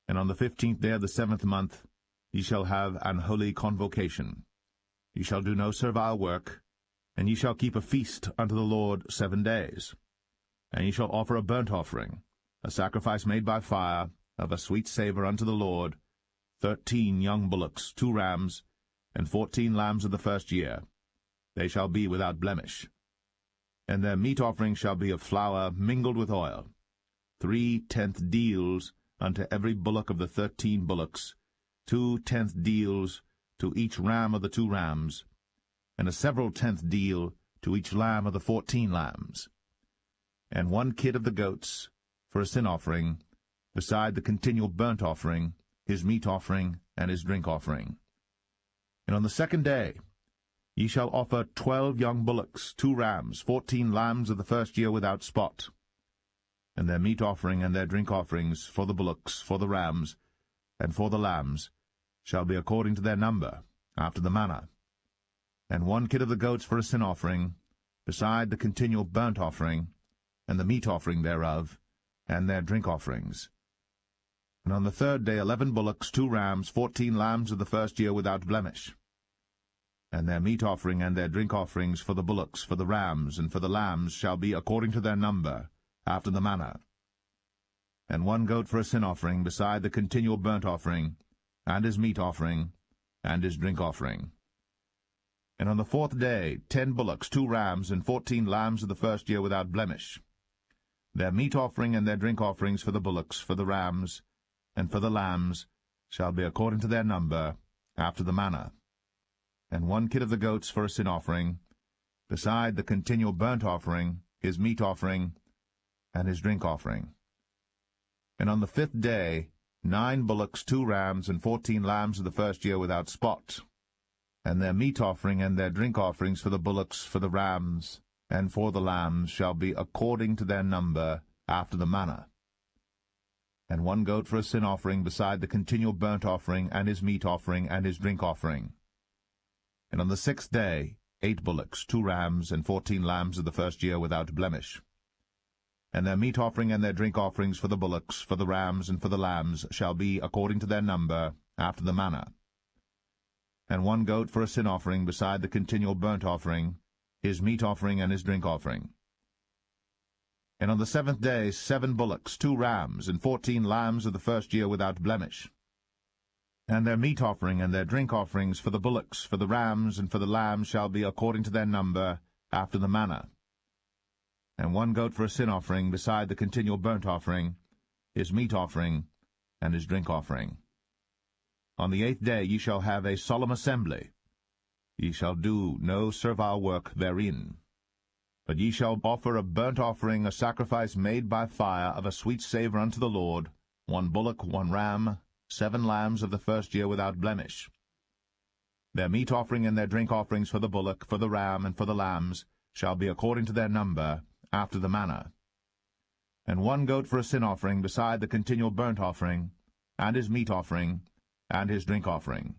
And on the 15th day of the 7th month ye shall have an holy convocation. Ye shall do no servile work, and ye shall keep a feast unto the Lord 7 days. And ye shall offer a burnt offering, a sacrifice made by fire, of a sweet savour unto the Lord, 13 young bullocks, 2 rams, and 14 lambs of the first year. They shall be without blemish. And their meat offering shall be of flour mingled with oil, 3 tenth deals unto every bullock of the 13 bullocks, 2 tenth deals to each ram of the 2 rams, and a several tenth deal to each lamb of the 14 lambs, and 1 kid of the goats for a sin offering, beside the continual burnt offering, his meat offering, and his drink offering. And on the 2nd day ye shall offer 12 young bullocks, 2 rams, 14 lambs of the first year without spot, and their meat offering and their drink offerings for the bullocks, for the rams, and for the lambs shall be according to their number, after the manner, and 1 kid of the goats for a sin offering, beside the continual burnt offering, and the meat offering thereof, and their drink offerings. And on the 3rd day 11 bullocks, 2 rams, 14 lambs of the first year without blemish, and their meat offering and their drink offerings for the bullocks, for the rams, and for the lambs shall be according to their number, after the manner, and 1 goat for a sin offering, beside the continual burnt offering, and his meat offering, and his drink offering. And on the 4th day 10 bullocks, 2 rams, and 14 lambs of the first year without blemish. Their meat offering and their drink offerings for the bullocks, for the rams, and for the lambs shall be according to their number, after the manner. And 1 kid of the goats for a sin offering, beside the continual burnt offering, his meat offering, and his drink offering. And on the 5th day 9 bullocks, 2 rams, and 14 lambs of the first year without spot, and their meat offering and their drink offerings for the bullocks, for the rams, and for the lambs shall be according to their number, after the manner. And 1 goat for a sin offering, beside the continual burnt offering, and his meat offering, and his drink offering. And on the 6th day 8 bullocks, 2 rams, and 14 lambs of the first year without blemish. And their meat offering and their drink offerings for the bullocks, for the rams, and for the lambs shall be according to their number, after the manner. And 1 goat for a sin offering, beside the continual burnt offering, his meat offering and his drink offering. And on the 7th day 7 bullocks, 2 rams, and 14 lambs of the first year without blemish. And their meat offering and their drink offerings for the bullocks, for the rams, and for the lambs shall be according to their number, after the manner. And 1 goat for a sin offering, beside the continual burnt offering, his meat offering, and his drink offering. On the 8th day ye shall have a solemn assembly. Ye shall do no servile work therein. But ye shall offer a burnt offering, a sacrifice made by fire, of a sweet savour unto the Lord, 1 bullock, 1 ram, 7 lambs of the first year without blemish. Their meat offering and their drink offerings for the bullock, for the ram, and for the lambs shall be according to their number, after the manner. And 1 goat for a sin offering, beside the continual burnt offering, and his meat offering, and his drink offering.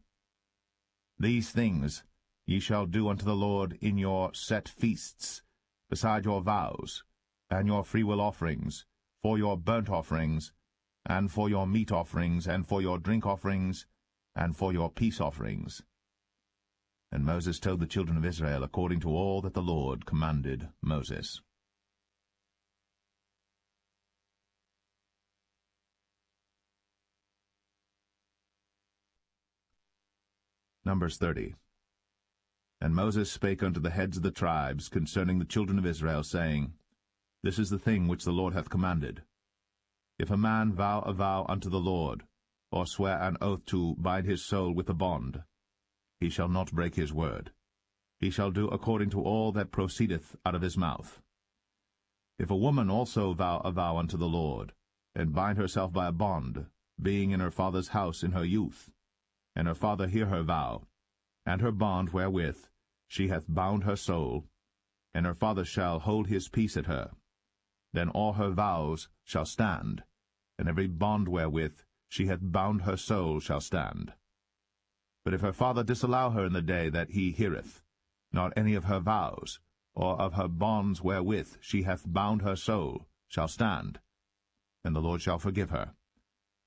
These things ye shall do unto the Lord in your set feasts, beside your vows, and your freewill offerings, for your burnt offerings, and for your meat offerings, and for your drink offerings, and for your peace offerings. And Moses told the children of Israel according to all that the Lord commanded Moses. Numbers 30. And Moses spake unto the heads of the tribes concerning the children of Israel, saying, This is the thing which the Lord hath commanded. If a man vow a vow unto the Lord, or swear an oath to bind his soul with a bond, he shall not break his word. He shall do according to all that proceedeth out of his mouth. If a woman also vow a vow unto the Lord, and bind herself by a bond, being in her father's house in her youth, and her father hear her vow, and her bond wherewith she hath bound her soul, and her father shall hold his peace at her, then all her vows shall stand, and every bond wherewith she hath bound her soul shall stand. But if her father disallow her in the day that he heareth, not any of her vows, or of her bonds wherewith she hath bound her soul, shall stand, then the Lord shall forgive her,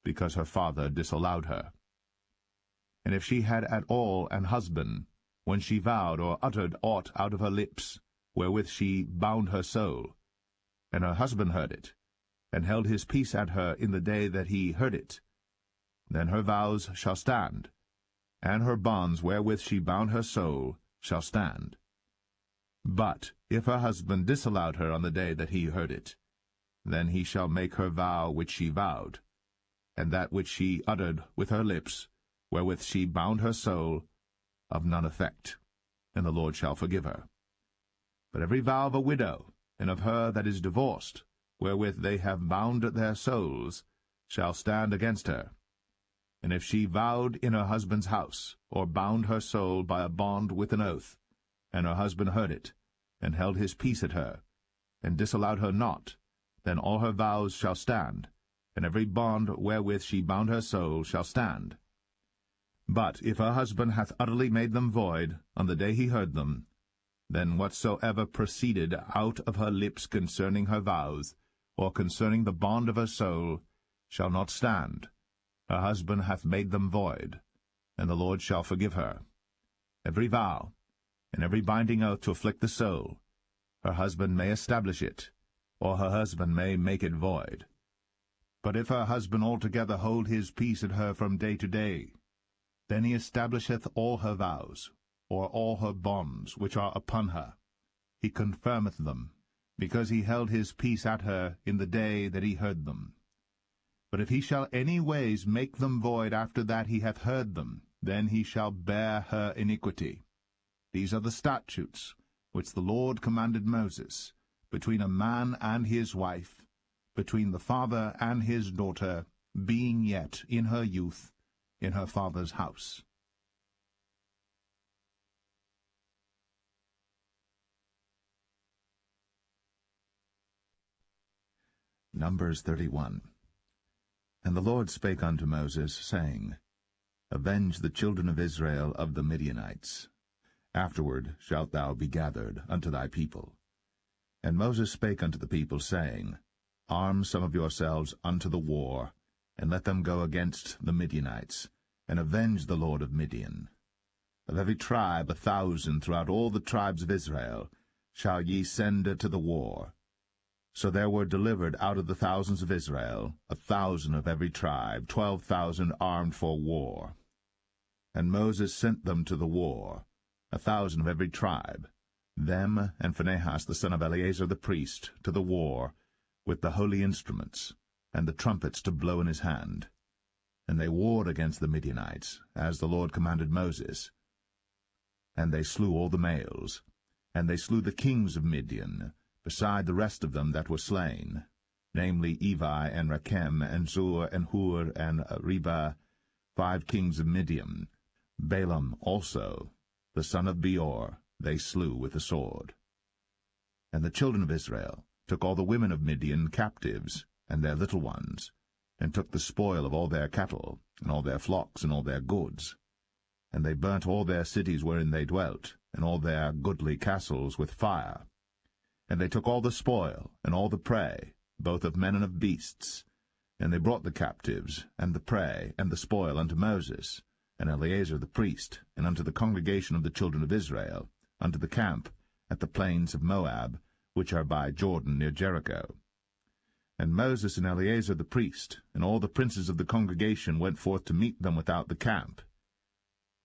because her father disallowed her. And if she had at all an husband, when she vowed or uttered aught out of her lips, wherewith she bound her soul, and her husband heard it, and held his peace at her in the day that he heard it, then her vows shall stand, and her bonds wherewith she bound her soul shall stand. But if her husband disallowed her on the day that he heard it, then he shall make her vow which she vowed, and that which she uttered with her lips, wherewith she bound her soul, of none effect, and the Lord shall forgive her. But every vow of a widow, and of her that is divorced, wherewith they have bound their souls, shall stand against her. And if she vowed in her husband's house, or bound her soul by a bond with an oath, and her husband heard it, and held his peace at her, and disallowed her not, then all her vows shall stand, and every bond wherewith she bound her soul shall stand. But if her husband hath utterly made them void on the day he heard them, then whatsoever proceeded out of her lips concerning her vows, or concerning the bond of her soul, shall not stand. Her husband hath made them void, and the Lord shall forgive her. Every vow, and every binding oath to afflict the soul, her husband may establish it, or her husband may make it void. But if her husband altogether hold his peace at her from day to day, then he establisheth all her vows, or all her bonds which are upon her. He confirmeth them, because he held his peace at her in the day that he heard them. But if he shall any ways make them void after that he hath heard them, then he shall bear her iniquity. These are the statutes which the Lord commanded Moses, between a man and his wife, between the father and his daughter, being yet in her youth, in her father's house. Numbers 31. And the Lord spake unto Moses, saying, Avenge the children of Israel of the Midianites. Afterward shalt thou be gathered unto thy people. And Moses spake unto the people, saying, Arm some of yourselves unto the war, and let them go against the Midianites, and avenge the lord of Midian. Of every tribe 1,000 throughout all the tribes of Israel shall ye send to the war. So there were delivered out of the thousands of Israel 1,000 of every tribe, 12,000 armed for war. And Moses sent them to the war, 1,000 of every tribe, them and Phinehas the son of Eleazar the priest, to the war, with the holy instruments, and the trumpets to blow in his hand. And they warred against the Midianites, as the Lord commanded Moses. And they slew all the males, and they slew the kings of Midian, beside the rest of them that were slain, namely Evi, and Rechem, and Zur, and Hur, and Reba, 5 kings of Midian. Balaam also, the son of Beor, they slew with the sword. And the children of Israel took all the women of Midian captives, and their little ones, and took the spoil of all their cattle, and all their flocks, and all their goods. And they burnt all their cities wherein they dwelt, and all their goodly castles with fire. And they took all the spoil, and all the prey, both of men and of beasts. And they brought the captives, and the prey, and the spoil unto Moses, and Eleazar the priest, and unto the congregation of the children of Israel, unto the camp at the plains of Moab, which are by Jordan near Jericho. And Moses and Eleazar the priest, and all the princes of the congregation went forth to meet them without the camp.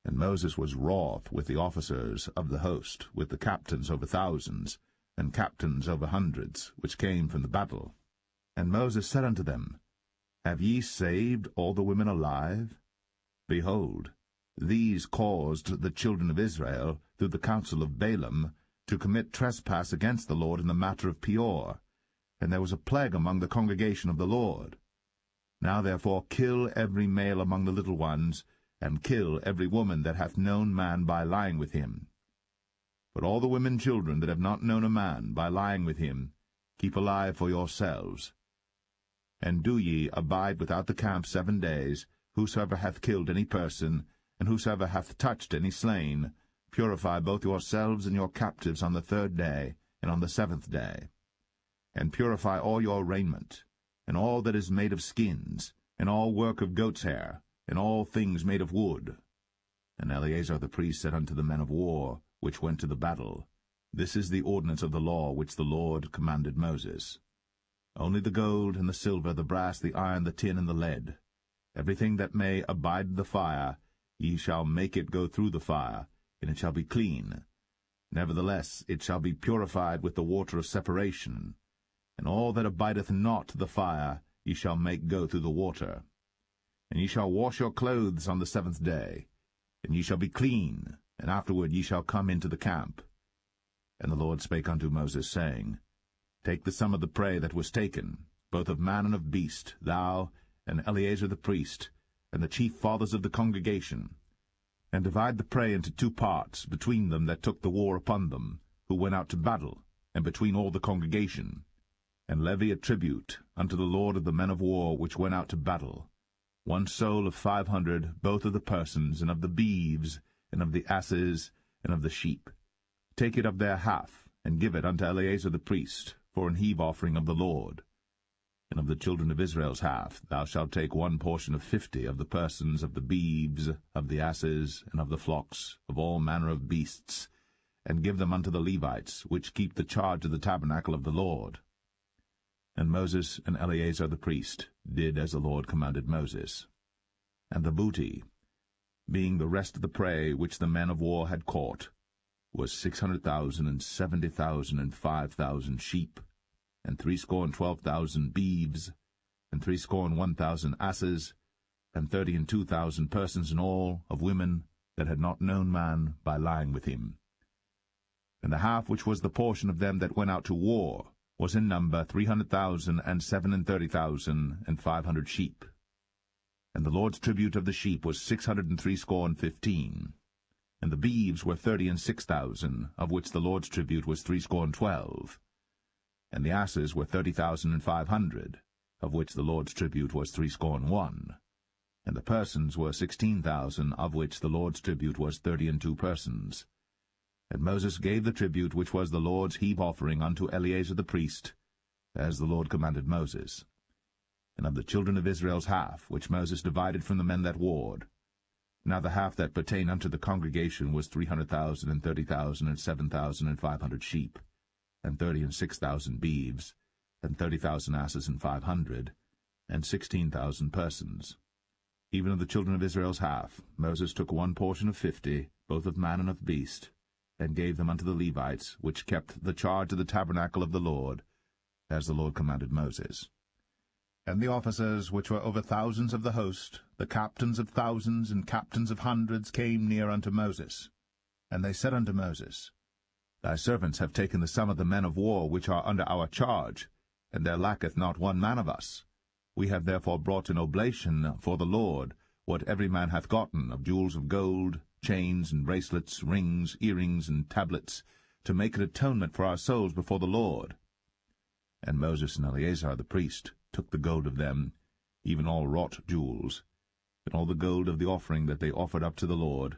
And Moses was wroth with the officers of the host, with the captains over thousands, and captains over hundreds, which came from the battle. And Moses said unto them, Have ye saved all the women alive? Behold, these caused the children of Israel, through the counsel of Balaam, to commit trespass against the Lord in the matter of Peor, and there was a plague among the congregation of the Lord. Now therefore kill every male among the little ones, and kill every woman that hath known man by lying with him. But all the women children that have not known a man by lying with him, keep alive for yourselves. And do ye abide without the camp 7 days, whosoever hath killed any person, and whosoever hath touched any slain, purify both yourselves and your captives on the 3rd day, and on the 7th day. And purify all your raiment, and all that is made of skins, and all work of goat's hair, and all things made of wood. And Eleazar the priest said unto the men of war, which went to the battle, This is the ordinance of the law which the Lord commanded Moses. Only the gold, and the silver, the brass, the iron, the tin, and the lead, everything that may abide the fire, ye shall make it go through the fire, and it shall be clean. Nevertheless it shall be purified with the water of separation. And all that abideth not the fire ye shall make go through the water. And ye shall wash your clothes on the 7th day, and ye shall be clean, and afterward ye shall come into the camp. And the Lord spake unto Moses, saying, Take the sum of the prey that was taken, both of man and of beast, thou, and Eleazar the priest, and the chief fathers of the congregation, and divide the prey into 2 parts, between them that took the war upon them, who went out to battle, and between all the congregation. And levy a tribute unto the Lord of the men of war which went out to battle, 1 soul of 500, both of the persons, and of the beeves, and of the asses, and of the sheep. Take it of their half, and give it unto Eleazar the priest, for an heave offering of the Lord. And of the children of Israel's half thou shalt take 1 portion of 50 of the persons, of the beeves, of the asses, and of the flocks, of all manner of beasts, and give them unto the Levites, which keep the charge of the tabernacle of the Lord. And Moses and Eleazar the priest did as the Lord commanded Moses. And the booty, being the rest of the prey which the men of war had caught, was 600,000, and 70,000, and 5,000 sheep, and 12,000 beeves, and 1,000 asses, and 32,000 persons in all, of women that had not known man by lying with him. And the half which was the portion of them that went out to war was in number 300,000, and 37,000, and 500 sheep. And the Lord's tribute of the sheep was 615. And the beeves were 36,000, of which the Lord's tribute was 312. And the asses were 30,500, of which the Lord's tribute was 301. And the persons were 16,000, of which the Lord's tribute was 32 persons. And Moses gave the tribute which was the Lord's heave offering unto Eleazar the priest, as the Lord commanded Moses. And of the children of Israel's half, which Moses divided from the men that warred. Now the half that pertained unto the congregation was 300,000, and 30,000, and 7,500 sheep, and 30 and 6,000 beeves, and 30,000 asses, and 500, and 16,000 persons. Even of the children of Israel's half, Moses took one portion of 50, both of man and of beast, and gave them unto the Levites, which kept the charge of the tabernacle of the Lord, as the Lord commanded Moses. And the officers which were over thousands of the host, the captains of thousands and captains of hundreds, came near unto Moses. And they said unto Moses, Thy servants have taken the sum of the men of war which are under our charge, and there lacketh not one man of us. We have therefore brought an oblation for the Lord, what every man hath gotten, of jewels of gold, chains and bracelets, rings, earrings, and tablets, to make an atonement for our souls before the Lord. And Moses and Eleazar the priest took the gold of them, even all wrought jewels, and all the gold of the offering that they offered up to the Lord,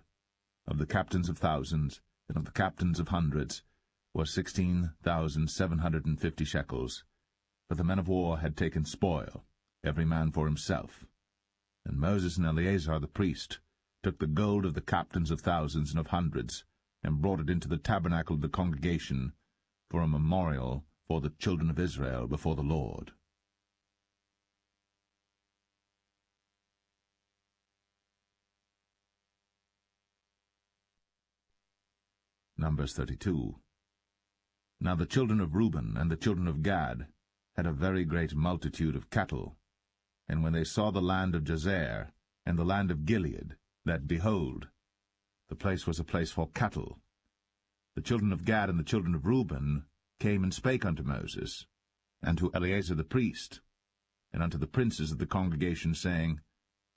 of the captains of thousands, and of the captains of hundreds, was 16,750 shekels. For the men of war had taken spoil, every man for himself. And Moses and Eleazar the priest took the gold of the captains of thousands and of hundreds, and brought it into the tabernacle of the congregation, for a memorial for the children of Israel before the Lord. Numbers 32. Now the children of Reuben and the children of Gad had a very great multitude of cattle. And when they saw the land of Jazer, and the land of Gilead, that, behold, the place was a place for cattle, the children of Gad and the children of Reuben came and spake unto Moses, and to Eleazar the priest, and unto the princes of the congregation, saying,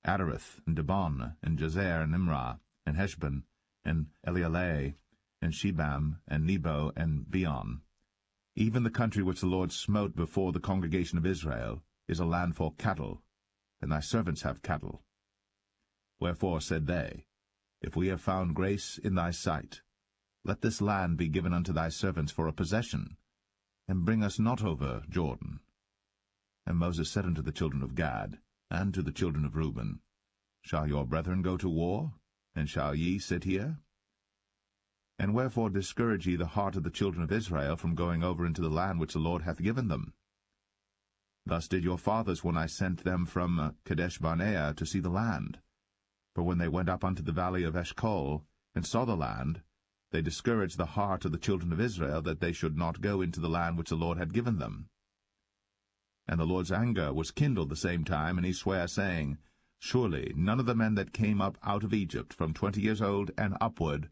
Adareth, and Dibon, and Jazer, and Imrah, and Heshbon, and Elealeh, and Shebam, and Nebo, and Beon. Even the country which the Lord smote before the congregation of Israel is a land for cattle, and thy servants have cattle. Wherefore said they, If we have found grace in thy sight, let this land be given unto thy servants for a possession, and bring us not over Jordan. And Moses said unto the children of Gad, and to the children of Reuben, Shall your brethren go to war, and shall ye sit here? And wherefore discourage ye the heart of the children of Israel from going over into the land which the Lord hath given them? Thus did your fathers when I sent them from Kadesh-barnea to see the land. For when they went up unto the valley of Eshcol, and saw the land, they discouraged the heart of the children of Israel, that they should not go into the land which the Lord had given them. And the Lord's anger was kindled the same time, and he sware, saying, Surely none of the men that came up out of Egypt from 20 years old and upward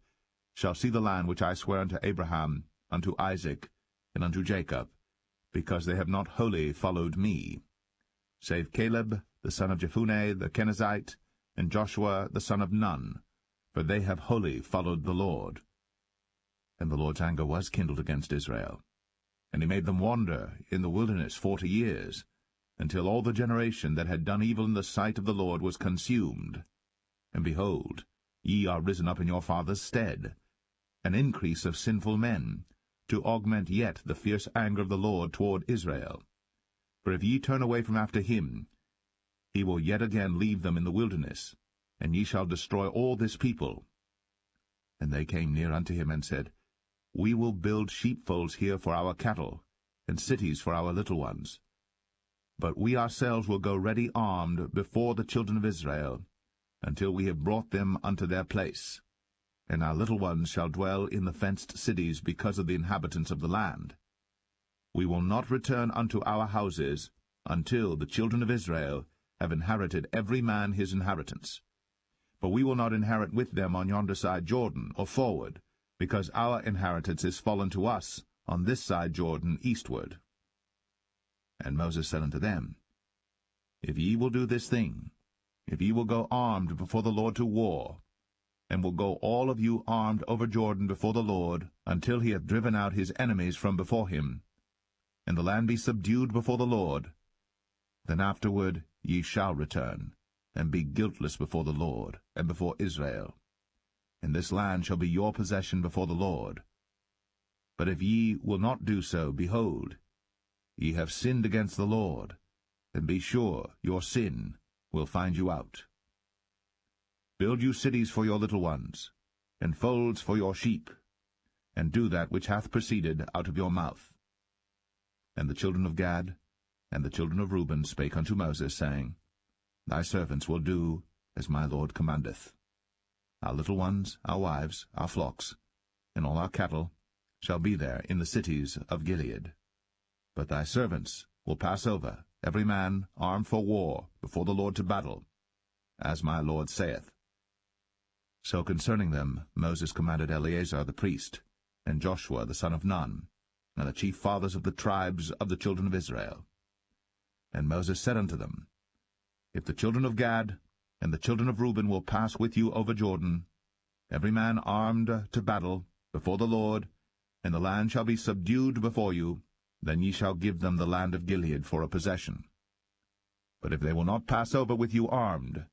shall see the land which I swear unto Abraham, unto Isaac, and unto Jacob, because they have not wholly followed me, save Caleb the son of Jephunneh the Kenizzite, and Joshua the son of Nun, for they have wholly followed the Lord. And the Lord's anger was kindled against Israel, and he made them wander in the wilderness 40 years, until all the generation that had done evil in the sight of the Lord was consumed. And behold, ye are risen up in your father's stead, an increase of sinful men, to augment yet the fierce anger of the Lord toward Israel. For if ye turn away from after him, he will yet again leave them in the wilderness, and ye shall destroy all this people. And they came near unto him, and said, We will build sheepfolds here for our cattle, and cities for our little ones. But we ourselves will go ready armed before the children of Israel, until we have brought them unto their place. And our little ones shall dwell in the fenced cities because of the inhabitants of the land. We will not return unto our houses until the children of Israel have inherited every man his inheritance. For we will not inherit with them on yonder side Jordan, or forward, because our inheritance is fallen to us on this side Jordan eastward. And Moses said unto them, If ye will do this thing, if ye will go armed before the Lord to war, and will go all of you armed over Jordan before the Lord, until he hath driven out his enemies from before him, and the land be subdued before the Lord, then afterward ye shall return, and be guiltless before the Lord, and before Israel. And this land shall be your possession before the Lord. But if ye will not do so, behold, Ye have sinned against the Lord, and be sure your sin will find you out. Build you cities for your little ones, and folds for your sheep, and do that which hath proceeded out of your mouth. And the children of Gad and the children of Reuben spake unto Moses, saying, Thy servants will do as my Lord commandeth. Our little ones, our wives, our flocks, and all our cattle shall be there in the cities of Gilead. But thy servants will pass over, every man armed for war, before the Lord to battle, as my Lord saith. So concerning them Moses commanded Eleazar the priest, and Joshua the son of Nun, and the chief fathers of the tribes of the children of Israel. And Moses said unto them, If the children of Gad and the children of Reuben will pass with you over Jordan, every man armed to battle, before the Lord, and the land shall be subdued before you, then ye shall give them the land of Gilead for a possession. But if they will not pass over with you armed,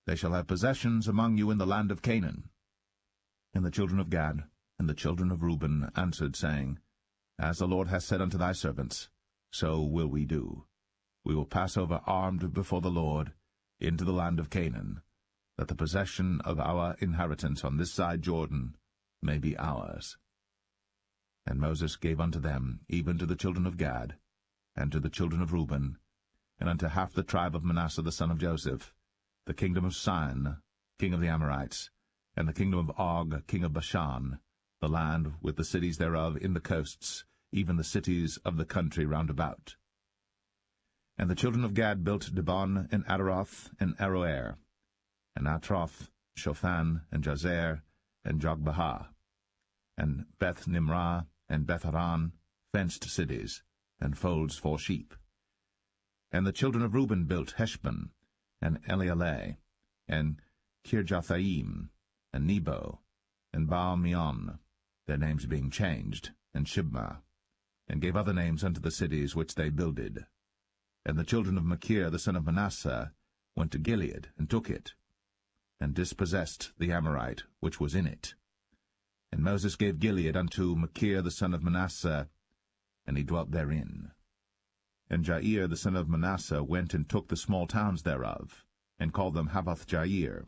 they shall have possessions among you in the land of Canaan. And the children of Gad and the children of Reuben answered, saying, As the Lord hath said unto thy servants, so will we do. We will pass over armed before the Lord into the land of Canaan, that the possession of our inheritance on this side Jordan may be ours. And Moses gave unto them, even to the children of Gad, and to the children of Reuben, and unto half the tribe of Manasseh the son of Joseph, the kingdom of Sihon, king of the Amorites, and the kingdom of Og, king of Bashan, the land with the cities thereof in the coasts, even the cities of the country round about. And the children of Gad built Dibon, and Adaroth, and Aroer, and Atroth, Shophan, and Jazer, and Jogbehah, and Beth-Nimrah, and Beth-Haran, fenced cities, and folds for sheep. And the children of Reuben built Heshbon, and Elealeh, and Kirjathaim, and Nebo, and Baal-meon, their names being changed, and Shibmah, and gave other names unto the cities which they builded. And the children of Machir the son of Manasseh went to Gilead, and took it, and dispossessed the Amorite which was in it. And Moses gave Gilead unto Machir the son of Manasseh, and he dwelt therein. And Jair the son of Manasseh went and took the small towns thereof, and called them Havoth-Jair.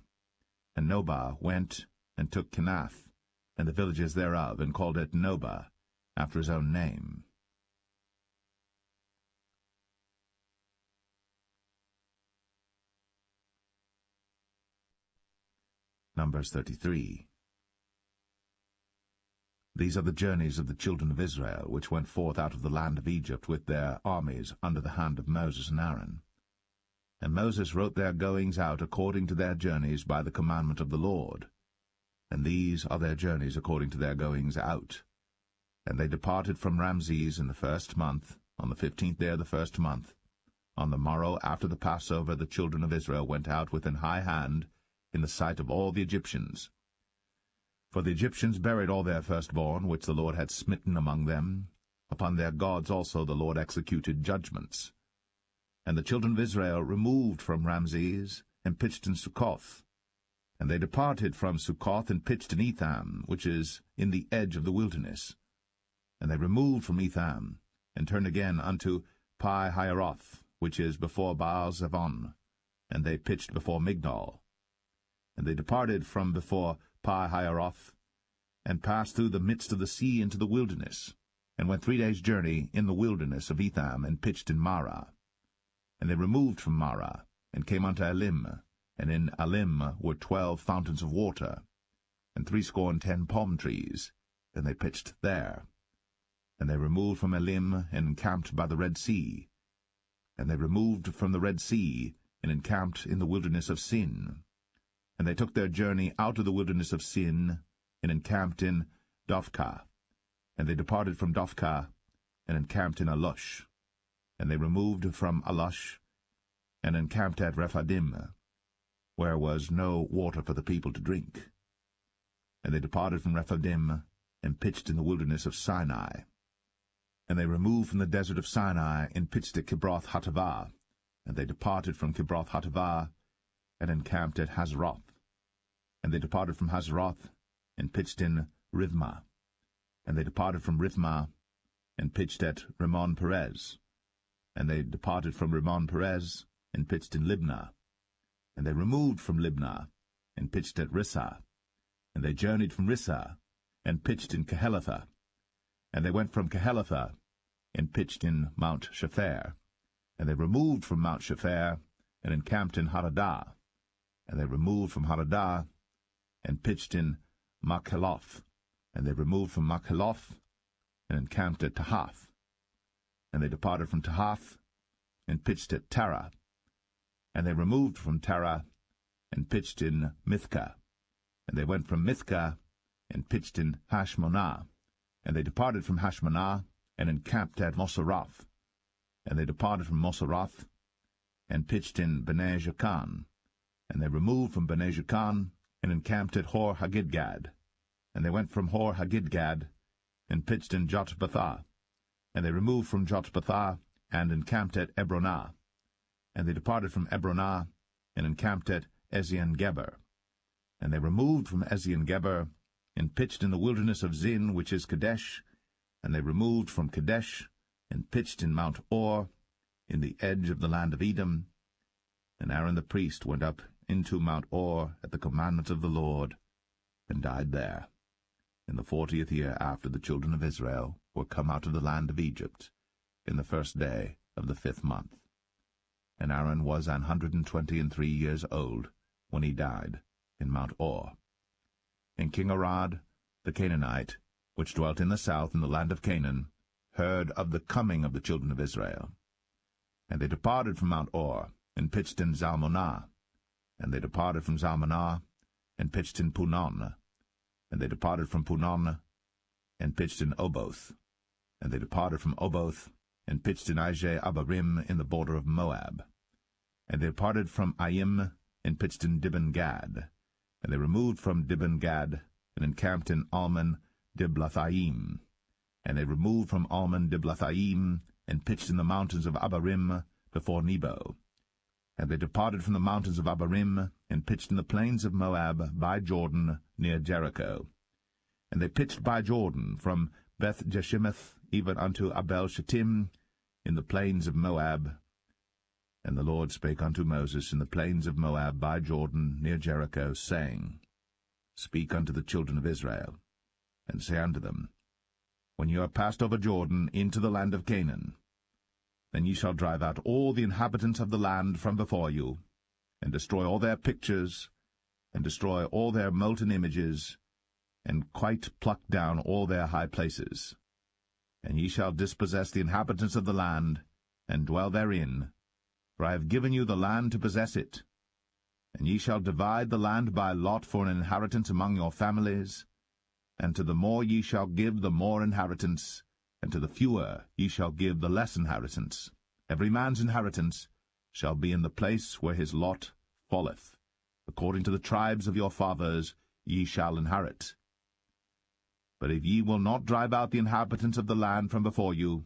And Nobah went and took Kenath, and the villages thereof, and called it Nobah, after his own name. Numbers 33. These are the journeys of the children of Israel, which went forth out of the land of Egypt with their armies under the hand of Moses and Aaron. And Moses wrote their goings out according to their journeys by the commandment of the Lord. And these are their journeys according to their goings out. And they departed from Ramses in the 1st month, on the 15th day of the 1st month. On the morrow after the Passover the children of Israel went out with an high hand in the sight of all the Egyptians. For the Egyptians buried all their firstborn, which the Lord had smitten among them. Upon their gods also the Lord executed judgments. And the children of Israel removed from Ramses, and pitched in Succoth. And they departed from Succoth, and pitched in Etham, which is in the edge of the wilderness. And they removed from Etham, and turned again unto Pi-Hahiroth, which is before Baal-Zevon. And they pitched before Migdol. And they departed from before Pi-Hahiroth, and passed through the midst of the sea into the wilderness, and went 3 days' journey in the wilderness of Etham, and pitched in Marah. And they removed from Marah, and came unto Elim, and in Elim were 12 fountains of water, and 70 palm trees, and they pitched there. And they removed from Elim, and encamped by the Red Sea. And they removed from the Red Sea, and encamped in the wilderness of Sin. And they took their journey out of the wilderness of Sin, and encamped in Dophkah. And they departed from Dophkah, and encamped in Alush. And they removed from Alush, and encamped at Rephidim, where was no water for the people to drink. And they departed from Rephidim, and pitched in the wilderness of Sinai. And they removed from the desert of Sinai, and pitched at Kibroth-Hattaavah. And they departed from Kibroth-Hattaavah, and encamped at Hazeroth. And they departed from Hazeroth, and pitched in Rithmah. And they departed from Rithmah, and pitched at Rimmon-Perez. And they departed from Rimmon-Perez, and pitched in Libnah. And they removed from Libnah, and pitched at Rissah. And they journeyed from Rissah, and pitched in Kehelatha. And they went from Kehelatha, and pitched in Mount Shepher. And they removed from Mount Shepher, and encamped in Hadadah. And they removed from Hadadah, and pitched in Makheloth. And they removed from Makheloth, and encamped at Tahath. And they departed from Tahath, and pitched at Tara. And they removed from Tara, and pitched in Mithkah. And they went from Mithkah, and pitched in Hashmonah. And they departed from Hashmonah, and encamped at Moseroth. And they departed from Moseroth, and pitched in Bene Jaakan. And they removed from Bene Jaakan, and encamped at Hor-Haggidgad. And they went from Hor-Haggidgad, and pitched in Jotbathah. And they removed from Jotbathah, and encamped at Ebronah. And they departed from Ebronah, and encamped at Ezion-Geber. And they removed from Ezion-Geber, and pitched in the wilderness of Zin, which is Kadesh. And they removed from Kadesh, and pitched in Mount Or, in the edge of the land of Edom. And Aaron the priest went up into Mount Or at the commandment of the Lord, and died there, in the 40th year after the children of Israel were come out of the land of Egypt, in the 1st day of the 5th month. And Aaron was 123 years old when he died in Mount Or. And King Arad, the Canaanite, which dwelt in the south in the land of Canaan, heard of the coming of the children of Israel. And they departed from Mount Or, and pitched in Zalmonah. And they departed from Zalmonah, and pitched in Punon. And they departed from Punon, and pitched in Oboth. And they departed from Oboth, and pitched in Ije-Abarim in the border of Moab. And they departed from Aim, and pitched in Dibon-Gad. And they removed from Dibon-Gad, and encamped in Almon-Diblathaim. And they removed from Almon-Diblathaim, and pitched in the mountains of Abarim before Nebo. And they departed from the mountains of Abarim, and pitched in the plains of Moab by Jordan near Jericho. And they pitched by Jordan from Beth-Jeshimoth even unto Abel-Shittim in the plains of Moab. And the Lord spake unto Moses in the plains of Moab by Jordan near Jericho, saying, Speak unto the children of Israel, and say unto them, When ye are passed over Jordan into the land of Canaan, then ye shall drive out all the inhabitants of the land from before you, and destroy all their pictures, and destroy all their molten images, and quite pluck down all their high places. And ye shall dispossess the inhabitants of the land, and dwell therein, for I have given you the land to possess it. And ye shall divide the land by lot for an inheritance among your families, and to the more ye shall give the more inheritance, and to the fewer ye shall give the less inheritance. Every man's inheritance shall be in the place where his lot falleth. According to the tribes of your fathers ye shall inherit. But if ye will not drive out the inhabitants of the land from before you,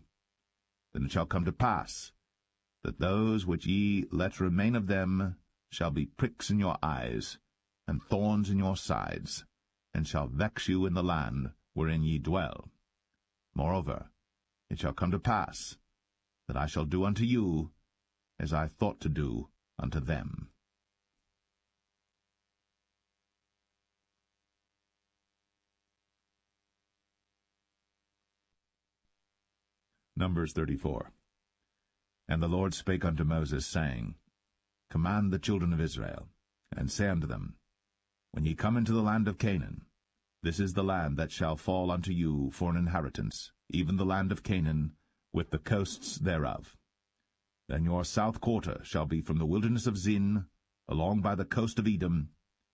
then it shall come to pass that those which ye let remain of them shall be pricks in your eyes, and thorns in your sides, and shall vex you in the land wherein ye dwell. Moreover, it shall come to pass that I shall do unto you as I thought to do unto them. Numbers 34. And the Lord spake unto Moses, saying, Command the children of Israel, and say unto them, When ye come into the land of Canaan, this is the land that shall fall unto you for an inheritance, even the land of Canaan, with the coasts thereof. Then your south quarter shall be from the wilderness of Zin, along by the coast of Edom,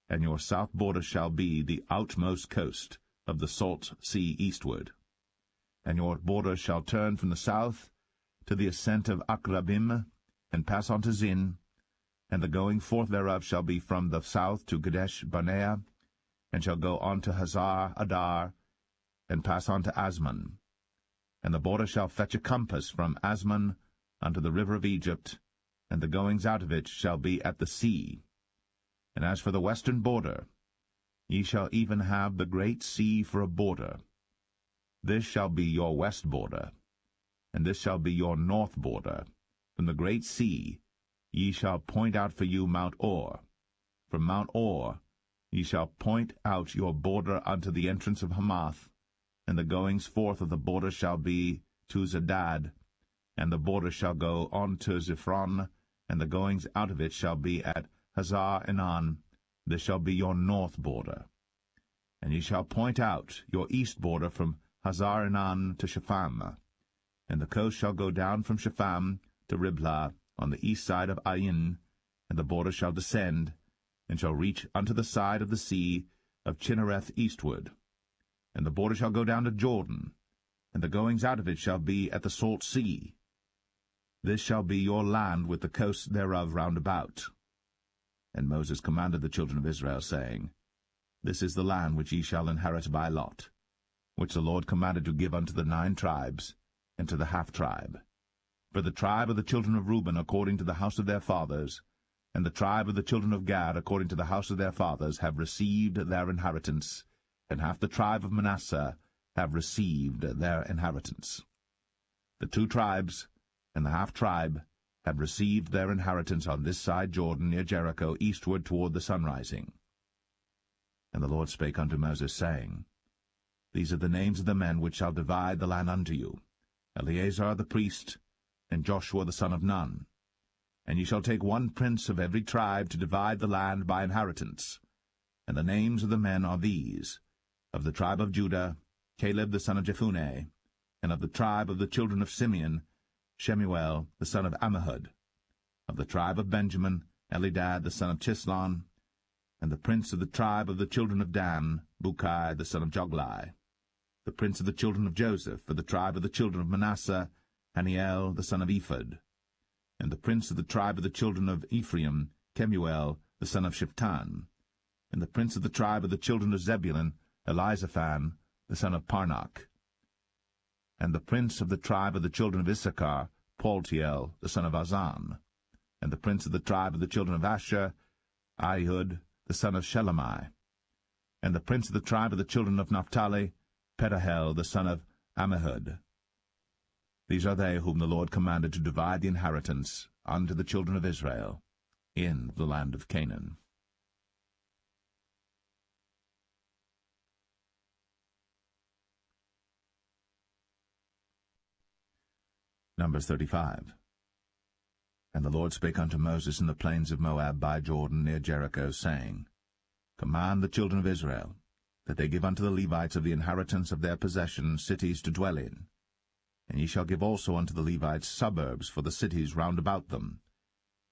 and your south border shall be the outmost coast of the salt sea eastward. And your border shall turn from the south to the ascent of Akrabim, and pass on to Zin, and the going forth thereof shall be from the south to Kadesh Barnea, and shall go on to Hazar Adar, and pass on to Asmon. And the border shall fetch a compass from Asmon unto the river of Egypt, and the goings out of it shall be at the sea. And as for the western border, ye shall even have the great sea for a border. This shall be your west border, and this shall be your north border. From the great sea ye shall point out for you Mount Or. From Mount Or ye shall point out your border unto the entrance of Hamath, and the goings forth of the border shall be to Zedad, and the border shall go on to Ziphron, and the goings out of it shall be at Hazar-Enan. This shall be your north border. And ye shall point out your east border from Hazar-Enan to Shepham, and the coast shall go down from Shepham to Riblah on the east side of Ain, and the border shall descend, and shall reach unto the side of the sea of Chinnereth eastward. And the border shall go down to Jordan, and the goings out of it shall be at the salt sea. This shall be your land with the coasts thereof round about. And Moses commanded the children of Israel, saying, This is the land which ye shall inherit by lot, which the Lord commanded to give unto the 9 tribes, and to the half-tribe. For the tribe of the children of Reuben according to the house of their fathers, and the tribe of the children of Gad according to the house of their fathers, have received their inheritance, and half the tribe of Manasseh have received their inheritance. The 2 tribes and the half-tribe have received their inheritance on this side Jordan near Jericho, eastward toward the sunrising. And the Lord spake unto Moses, saying, These are the names of the men which shall divide the land unto you, Eleazar the priest, and Joshua the son of Nun. And ye shall take 1 prince of every tribe to divide the land by inheritance. And the names of the men are these: of the tribe of Judah, Caleb the son of Jephunneh, and of the tribe of the children of Simeon, Shemuel the son of Ammihud. Of the tribe of Benjamin, Elidad the son of Chislon, and the prince of the tribe of the children of Dan, Bukai the son of Joglai. The prince of the children of Joseph, for the tribe of the children of Manasseh, Haniel the son of Ephod. And the prince of the tribe of the children of Ephraim, Kemuel the son of Shiptan. And the prince of the tribe of the children of Zebulun, Elizaphan the son of Parnach. And the prince of the tribe of the children of Issachar, Paltiel the son of Azan. And the prince of the tribe of the children of Asher, Ahihud the son of Shelomai. And the prince of the tribe of the children of Naphtali, Pedahel the son of Ammihud. These are they whom the Lord commanded to divide the inheritance unto the children of Israel in the land of Canaan. Numbers 35. And the Lord spake unto Moses in the plains of Moab by Jordan near Jericho, saying, Command the children of Israel, that they give unto the Levites of the inheritance of their possession cities to dwell in. And ye shall give also unto the Levites suburbs for the cities round about them.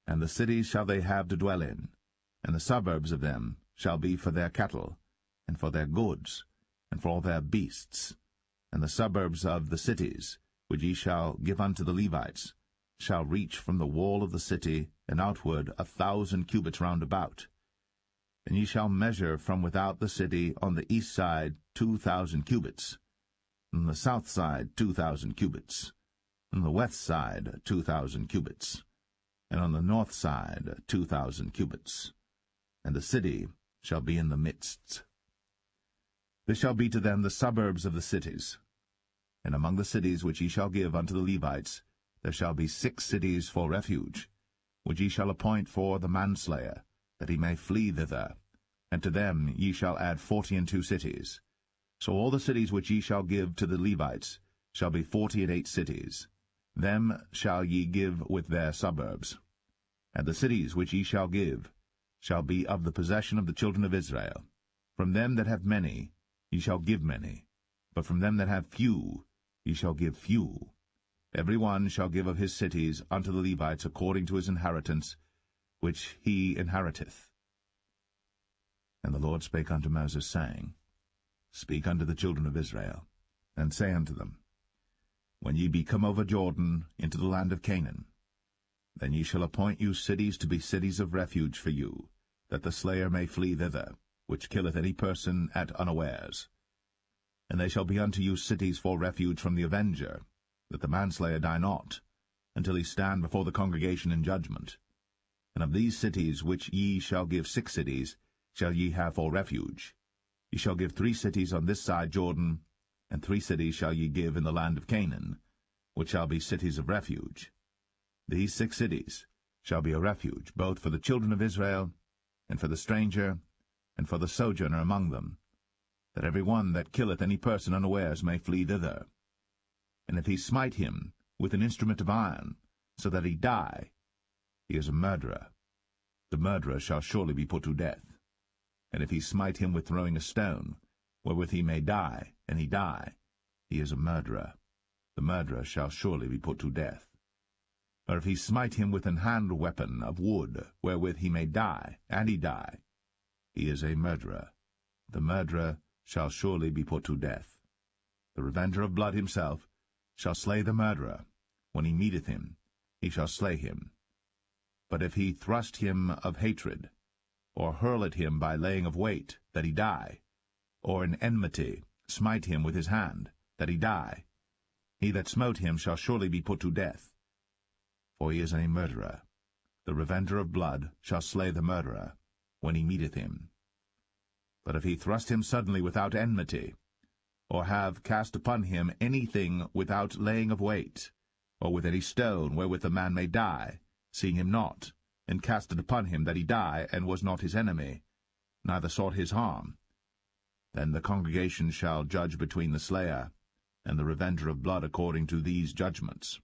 And the cities shall they have to dwell in, and the suburbs of them shall be for their cattle, and for their goods, and for all their beasts. And the suburbs of the cities, which ye shall give unto the Levites, shall reach from the wall of the city and outward 1,000 cubits round about. And ye shall measure from without the city on the east side 2,000 cubits, on the south side 2,000 cubits, on the west side 2,000 cubits, and on the north side 2,000 cubits. And the city shall be in the midst. This shall be to them the suburbs of the cities. And among the cities which ye shall give unto the Levites there shall be 6 cities for refuge, which ye shall appoint for the manslayer, that he may flee thither. And to them ye shall add 42 cities. So all the cities which ye shall give to the Levites shall be 48 cities. Them shall ye give with their suburbs. And the cities which ye shall give shall be of the possession of the children of Israel. From them that have many ye shall give many, but from them that have few ye shall give few. Every one shall give of his cities unto the Levites according to his inheritance, which he inheriteth. And the Lord spake unto Moses, saying, Speak unto the children of Israel, and say unto them, When ye be come over Jordan into the land of Canaan, then ye shall appoint you cities to be cities of refuge for you, that the slayer may flee thither, which killeth any person at unawares. And they shall be unto you cities for refuge from the avenger, that the manslayer die not, until he stand before the congregation in judgment. And of these cities which ye shall give 6 cities shall ye have for refuge. Ye shall give 3 cities on this side Jordan, and 3 cities shall ye give in the land of Canaan, which shall be cities of refuge. These 6 cities shall be a refuge, both for the children of Israel, and for the stranger, and for the sojourner among them, that every one that killeth any person unawares may flee thither. And if he smite him with an instrument of iron, so that he die, he is a murderer. The murderer shall surely be put to death. And if he smite him with throwing a stone, wherewith he may die, and he die, he is a murderer. The murderer shall surely be put to death. Or if he smite him with an hand weapon of wood, wherewith he may die, and he die, he is a murderer. The murderer shall surely be put to death. The revenger of blood himself shall slay the murderer. When he meeteth him, he shall slay him. But if he thrust him of hatred, or hurl at him by laying of weight, that he die, or in enmity smite him with his hand, that he die, he that smote him shall surely be put to death, for he is a murderer. The revenger of blood shall slay the murderer, when he meeteth him. But if he thrust him suddenly without enmity, or have cast upon him anything without laying of weight, or with any stone wherewith the man may die, seeing him not, and cast it upon him that he die, and was not his enemy, neither sought his harm, then the congregation shall judge between the slayer and the revenger of blood according to these judgments.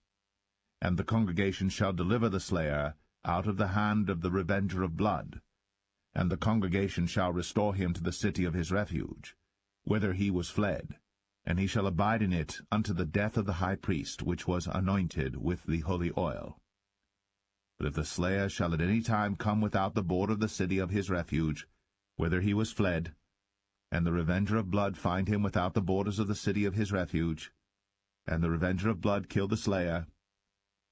And the congregation shall deliver the slayer out of the hand of the revenger of blood, and the congregation shall restore him to the city of his refuge, whither he was fled, and he shall abide in it unto the death of the high priest, which was anointed with the holy oil. But if the slayer shall at any time come without the border of the city of his refuge, whither he was fled, and the revenger of blood find him without the borders of the city of his refuge, and the revenger of blood kill the slayer,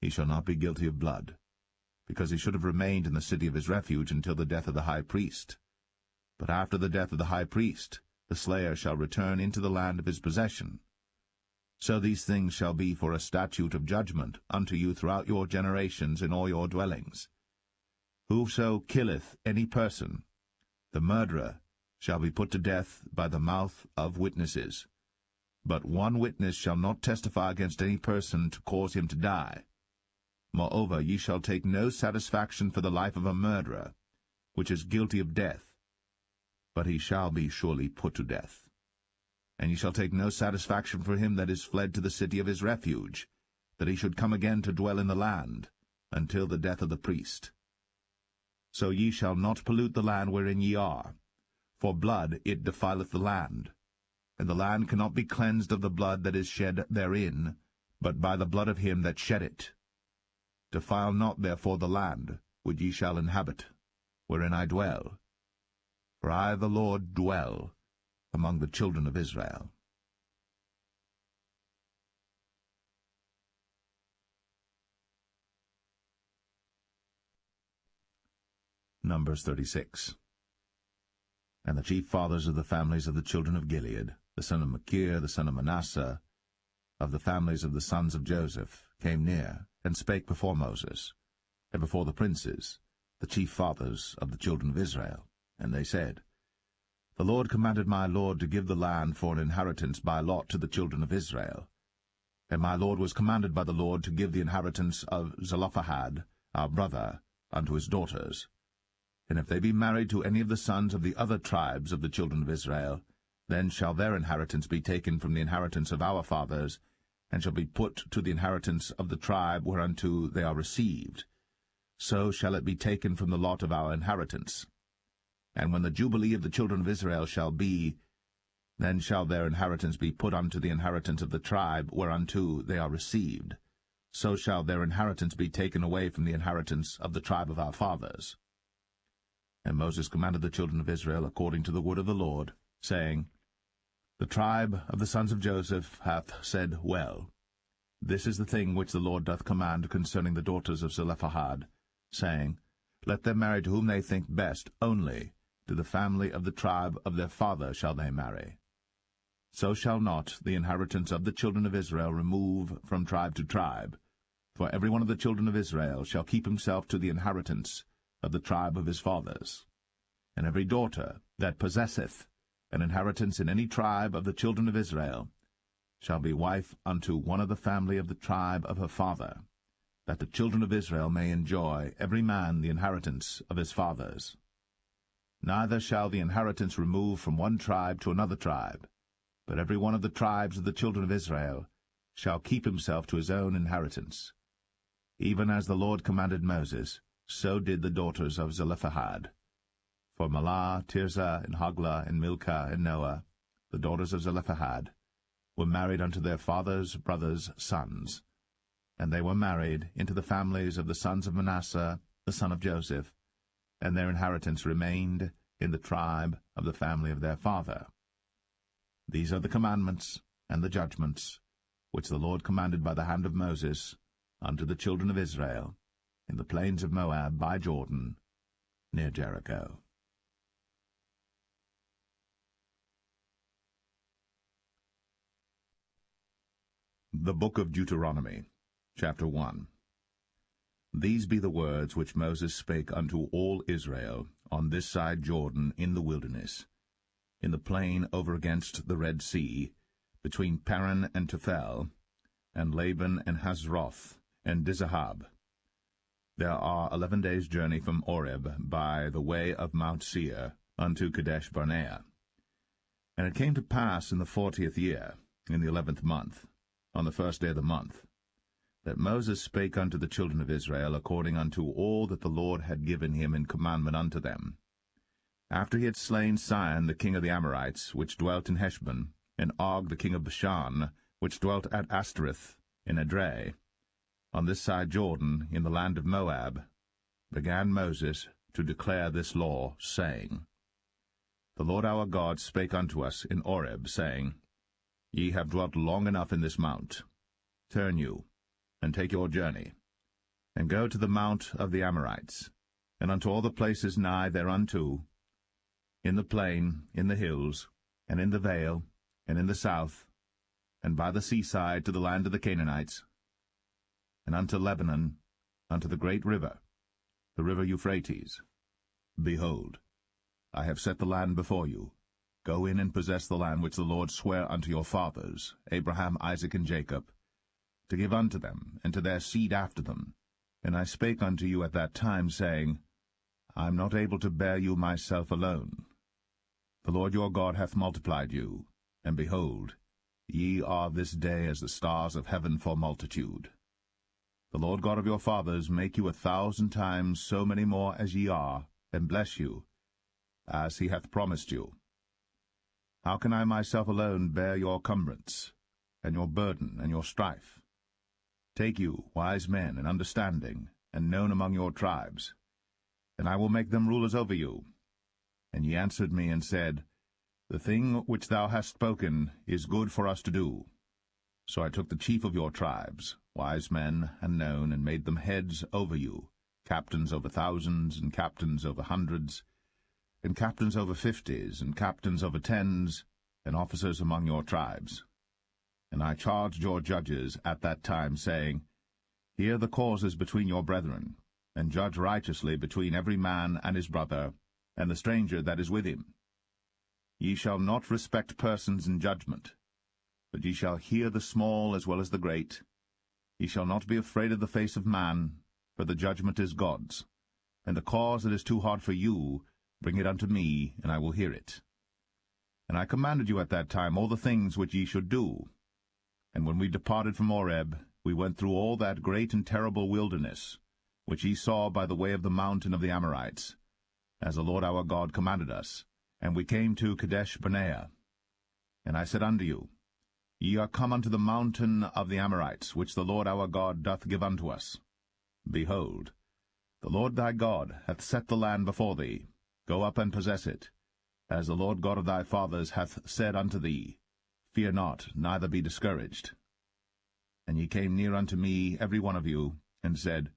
he shall not be guilty of blood, because he should have remained in the city of his refuge until the death of the high priest. But after the death of the high priest, the slayer shall return into the land of his possession. So these things shall be for a statute of judgment unto you throughout your generations in all your dwellings. Whoso killeth any person, the murderer, shall be put to death by the mouth of witnesses. But one witness shall not testify against any person to cause him to die. Moreover, ye shall take no satisfaction for the life of a murderer, which is guilty of death, but he shall be surely put to death. And ye shall take no satisfaction for him that is fled to the city of his refuge, that he should come again to dwell in the land, until the death of the priest. So ye shall not pollute the land wherein ye are, for blood it defileth the land, and the land cannot be cleansed of the blood that is shed therein, but by the blood of him that shed it. Defile not therefore the land which ye shall inhabit, wherein I dwell. For I the Lord dwell among the children of Israel. Numbers 36. And the chief fathers of the families of the children of Gilead, the son of Machir, the son of Manasseh, of the families of the sons of Joseph, came near, and spake before Moses, and before the princes, the chief fathers of the children of Israel. And they said, The Lord commanded my Lord to give the land for an inheritance by lot to the children of Israel. And my Lord was commanded by the Lord to give the inheritance of Zelophehad, our brother, unto his daughters. And if they be married to any of the sons of the other tribes of the children of Israel, then shall their inheritance be taken from the inheritance of our fathers, and shall be put to the inheritance of the tribe whereunto they are received. So shall it be taken from the lot of our inheritance. And when the jubilee of the children of Israel shall be, then shall their inheritance be put unto the inheritance of the tribe whereunto they are received. So shall their inheritance be taken away from the inheritance of the tribe of our fathers. And Moses commanded the children of Israel according to the word of the Lord, saying, The tribe of the sons of Joseph hath said well. This is the thing which the Lord doth command concerning the daughters of Zelophehad, saying, Let them marry to whom they think best, only to the family of the tribe of their father shall they marry. So shall not the inheritance of the children of Israel remove from tribe to tribe, for every one of the children of Israel shall keep himself to the inheritance of the tribe of his fathers. And every daughter that possesseth an inheritance in any tribe of the children of Israel shall be wife unto one of the family of the tribe of her father, that the children of Israel may enjoy every man the inheritance of his fathers. Neither shall the inheritance remove from one tribe to another tribe, but every one of the tribes of the children of Israel shall keep himself to his own inheritance. Even as the Lord commanded Moses, so did the daughters of Zelophehad. For Mahlah, Tirzah, and Hoglah, and Milcah, and Noah, the daughters of Zelophehad, were married unto their father's brothers' sons, and they were married into the families of the sons of Manasseh, the son of Joseph, and their inheritance remained in the tribe of the family of their father. These are the commandments and the judgments which the Lord commanded by the hand of Moses unto the children of Israel in the plains of Moab by Jordan, near Jericho. The Book of Deuteronomy, Chapter 1. These be the words which Moses spake unto all Israel on this side Jordan in the wilderness, in the plain over against the Red Sea, between Paran and Tophel, and Laban and Hazroth, and Dizahab. There are 11 days' journey from Oreb by the way of Mount Seir unto Kadesh Barnea. And it came to pass in the 40th year, in the 11th month, on the first day of the month, that Moses spake unto the children of Israel according unto all that the Lord had given him in commandment unto them. After he had slain Sihon the king of the Amorites, which dwelt in Heshbon, and Og the king of Bashan, which dwelt at Ashtoreth in Edrei, on this side Jordan, in the land of Moab, began Moses to declare this law, saying, The Lord our God spake unto us in Oreb, saying, Ye have dwelt long enough in this mount. Turn you, and take your journey, and go to the mount of the Amorites, and unto all the places nigh thereunto, in the plain, in the hills, and in the vale, and in the south, and by the seaside to the land of the Canaanites, and unto Lebanon, unto the great river, the river Euphrates. Behold, I have set the land before you. Go in and possess the land which the Lord sware unto your fathers, Abraham, Isaac, and Jacob, to give unto them, and to their seed after them. And I spake unto you at that time, saying, I am not able to bear you myself alone. The Lord your God hath multiplied you, and behold, ye are this day as the stars of heaven for multitude. The Lord God of your fathers make you 1,000 times so many more as ye are, and bless you, as he hath promised you. How can I myself alone bear your cumbrance, and your burden, and your strife? Take you wise men and understanding, and known among your tribes, and I will make them rulers over you. And ye answered me and said, The thing which thou hast spoken is good for us to do. So I took the chief of your tribes, wise men and known, and made them heads over you, captains over thousands, and captains over hundreds, and captains over 50s, and captains over 10s, and officers among your tribes. And I charged your judges at that time, saying, Hear the causes between your brethren, and judge righteously between every man and his brother, and the stranger that is with him. Ye shall not respect persons in judgment, but ye shall hear the small as well as the great. Ye shall not be afraid of the face of man, for the judgment is God's. And the cause that is too hard for you, bring it unto me, and I will hear it. And I commanded you at that time all the things which ye should do. And when we departed from Oreb, we went through all that great and terrible wilderness, which ye saw by the way of the mountain of the Amorites, as the Lord our God commanded us. And we came to Kadesh Barnea. And I said unto you, Ye are come unto the mountain of the Amorites, which the Lord our God doth give unto us. Behold, the Lord thy God hath set the land before thee. Go up and possess it, as the Lord God of thy fathers hath said unto thee. Fear not, neither be discouraged. And ye came near unto me, every one of you, and said,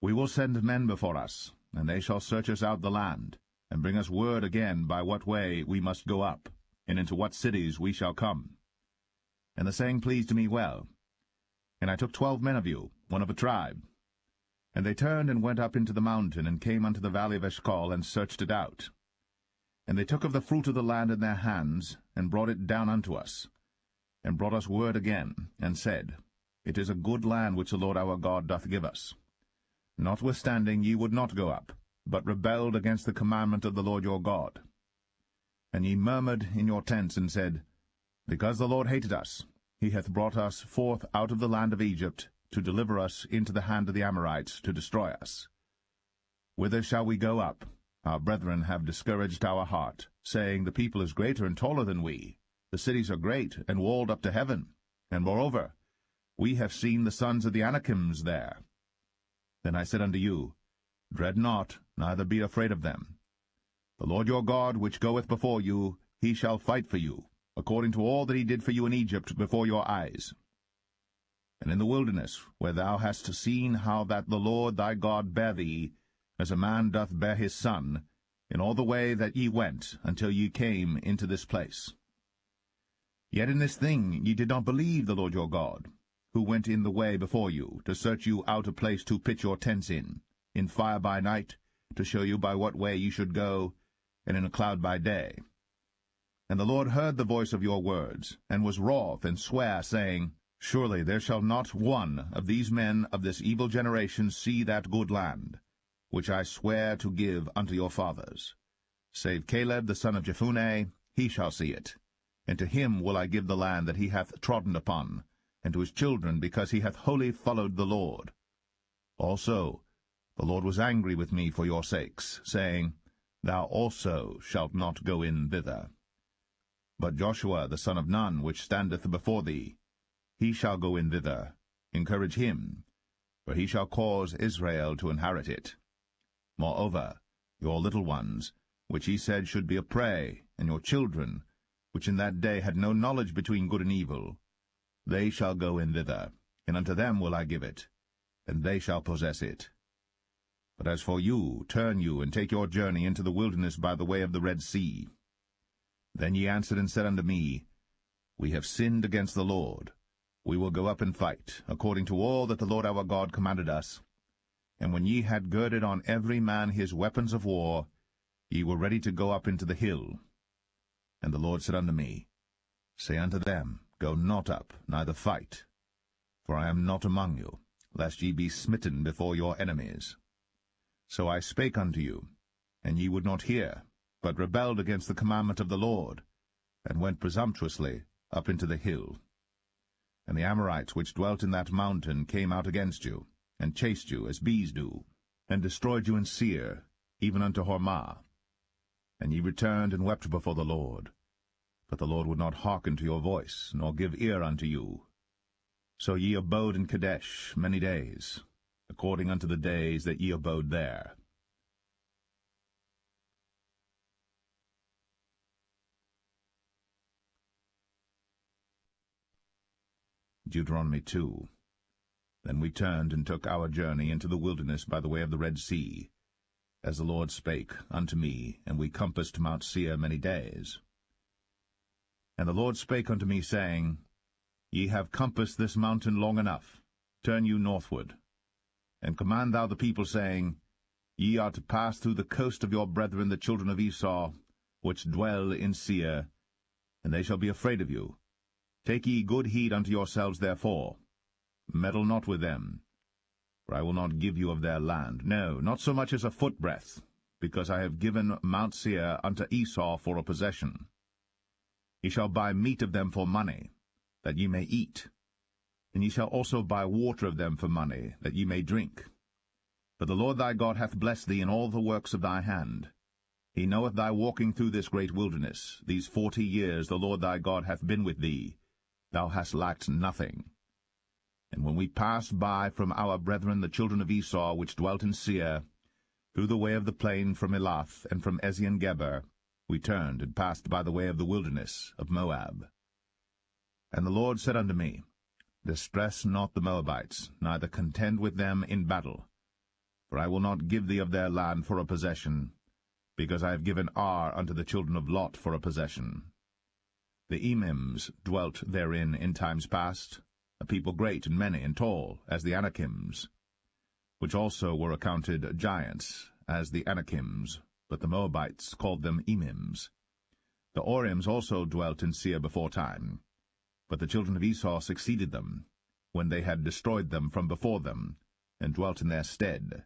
We will send men before us, and they shall search us out the land, and bring us word again by what way we must go up, and into what cities we shall come. And the saying pleased me well. And I took 12 men of you, one of a tribe. And they turned and went up into the mountain, and came unto the valley of Eshcol, and searched it out. And they took of the fruit of the land in their hands, and brought it down unto us. and brought us word again, and said, It is a good land which the Lord our God doth give us. Notwithstanding ye would not go up, but rebelled against the commandment of the Lord your God. And ye murmured in your tents, and said, Because the Lord hated us, he hath brought us forth out of the land of Egypt, to deliver us into the hand of the Amorites, to destroy us. Whither shall we go up? Our brethren have discouraged our heart, saying, The people is greater and taller than we. The cities are great, and walled up to heaven. And moreover, we have seen the sons of the Anakims there. Then I said unto you, Dread not, neither be afraid of them. The Lord your God, which goeth before you, he shall fight for you, according to all that he did for you in Egypt before your eyes. And in the wilderness, where thou hast seen how that the Lord thy God bare thee, as a man doth bear his son, in all the way that ye went, until ye came into this place. Yet in this thing ye did not believe the Lord your God, who went in the way before you, to search you out a place to pitch your tents in fire by night, to show you by what way ye should go, and in a cloud by day. And the Lord heard the voice of your words, and was wroth, and sware, saying, Surely there shall not one of these men of this evil generation see that good land, which I swear to give unto your fathers. Save Caleb the son of Jephunneh, he shall see it. And to him will I give the land that he hath trodden upon, and to his children, because he hath wholly followed the Lord. Also the Lord was angry with me for your sakes, saying, Thou also shalt not go in thither. But Joshua the son of Nun, which standeth before thee, he shall go in thither. Encourage him, for he shall cause Israel to inherit it. Moreover, your little ones, which he said should be a prey, and your children, which in that day had no knowledge between good and evil, they shall go in thither, and unto them will I give it, and they shall possess it. But as for you, turn you, and take your journey into the wilderness by the way of the Red Sea. Then ye answered and said unto me, We have sinned against the Lord. We will go up and fight, according to all that the Lord our God commanded us. And when ye had girded on every man his weapons of war, ye were ready to go up into the hill. And the Lord said unto me, Say unto them, Go not up, neither fight, for I am not among you, lest ye be smitten before your enemies. So I spake unto you, and ye would not hear, but rebelled against the commandment of the Lord, and went presumptuously up into the hill. And the Amorites which dwelt in that mountain came out against you, and chased you as bees do, and destroyed you in Seir, even unto Hormah. And ye returned and wept before the Lord. But the Lord would not hearken to your voice, nor give ear unto you. So ye abode in Kadesh many days, according unto the days that ye abode there. Deuteronomy 2. Then we turned and took our journey into the wilderness by the way of the Red Sea, as the Lord spake unto me, and we compassed Mount Seir many days. And the Lord spake unto me, saying, Ye have compassed this mountain long enough. Turn you northward. And command thou the people, saying, Ye are to pass through the coast of your brethren the children of Esau, which dwell in Seir, and they shall be afraid of you. Take ye good heed unto yourselves therefore. Meddle not with them, for I will not give you of their land, no, not so much as a footbreadth, because I have given Mount Seir unto Esau for a possession. Ye shall buy meat of them for money, that ye may eat, and ye shall also buy water of them for money, that ye may drink. For the Lord thy God hath blessed thee in all the works of thy hand. He knoweth thy walking through this great wilderness. These 40 years the Lord thy God hath been with thee. Thou hast lacked nothing. And when we passed by from our brethren the children of Esau, which dwelt in Seir, through the way of the plain from Elath and from Ezion-Geber, we turned and passed by the way of the wilderness of Moab. And the Lord said unto me, Distress not the Moabites, neither contend with them in battle. For I will not give thee of their land for a possession, because I have given Ar unto the children of Lot for a possession. The Emims dwelt therein in times past, a people great and many and tall, as the Anakims, which also were accounted giants, as the Anakims, but the Moabites called them Emims. The Orims also dwelt in Seir before time, But the children of Esau succeeded them, when they had destroyed them from before them, and dwelt in their stead,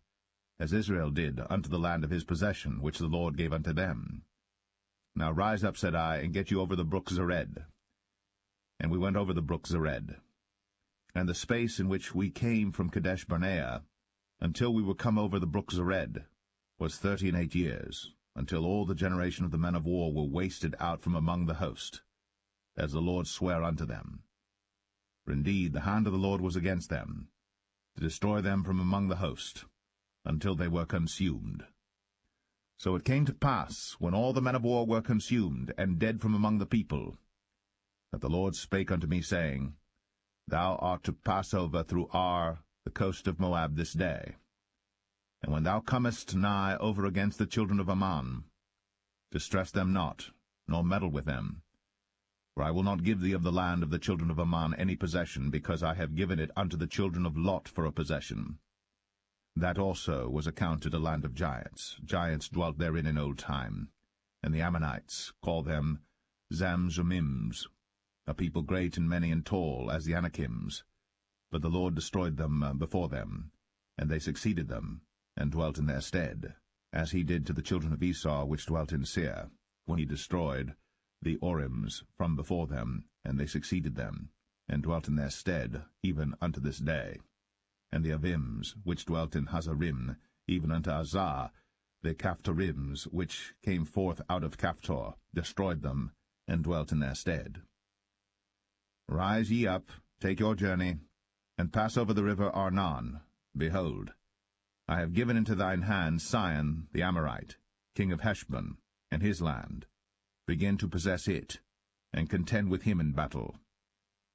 as Israel did unto the land of his possession, which the Lord gave unto them. Now rise up, said I, and get you over the brook Zered. And we went over the brook Zered. And the space in which we came from Kadesh-barnea, until we were come over the brook Zered, was 38 years, until all the generation of the men of war were wasted out from among the host, as the Lord sware unto them. For indeed the hand of the Lord was against them, to destroy them from among the host, until they were consumed. So it came to pass, when all the men of war were consumed, and dead from among the people, that the Lord spake unto me, saying, Thou art to pass over through Ar, the coast of Moab, this day. And when thou comest nigh over against the children of Ammon, distress them not, nor meddle with them. For I will not give thee of the land of the children of Ammon any possession, because I have given it unto the children of Lot for a possession. That also was accounted a land of giants. Giants dwelt therein in old time, and the Ammonites call them Zamzummims, a people great and many and tall as the Anakims. But the Lord destroyed them before them, and they succeeded them, and dwelt in their stead, as he did to the children of Esau which dwelt in Seir, when he destroyed the Orims from before them, and they succeeded them, and dwelt in their stead, even unto this day. And the Avims, which dwelt in Hazarim, even unto Azar, the Caphtorims, which came forth out of Caphtor, destroyed them, and dwelt in their stead. Rise ye up, take your journey, and pass over the river Arnon. Behold, I have given into thine hand Sihon the Amorite, king of Heshbon, and his land. Begin to possess it, and contend with him in battle.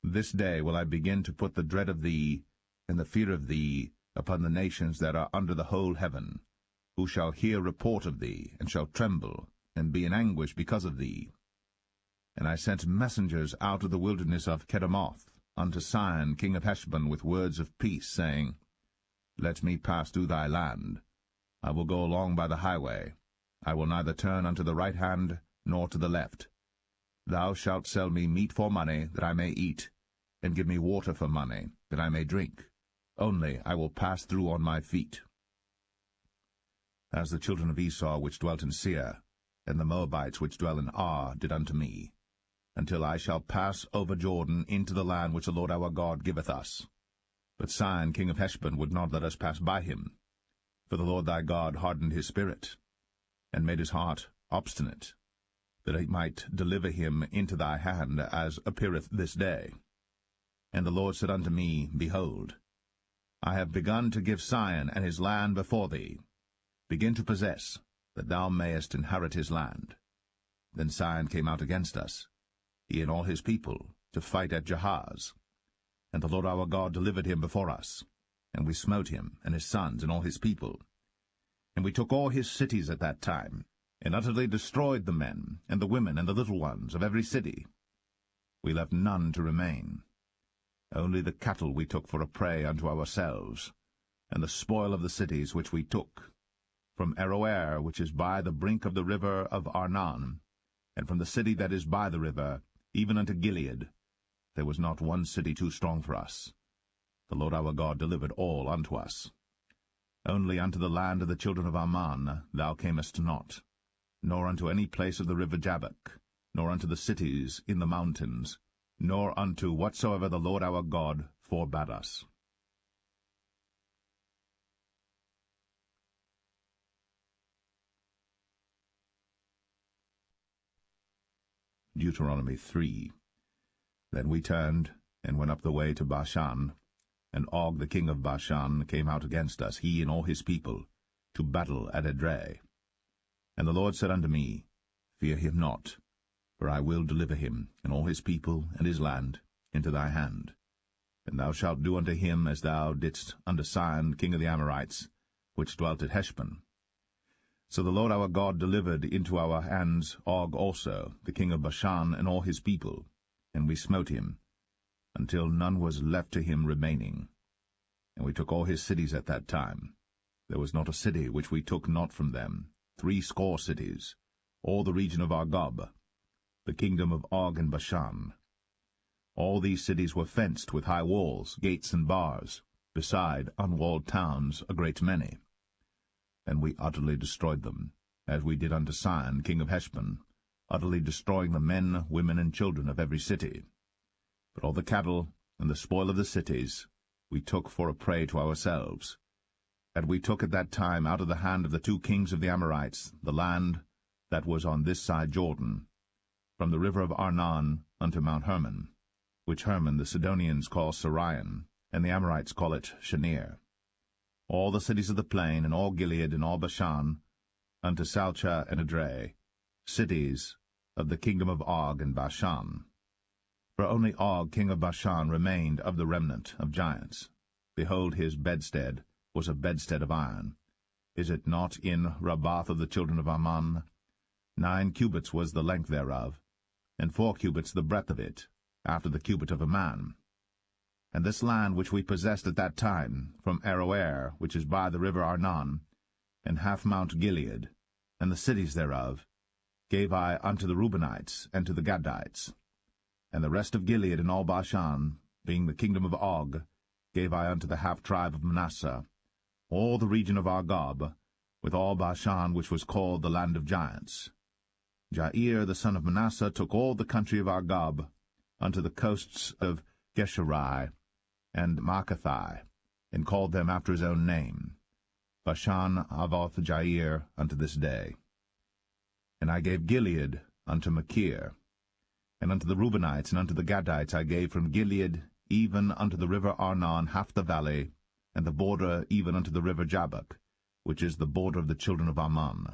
This day will I begin to put the dread of thee, and the fear of thee, upon the nations that are under the whole heaven, who shall hear report of thee, and shall tremble, and be in anguish because of thee. And I sent messengers out of the wilderness of Kedemoth unto Sihon king of Heshbon with words of peace, saying, Let me pass through thy land. I will go along by the highway. I will neither turn unto the right hand, nor to the left. Thou shalt sell me meat for money, that I may eat, and give me water for money, that I may drink. Only I will pass through on my feet. As the children of Esau which dwelt in Seir, and the Moabites which dwell in Ar, did unto me, until I shall pass over Jordan into the land which the Lord our God giveth us. But Sihon king of Heshbon would not let us pass by him, for the Lord thy God hardened his spirit, and made his heart obstinate, that he might deliver him into thy hand, as appeareth this day. And the Lord said unto me, Behold, I have begun to give Sihon and his land before thee. Begin to possess, that thou mayest inherit his land. Then Sihon came out against us, he and all his people, to fight at Jahaz. And the Lord our God delivered him before us, and we smote him, and his sons, and all his people. And we took all his cities at that time, and utterly destroyed the men, and the women, and the little ones of every city. We left none to remain. Only the cattle we took for a prey unto ourselves, and the spoil of the cities which we took, from Aroer, which is by the brink of the river of Arnon, and from the city that is by the river, even unto Gilead. There was not one city too strong for us. The Lord our God delivered all unto us. Only unto the land of the children of Ammon thou camest not, nor unto any place of the river Jabbok, nor unto the cities in the mountains, nor unto whatsoever the Lord our God forbade us. Deuteronomy 3. Then we turned, and went up the way to Bashan, and Og the king of Bashan came out against us, he and all his people, to battle at Edrei. And the Lord said unto me, Fear him not, for I will deliver him, and all his people, and his land, into thy hand. And thou shalt do unto him as thou didst unto Sihon king of the Amorites, which dwelt at Heshbon. So the Lord our God delivered into our hands Og also, the king of Bashan, and all his people, and we smote him, until none was left to him remaining. And we took all his cities at that time. There was not a city which we took not from them, 80 cities, all the region of Argob, the kingdom of Og and Bashan. All these cities were fenced with high walls, gates, and bars, beside unwalled towns a great many. And we utterly destroyed them, as we did unto Sihon king of Heshbon, utterly destroying the men, women, and children of every city. But all the cattle and the spoil of the cities we took for a prey to ourselves. And we took at that time out of the hand of the 2 kings of the Amorites the land that was on this side Jordan, from the river of Arnon unto Mount Hermon, which Hermon the Sidonians call Sirion, and the Amorites call it Shenir. All the cities of the plain, and all Gilead, and all Bashan, unto Salcha and Edrei, cities of the kingdom of Og and Bashan. For only Og king of Bashan remained of the remnant of giants. Behold, his bedstead was a bedstead of iron. Is it not in Rabbath of the children of Ammon? 9 cubits was the length thereof, and 4 cubits the breadth of it, after the cubit of a man. And this land which we possessed at that time, from Aroer, which is by the river Arnon, and half Mount Gilead, and the cities thereof, gave I unto the Reubenites and to the Gadites. And the rest of Gilead and all Bashan, being the kingdom of Og, gave I unto the half-tribe of Manasseh, all the region of Argob, with all Bashan which was called the land of giants. Jair the son of Manasseh took all the country of Argob, unto the coasts of Geshurai and Maacathai, and called them after his own name, Bashan Avoth Jair, unto this day. And I gave Gilead unto Machir, and unto the Reubenites and unto the Gadites I gave from Gilead even unto the river Arnon half the valley, and the border even unto the river Jabbok, which is the border of the children of Ammon.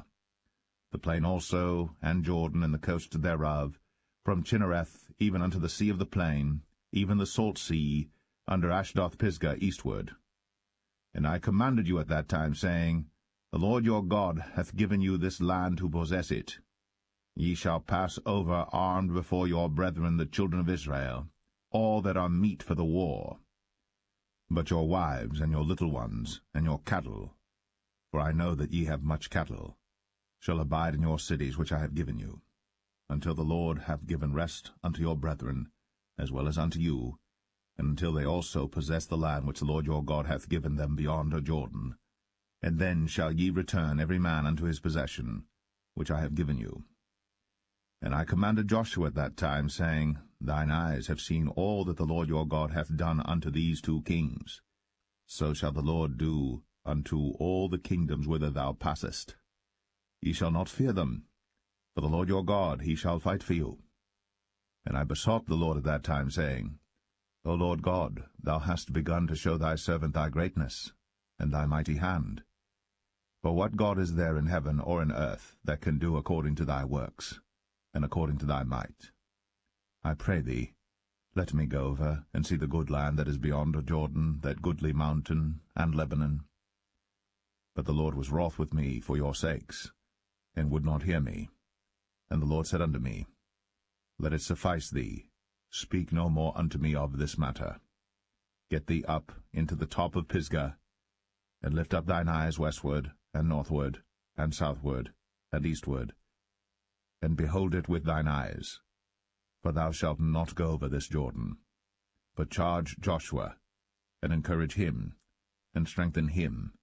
The plain also, and Jordan, and the coast thereof, from Chinnereth even unto the sea of the plain, even the salt sea, under Ashdoth-Pisgah eastward. And I commanded you at that time, saying, The Lord your God hath given you this land to possess it. Ye shall pass over armed before your brethren the children of Israel, all that are meet for the war. But your wives, and your little ones, and your cattle, for I know that ye have much cattle, shall abide in your cities which I have given you, until the Lord have given rest unto your brethren, as well as unto you, and until they also possess the land which the Lord your God hath given them beyond Jordan. And then shall ye return every man unto his possession, which I have given you. And I commanded Joshua at that time, saying, Thine eyes have seen all that the Lord your God hath done unto these 2 kings. So shall the Lord do unto all the kingdoms whither thou passest. Ye shall not fear them, for the Lord your God, he shall fight for you. And I besought the Lord at that time, saying, O Lord God, thou hast begun to show thy servant thy greatness, and thy mighty hand. For what God is there in heaven or in earth that can do according to thy works, and according to thy might? I pray thee, let me go over and see the good land that is beyond Jordan, that goodly mountain, and Lebanon. But the Lord was wroth with me for your sakes, and would not hear me. And the Lord said unto me, Let it suffice thee, speak no more unto me of this matter. Get thee up into the top of Pisgah, and lift up thine eyes westward, and northward, and southward, and eastward, and behold it with thine eyes. For thou shalt not go over this Jordan, but charge Joshua, and encourage him, and strengthen him,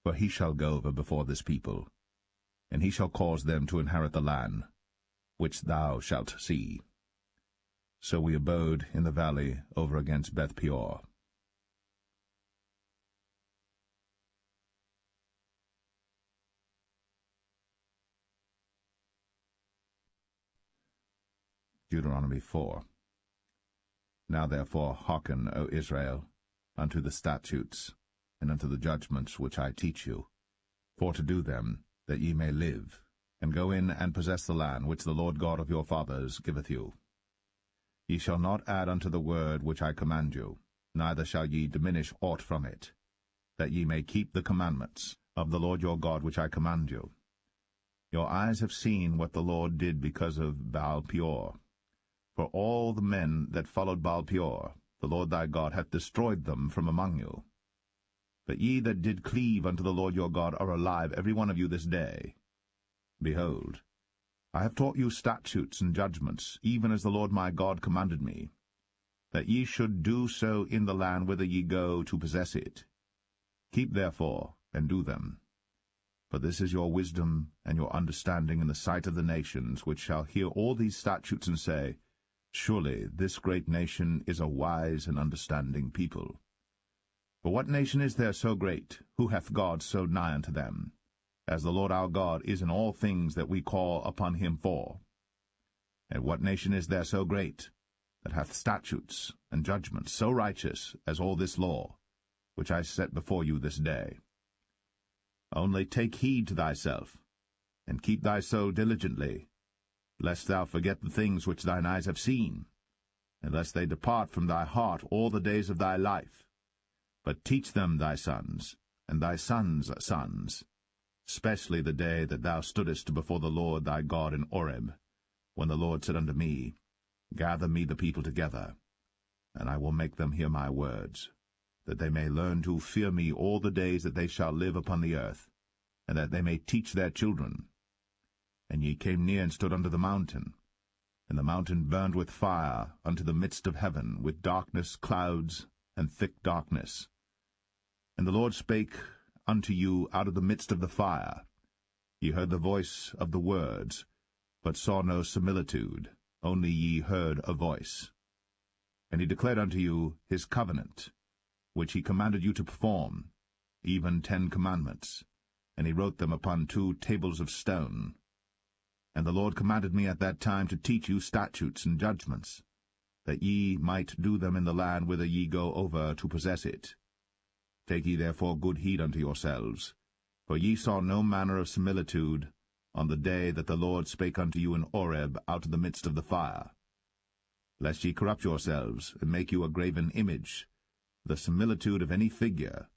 for he shall go over before this people, and he shall cause them to inherit the land, which thou shalt see. So we abode in the valley over against Beth-peor. Deuteronomy 4. Now therefore hearken, O Israel, unto the statutes, and unto the judgments which I teach you, for to do them, that ye may live, and go in and possess the land which the Lord God of your fathers giveth you. Ye shall not add unto the word which I command you, neither shall ye diminish aught from it, that ye may keep the commandments of the Lord your God which I command you. Your eyes have seen what the Lord did because of Baal-peor. For all the men that followed Baal-peor, the Lord thy God hath destroyed them from among you. But ye that did cleave unto the Lord your God are alive, every one of you this day. Behold, I have taught you statutes and judgments, even as the Lord my God commanded me. that ye should do so in the land whither ye go to possess it. Keep therefore, and do them. For this is your wisdom and your understanding in the sight of the nations, which shall hear all these statutes and say, Surely this great nation is a wise and understanding people. For what nation is there so great, who hath God so nigh unto them, as the Lord our God is in all things that we call upon him for? And what nation is there so great, that hath statutes and judgments so righteous as all this law, which I set before you this day? Only take heed to thyself, and keep thy soul diligently, lest thou forget the things which thine eyes have seen, and lest they depart from thy heart all the days of thy life. But teach them thy sons, and thy sons' sons, especially the day that thou stoodest before the Lord thy God in Horeb, when the Lord said unto me, Gather me the people together, and I will make them hear my words, that they may learn to fear me all the days that they shall live upon the earth, and that they may teach their children. And ye came near and stood under the mountain, and the mountain burned with fire unto the midst of heaven, with darkness, clouds, and thick darkness. And the Lord spake unto you out of the midst of the fire. Ye heard the voice of the words, but saw no similitude, only ye heard a voice. And he declared unto you his covenant, which he commanded you to perform, even 10 commandments, and he wrote them upon 2 tables of stone. And the Lord commanded me at that time to teach you statutes and judgments, that ye might do them in the land whither ye go over to possess it. Take ye therefore good heed unto yourselves, for ye saw no manner of similitude on the day that the Lord spake unto you in Horeb out of the midst of the fire, lest ye corrupt yourselves, and make you a graven image, the similitude of any figure,